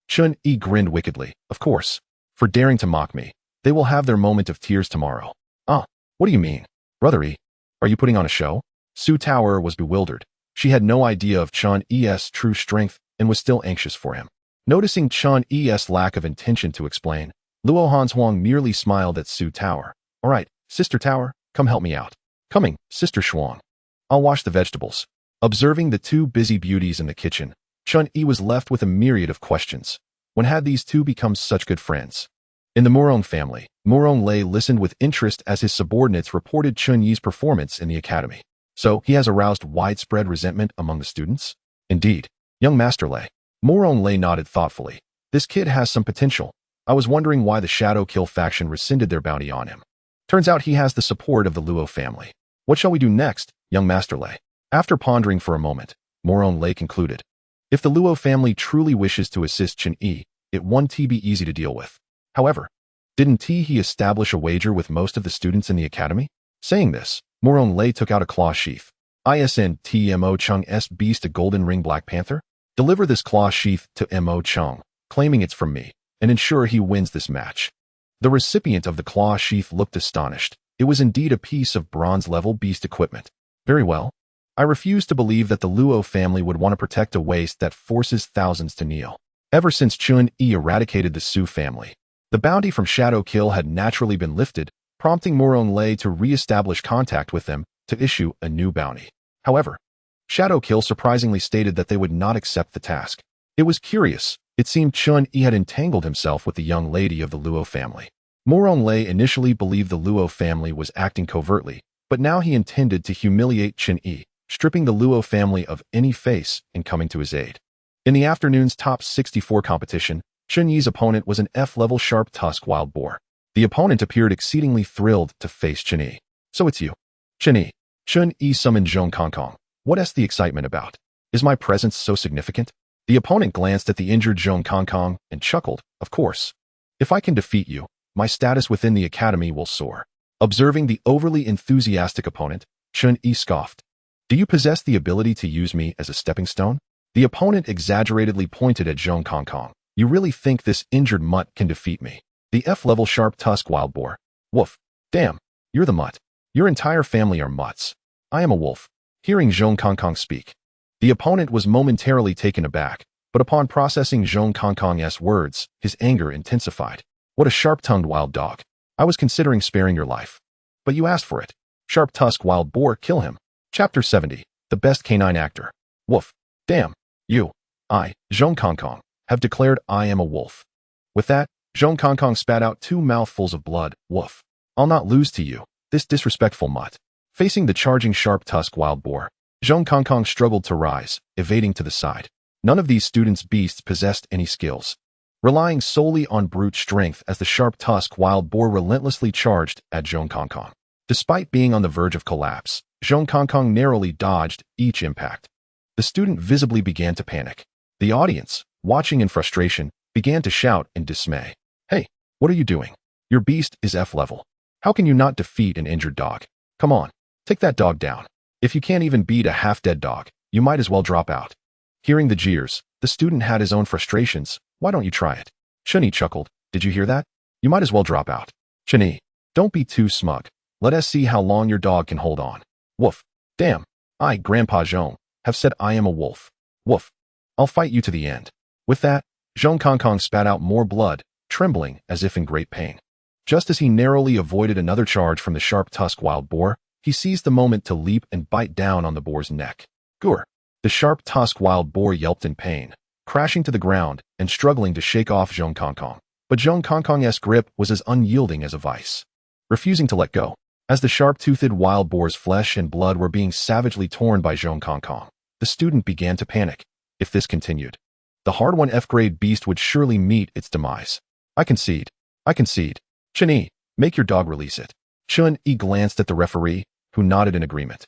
Chun-Yi grinned wickedly. Of course. For daring to mock me. They will have their moment of tears tomorrow. Ah, what do you mean? Brother E, are you putting on a show? Su Tower was bewildered. She had no idea of Chun-Yi's true strength and was still anxious for him. Noticing Chun-Yi's lack of intention to explain, Luo Hanswang merely smiled at Su Tower. All right, Sister Tower, come help me out. Coming, Sister Shuang. I'll wash the vegetables. Observing the two busy beauties in the kitchen, Chun-Yi was left with a myriad of questions. When had these two become such good friends? In the Murong family, Murong Lei listened with interest as his subordinates reported Chun-Yi's performance in the academy. So, he has aroused widespread resentment among the students? Indeed. Young Master Lei. Murong Lei nodded thoughtfully. This kid has some potential. I was wondering why the Shadow Kill faction rescinded their bounty on him. Turns out he has the support of the Luo family. What shall we do next, young Master Lei? After pondering for a moment, Murong Lei concluded. If the Luo family truly wishes to assist Chun-Yi, it won't be easy to deal with. However, didn't he establish a wager with most of the students in the academy? Saying this, Murong Lei took out a claw sheath. Mo Chung's beast a golden ring Black Panther? Deliver this claw sheath to Mo Chung, claiming it's from me, and ensure he wins this match. The recipient of the claw sheath looked astonished. It was indeed a piece of bronze-level beast equipment. Very well. I refuse to believe that the Luo family would want to protect a waste that forces thousands to kneel. Ever since Chun-Yi eradicated the Su family, the bounty from Shadow Kill had naturally been lifted, prompting Murong Lei to re-establish contact with them to issue a new bounty. However, Shadow Kill surprisingly stated that they would not accept the task. It was curious. It seemed Chun-Yi had entangled himself with the young lady of the Luo family. Murong Lei initially believed the Luo family was acting covertly, but now he intended to humiliate Chun-Yi, stripping the Luo family of any face and coming to his aid. In the afternoon's top 64 competition, Chun-Yi's opponent was an F-level sharp-tusked wild boar. The opponent appeared exceedingly thrilled to face Chun-Yi. So it's you. Chun-Yi. Chun-Yi summoned Zhong Kongkong. What's the excitement about? Is my presence so significant? The opponent glanced at the injured Zhong Kongkong and chuckled. Of course. If I can defeat you, my status within the academy will soar. Observing the overly enthusiastic opponent, Chun-Yi scoffed. Do you possess the ability to use me as a stepping stone? The opponent exaggeratedly pointed at Zhong Kongkong. You really think this injured mutt can defeat me? The F-level sharp-tusked wild boar. Woof. Damn, you're the mutt. Your entire family are mutts. I am a wolf. Hearing Zhong Kongkong speak, The opponent was momentarily taken aback, but upon processing Zhong Kongkong's words, his anger intensified. What a sharp-tongued wild dog. I was considering sparing your life. But you asked for it. Sharp-tusked wild boar, kill him. Chapter 70. The best canine actor. Woof. Damn. Zhong Kongkong, have declared I am a wolf. With that, Zhong Kongkong spat out 2 mouthfuls of blood. Woof. I'll not lose to you, this disrespectful mutt. Facing the charging sharp-tusked wild boar, Zhong Kongkong struggled to rise, evading to the side. None of these students' beasts possessed any skills. Relying solely on brute strength as the sharp-tusked wild boar relentlessly charged at Zhong Kongkong. Despite being on the verge of collapse, Zhong Kongkong narrowly dodged each impact. The student visibly began to panic. The audience, watching in frustration, began to shout in dismay. Hey, what are you doing? Your beast is F level. How can you not defeat an injured dog? Come on, take that dog down. If you can't even beat a half-dead dog, you might as well drop out. Hearing the jeers, the student had his own frustrations. Why don't you try it? Chunyi chuckled. Did you hear that? You might as well drop out. Chunyi, don't be too smug. Let us see how long your dog can hold on. Woof. Damn. I, Grandpa Zhong, have said I am a wolf. Woof. I'll fight you to the end. With that, Zhong Kongkong spat out more blood, trembling as if in great pain. Just as he narrowly avoided another charge from the sharp-tusked wild boar, he seized the moment to leap and bite down on the boar's neck. Gur! The sharp-tusked wild boar yelped in pain, crashing to the ground and struggling to shake off Zhong Kongkong. But Zhong Kongkong's grip was as unyielding as a vice. Refusing to let go, as the sharp-toothed wild boar's flesh and blood were being savagely torn by Zhong Kongkong, the student began to panic. If this continued, the hard-won F-grade beast would surely meet its demise. I concede. Chunyi, make your dog release it. Chun-Yi glanced at the referee, who nodded in agreement.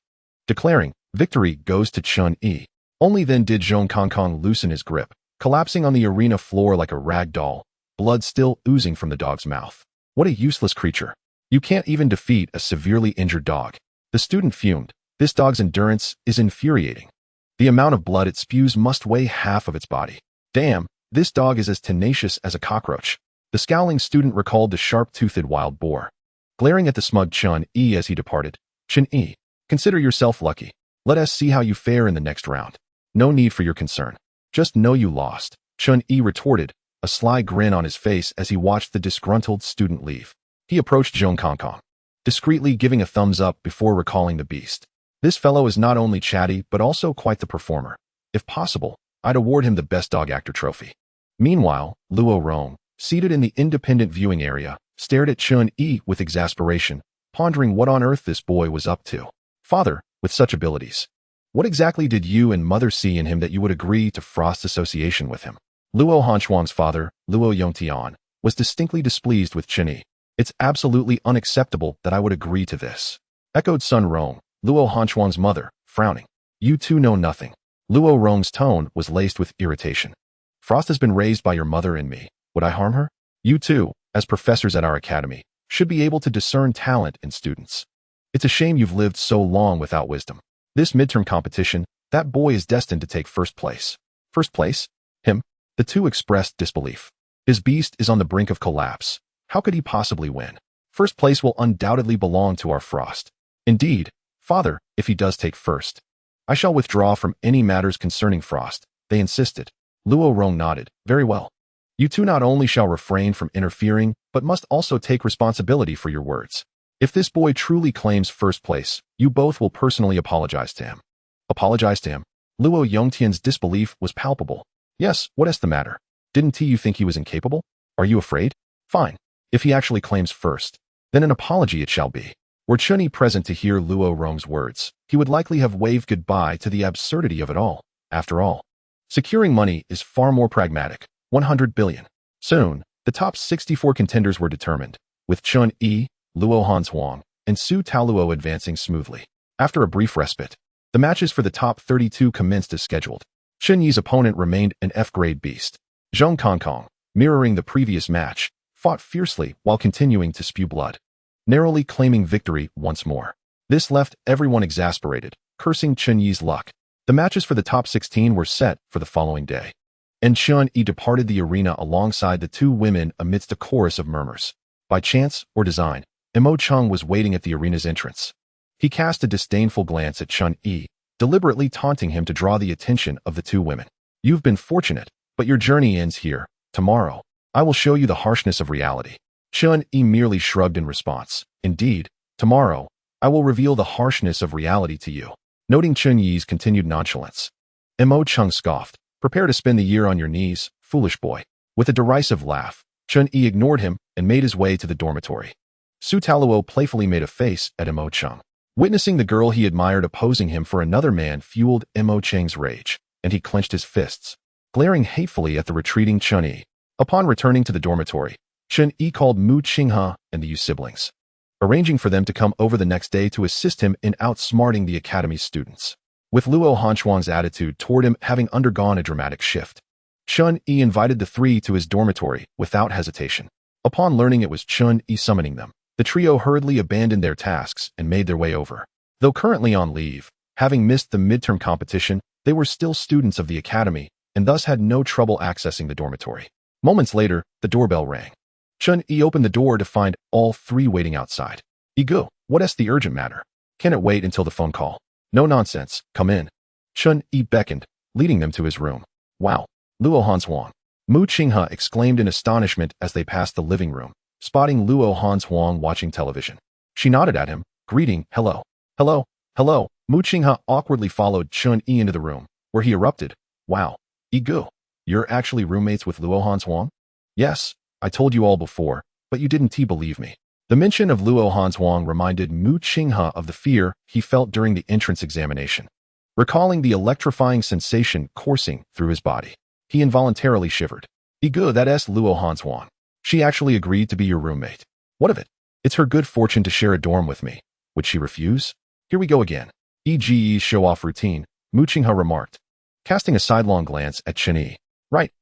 Declaring, victory goes to Chun-Yi. Only then did Zhong Kongkong loosen his grip, collapsing on the arena floor like a rag doll, blood still oozing from the dog's mouth. What a useless creature. You can't even defeat a severely injured dog. The student fumed. This dog's endurance is infuriating. The amount of blood it spews must weigh half of its body. Damn, this dog is as tenacious as a cockroach. The scowling student recalled the sharp-toothed wild boar. Glaring at the smug Chun-Yi as he departed, Chun-Yi, consider yourself lucky. Let us see how you fare in the next round. No need for your concern. Just know you lost, Chun-Yi retorted, a sly grin on his face as he watched the disgruntled student leave. He approached Zhong Kongkong, discreetly giving a thumbs up before recalling the beast. This fellow is not only chatty but also quite the performer. If possible, I'd award him the Best Dog Actor trophy. Meanwhile, Luo Rong, seated in the independent viewing area, stared at Chun-Yi with exasperation, pondering what on earth this boy was up to. Father, with such abilities, what exactly did you and mother see in him that you would agree to Frost's association with him? Luo Hanchuang's father, Luo Yongtian, was distinctly displeased with Chun-Yi. It's absolutely unacceptable that I would agree to this, echoed Sun Rong, Luo Hanchuang's mother, frowning. You two know nothing. Luo Rong's tone was laced with irritation. Frost has been raised by your mother and me. Would I harm her? You two, as professors at our academy, should be able to discern talent in students. It's a shame you've lived so long without wisdom. This midterm competition, that boy is destined to take first place. First place? Him? The two expressed disbelief. His beast is on the brink of collapse. How could he possibly win? First place will undoubtedly belong to our Frost. Indeed, father, if he does take first, I shall withdraw from any matters concerning Frost, they insisted. Luo Rong nodded. Very well. You two not only shall refrain from interfering, but must also take responsibility for your words. If this boy truly claims first place, you both will personally apologize to him. Apologize to him? Luo Yongtian's disbelief was palpable. Yes, what is the matter? Didn't you think he was incapable? Are you afraid? Fine. If he actually claims first, then an apology it shall be. Were Chun-Yi present to hear Luo Rong's words, he would likely have waved goodbye to the absurdity of it all. After all, securing money is far more pragmatic. 100 billion. Soon, the top 64 contenders were determined, with Chun-Yi, Luo Hanchuang, and Su Taoluo advancing smoothly. After a brief respite, the matches for the top 32 commenced as scheduled. Chun-Yi's opponent remained an F-grade beast. Zhong Kongkong, mirroring the previous match, fought fiercely while continuing to spew blood, narrowly claiming victory once more. This left everyone exasperated, cursing Chun-Yi's luck. The matches for the top 16 were set for the following day, and Chun-Yi departed the arena alongside the two women amidst a chorus of murmurs. By chance or design, Imo Chung was waiting at the arena's entrance. He cast a disdainful glance at Chun-Yi, deliberately taunting him to draw the attention of the two women. You've been fortunate, but your journey ends here. Tomorrow, I will show you the harshness of reality. Chun-Yi merely shrugged in response. Indeed, tomorrow, I will reveal the harshness of reality to you. Noting Chun-Yi's continued nonchalance, Mo Chung scoffed. Prepare to spend the year on your knees, foolish boy. With a derisive laugh, Chun-Yi ignored him and made his way to the dormitory. Su Taluo playfully made a face at Mo Chung. Witnessing the girl he admired opposing him for another man fueled Mo Cheng's rage, and he clenched his fists, glaring hatefully at the retreating Chun-Yi. Upon returning to the dormitory, Chun-Yi called Mu Qinghe and the Yu siblings, arranging for them to come over the next day to assist him in outsmarting the academy's students. With Luo Hanchuang's attitude toward him having undergone a dramatic shift, Chun-Yi invited the three to his dormitory without hesitation. Upon learning it was Chun-Yi summoning them, the trio hurriedly abandoned their tasks and made their way over. Though currently on leave, having missed the midterm competition, they were still students of the academy and thus had no trouble accessing the dormitory. Moments later, the doorbell rang. Chun-Yi opened the door to find all three waiting outside. "Ego, what's the urgent matter? Can it wait until the phone call?" "No nonsense, come in." Chun-Yi beckoned, leading them to his room. "Wow, Luo Hanchuang." Mu Qinghe exclaimed in astonishment as they passed the living room, spotting Luo Hanchuang watching television. She nodded at him, greeting, "Hello." "Hello, hello." Mu Qinghe awkwardly followed Chun-Yi into the room, where he erupted. "Wow, Ego, you're actually roommates with Luo Hanchuang?" "Yes, I told you all before, but you didn't believe me." The mention of Luo Hanchuang reminded Mu Qinghe of the fear he felt during the entrance examination. Recalling the electrifying sensation coursing through his body, he involuntarily shivered. "Ego, that's Luo Hanchuang. She actually agreed to be your roommate. What of it? It's her good fortune to share a dorm with me. Would she refuse?" "Here we go again." EGE's show-off routine, Mu Qinghe remarked, casting a sidelong glance at Chun-Yi. Right.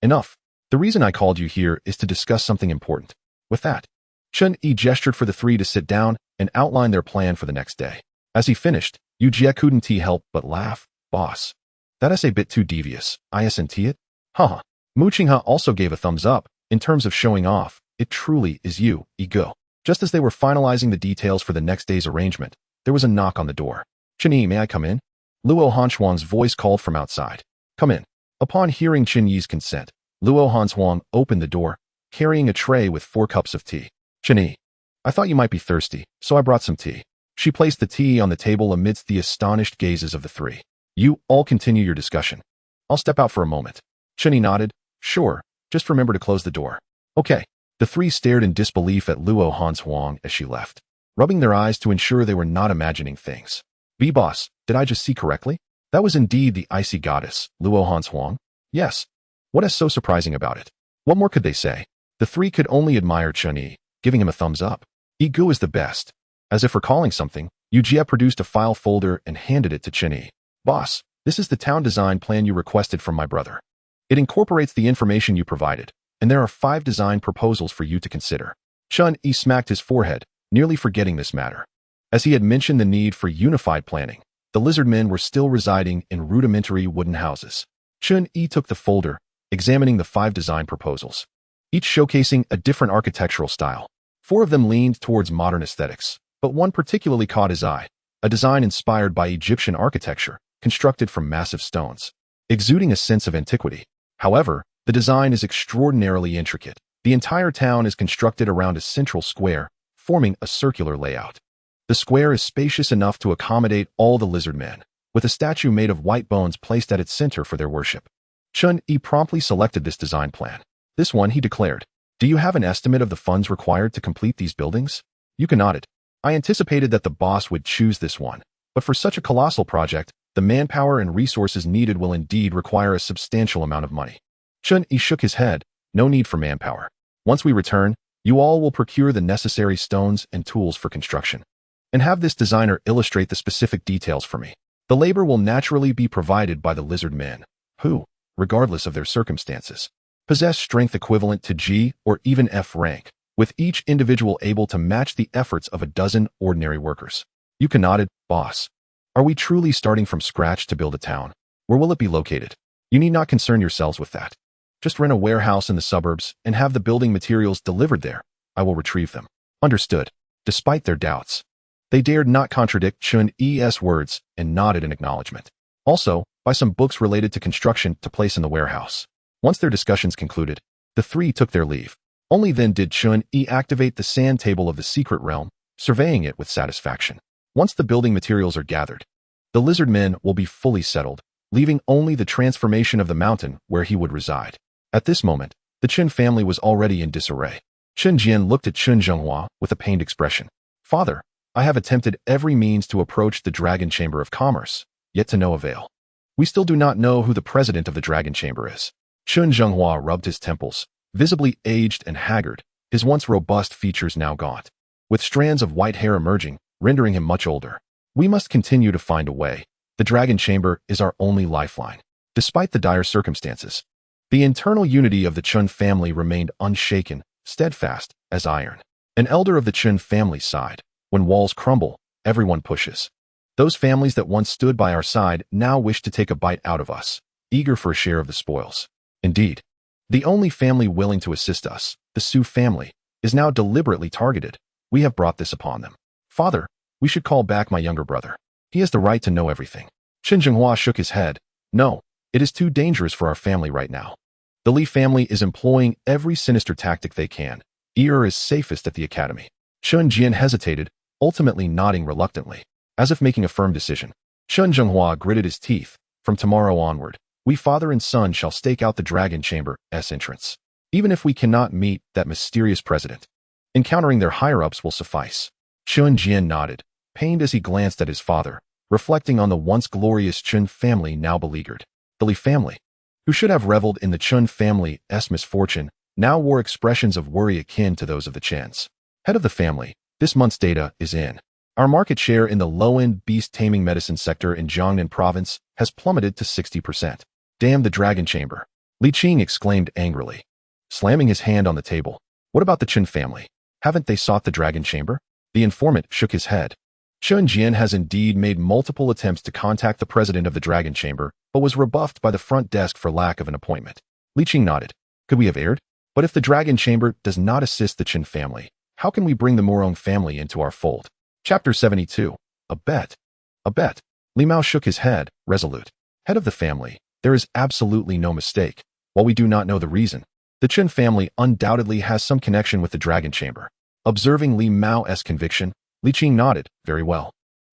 Enough. The reason I called you here is to discuss something important." With that, Chun-Yi gestured for the three to sit down and outline their plan for the next day. As he finished, Yu Jie couldn't help but laugh. "Boss, that is a bit too devious, isn't it?" Haha. Mu Qinghe also gave a thumbs up. "In terms of showing off, it truly is you, Ego." Just as they were finalizing the details for the next day's arrangement, there was a knock on the door. "Chun-Yi, may I come in?" Luo Hanchuang's voice called from outside. "Come in." Upon hearing Chun-Yi's consent, Luo Hanchuang opened the door, carrying a tray with 4 cups of tea. "Chun-Yi, I thought you might be thirsty, so I brought some tea." She placed the tea on the table amidst the astonished gazes of the three. "You all continue your discussion. I'll step out for a moment." Chun-Yi nodded. "Sure, just remember to close the door." "Okay." The three stared in disbelief at Luo Hanchuang as she left, rubbing their eyes to ensure they were not imagining things. "B-boss, did I just see correctly? That was indeed the icy goddess, Luo Hanchuang?" "Yes. What is so surprising about it?" What more could they say? The three could only admire Chun-Yi, giving him a thumbs up. "Ego is the best." As if recalling something, Yu Jie produced a file folder and handed it to Chun-Yi. "Boss, this is the town design plan you requested from my brother. It incorporates the information you provided, and there are 5 design proposals for you to consider." Chun-Yi smacked his forehead, nearly forgetting this matter. As he had mentioned the need for unified planning, the lizard men were still residing in rudimentary wooden houses. Chun-Yi took the folder, examining the 5 design proposals, each showcasing a different architectural style. 4 of them leaned towards modern aesthetics, but one particularly caught his eye, a design inspired by Egyptian architecture, constructed from massive stones, exuding a sense of antiquity. However, the design is extraordinarily intricate. The entire town is constructed around a central square, forming a circular layout. The square is spacious enough to accommodate all the lizard men, with a statue made of white bones placed at its center for their worship. Chun-Yi promptly selected this design plan. "This one," he declared. "Do you have an estimate of the funds required to complete these buildings?" Yuka nodded. "I anticipated that the boss would choose this one, but for such a colossal project, the manpower and resources needed will indeed require a substantial amount of money." Chun-Yi shook his head. "No need for manpower. Once we return, you all will procure the necessary stones and tools for construction, and have this designer illustrate the specific details for me. The labor will naturally be provided by the lizard men, who, regardless of their circumstances, possess strength equivalent to G or even F rank, with each individual able to match the efforts of a dozen ordinary workers." Yuka nodded. "Boss, are we truly starting from scratch to build a town? Where will it be located?" "You need not concern yourselves with that. Just rent a warehouse in the suburbs and have the building materials delivered there. I will retrieve them." "Understood." Despite their doubts, They dared not contradict Chun Yi's words and nodded in acknowledgement. Also, buy some books related to construction to place in the warehouse. Once their discussions concluded, the three took their leave. Only then did Chun Yi activate the sand table of the secret realm, surveying it with satisfaction. Once the building materials are gathered, the lizard men will be fully settled, leaving only the transformation of the mountain where he would reside. At this moment, the Chen family was already in disarray. Chen Jian looked at Chen Zhenghua with a pained expression. Father, I have attempted every means to approach the Dragon Chamber of Commerce, yet to no avail. We still do not know who the president of the Dragon Chamber is. Chen Zhenghua rubbed his temples, visibly aged and haggard, his once robust features now gaunt, with strands of white hair emerging, rendering him much older. We must continue to find a way. The Dragon Chamber is our only lifeline. Despite the dire circumstances, the internal unity of the Chun family remained unshaken, steadfast as iron. An elder of the Chun family sighed. When walls crumble, everyone pushes. Those families that once stood by our side now wish to take a bite out of us, eager for a share of the spoils. Indeed, the only family willing to assist us, the Su family, is now deliberately targeted. We have brought this upon them. Father, we should call back my younger brother. He has the right to know everything. Chen Zhenghua shook his head. No, it is too dangerous for our family right now. The Li family is employing every sinister tactic they can. Is safest at the academy. Chen Jian hesitated, ultimately nodding reluctantly, as if making a firm decision. Chen Zhenghua gritted his teeth. From tomorrow onward, we father and son shall stake out the Dragon Chamber's entrance. Even if we cannot meet that mysterious president, encountering their higher-ups will suffice. Chen Jian nodded, pained as he glanced at his father, reflecting on the once glorious Chun family now beleaguered. The Li family, who should have reveled in the Chun family's misfortune, now wore expressions of worry akin to those of the Chens. Head of the family, this month's data is in. Our market share in the low-end beast-taming medicine sector in Jiangnan province has plummeted to 60%. Damn the Dragon Chamber! Li Qing exclaimed angrily, slamming his hand on the table. What about the Chen family? Haven't they sought the Dragon Chamber? The informant shook his head. Chen Jian has indeed made multiple attempts to contact the president of the Dragon Chamber, but was rebuffed by the front desk for lack of an appointment. Li Qing nodded. Could we have erred? But if the Dragon Chamber does not assist the Chen family, how can we bring the Morong family into our fold? Chapter 72. A bet. A bet. Li Mao shook his head, resolute. Head of the family, there is absolutely no mistake. While we do not know the reason, the Chen family undoubtedly has some connection with the Dragon Chamber. Observing Li Mao's conviction, Li Qing nodded. Very well.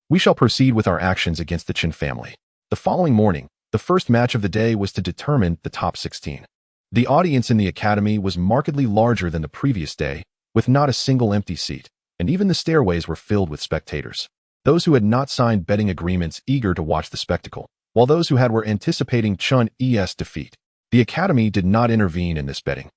We shall proceed with our actions against the Chen family. The following morning, the first match of the day was to determine the top 16. The audience in the academy was markedly larger than the previous day, with not a single empty seat, and even the stairways were filled with spectators. Those who had not signed betting agreements eager to watch the spectacle, while those who had were anticipating Chun Yi's defeat. The academy did not intervene in this betting,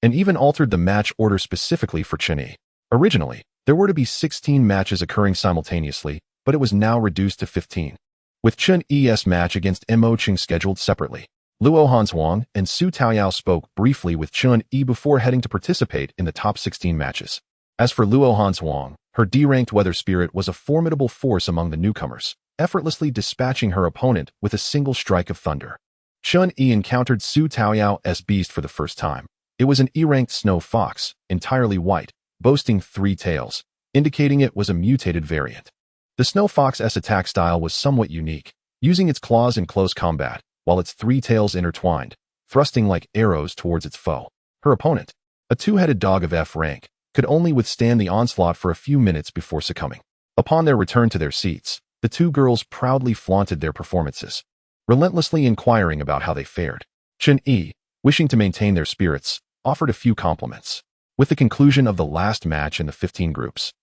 and even altered the match order specifically for Chen Yi. Originally, there were to be 16 matches occurring simultaneously, but it was now reduced to 15, with Chen Yi's match against Mo Qing scheduled separately. Luo Hanzhuang and Su Taoyao spoke briefly with Chun Yi before heading to participate in the top 16 matches. As for Luo Hanzhuang, her D-ranked weather spirit was a formidable force among the newcomers, effortlessly dispatching her opponent with a single strike of thunder. Chun Yi encountered Su Taoyao's beast for the first time. It was an E-ranked snow fox, entirely white, boasting 3 tails, indicating it was a mutated variant. The snow fox's attack style was somewhat unique, using its claws in close combat, while its 3 tails intertwined, thrusting like arrows towards its foe. Her opponent, a 2-headed dog of F rank, could only withstand the onslaught for a few minutes before succumbing. Upon their return to their seats, the 2 girls proudly flaunted their performances, relentlessly inquiring about how they fared. Chen Yi, wishing to maintain their spirits, offered a few compliments. With the conclusion of the last match in the 15 groups,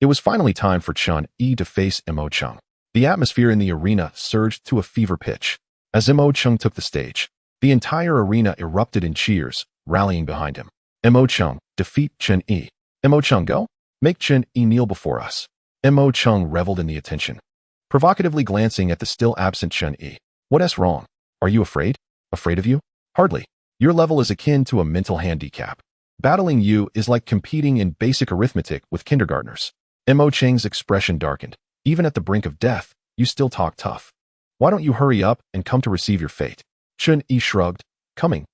it was finally time for Chun Yi to face Mo Qing. The atmosphere in the arena surged to a fever pitch. As Mo Qing took the stage, the entire arena erupted in cheers, rallying behind him. Mo Qing, defeat Chen Yi. Mo Qing, go? Make Chen Yi kneel before us. Mo Qing reveled in the attention, provocatively glancing at the still absent Chen Yi. What's wrong? Are you afraid? Afraid of you? Hardly. Your level is akin to a mental handicap. Battling you is like competing in basic arithmetic with kindergartners. Mo Qing's expression darkened. Even at the brink of death, you still talk tough. Why don't you hurry up and come to receive your fate? Chen Yi shrugged. Coming.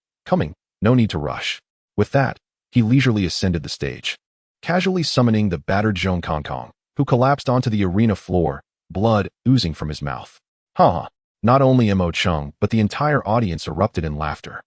No need to rush. With that, he leisurely ascended the stage, casually summoning the battered Zhong Kong Kong, who collapsed onto the arena floor, blood oozing from his mouth. Ha! Not only Mo Chung, but the entire audience erupted in laughter.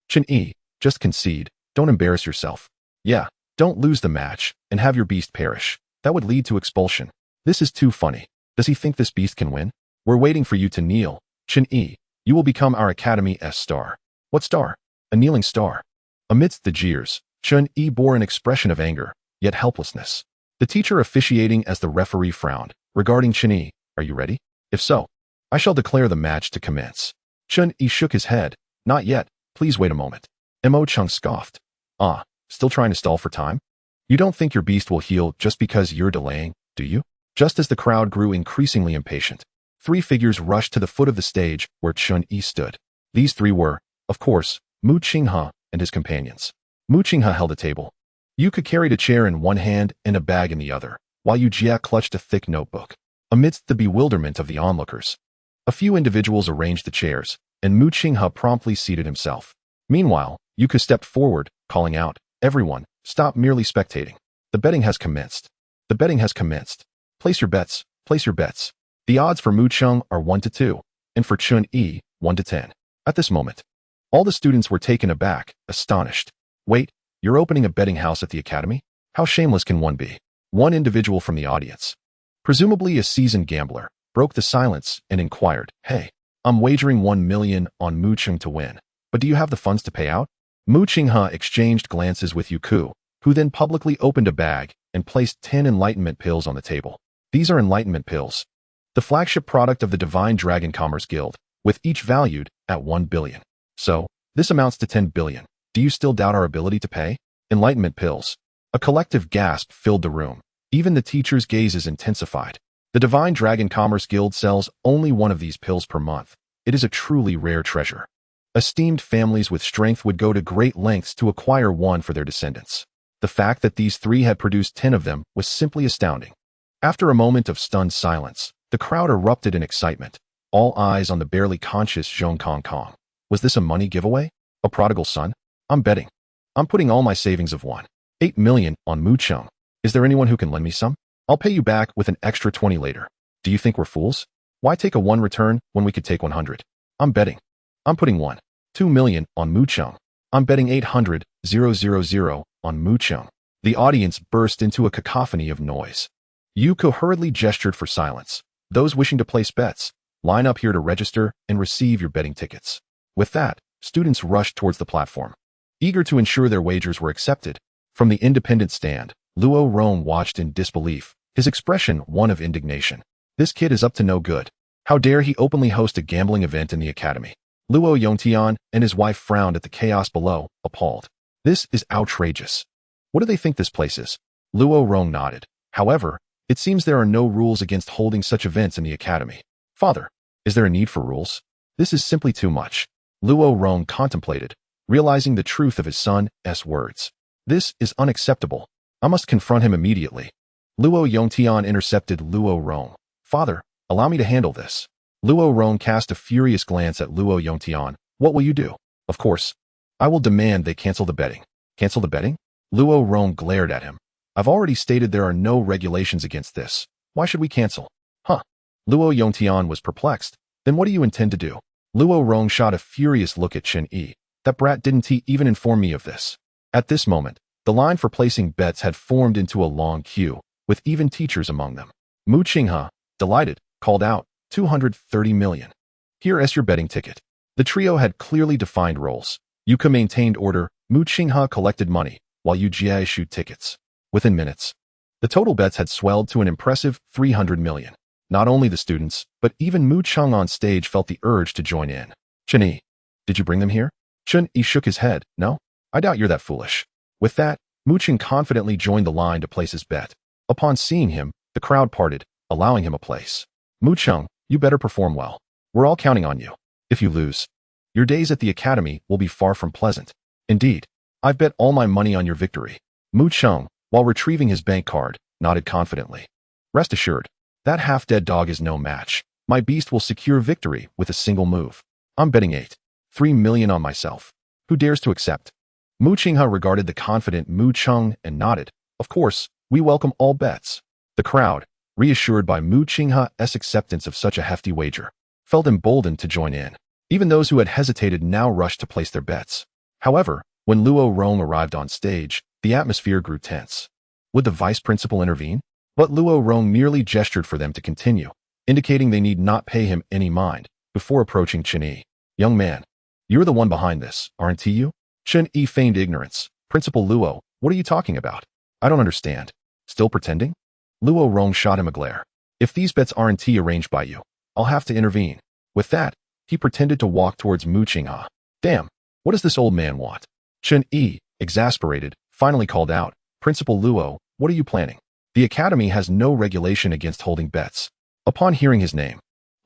Chen-Yi, just concede, don't embarrass yourself. Yeah, don't lose the match, and have your beast perish. That would lead to expulsion. This is too funny. Does he think this beast can win? We're waiting for you to kneel. Chen-Yi, you will become our Academy's star. What star? A kneeling star. Amidst the jeers, Chen-Yi bore an expression of anger, yet helplessness. The teacher officiating as the referee frowned. Regarding Chen-Yi, are you ready? If so, I shall declare the match to commence. Chen-Yi shook his head. Not yet. Please wait a moment. Mo Chung scoffed. Ah, still trying to stall for time? You don't think your beast will heal just because you're delaying, do you? Just as the crowd grew increasingly impatient, 3 figures rushed to the foot of the stage where Chen-Yi stood. These 3 were, of course, Mu Qinghe and his companions. Mu Qinghe held a table. Yuka carried a chair in one hand and a bag in the other, while Yu Jia clutched a thick notebook. Amidst the bewilderment of the onlookers, a few individuals arranged the chairs, and Mu Qinghe promptly seated himself. Meanwhile, Yuka stepped forward, calling out, "Everyone, stop merely spectating. The betting has commenced. The betting has commenced. Place your bets, place your bets." The odds for Mu Chung are 1 to 2, and for Chen-Yi, 1 to 10. At this moment, all the students were taken aback, astonished. Wait, you're opening a betting house at the academy? How shameless can one be? One individual from the audience, presumably a seasoned gambler, broke the silence and inquired, "Hey, I'm wagering 1 million on Mu Chung to win, but do you have the funds to pay out?" Mu Qinghe exchanged glances with Yuku, who then publicly opened a bag and placed 10 enlightenment pills on the table. These are enlightenment pills, the flagship product of the Divine Dragon Commerce Guild, with each valued at 1 billion. So, this amounts to 10 billion. Do you still doubt our ability to pay? Enlightenment pills. A collective gasp filled the room. Even the teacher's gazes intensified. The Divine Dragon Commerce Guild sells only 1 of these pills per month. It is a truly rare treasure. Esteemed families with strength would go to great lengths to acquire one for their descendants. The fact that these 3 had produced 10 of them was simply astounding. After a moment of stunned silence, the crowd erupted in excitement, all eyes on the barely conscious Zhong Kong Kong. Was this a money giveaway? A prodigal son? I'm betting. I'm putting all my savings of 1.8 million on Mu Chung. Is there anyone who can lend me some? I'll pay you back with an extra 20 later. Do you think we're fools? Why take a 1 return when we could take 100? I'm betting. I'm putting 1.2 million on Mu Chung. I'm betting 800,000 on Mu Chung. The audience burst into a cacophony of noise. Yuko hurriedly gestured for silence. Those wishing to place bets, line up here to register and receive your betting tickets. With that, students rushed towards the platform, eager to ensure their wagers were accepted. From the independent stand, Luo Rong watched in disbelief, his expression one of indignation. This kid is up to no good. How dare he openly host a gambling event in the academy? Luo Yongtian and his wife frowned at the chaos below, appalled. This is outrageous. What do they think this place is? Luo Rong nodded. However, it seems there are no rules against holding such events in the academy. Father, is there a need for rules? This is simply too much. Luo Rong contemplated, realizing the truth of his son's words. This is unacceptable. I must confront him immediately. Luo Yongtian intercepted Luo Rong. Father, allow me to handle this. Luo Rong cast a furious glance at Luo Yongtian. What will you do? Of course, I will demand they cancel the betting. Cancel the betting? Luo Rong glared at him. I've already stated there are no regulations against this. Why should we cancel? Huh. Luo Yongtian was perplexed. Then what do you intend to do? Luo Rong shot a furious look at Chen-Yi. That brat didn't he even inform me of this? At this moment, the line for placing bets had formed into a long queue, with even teachers among them. Mu Qinghe, delighted, called out, 230 million. Here is your betting ticket. The trio had clearly defined roles. Yuka maintained order, Mu Qinghe collected money, while Yu Jia issued tickets. Within minutes, the total bets had swelled to an impressive 300 million. Not only the students, but even Mu Chung on stage felt the urge to join in. Chen-Yi, did you bring them here? Chen-Yi shook his head. No, I doubt you're that foolish. With that, Mu Chung confidently joined the line to place his bet. Upon seeing him, the crowd parted, allowing him a place. Mu Chung, you better perform well. We're all counting on you. If you lose, your days at the academy will be far from pleasant. Indeed, I've bet all my money on your victory. Mu Chung, while retrieving his bank card, nodded confidently. Rest assured, that half-dead dog is no match. My beast will secure victory with a single move. I'm betting 8.3 million on myself. Who dares to accept? Mu Qinghe regarded the confident Mu Chung and nodded. Of course, we welcome all bets. The crowd, reassured by Mu Qinghe's acceptance of such a hefty wager, felt emboldened to join in. Even those who had hesitated now rushed to place their bets. However, when Luo Rong arrived on stage, the atmosphere grew tense. Would the vice principal intervene? But Luo Rong merely gestured for them to continue, indicating they need not pay him any mind, before approaching Chen Yi. Young man, you're the one behind this, aren't you? Chen Yi feigned ignorance. Principal Luo, what are you talking about? I don't understand. Still pretending? Luo Rong shot him a glare. If these bets aren't arranged by you, I'll have to intervene. With that, he pretended to walk towards Mu Qinghe. Damn, what does this old man want? Chen Yi, exasperated, finally called out, Principal Luo, what are you planning? The academy has no regulation against holding bets. Upon hearing his name,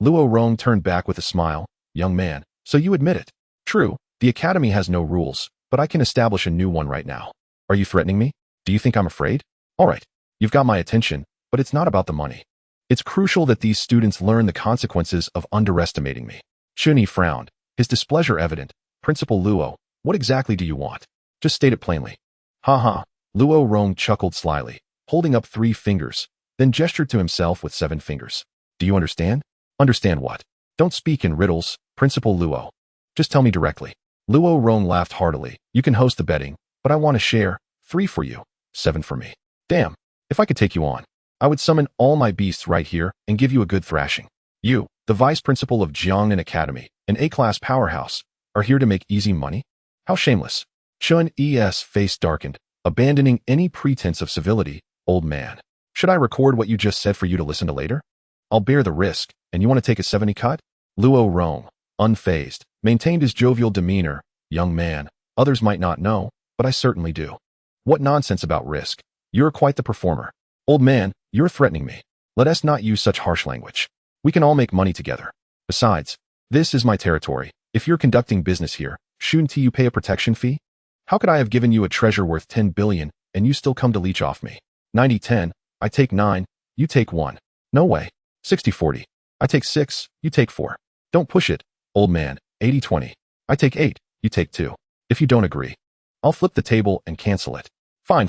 Luo Rong turned back with a smile. Young man, so you admit it. True, the academy has no rules, but I can establish a new one right now. Are you threatening me? Do you think I'm afraid? All right, you've got my attention, but it's not about the money. It's crucial that these students learn the consequences of underestimating me. Chen Yi frowned, his displeasure evident. Principal Luo, what exactly do you want? Just state it plainly. Ha. Luo Rong chuckled slyly, holding up 3 fingers, then gestured to himself with 7 fingers. Do you understand? Understand what? Don't speak in riddles, Principal Luo. Just tell me directly. Luo Rong laughed heartily. You can host the betting, but I want a share. 3 for you, 7 for me. Damn, if I could take you on, I would summon all my beasts right here and give you a good thrashing. You, the vice principal of Jiangnan Academy, an A-class powerhouse, are here to make easy money? How shameless. Chen Yi's face darkened, abandoning any pretense of civility. Old man, should I record what you just said for you to listen to later? I'll bear the risk, and you want to take a 70 cut? Luo Rong, unfazed, maintained his jovial demeanor. Young man, others might not know, but I certainly do. What nonsense about risk? You're quite the performer. Old man, you're threatening me. Let us not use such harsh language. We can all make money together. Besides, this is my territory. If you're conducting business here, shouldn't you pay a protection fee? How could I have given you a treasure worth 10 billion and you still come to leech off me? 90-10, I take 9, you take 1. No way. 60-40, I take 6, you take 4. Don't push it, old man. 80-20, I take 8, you take 2. If you don't agree, I'll flip the table and cancel it. Fine.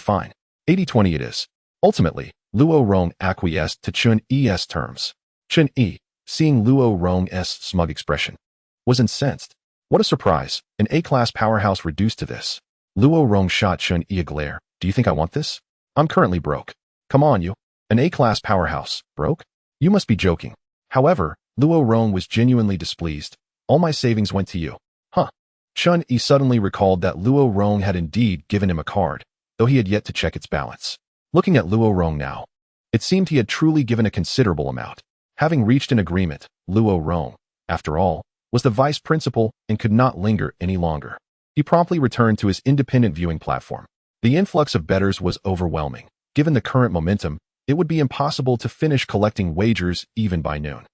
80-20 it is. Ultimately, Luo Rong acquiesced to Chen Yi's terms. Chen Yi, seeing Luo Rong's smug expression, was incensed. What a surprise, an A-class powerhouse reduced to this. Luo Rong shot Chen Yi a glare. Do you think I want this? I'm currently broke. Come on, you. An A-class powerhouse, broke? You must be joking. However, Luo Rong was genuinely displeased. All my savings went to you. Huh. Chen Yi suddenly recalled that Luo Rong had indeed given him a card, though he had yet to check its balance. Looking at Luo Rong now, it seemed he had truly given a considerable amount. Having reached an agreement, Luo Rong, after all, was the vice principal and could not linger any longer. He promptly returned to his independent viewing platform. The influx of bettors was overwhelming. Given the current momentum, it would be impossible to finish collecting wagers even by noon.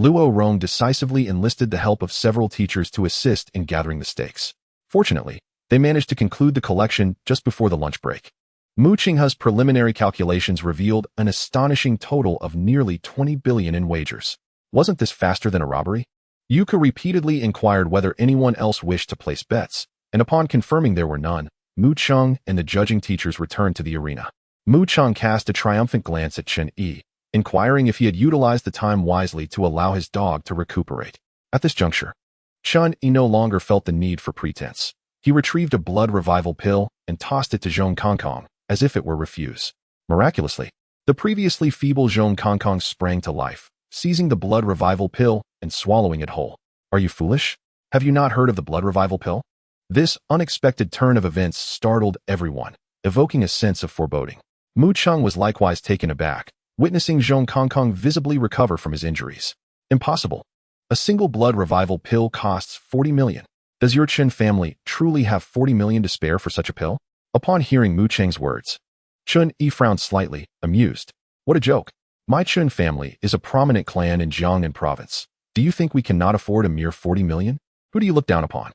Luo Rong decisively enlisted the help of several teachers to assist in gathering the stakes. Fortunately, they managed to conclude the collection just before the lunch break. Mu Qinghe's preliminary calculations revealed an astonishing total of nearly 20 billion in wagers. Wasn't this faster than a robbery? Yuka repeatedly inquired whether anyone else wished to place bets, and upon confirming there were none, Mu Cheng and the judging teachers returned to the arena. Mu Cheng cast a triumphant glance at Chen Yi, inquiring if he had utilized the time wisely to allow his dog to recuperate. At this juncture, Chen Yi no longer felt the need for pretense. He retrieved a blood revival pill and tossed it to Zhong Kongkong, as if it were refuse. Miraculously, the previously feeble Zhong Kongkong sprang to life, seizing the blood revival pill and swallowing it whole. Are you foolish? Have you not heard of the blood revival pill? This unexpected turn of events startled everyone, evoking a sense of foreboding. Mu Cheng was likewise taken aback, witnessing Zhong Kongkong visibly recover from his injuries. Impossible. A single blood revival pill costs 40 million. Does your Chen family truly have 40 million to spare for such a pill? Upon hearing Mu Cheng's words, Chen Yi frowned slightly, amused. What a joke. My Chen family is a prominent clan in Jiangnan province. Do you think we cannot afford a mere 40 million? Who do you look down upon?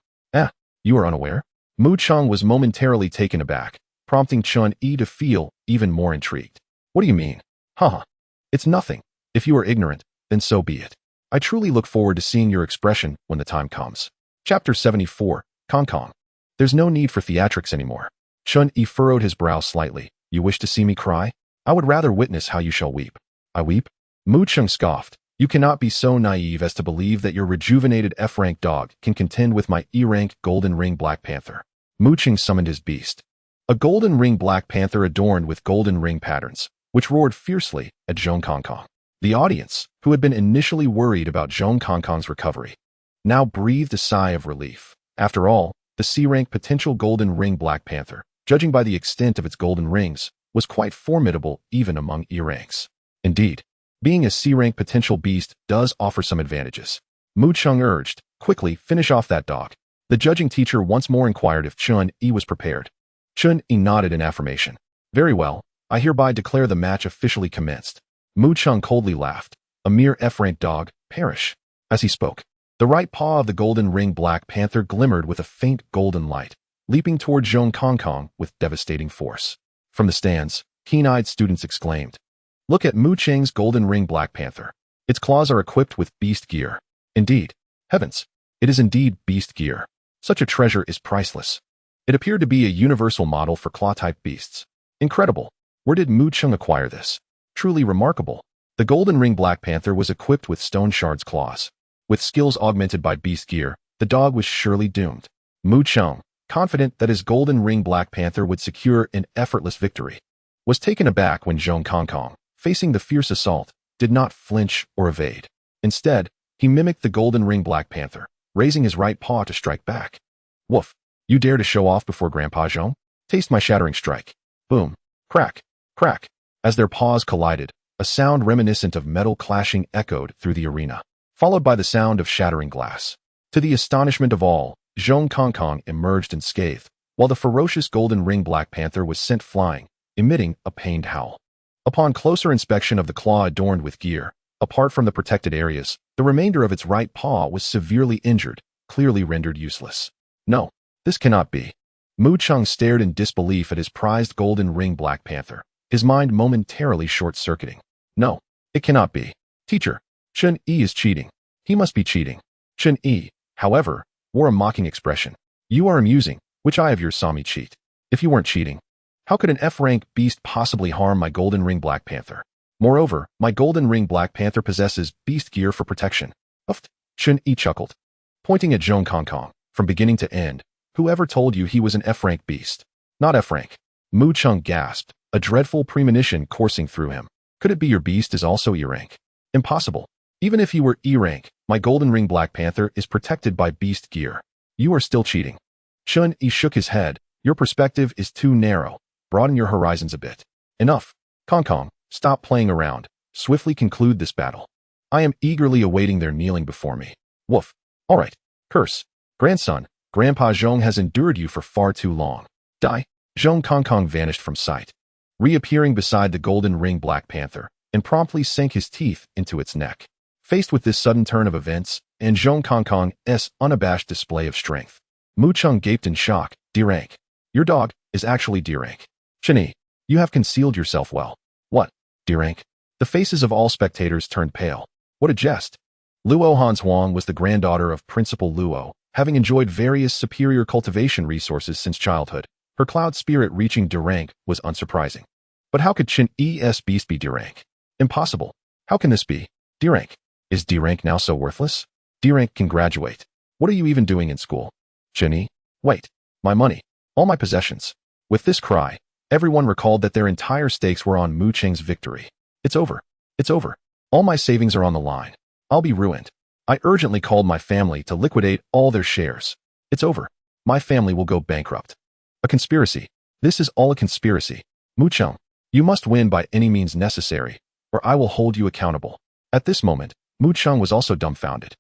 You are unaware? Mu Cheng was momentarily taken aback, prompting Chen Yi to feel even more intrigued. What do you mean? It's nothing. If you are ignorant, then so be it. I truly look forward to seeing your expression when the time comes. Chapter 74, Kong. There's no need for theatrics anymore. Chen Yi furrowed his brow slightly. You wish to see me cry? I would rather witness how you shall weep. I weep? Mu Cheng scoffed. You cannot be so naive as to believe that your rejuvenated F-rank dog can contend with my E-rank Golden Ring Black Panther. Mu Cheng summoned his beast. A golden ring black panther adorned with golden ring patterns, which roared fiercely at Zhong Kongkong. The audience, who had been initially worried about Zhong Kongkong's recovery, now breathed a sigh of relief. After all, the C-rank potential golden ring black panther, judging by the extent of its golden rings, was quite formidable even among E-ranks. Indeed, being a C-rank potential beast does offer some advantages. Mu Cheng urged, quickly finish off that dog. The judging teacher once more inquired if Chun-Yi was prepared. Chun-Yi nodded in affirmation. Very well, I hereby declare the match officially commenced. Mu Cheng coldly laughed. A mere F-rank dog, perish. As he spoke, the right paw of the golden ring black panther glimmered with a faint golden light, leaping toward Zhong Kongkong with devastating force. From the stands, keen-eyed students exclaimed, Look at Mu Cheng's golden ring black panther. Its claws are equipped with beast gear. Indeed. Heavens, it is indeed beast gear. Such a treasure is priceless. It appeared to be a universal model for claw-type beasts. Incredible. Where did Mu Cheng acquire this? Truly remarkable. The golden ring black panther was equipped with stone shards claws. With skills augmented by beast gear, the dog was surely doomed. Mu Cheng, confident that his golden ring black panther would secure an effortless victory, was taken aback when Zhong Kongkong, facing the fierce assault, did not flinch or evade. Instead, he mimicked the golden ring black panther, raising his right paw to strike back. Woof! You dare to show off before Grandpa Zhong? Taste my shattering strike. Boom! Crack! Crack! As their paws collided, a sound reminiscent of metal clashing echoed through the arena, followed by the sound of shattering glass. To the astonishment of all, Zhong Kongkong emerged unscathed, while the ferocious golden ring black panther was sent flying, emitting a pained howl. Upon closer inspection of the claw adorned with gear, apart from the protected areas, the remainder of its right paw was severely injured, clearly rendered useless. No, this cannot be. Mu Cheng stared in disbelief at his prized golden ring black panther, his mind momentarily short-circuiting. No, it cannot be. Teacher, Chun-Yi is cheating. He must be cheating. Chun-Yi, however, wore a mocking expression. You are amusing. Which eye of yours saw me cheat? If you weren't cheating, how could an F-rank beast possibly harm my golden ring black panther? Moreover, my golden ring black panther possesses beast gear for protection. Uft, Chun-Yi chuckled, pointing at Zhong Kongkong. From beginning to end, whoever told you he was an F-rank beast? Not F-rank. Mu Cheng gasped, a dreadful premonition coursing through him. Could it be your beast is also E-rank? Impossible. Even if he were E-rank, my golden ring black panther is protected by beast gear. You are still cheating. Chun-Yi shook his head. Your perspective is too narrow. Broaden your horizons a bit. Enough. Kongkong, stop playing around. Swiftly conclude this battle. I am eagerly awaiting their kneeling before me. Woof. All right. Curse. Grandson, Grandpa Zhong has endured you for far too long. Die. Zhong Kongkong vanished from sight, reappearing beside the golden ring black panther, and promptly sank his teeth into its neck. Faced with this sudden turn of events, and Zhong Kongkong's unabashed display of strength, Mu Cheng gaped in shock. D-rank. Your dog is actually D-rank. Chun-Yi, you have concealed yourself well. What? D-rank? The faces of all spectators turned pale. What a jest. Luo Hanshuang was the granddaughter of Principal Luo, having enjoyed various superior cultivation resources since childhood. Her cloud spirit reaching D-rank was unsurprising. But how could Chun-Yi's beast be D-rank? Impossible. How can this be? D-rank. Is D-rank now so worthless? D-rank can graduate. What are you even doing in school? Chun-Yi? Wait. My money. All my possessions. With this cry, everyone recalled that their entire stakes were on Mu Cheng's victory. It's over. It's over. All my savings are on the line. I'll be ruined. I urgently called my family to liquidate all their shares. It's over. My family will go bankrupt. A conspiracy. This is all a conspiracy. Mu Cheng, you must win by any means necessary, or I will hold you accountable. At this moment, Mu Cheng was also dumbfounded,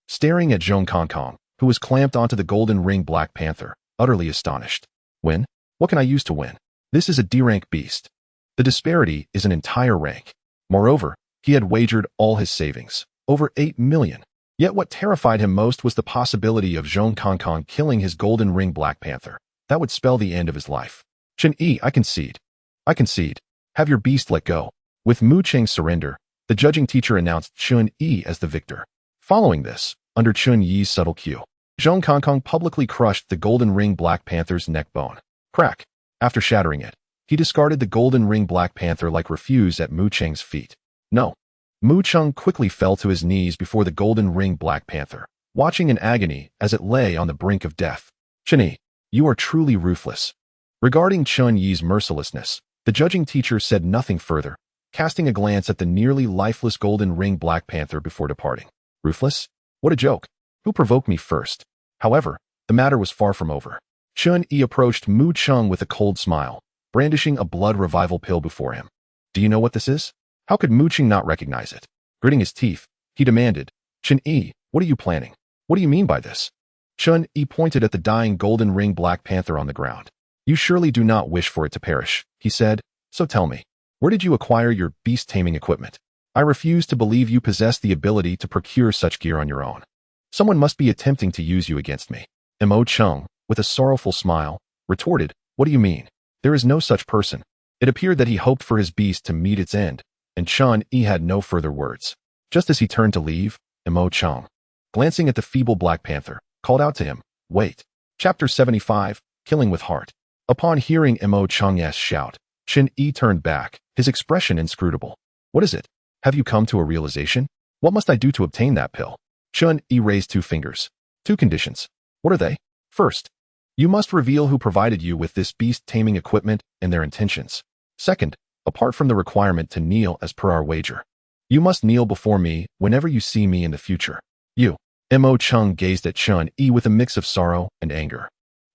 staring at Zhong Kongkong, who was clamped onto the golden ring black panther, utterly astonished. Win? What can I use to win? This is a D-rank beast. The disparity is an entire rank. Moreover, he had wagered all his savings, over 8 million. Yet what terrified him most was the possibility of Zhong Kongkong killing his golden ring black panther. That would spell the end of his life. Chun-Yi, I concede. I concede. Have your beast let go. With Mu Cheng's surrender, the judging teacher announced Chun-Yi as the victor. Following this, under Chun-Yi's subtle cue, Zhong Kongkong publicly crushed the golden ring black panther's neck bone. Crack. After shattering it, he discarded the golden ring black panther like refuse at Mu Cheng's feet. No. Mu Chung quickly fell to his knees before the golden ring Black Panther, watching in agony as it lay on the brink of death. Chen Yi, you are truly ruthless. Regarding Chen Yi's mercilessness, the judging teacher said nothing further, casting a glance at the nearly lifeless golden ring Black Panther before departing. Ruthless? What a joke. Who provoked me first? However, the matter was far from over. Chen Yi approached Mu Chung with a cold smile, brandishing a blood revival pill before him. Do you know what this is? How could Mu Chung not recognize it? Gritting his teeth, he demanded, Chen Yi, what are you planning? What do you mean by this? Chen Yi pointed at the dying golden ring Black Panther on the ground. You surely do not wish for it to perish, he said, so tell me, where did you acquire your beast-taming equipment? I refuse to believe you possess the ability to procure such gear on your own. Someone must be attempting to use you against me. Mo Chung, with a sorrowful smile, retorted, what do you mean? There is no such person. It appeared that he hoped for his beast to meet its end, and Chen Yi had no further words. Just as he turned to leave, Mo Chung, glancing at the feeble Black Panther, called out to him, wait. Chapter 75, Killing with Heart. Upon hearing Mo Chung's shout, Chen Yi turned back, his expression inscrutable. What is it? Have you come to a realization? What must I do to obtain that pill? Chen Yi raised 2 fingers. 2 conditions. What are they? First, you must reveal who provided you with this beast-taming equipment and their intentions. Second, apart from the requirement to kneel as per our wager, you must kneel before me whenever you see me in the future. You. Mo Chung gazed at Chen Yi with a mix of sorrow and anger.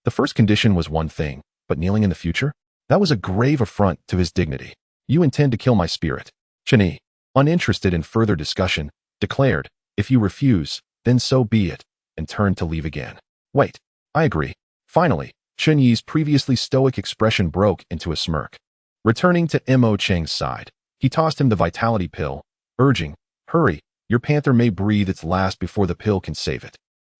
The first condition was one thing, but kneeling in the future? That was a grave affront to his dignity. You intend to kill my spirit. Chen Yi, uninterested in further discussion, declared, if you refuse, then so be it, and turned to leave again. Wait, I agree. Finally, Chen Yi's previously stoic expression broke into a smirk. Returning to Mo Cheng's side, he tossed him the vitality pill, urging, hurry, your panther may breathe its last before the pill can save it.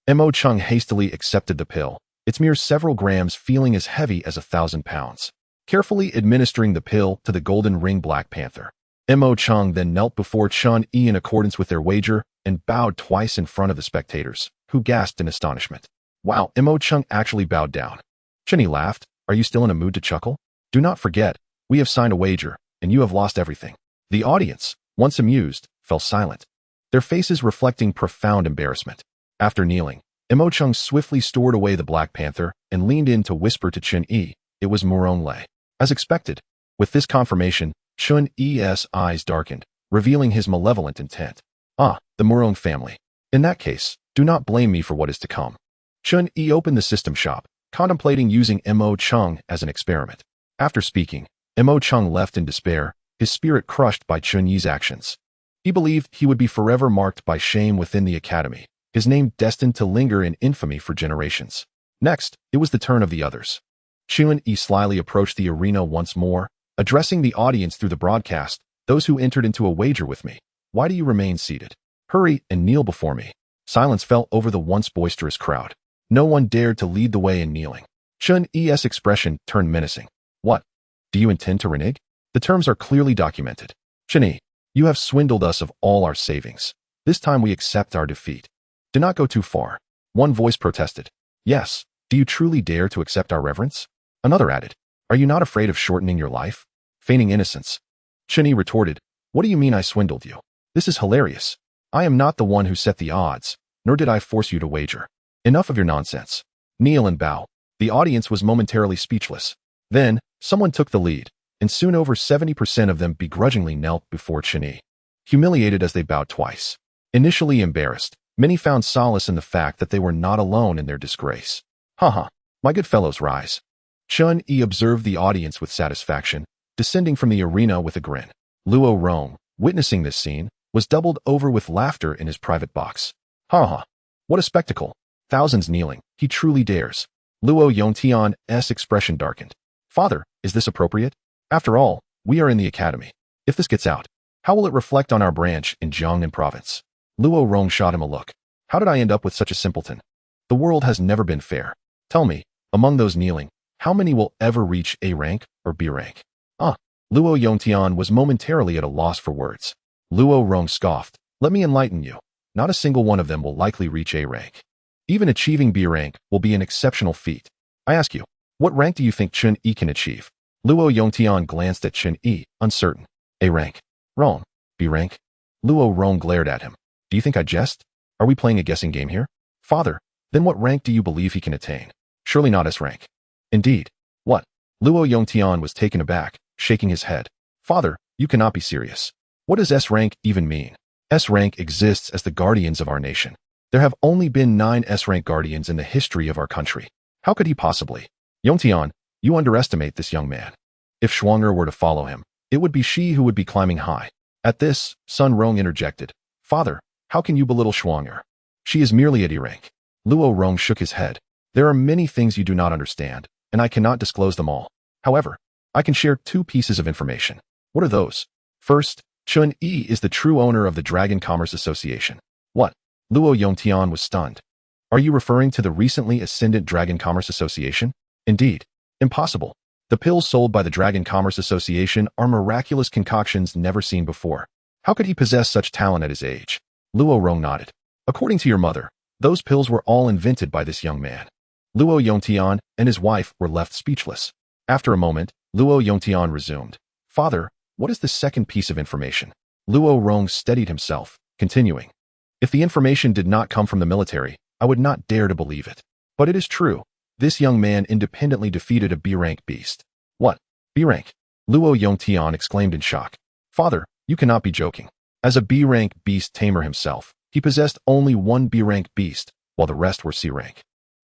Mo Chung hastily accepted the pill, its mere several grams feeling as heavy as 1,000 pounds. Carefully administering the pill to the golden ring Black Panther, Mo Chung then knelt before Chen Yi in accordance with their wager and bowed twice in front of the spectators, who gasped in astonishment. Wow, Mo Chung actually bowed down. Chen Yi laughed. Are you still in a mood to chuckle? Do not forget, we have signed a wager, and you have lost everything. The audience, once amused, fell silent, their faces reflecting profound embarrassment. After kneeling, Mo Chung swiftly stored away the Black Panther and leaned in to whisper to Chen Yi. It was Murong Lei. As expected, with this confirmation, Chen Yi's eyes darkened, revealing his malevolent intent. Ah, the Murong family. In that case, do not blame me for what is to come. Chen Yi opened the system shop, contemplating using Mo Chung as an experiment. After speaking, Mo Chung left in despair, his spirit crushed by Chen Yi's actions. He believed he would be forever marked by shame within the academy, his name destined to linger in infamy for generations. Next, it was the turn of the others. Chen Yi slyly approached the arena once more, addressing the audience through the broadcast, those who entered into a wager with me. Why do you remain seated? Hurry and kneel before me. Silence fell over the once boisterous crowd. No one dared to lead the way in kneeling. Chen Yi's expression turned menacing. What? Do you intend to renege? The terms are clearly documented. Chen Yi, you have swindled us of all our savings. This time we accept our defeat. Do not go too far. One voice protested. Yes, do you truly dare to accept our reverence? Another added. Are you not afraid of shortening your life? Feigning innocence. Chen Yi retorted. What do you mean I swindled you? This is hilarious. I am not the one who set the odds, nor did I force you to wager. Enough of your nonsense. Kneel and bow. The audience was momentarily speechless. Then, someone took the lead, and soon over 70% of them begrudgingly knelt before Chen Yi, humiliated as they bowed twice. Initially embarrassed, many found solace in the fact that they were not alone in their disgrace. Haha, my good fellows, rise. Chen Yi observed the audience with satisfaction, descending from the arena with a grin. Luo Rong, witnessing this scene, was doubled over with laughter in his private box. Haha, what a spectacle. Thousands kneeling, he truly dares. Luo Yongtian's expression darkened. Father, is this appropriate? After all, we are in the academy. If this gets out, how will it reflect on our branch in Jiangnan province? Luo Rong shot him a look. How did I end up with such a simpleton? The world has never been fair. Tell me, among those kneeling, how many will ever reach A rank or B rank? Ah, Luo Yongtian was momentarily at a loss for words. Luo Rong scoffed. Let me enlighten you. Not a single one of them will likely reach A rank. Even achieving B rank will be an exceptional feat. I ask you, what rank do you think Chen Yi can achieve? Luo Yongtian glanced at Chen Yi, uncertain. A rank. Wrong. B rank? Luo Rong glared at him. Do you think I jest? Are we playing a guessing game here? Father, then what rank do you believe he can attain? Surely not S rank. Indeed. What? Luo Yongtian was taken aback, shaking his head. Father, you cannot be serious. What does S rank even mean? S rank exists as the guardians of our nation. There have only been 9 S rank guardians in the history of our country. How could he possibly? Yongtian, you underestimate this young man. If Schwanger were to follow him, it would be she who would be climbing high. At this, Sun Rong interjected. Father, how can you belittle Schwanger? She is merely at E rank. Luo Rong shook his head. There are many things you do not understand, and I cannot disclose them all. However, I can share 2 pieces of information. What are those? First, Chun Yi is the true owner of the Dragon Commerce Association. What? Luo Yongtian was stunned. Are you referring to the recently ascendant Dragon Commerce Association? Indeed. Impossible. The pills sold by the Dragon Commerce Association are miraculous concoctions never seen before. How could he possess such talent at his age? Luo Rong nodded. According to your mother, those pills were all invented by this young man. Luo Yongtian and his wife were left speechless. After a moment, Luo Yongtian resumed. Father, what is the second piece of information? Luo Rong steadied himself, continuing. If the information did not come from the military, I would not dare to believe it. But it is true. This young man independently defeated a B-rank beast. What? B-rank? Luo Yongtian exclaimed in shock. Father, you cannot be joking. As a B-rank beast tamer himself, he possessed only 1 B-rank beast, while the rest were C-rank.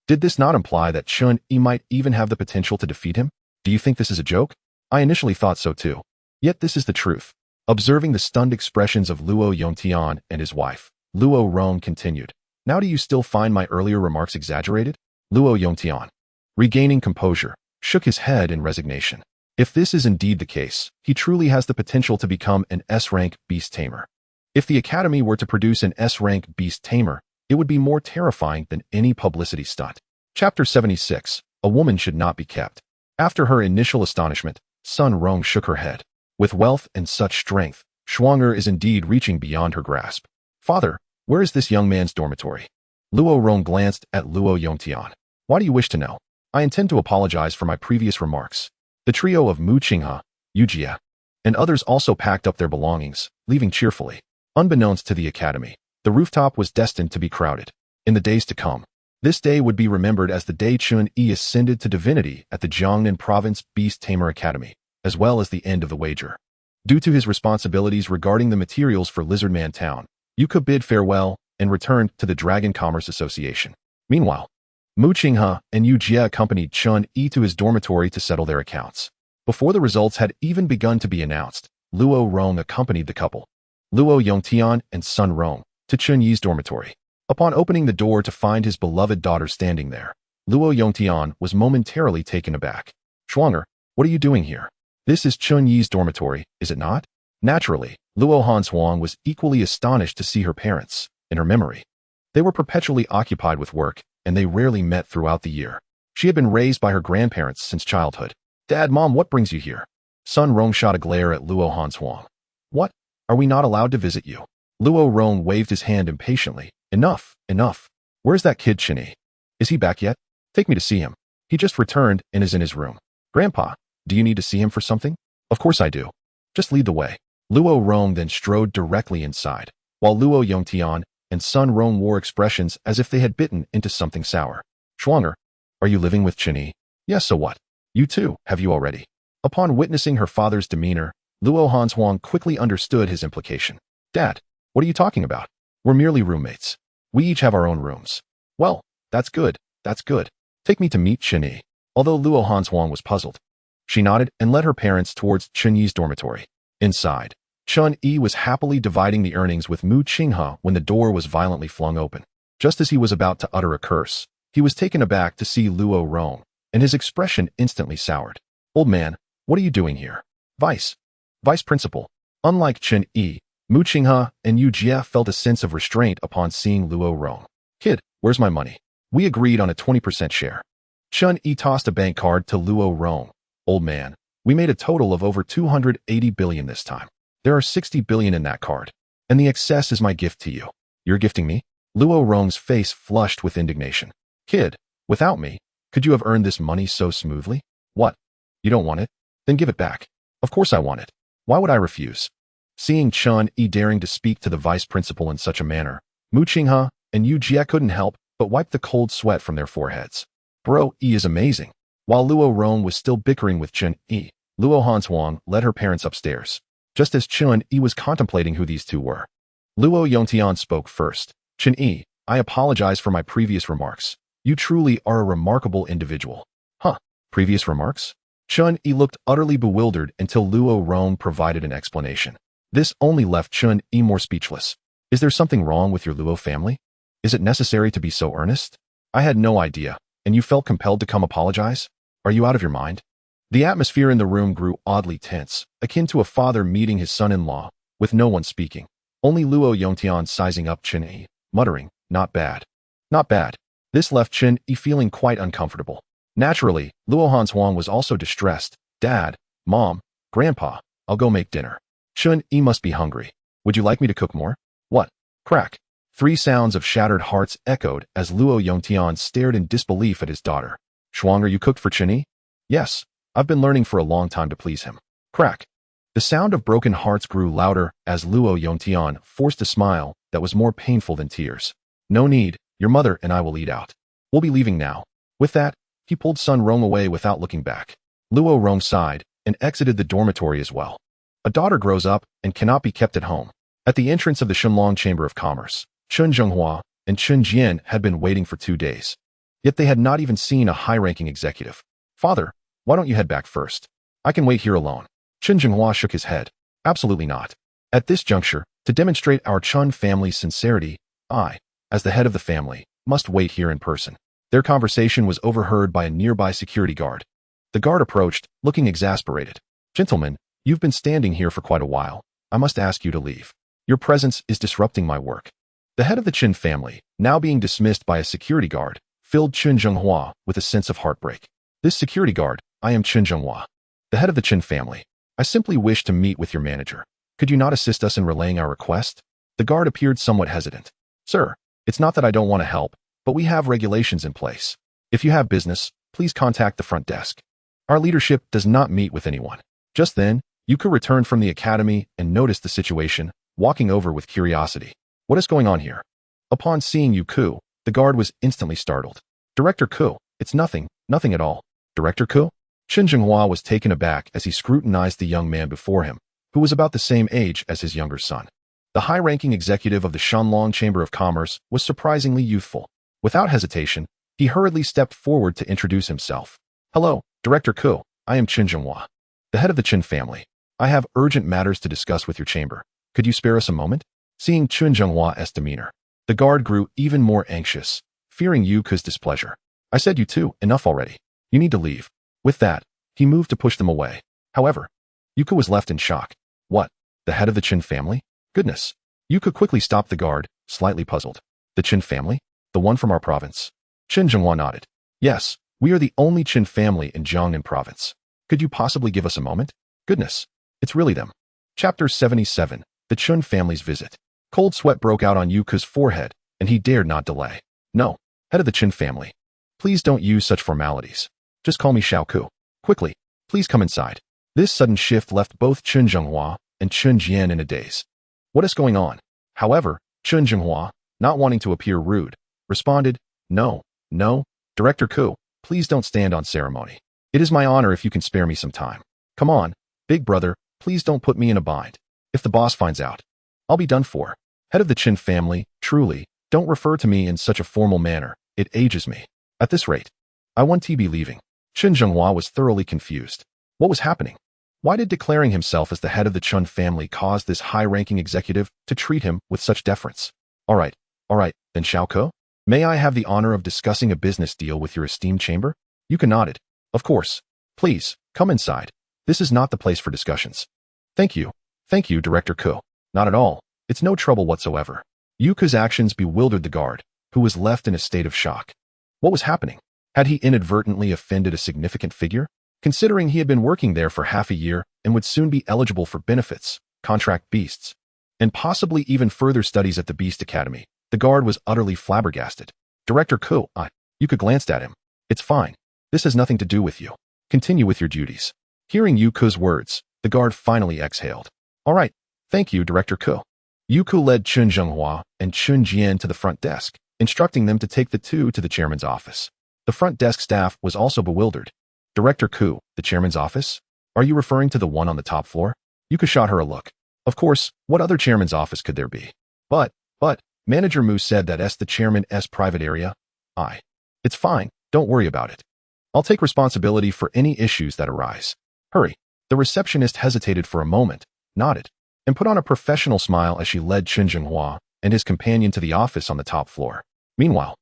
Did this not imply that Chun Yi might even have the potential to defeat him? Do you think this is a joke? I initially thought so too. Yet this is the truth. Observing the stunned expressions of Luo Yongtian and his wife, Luo Rong continued. Now do you still find my earlier remarks exaggerated? Luo Yongtian, regaining composure, shook his head in resignation. If this is indeed the case, he truly has the potential to become an S-rank beast tamer. If the Academy were to produce an S-rank beast tamer, it would be more terrifying than any publicity stunt. Chapter 76. A woman should not be kept. After her initial astonishment, Sun Rong shook her head. With wealth and such strength, Schwanger is indeed reaching beyond her grasp. Father, where is this young man's dormitory? Luo Rong glanced at Luo Yongtian. Why do you wish to know? I intend to apologize for my previous remarks. The trio of Mu Qinghe, Yu Jie, and others also packed up their belongings, leaving cheerfully. Unbeknownst to the Academy, the rooftop was destined to be crowded. In the days to come, this day would be remembered as the day Chun Yi ascended to divinity at the Jiangnan Province Beast Tamer Academy, as well as the end of the wager. Due to his responsibilities regarding the materials for Lizardman Town, Yu could bid farewell and return to the Dragon Commerce Association. Meanwhile, Mu Qinghe and Yu Jie accompanied Chun Yi to his dormitory to settle their accounts. Before the results had even begun to be announced, Luo Rong accompanied the couple, Luo Yongtian and Sun Rong, to Chun Yi's dormitory. Upon opening the door to find his beloved daughter standing there, Luo Yongtian was momentarily taken aback. Schwanger, what are you doing here? This is Chun Yi's dormitory, is it not? Naturally, Luo Hanshuang was equally astonished to see her parents, in her memory. They were perpetually occupied with work, and they rarely met throughout the year. She had been raised by her grandparents since childhood. Dad, Mom, what brings you here? Sun Rong shot a glare at Luo Hanshuang. What? Are we not allowed to visit you? Luo Rong waved his hand impatiently. Enough, enough. Where's that kid Chinny? Is he back yet? Take me to see him. He just returned and is in his room. Grandpa, do you need to see him for something? Of course I do. Just lead the way. Luo Rong then strode directly inside, while Luo Yongtian and Sun Rong wore expressions as if they had bitten into something sour. Schwanger, are you living with Chinny? Yes, so what? You too, have you already? Upon witnessing her father's demeanor, Luo Hanshuang quickly understood his implication. Dad, what are you talking about? We're merely roommates. We each have our own rooms. Well, that's good, that's good. Take me to meet Chinny. Although Luo Hanshuang was puzzled, she nodded and led her parents towards Chun Yi's dormitory. Inside, Chun Yi was happily dividing the earnings with Mu Qinghe when the door was violently flung open. Just as he was about to utter a curse, he was taken aback to see Luo Rong, and his expression instantly soured. Old man, what are you doing here? Vice Principal. Unlike Chun Yi, Mu Qinghe and Yu Jie felt a sense of restraint upon seeing Luo Rong. Kid, where's my money? We agreed on a 20% share. Chun Yi tossed a bank card to Luo Rong. Old man, we made a total of over 280 billion this time. There are 60 billion in that card, and the excess is my gift to you. You're gifting me? Luo Rong's face flushed with indignation. Kid, without me, could you have earned this money so smoothly? What? You don't want it? Then give it back. Of course I want it. Why would I refuse? Seeing Chun-Yi daring to speak to the vice principal in such a manner, Mu Qinghe and Yu Jie couldn't help but wipe the cold sweat from their foreheads. Bro-yi is amazing. While Luo Rong was still bickering with Chun-Yi, Luo Hanshuang led her parents upstairs, just as Chun-Yi was contemplating who these two were. Luo Yongtian spoke first. Chun-Yi, I apologize for my previous remarks. You truly are a remarkable individual. Huh, previous remarks? Chun-Yi looked utterly bewildered until Luo Rong provided an explanation. This only left Chun-Yi more speechless. Is there something wrong with your Luo family? Is it necessary to be so earnest? I had no idea, and you felt compelled to come apologize? Are you out of your mind? The atmosphere in the room grew oddly tense, akin to a father meeting his son-in-law, with no one speaking. Only Luo Yongtian sizing up Chun-Yi, muttering, not bad. Not bad. This left Chun-Yi feeling quite uncomfortable. Naturally, Luo Hanshuang was also distressed. Dad, Mom, Grandpa, I'll go make dinner. Chun-Yi must be hungry. Would you like me to cook more? What? Crack. 3 sounds of shattered hearts echoed as Luo Yongtian stared in disbelief at his daughter. Shuang, are you cooked for Chun-Yi? Yes. I've been learning for a long time to please him. Crack. The sound of broken hearts grew louder as Luo Yongtian forced a smile that was more painful than tears. No need, your mother and I will eat out. We'll be leaving now. With that, he pulled Sun Rong away without looking back. Luo Rong sighed and exited the dormitory as well. A daughter grows up and cannot be kept at home. At the entrance of the Shunlong Chamber of Commerce, Chun Zhenghua and Chun Jian had been waiting for 2 days. Yet they had not even seen a high-ranking executive. Father, why don't you head back first? I can wait here alone. Chun Zhenghua shook his head. Absolutely not. At this juncture, to demonstrate our Chun family's sincerity, I, as the head of the family, must wait here in person. Their conversation was overheard by a nearby security guard. The guard approached, looking exasperated. Gentlemen, you've been standing here for quite a while. I must ask you to leave. Your presence is disrupting my work. The head of the Chun family, now being dismissed by a security guard, filled Chun Zhenghua with a sense of heartbreak. This security guard, I am Chun Zhenghua, the head of the Chun family. I simply wish to meet with your manager. Could you not assist us in relaying our request? The guard appeared somewhat hesitant. Sir, it's not that I don't want to help, but we have regulations in place. If you have business, please contact the front desk. Our leadership does not meet with anyone. Just then, Yuka returned from the academy and noticed the situation, walking over with curiosity. What is going on here? Upon seeing Yuku, the guard was instantly startled. Director Ku, it's nothing at all. Director Ku? Chun Zhenghua was taken aback as he scrutinized the young man before him, who was about the same age as his younger son. The high-ranking executive of the Shanlong Chamber of Commerce was surprisingly youthful. Without hesitation, he hurriedly stepped forward to introduce himself. Hello, Director Ku, I am Chun Zhenghua, the head of the Chun family. I have urgent matters to discuss with your chamber. Could you spare us a moment? Seeing Chun Zhenghua's demeanor, the guard grew even more anxious, fearing Yuka's displeasure. I said you two, enough already. You need to leave. With that, he moved to push them away. However, Yuka was left in shock. What? The head of the Chun family? Goodness. Yuka quickly stopped the guard, slightly puzzled. The Chun family? The one from our province? Chun Zhenghua nodded. Yes, we are the only Chun family in Jiangnan province. Could you possibly give us a moment? Goodness. It's really them. Chapter 77, The Chun Family's Visit. Cold sweat broke out on Yuka's forehead, and he dared not delay. No, head of the Chun family. Please don't use such formalities. Just call me Xiao Ku. Quickly, please come inside. This sudden shift left both Chun Zhenghua and Chun Jian in a daze. What is going on? However, Chun Zhenghua, not wanting to appear rude, responded, No, Director Ku, please don't stand on ceremony. It is my honor if you can spare me some time. Come on, big brother, please don't put me in a bind. If the boss finds out, I'll be done for. Head of the Chun family, truly, don't refer to me in such a formal manner. It ages me. At this rate, I want to be leaving. Chun Zhenghua was thoroughly confused. What was happening? Why did declaring himself as the head of the Chun family cause this high-ranking executive to treat him with such deference? All right, then Xiao Ku? May I have the honor of discussing a business deal with your esteemed chamber? Yuka nodded. Of course. Please, come inside. This is not the place for discussions. Thank you, Director Ku. Not at all. It's no trouble whatsoever. Yuka's actions bewildered the guard, who was left in a state of shock. What was happening? Had he inadvertently offended a significant figure? Considering he had been working there for half a year and would soon be eligible for benefits, contract beasts, and possibly even further studies at the Beast Academy, the guard was utterly flabbergasted. Director Ku, Yuka glanced at him. It's fine. This has nothing to do with you. Continue with your duties. Hearing Yuka's words, the guard finally exhaled. All right, Thank you, Director Ko. Yuko led Chun Zhenghua and Chun Jian to the front desk, instructing them to take the two to the chairman's office. The front desk staff was also bewildered. Director Ku, the chairman's office? Are you referring to the one on the top floor? Yuko shot her a look. Of course, what other chairman's office could there be? But, Manager Mu said that's the chairman's private area. It's fine, don't worry about it. I'll take responsibility for any issues that arise. Hurry. The receptionist hesitated for a moment, nodded, and put on a professional smile as she led Chun Zhenghua and his companion to the office on the top floor. Meanwhile,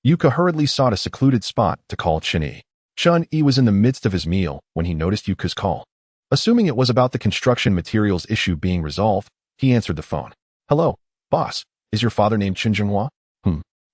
Yuka hurriedly sought a secluded spot to call Chun-Yi. Chun-Yi was in the midst of his meal when he noticed Yuka's call. Assuming it was about the construction materials issue being resolved, he answered the phone. Hello, boss. Is your father named Chun Zhenghua?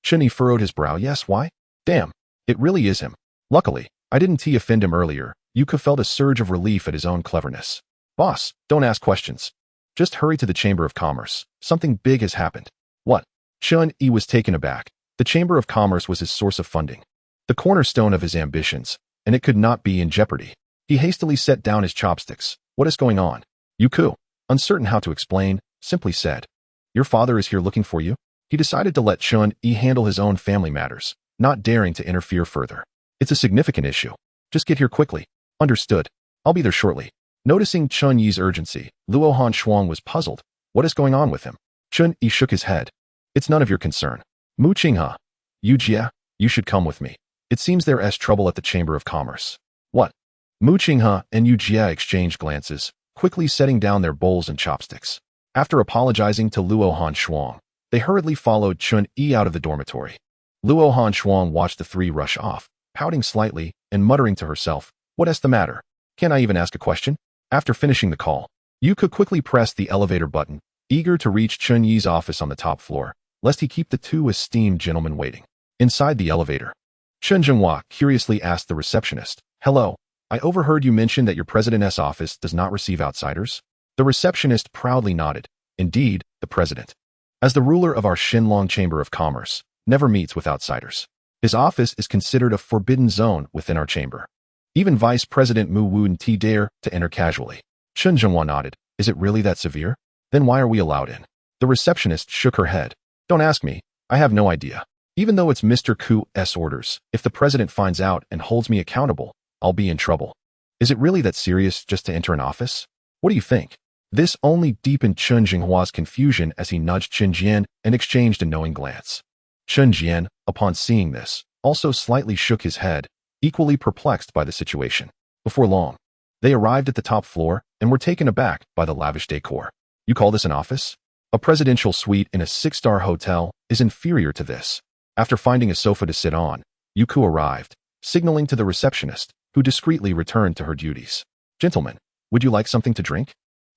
Chun-Yi furrowed his brow. Yes, why? Damn, it really is him. Luckily, I didn't offend him earlier. Yuka felt a surge of relief at his own cleverness. Boss, don't ask questions. Just hurry to the Chamber of Commerce. Something big has happened. What? Chun-Yi was taken aback. The Chamber of Commerce was his source of funding, the cornerstone of his ambitions, and it could not be in jeopardy. He hastily set down his chopsticks. What is going on? Yuko, uncertain how to explain, simply said, Your father is here looking for you. He decided to let Chun-Yi handle his own family matters, not daring to interfere further. It's a significant issue. Just get here quickly. Understood. I'll be there shortly. Noticing Chun-Yi's urgency, Luo Han Shuang was puzzled. What is going on with him? Chun-Yi shook his head. It's none of your concern. Mu Qinghe, Yu Jie, you should come with me. It seems there is trouble at the Chamber of Commerce. What? Mu Qinghe and Yu Jie exchanged glances, quickly setting down their bowls and chopsticks. After apologizing to Luo Han Shuang, they hurriedly followed Chun-Yi out of the dormitory. Luo Han Shuang watched the three rush off, pouting slightly and muttering to herself, What is the matter? Can't I even ask a question? After finishing the call, Yuka quickly pressed the elevator button, eager to reach Chun-Yi's office on the top floor, lest he keep the two esteemed gentlemen waiting. Inside the elevator, Chun Zhenghua curiously asked the receptionist, Hello, I overheard you mention that your president's office does not receive outsiders? The receptionist proudly nodded. Indeed, the president, as the ruler of our Shenlong Chamber of Commerce, never meets with outsiders. His office is considered a forbidden zone within our chamber. Even Vice President Mu wouldn't dare to enter casually. Chun Zhenghua nodded. Is it really that severe? Then why are we allowed in? The receptionist shook her head. Don't ask me. I have no idea. Even though it's Mr. Ku's orders, if the president finds out and holds me accountable, I'll be in trouble. Is it really that serious just to enter an office? What do you think? This only deepened Chun Zhenghua's confusion as he nudged Chun Jian and exchanged a knowing glance. Chun Jian, upon seeing this, also slightly shook his head, equally perplexed by the situation. Before long, they arrived at the top floor and were taken aback by the lavish decor. You call this an office? A presidential suite in a 6-star hotel is inferior to this. After finding a sofa to sit on, Yuko arrived, signaling to the receptionist, who discreetly returned to her duties. Gentlemen, would you like something to drink?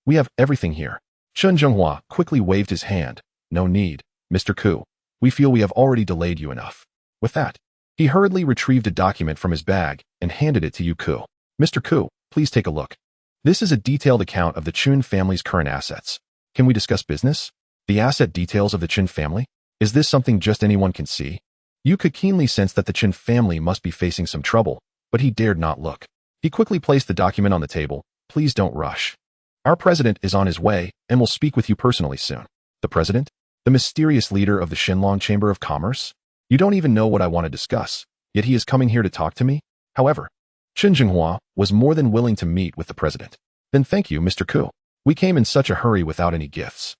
We have everything here. Chun Zhenghua quickly waved his hand. No need, Mr. Ku. We feel we have already delayed you enough. With that, he hurriedly retrieved a document from his bag and handed it to Yuko. Mr. Ku, please take a look. This is a detailed account of the Chun family's current assets. Can we discuss business? The asset details of the Chun family? Is this something just anyone can see? Yuka keenly sensed that the Chun family must be facing some trouble, but he dared not look. He quickly placed the document on the table. Please don't rush. Our president is on his way and will speak with you personally soon. The president? The mysterious leader of the Shenlong Chamber of Commerce? You don't even know what I want to discuss, yet he is coming here to talk to me? However, Chun Zhenghua was more than willing to meet with the president. Then thank you, Mr. Ku. We came in such a hurry without any gifts.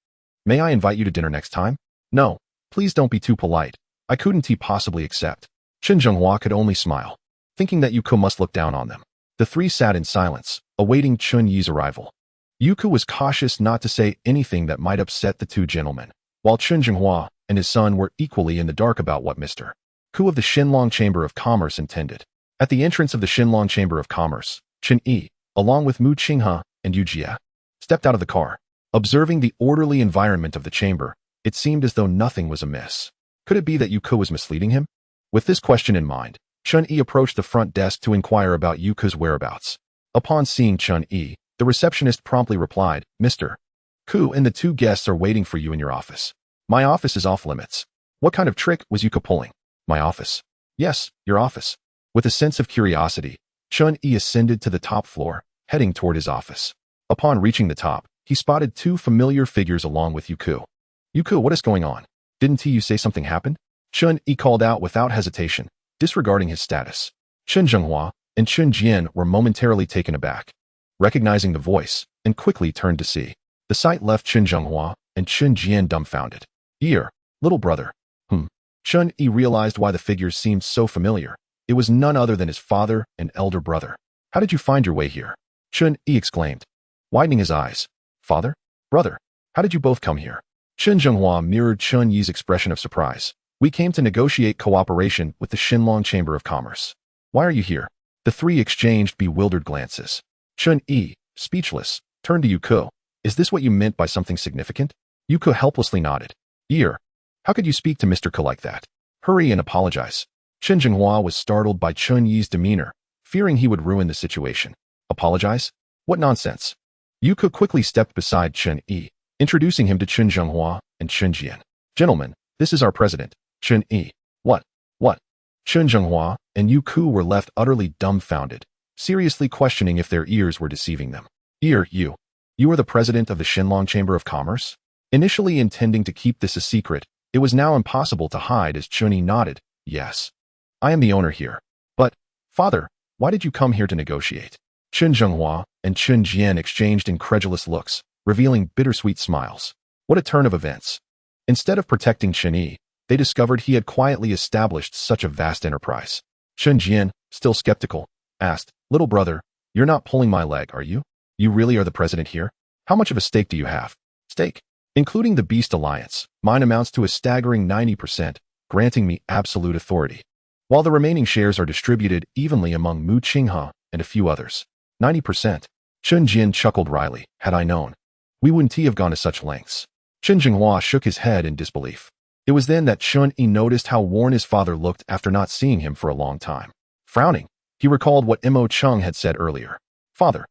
May I invite you to dinner next time? No, please don't be too polite. I couldn't possibly accept. Chun Zhenghua could only smile, thinking that Yuko must look down on them. The three sat in silence, awaiting Chun-Yi's arrival. Yuko was cautious not to say anything that might upset the two gentlemen, while Chun Zhenghua and his son were equally in the dark about what Mr. Ku of the Shenlong Chamber of Commerce intended. At the entrance of the Shenlong Chamber of Commerce, Chun-Yi, along with Mu Qinghe and Yu Jie, stepped out of the car. Observing the orderly environment of the chamber, it seemed as though nothing was amiss. Could it be that Yuko was misleading him? With this question in mind, Chun-Yi approached the front desk to inquire about Yuko's whereabouts. Upon seeing Chun-Yi, the receptionist promptly replied, Mr. Ku and the two guests are waiting for you in your office. My office is off limits. What kind of trick was Yuko pulling? My office? Yes, your office. With a sense of curiosity, Chun-Yi ascended to the top floor, heading toward his office. Upon reaching the top, he spotted two familiar figures along with Yuku. Yuku, what is going on? Didn't you say something happened? Chun Yi called out without hesitation, disregarding his status. Chen Zhenghua and Chen Jian were momentarily taken aback, recognizing the voice, and quickly turned to see. The sight left Chen Zhenghua and Chen Jian dumbfounded. Here, little brother. Chun Yi realized why the figures seemed so familiar. It was none other than his father and elder brother. How did you find your way here? Chun Yi exclaimed, widening his eyes. Father? Brother? How did you both come here? Chen Zhenghua mirrored Chun Yi's expression of surprise. We came to negotiate cooperation with the Xinlong Chamber of Commerce. Why are you here? The three exchanged bewildered glances. Chun Yi, speechless, turned to Yuko. Is this what you meant by something significant? Yuko helplessly nodded. How could you speak to Mr. Ko like that? Hurry and apologize. Chen Zhenghua was startled by Chun Yi's demeanor, fearing he would ruin the situation. Apologize? What nonsense. Yuko quickly stepped beside Chun Yi, introducing him to Chen Zhenghua and Chen Jian. Gentlemen, this is our president, Chun Yi. What? Chen Zhenghua and Yuku were left utterly dumbfounded, seriously questioning if their ears were deceiving them. You are the president of the Xinlong Chamber of Commerce? Initially intending to keep this a secret, it was now impossible to hide as Chun Yi nodded. Yes. I am the owner here. But, father, why did you come here to negotiate? Chen Zhenghua and Chen Jian exchanged incredulous looks, revealing bittersweet smiles. What a turn of events. Instead of protecting Chen Yi, they discovered he had quietly established such a vast enterprise. Chen Jian, still skeptical, asked, little brother, you're not pulling my leg, are you? You really are the president here? How much of a stake do you have? Stake? Including the Beast Alliance, mine amounts to a staggering 90%, granting me absolute authority. While the remaining shares are distributed evenly among Mu Qinghe and a few others. 90%. Chen Jian chuckled wryly. Had I known, we wouldn't have gone to such lengths. Chen Zhenghua shook his head in disbelief. It was then that Chun Yi noticed how worn his father looked after not seeing him for a long time. Frowning, he recalled what Mo Chung had said earlier. Father,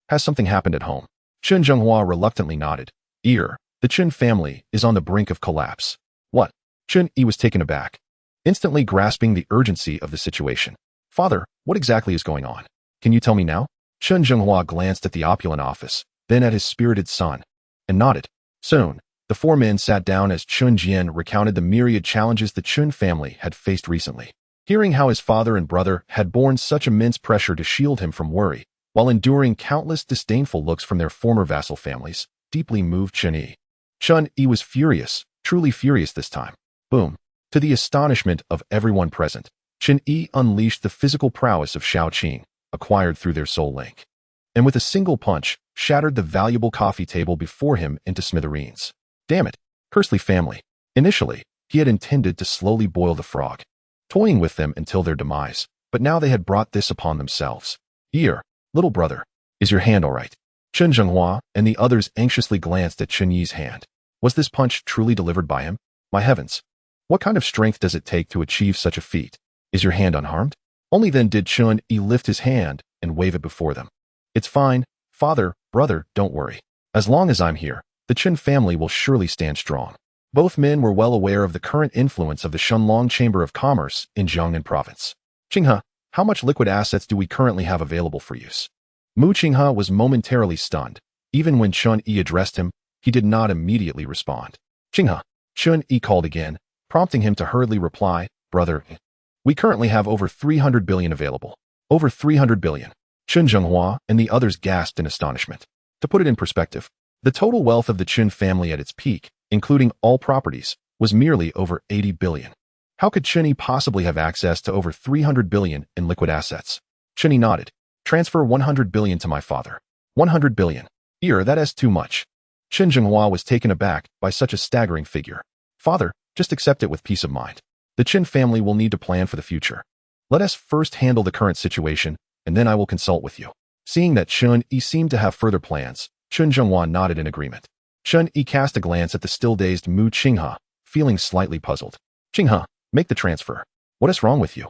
has something happened at home? Chen Zhenghua reluctantly nodded. The Chen family is on the brink of collapse. What? Chun Yi was taken aback, instantly grasping the urgency of the situation. Father, what exactly is going on? Can you tell me now? Chen Zhenghua glanced at the opulent office, then at his spirited son, and nodded. Soon, the four men sat down as Chen Jian recounted the myriad challenges the Chen family had faced recently. Hearing how his father and brother had borne such immense pressure to shield him from worry, while enduring countless disdainful looks from their former vassal families, deeply moved Chen Yi. Chun Yi was furious, truly furious this time. Boom. To the astonishment of everyone present, Chen Yi unleashed the physical prowess of Shao Qing, acquired through their soul link, and with a single punch, shattered the valuable coffee table before him into smithereens. Damn it, Kersley family. Initially, he had intended to slowly boil the frog, toying with them until their demise, but now they had brought this upon themselves. Little brother, is your hand all right? Chen Zhenghua and the others anxiously glanced at Chen Yi's hand. Was this punch truly delivered by him? My heavens. What kind of strength does it take to achieve such a feat? Is your hand unharmed? Only then did Chun Yi lift his hand and wave it before them. It's fine, father, brother, don't worry. As long as I'm here, the Chen family will surely stand strong. Both men were well aware of the current influence of the Xinlong Chamber of Commerce in Jiangnan Province. Qinghe, how much liquid assets do we currently have available for use? Mu Qinghe was momentarily stunned. Even when Chun Yi addressed him, he did not immediately respond. Qinghe, Chun Yi called again, prompting him to hurriedly reply, brother, we currently have over 300 billion available. Over 300 billion. Chen Zhenghua and the others gasped in astonishment. To put it in perspective, the total wealth of the Chen family at its peak, including all properties, was merely over 80 billion. How could Chen Yi possibly have access to over 300 billion in liquid assets? Chen Yi nodded. Transfer 100 billion to my father. 100 billion. That is too much. Chen Zhenghua was taken aback by such a staggering figure. Father, just accept it with peace of mind. The Chen family will need to plan for the future. Let us first handle the current situation, and then I will consult with you. Seeing that Chun Yi seemed to have further plans, Chen Zhenghua nodded in agreement. Chun Yi cast a glance at the still-dazed Mu Qinghe, feeling slightly puzzled. Qinghe, make the transfer. What is wrong with you?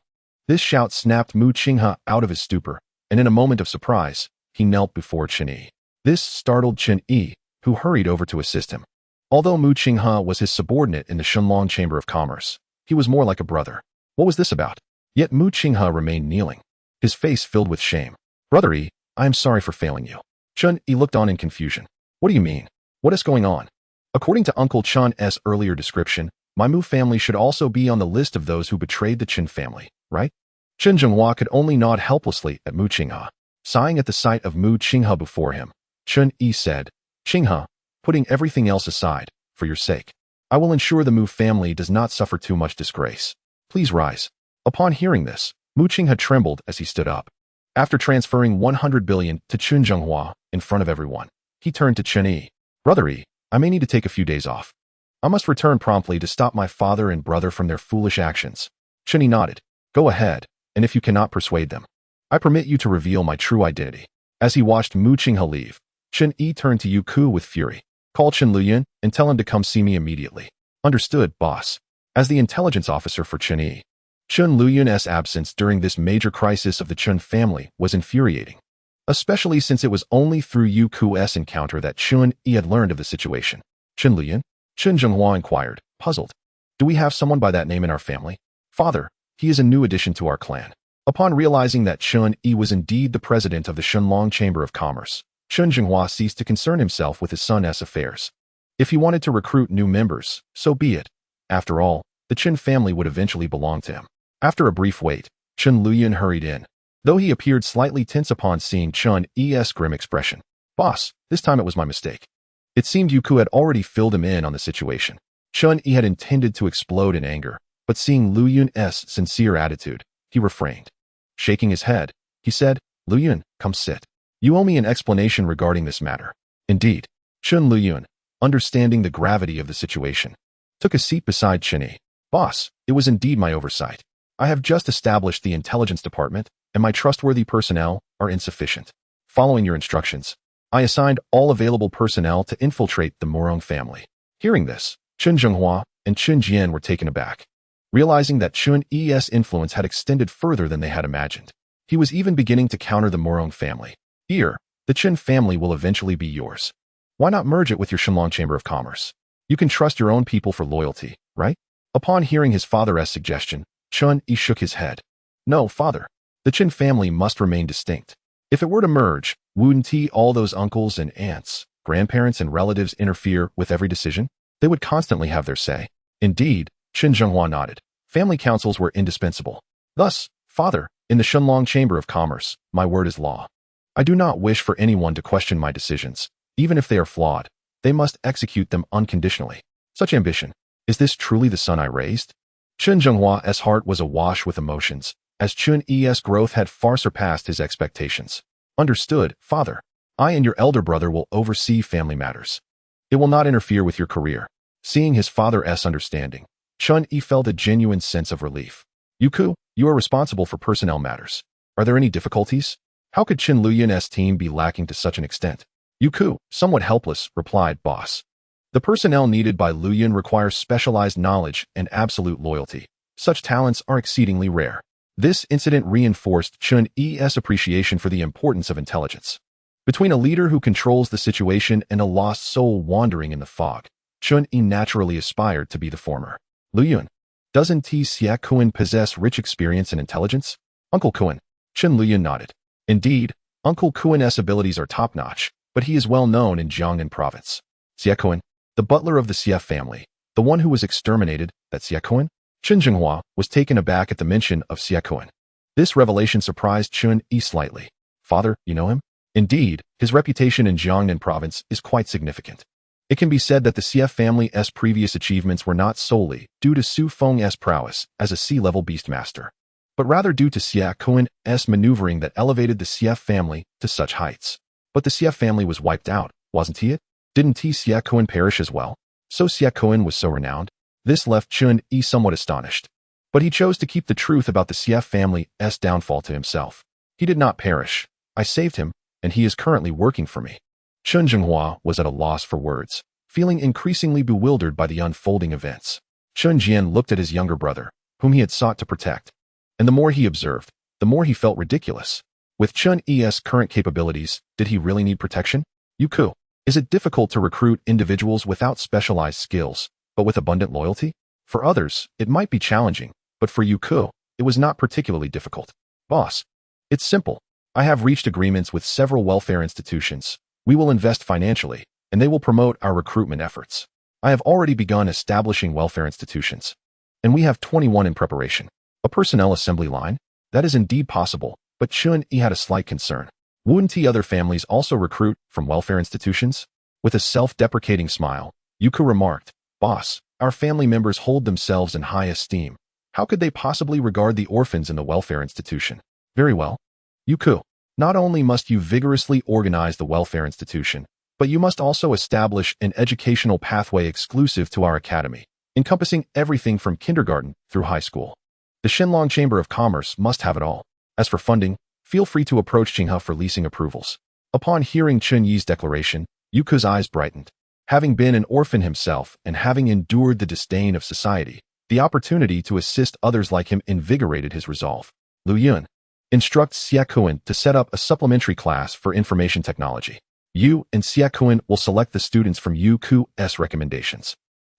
This shout snapped Mu Qinghe out of his stupor, and in a moment of surprise, he knelt before Chen Yi. This startled Chen Yi, who hurried over to assist him. Although Mu Qinghe was his subordinate in the Xinlong Chamber of Commerce, he was more like a brother. What was this about? Yet Mu Qinghe remained kneeling, his face filled with shame. Brother Yi, I am sorry for failing you. Chun Yi looked on in confusion. What do you mean? What is going on? According to Uncle Chun's earlier description, my Mu family should also be on the list of those who betrayed the Chen family, right? Chen Zhenghua could only nod helplessly at Mu Qinghe. Sighing at the sight of Mu Qinghe before him, Chen Yi said, Qinghe, putting everything else aside, for your sake, I will ensure the Mu family does not suffer too much disgrace. Please rise. Upon hearing this, Mu Qinghe trembled as he stood up. After transferring 100 billion to Chen Zhenghua in front of everyone, he turned to Chen Yi. Brother Yi, I may need to take a few days off. I must return promptly to stop my father and brother from their foolish actions. Chen Yi nodded. Go ahead, and if you cannot persuade them, I permit you to reveal my true identity. As he watched Mu Qinghe leave, Chen Yi turned to Yu Ku with fury. Call Chen Luyun and tell him to come see me immediately. Understood, boss. As the intelligence officer for Chen Yi, Chen Luyun's absence during this major crisis of the Chen family was infuriating, especially since it was only through Yu Ku's encounter that Chen Yi had learned of the situation. Chen Luyun? Chen Zhenghua inquired, puzzled. Do we have someone by that name in our family? Father, he is a new addition to our clan. Upon realizing that Chen Yi was indeed the president of the Shenlong Chamber of Commerce, Chen Zhenghua ceased to concern himself with his son's affairs. If he wanted to recruit new members, so be it. After all, the Chen family would eventually belong to him. After a brief wait, Chen Luyun hurried in, though he appeared slightly tense upon seeing Chen Yi's grim expression. Boss, this time it was my mistake. It seemed Yu Ku had already filled him in on the situation. Chen Yi had intended to explode in anger, but seeing Luyun's sincere attitude, he refrained. Shaking his head, he said, Luyun, come sit. You owe me an explanation regarding this matter. Indeed. Chen Luyun, understanding the gravity of the situation, took a seat beside Chen Yi. Boss, it was indeed my oversight. I have just established the intelligence department, and my trustworthy personnel are insufficient. Following your instructions, I assigned all available personnel to infiltrate the Morong family. Hearing this, Chen Zhenghua and Chen Jian were taken aback, realizing that Chen Yi's influence had extended further than they had imagined. He was even beginning to counter the Morong family. Here, the Chen family will eventually be yours. Why not merge it with your Shenlong Chamber of Commerce? You can trust your own people for loyalty, right? Upon hearing his father's suggestion, Chen Yi shook his head. No, father. The Chen family must remain distinct. If it were to merge, wouldn't all those uncles and aunts, grandparents and relatives interfere with every decision? They would constantly have their say. Indeed, Chen Zhenghua nodded. Family councils were indispensable. Thus, father, in the Shenlong Chamber of Commerce, my word is law. I do not wish for anyone to question my decisions. Even if they are flawed, they must execute them unconditionally. Such ambition. Is this truly the son I raised? Chen Zhenghua's heart was awash with emotions, as Chen Yi's growth had far surpassed his expectations. Understood, father. I and your elder brother will oversee family matters. It will not interfere with your career. Seeing his father's understanding, Chen Yi felt a genuine sense of relief. Yu Ku, you are responsible for personnel matters. Are there any difficulties? How could Chen Luyun's team be lacking to such an extent? Yu Ku, somewhat helpless, replied, boss. The personnel needed by Luyun requires specialized knowledge and absolute loyalty. Such talents are exceedingly rare. This incident reinforced Chen Yi's appreciation for the importance of intelligence. Between a leader who controls the situation and a lost soul wandering in the fog, Chen Yi naturally aspired to be the former. Luyun, doesn't Xie Kun possess rich experience and intelligence? Uncle Kun. Chen Luyun nodded. Indeed, Uncle Kun's abilities are top-notch, but he is well known in Jiangnan province. Xie Kun, the butler of the Xie family, the one who was exterminated, that Xie Kun? Chen Zhenghua was taken aback at the mention of Xie Kun. This revelation surprised Chen Yi slightly. Father, you know him? Indeed, his reputation in Jiangnan province is quite significant. It can be said that the Xie family's previous achievements were not solely due to Su Feng's prowess as a sea-level beastmaster, but rather due to Xie Kun's maneuvering that elevated the Xie family to such heights. But the Xie family was wiped out, wasn't he? Didn't Xie Kun perish as well? So Xie Kun was so renowned? This left Chen Yi somewhat astonished. But he chose to keep the truth about the Xie family's downfall to himself. He did not perish. I saved him, and he is currently working for me. Chen Zhenghua was at a loss for words, feeling increasingly bewildered by the unfolding events. Chen Jian looked at his younger brother, whom he had sought to protect. And the more he observed, the more he felt ridiculous. With Chen Yi's current capabilities, did he really need protection? Yu Ku, is it difficult to recruit individuals without specialized skills, but with abundant loyalty? For others, it might be challenging, but for Yu Ku, it was not particularly difficult. Boss, it's simple. I have reached agreements with several welfare institutions. We will invest financially, and they will promote our recruitment efforts. I have already begun establishing welfare institutions, and we have 21 in preparation. A personnel assembly line? That is indeed possible, but Chun-Yi had a slight concern. Wouldn't other families also recruit from welfare institutions? With a self-deprecating smile, Yuku remarked, "Boss, our family members hold themselves in high esteem. How could they possibly regard the orphans in the welfare institution?" Very well. Yuku, not only must you vigorously organize the welfare institution, but you must also establish an educational pathway exclusive to our academy, encompassing everything from kindergarten through high school. The Shenlong Chamber of Commerce must have it all. As for funding, feel free to approach Qinghe for leasing approvals. Upon hearing Chun-Yi's declaration, Yuku's eyes brightened. Having been an orphan himself and having endured the disdain of society, the opportunity to assist others like him invigorated his resolve. Lu Yun, instruct Xiekuan to set up a supplementary class for information technology. You and Xiekuan will select the students from Yuku's recommendations.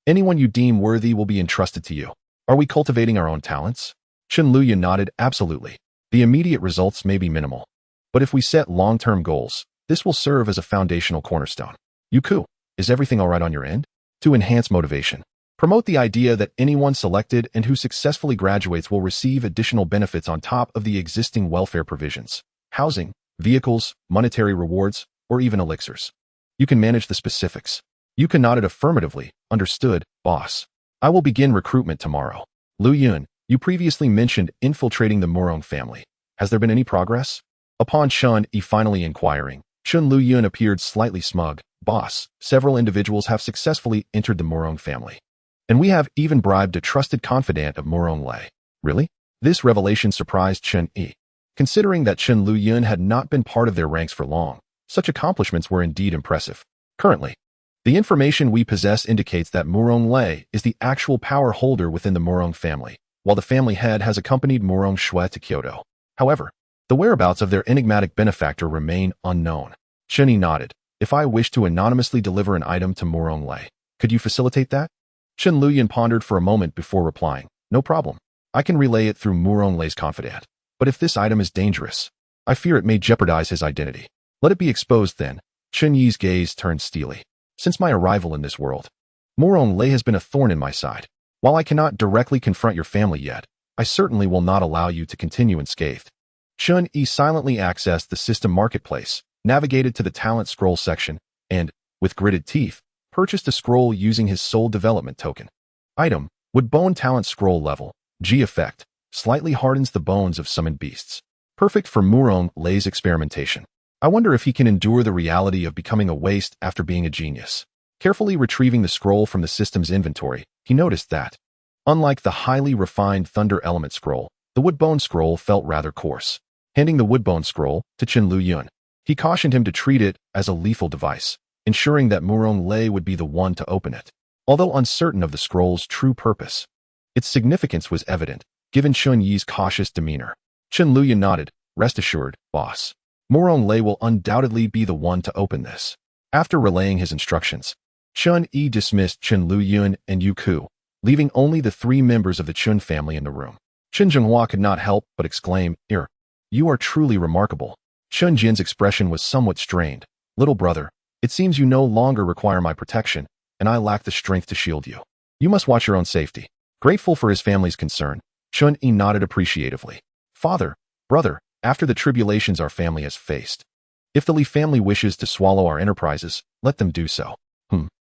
Anyone you deem worthy will be entrusted to you. Are we cultivating our own talents? Chen Luya nodded, absolutely. The immediate results may be minimal, but if we set long-term goals, this will serve as a foundational cornerstone. Yuku, is everything all right on your end? To enhance motivation, promote the idea that anyone selected and who successfully graduates will receive additional benefits on top of the existing welfare provisions, housing, vehicles, monetary rewards, or even elixirs. You can manage the specifics. Yuka nodded affirmatively. Understood, boss. I will begin recruitment tomorrow. Lu Yun, you previously mentioned infiltrating the Murong family. Has there been any progress? Upon Chun-Yi finally inquiring, Chun Lu Yun appeared slightly smug. Boss, several individuals have successfully entered the Murong family. And we have even bribed a trusted confidant of Murong Lei. Really? This revelation surprised Chun-Yi. Considering that Chun Lu Yun had not been part of their ranks for long, such accomplishments were indeed impressive. Currently, the information we possess indicates that Murong Lei is the actual power holder within the Murong family, while the family head has accompanied Murong Shui to Kyoto. However, the whereabouts of their enigmatic benefactor remain unknown. Chun-Yi nodded. If I wish to anonymously deliver an item to Murong Lei, could you facilitate that? Chen Luyan pondered for a moment before replying. No problem. I can relay it through Murong Lei's confidant. But if this item is dangerous, I fear it may jeopardize his identity. Let it be exposed then. Chun-Yi's gaze turned steely. Since my arrival in this world, Murong Lei has been a thorn in my side. While I cannot directly confront your family yet, I certainly will not allow you to continue unscathed. Chun-Yi silently accessed the system marketplace, navigated to the talent scroll section, and, with gritted teeth, purchased a scroll using his soul development token. Item, Wood Bone Talent Scroll Level, G Effect, slightly hardens the bones of summoned beasts. Perfect for Murong Lei's experimentation. I wonder if he can endure the reality of becoming a waste after being a genius. Carefully retrieving the scroll from the system's inventory, he noticed that, unlike the highly refined Thunder Element scroll, the Woodbone scroll felt rather coarse. Handing the Woodbone scroll to Chen Lu Yun, he cautioned him to treat it as a lethal device, ensuring that Murong Lei would be the one to open it. Although uncertain of the scroll's true purpose, its significance was evident, given Chun-Yi's cautious demeanor. Chen Lu Yun nodded. Rest assured, boss. Murong Lei will undoubtedly be the one to open this. After relaying his instructions, Chun-Yi dismissed Chen Lu Yun and Yuku, leaving only the three members of the Chun family in the room. Chen Zhenghua could not help but exclaim, You are truly remarkable. Chun Jin's expression was somewhat strained. Little brother, it seems you no longer require my protection, and I lack the strength to shield you. You must watch your own safety. Grateful for his family's concern, Chun-Yi nodded appreciatively. Father, brother, after the tribulations our family has faced, if the Li family wishes to swallow our enterprises, let them do so.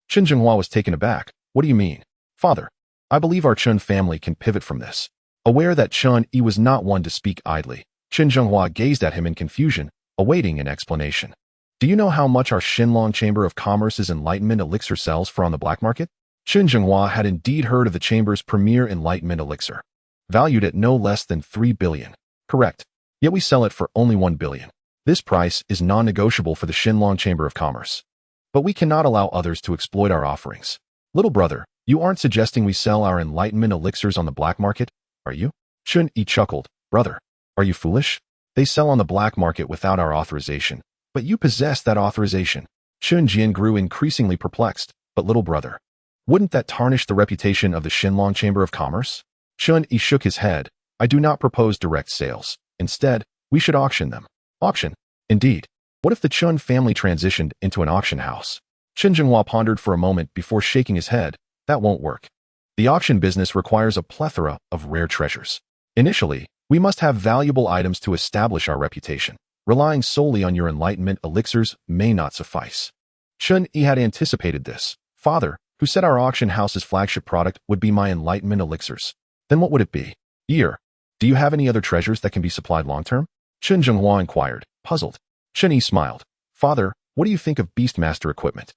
Chen Zhenghua was taken aback. What do you mean? Father, I believe our Chun family can pivot from this. Aware that Chun-Yi was not one to speak idly, Chen Zhenghua gazed at him in confusion, awaiting an explanation. Do you know how much our Shenlong Chamber of Commerce's Enlightenment Elixir sells for on the black market? Chen Zhenghua had indeed heard of the Chamber's premier Enlightenment Elixir, valued at no less than 3 billion. Correct. Yet we sell it for only 1 billion. This price is non-negotiable for the Shenlong Chamber of Commerce. But we cannot allow others to exploit our offerings. Little brother, you aren't suggesting we sell our Enlightenment Elixirs on the black market, are you? Chun-Yi chuckled. Brother, are you foolish? They sell on the black market without our authorization, but you possess that authorization. Chun Jian grew increasingly perplexed. But little brother, wouldn't that tarnish the reputation of the Shenlong Chamber of Commerce? Chun-Yi shook his head. I do not propose direct sales. Instead, we should auction them. Auction? Indeed. What if the Chun family transitioned into an auction house? Chen Jinghua pondered for a moment before shaking his head. That won't work. The auction business requires a plethora of rare treasures. Initially, we must have valuable items to establish our reputation. Relying solely on your enlightenment elixirs may not suffice. Chen Yi had anticipated this. Father, who said our auction house's flagship product would be my enlightenment elixirs. Then what would it be? Ear, do you have any other treasures that can be supplied long-term? Chen Jinghua inquired, puzzled. Chen Yi smiled. Father, what do you think of Beastmaster equipment?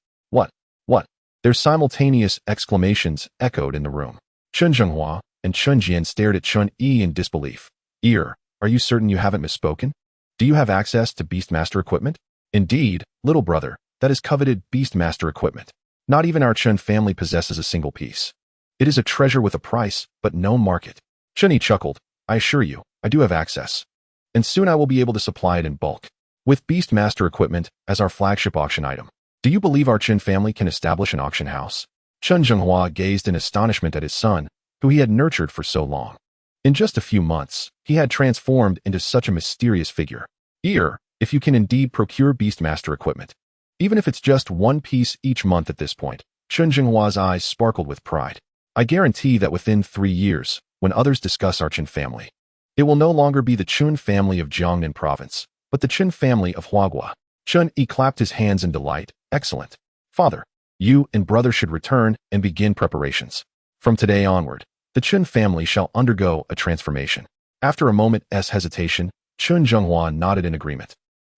What? Their simultaneous exclamations echoed in the room. Chen Jinghua and Chen Jian stared at Chen Yi in disbelief. Ear, are you certain you haven't misspoken? Do you have access to Beastmaster equipment? Indeed, little brother, that is coveted Beastmaster equipment. Not even our Chen family possesses a single piece. It is a treasure with a price, but no market. Chen Yi chuckled. I assure you, I do have access. And soon I will be able to supply it in bulk. With Beastmaster equipment as our flagship auction item. Do you believe our Chen family can establish an auction house? Chen Jinghua gazed in astonishment at his son, who he had nurtured for so long. In just a few months, he had transformed into such a mysterious figure. Ear, if you can indeed procure Beastmaster equipment. Even if it's just one piece each month at this point, Chen Jinghua's eyes sparkled with pride. I guarantee that within 3 years, when others discuss our Chen family, it will no longer be the Chun family of Jiangnan province, but the Chen family of Huagua. Chen Yi clapped his hands in delight. Excellent. Father, you and brother should return and begin preparations. From today onward, the Chen family shall undergo a transformation. After a moment's hesitation, Chen Jinghua nodded in agreement,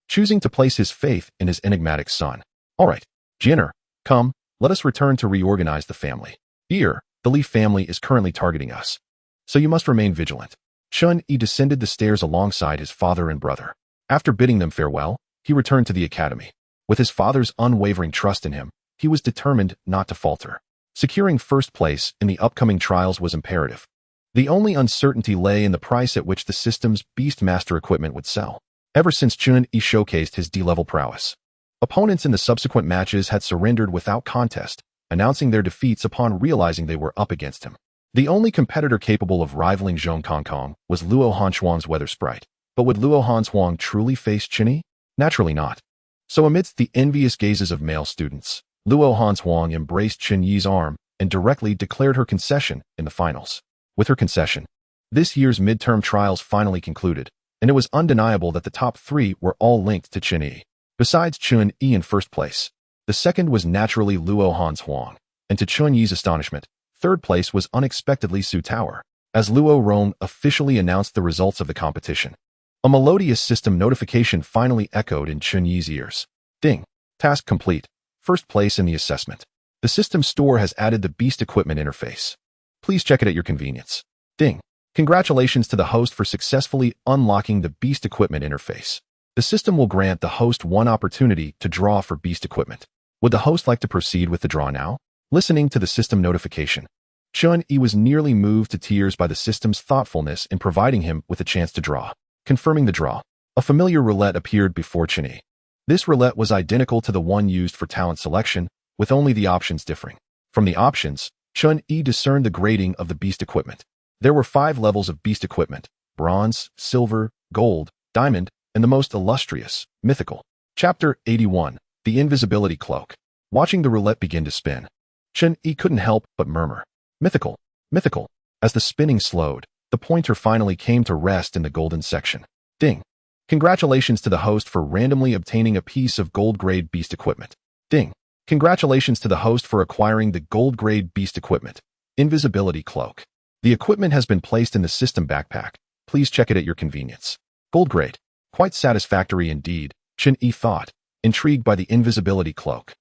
choosing to place his faith in his enigmatic son. All right, Jianer, come, let us return to reorganize the family. Ear, the Li family is currently targeting us, so you must remain vigilant. Chen Yi descended the stairs alongside his father and brother. After bidding them farewell, he returned to the academy. With his father's unwavering trust in him, he was determined not to falter. Securing first place in the upcoming trials was imperative. The only uncertainty lay in the price at which the system's Beastmaster equipment would sell. Ever since Chen Yi showcased his D-level prowess, opponents in the subsequent matches had surrendered without contest, announcing their defeats upon realizing they were up against him. The only competitor capable of rivaling Zhong Kongkong was Luo Hanchuang's weather sprite. But would Luo Hanchuang truly face Chen Yi? Naturally not. So amidst the envious gazes of male students, Luo Hanchuang embraced Chen Yi's arm and directly declared her concession in the finals. With her concession, this year's midterm trials finally concluded, and it was undeniable that the top 3 were all linked to Chen Yi. Besides Chen Yi in first place, the second was naturally Luo Hanchuang, and to Chen Yi's astonishment, third place was unexpectedly Su Tower, as Luo Rong officially announced the results of the competition. A melodious system notification finally echoed in Chen Yi's ears. Ding. Task complete. First place in the assessment. The system store has added the Beast Equipment interface. Please check it at your convenience. Ding. Congratulations to the host for successfully unlocking the Beast Equipment interface. The system will grant the host one opportunity to draw for Beast Equipment. Would the host like to proceed with the draw now? Listening to the system notification, Chen Yi was nearly moved to tears by the system's thoughtfulness in providing him with a chance to draw. Confirming the draw, a familiar roulette appeared before Chen Yi. This roulette was identical to the one used for talent selection, with only the options differing. From the options, Chen Yi discerned the grading of the Beast Equipment. There were 5 levels of Beast Equipment: bronze, silver, gold, diamond, and the most illustrious, mythical. Chapter 81, The Invisibility Cloak. Watching the roulette begin to spin, Chen Yi couldn't help but murmur, mythical, mythical. As the spinning slowed, the pointer finally came to rest in the golden section. Ding. Congratulations to the host for randomly obtaining a piece of gold-grade Beast Equipment. Ding. Congratulations to the host for acquiring the gold-grade Beast Equipment. Invisibility Cloak. The equipment has been placed in the system backpack. Please check it at your convenience. Gold grade. Quite satisfactory indeed, Chen Yi thought, intrigued by the invisibility cloak.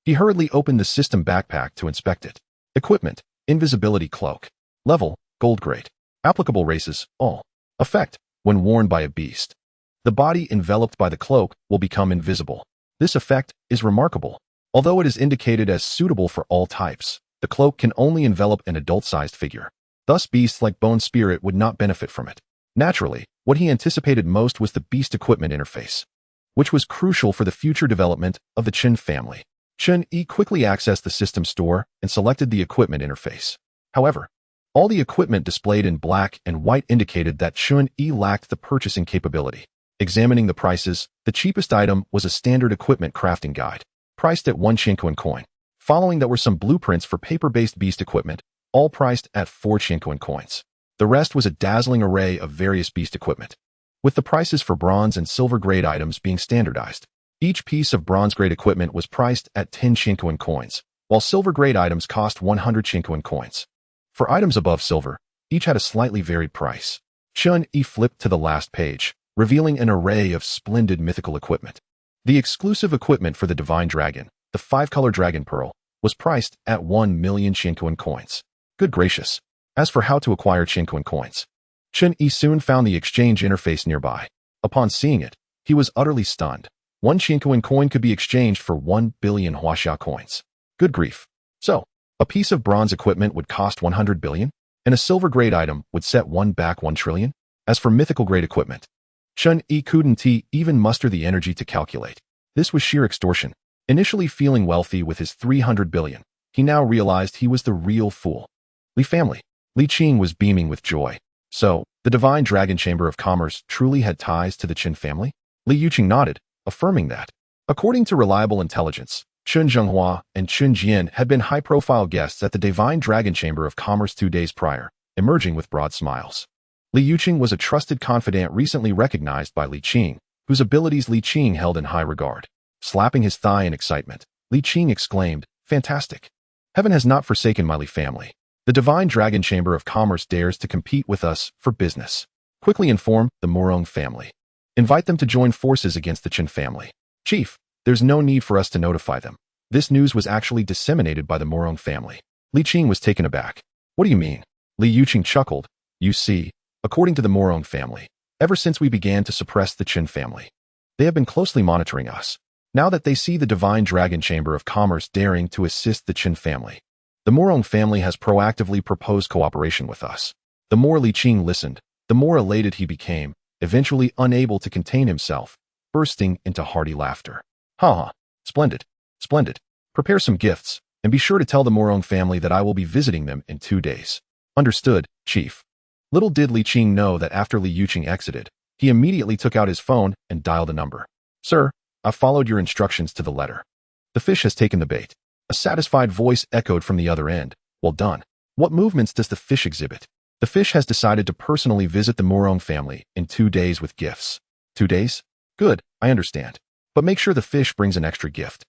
He hurriedly opened the system backpack to inspect it. Equipment, invisibility cloak. Level, gold grade. Applicable races, all. Effect, when worn by a beast. The body enveloped by the cloak will become invisible. This effect is remarkable. Although it is indicated as suitable for all types, the cloak can only envelop an adult-sized figure. Thus beasts like Bone Spirit would not benefit from it. Naturally, what he anticipated most was the Beast Equipment interface, which was crucial for the future development of the Chen family. Chen Yi quickly accessed the system store and selected the equipment interface. However, all the equipment displayed in black and white indicated that Chen Yi lacked the purchasing capability. Examining the prices, the cheapest item was a standard equipment crafting guide. priced at 1 Chinquan coin. Following that were some blueprints for paper-based beast equipment, all priced at 4 Chinquan coins. The rest was a dazzling array of various beast equipment, with the prices for bronze and silver grade items being standardized. Each piece of bronze grade equipment was priced at 10 Chinquan coins, while silver grade items cost 100 Chinquan coins. For items above silver, each had a slightly varied price. Chun-Yi flipped to the last page, revealing an array of splendid mythical equipment. The exclusive equipment for the Divine Dragon, the 5-color Dragon Pearl, was priced at 1 million Chinquan coins. Good gracious. As for how to acquire Chinquan coins, Chun-Yi soon found the exchange interface nearby. Upon seeing it, he was utterly stunned. 1 Chinquan coin could be exchanged for 1 billion Huaxia coins. Good grief. So, a piece of bronze equipment would cost 100 billion, and a silver grade item would set one back 1 trillion? As for mythical grade equipment, Chun-Yi couldn't even muster the energy to calculate. This was sheer extortion. Initially feeling wealthy with his 300 billion, he now realized he was the real fool. Li family. Li Qing was beaming with joy. So, the Divine Dragon Chamber of Commerce truly had ties to the Qin family? Li Yuqing nodded, affirming that. According to reliable intelligence, Chun Zhenghua and Chun Jian had been high-profile guests at the Divine Dragon Chamber of Commerce 2 days prior, emerging with broad smiles. Li Yuqing was a trusted confidant recently recognized by Li Qing, whose abilities Li Qing held in high regard. Slapping his thigh in excitement, Li Qing exclaimed, "Fantastic! Heaven has not forsaken my Li family. The Divine Dragon Chamber of Commerce dares to compete with us for business. Quickly inform the Morong family. Invite them to join forces against the Qin family. Chief, there's no need for us to notify them. This news was actually disseminated by the Morong family." Li Qing was taken aback. "What do you mean?" Li Yuqing chuckled. "You see, according to the Morong family, ever since we began to suppress the Qin family, they have been closely monitoring us. Now that they see the Divine Dragon Chamber of Commerce daring to assist the Qin family, the Morong family has proactively proposed cooperation with us." The more Li Qing listened, the more elated he became, eventually unable to contain himself, bursting into hearty laughter. "Ha ha! Splendid! Splendid! Prepare some gifts, and be sure to tell the Morong family that I will be visiting them in 2 days. Understood, Chief." Little did Li Qing know that after Li Yuqing exited, he immediately took out his phone and dialed a number. "Sir, I've followed your instructions to the letter. The fish has taken the bait." A satisfied voice echoed from the other end. "Well done. What movements does the fish exhibit?" "The fish has decided to personally visit the Morong family in 2 days with gifts." 2 days? Good, I understand. But make sure the fish brings an extra gift.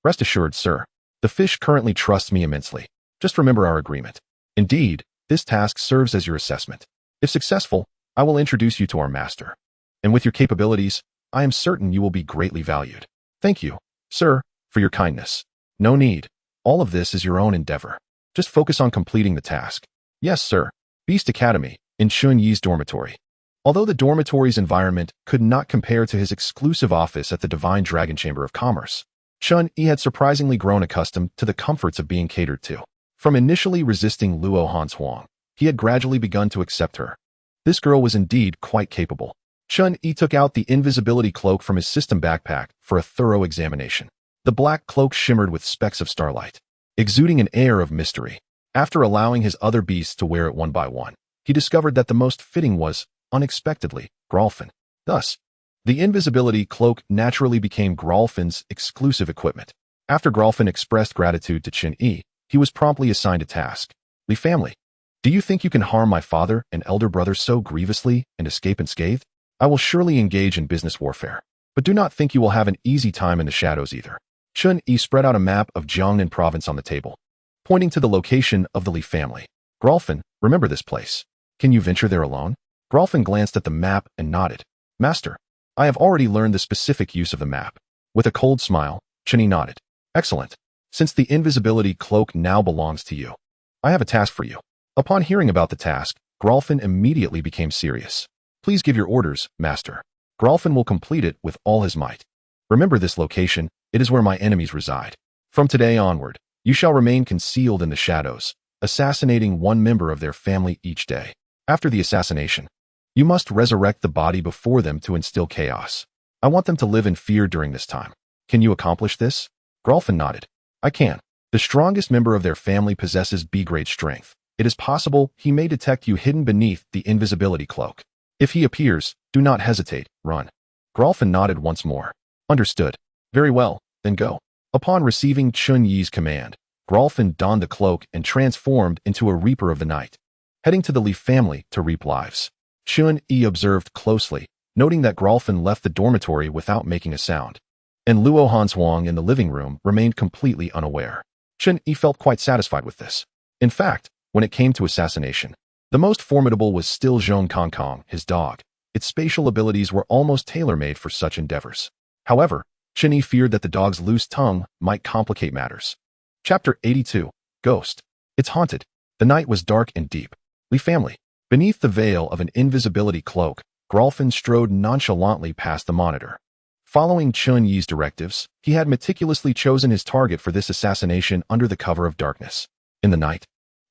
Rest assured, sir. The fish currently trusts me immensely. Just remember our agreement. Indeed, this task serves as your assessment. If successful, I will introduce you to our master. And with your capabilities, I am certain you will be greatly valued. Thank you, sir, for your kindness. No need. All of this is your own endeavor. Just focus on completing the task. Yes, sir. Beast Academy, in Chun-Yi's dormitory. Although the dormitory's environment could not compare to his exclusive office at the Divine Dragon Chamber of Commerce, Chun-Yi had surprisingly grown accustomed to the comforts of being catered to. From initially resisting Luo Han's Huang, he had gradually begun to accept her. This girl was indeed quite capable. Chun-Yi took out the invisibility cloak from his system backpack for a thorough examination. The black cloak shimmered with specks of starlight, exuding an air of mystery. After allowing his other beasts to wear it one by one, he discovered that the most fitting was, unexpectedly, Grolfin. Thus, the invisibility cloak naturally became Grolfin's exclusive equipment. After Grolfin expressed gratitude to Chun-Yi, he was promptly assigned a task. "Li family, do you think you can harm my father and elder brother so grievously and escape unscathed? I will surely engage in business warfare. But do not think you will have an easy time in the shadows either." Chun-Yi spread out a map of Jiangnan province on the table, pointing to the location of the Li family. "Grolfin, remember this place. Can you venture there alone?" Grolfin glanced at the map and nodded. "Master, I have already learned the specific use of the map." With a cold smile, Chun-Yi nodded. "Excellent. Since the invisibility cloak now belongs to you, I have a task for you." Upon hearing about the task, Grolfin immediately became serious. "Please give your orders, master. Grolfin will complete it with all his might. Remember this location, it is where my enemies reside. From today onward, you shall remain concealed in the shadows, assassinating one member of their family each day. After the assassination, you must resurrect the body before them to instill chaos. I want them to live in fear during this time. Can you accomplish this?" Grolfin nodded. "I can. The strongest member of their family possesses B-grade strength. It is possible he may detect you hidden beneath the invisibility cloak. If he appears, do not hesitate, run." Grolfin nodded once more. "Understood. Very well, then go." Upon receiving Chun Yi's command, Grolfin donned the cloak and transformed into a Reaper of the Night, heading to the Li family to reap lives. Chun Yi observed closely, noting that Grolfin left the dormitory without making a sound, and Luo Hanswang in the living room remained completely unaware. Chun Yi felt quite satisfied with this. In fact, when it came to assassination, the most formidable was still Zhong Kong, his dog. Its spatial abilities were almost tailor-made for such endeavors. However, Chun Yi feared that the dog's loose tongue might complicate matters. Chapter 82. Ghost. It's haunted. The night was dark and deep. Li family. Beneath the veil of an invisibility cloak, Grolfin strode nonchalantly past the monitor. Following Chun Yi's directives, he had meticulously chosen his target for this assassination under the cover of darkness. In the night,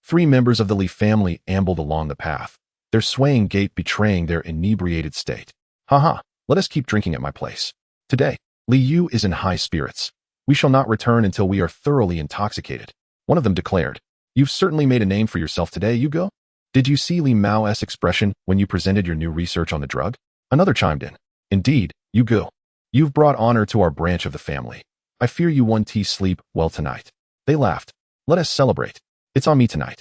3 members of the Li family ambled along the path, their swaying gait betraying their inebriated state. Haha, let us keep drinking at my place. Today, Li Yu is in high spirits. We shall not return until we are thoroughly intoxicated. One of them declared. You've certainly made a name for yourself today, Yugo. Did you see Li Mao's expression when you presented your new research on the drug? Another chimed in. Indeed, Yugo. You've brought honor to our branch of the family. I fear you won't sleep well tonight. They laughed. Let us celebrate. It's on me tonight.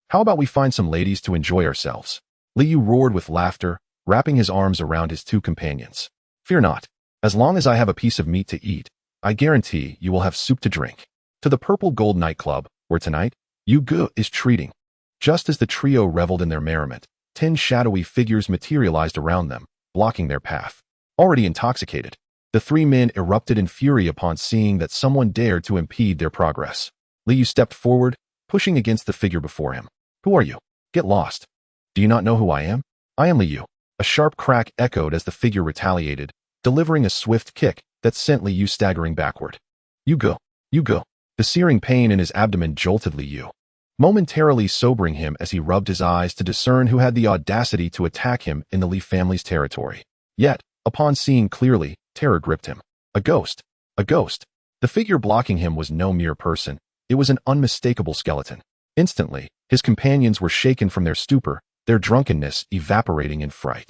How about we find some ladies to enjoy ourselves? Li Yu roared with laughter, wrapping his arms around his 2 companions. Fear not. As long as I have a piece of meat to eat, I guarantee you will have soup to drink. To the Purple Gold nightclub, where tonight, Yu-Ge is treating. Just as the trio reveled in their merriment, 10 shadowy figures materialized around them, blocking their path. Already intoxicated, the 3 men erupted in fury upon seeing that someone dared to impede their progress. Li Yu stepped forward, pushing against the figure before him. Who are you? Get lost. Do you not know who I am? I am Li Yu. A sharp crack echoed as the figure retaliated, delivering a swift kick that sent Li Yu staggering backward. Yu-Ge. The searing pain in his abdomen jolted Li Yu, momentarily sobering him as he rubbed his eyes to discern who had the audacity to attack him in the Li family's territory. Yet, upon seeing clearly, terror gripped him. A ghost. A ghost. The figure blocking him was no mere person. It was an unmistakable skeleton. Instantly, his companions were shaken from their stupor, their drunkenness evaporating in fright.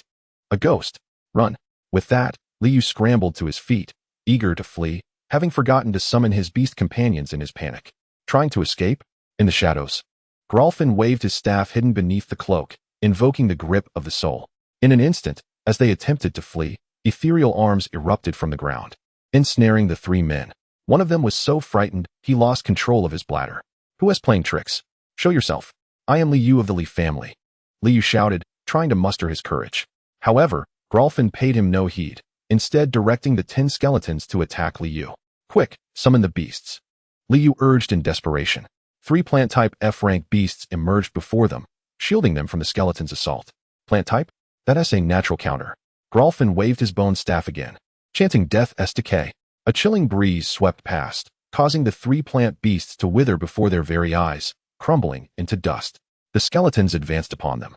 A ghost. Run. With that, Li Yu scrambled to his feet, eager to flee, having forgotten to summon his beast companions in his panic. Trying to escape? In the shadows, Grolfin waved his staff hidden beneath the cloak, invoking the grip of the soul. In an instant, as they attempted to flee, ethereal arms erupted from the ground, ensnaring the 3 men. One of them was so frightened, he lost control of his bladder. Who is playing tricks? Show yourself. I am Li Yu of the Li family. Li Yu shouted, trying to muster his courage. However, Grolfin paid him no heed, instead directing the 10 skeletons to attack Li Yu. Quick, summon the beasts. Li Yu urged in desperation. 3 plant-type F-rank beasts emerged before them, shielding them from the skeleton's assault. Plant type? That's a natural counter. Grolfin waved his bone staff again, chanting death s decay. A chilling breeze swept past, causing the 3 plant beasts to wither before their very eyes, crumbling into dust. The skeletons advanced upon them.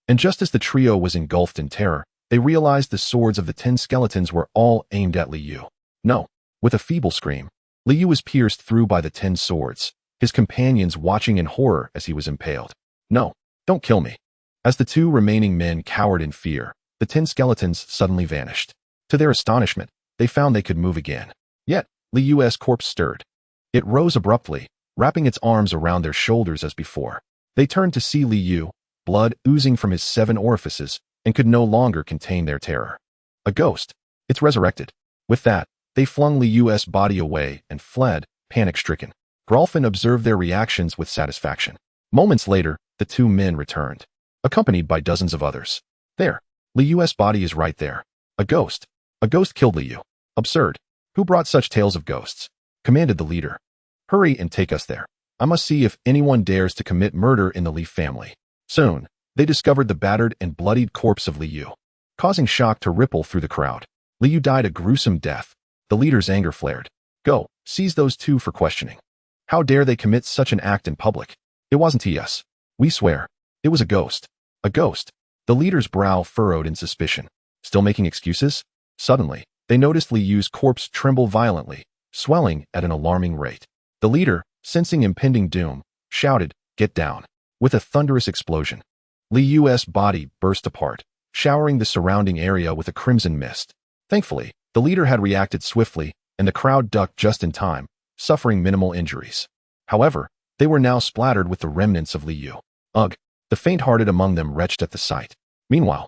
And just as the trio was engulfed in terror, they realized the swords of the 10 skeletons were all aimed at Li Yu. No. With a feeble scream, Li Yu was pierced through by the 10 swords, his companions watching in horror as he was impaled. No, don't kill me. As the 2 remaining men cowered in fear, the 10 skeletons suddenly vanished. To their astonishment, they found they could move again. Yet, Li Yu's corpse stirred. It rose abruptly, wrapping its arms around their shoulders as before. They turned to see Li Yu, blood oozing from his 7 orifices, and could no longer contain their terror. A ghost. It's resurrected. With that, they flung Li Yu's body away and fled, panic-stricken. Grolfin observed their reactions with satisfaction. Moments later, the 2 men returned, accompanied by dozens of others. There. Li Yu's body is right there. A ghost. A ghost killed Li Yu. Absurd. Who brought such tales of ghosts? Commanded the leader. Hurry and take us there. I must see if anyone dares to commit murder in the Li family. Soon, they discovered the battered and bloodied corpse of Li Yu, causing shock to ripple through the crowd. Li Yu died a gruesome death. The leader's anger flared. Go, seize those 2 for questioning. How dare they commit such an act in public? It wasn't us. We swear. It was a ghost. A ghost. The leader's brow furrowed in suspicion. Still making excuses? Suddenly, they noticed Li Yu's corpse tremble violently, swelling at an alarming rate. The leader, sensing impending doom, shouted, "Get down." With a thunderous explosion, Li Yu's body burst apart, showering the surrounding area with a crimson mist. Thankfully, the leader had reacted swiftly, and the crowd ducked just in time, suffering minimal injuries. However, they were now splattered with the remnants of Li Yu. Ugh! The faint-hearted among them retched at the sight. Meanwhile,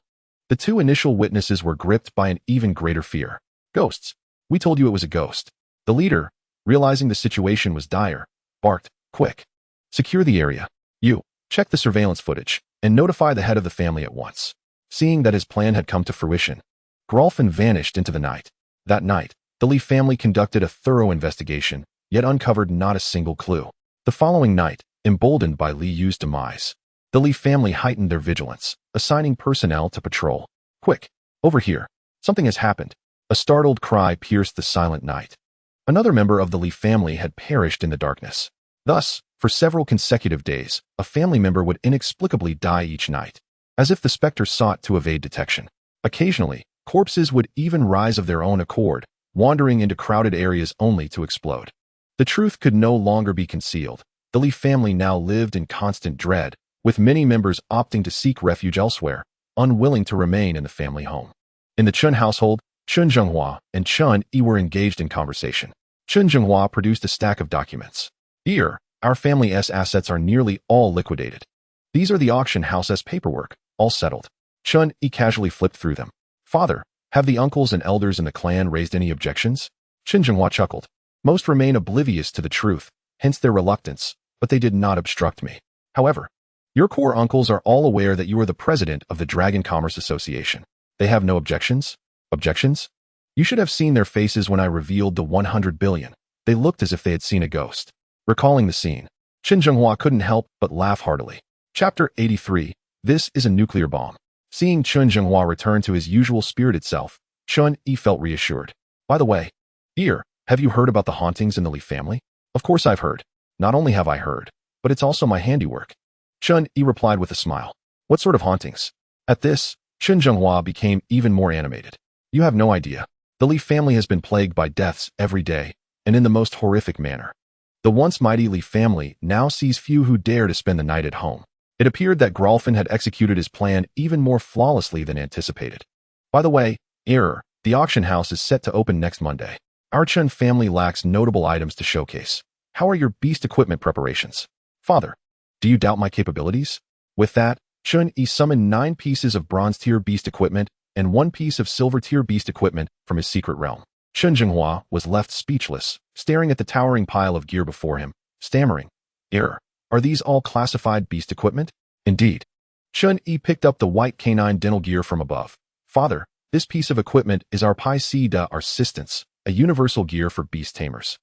the two initial witnesses were gripped by an even greater fear. Ghosts. We told you it was a ghost. The leader, realizing the situation was dire, barked, quick. Secure the area. You, check the surveillance footage, and notify the head of the family at once. Seeing that his plan had come to fruition, Grolfin vanished into the night. That night, the Li family conducted a thorough investigation, yet uncovered not a single clue. The following night, emboldened by Li Yu's demise, the Li family heightened their vigilance, assigning personnel to patrol. Quick, over here. Something has happened. A startled cry pierced the silent night. Another member of the Li family had perished in the darkness. Thus, for several consecutive days, a family member would inexplicably die each night, as if the specter sought to evade detection. Occasionally, corpses would even rise of their own accord, wandering into crowded areas only to explode. The truth could no longer be concealed. The Li family now lived in constant dread, with many members opting to seek refuge elsewhere, unwilling to remain in the family home. In the Chun household, Chun Zhenghua and Chun Yi were engaged in conversation. Chun Zhenghua produced a stack of documents. Here, our family's assets are nearly all liquidated. These are the auction house's paperwork, all settled. Chun Yi casually flipped through them. Father, have the uncles and elders in the clan raised any objections? Chun Zhenghua chuckled. Most remain oblivious to the truth, hence their reluctance, but they did not obstruct me. However, your core uncles are all aware that you are the president of the Dragon Commerce Association. They have no objections? Objections? You should have seen their faces when I revealed the 100 billion. They looked as if they had seen a ghost. Recalling the scene, Chun Zhenghua couldn't help but laugh heartily. Chapter 83. This is a nuclear bomb. Seeing Chun Zhenghua return to his usual spirited self, Chun Yi felt reassured. By the way, have you heard about the hauntings in the Li family? Of course I've heard. Not only have I heard, but it's also my handiwork. Chun Yi replied with a smile. What sort of hauntings? At this, Chun Zhenghua became even more animated. You have no idea. The Li family has been plagued by deaths every day, and in the most horrific manner. The once mighty Li family now sees few who dare to spend the night at home. It appeared that Grolfin had executed his plan even more flawlessly than anticipated. By the way, the auction house is set to open next Monday. Our Chun family lacks notable items to showcase. How are your beast equipment preparations? Father, do you doubt my capabilities? With that, Chun Yi summoned 9 pieces of bronze-tier beast equipment and 1 piece of silver-tier beast equipment from his secret realm. Chun Zhenghua was left speechless, staring at the towering pile of gear before him, stammering. Are these all classified beast equipment? Indeed. Chun Yi picked up the white canine dental gear from above. Father, this piece of equipment is our Pi C da Assistance, a universal gear for beast tamers.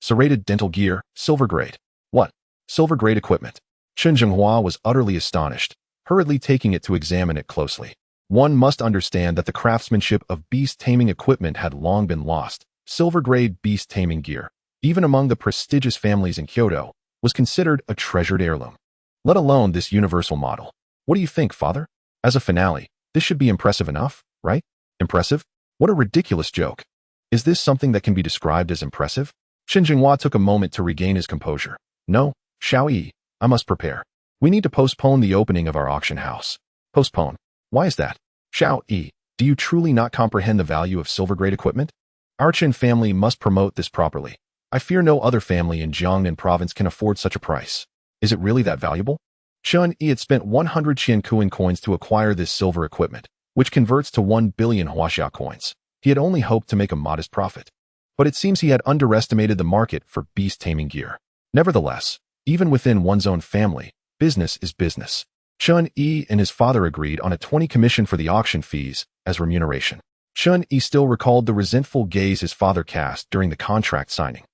Serrated dental gear, silver grade. What? Silver grade equipment? Chun Zhenghua was utterly astonished, hurriedly taking it to examine it closely. One must understand that the craftsmanship of beast taming equipment had long been lost. Silver grade beast taming gear, even among the prestigious families in Kyoto, was considered a treasured heirloom. Let alone this universal model. What do you think, father? As a finale, this should be impressive enough, right? Impressive? What a ridiculous joke. Is this something that can be described as impressive? Chun Zhenghua took a moment to regain his composure. No, Xiao Yi, I must prepare. We need to postpone the opening of our auction house. Postpone? Why is that? Xiao Yi, do you truly not comprehend the value of silver-grade equipment? Our Chun family must promote this properly. I fear no other family in Jiangnan province can afford such a price. Is it really that valuable? Chun Yi had spent 100 Qiankuan coins to acquire this silver equipment, which converts to 1 billion Huaxia coins. He had only hoped to make a modest profit. But it seems he had underestimated the market for beast taming gear. Nevertheless, even within one's own family, business is business. Chun Yi and his father agreed on a 20 commission for the auction fees as remuneration. Chun Yi still recalled the resentful gaze his father cast during the contract signing.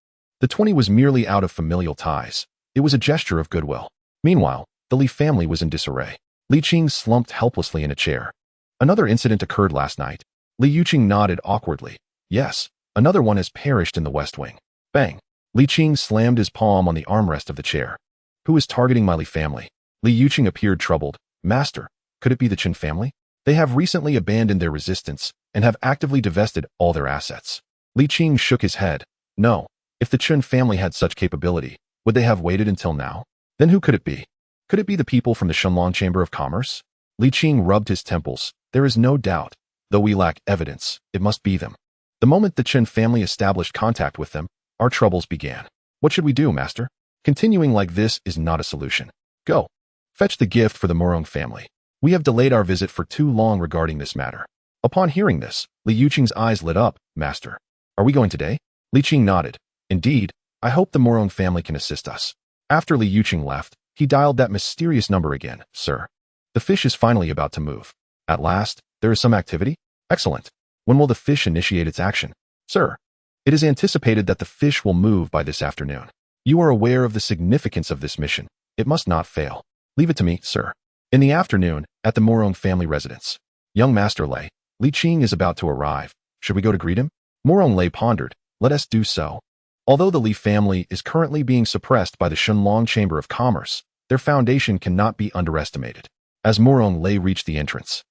The 20 was merely out of familial ties. It was a gesture of goodwill. Meanwhile, the Li family was in disarray. Li Qing slumped helplessly in a chair. Another incident occurred last night. Li Yuqing nodded awkwardly. Yes, another one has perished in the West Wing. Bang! Li Qing slammed his palm on the armrest of the chair. Who is targeting my Li family? Li Yuqing appeared troubled. Master, could it be the Qin family? They have recently abandoned their resistance and have actively divested all their assets. Li Qing shook his head. No, if the Qin family had such capability, would they have waited until now? Then who could it be? Could it be the people from the Shenlong Chamber of Commerce? Li Qing rubbed his temples. There is no doubt. Though we lack evidence, it must be them. The moment the Qin family established contact with them, our troubles began. What should we do, master? Continuing like this is not a solution. Go. Fetch the gift for the Morong family. We have delayed our visit for too long regarding this matter. Upon hearing this, Li Yuqing's eyes lit up. Master, are we going today? Li Qing nodded. Indeed, I hope the Morong family can assist us. After Li Yuqing left, he dialed that mysterious number again. Sir, the fish is finally about to move. At last, there is some activity? Excellent. When will the fish initiate its action? Sir, it is anticipated that the fish will move by this afternoon. You are aware of the significance of this mission. It must not fail. Leave it to me, sir. In the afternoon, at the Morong family residence. Young Master Lei, Li Qing is about to arrive. Should we go to greet him? Morong Lei pondered. Let us do so. Although the Li family is currently being suppressed by the Shunlong Chamber of Commerce, their foundation cannot be underestimated. As Morong Lei reached the entrance,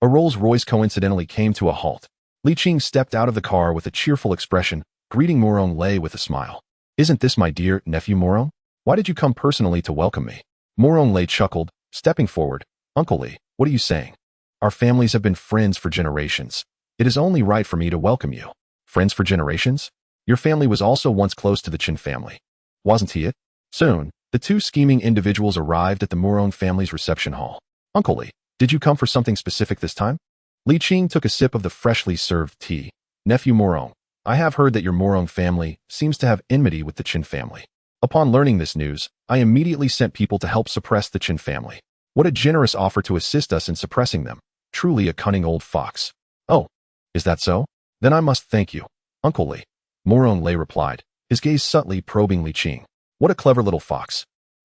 a Rolls-Royce coincidentally came to a halt. Li Qing stepped out of the car with a cheerful expression, greeting Morong Lei with a smile. Isn't this my dear nephew Morong? Why did you come personally to welcome me? Morong Lei chuckled, stepping forward. Uncle Li, what are you saying? Our families have been friends for generations. It is only right for me to welcome you. Friends for generations? Your family was also once close to the Qin family. Wasn't he it? Soon, the two scheming individuals arrived at the Morong family's reception hall. Uncle Li, did you come for something specific this time? Li Qing took a sip of the freshly served tea. Nephew Morong, I have heard that your Morong family seems to have enmity with the Qin family. Upon learning this news, I immediately sent people to help suppress the Qin family. What a generous offer to assist us in suppressing them. Truly a cunning old fox. Oh, is that so? Then I must thank you, Uncle Li. Morong Lei replied, his gaze subtly probing Li Qing. What a clever little fox.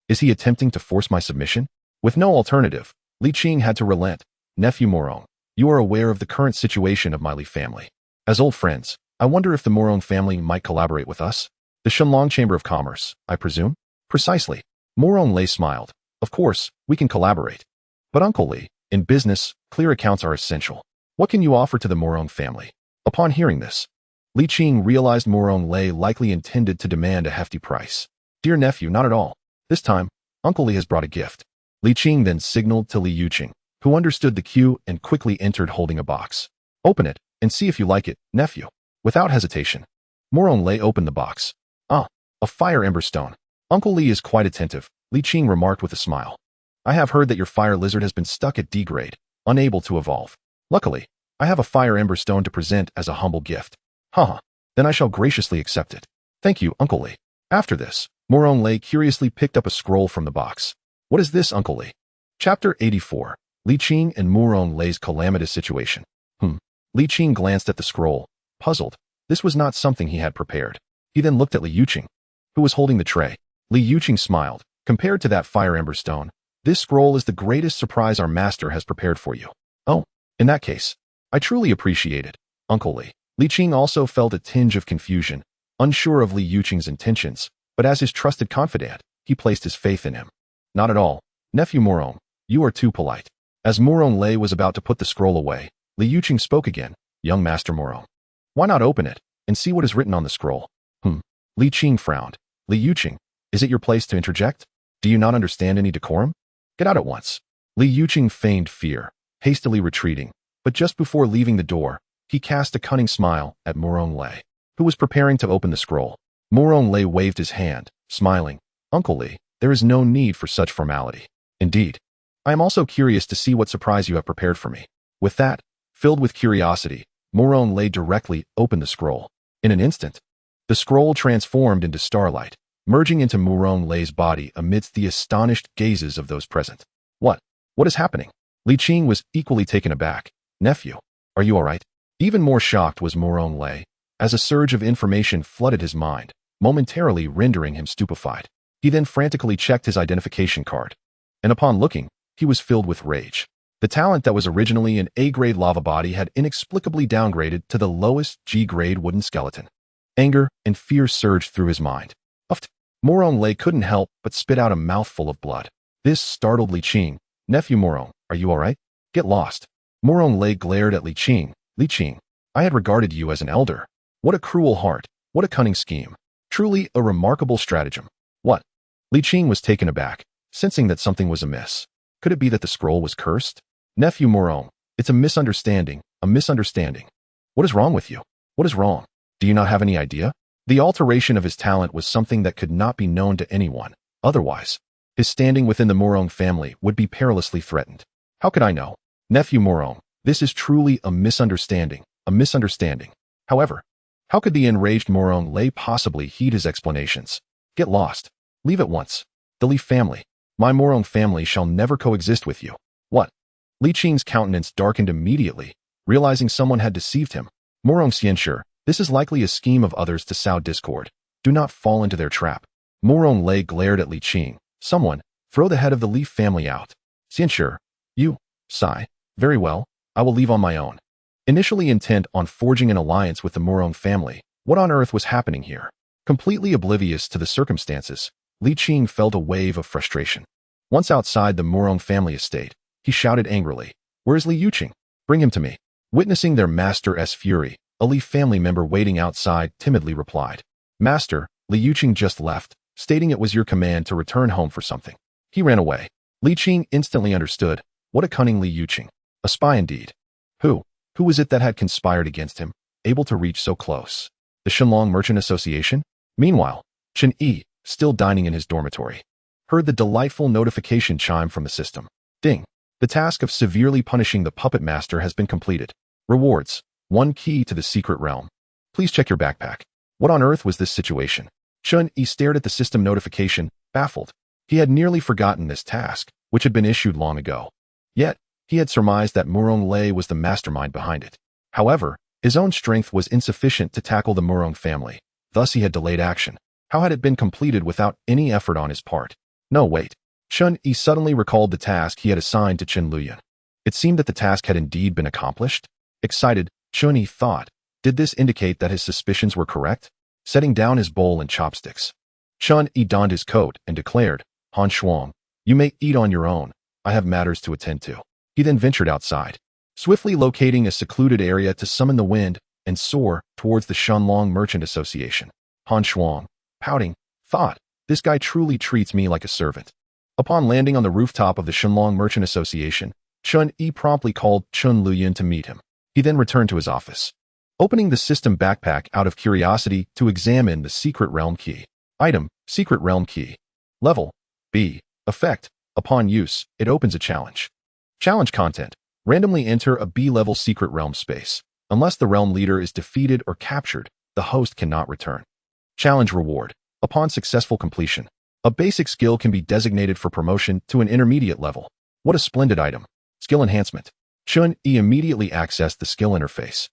Is he attempting to force my submission? With no alternative, Li Qing had to relent. Nephew Morong, you are aware of the current situation of my Li family. As old friends, I wonder if the Morong family might collaborate with us? The Shunlong Chamber of Commerce, I presume? Precisely. Morong Lei smiled. Of course, we can collaborate. But Uncle Li, in business, clear accounts are essential. What can you offer to the Morong family? Upon hearing this, Li Qing realized Morong Lei likely intended to demand a hefty price. Dear nephew, not at all. This time, Uncle Li has brought a gift. Li Qing then signaled to Li Yuqing, who understood the cue and quickly entered holding a box. Open it, and see if you like it, nephew. Without hesitation, Morong Lei opened the box. Ah, a fire ember stone. Uncle Li is quite attentive, Li Qing remarked with a smile. I have heard that your fire lizard has been stuck at D grade, unable to evolve. Luckily, I have a fire ember stone to present as a humble gift. Haha, then I shall graciously accept it. Thank you, Uncle Li. After this, Morong Lei curiously picked up a scroll from the box. What is this, Uncle Li? Chapter 84, Li Qing and Morong Lei's calamitous situation. Li Qing glanced at the scroll, puzzled. This was not something he had prepared. He then looked at Li Yuqing, who was holding the tray. Li Yuqing smiled. Compared to that fire ember stone, this scroll is the greatest surprise our master has prepared for you. Oh, in that case, I truly appreciate it, Uncle Li. Li Qing also felt a tinge of confusion, unsure of Li Yuqing's intentions, but as his trusted confidant, he placed his faith in him. Not at all, nephew Morong, you are too polite. As Morong Lei was about to put the scroll away, Li Yuqing spoke again. Young Master Morong, why not open it and see what is written on the scroll? Li Qing frowned. Li Yuqing, is it your place to interject? Do you not understand any decorum? Get out at once. Li Yuqing feigned fear, hastily retreating, but just before leaving the door, he cast a cunning smile at Morong Lei, who was preparing to open the scroll. Morong Lei waved his hand, smiling. Uncle Li, there is no need for such formality. Indeed, I am also curious to see what surprise you have prepared for me. With that, filled with curiosity, Morong Lei directly opened the scroll. In an instant, the scroll transformed into starlight, merging into Morong Lei's body amidst the astonished gazes of those present. What is happening? Li Qing was equally taken aback. Nephew, are you all right? Even more shocked was Morong Lei, as a surge of information flooded his mind, momentarily rendering him stupefied. He then frantically checked his identification card, and upon looking, he was filled with rage. The talent that was originally an A-grade lava body had inexplicably downgraded to the lowest G-grade wooden skeleton. Anger and fear surged through his mind. Morong Lei couldn't help but spit out a mouthful of blood. This startled Li Qing. Nephew Morong, are you all right? Get lost. Morong Lei glared at Li Qing. Li Qing, I had regarded you as an elder. What a cruel heart. What a cunning scheme. Truly a remarkable stratagem. What? Li Qing was taken aback, sensing that something was amiss. Could it be that the scroll was cursed? Nephew Morong, it's a misunderstanding, a misunderstanding. What is wrong with you? What is wrong? Do you not have any idea? The alteration of his talent was something that could not be known to anyone. Otherwise, his standing within the Morong family would be perilously threatened. How could I know? Nephew Morong, this is truly a misunderstanding. However, how could the enraged Morong Lay possibly heed his explanations? Get lost. Leave at once. The Li family. My Morong family shall never coexist with you. What? Li Qing's countenance darkened immediately, realizing someone had deceived him. Morong Xianshi, this is likely a scheme of others to sow discord. Do not fall into their trap. Morong Lay glared at Li Qing. Someone, throw the head of the Li family out. Xianshi, you, sigh. Very well, I will leave on my own. Initially intent on forging an alliance with the Morong family, what on earth was happening here? Completely oblivious to the circumstances, Li Qing felt a wave of frustration. Once outside the Morong family estate, he shouted angrily, "Where is Li Yuqing? Bring him to me." Witnessing their master's fury, a Li family member waiting outside timidly replied, "Master, Li Yuqing just left, stating it was your command to return home for something. He ran away." Li Qing instantly understood. What a cunning Li Yuqing. A spy indeed. Who was it that had conspired against him, able to reach so close? The Shenlong Merchant Association? Meanwhile, Chen Yi, still dining in his dormitory, heard the delightful notification chime from the system. Ding. The task of severely punishing the puppet master has been completed. Rewards. 1 key to the secret realm. Please check your backpack. What on earth was this situation? Chen Yi stared at the system notification, baffled. He had nearly forgotten this task, which had been issued long ago. Yet, he had surmised that Morong Lay was the mastermind behind it. However, his own strength was insufficient to tackle the Morong family. Thus he had delayed action. How had it been completed without any effort on his part? No, wait. Chen Yi suddenly recalled the task he had assigned to Chen Luyan. It seemed that the task had indeed been accomplished. Excited, Chen Yi thought, did this indicate that his suspicions were correct? Setting down his bowl and chopsticks, Chen Yi donned his coat and declared, "Han Shuang, you may eat on your own. I have matters to attend to." He then ventured outside, swiftly locating a secluded area to summon the wind and soar towards the Shenlong Merchant Association. Han Shuang, pouting, thought, this guy truly treats me like a servant. Upon landing on the rooftop of the Shenlong Merchant Association, Chen Yi promptly called Chen Luyan to meet him. He then returned to his office, opening the system backpack out of curiosity to examine the secret realm key. Item, secret realm key. Level, B. Effect, upon use, it opens a challenge. Challenge content, randomly enter a B-level secret realm space. Unless the realm leader is defeated or captured, the host cannot return. Challenge reward, upon successful completion, a basic skill can be designated for promotion to an intermediate level. What a splendid item. Skill enhancement. Chen Yi immediately accessed the skill interface,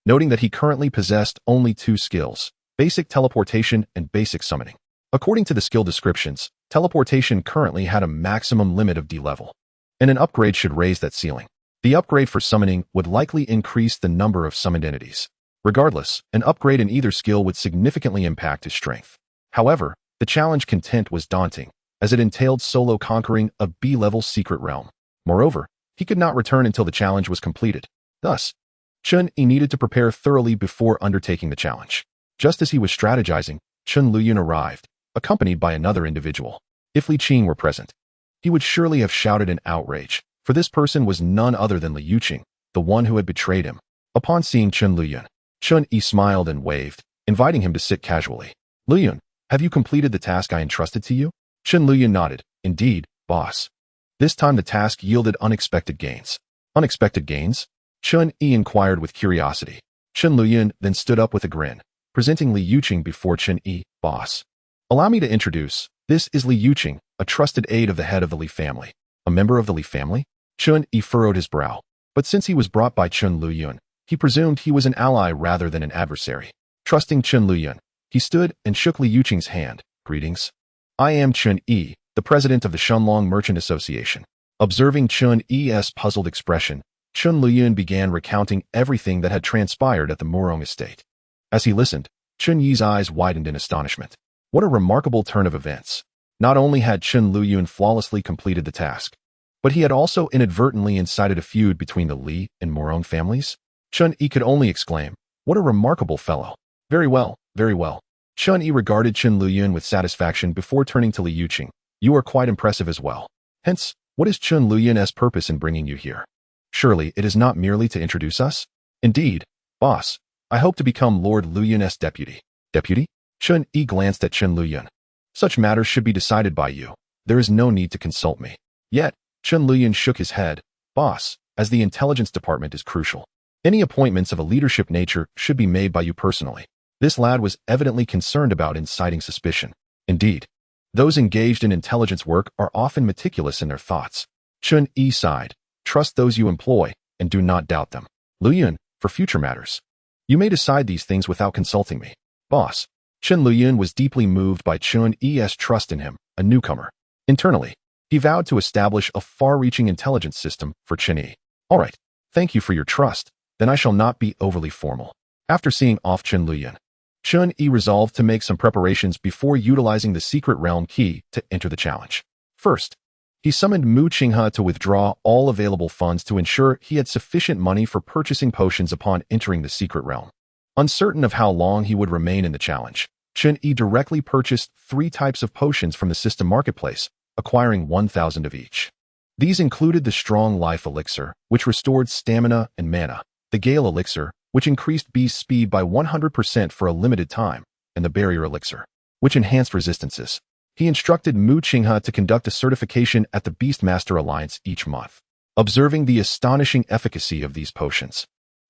noting that he currently possessed only 2 skills, basic teleportation and basic summoning. According to the skill descriptions, teleportation currently had a maximum limit of D level, and an upgrade should raise that ceiling. The upgrade for summoning would likely increase the number of summoned entities. Regardless, an upgrade in either skill would significantly impact his strength. However, the challenge content was daunting, as it entailed solo conquering a B-level secret realm. Moreover, he could not return until the challenge was completed. Thus, Chen Yi needed to prepare thoroughly before undertaking the challenge. Just as he was strategizing, Chen Luyan arrived, accompanied by another individual. If Li Qing were present, he would surely have shouted in outrage, for this person was none other than Li Yuqing, the one who had betrayed him. Upon seeing Chen Luyan, Chen Yi smiled and waved, inviting him to sit casually. "Luyan, have you completed the task I entrusted to you?" Chen Luyan nodded. "Indeed, boss." This time the task yielded unexpected gains. Unexpected gains? Chen Yi inquired with curiosity. Chen Luyan then stood up with a grin, presenting Li Yuqing before Chen Yi. "Boss, allow me to introduce. This is Li Yuqing, a trusted aide of the head of the Li family." "A member of the Li family?" Chen Yi furrowed his brow. But since he was brought by Chen Luyan, he presumed he was an ally rather than an adversary. Trusting Chen Luyan, he stood and shook Li Yuqing's hand. "Greetings. I am Chen Yi, the president of the Shenlong Merchant Association." Observing Chen Yi's puzzled expression, Chen Luyan began recounting everything that had transpired at the Morong estate. As he listened, Chen Yi's eyes widened in astonishment. What a remarkable turn of events. Not only had Chen Luyan flawlessly completed the task, but he had also inadvertently incited a feud between the Li and Morong families. Chen Yi could only exclaim, "What a remarkable fellow." Very well, very well. Chen Yi regarded Chen Luyan with satisfaction before turning to Li Yuqing. "You are quite impressive as well. Hence, what is Chen Luyan's purpose in bringing you here? Surely it is not merely to introduce us?" "Indeed, boss. I hope to become Lord Luyan's deputy." "Deputy?" Chun-Yi glanced at Chen Luyan. Such matters should be decided by you. There is no need to consult me. Yet, Chen Luyan shook his head. Boss, as the intelligence department is crucial. Any appointments of a leadership nature should be made by you personally. This lad was evidently concerned about inciting suspicion. Indeed, those engaged in intelligence work are often meticulous in their thoughts. Chun-Yi sighed. Trust those you employ, and do not doubt them. Luyan, for future matters. You may decide these things without consulting me. Boss. Chen Luyan was deeply moved by Chun-Yi's trust in him, a newcomer. Internally, he vowed to establish a far-reaching intelligence system for Chen-Yi. All right, thank you for your trust, then I shall not be overly formal. After seeing off Chen Luyan, Chun-Yi resolved to make some preparations before utilizing the secret realm key to enter the challenge. First, he summoned Mu Qinghe to withdraw all available funds to ensure he had sufficient money for purchasing potions upon entering the secret realm. Uncertain of how long he would remain in the challenge, Chun-Yi directly purchased 3 types of potions from the system marketplace, acquiring 1,000 of each. These included the Strong Life Elixir, which restored stamina and mana, the Gale Elixir, which increased Beast's speed by 100% for a limited time, and the Barrier Elixir, which enhanced resistances. He instructed Mu Qinghe to conduct a certification at the Beastmaster Alliance each month. Observing the astonishing efficacy of these potions,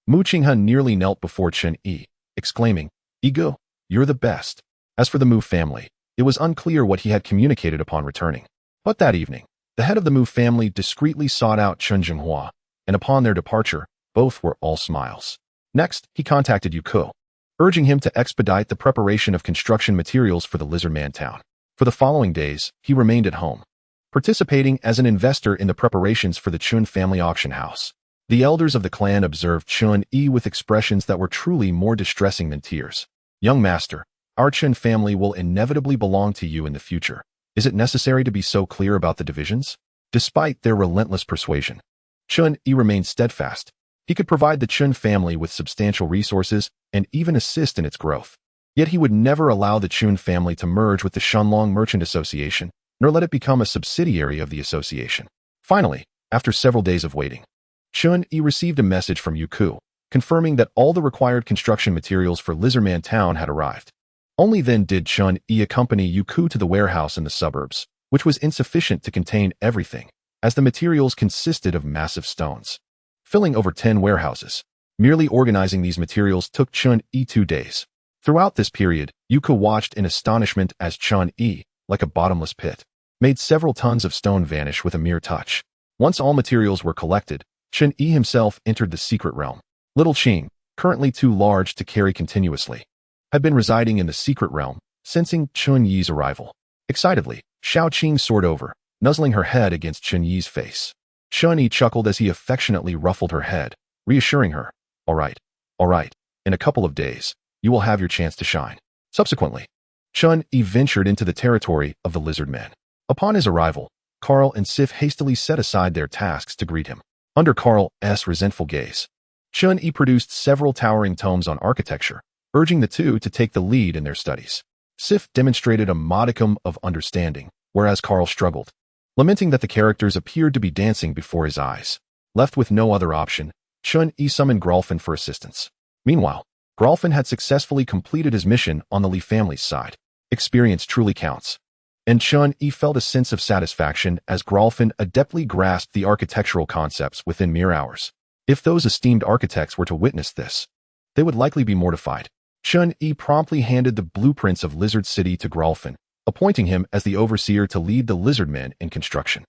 Mu Qinghe nearly knelt before Chen-Yi, exclaiming, "Ego, you're the best." As for the Mu family, it was unclear what he had communicated upon returning. But that evening, the head of the Mu family discreetly sought out Chen Jinghua, and upon their departure, both were all smiles. Next, he contacted Yuko, urging him to expedite the preparation of construction materials for the Lizardman town. For the following days, he remained at home, participating as an investor in the preparations for the Chun family auction house. The elders of the clan observed Chun-Yi with expressions that were truly more distressing than tears. "Young master, our Chun family will inevitably belong to you in the future. Is it necessary to be so clear about the divisions?" Despite their relentless persuasion, Chun-Yi remained steadfast. He could provide the Chun family with substantial resources and even assist in its growth. Yet he would never allow the Chun family to merge with the Shenlong Merchant Association, nor let it become a subsidiary of the association. Finally, after several days of waiting, Chun-Yi received a message from Yuku, confirming that all the required construction materials for Lizardman Town had arrived. Only then did Chun-Yi accompany Yuku to the warehouse in the suburbs, which was insufficient to contain everything, as the materials consisted of massive stones, filling over 10 warehouses. Merely organizing these materials took Chun-Yi 2 days. Throughout this period, Yuka watched in astonishment as Chun-Yi, like a bottomless pit, made several tons of stone vanish with a mere touch. Once all materials were collected, Chun-Yi himself entered the secret realm. Little Qing, currently too large to carry continuously, had been residing in the secret realm, sensing Chun-Yi's arrival. Excitedly, Xiao Qing soared over, nuzzling her head against Chun-Yi's face. Chun-Yi chuckled as he affectionately ruffled her head, reassuring her, all right, in a couple of days, you will have your chance to shine." Subsequently, Chun-Yi ventured into the territory of the Lizardmen. Upon his arrival, Carl and Sif hastily set aside their tasks to greet him. Under Carl's resentful gaze, Chun-Yi produced several towering tomes on architecture, urging the two to take the lead in their studies. Sif demonstrated a modicum of understanding, whereas Carl struggled, lamenting that the characters appeared to be dancing before his eyes. Left with no other option, Chun-Yi summoned Gralfin for assistance. Meanwhile, Gralfin had successfully completed his mission on the Li family's side. Experience truly counts. And Chun-Yi felt a sense of satisfaction as Gralfin adeptly grasped the architectural concepts within mere hours. If those esteemed architects were to witness this, they would likely be mortified. Chun-Yi promptly handed the blueprints of Lizard City to Gralfin, appointing him as the overseer to lead the Lizardmen in construction.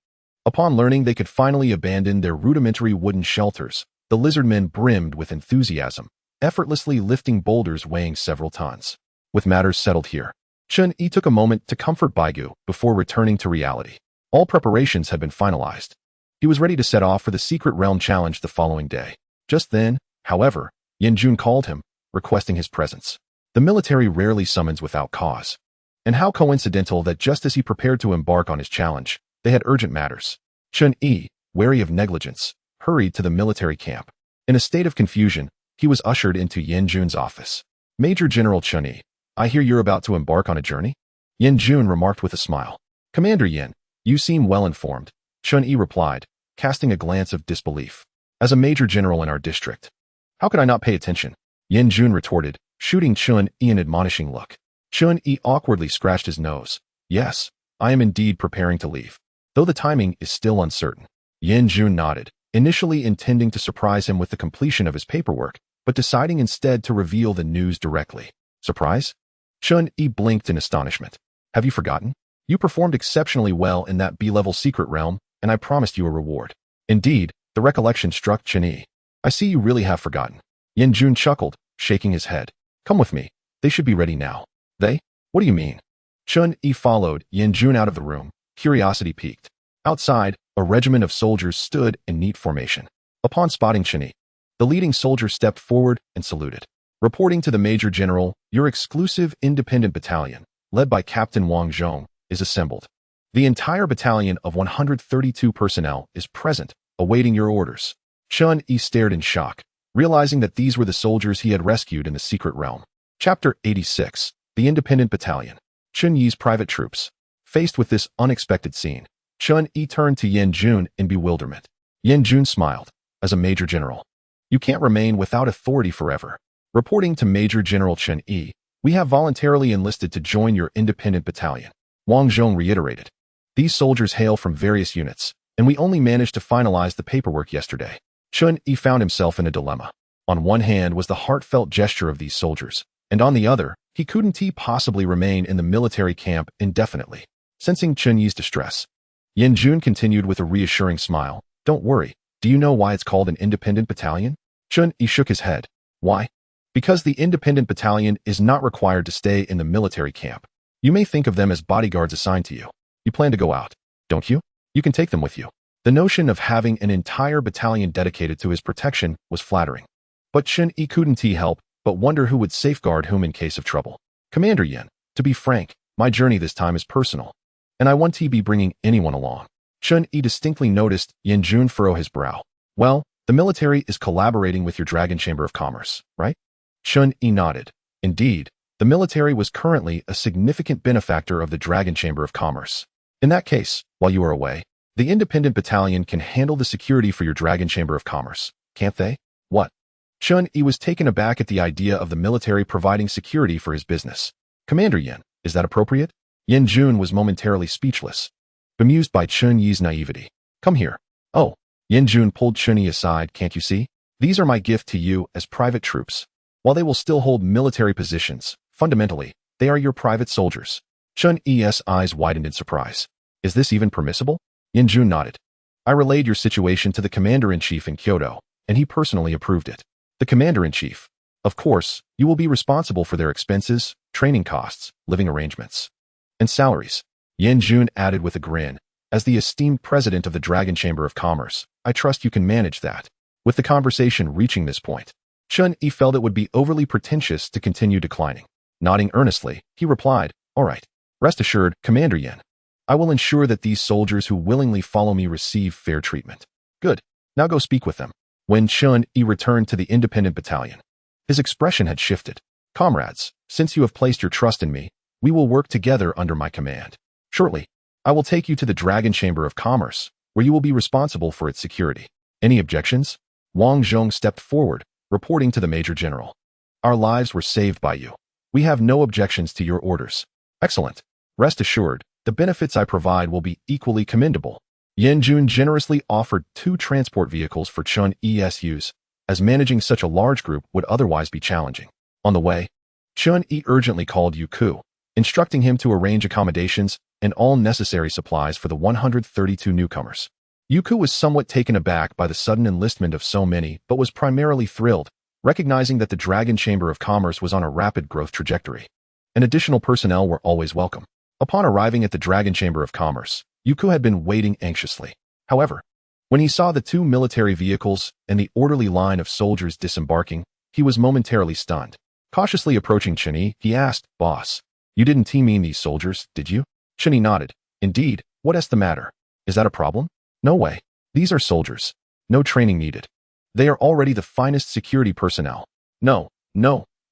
Upon learning they could finally abandon their rudimentary wooden shelters, the Lizardmen brimmed with enthusiasm, effortlessly lifting boulders weighing several tons. With matters settled here, Chun-Yi took a moment to comfort Baigu before returning to reality. All preparations had been finalized. He was ready to set off for the Secret Realm Challenge the following day. Just then, however, Yanjun called him, requesting his presence. The military rarely summons without cause. And how coincidental that just as he prepared to embark on his challenge, they had urgent matters. Chun-Yi, wary of negligence, hurried to the military camp. In a state of confusion, he was ushered into Yanjun's office. "Major General Chun-Yi, I hear you're about to embark on a journey?" Yanjun remarked with a smile. "Commander Yan, you seem well informed," Chun-Yi replied, casting a glance of disbelief. "As a major general in our district, how could I not pay attention?" Yanjun retorted, shooting Chun-Yi an admonishing look. Chun-Yi awkwardly scratched his nose. Yes, I am indeed preparing to leave, though the timing is still uncertain. Yan-Jun nodded, initially intending to surprise him with the completion of his paperwork, but deciding instead to reveal the news directly. Surprise? Chun-Yi blinked in astonishment. Have you forgotten? You performed exceptionally well in that B-level secret realm, and I promised you a reward. Indeed, the recollection struck Chun-Yi. I see you really have forgotten. Yan-Jun chuckled, shaking his head. Come with me. They should be ready now. They? What do you mean? Chun-Yi followed Yan-Jun out of the room, curiosity piqued. Outside, a regiment of soldiers stood in neat formation. Upon spotting Chun-Yi, the leading soldier stepped forward and saluted. Reporting to the Major General, your exclusive independent battalion, led by Captain Wang Zhong, is assembled. The entire battalion of 132 personnel is present, awaiting your orders. Chun-Yi stared in shock, realizing that these were the soldiers he had rescued in the secret realm. Chapter 86. The Independent Battalion. Chun-Yi's private troops. Faced with this unexpected scene, Chun-Yi turned to Yan-Jun in bewilderment. Yan-Jun smiled. As a Major General, you can't remain without authority forever. Reporting to Major General Chun-Yi, we have voluntarily enlisted to join your independent battalion. Wang Zhong reiterated. These soldiers hail from various units, and we only managed to finalize the paperwork yesterday. Chun-Yi found himself in a dilemma. On one hand was the heartfelt gesture of these soldiers, and on the other, he couldn't possibly remain in the military camp indefinitely. Sensing Chun-Yi's distress, Yan-Jun continued with a reassuring smile. Don't worry, do you know why it's called an independent battalion? Chun-Yi shook his head. Why? Because the independent battalion is not required to stay in the military camp. You may think of them as bodyguards assigned to you. You plan to go out, don't you? You can take them with you. The notion of having an entire battalion dedicated to his protection was flattering. But Chun-Yi couldn't help but wonder who would safeguard whom in case of trouble. Commander Yan, to be frank, my journey this time is personal, and I want to be bringing anyone along. Chun-Yi distinctly noticed Yan-Jun furrow his brow. Well, the military is collaborating with your Dragon Chamber of Commerce, right? Chun-Yi nodded. Indeed, the military was currently a significant benefactor of the Dragon Chamber of Commerce. In that case, while you are away, the independent battalion can handle the security for your Dragon Chamber of Commerce, can't they? What? Chun-Yi was taken aback at the idea of the military providing security for his business. Commander Yan, is that appropriate? Yan-Jun was momentarily speechless, bemused by Chun-Yi's naivety. Come here. Oh. Yan-Jun pulled Chun-Yi aside. Can't you see? These are my gift to you as private troops. While they will still hold military positions, fundamentally, they are your private soldiers. Chun-Yi's eyes widened in surprise. Is this even permissible? Yan-Jun nodded. I relayed your situation to the commander-in-chief in Kyoto, and he personally approved it. The commander-in-chief. Of course, you will be responsible for their expenses, training costs, living arrangements, and salaries. Yan-Jun added with a grin. As the esteemed president of the Dragon Chamber of Commerce, I trust you can manage that. With the conversation reaching this point, Chun-Yi felt it would be overly pretentious to continue declining. Nodding earnestly, he replied, all right. Rest assured, Commander Yan. I will ensure that these soldiers who willingly follow me receive fair treatment. Good. Now go speak with them. When Chun-Yi returned to the independent battalion, his expression had shifted. Comrades, since you have placed your trust in me, we will work together under my command. Shortly, I will take you to the Dragon Chamber of Commerce, where you will be responsible for its security. Any objections? Wang Zhong stepped forward, reporting to the Major General. Our lives were saved by you. We have no objections to your orders. Excellent. Rest assured, the benefits I provide will be equally commendable. Yan-Jun generously offered 2 transport vehicles for Chun-Yi's use, as managing such a large group would otherwise be challenging. On the way, Chun-Yi urgently called Yuku, instructing him to arrange accommodations and all necessary supplies for the 132 newcomers. Yuku was somewhat taken aback by the sudden enlistment of so many, but was primarily thrilled, recognizing that the Dragon Chamber of Commerce was on a rapid growth trajectory, and additional personnel were always welcome. Upon arriving at the Dragon Chamber of Commerce, Yuku had been waiting anxiously. However, when he saw the 2 military vehicles and the orderly line of soldiers disembarking, he was momentarily stunned. Cautiously approaching Chun-Yi, he asked, Boss, you didn't mean these soldiers, did you? Chun-Yi nodded. Indeed, what's the matter? Is that a problem? No way. These are soldiers. No training needed. They are already the finest security personnel. No,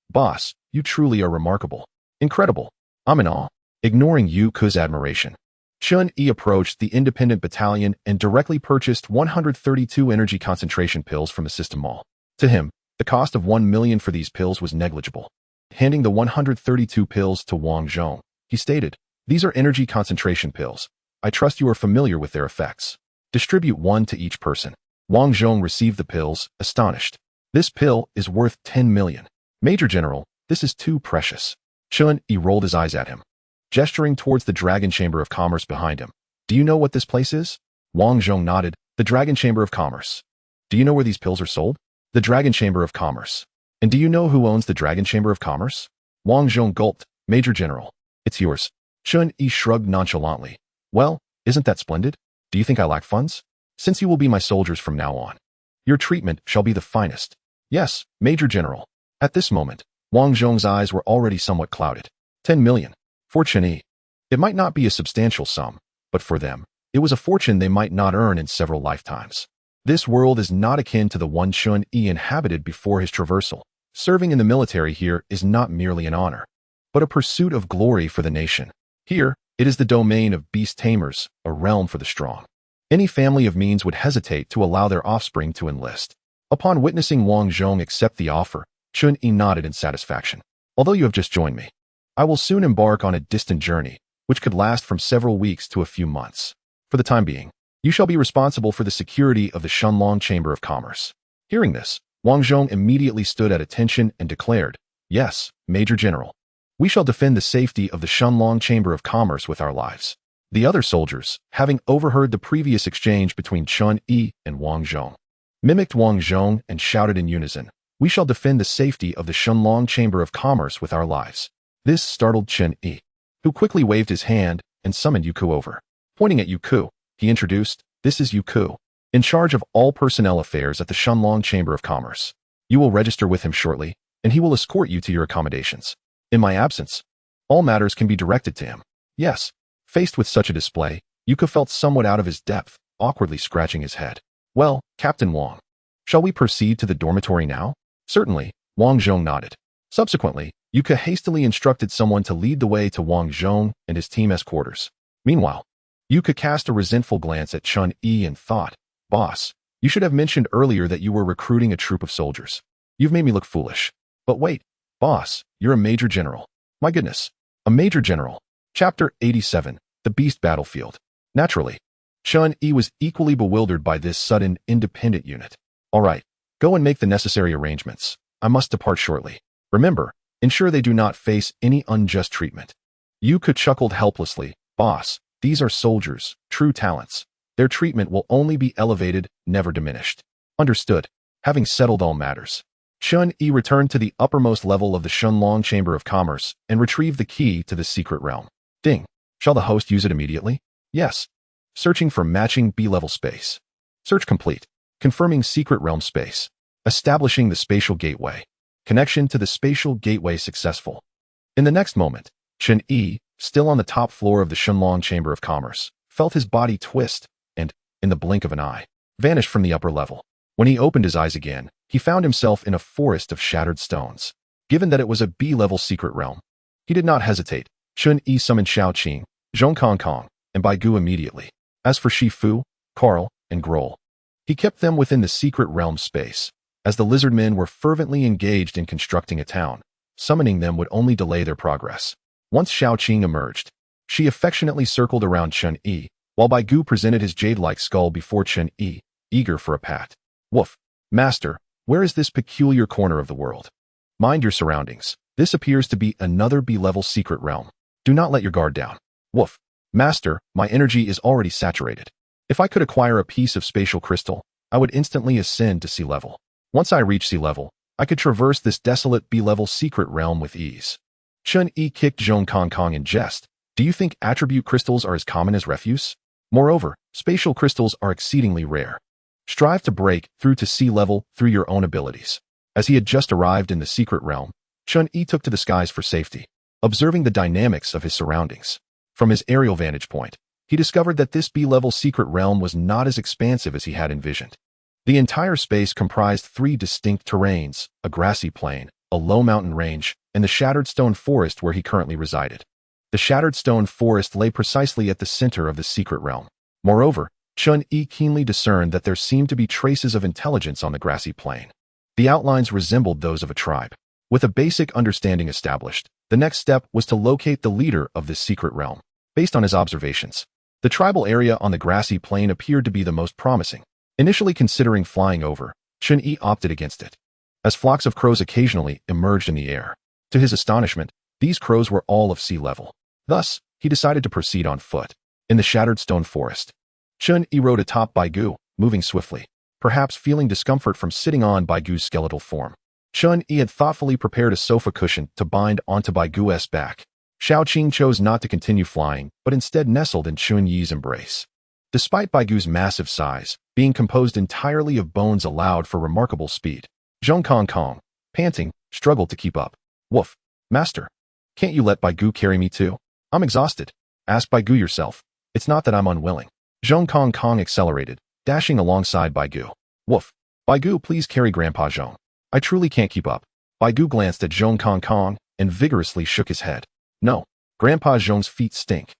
boss, you truly are remarkable. Incredible. I'm in awe. Ignoring Yuku's admiration, Chun-Yi approached the independent battalion and directly purchased 132 energy concentration pills from the system mall. To him, the cost of 1 million for these pills was negligible. handing the 132 pills to Wang Zhong. He stated, "These are energy concentration pills. I trust you are familiar with their effects. Distribute one to each person." Wang Zhong received the pills, astonished. "This pill is worth 10 million. Major General, this is too precious." Chun Yi rolled his eyes at him, gesturing towards the Dragon Chamber of Commerce behind him. "Do you know what this place is?" Wang Zhong nodded. "The Dragon Chamber of Commerce." "Do you know where these pills are sold?" "The Dragon Chamber of Commerce." "And do you know who owns the Dragon Chamber of Commerce?" Wang Zhong gulped. "Major General, it's yours." Chun Yi shrugged nonchalantly. "Well, isn't that splendid? Do you think I lack funds? Since you will be my soldiers from now on, your treatment shall be the finest." "Yes, Major General." At this moment, Wang Zhong's eyes were already somewhat clouded. 10 million. For Chun Yi. It might not be a substantial sum, but for them, it was a fortune they might not earn in several lifetimes. This world is not akin to the one Chun Yi inhabited before his traversal. Serving in the military here is not merely an honor, but a pursuit of glory for the nation. Here, it is the domain of beast tamers, a realm for the strong. Any family of means would hesitate to allow their offspring to enlist. Upon witnessing Wang Zhong accept the offer, Chun Yi nodded in satisfaction. "Although you have just joined me, I will soon embark on a distant journey, which could last from several weeks to a few months. For the time being, you shall be responsible for the security of the Shenlong Chamber of Commerce." Hearing this, Wang Zhong immediately stood at attention and declared, "Yes, Major General. We shall defend the safety of the Shenlong Chamber of Commerce with our lives." The other soldiers, having overheard the previous exchange between Chun Yi and Wang Zhong, mimicked Wang Zhong and shouted in unison, "We shall defend the safety of the Shenlong Chamber of Commerce with our lives." This startled Chun Yi, who quickly waved his hand and summoned Yuku over. Pointing at Yuku, he introduced, "This is Yuku, in charge of all personnel affairs at the Shenlong Chamber of Commerce. You will register with him shortly, and he will escort you to your accommodations. In my absence, all matters can be directed to him." Yes. Faced with such a display, Yuka felt somewhat out of his depth, awkwardly scratching his head. "Well, Captain Wang, shall we proceed to the dormitory now?" "Certainly," Wang Zhong nodded. Subsequently, Yuka hastily instructed someone to lead the way to Wang Zhong and his team's quarters. Meanwhile, Yuka cast a resentful glance at Chun Yi and thought, "Boss, you should have mentioned earlier that you were recruiting a troop of soldiers. You've made me look foolish." "But wait, boss, you're a Major General." "My goodness, a Major General." Chapter 87, The Beast Battlefield. Naturally, Chun Yi was equally bewildered by this sudden independent unit. "All right, go and make the necessary arrangements. I must depart shortly. Remember, ensure they do not face any unjust treatment." Yuka chuckled helplessly. "Boss, these are soldiers, true talents. Their treatment will only be elevated, never diminished." "Understood." Having settled all matters, Chun Yi returned to the uppermost level of the Shenlong Chamber of Commerce and retrieved the key to the secret realm. Ding. Shall the host use it immediately? Yes. Searching for matching B-level space. Search complete. Confirming secret realm space. Establishing the spatial gateway. Connection to the spatial gateway successful. In the next moment, Chun Yi, still on the top floor of the Shenlong Chamber of Commerce, felt his body twist and, in the blink of an eye, vanished from the upper level. When he opened his eyes again, he found himself in a forest of shattered stones. Given that it was a B-level secret realm, he did not hesitate. Chun Yi summoned Xiaoqing, Zhong Kong, and Bai Gu immediately. As for Shi Fu, Carl, and Grohl, he kept them within the secret realm space. As the lizard men were fervently engaged in constructing a town, summoning them would only delay their progress. Once Xiaoqing emerged, she affectionately circled around Chun Yi, while Bai Gu presented his jade-like skull before Chun Yi, eager for a pat. "Woof. Master, where is this peculiar corner of the world?" "Mind your surroundings. This appears to be another B-level secret realm. Do not let your guard down." "Woof. Master, my energy is already saturated. If I could acquire a piece of spatial crystal, I would instantly ascend to sea level. Once I reach sea level, I could traverse this desolate B-level secret realm with ease." Chun Yi kicked Zhong Kong in jest. "Do you think attribute crystals are as common as refuse? Moreover, spatial crystals are exceedingly rare. Strive to break through to sea level through your own abilities." As he had just arrived in the secret realm, Chun Yi took to the skies for safety, observing the dynamics of his surroundings. From his aerial vantage point, he discovered that this B-level secret realm was not as expansive as he had envisioned. The entire space comprised 3 distinct terrains, a grassy plain, a low mountain range, and the shattered stone forest where he currently resided. The shattered stone forest lay precisely at the center of the secret realm. Moreover, Chun Yi keenly discerned that there seemed to be traces of intelligence on the grassy plain. The outlines resembled those of a tribe. With a basic understanding established, the next step was to locate the leader of this secret realm. Based on his observations, the tribal area on the grassy plain appeared to be the most promising. Initially considering flying over, Chun-Yi opted against it, as flocks of crows occasionally emerged in the air. To his astonishment, these crows were all of sea level. Thus, he decided to proceed on foot. In the shattered stone forest, Chun-Yi rode atop Baigu, moving swiftly, perhaps feeling discomfort from sitting on Baigu's skeletal form. Chun-Yi had thoughtfully prepared a sofa cushion to bind onto Baigu's back. Xiaoqing chose not to continue flying, but instead nestled in Chun-Yi's embrace. Despite Baigu's massive size, being composed entirely of bones allowed for remarkable speed, Zhong Kong, panting, struggled to keep up. Woof. Master, can't you let Baigu carry me too? I'm exhausted. Ask Baigu yourself. It's not that I'm unwilling. Zhong Kong accelerated, dashing alongside Baigu. Woof. Baigu, please carry Grandpa Zhong. I truly can't keep up. Baigu glanced at Zhong Kong and vigorously shook his head. No, Grandpa Zhong's feet stink.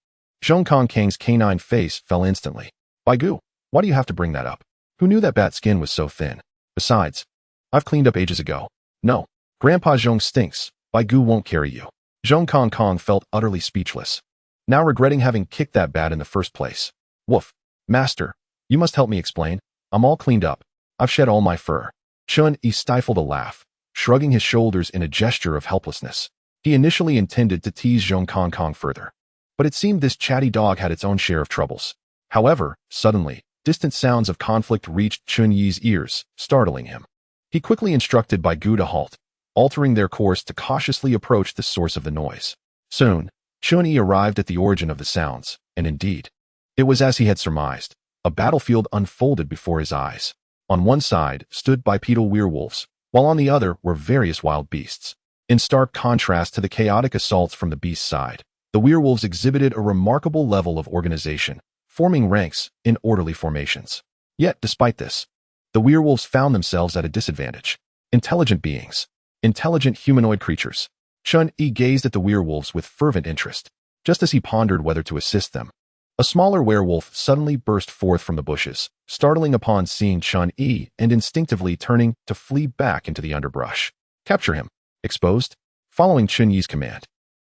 Zhong Kang's canine face fell instantly. Baigu, why do you have to bring that up? Who knew that bat skin was so thin? Besides, I've cleaned up ages ago. No, Grandpa Zhong stinks. Baigu won't carry you. Zhong Kong felt utterly speechless, now regretting having kicked that bat in the first place. Woof. Master, you must help me explain. I'm all cleaned up. I've shed all my fur. Chun-Yi stifled a laugh, shrugging his shoulders in a gesture of helplessness. He initially intended to tease Zhong Kong further, but it seemed this chatty dog had its own share of troubles. However, suddenly, distant sounds of conflict reached Chun-Yi's ears, startling him. He quickly instructed Baigu to halt, altering their course to cautiously approach the source of the noise. Soon, Chun-Yi arrived at the origin of the sounds, and indeed, it was as he had surmised. A battlefield unfolded before his eyes. On one side stood bipedal werewolves, while on the other were various wild beasts. In stark contrast to the chaotic assaults from the beast's side, the werewolves exhibited a remarkable level of organization, forming ranks in orderly formations. Yet, despite this, the werewolves found themselves at a disadvantage. Intelligent beings. Intelligent humanoid creatures. Chun-Yi gazed at the werewolves with fervent interest, just as he pondered whether to assist them. A smaller werewolf suddenly burst forth from the bushes, startling upon seeing Chun-Yi and instinctively turning to flee back into the underbrush. Capture him. Exposed. Following Chun-Yi's command,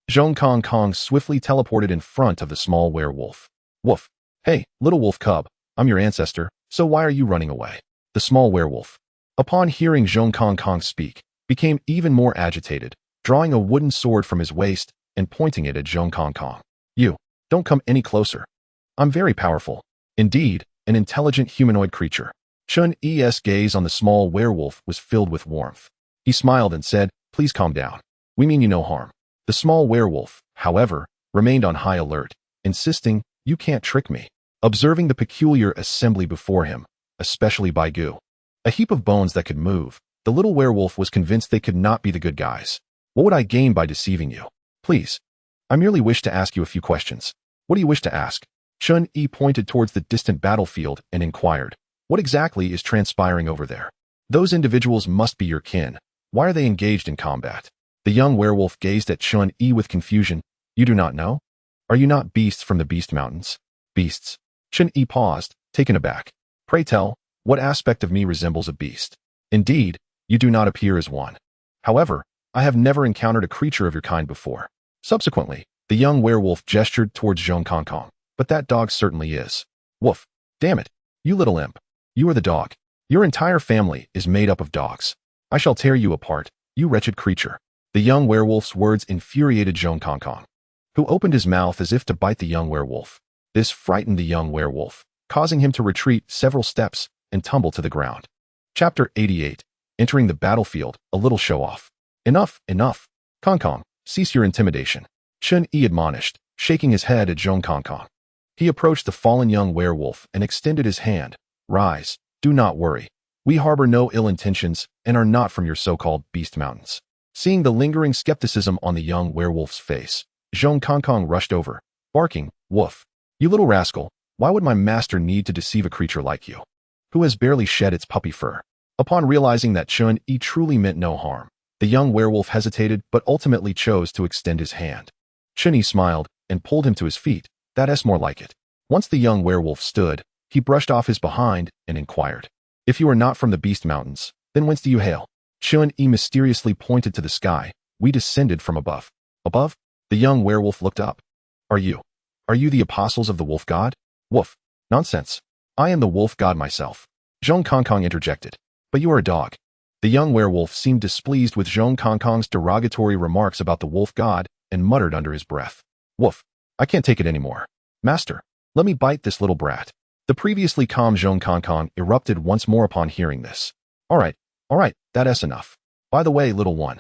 Zhong Kong swiftly teleported in front of the small werewolf. Woof. Hey, little wolf cub, I'm your ancestor, so why are you running away? The small werewolf, upon hearing Zhong Kong speak, became even more agitated, drawing a wooden sword from his waist and pointing it at Zhong Kong. You, don't come any closer. I'm very powerful. Indeed, an intelligent humanoid creature. Chun-Yi's gaze on the small werewolf was filled with warmth. He smiled and said, Please calm down. We mean you no harm. The small werewolf, however, remained on high alert, insisting, You can't trick me. Observing the peculiar assembly before him, especially Baigu, a heap of bones that could move, the little werewolf was convinced they could not be the good guys. What would I gain by deceiving you? Please. I merely wish to ask you a few questions. What do you wish to ask? Chun-Yi pointed towards the distant battlefield and inquired, What exactly is transpiring over there? Those individuals must be your kin. Why are they engaged in combat? The young werewolf gazed at Chun-Yi with confusion. You do not know? Are you not beasts from the Beast Mountains? Beasts. Chun-Yi paused, taken aback. Pray tell, what aspect of me resembles a beast? Indeed, you do not appear as one. However, I have never encountered a creature of your kind before. Subsequently, the young werewolf gestured towards Zhong Kong. But that dog certainly is. Woof. Damn it. You little imp. You are the dog. Your entire family is made up of dogs. I shall tear you apart, you wretched creature. The young werewolf's words infuriated Zhong Kong, who opened his mouth as if to bite the young werewolf. This frightened the young werewolf, causing him to retreat several steps and tumble to the ground. Chapter 88. Entering the battlefield, a little show-off. Enough. Kong, cease your intimidation. Chun-Yi admonished, shaking his head at Zhong Kong. He approached the fallen young werewolf and extended his hand. Rise, do not worry. We harbor no ill intentions and are not from your so-called Beast Mountains. Seeing the lingering skepticism on the young werewolf's face, Zhong Kong rushed over, barking, Woof. You little rascal, why would my master need to deceive a creature like you, who has barely shed its puppy fur? Upon realizing that Chun-Yi truly meant no harm, the young werewolf hesitated but ultimately chose to extend his hand. Chun-Yi smiled and pulled him to his feet. That's more like it. Once the young werewolf stood, he brushed off his behind and inquired, If you are not from the Beast Mountains, then whence do you hail? Chun Yi mysteriously pointed to the sky. We descended from above. Above? The young werewolf looked up. Are you the apostles of the wolf god? Woof. Nonsense. I am the wolf god myself. Zhong Kongkong interjected. But you are a dog. The young werewolf seemed displeased with Zhong Kongkong's derogatory remarks about the wolf god and muttered under his breath. Woof. I can't take it anymore. Master, let me bite this little brat. The previously calm Zhong Kongkong erupted once more upon hearing this. All right, that's enough. By the way, little one,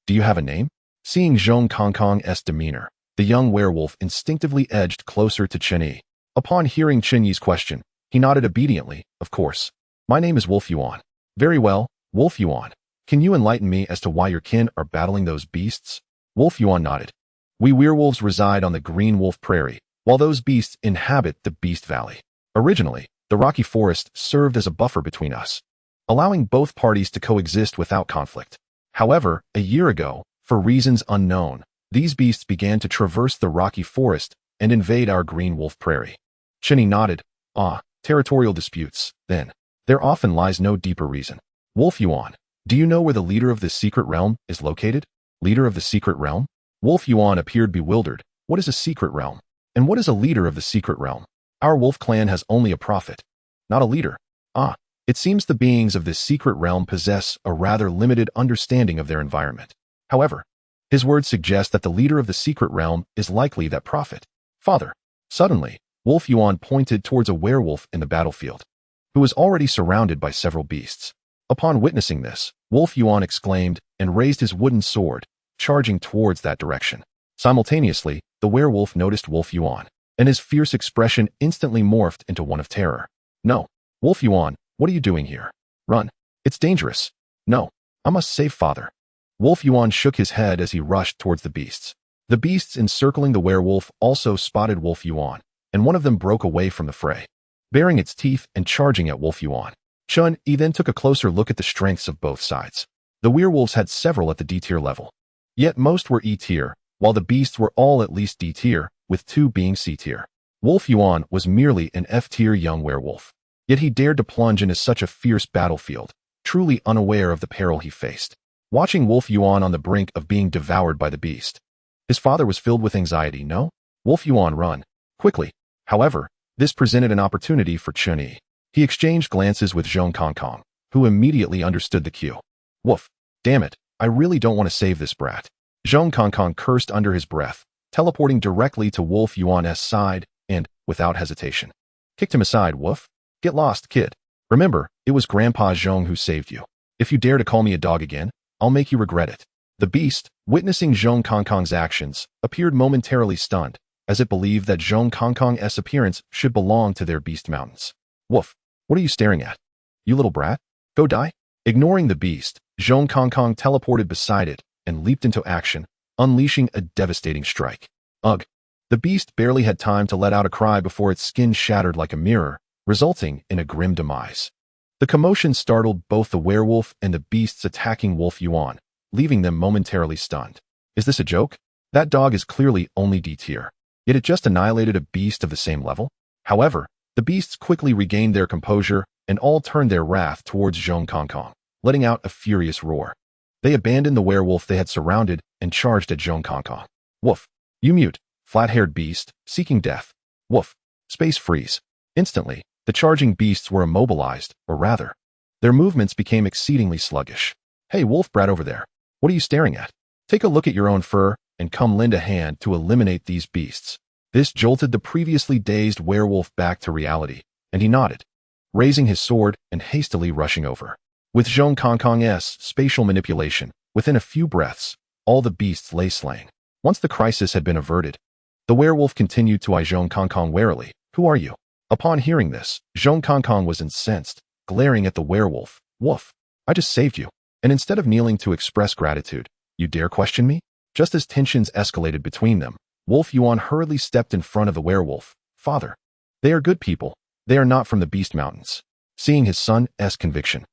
do you have a name? Seeing Zhong Kongkong's demeanor, the young werewolf instinctively edged closer to Chen Yi. Upon hearing Chen Yi's question, he nodded obediently. Of course. My name is Wolf Yuan. Very well, Wolf Yuan. Can you enlighten me as to why your kin are battling those beasts? Wolf Yuan nodded. We werewolves reside on the Green Wolf Prairie, while those beasts inhabit the Beast Valley. Originally, the rocky forest served as a buffer between us, allowing both parties to coexist without conflict. However, a year ago, for reasons unknown, these beasts began to traverse the rocky forest and invade our Green Wolf Prairie. Chen Yi nodded. Territorial disputes, then. There often lies no deeper reason. Wolf Yuan, do you know where the leader of this secret realm is located? Leader of the secret realm? Wolf Yuan appeared bewildered. What is a secret realm? And what is a leader of the secret realm? Our wolf clan has only a prophet, not a leader. It seems the beings of this secret realm possess a rather limited understanding of their environment. However, his words suggest that the leader of the secret realm is likely that prophet. Father. Suddenly, Wolf Yuan pointed towards a werewolf in the battlefield, who was already surrounded by several beasts. Upon witnessing this, Wolf Yuan exclaimed and raised his wooden sword, charging towards that direction. Simultaneously, the werewolf noticed Wolf Yuan, and his fierce expression instantly morphed into one of terror. No, Wolf Yuan, what are you doing here? Run. It's dangerous. No, I must save father. Wolf Yuan shook his head as he rushed towards the beasts. The beasts encircling the werewolf also spotted Wolf Yuan, and one of them broke away from the fray, baring its teeth and charging at Wolf Yuan. Chun Yi then took a closer look at the strengths of both sides. The werewolves had several at the D-tier level, yet most were E-tier, while the beasts were all at least D-tier, with 2 being C-tier. Wolf Yuan was merely an F-tier young werewolf, yet he dared to plunge into such a fierce battlefield, truly unaware of the peril he faced. Watching Wolf Yuan on the brink of being devoured by the beast, his father was filled with anxiety. No? Wolf Yuan, run. Quickly. However, this presented an opportunity for Chen Yi. He exchanged glances with Zhong Kongkong, who immediately understood the cue. Woof. Damn it, I really don't want to save this brat. Zhong Kongkong cursed under his breath, teleporting directly to Wolf Yuan's side and, without hesitation, kicked him aside. Woof. Get lost, kid. Remember, it was Grandpa Zhong who saved you. If you dare to call me a dog again, I'll make you regret it. The beast, witnessing Zhong Kongkong's actions, appeared momentarily stunned, as it believed that Zhong Kongkong's appearance should belong to their beast mountains. Woof. What are you staring at? You little brat? Go die? Ignoring the beast, Zhong Kongkong teleported beside it and leaped into action, unleashing a devastating strike. Ugh. The beast barely had time to let out a cry before its skin shattered like a mirror, resulting in a grim demise. The commotion startled both the werewolf and the beasts attacking Wolf Yuan, leaving them momentarily stunned. Is this a joke? That dog is clearly only D-tier, yet it just annihilated a beast of the same level? However, the beasts quickly regained their composure and all turned their wrath towards Zhong Kongkong, letting out a furious roar. They abandoned the werewolf they had surrounded and charged at Zhong Kongkong. Woof. You mute, flat-haired beast, seeking death. Woof. Space freeze. Instantly, the charging beasts were immobilized, or rather, their movements became exceedingly sluggish. Hey, wolf brat over there. What are you staring at? Take a look at your own fur and come lend a hand to eliminate these beasts. This jolted the previously dazed werewolf back to reality, and he nodded, raising his sword and hastily rushing over. With Zhong Kongkong's spatial manipulation, within a few breaths, all the beasts lay slain. Once the crisis had been averted, the werewolf continued to eye Zhong Kongkong warily. Who are you? Upon hearing this, Zhong Kongkong was incensed, glaring at the werewolf. Woof. I just saved you, and instead of kneeling to express gratitude, you dare question me? Just as tensions escalated between them, Wolf Yuan hurriedly stepped in front of the werewolf. Father. They are good people. They are not from the Beast Mountains. Seeing his son's conviction,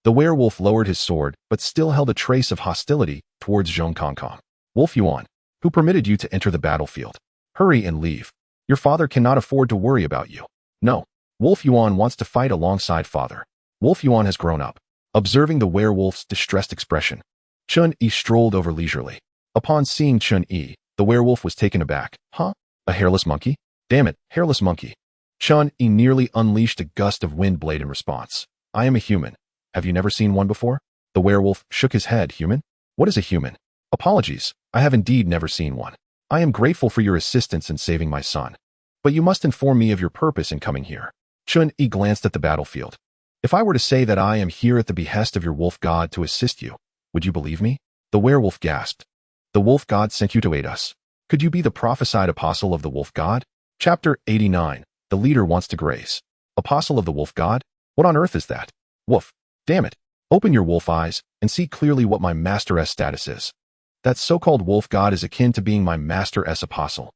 the werewolf lowered his sword but still held a trace of hostility towards Zhong Kongkong. Wolf Yuan, who permitted you to enter the battlefield? Hurry and leave. Your father cannot afford to worry about you. No. Wolf Yuan wants to fight alongside father. Wolf Yuan has grown up. Observing the werewolf's distressed expression, Chun-Yi strolled over leisurely. Upon seeing Chun-Yi, the werewolf was taken aback. Huh? A hairless monkey? Damn it, hairless monkey. Chun-Yi nearly unleashed a gust of wind blade in response. I am a human. Have you never seen one before? The werewolf shook his head. Human? What is a human? Apologies, I have indeed never seen one. I am grateful for your assistance in saving my son. But you must inform me of your purpose in coming here. Chun-Yi glanced at the battlefield. If I were to say that I am here at the behest of your wolf god to assist you, would you believe me? The werewolf gasped. The wolf god sent you to aid us. Could you be the prophesied apostle of the wolf god? Chapter 89. The leader wants to graze. Apostle of the wolf god? What on earth is that? Woof. Damn it. Open your wolf eyes and see clearly what my Master S status is. That so-called wolf god is akin to being my Master S apostle.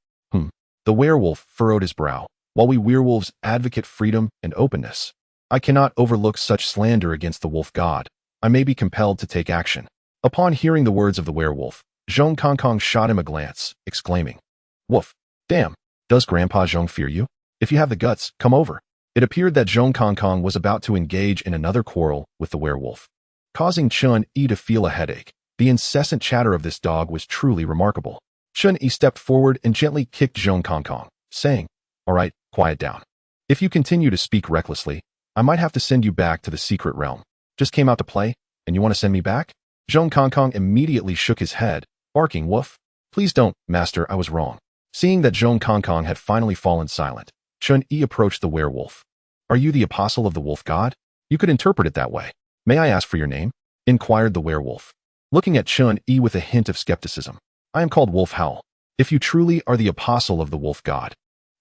The werewolf furrowed his brow. While we werewolves advocate freedom and openness, I cannot overlook such slander against the wolf god. I may be compelled to take action. Upon hearing the words of the werewolf, Zhong Kongkong shot him a glance, exclaiming, Woof. Damn. Does Grandpa Zhong fear you? If you have the guts, come over. It appeared that Zhong Kongkong was about to engage in another quarrel with the werewolf, causing Chun-Yi to feel a headache. The incessant chatter of this dog was truly remarkable. Chun-Yi stepped forward and gently kicked Zhong Kongkong, saying, All right, quiet down. If you continue to speak recklessly, I might have to send you back to the secret realm. Just came out to play, and you want to send me back? Zhong Kongkong immediately shook his head, barking, Woof. Please don't, Master, I was wrong. Seeing that Zhong Kongkong had finally fallen silent, Chun-Yi approached the werewolf. Are you the apostle of the wolf god? You could interpret it that way. May I ask for your name? Inquired the werewolf, looking at Chun-Yi with a hint of skepticism. I am called Wolf Howl. If you truly are the apostle of the wolf god,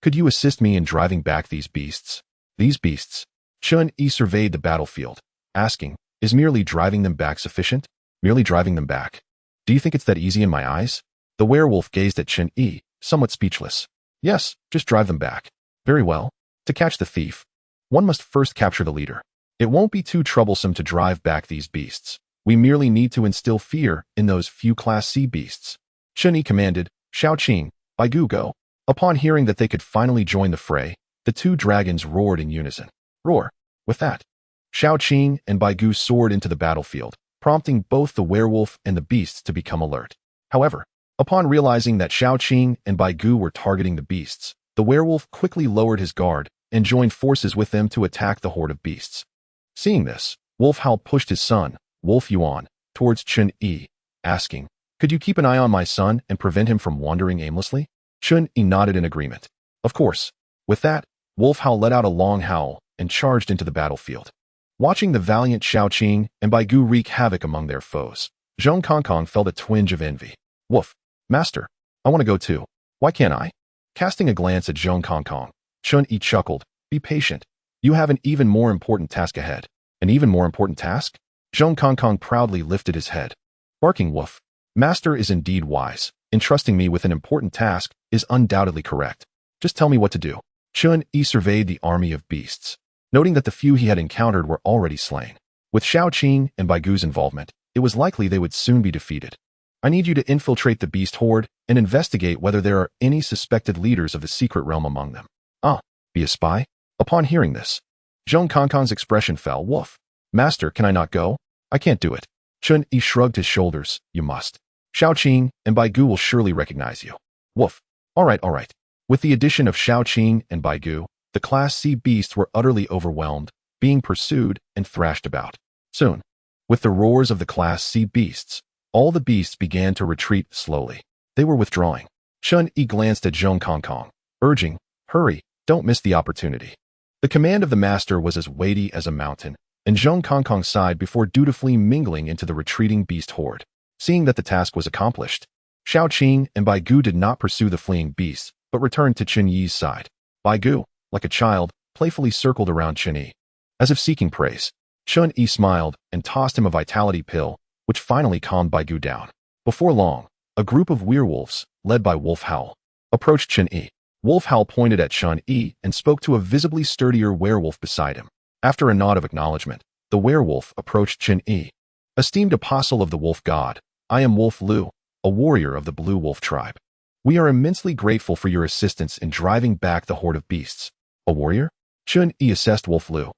could you assist me in driving back these beasts? These beasts? Chun-Yi surveyed the battlefield, asking, Is merely driving them back sufficient? Merely driving them back? Do you think it's that easy in my eyes? The werewolf gazed at Chun-Yi, somewhat speechless. Yes, just drive them back. Very well. To catch the thief, one must first capture the leader. It won't be too troublesome to drive back these beasts. We merely need to instill fear in those few Class C beasts. Chun-Yi commanded, Xiaoqing, Baigu go. Upon hearing that they could finally join the fray, the two dragons roared in unison. Roar. With that, Xiaoqing and Baigu soared into the battlefield, prompting both the werewolf and the beasts to become alert. However, upon realizing that Xiaoqing and Baigu were targeting the beasts, the werewolf quickly lowered his guard and joined forces with them to attack the horde of beasts. Seeing this, Wolf Howl pushed his son, Wolf Yuan, towards Chun-Yi, asking, Could you keep an eye on my son and prevent him from wandering aimlessly? Chun-Yi nodded in agreement. Of course. With that, Wolf Howl let out a long howl and charged into the battlefield. Watching the valiant Xiaoqing and Baigu wreak havoc among their foes, Zhong Kongkong felt a twinge of envy. Woof. Master, I want to go too. Why can't I? Casting a glance at Zhong Kongkong, Chun-Yi chuckled. Be patient. You have an even more important task ahead. An even more important task? Zhong Kongkong proudly lifted his head. Barking Woof. Master is indeed wise. Entrusting me with an important task is undoubtedly correct. Just tell me what to do. Chun-Yi surveyed the army of beasts, noting that the few he had encountered were already slain. With Xiaoqing and Baigu's involvement, it was likely they would soon be defeated. I need you to infiltrate the beast horde and investigate whether there are any suspected leaders of the secret realm among them. Be a spy? Upon hearing this, Zhong Kongkong's expression fell. Woof. Master, can I not go? I can't do it. Chun-Yi shrugged his shoulders. You must. Xiaoqing and Baigu will surely recognize you. Woof. All right. With the addition of Xiaoqing and Baigu, the Class C beasts were utterly overwhelmed, being pursued and thrashed about. Soon, with the roars of the Class C beasts, all the beasts began to retreat slowly. They were withdrawing. Chun-Yi glanced at Zhong Kongkong, urging, Hurry, don't miss the opportunity. The command of the master was as weighty as a mountain, and Zhong Kongkong sighed before dutifully mingling into the retreating beast horde. Seeing that the task was accomplished, Xiaoqing and Baigu did not pursue the fleeing beasts, but returned to Chun-Yi's side. Baigu, like a child, playfully circled around Chun-Yi. As if seeking praise, Chun-Yi smiled and tossed him a vitality pill, which finally calmed Baigu down. Before long, a group of werewolves, led by Wolf Howl, approached Chun-Yi. Wolf Howl pointed at Chun-Yi and spoke to a visibly sturdier werewolf beside him. After a nod of acknowledgement, the werewolf approached Chun-Yi. Esteemed apostle of the wolf god, I am Wolf Lu, a warrior of the Blue Wolf tribe. We are immensely grateful for your assistance in driving back the horde of beasts. A warrior? Chun-Yi assessed Wolf Lu.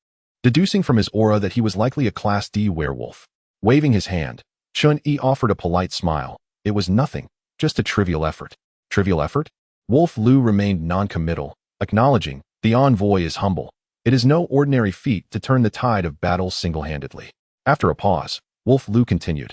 deducing from his aura that he was likely a Class D werewolf. Waving his hand, Chun-Yi offered a polite smile. It was nothing, just a trivial effort. Trivial effort? Wolf Lu remained non-committal, acknowledging, the envoy is humble. It is no ordinary feat to turn the tide of battle single-handedly. After a pause, Wolf Lu continued.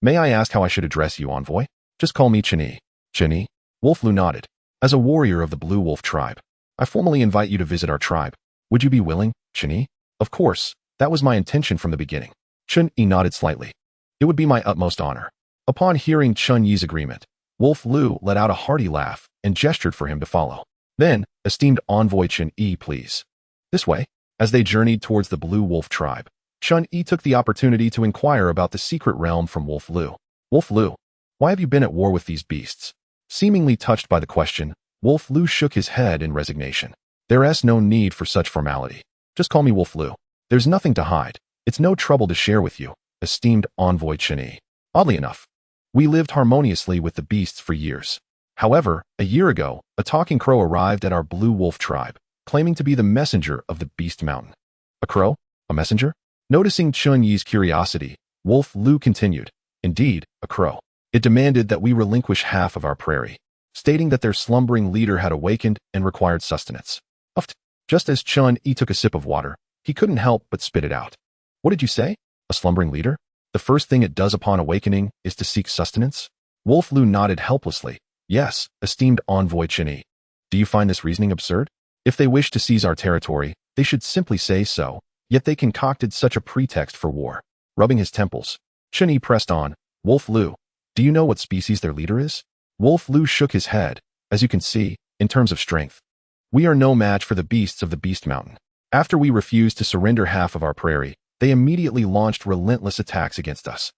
May I ask how I should address you, envoy? Just call me Chun-Yi. Chun-Yi? Wolf Lu nodded. As a warrior of the Blue Wolf tribe, I formally invite you to visit our tribe. Would you be willing, Chun-Yi? Of course, that was my intention from the beginning. Chun-Yi nodded slightly. It would be my utmost honor. Upon hearing Chun-Yi's agreement, Wolf Lu let out a hearty laugh and gestured for him to follow. Then, esteemed envoy Chun-Yi, please. This way. As they journeyed towards the Blue Wolf tribe, Chun-Yi took the opportunity to inquire about the secret realm from Wolf Lu. Wolf Lu, why have you been at war with these beasts? Seemingly touched by the question, Wolf Lu shook his head in resignation. There's no need for such formality. Just call me Wolf Lu. There's nothing to hide. It's no trouble to share with you, esteemed envoy Chun-Yi. Oddly enough, we lived harmoniously with the beasts for years. However, a year ago, a talking crow arrived at our Blue Wolf tribe, claiming to be the messenger of the Beast Mountain. A crow? A messenger? Noticing Chun-Yi's curiosity, Wolf Lu continued. Indeed, a crow. It demanded that we relinquish half of our prairie, stating that their slumbering leader had awakened and required sustenance. Uffed. Just as Chun-Yi took a sip of water, he couldn't help but spit it out. What did you say? A slumbering leader? The first thing it does upon awakening is to seek sustenance? Wolf Lu nodded helplessly. Yes, esteemed envoy Chun-Yi. Do you find this reasoning absurd? If they wish to seize our territory, they should simply say so, yet they concocted such a pretext for war. Rubbing his temples, Chun-Yi pressed on. Wolf Lu, do you know what species their leader is? Wolf Lu shook his head. As you can see, in terms of strength, we are no match for the beasts of the Beast Mountain. After we refused to surrender half of our prairie, they immediately launched relentless attacks against us.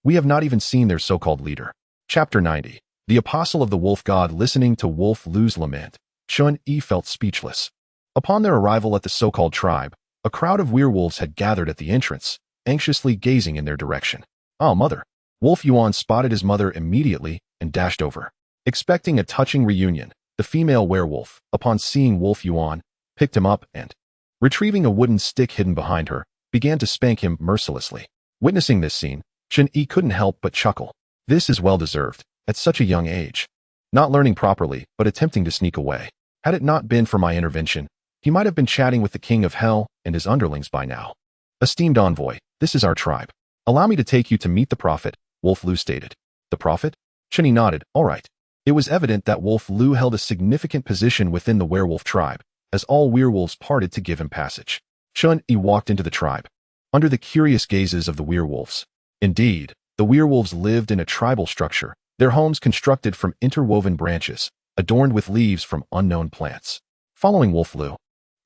We have not even seen their so-called leader. Chapter 90. The Apostle of the Wolf God. Listening to Wolf Lu's lament, Chun-Yi felt speechless. Upon their arrival at the so-called tribe, a crowd of werewolves had gathered at the entrance, anxiously gazing in their direction. Oh, mother! Wolf Yuan spotted his mother immediately and dashed over. Expecting a touching reunion, the female werewolf, upon seeing Wolf Yuan, picked him up and, retrieving a wooden stick hidden behind her, began to spank him mercilessly. Witnessing this scene, Chun-Yi couldn't help but chuckle. This is well-deserved, at such a young age. Not learning properly, but attempting to sneak away. Had it not been for my intervention, he might have been chatting with the King of Hell and his underlings by now. Esteemed envoy, this is our tribe. Allow me to take you to meet the prophet, Wolf Lu stated. The prophet? Chun-Yi nodded. All right. It was evident that Wolf Lu held a significant position within the werewolf tribe, as all werewolves parted to give him passage. Chun-Yi walked into the tribe, under the curious gazes of the werewolves. Indeed, the werewolves lived in a tribal structure, their homes constructed from interwoven branches, adorned with leaves from unknown plants. Following Wolf Lu,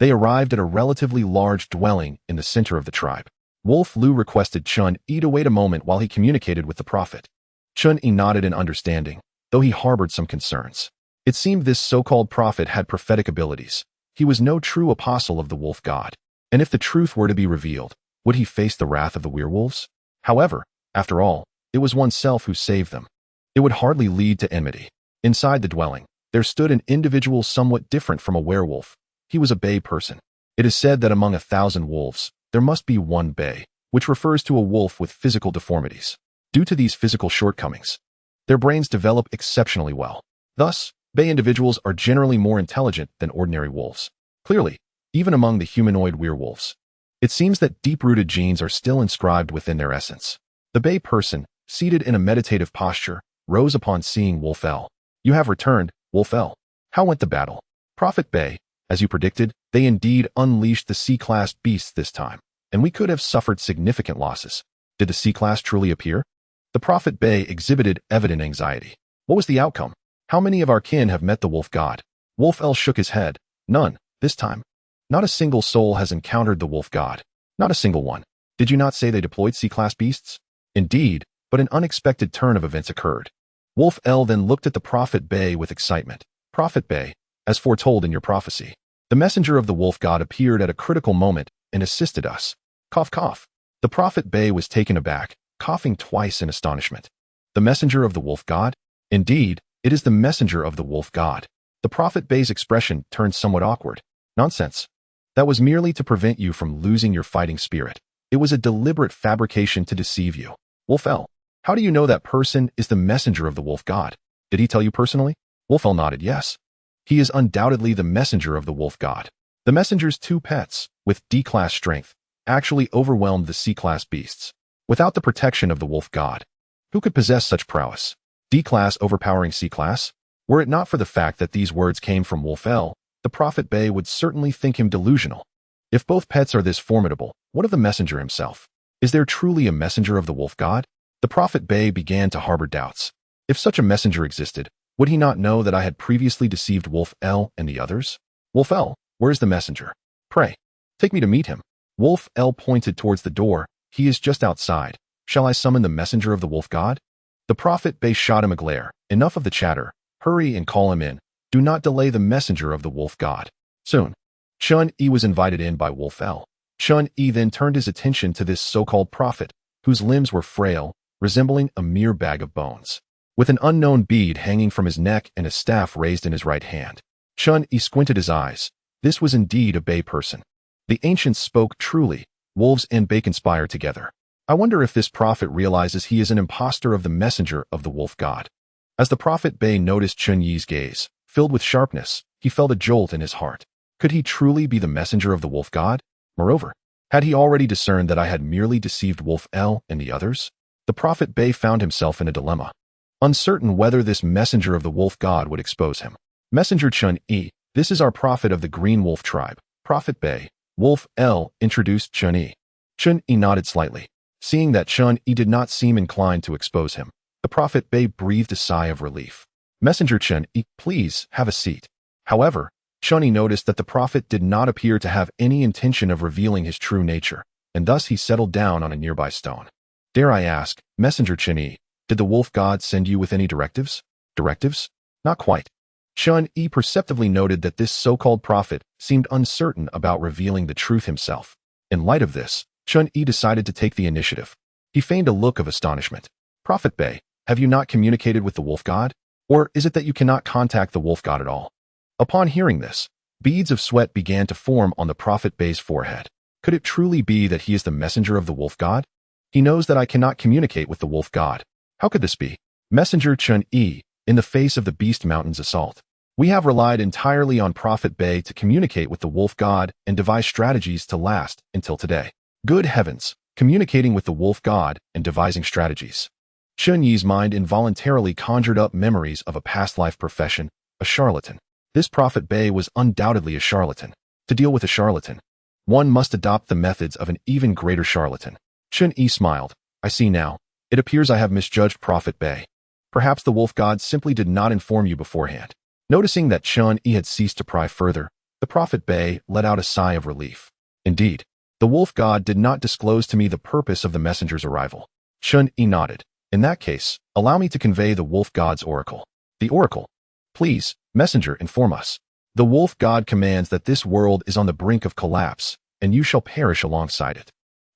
they arrived at a relatively large dwelling in the center of the tribe. Wolf Lu requested Chun-Yi to wait a moment while he communicated with the prophet. Chun-Yi nodded in understanding, though he harbored some concerns. It seemed this so-called prophet had prophetic abilities. He was no true apostle of the wolf god. And if the truth were to be revealed, would he face the wrath of the werewolves? However, after all, it was oneself who saved them. It would hardly lead to enmity. Inside the dwelling, there stood an individual somewhat different from a werewolf. He was a bay person. It is said that among 1,000 wolves, there must be one bay, which refers to a wolf with physical deformities. Due to these physical shortcomings, their brains develop exceptionally well. Thus, bay individuals are generally more intelligent than ordinary wolves. Clearly, even among the humanoid werewolves, it seems that deep-rooted genes are still inscribed within their essence. The bay person, seated in a meditative posture, rose upon seeing Wolf L. You have returned, Wolf L. How went the battle? Prophet Bay, as you predicted, they indeed unleashed the C-class beasts this time, and we could have suffered significant losses. Did the C-class truly appear? The Prophet Bay exhibited evident anxiety. What was the outcome? How many of our kin have met the wolf god? Wolf L shook his head. None, this time. Not a single soul has encountered the wolf god. Not a single one. Did you not say they deployed C-class beasts? Indeed, but an unexpected turn of events occurred. Wolf L then looked at the Prophet Bay with excitement. Prophet Bay, as foretold in your prophecy, the messenger of the wolf god appeared at a critical moment and assisted us. Cough, cough. The Prophet Bay was taken aback, coughing twice in astonishment. The messenger of the wolf god? Indeed, it is the messenger of the wolf god. The Prophet Bay's expression turned somewhat awkward. Nonsense. That was merely to prevent you from losing your fighting spirit. It was a deliberate fabrication to deceive you. Wolf-El, how do you know that person is the messenger of the wolf god? Did he tell you personally? Wolf-El nodded yes. He is undoubtedly the messenger of the wolf god. The messenger's 2 pets, with D-class strength, actually overwhelmed the C-class beasts. Without the protection of the wolf god, who could possess such prowess? D-class overpowering C-class? Were it not for the fact that these words came from Wolf-El, the Prophet Bey would certainly think him delusional. If both pets are this formidable, what of the messenger himself? Is there truly a messenger of the wolf god? The Prophet Bey began to harbor doubts. If such a messenger existed, would he not know that I had previously deceived Wolf-El and the others? Wolf-El, where is the messenger? Pray, take me to meet him. Wolf-El pointed towards the door. He is just outside. Shall I summon the messenger of the wolf god? The Prophet Bey shot him a glare. Enough of the chatter. Hurry and call him in. Do not delay the messenger of the wolf god. Soon, Chun-Yi was invited in by Wolf-El. Chun-Yi then turned his attention to this so-called prophet, whose limbs were frail, resembling a mere bag of bones. With an unknown bead hanging from his neck and a staff raised in his right hand, Chun-Yi squinted his eyes. This was indeed a Bey person. The ancients spoke truly. Wolves and Bey conspire together. I wonder if this prophet realizes he is an impostor of the messenger of the wolf god. As the Prophet Bey noticed Chun-Yi's gaze, filled with sharpness, he felt a jolt in his heart. Could he truly be the messenger of the wolf god? Moreover, had he already discerned that I had merely deceived Wolf-El and the others? The Prophet Bey found himself in a dilemma, uncertain whether this messenger of the wolf god would expose him. Messenger Chun-Yi, this is our prophet of the Green Wolf tribe. Prophet Bey. Wolf-El introduced Chun-Yi. Chun-Yi nodded slightly. Seeing that Chun-Yi did not seem inclined to expose him, the Prophet Bey breathed a sigh of relief. Messenger Chun-Yi, please have a seat. However, Chun-Yi noticed that the prophet did not appear to have any intention of revealing his true nature, and thus he settled down on a nearby stone. Dare I ask, Messenger Chun-Yi, did the wolf god send you with any directives? Directives? Not quite. Chun-Yi perceptively noted that this so-called prophet seemed uncertain about revealing the truth himself. In light of this, Chun-Yi decided to take the initiative. He feigned a look of astonishment. Prophet Bey, have you not communicated with the wolf god? Or is it that you cannot contact the wolf god at all? Upon hearing this, beads of sweat began to form on the Prophet Bey's forehead. Could it truly be that he is the messenger of the wolf god? He knows that I cannot communicate with the wolf god. How could this be? Messenger Chun-Yi, in the face of the Beast Mountain's assault, we have relied entirely on Prophet Bey to communicate with the wolf god and devise strategies to last until today. Good heavens, communicating with the wolf god and devising strategies. Chun-Yi's mind involuntarily conjured up memories of a past life profession, a charlatan. This Prophet Bey was undoubtedly a charlatan. To deal with a charlatan, one must adopt the methods of an even greater charlatan. Chun-Yi smiled. I see now. It appears I have misjudged Prophet Bey. Perhaps the wolf god simply did not inform you beforehand. Noticing that Chun-Yi had ceased to pry further, the Prophet Bey let out a sigh of relief. Indeed, the wolf god did not disclose to me the purpose of the messenger's arrival. Chun-Yi nodded. In that case, allow me to convey the wolf god's oracle. The oracle. Please, messenger, inform us. The wolf god commands that this world is on the brink of collapse, and you shall perish alongside it.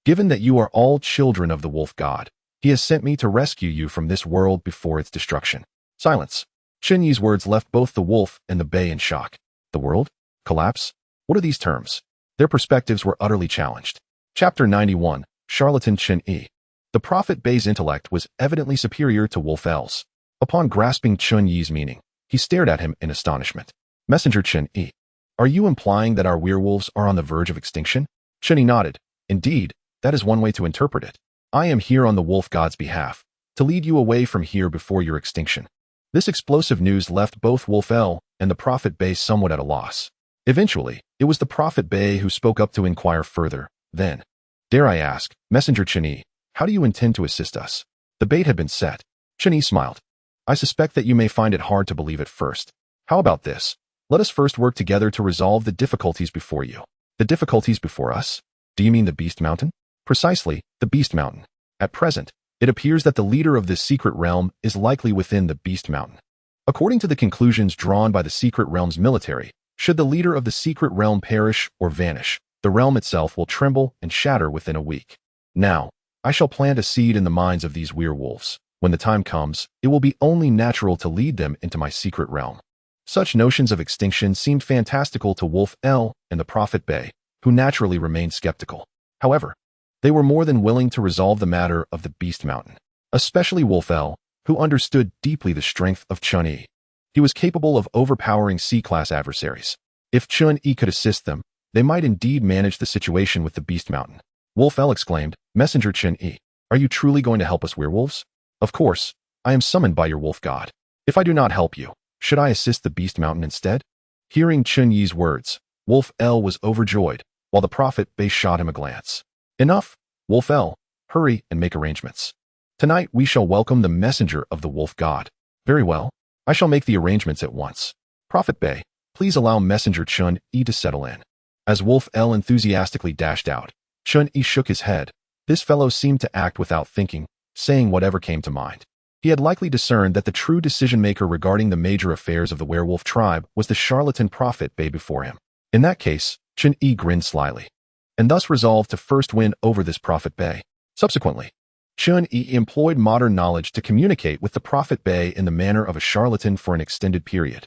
Given that you are all children of the wolf god, he has sent me to rescue you from this world before its destruction. Silence. Chun-Yi's words left both the wolf and the Bey in shock. The world? Collapse? What are these terms? Their perspectives were utterly challenged. Chapter 91. Charlatan Chun-Yi. The Prophet Bey's intellect was evidently superior to Wolf-El's. Upon grasping Chun-Yi's meaning, he stared at him in astonishment. Messenger Chun-Yi, are you implying that our werewolves are on the verge of extinction? Chun-Yi nodded. Indeed, that is one way to interpret it. I am here on the wolf god's behalf, to lead you away from here before your extinction. This explosive news left both Wolf-El and the Prophet Bey somewhat at a loss. Eventually, it was the Prophet Bey who spoke up to inquire further. Then, dare I ask, Messenger Chun-Yi, how do you intend to assist us? The bait had been set. Chun-Yi smiled. I suspect that you may find it hard to believe at first. How about this? Let us first work together to resolve the difficulties before you. The difficulties before us? Do you mean the Beast Mountain? Precisely, the Beast Mountain. At present, it appears that the leader of this secret realm is likely within the Beast Mountain. According to the conclusions drawn by the secret realm's military, should the leader of the secret realm perish or vanish, the realm itself will tremble and shatter within a week. Now, I shall plant a seed in the minds of these werewolves. When the time comes, it will be only natural to lead them into my secret realm. Such notions of extinction seemed fantastical to Wolf-El and the Prophet Bey, who naturally remained skeptical. However, they were more than willing to resolve the matter of the Beast Mountain, especially Wolf L, who understood deeply the strength of Chun-Yi. He was capable of overpowering C-class adversaries. If Chun-Yi could assist them, they might indeed manage the situation with the Beast Mountain. Wolf L exclaimed, "Messenger Chun-Yi, are you truly going to help us werewolves?" "Of course, I am summoned by your wolf god. If I do not help you, should I assist the Beast Mountain instead?" Hearing Chun-Yi's words, Wolf L was overjoyed, while the prophet Bei shot him a glance. "Enough, Wolf L, hurry and make arrangements. Tonight we shall welcome the messenger of the wolf god." "Very well, I shall make the arrangements at once. Prophet Bei, please allow Messenger Chun-Yi to settle in." As Wolf L enthusiastically dashed out, Chun-Yi shook his head. This fellow seemed to act without thinking, saying whatever came to mind. He had likely discerned that the true decision-maker regarding the major affairs of the werewolf tribe was the charlatan prophet Bei before him. In that case, Chun-Yi grinned slyly, and thus resolved to first win over this prophet Bei. Subsequently, Chun-Yi employed modern knowledge to communicate with the prophet Bei in the manner of a charlatan for an extended period,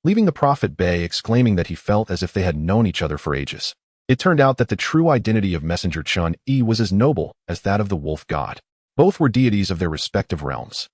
leaving the prophet Bei exclaiming that he felt as if they had known each other for ages. It turned out that the true identity of Messenger Chun-Yi was as noble as that of the wolf god. Both were deities of their respective realms.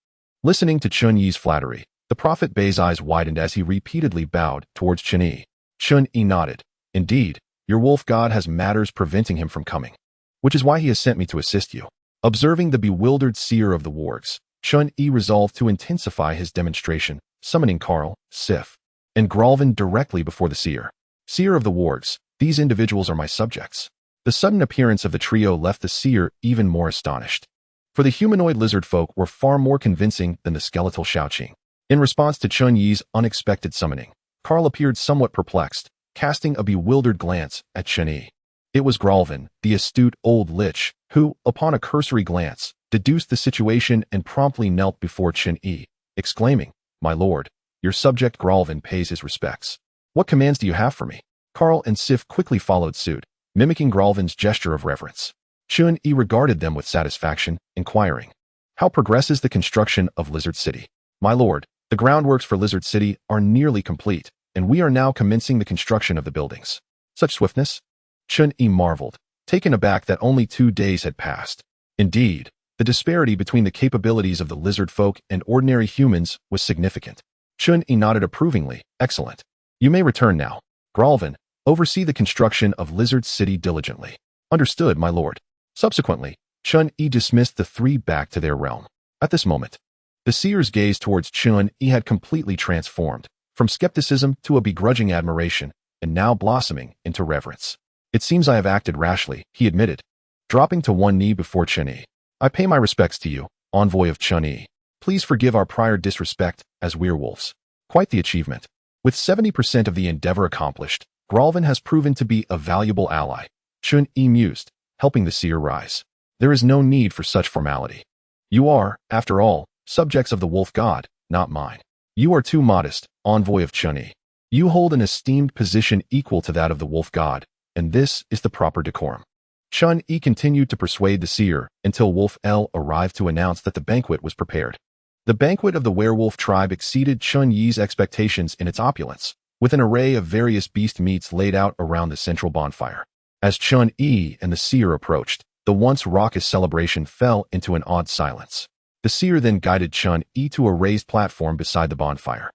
Listening to Chun-Yi's flattery, the prophet Bei's eyes widened as he repeatedly bowed towards Chun-Yi. Chun-Yi nodded. "Indeed, your wolf god has matters preventing him from coming, which is why he has sent me to assist you." Observing the bewildered seer of the wargs, Chun-Yi resolved to intensify his demonstration, summoning Karl, Sif, and Gralvin directly before the seer. "Seer of the wargs, these individuals are my subjects." The sudden appearance of the trio left the seer even more astonished, for the humanoid lizard folk were far more convincing than the skeletal Shaoqing. In response to Chun-Yi's unexpected summoning, Karl appeared somewhat perplexed, casting a bewildered glance at Chun-Yi. It was Gralvin, the astute old lich, who, upon a cursory glance, deduced the situation and promptly knelt before Chun-Yi, exclaiming, "My lord, your subject Gralvin pays his respects. What commands do you have for me?" Karl and Sif quickly followed suit, mimicking Gralvin's gesture of reverence. Chun-Yi regarded them with satisfaction, inquiring, "How progresses the construction of Lizard City?" "My lord, the groundworks for Lizard City are nearly complete, and we are now commencing the construction of the buildings." "Such swiftness?" Chun-Yi marveled, taken aback that only 2 days had passed. Indeed, the disparity between the capabilities of the lizard folk and ordinary humans was significant. Chun-Yi nodded approvingly. "Excellent. You may return now. Gralvin, oversee the construction of Lizard City diligently." "Understood, my lord." Subsequently, Chun-Yi dismissed the three back to their realm. At this moment, the seer's gaze towards Chun-Yi had completely transformed, from skepticism to a begrudging admiration, and now blossoming into reverence. "It seems I have acted rashly," he admitted, dropping to one knee before Chun-Yi. "I pay my respects to you, envoy of Chun-Yi. Please forgive our prior disrespect as werewolves." Quite the achievement. With 70% of the endeavor accomplished, Gralvin has proven to be a valuable ally. Chun-Yi mused, helping the seer rise. "There is no need for such formality. You are, after all, subjects of the wolf god, not mine. You are too modest, envoy of Chun-Yi. You hold an esteemed position equal to that of the wolf god, and this is the proper decorum." Chun-Yi continued to persuade the seer until Wolf L arrived to announce that the banquet was prepared. The banquet of the werewolf tribe exceeded Chun-Yi's expectations in its opulence, with an array of various beast meats laid out around the central bonfire. As Chun-Yi and the seer approached, the once raucous celebration fell into an awed silence. The seer then guided Chun-Yi to a raised platform beside the bonfire,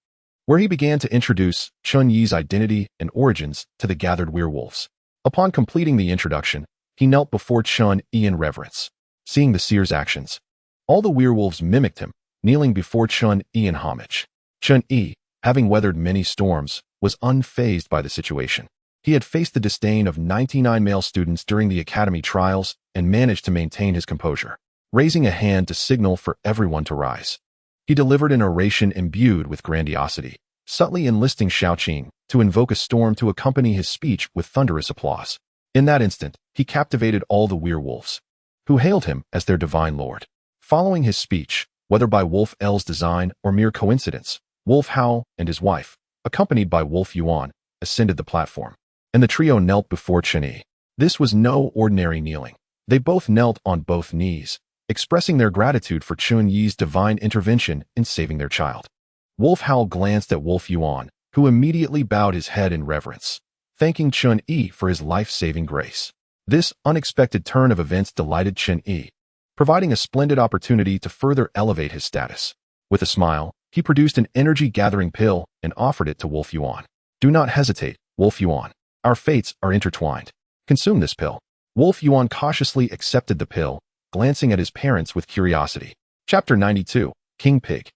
where he began to introduce Chun-Yi's identity and origins to the gathered werewolves. Upon completing the introduction, he knelt before Chun-Yi in reverence. Seeing the seer's actions, all the werewolves mimicked him, kneeling before Chun-Yi in homage. Chun-Yi, having weathered many storms, was unfazed by the situation. He had faced the disdain of 99 male students during the academy trials and managed to maintain his composure, raising a hand to signal for everyone to rise. He delivered an oration imbued with grandiosity, subtly enlisting Shaoqing to invoke a storm to accompany his speech with thunderous applause. In that instant, he captivated all the werewolves, who hailed him as their divine lord. Following his speech, whether by Wolf L's design or mere coincidence, Wolf Hao and his wife, accompanied by Wolf Yuan, ascended the platform, and the trio knelt before Chun-Yi. This was no ordinary kneeling. They both knelt on both knees, expressing their gratitude for Chun-Yi's divine intervention in saving their child. Wolf Hao glanced at Wolf Yuan, who immediately bowed his head in reverence. thanking Chun-Yi for his life-saving grace. This unexpected turn of events delighted Chun-Yi, providing a splendid opportunity to further elevate his status. With a smile, he produced an energy-gathering pill and offered it to Wolf Yuan. Do not hesitate, Wolf Yuan. Our fates are intertwined. Consume this pill. Wolf Yuan cautiously accepted the pill, glancing at his parents with curiosity. Chapter 92, King Pig.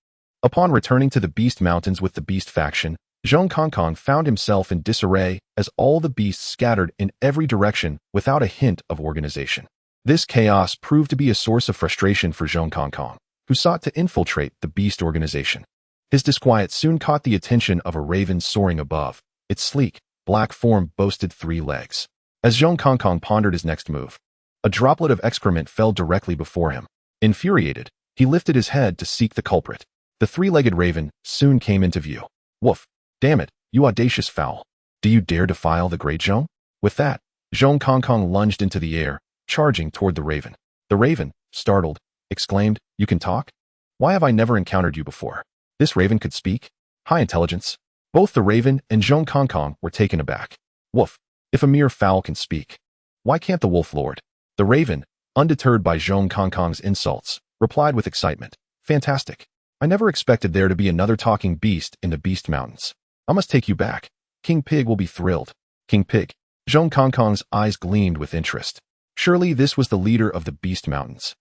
Upon returning to the Beast Mountains with the Beast faction, Zhong Kongkong found himself in disarray as all the beasts scattered in every direction without a hint of organization. This chaos proved to be a source of frustration for Zhong Kongkong, who sought to infiltrate the beast organization. His disquiet soon caught the attention of a raven soaring above. Its sleek, black form boasted 3 legs. As Zhong Kongkong pondered his next move, a droplet of excrement fell directly before him. Infuriated, he lifted his head to seek the culprit. The 3-legged raven soon came into view. Woof! Damn it, you audacious fowl! Do you dare defile the great Zhong? With that, Zhong Kongkong lunged into the air, charging toward the raven. The raven, startled, exclaimed, "You can talk? Why have I never encountered you before?" This raven could speak? High intelligence. Both the raven and Zhong Kongkong were taken aback. Woof! If a mere fowl can speak, why can't the wolf lord? The raven, undeterred by Zhong Kongkong's insults, replied with excitement. Fantastic. I never expected there to be another talking beast in the Beast Mountains. I must take you back. King Pig will be thrilled. King Pig. Zhong Kongkong's eyes gleamed with interest. Surely this was the leader of the Beast Mountains.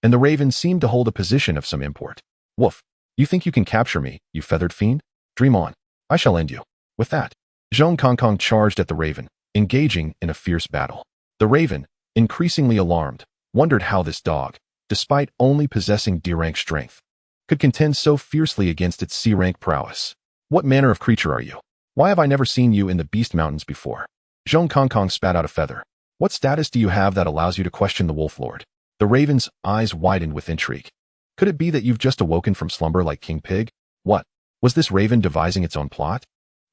And the raven seemed to hold a position of some import. Woof! You think you can capture me, you feathered fiend? Dream on. I shall end you. With that, Zhong Kongkong charged at the raven, engaging in a fierce battle. The raven, increasingly alarmed, wondered how this dog, despite only possessing D-rank strength, could contend so fiercely against its C-rank prowess. What manner of creature are you? Why have I never seen you in the Beast Mountains before? Zhong Kongkong spat out a feather. What status do you have that allows you to question the Wolf Lord? The raven's eyes widened with intrigue. Could it be that you've just awoken from slumber like King Pig? What? Was this raven devising its own plot?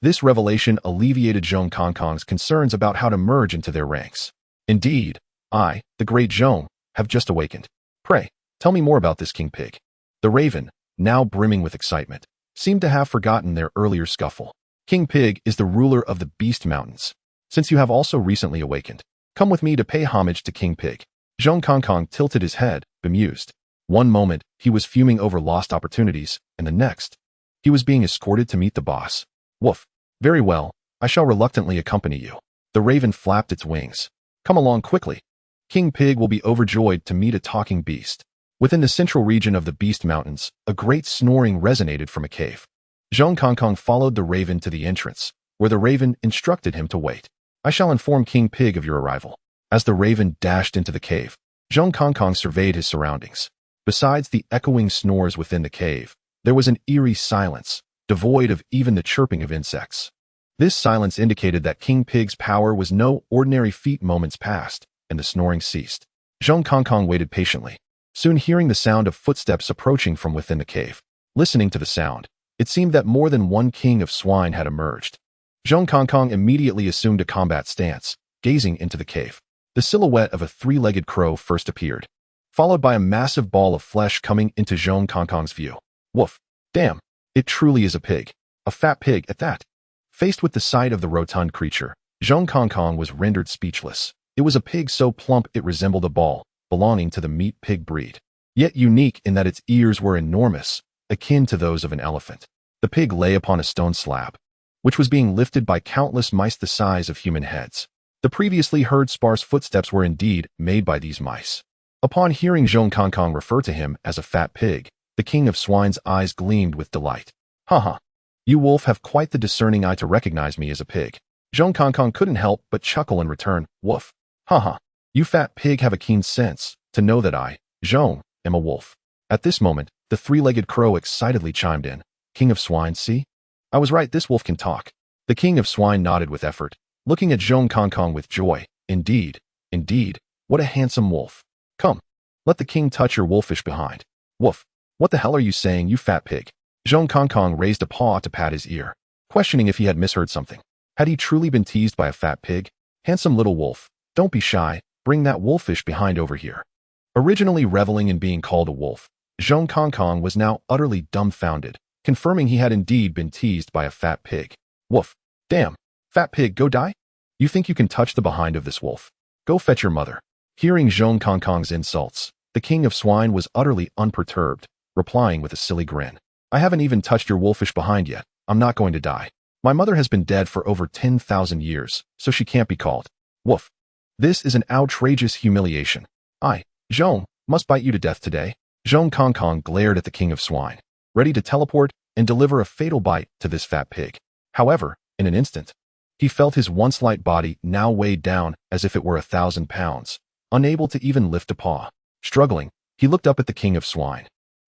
This revelation alleviated Zhong Kongkong's concerns about how to merge into their ranks. Indeed, I, the great Zhong, have just awakened. Pray, tell me more about this King Pig. The raven, now brimming with excitement, seemed to have forgotten their earlier scuffle. King Pig is the ruler of the Beast Mountains. Since you have also recently awakened, come with me to pay homage to King Pig. Zhong Kongkong tilted his head, bemused. One moment, he was fuming over lost opportunities, and the next, he was being escorted to meet the boss. Woof! Very well, I shall reluctantly accompany you. The raven flapped its wings. Come along quickly. King Pig will be overjoyed to meet a talking beast. Within the central region of the Beast Mountains, a great snoring resonated from a cave. Zhong Kongkong followed the raven to the entrance, where the raven instructed him to wait. I shall inform King Pig of your arrival. As the raven dashed into the cave, Zhong Kongkong surveyed his surroundings. Besides the echoing snores within the cave, there was an eerie silence, devoid of even the chirping of insects. This silence indicated that King Pig's power was no ordinary feat. Moments passed, and the snoring ceased. Zhong Kongkong waited patiently, soon hearing the sound of footsteps approaching from within the cave. Listening to the sound, it seemed that more than one king of swine had emerged. Zhong Kongkong immediately assumed a combat stance, gazing into the cave. The silhouette of a 3-legged crow first appeared, followed by a massive ball of flesh coming into Zhong Kongkong's view. Woof! Damn! It truly is a pig. A fat pig at that. Faced with the sight of the rotund creature, Zhong Kongkong was rendered speechless. It was a pig so plump it resembled a ball, belonging to the meat pig breed, yet unique in that its ears were enormous, akin to those of an elephant. The pig lay upon a stone slab, which was being lifted by countless mice the size of human heads. The previously heard sparse footsteps were indeed made by these mice. Upon hearing Zhong Kongkong refer to him as a fat pig, the king of swine's eyes gleamed with delight. Haha! You wolf have quite the discerning eye to recognize me as a pig. Zhong Kongkong couldn't help but chuckle in return. Woof! Haha! You fat pig have a keen sense to know that I, Zhong, am a wolf. At this moment, the 3-legged crow excitedly chimed in. King of swine, see? I was right, this wolf can talk. The king of swine nodded with effort, looking at Zhong Kongkong with joy. Indeed, what a handsome wolf. Come, let the king touch your wolfish behind. Woof! What the hell are you saying, you fat pig? Zhong Kongkong raised a paw to pat his ear, questioning if he had misheard something. Had he truly been teased by a fat pig? Handsome little wolf, don't be shy, bring that wolfish behind over here. Originally reveling in being called a wolf, Zhong Kongkong was now utterly dumbfounded, confirming he had indeed been teased by a fat pig. Woof! Damn! Fat pig, go die? You think you can touch the behind of this wolf? Go fetch your mother. Hearing Zhong Kongkong's insults, the king of swine was utterly unperturbed, replying with a silly grin. I haven't even touched your wolfish behind yet. I'm not going to die. My mother has been dead for over 10,000 years, so she can't be called. Woof. This is an outrageous humiliation. I, Zhong, must bite you to death today. Zhong Kongkong glared at the king of swine, ready to teleport and deliver a fatal bite to this fat pig. However, in an instant, he felt his once light body now weighed down as if it were 1,000 pounds, unable to even lift a paw. Struggling, he looked up at the king of swine,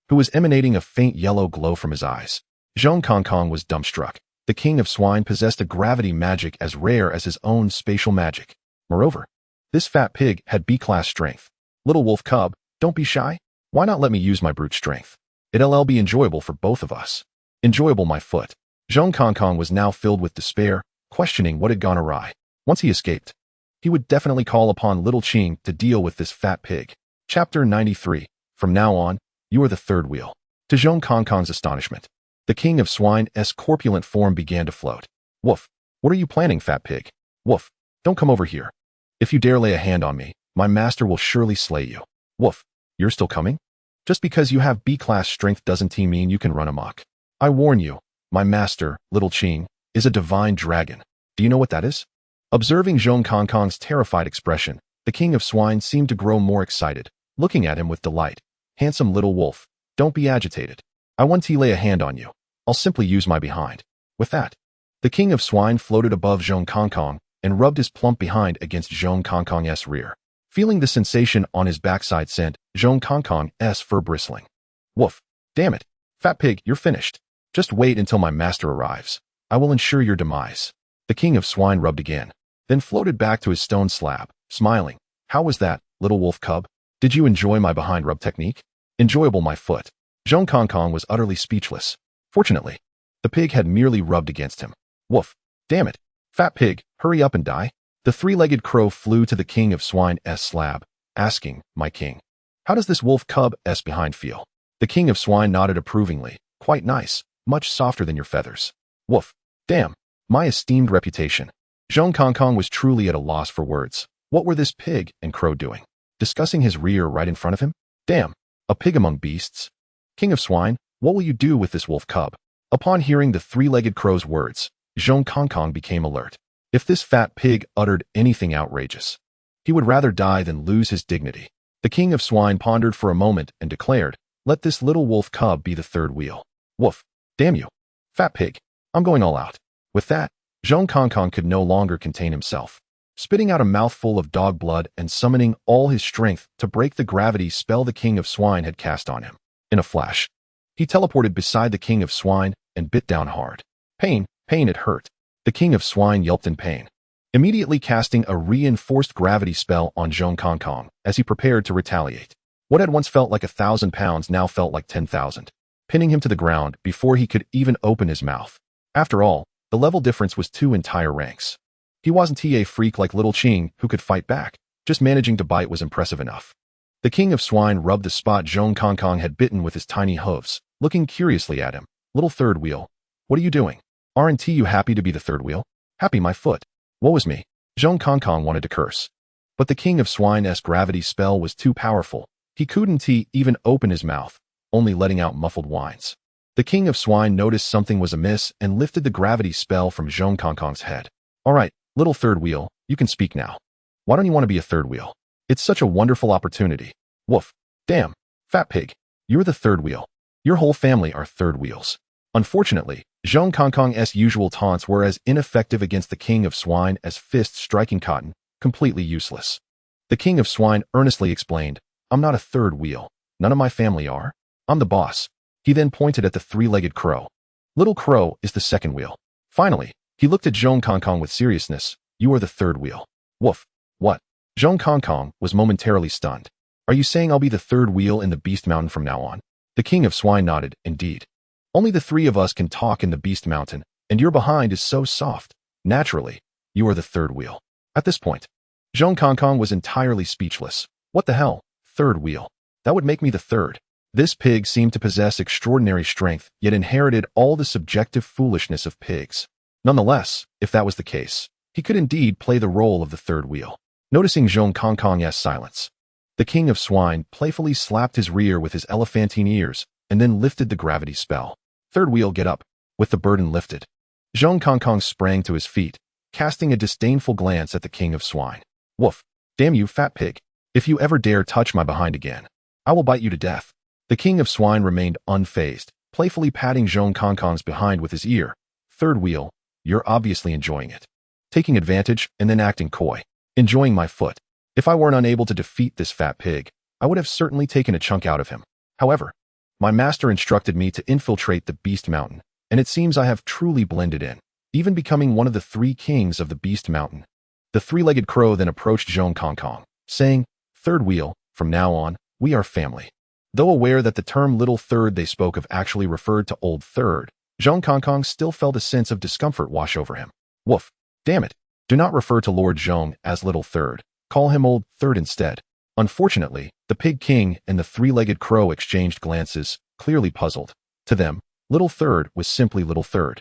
who was emanating a faint yellow glow from his eyes. Zhong Kongkong was dumbstruck. The king of swine possessed a gravity magic as rare as his own spatial magic. Moreover, this fat pig had B-class strength. Little wolf cub, don't be shy. Why not let me use my brute strength? It'll be enjoyable for both of us. Enjoyable, my foot. Zhong Kongkong was now filled with despair, questioning what had gone awry. Once he escaped, he would definitely call upon Little Ching to deal with this fat pig. Chapter 93. From now on, you are the third wheel. To Zhong Kongkong's astonishment, the king of swine's corpulent form began to float. Woof. What are you planning, fat pig? Woof. Don't come over here. If you dare lay a hand on me, my master will surely slay you. Woof. You're still coming? Just because you have B-class strength doesn't mean you can run amok. I warn you, my master, Little Ching, is a divine dragon. Do you know what that is? Observing Zhong Kongkong's terrified expression, the king of swine seemed to grow more excited, looking at him with delight. Handsome little wolf, don't be agitated. I want to lay a hand on you. I'll simply use my behind. With that, the king of swine floated above Zhong Kongkong and rubbed his plump behind against Zhong Kongkong's rear. Feeling the sensation on his backside sent Zhong Kongkong's fur bristling. Woof. Damn it. Fat pig, you're finished. Just wait until my master arrives. I will ensure your demise. The king of swine rubbed again, then floated back to his stone slab, smiling. How was that, little wolf cub? Did you enjoy my behind rub technique? Enjoyable, my foot. Zhong Kongkong was utterly speechless. Fortunately, the pig had merely rubbed against him. Woof. Damn it. Fat pig, hurry up and die. The three-legged crow flew to the king of swine's slab, asking, my king, how does this wolf cub's behind feel? The king of swine nodded approvingly. Quite nice, much softer than your feathers. Woof. Damn, my esteemed reputation. Zhong Kongkong was truly at a loss for words. What were this pig and crow doing? Discussing his rear right in front of him? Damn, a pig among beasts. King of swine, what will you do with this wolf cub? Upon hearing the three-legged crow's words, Zhong Kongkong became alert. If this fat pig uttered anything outrageous, he would rather die than lose his dignity. The king of swine pondered for a moment and declared, let this little wolf cub be the third wheel. Woof. Damn you. Fat pig. I'm going all out. With that, Zhong Kongkong could no longer contain himself. Spitting out a mouthful of dog blood and summoning all his strength to break the gravity spell the king of swine had cast on him. In a flash, he teleported beside the king of swine and bit down hard. Pain, pain, it hurt. The king of swine yelped in pain, immediately casting a reinforced gravity spell on Zhong Kongkong as he prepared to retaliate. What had once felt like 1,000 pounds now felt like 10,000, pinning him to the ground before he could even open his mouth. After all, the level difference was 2 entire ranks. He wasn't a freak like Little Ching who could fight back. Just managing to bite was impressive enough. The king of swine rubbed the spot Zhong Kongkong had bitten with his tiny hooves, looking curiously at him. Little third wheel, what are you doing? Aren't you happy to be the third wheel? Happy, my foot. Woe is me. Zhong Kongkong wanted to curse. But the king of swine's gravity spell was too powerful. He couldn't even open his mouth, only letting out muffled whines. The king of swine noticed something was amiss and lifted the gravity spell from Zhong Kongkong's head. All right, little third wheel, you can speak now. Why don't you want to be a third wheel? It's such a wonderful opportunity. Woof. Damn. Fat pig. You're the third wheel. Your whole family are third wheels. Unfortunately, Zhong Kongkong's usual taunts were as ineffective against the king of swine as fists striking cotton, completely useless. The king of swine earnestly explained, I'm not a third wheel. None of my family are. I'm the boss. He then pointed at the three-legged crow. Little crow is the second wheel. Finally, he looked at Zhong Kongkong with seriousness. You are the third wheel. Woof. What? Zhong Kongkong was momentarily stunned. Are you saying I'll be the third wheel in the Beast Mountain from now on? The king of swine nodded, indeed. Only the three of us can talk in the Beast Mountain, and your behind is so soft. Naturally, you are the third wheel. At this point, Zhong Kongkong was entirely speechless. What the hell? Third wheel. That would make me the third. This pig seemed to possess extraordinary strength, yet inherited all the subjective foolishness of pigs. Nonetheless, if that was the case, He could indeed play the role of the third wheel. Noticing Zhong Kongkong's silence, the king of swine playfully slapped his rear with his elephantine ears and then lifted the gravity spell. Third wheel, get up. With the burden lifted, Zhong Kongkong sprang to his feet, casting a disdainful glance at the king of swine. Woof! Damn you, fat pig. If you ever dare touch my behind again, I will bite you to death. The king of swine remained unfazed, playfully patting Zhong Kongkong's behind with his ear. Third wheel, you're obviously enjoying it. Taking advantage and then acting coy. Enjoying my foot. If I weren't unable to defeat this fat pig, I would have certainly taken a chunk out of him. However, my master instructed me to infiltrate the Beast Mountain, and it seems I have truly blended in, even becoming one of the 3 kings of the Beast Mountain. The 3-legged crow then approached Zhong Kongkong, saying, Third wheel, from now on, we are family. Though aware that the term little third they spoke of actually referred to old third, Zhong Kongkong still felt a sense of discomfort wash over him. Woof! Damn it! Do not refer to Lord Zhong as little third. Call him old third instead. Unfortunately, the pig king and the 3-legged crow exchanged glances, clearly puzzled. To them, little third was simply little third.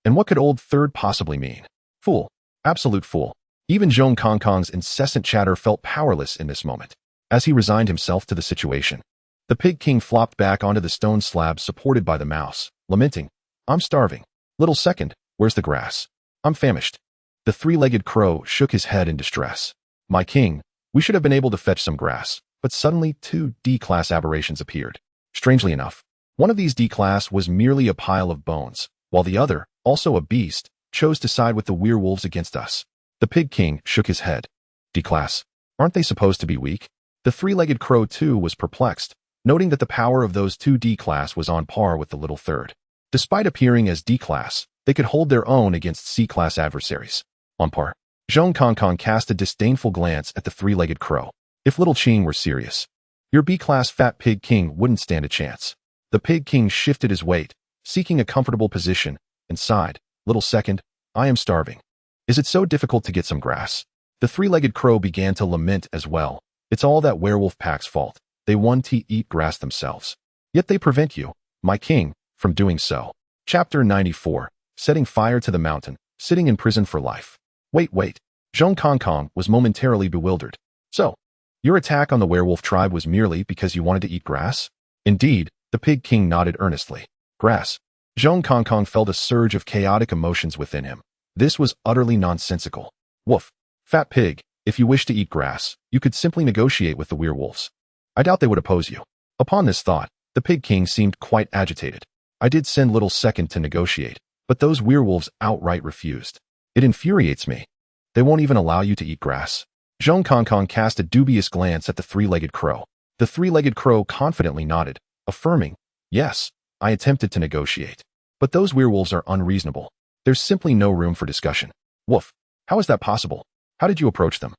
And what could old third possibly mean? Fool. Absolute fool. Even Zhong Kongkong's incessant chatter felt powerless in this moment. As he resigned himself to the situation, the pig king flopped back onto the stone slab supported by the mouse, lamenting, I'm starving. Little second, where's the grass? I'm famished. The 3-legged crow shook his head in distress. My king, we should have been able to fetch some grass, but suddenly 2 D-class aberrations appeared. Strangely enough, one of these D-class was merely a pile of bones, while the other, also a beast, chose to side with the werewolves against us. The pig king shook his head. D-class, aren't they supposed to be weak? The 3-legged crow too was perplexed, noting that the power of those 2 D-class was on par with the little third. Despite appearing as D-class, they could hold their own against C-class adversaries. On par. Zhong Kongkong cast a disdainful glance at the 3-legged crow. If little Qing were serious, your B-class fat pig king wouldn't stand a chance. The pig king shifted his weight, seeking a comfortable position, and sighed, Little second, I am starving. Is it so difficult to get some grass? The 3-legged crow began to lament as well. It's all that werewolf pack's fault. They want to eat grass themselves. Yet they prevent you, my king, from doing so. Chapter 94. Setting fire to the mountain, sitting in prison for life. Wait. Zhong Kongkong was momentarily bewildered. So, your attack on the werewolf tribe was merely because you wanted to eat grass? Indeed, the pig king nodded earnestly. Grass. Zhong Kongkong felt a surge of chaotic emotions within him. This was utterly nonsensical. Woof. Fat pig, if you wish to eat grass, you could simply negotiate with the werewolves. I doubt they would oppose you. Upon this thought, the pig king seemed quite agitated. I did send little second to negotiate, but those werewolves outright refused. It infuriates me. They won't even allow you to eat grass. Zhong Kongkong cast a dubious glance at the 3-legged crow. The 3-legged crow confidently nodded, affirming, yes, I attempted to negotiate. But those werewolves are unreasonable. There's simply no room for discussion. Woof. How is that possible? How did you approach them?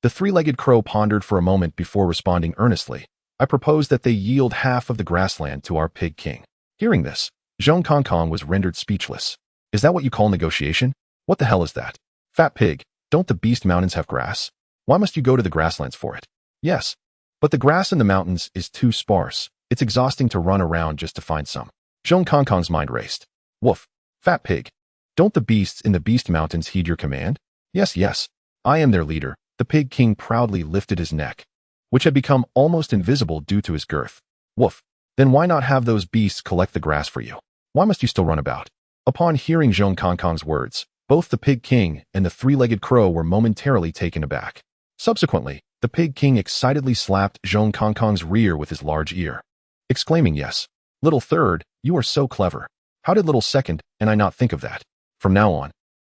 The 3-legged crow pondered for a moment before responding earnestly. I propose that they yield half of the grassland to our pig king. Hearing this, Zhong Kongkong was rendered speechless. Is that what you call negotiation? What the hell is that? Fat pig, don't the Beast Mountains have grass? Why must you go to the grasslands for it? Yes. But the grass in the mountains is too sparse. It's exhausting to run around just to find some. Zhong Kongkong's mind raced. Woof. Fat pig. Don't the beasts in the Beast Mountains heed your command? Yes. I am their leader. The pig king proudly lifted his neck, which had become almost invisible due to his girth. Woof. Then why not have those beasts collect the grass for you? Why must you still run about? Upon hearing Zhong Kongkong's words, both the pig king and the 3-legged crow were momentarily taken aback. Subsequently, the pig king excitedly slapped Zhong Kongkong's rear with his large ear, exclaiming, yes, little third, you are so clever. How did little second and I not think of that? From now on,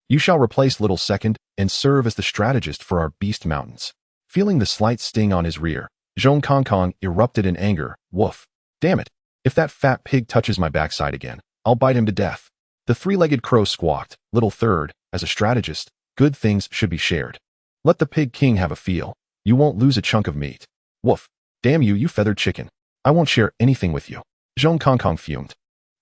you shall replace little second and serve as the strategist for our Beast Mountains. Feeling the slight sting on his rear, Zhong Kongkong erupted in anger. Woof. Damn it. If that fat pig touches my backside again, I'll bite him to death. The 3-legged crow squawked, little third, as a strategist, good things should be shared. Let the pig king have a feel. You won't lose a chunk of meat. Woof. Damn you, you feathered chicken. I won't share anything with you. Zhong Kongkong fumed.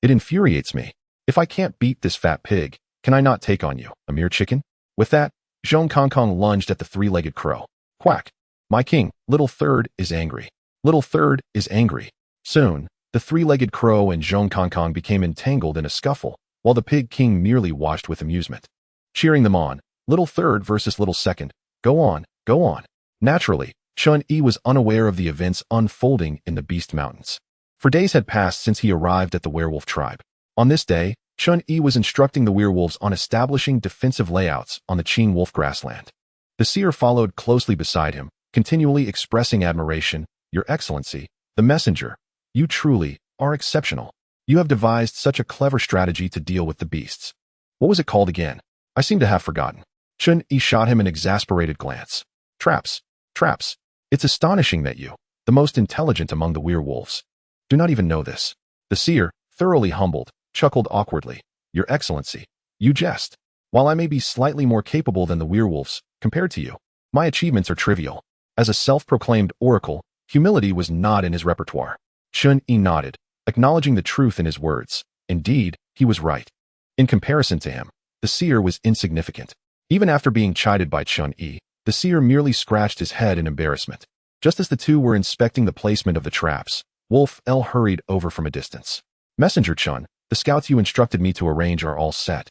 It infuriates me. If I can't beat this fat pig, can I not take on you, a mere chicken? With that, Zhong Kongkong lunged at the 3-legged crow. Quack. My king, little third, is angry. Little third is angry. Soon, the 3-legged crow and Zhong Kongkong became entangled in a scuffle, while the pig king merely watched with amusement. Cheering them on, Little third versus little second. Go on, go on. Naturally, Chun-Yi was unaware of the events unfolding in the Beast Mountains. For days had passed since he arrived at the werewolf tribe. On this day, Chun-Yi was instructing the werewolves on establishing defensive layouts on the Qing wolf grassland. The seer followed closely beside him, continually expressing admiration. Your Excellency, the messenger, you truly are exceptional. You have devised such a clever strategy to deal with the beasts. What was it called again? I seem to have forgotten. Chun-Yi shot him an exasperated glance. Traps. Traps. It's astonishing that you, the most intelligent among the werewolves, do not even know this. The seer, thoroughly humbled, chuckled awkwardly. Your Excellency, you jest. While I may be slightly more capable than the werewolves, compared to you, my achievements are trivial. As a self-proclaimed oracle, humility was not in his repertoire. Chun-Yi nodded, acknowledging the truth in his words. Indeed, he was right. In comparison to him, the seer was insignificant. Even after being chided by Chun-Yi, the seer merely scratched his head in embarrassment. Just as the two were inspecting the placement of the traps, Wolf L hurried over from a distance. Messenger Chun, the scouts you instructed me to arrange are all set.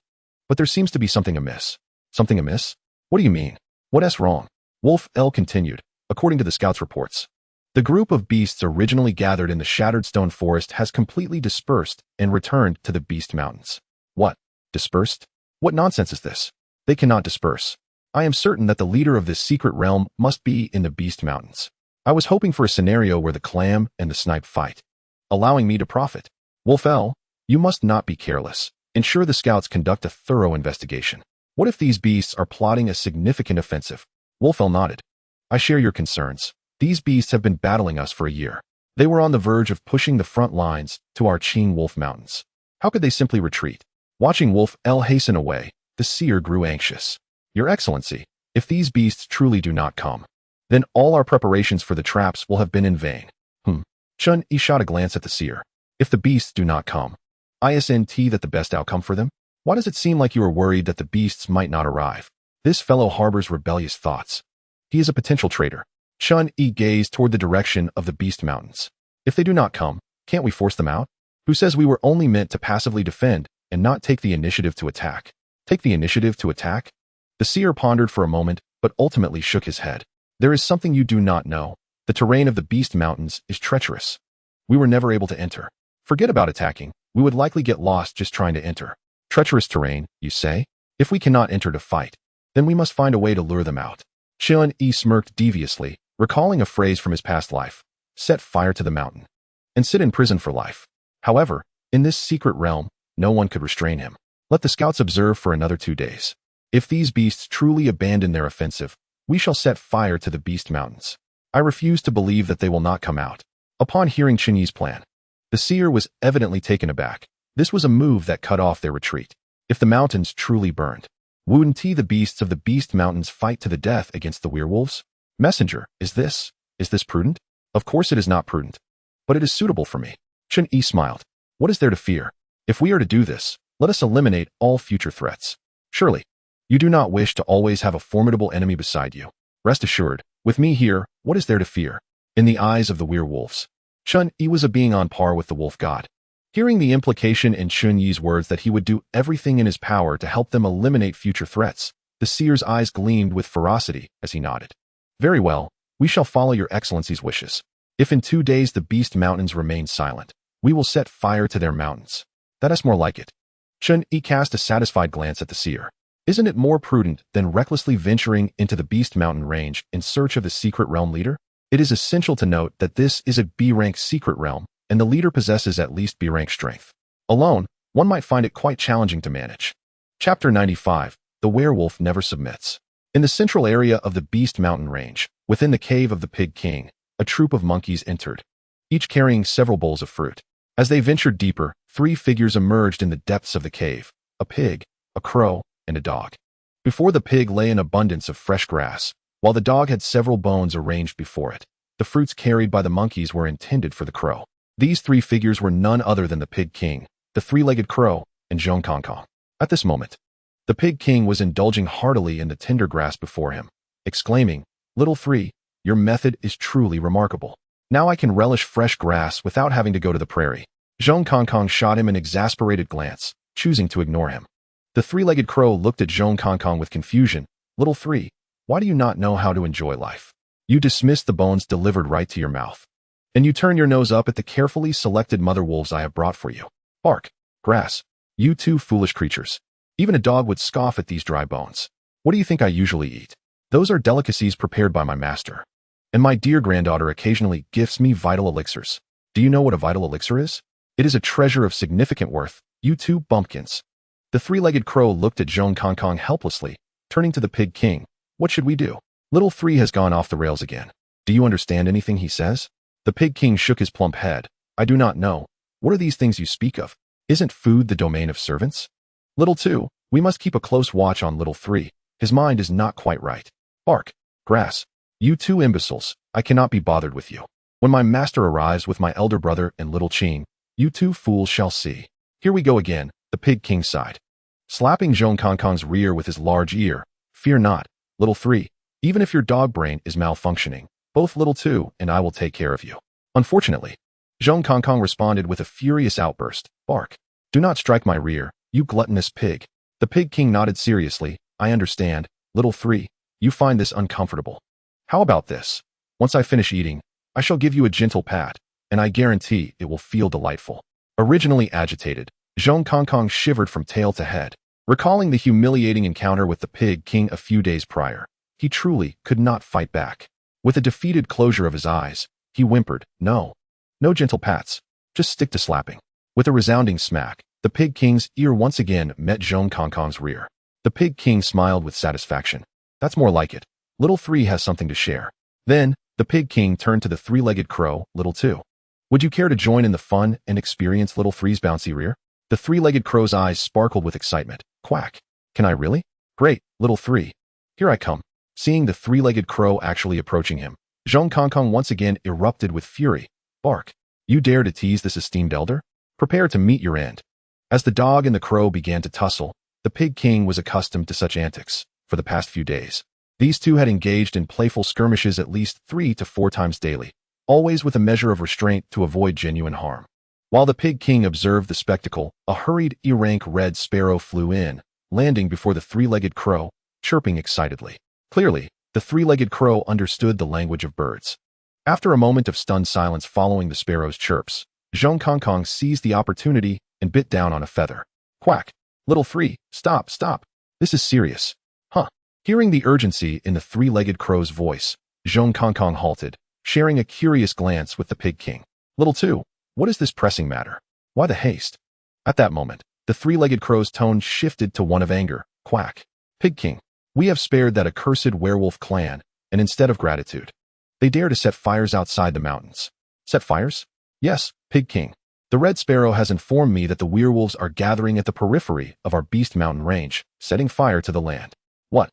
But there seems to be something amiss. Something amiss? What do you mean? What's wrong? Wolf L continued, according to the scouts' reports. The group of beasts originally gathered in the Shattered Stone Forest has completely dispersed and returned to the Beast Mountains. What? Dispersed? What nonsense is this? They cannot disperse. I am certain that the leader of this secret realm must be in the Beast Mountains. I was hoping for a scenario where the clam and the snipe fight, allowing me to profit. Wolf L, you must not be careless. Ensure the scouts conduct a thorough investigation. What if these beasts are plotting a significant offensive? Wolf L nodded. I share your concerns. These beasts have been battling us for a year. They were on the verge of pushing the front lines to our Qing Wolf Mountains. How could they simply retreat? Watching Wolf L hasten away, the seer grew anxious. Your Excellency, if these beasts truly do not come, then all our preparations for the traps will have been in vain. Chun-Yi shot a glance at the seer. If the beasts do not come, isn't that the best outcome for them? Why does it seem like you are worried that the beasts might not arrive? This fellow harbors rebellious thoughts. He is a potential traitor. Chun-Yi gazed toward the direction of the Beast Mountains. If they do not come, can't we force them out? Who says we were only meant to passively defend and not take the initiative to attack? Take the initiative to attack? The seer pondered for a moment, but ultimately shook his head. There is something you do not know. The terrain of the Beast Mountains is treacherous. We were never able to enter. Forget about attacking. We would likely get lost just trying to enter. Treacherous terrain, you say? If we cannot enter to fight, then we must find a way to lure them out. Chun-Yi smirked deviously, recalling a phrase from his past life. Set fire to the mountain and sit in prison for life. However, in this secret realm, no one could restrain him. Let the scouts observe for another 2 days. If these beasts truly abandon their offensive, we shall set fire to the Beast Mountains. I refuse to believe that they will not come out. Upon hearing Chun-Yi's plan, the seer was evidently taken aback. This was a move that cut off their retreat. If the mountains truly burned, wouldn't the beasts of the Beast Mountains fight to the death against the werewolves? Messenger, is this prudent? Of course it is not prudent, but it is suitable for me. Chun-Yi smiled. What is there to fear? If we are to do this, let us eliminate all future threats. Surely, you do not wish to always have a formidable enemy beside you. Rest assured, with me here, what is there to fear? In the eyes of the werewolves, Chun-Yi was a being on par with the wolf god. Hearing the implication in Chun-Yi's words that he would do everything in his power to help them eliminate future threats, the seer's eyes gleamed with ferocity as he nodded. Very well, we shall follow your Excellency's wishes. If in 2 days the Beast Mountains remain silent, we will set fire to their mountains. That is more like it. Chun-Yi cast a satisfied glance at the seer. Isn't it more prudent than recklessly venturing into the Beast Mountain range in search of the secret realm leader? It is essential to note that this is a B-rank secret realm, and the leader possesses at least B-rank strength. Alone, one might find it quite challenging to manage. Chapter 95, The Werewolf Never Submits. In the central area of the Beast Mountain range, within the cave of the Pig King, a troop of monkeys entered, each carrying several bowls of fruit. As they ventured deeper, 3 figures emerged in the depths of the cave, a pig, a crow, and a dog. Before the pig lay an abundance of fresh grass, while the dog had several bones arranged before it. The fruits carried by the monkeys were intended for the crow. These 3 figures were none other than the Pig King, the 3-legged crow, and Zhong Kong. At this moment, the Pig King was indulging heartily in the tender grass before him, exclaiming, "Little 3, your method is truly remarkable. Now I can relish fresh grass without having to go to the prairie." Zhong Kong shot him an exasperated glance, choosing to ignore him. The three-legged crow looked at Zhong Kong with confusion. Little three, why do you not know how to enjoy life? You dismiss the bones delivered right to your mouth. And you turn your nose up at the carefully selected mother wolves I have brought for you. Bark, grass, you two foolish creatures. Even a dog would scoff at these dry bones. What do you think I usually eat? Those are delicacies prepared by my master. And my dear granddaughter occasionally gifts me vital elixirs. Do you know what a vital elixir is? It is a treasure of significant worth, you two bumpkins. The three-legged crow looked at Zhong Kong helplessly, turning to the pig king. What should we do? Little three has gone off the rails again. Do you understand anything he says? The pig king shook his plump head. I do not know. What are these things you speak of? Isn't food the domain of servants? Little two, we must keep a close watch on little three. His mind is not quite right. Bark, grass, you two imbeciles, I cannot be bothered with you. When my master arrives with my elder brother and little Ching, you two fools shall see. Here we go again, the pig king sighed, slapping Zhong Kong's rear with his large ear. Fear not, little three, even if your dog brain is malfunctioning, both little two and I will take care of you. Unfortunately, Zhong Kong responded with a furious outburst. Bark, do not strike my rear, you gluttonous pig. The pig king nodded seriously. I understand, little three, you find this uncomfortable. How about this? Once I finish eating, I shall give you a gentle pat, and I guarantee it will feel delightful. Originally agitated, Zhong Kong shivered from tail to head, recalling the humiliating encounter with the pig king a few days prior. He truly could not fight back. With a defeated closure of his eyes, he whimpered, no gentle pats, just stick to slapping. With a resounding smack, the pig king's ear once again met Zhong Kong's rear. The pig king smiled with satisfaction. That's more like it. Little three has something to share. Then, the pig king turned to the three-legged crow, little two. Would you care to join in the fun and experience little three's bouncy rear? The three-legged crow's eyes sparkled with excitement. Quack. Can I really? Great, little three. Here I come. Seeing the three-legged crow actually approaching him, Zhong Kong once again erupted with fury. Bark. You dare to tease this esteemed elder? Prepare to meet your end. As the dog and the crow began to tussle, the pig king was accustomed to such antics. For the past few days, these two had engaged in playful skirmishes at least 3 to 4 times daily, always with a measure of restraint to avoid genuine harm. While the pig king observed the spectacle, a hurried E-rank red sparrow flew in, landing before the three-legged crow, chirping excitedly. Clearly, the three-legged crow understood the language of birds. After a moment of stunned silence following the sparrow's chirps, Zhong Kong seized the opportunity and bit down on a feather. Quack! Little three, stop! This is serious. Huh. Hearing the urgency in the three-legged crow's voice, Zhong Kong halted, sharing a curious glance with the pig king. Little two, what is this pressing matter? Why the haste? At that moment, the three-legged crow's tone shifted to one of anger. Quack. Pig king, we have spared that accursed werewolf clan, and instead of gratitude, they dare to set fires outside the mountains. Set fires? Yes, pig king. The red sparrow has informed me that the werewolves are gathering at the periphery of our Beast Mountain range, setting fire to the land. What?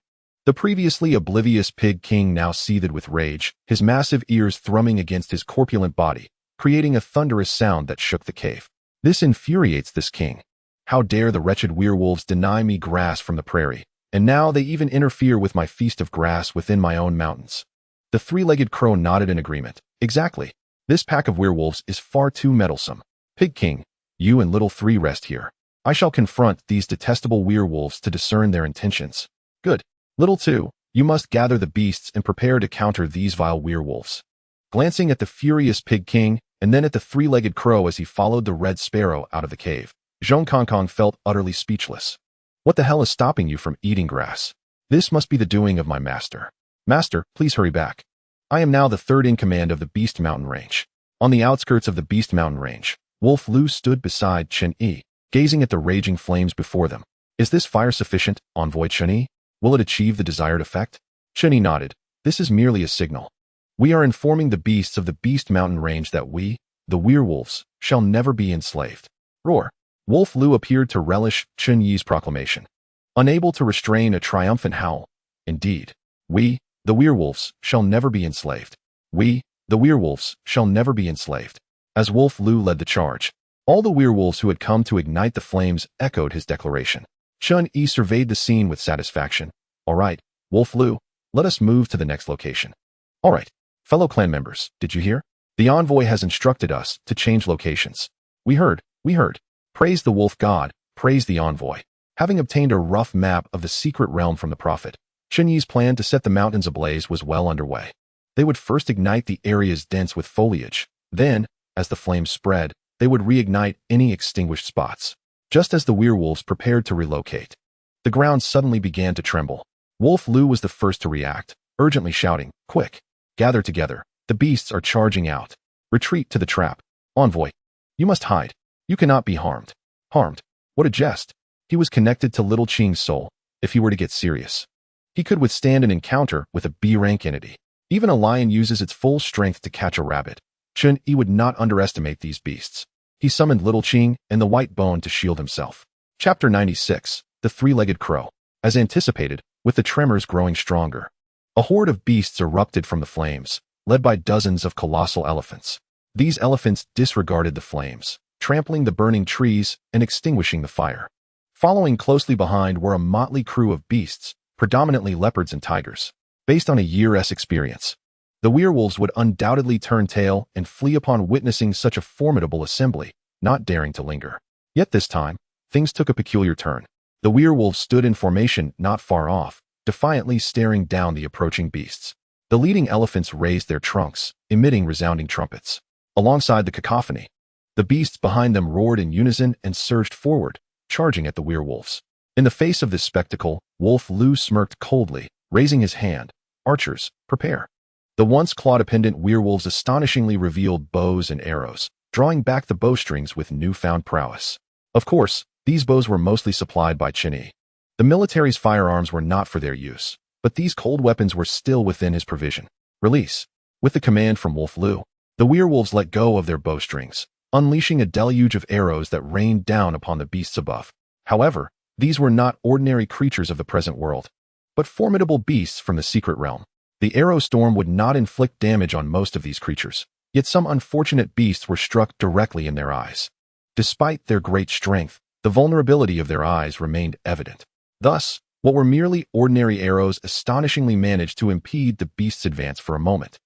The previously oblivious pig king now seethed with rage, his massive ears thrumming against his corpulent body, creating a thunderous sound that shook the cave. This infuriates this king. How dare the wretched werewolves deny me grass from the prairie, and now they even interfere with my feast of grass within my own mountains. The three-legged crow nodded in agreement. Exactly. This pack of werewolves is far too meddlesome. Pig king, you and little three rest here. I shall confront these detestable werewolves to discern their intentions. Good. Little two, you must gather the beasts and prepare to counter these vile werewolves. Glancing at the furious pig king, and then at the three-legged crow as he followed the red sparrow out of the cave, Zhong Kong felt utterly speechless. What the hell is stopping you from eating grass? This must be the doing of my master. Master, please hurry back. I am now the third in command of the Beast Mountain range. On the outskirts of the Beast Mountain range, Wolf Lu stood beside Chen Yi, gazing at the raging flames before them. Is this fire sufficient, envoy Chen Yi? Will it achieve the desired effect? Chen Yi nodded. This is merely a signal. We are informing the beasts of the Beast Mountain range that we, the werewolves, shall never be enslaved. Roar. Wolf Lu appeared to relish Chen Yi's proclamation, unable to restrain a triumphant howl. Indeed, we, the werewolves, shall never be enslaved. We, the werewolves, shall never be enslaved. As Wolf Lu led the charge, all the werewolves who had come to ignite the flames echoed his declaration. Chen Yi surveyed the scene with satisfaction. All right, Wolf Lu, let us move to the next location. All right, fellow clan members, did you hear? The envoy has instructed us to change locations. We heard. Praise the wolf god, praise the envoy. Having obtained a rough map of the secret realm from the prophet, Chen Yi's plan to set the mountains ablaze was well underway. They would first ignite the areas dense with foliage. Then, as the flames spread, they would reignite any extinguished spots. Just as the werewolves prepared to relocate, the ground suddenly began to tremble. Wolf Lu was the first to react, urgently shouting, "Quick! Gather together! The beasts are charging out! Retreat to the trap! Envoy! You must hide! You cannot be harmed!" Harmed? What a jest! He was connected to Little Qing's soul. If he were to get serious, he could withstand an encounter with a B-rank entity. Even a lion uses its full strength to catch a rabbit. Chen Yi would not underestimate these beasts. He summoned Little Qing and the white bone to shield himself. Chapter 96. The Three-Legged Crow. As anticipated, with the tremors growing stronger, a horde of beasts erupted from the flames, led by dozens of colossal elephants. These elephants disregarded the flames, trampling the burning trees and extinguishing the fire. Following closely behind were a motley crew of beasts, predominantly leopards and tigers. Based on a year's experience, the werewolves would undoubtedly turn tail and flee upon witnessing such a formidable assembly, not daring to linger. Yet this time, things took a peculiar turn. The werewolves stood in formation not far off, defiantly staring down the approaching beasts. The leading elephants raised their trunks, emitting resounding trumpets. Alongside the cacophony, the beasts behind them roared in unison and surged forward, charging at the werewolves. In the face of this spectacle, Wolf Lu smirked coldly, raising his hand. "Archers, prepare." The once claw-dependent werewolves astonishingly revealed bows and arrows, drawing back the bowstrings with newfound prowess. Of course, these bows were mostly supplied by Chen Yi. The military's firearms were not for their use, but these cold weapons were still within his provision. Release. With the command from Wolf Lu, the werewolves let go of their bowstrings, unleashing a deluge of arrows that rained down upon the beasts above. However, these were not ordinary creatures of the present world, but formidable beasts from the secret realm. The arrow storm would not inflict damage on most of these creatures, yet some unfortunate beasts were struck directly in their eyes. Despite their great strength, the vulnerability of their eyes remained evident. Thus, what were merely ordinary arrows astonishingly managed to impede the beast's advance for a moment,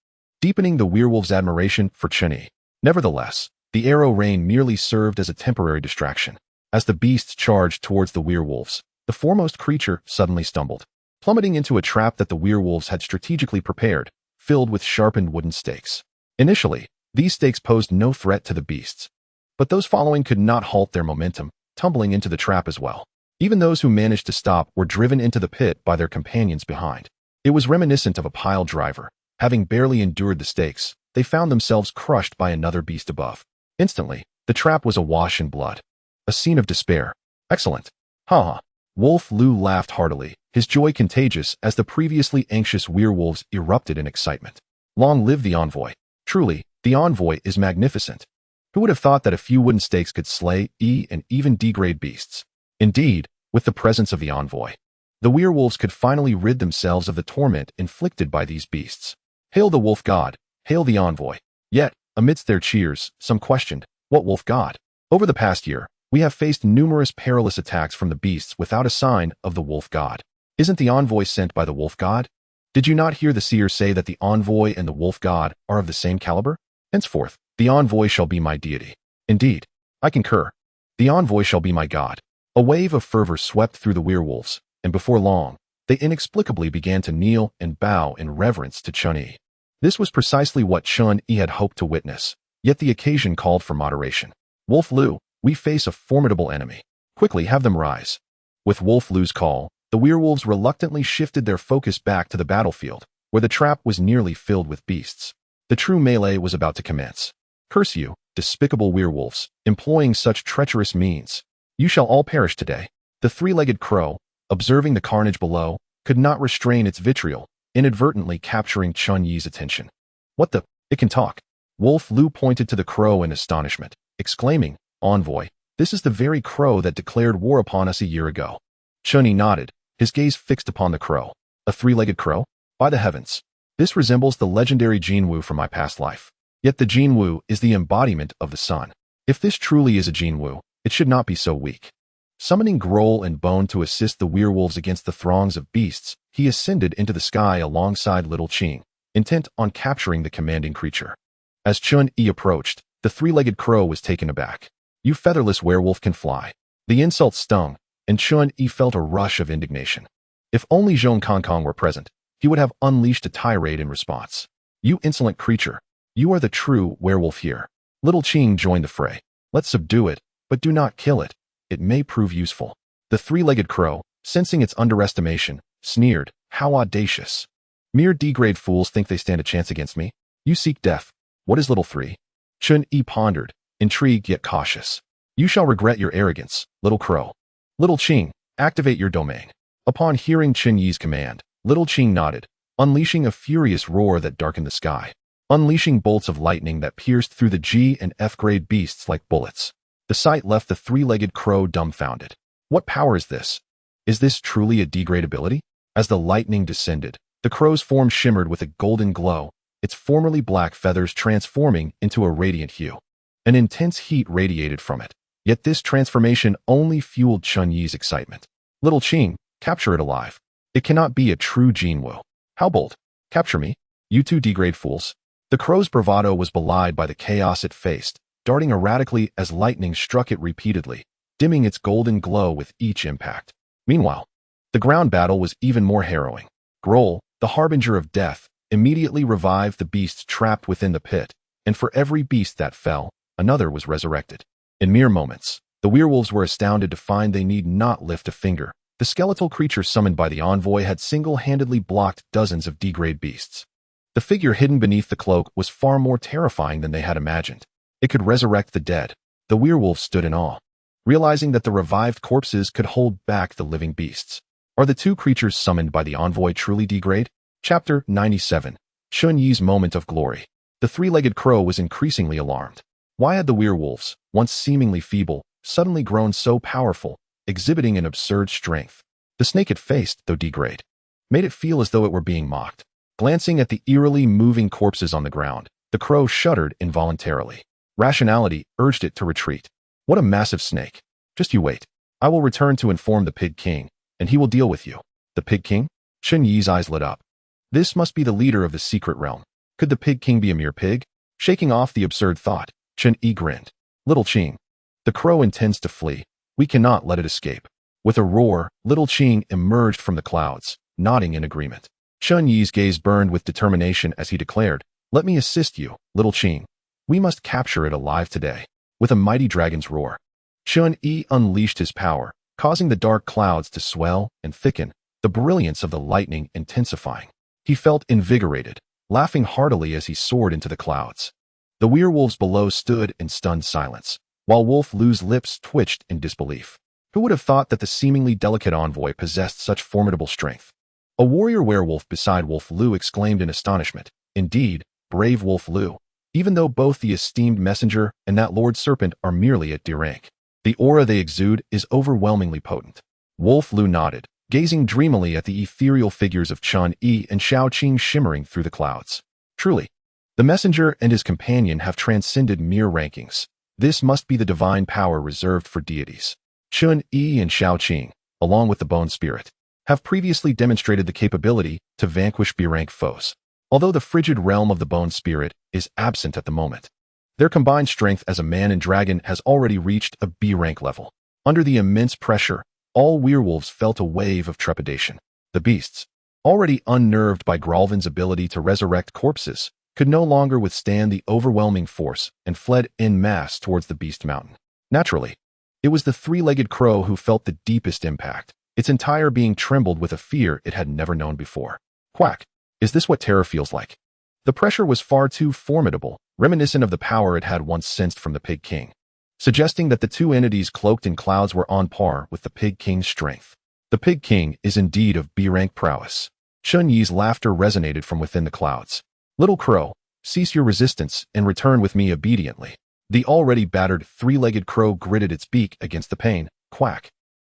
deepening the werewolf's admiration for Chen Yi. Nevertheless, the arrow rain merely served as a temporary distraction. As the beasts charged towards the werewolves, the foremost creature suddenly stumbled, plummeting into a trap that the werewolves had strategically prepared, filled with sharpened wooden stakes. Initially, these stakes posed no threat to the beasts, but those following could not halt their momentum, tumbling into the trap as well. Even those who managed to stop were driven into the pit by their companions behind. It was reminiscent of a pile driver. Having barely endured the stakes, they found themselves crushed by another beast above. Instantly, the trap was awash in blood. A scene of despair. Excellent. Ha! Wolf Lu laughed heartily, his joy contagious as the previously anxious werewolves erupted in excitement. Long live the envoy. Truly, the envoy is magnificent. Who would have thought that a few wooden stakes could slay and even degrade beasts? Indeed, with the presence of the envoy, the werewolves could finally rid themselves of the torment inflicted by these beasts. Hail the wolf god, hail the envoy. Yet, amidst their cheers, some questioned, what wolf god? Over the past year, we have faced numerous perilous attacks from the beasts without a sign of the wolf god. Isn't the envoy sent by the wolf god? Did you not hear the seer say that the envoy and the wolf god are of the same caliber? Henceforth, the envoy shall be my deity. Indeed, I concur. The envoy shall be my god. A wave of fervor swept through the werewolves, and before long, they inexplicably began to kneel and bow in reverence to Chen Yi. This was precisely what Chen Yi had hoped to witness, yet the occasion called for moderation. Wolf Lu, we face a formidable enemy. Quickly have them rise. With Wolf Lu's call, the werewolves reluctantly shifted their focus back to the battlefield, where the trap was nearly filled with beasts. The true melee was about to commence. Curse you, despicable werewolves, employing such treacherous means. You shall all perish today. The three-legged crow, observing the carnage below, could not restrain its vitriol, inadvertently capturing Chen Yi's attention. What the? It can talk. Wolf Lu pointed to the crow in astonishment, exclaiming, Envoy, this is the very crow that declared war upon us a year ago. Chen Yi nodded, his gaze fixed upon the crow. A three-legged crow? By the heavens! This resembles the legendary Jinwu from my past life. Yet the Jinwu is the embodiment of the sun. If this truly is a Jinwu, it should not be so weak. Summoning Groll and Bone to assist the werewolves against the throngs of beasts, he ascended into the sky alongside Little Qing, intent on capturing the commanding creature. As Chen Yi approached, the three-legged crow was taken aback. You featherless werewolf can fly. The insult stung, and Chun Yi felt a rush of indignation. If only Zhong Kong were present, he would have unleashed a tirade in response. You insolent creature, you are the true werewolf here. Little Qing joined the fray. Let's subdue it, but do not kill it. It may prove useful. The three-legged crow, sensing its underestimation, sneered, how audacious. Mere D-grade fools think they stand a chance against me. You seek death. What is little three? Chun Yi pondered, intrigued yet cautious. You shall regret your arrogance, little crow. Little Qing, activate your domain. Upon hearing Chun Yi's command, little Qing nodded, unleashing a furious roar that darkened the sky, unleashing bolts of lightning that pierced through the G and F-grade beasts like bullets. The sight left the three-legged crow dumbfounded. What power is this? Is this truly a D-grade ability? As the lightning descended, the crow's form shimmered with a golden glow, its formerly black feathers transforming into a radiant hue. An intense heat radiated from it, yet this transformation only fueled Chun Yi's excitement. Little Qing, capture it alive. It cannot be a true Jinwu. How bold. Capture me, you two D-grade fools. The crow's bravado was belied by the chaos it faced, darting erratically as lightning struck it repeatedly, dimming its golden glow with each impact. Meanwhile, the ground battle was even more harrowing. Grohl, the harbinger of death, immediately revived the beasts trapped within the pit, and for every beast that fell, another was resurrected. In mere moments, the werewolves were astounded to find they need not lift a finger. The skeletal creature summoned by the envoy had single-handedly blocked dozens of D-grade beasts. The figure hidden beneath the cloak was far more terrifying than they had imagined. It could resurrect the dead. The werewolves stood in awe, realizing that the revived corpses could hold back the living beasts. Are the two creatures summoned by the envoy truly D-grade? Chapter 97. Chun Yi's Moment of Glory. The three-legged crow was increasingly alarmed. Why had the werewolves, once seemingly feeble, suddenly grown so powerful, exhibiting an absurd strength? The snake it faced, though D-grade, made it feel as though it were being mocked. Glancing at the eerily moving corpses on the ground, the crow shuddered involuntarily. Rationality urged it to retreat. What a massive snake. Just you wait. I will return to inform the Pig King, and he will deal with you. The Pig King? Chun Yi's eyes lit up. This must be the leader of the secret realm. Could the Pig King be a mere pig? Shaking off the absurd thought, Chun Yi grinned. Little Qing, the crow intends to flee. We cannot let it escape. With a roar, Little Qing emerged from the clouds, nodding in agreement. Chun Yi's gaze burned with determination as he declared, let me assist you, Little Qing. We must capture it alive today. With a mighty dragon's roar, Chun Yi unleashed his power, causing the dark clouds to swell and thicken, the brilliance of the lightning intensifying. He felt invigorated, laughing heartily as he soared into the clouds. The werewolves below stood in stunned silence, while Wolf Lu's lips twitched in disbelief. Who would have thought that the seemingly delicate envoy possessed such formidable strength? A warrior werewolf beside Wolf Lu exclaimed in astonishment. Indeed, brave Wolf Lu, even though both the esteemed messenger and that Lord Serpent are merely at D rank. The aura they exude is overwhelmingly potent. Wolf Lu nodded, gazing dreamily at the ethereal figures of Chun Yi and Xiao Qing shimmering through the clouds. Truly, the messenger and his companion have transcended mere rankings. This must be the divine power reserved for deities. Chun Yi and Xiao Qing, along with the bone spirit, have previously demonstrated the capability to vanquish B-rank foes. Although the frigid realm of the bone spirit is absent at the moment, their combined strength as a man and dragon has already reached a B-rank level. Under the immense pressure, all werewolves felt a wave of trepidation. The beasts, already unnerved by Gralvin's ability to resurrect corpses, could no longer withstand the overwhelming force and fled en masse towards the Beast Mountain. Naturally, it was the three-legged crow who felt the deepest impact. Its entire being trembled with a fear it had never known before. Quack! Is this what terror feels like? The pressure was far too formidable, reminiscent of the power it had once sensed from the Pig King, suggesting that the two entities cloaked in clouds were on par with the Pig King's strength. The Pig King is indeed of B-rank prowess. Chun Yi's laughter resonated from within the clouds. Little crow, cease your resistance and return with me obediently. The already battered three-legged crow gritted its beak against the pane. Quack!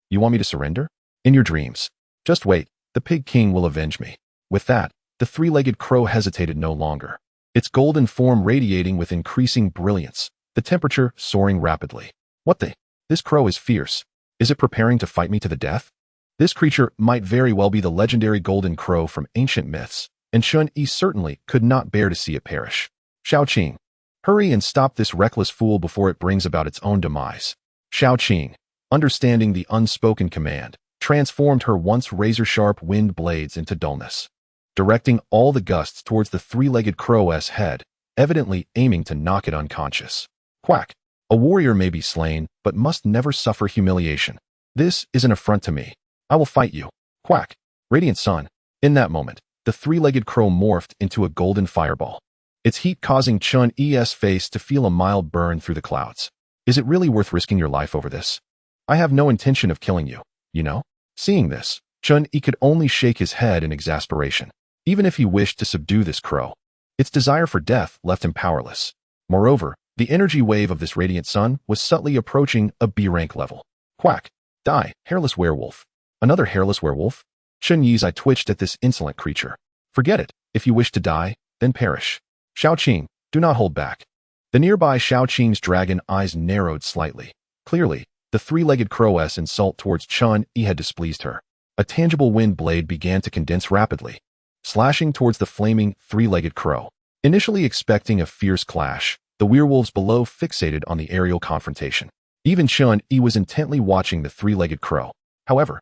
You want me to surrender? In your dreams. Just wait, the Pig King will avenge me. With that, the three-legged crow hesitated no longer, its golden form radiating with increasing brilliance, the temperature soaring rapidly. What the? This crow is fierce. Is it preparing to fight me to the death? This creature might very well be the legendary golden crow from ancient myths, and Chun Yi certainly could not bear to see it perish. Xiao Qing, hurry and stop this reckless fool before it brings about its own demise. Xiao Qing, understanding the unspoken command, transformed her once razor-sharp wind blades into dullness, directing all the gusts towards the three-legged crow's head, evidently aiming to knock it unconscious. Quack! A warrior may be slain, but must never suffer humiliation. This is an affront to me. I will fight you. Quack! Radiant sun. In that moment, the three-legged crow morphed into a golden fireball, its heat causing Chun-Yi's face to feel a mild burn through the clouds. Is it really worth risking your life over this? I have no intention of killing you, you know? Seeing this, Chun-Yi could only shake his head in exasperation. Even if he wished to subdue this crow, its desire for death left him powerless. Moreover, the energy wave of this radiant sun was subtly approaching a B-rank level. Quack! Die, hairless werewolf. Another hairless werewolf? Chun-Yi's eye twitched at this insolent creature. Forget it. If you wish to die, then perish. Xiaoqing, do not hold back. The nearby Xiaoqing's dragon eyes narrowed slightly. Clearly, the three-legged crow's insult towards Chun-Yi had displeased her. A tangible wind blade began to condense rapidly, slashing towards the flaming three-legged crow. Initially expecting a fierce clash, the werewolves below fixated on the aerial confrontation. Even Chun-Yi was intently watching the three-legged crow. However,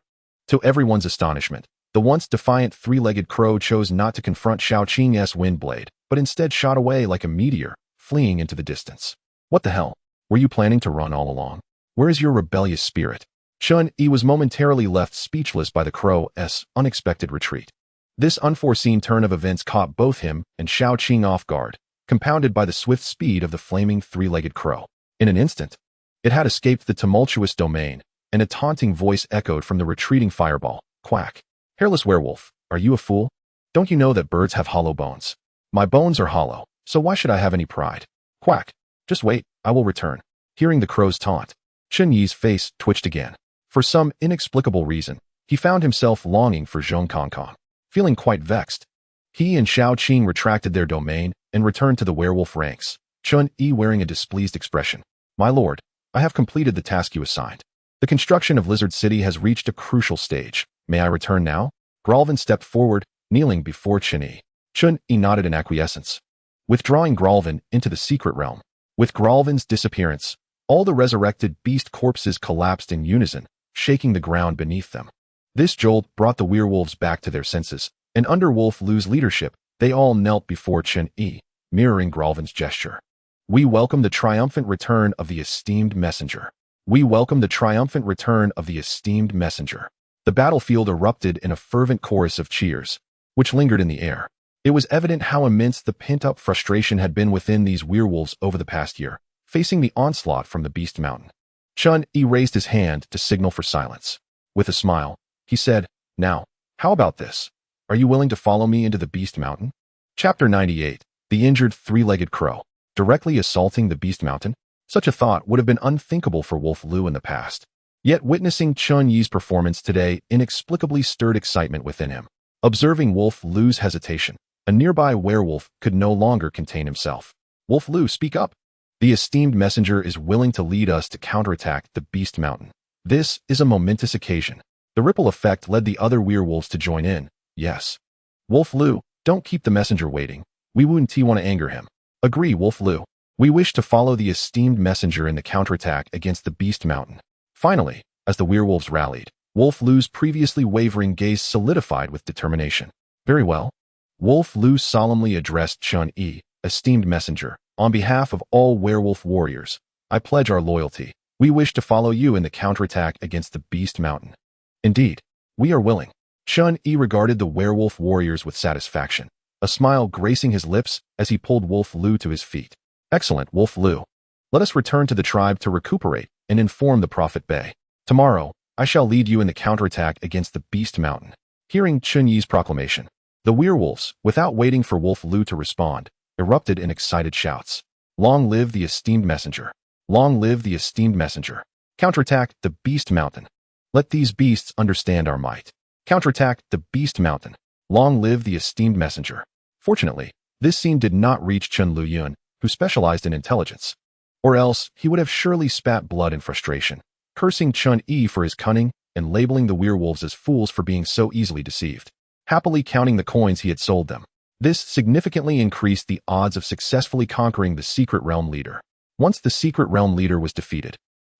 to everyone's astonishment, the once defiant three-legged crow chose not to confront Xiaoqing's wind blade, but instead shot away like a meteor, fleeing into the distance. What the hell? Were you planning to run all along? Where is your rebellious spirit? Chun-Yi was momentarily left speechless by the crow's unexpected retreat. This unforeseen turn of events caught both him and Xiaoqing off guard, compounded by the swift speed of the flaming three-legged crow. In an instant, it had escaped the tumultuous domain, and a taunting voice echoed from the retreating fireball. Quack! Hairless werewolf, are you a fool? Don't you know that birds have hollow bones? My bones are hollow, so why should I have any pride? Quack! Just wait, I will return. Hearing the crow's taunt, Chun-Yi's face twitched again. For some inexplicable reason, he found himself longing for Zhong Kongkong. Feeling quite vexed, he and Xiaoqing retracted their domain and returned to the werewolf ranks, Chun-Yi wearing a displeased expression. My lord, I have completed the task you assigned. The construction of Lizard City has reached a crucial stage. May I return now? Gralvin stepped forward, kneeling before Chun-Yi. Chun-Yi nodded in acquiescence, withdrawing Gralvin into the secret realm. With Gralvin's disappearance, all the resurrected beast corpses collapsed in unison, shaking the ground beneath them. This jolt brought the werewolves back to their senses, and under Wolf Lu's leadership, they all knelt before Chun-Yi, mirroring Gralvin's gesture. We welcome the triumphant return of the esteemed messenger. We welcome the triumphant return of the esteemed messenger. The battlefield erupted in a fervent chorus of cheers, which lingered in the air. It was evident how immense the pent-up frustration had been within these werewolves over the past year, facing the onslaught from the Beast Mountain. Chun-Yi raised his hand to signal for silence. With a smile, he said, Now, how about this? Are you willing to follow me into the Beast Mountain? Chapter 98. The Injured Three-Legged Crow. Directly assaulting the Beast Mountain? Such a thought would have been unthinkable for Wolf Lu in the past. Yet witnessing Chun-Yi's performance today inexplicably stirred excitement within him. Observing Wolf Lu's hesitation, a nearby werewolf could no longer contain himself. Wolf Lu, speak up. The esteemed messenger is willing to lead us to counterattack the Beast Mountain. This is a momentous occasion. The ripple effect led the other werewolves to join in. Yes. Wolf Lu, don't keep the messenger waiting. We wouldn't want to anger him. Agree, Wolf Lu. We wish to follow the esteemed messenger in the counterattack against the Beast Mountain. Finally, as the werewolves rallied, Wolf Lu's previously wavering gaze solidified with determination. Very well. Wolf Lu solemnly addressed Chun-Yi, esteemed messenger. On behalf of all werewolf warriors, I pledge our loyalty. We wish to follow you in the counterattack against the Beast Mountain. Indeed, we are willing. Chun-Yi regarded the werewolf warriors with satisfaction, a smile gracing his lips as he pulled Wolf Lu to his feet. Excellent, Wolf Lu. Let us return to the tribe to recuperate and inform the Prophet Bey. Tomorrow, I shall lead you in the counterattack against the Beast Mountain. Hearing Chun-Yi's proclamation, the werewolves, without waiting for Wolf Lu to respond, erupted in excited shouts. Long live the esteemed messenger. Long live the esteemed messenger. Counterattack the Beast Mountain. Let these beasts understand our might. Counterattack the Beast Mountain. Long live the esteemed messenger. Fortunately, this scene did not reach Chun Luyun, who specialized in intelligence. Or else, he would have surely spat blood in frustration, cursing Chun-Yi for his cunning and labeling the werewolves as fools for being so easily deceived. Happily counting the coins he had sold them. This significantly increased the odds of successfully conquering the Secret Realm leader. Once the Secret Realm leader was defeated,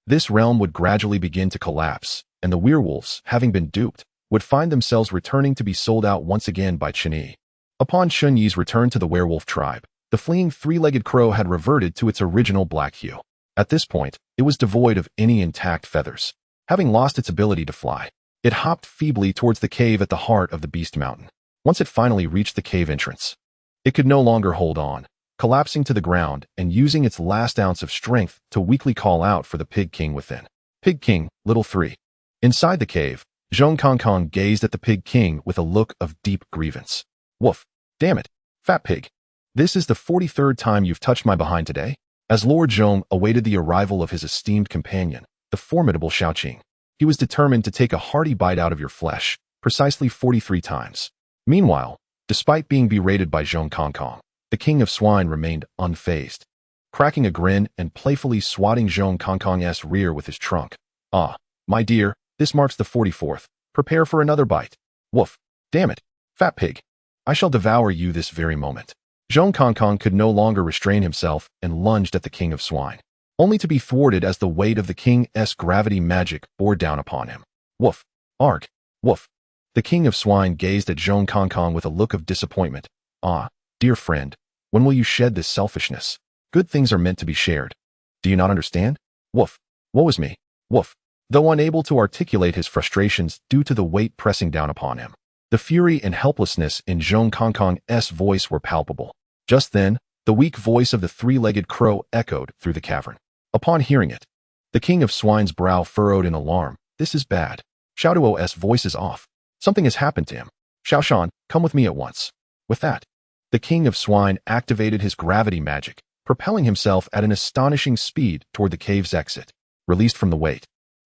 This realm would gradually begin to collapse, and the werewolves, having been duped, would find themselves returning to be sold out once again by Chunyi. Upon Chunyi's return to the werewolf tribe, the fleeing three-legged crow had reverted to its original black hue. At this point, it was devoid of any intact feathers. Having lost its ability to fly, it hopped feebly towards the cave at the heart of the Beast Mountain. Once it finally reached the cave entrance, it could no longer hold on, collapsing to the ground and using its last ounce of strength to weakly call out for the Pig King within. Pig King, Little 3. Inside the cave, Zhong Kongkong gazed at the Pig King with a look of deep grievance. Woof. Damn it, fat pig. This is the 43rd time you've touched my behind today? As Lord Zhong awaited the arrival of his esteemed companion, the formidable Xiaoqing, he was determined to take a hearty bite out of your flesh, precisely 43 times. Meanwhile, despite being berated by Zhong Kongkong, the King of Swine remained unfazed, cracking a grin and playfully swatting Zhong Kongkong's rear with his trunk. Ah, my dear, this marks the 44th. Prepare for another bite. Woof. Damn it, fat pig. I shall devour you this very moment. Zhong Kongkong could no longer restrain himself and lunged at the King of Swine, only to be thwarted as the weight of the King's gravity magic bore down upon him. Woof. Arg. Woof. The King of Swine gazed at Zhong Kongkong with a look of disappointment. Ah, dear friend, when will you shed this selfishness? Good things are meant to be shared. Do you not understand? Woof. Woe is me. Woof. Though unable to articulate his frustrations due to the weight pressing down upon him, the fury and helplessness in Zhong Kongkong's voice were palpable. Just then, the weak voice of the three-legged crow echoed through the cavern. Upon hearing it, the King of Swine's brow furrowed in alarm. This is bad. Xiaoduo's voice is off. Something has happened to him. Xiaoshan, come with me at once. With that, the King of Swine activated his gravity magic, propelling himself at an astonishing speed toward the cave's exit. Released from the weight,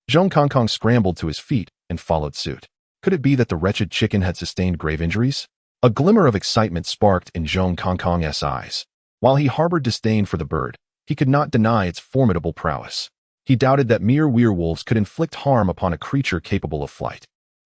Zhong Kongkong scrambled to his feet and followed suit. Could it be that the wretched chicken had sustained grave injuries? A glimmer of excitement sparked in Zhong Kongkong's eyes. While he harbored disdain for the bird, he could not deny its formidable prowess. He doubted that mere werewolves could inflict harm upon a creature capable of flight.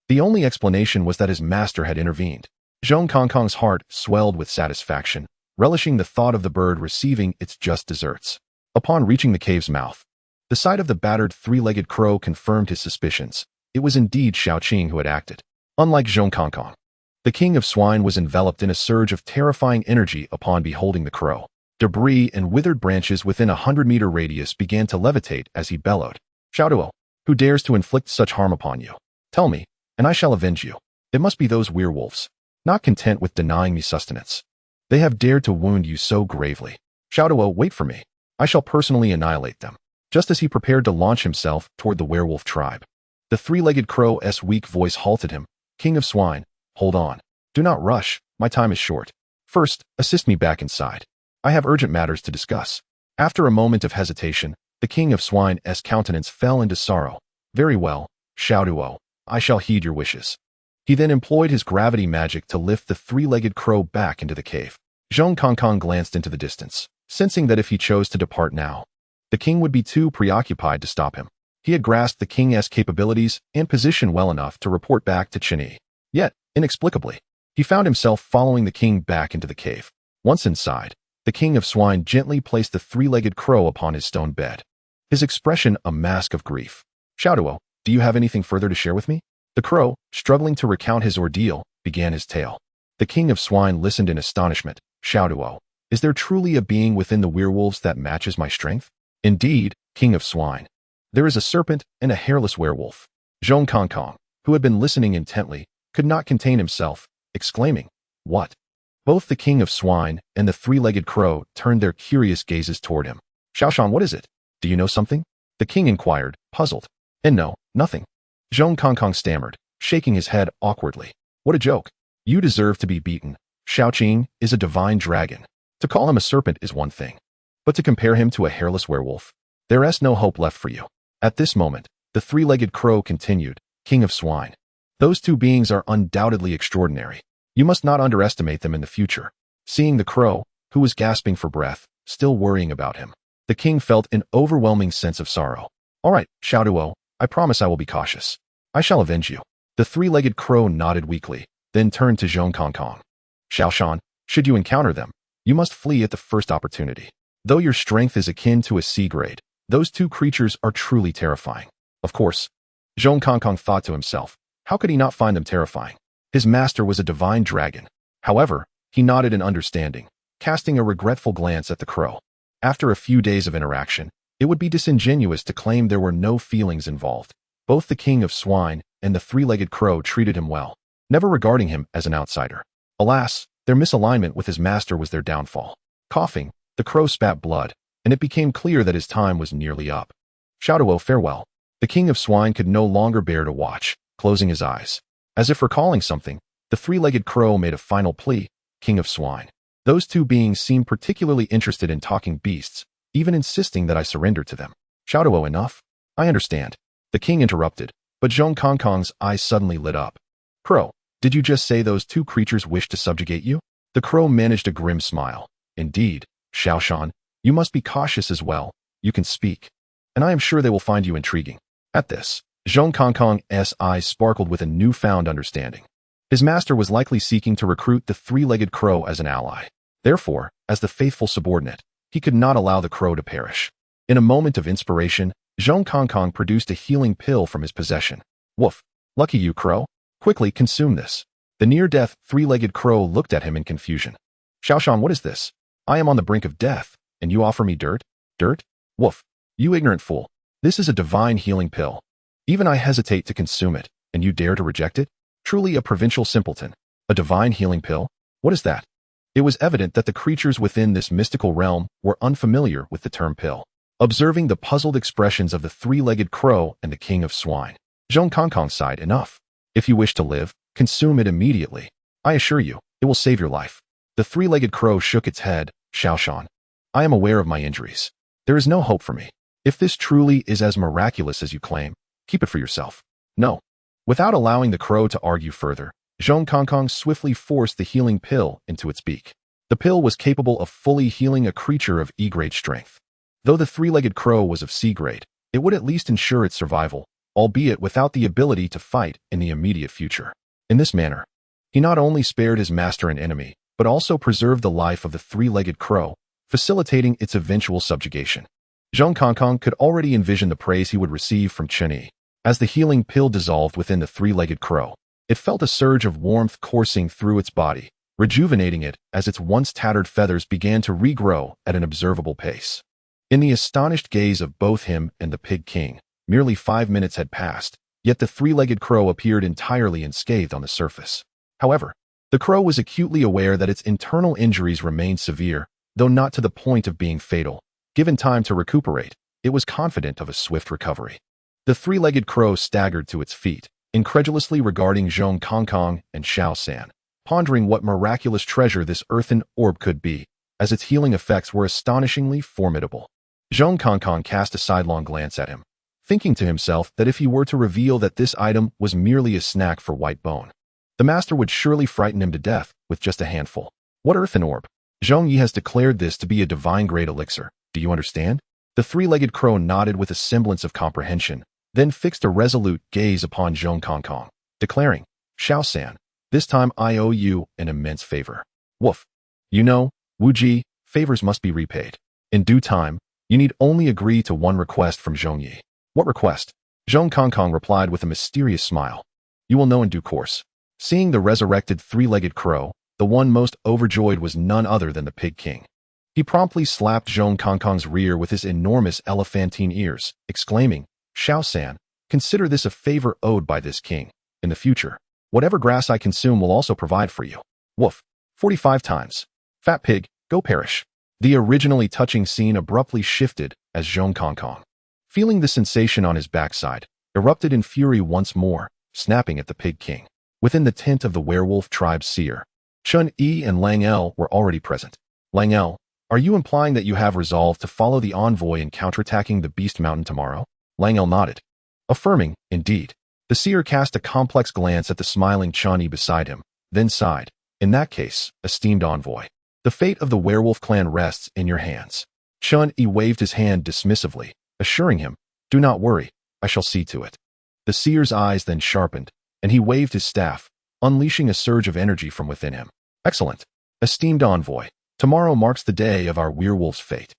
The only explanation was that his master had intervened. Zhong Kongkong's heart swelled with satisfaction, relishing the thought of the bird receiving its just deserts. Upon reaching the cave's mouth, the sight of the battered three-legged crow confirmed his suspicions. It was indeed Xiaoqing who had acted. Unlike Zhong Kongkong, the King of Swine was enveloped in a surge of terrifying energy upon beholding the crow. Debris and withered branches within a 100-meter radius began to levitate as he bellowed. Xiaoduo, who dares to inflict such harm upon you? Tell me, and I shall avenge you. It must be those werewolves, not content with denying me sustenance. They have dared to wound you so gravely. Xiaoduo, wait for me. I shall personally annihilate them. Just as he prepared to launch himself toward the werewolf tribe, the three-legged crow's weak voice halted him. King of Swine, hold on. Do not rush. My time is short. First, assist me back inside. I have urgent matters to discuss. After a moment of hesitation, the King of Swine's countenance fell into sorrow. Very well, Xiaoduo. I shall heed your wishes. He then employed his gravity magic to lift the three-legged crow back into the cave. Zhong Kongkong glanced into the distance, sensing that if he chose to depart now, the king would be too preoccupied to stop him. He had grasped the king's capabilities and position well enough to report back to Chunyi. Yet, inexplicably, he found himself following the king back into the cave. Once inside, the King of Swine gently placed the three-legged crow upon his stone bed, his expression a mask of grief. Xiaoduo, do you have anything further to share with me? The crow, struggling to recount his ordeal, began his tale. The King of Swine listened in astonishment. Xiaoduo, is there truly a being within the werewolves that matches my strength? Indeed, King of Swine. There is a serpent and a hairless werewolf. Zhong Kongkong, who had been listening intently, could not contain himself, exclaiming, What? Both the King of Swine and the three-legged crow turned their curious gazes toward him. Xiaoshan, what is it? Do you know something? The king inquired, puzzled. And no, nothing. Zhong Kongkong stammered, shaking his head awkwardly. What a joke. You deserve to be beaten. Xiaoqing is a divine dragon. To call him a serpent is one thing, but to compare him to a hairless werewolf, there is no hope left for you. At this moment, the three-legged crow continued, King of Swine. Those two beings are undoubtedly extraordinary. You must not underestimate them in the future. Seeing the crow, who was gasping for breath, still worrying about him, the king felt an overwhelming sense of sorrow. All right, Xiaoduo, I promise I will be cautious. I shall avenge you. The three-legged crow nodded weakly, then turned to Zhong Kongkong. Xiaoshan, should you encounter them, you must flee at the first opportunity. Though your strength is akin to a C grade, Those two creatures are truly terrifying. Of course, Zhong Kongkong thought to himself, how could he not find them terrifying? His master was a divine dragon. However, he nodded in understanding, casting a regretful glance at the crow. After a few days of interaction, it would be disingenuous to claim there were no feelings involved. Both the king of swine and the three-legged crow treated him well, never regarding him as an outsider. Alas, their misalignment with his master was their downfall. Coughing, the crow spat blood, and it became clear that his time was nearly up. Shoutuo, farewell. The king of swine could no longer bear to watch, closing his eyes. As if recalling something, the three-legged crow made a final plea, King of swine. Those two beings seemed particularly interested in talking beasts, even insisting that I surrender to them. Shoutuo, enough? I understand. The king interrupted, but Zhong Kongkong's eyes suddenly lit up. Crow, did you just say those two creatures wish to subjugate you? The crow managed a grim smile. Indeed, Xiaoshan, you must be cautious as well. You can speak. And I am sure they will find you intriguing. At this, Zhong Kongkong's eyes sparkled with a newfound understanding. His master was likely seeking to recruit the three-legged crow as an ally. Therefore, as the faithful subordinate, he could not allow the crow to perish. In a moment of inspiration, Zhong Kongkong produced a healing pill from his possession. Woof! Lucky you, crow. Quickly consume this. The near-death three-legged crow looked at him in confusion. Xiaoshan, what is this? I am on the brink of death, and you offer me dirt? Dirt? Woof! You ignorant fool. This is a divine healing pill. Even I hesitate to consume it, and you dare to reject it? Truly a provincial simpleton. A divine healing pill? What is that? It was evident that the creatures within this mystical realm were unfamiliar with the term pill. Observing the puzzled expressions of the three-legged crow and the king of swine, Zhong Kongkong sighed, enough. If you wish to live, consume it immediately. I assure you, it will save your life. The three-legged crow shook its head. Xiaoshan, I am aware of my injuries. There is no hope for me. If this truly is as miraculous as you claim, keep it for yourself. No. Without allowing the crow to argue further, Zhong Kongkong swiftly forced the healing pill into its beak. The pill was capable of fully healing a creature of E-grade strength. Though the three-legged crow was of C-grade, it would at least ensure its survival, albeit without the ability to fight in the immediate future. In this manner, he not only spared his master and enemy, but also preserved the life of the three-legged crow, facilitating its eventual subjugation. Zhong Kongkong could already envision the praise he would receive from Chen Yi. As the healing pill dissolved within the three-legged crow, it felt a surge of warmth coursing through its body, rejuvenating it as its once tattered feathers began to regrow at an observable pace. In the astonished gaze of both him and the Pig King, merely 5 minutes had passed, yet the three-legged crow appeared entirely unscathed on the surface. However, the crow was acutely aware that its internal injuries remained severe, though not to the point of being fatal. Given time to recuperate, it was confident of a swift recovery. The three-legged crow staggered to its feet, incredulously regarding Zhong Kongkong and Xiao San, pondering what miraculous treasure this earthen orb could be, as its healing effects were astonishingly formidable. Zhong Kongkong cast a sidelong glance at him, thinking to himself that if he were to reveal that this item was merely a snack for white bone, the master would surely frighten him to death with just a handful. What earthen orb? Zhong Yi has declared this to be a divine-grade elixir. Do you understand? The three-legged crow nodded with a semblance of comprehension, then fixed a resolute gaze upon Zhong Kongkong, declaring, Xiao San, this time I owe you an immense favor. Woof. You know, Wu Ji, favors must be repaid. In due time, you need only agree to one request from Zhong Yi. What request? Zhong Kongkong replied with a mysterious smile. You will know in due course. Seeing the resurrected three-legged crow, the one most overjoyed was none other than the Pig King. He promptly slapped Zhong Kongkong's rear with his enormous elephantine ears, exclaiming, Xiao San, consider this a favor owed by this king. In the future, whatever grass I consume will also provide for you. Woof. 45 times. Fat pig, go perish. The originally touching scene abruptly shifted as Zhong Kongkong, feeling the sensation on his backside, erupted in fury once more, snapping at the Pig King. Within the tent of the werewolf tribe's seer, Chun Yi and Lang El were already present. Lang El, are you implying that you have resolved to follow the envoy in counterattacking the Beast Mountain tomorrow? Lang El nodded, affirming, indeed. The seer cast a complex glance at the smiling Chun Yi beside him, then sighed. In that case, esteemed envoy, the fate of the werewolf clan rests in your hands. Chun Yi waved his hand dismissively, assuring him, do not worry, I shall see to it. The seer's eyes then sharpened, and he waved his staff, unleashing a surge of energy from within him. Excellent. Esteemed envoy, tomorrow marks the day of our werewolf's fate.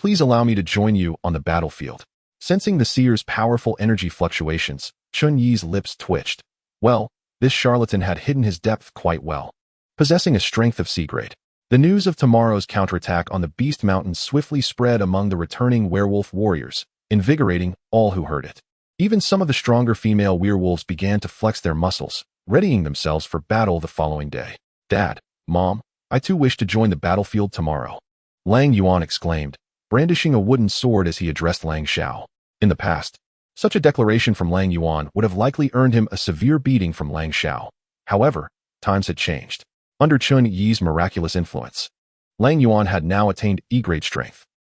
Please allow me to join you on the battlefield. Sensing the seer's powerful energy fluctuations, Chun Yi's lips twitched. Well, this charlatan had hidden his depth quite well. Possessing a strength of C-grade. The news of tomorrow's counterattack on the Beast Mountain swiftly spread among the returning werewolf warriors, invigorating all who heard it. Even some of the stronger female werewolves began to flex their muscles, readying themselves for battle the following day. Dad, Mom, I too wish to join the battlefield tomorrow. Lang Yuan exclaimed, brandishing a wooden sword as he addressed Lang Xiao. In the past, such a declaration from Lang Yuan would have likely earned him a severe beating from Lang Xiao. However, times had changed. Under Chun Yi's miraculous influence, Lang Yuan had now attained E-grade strength.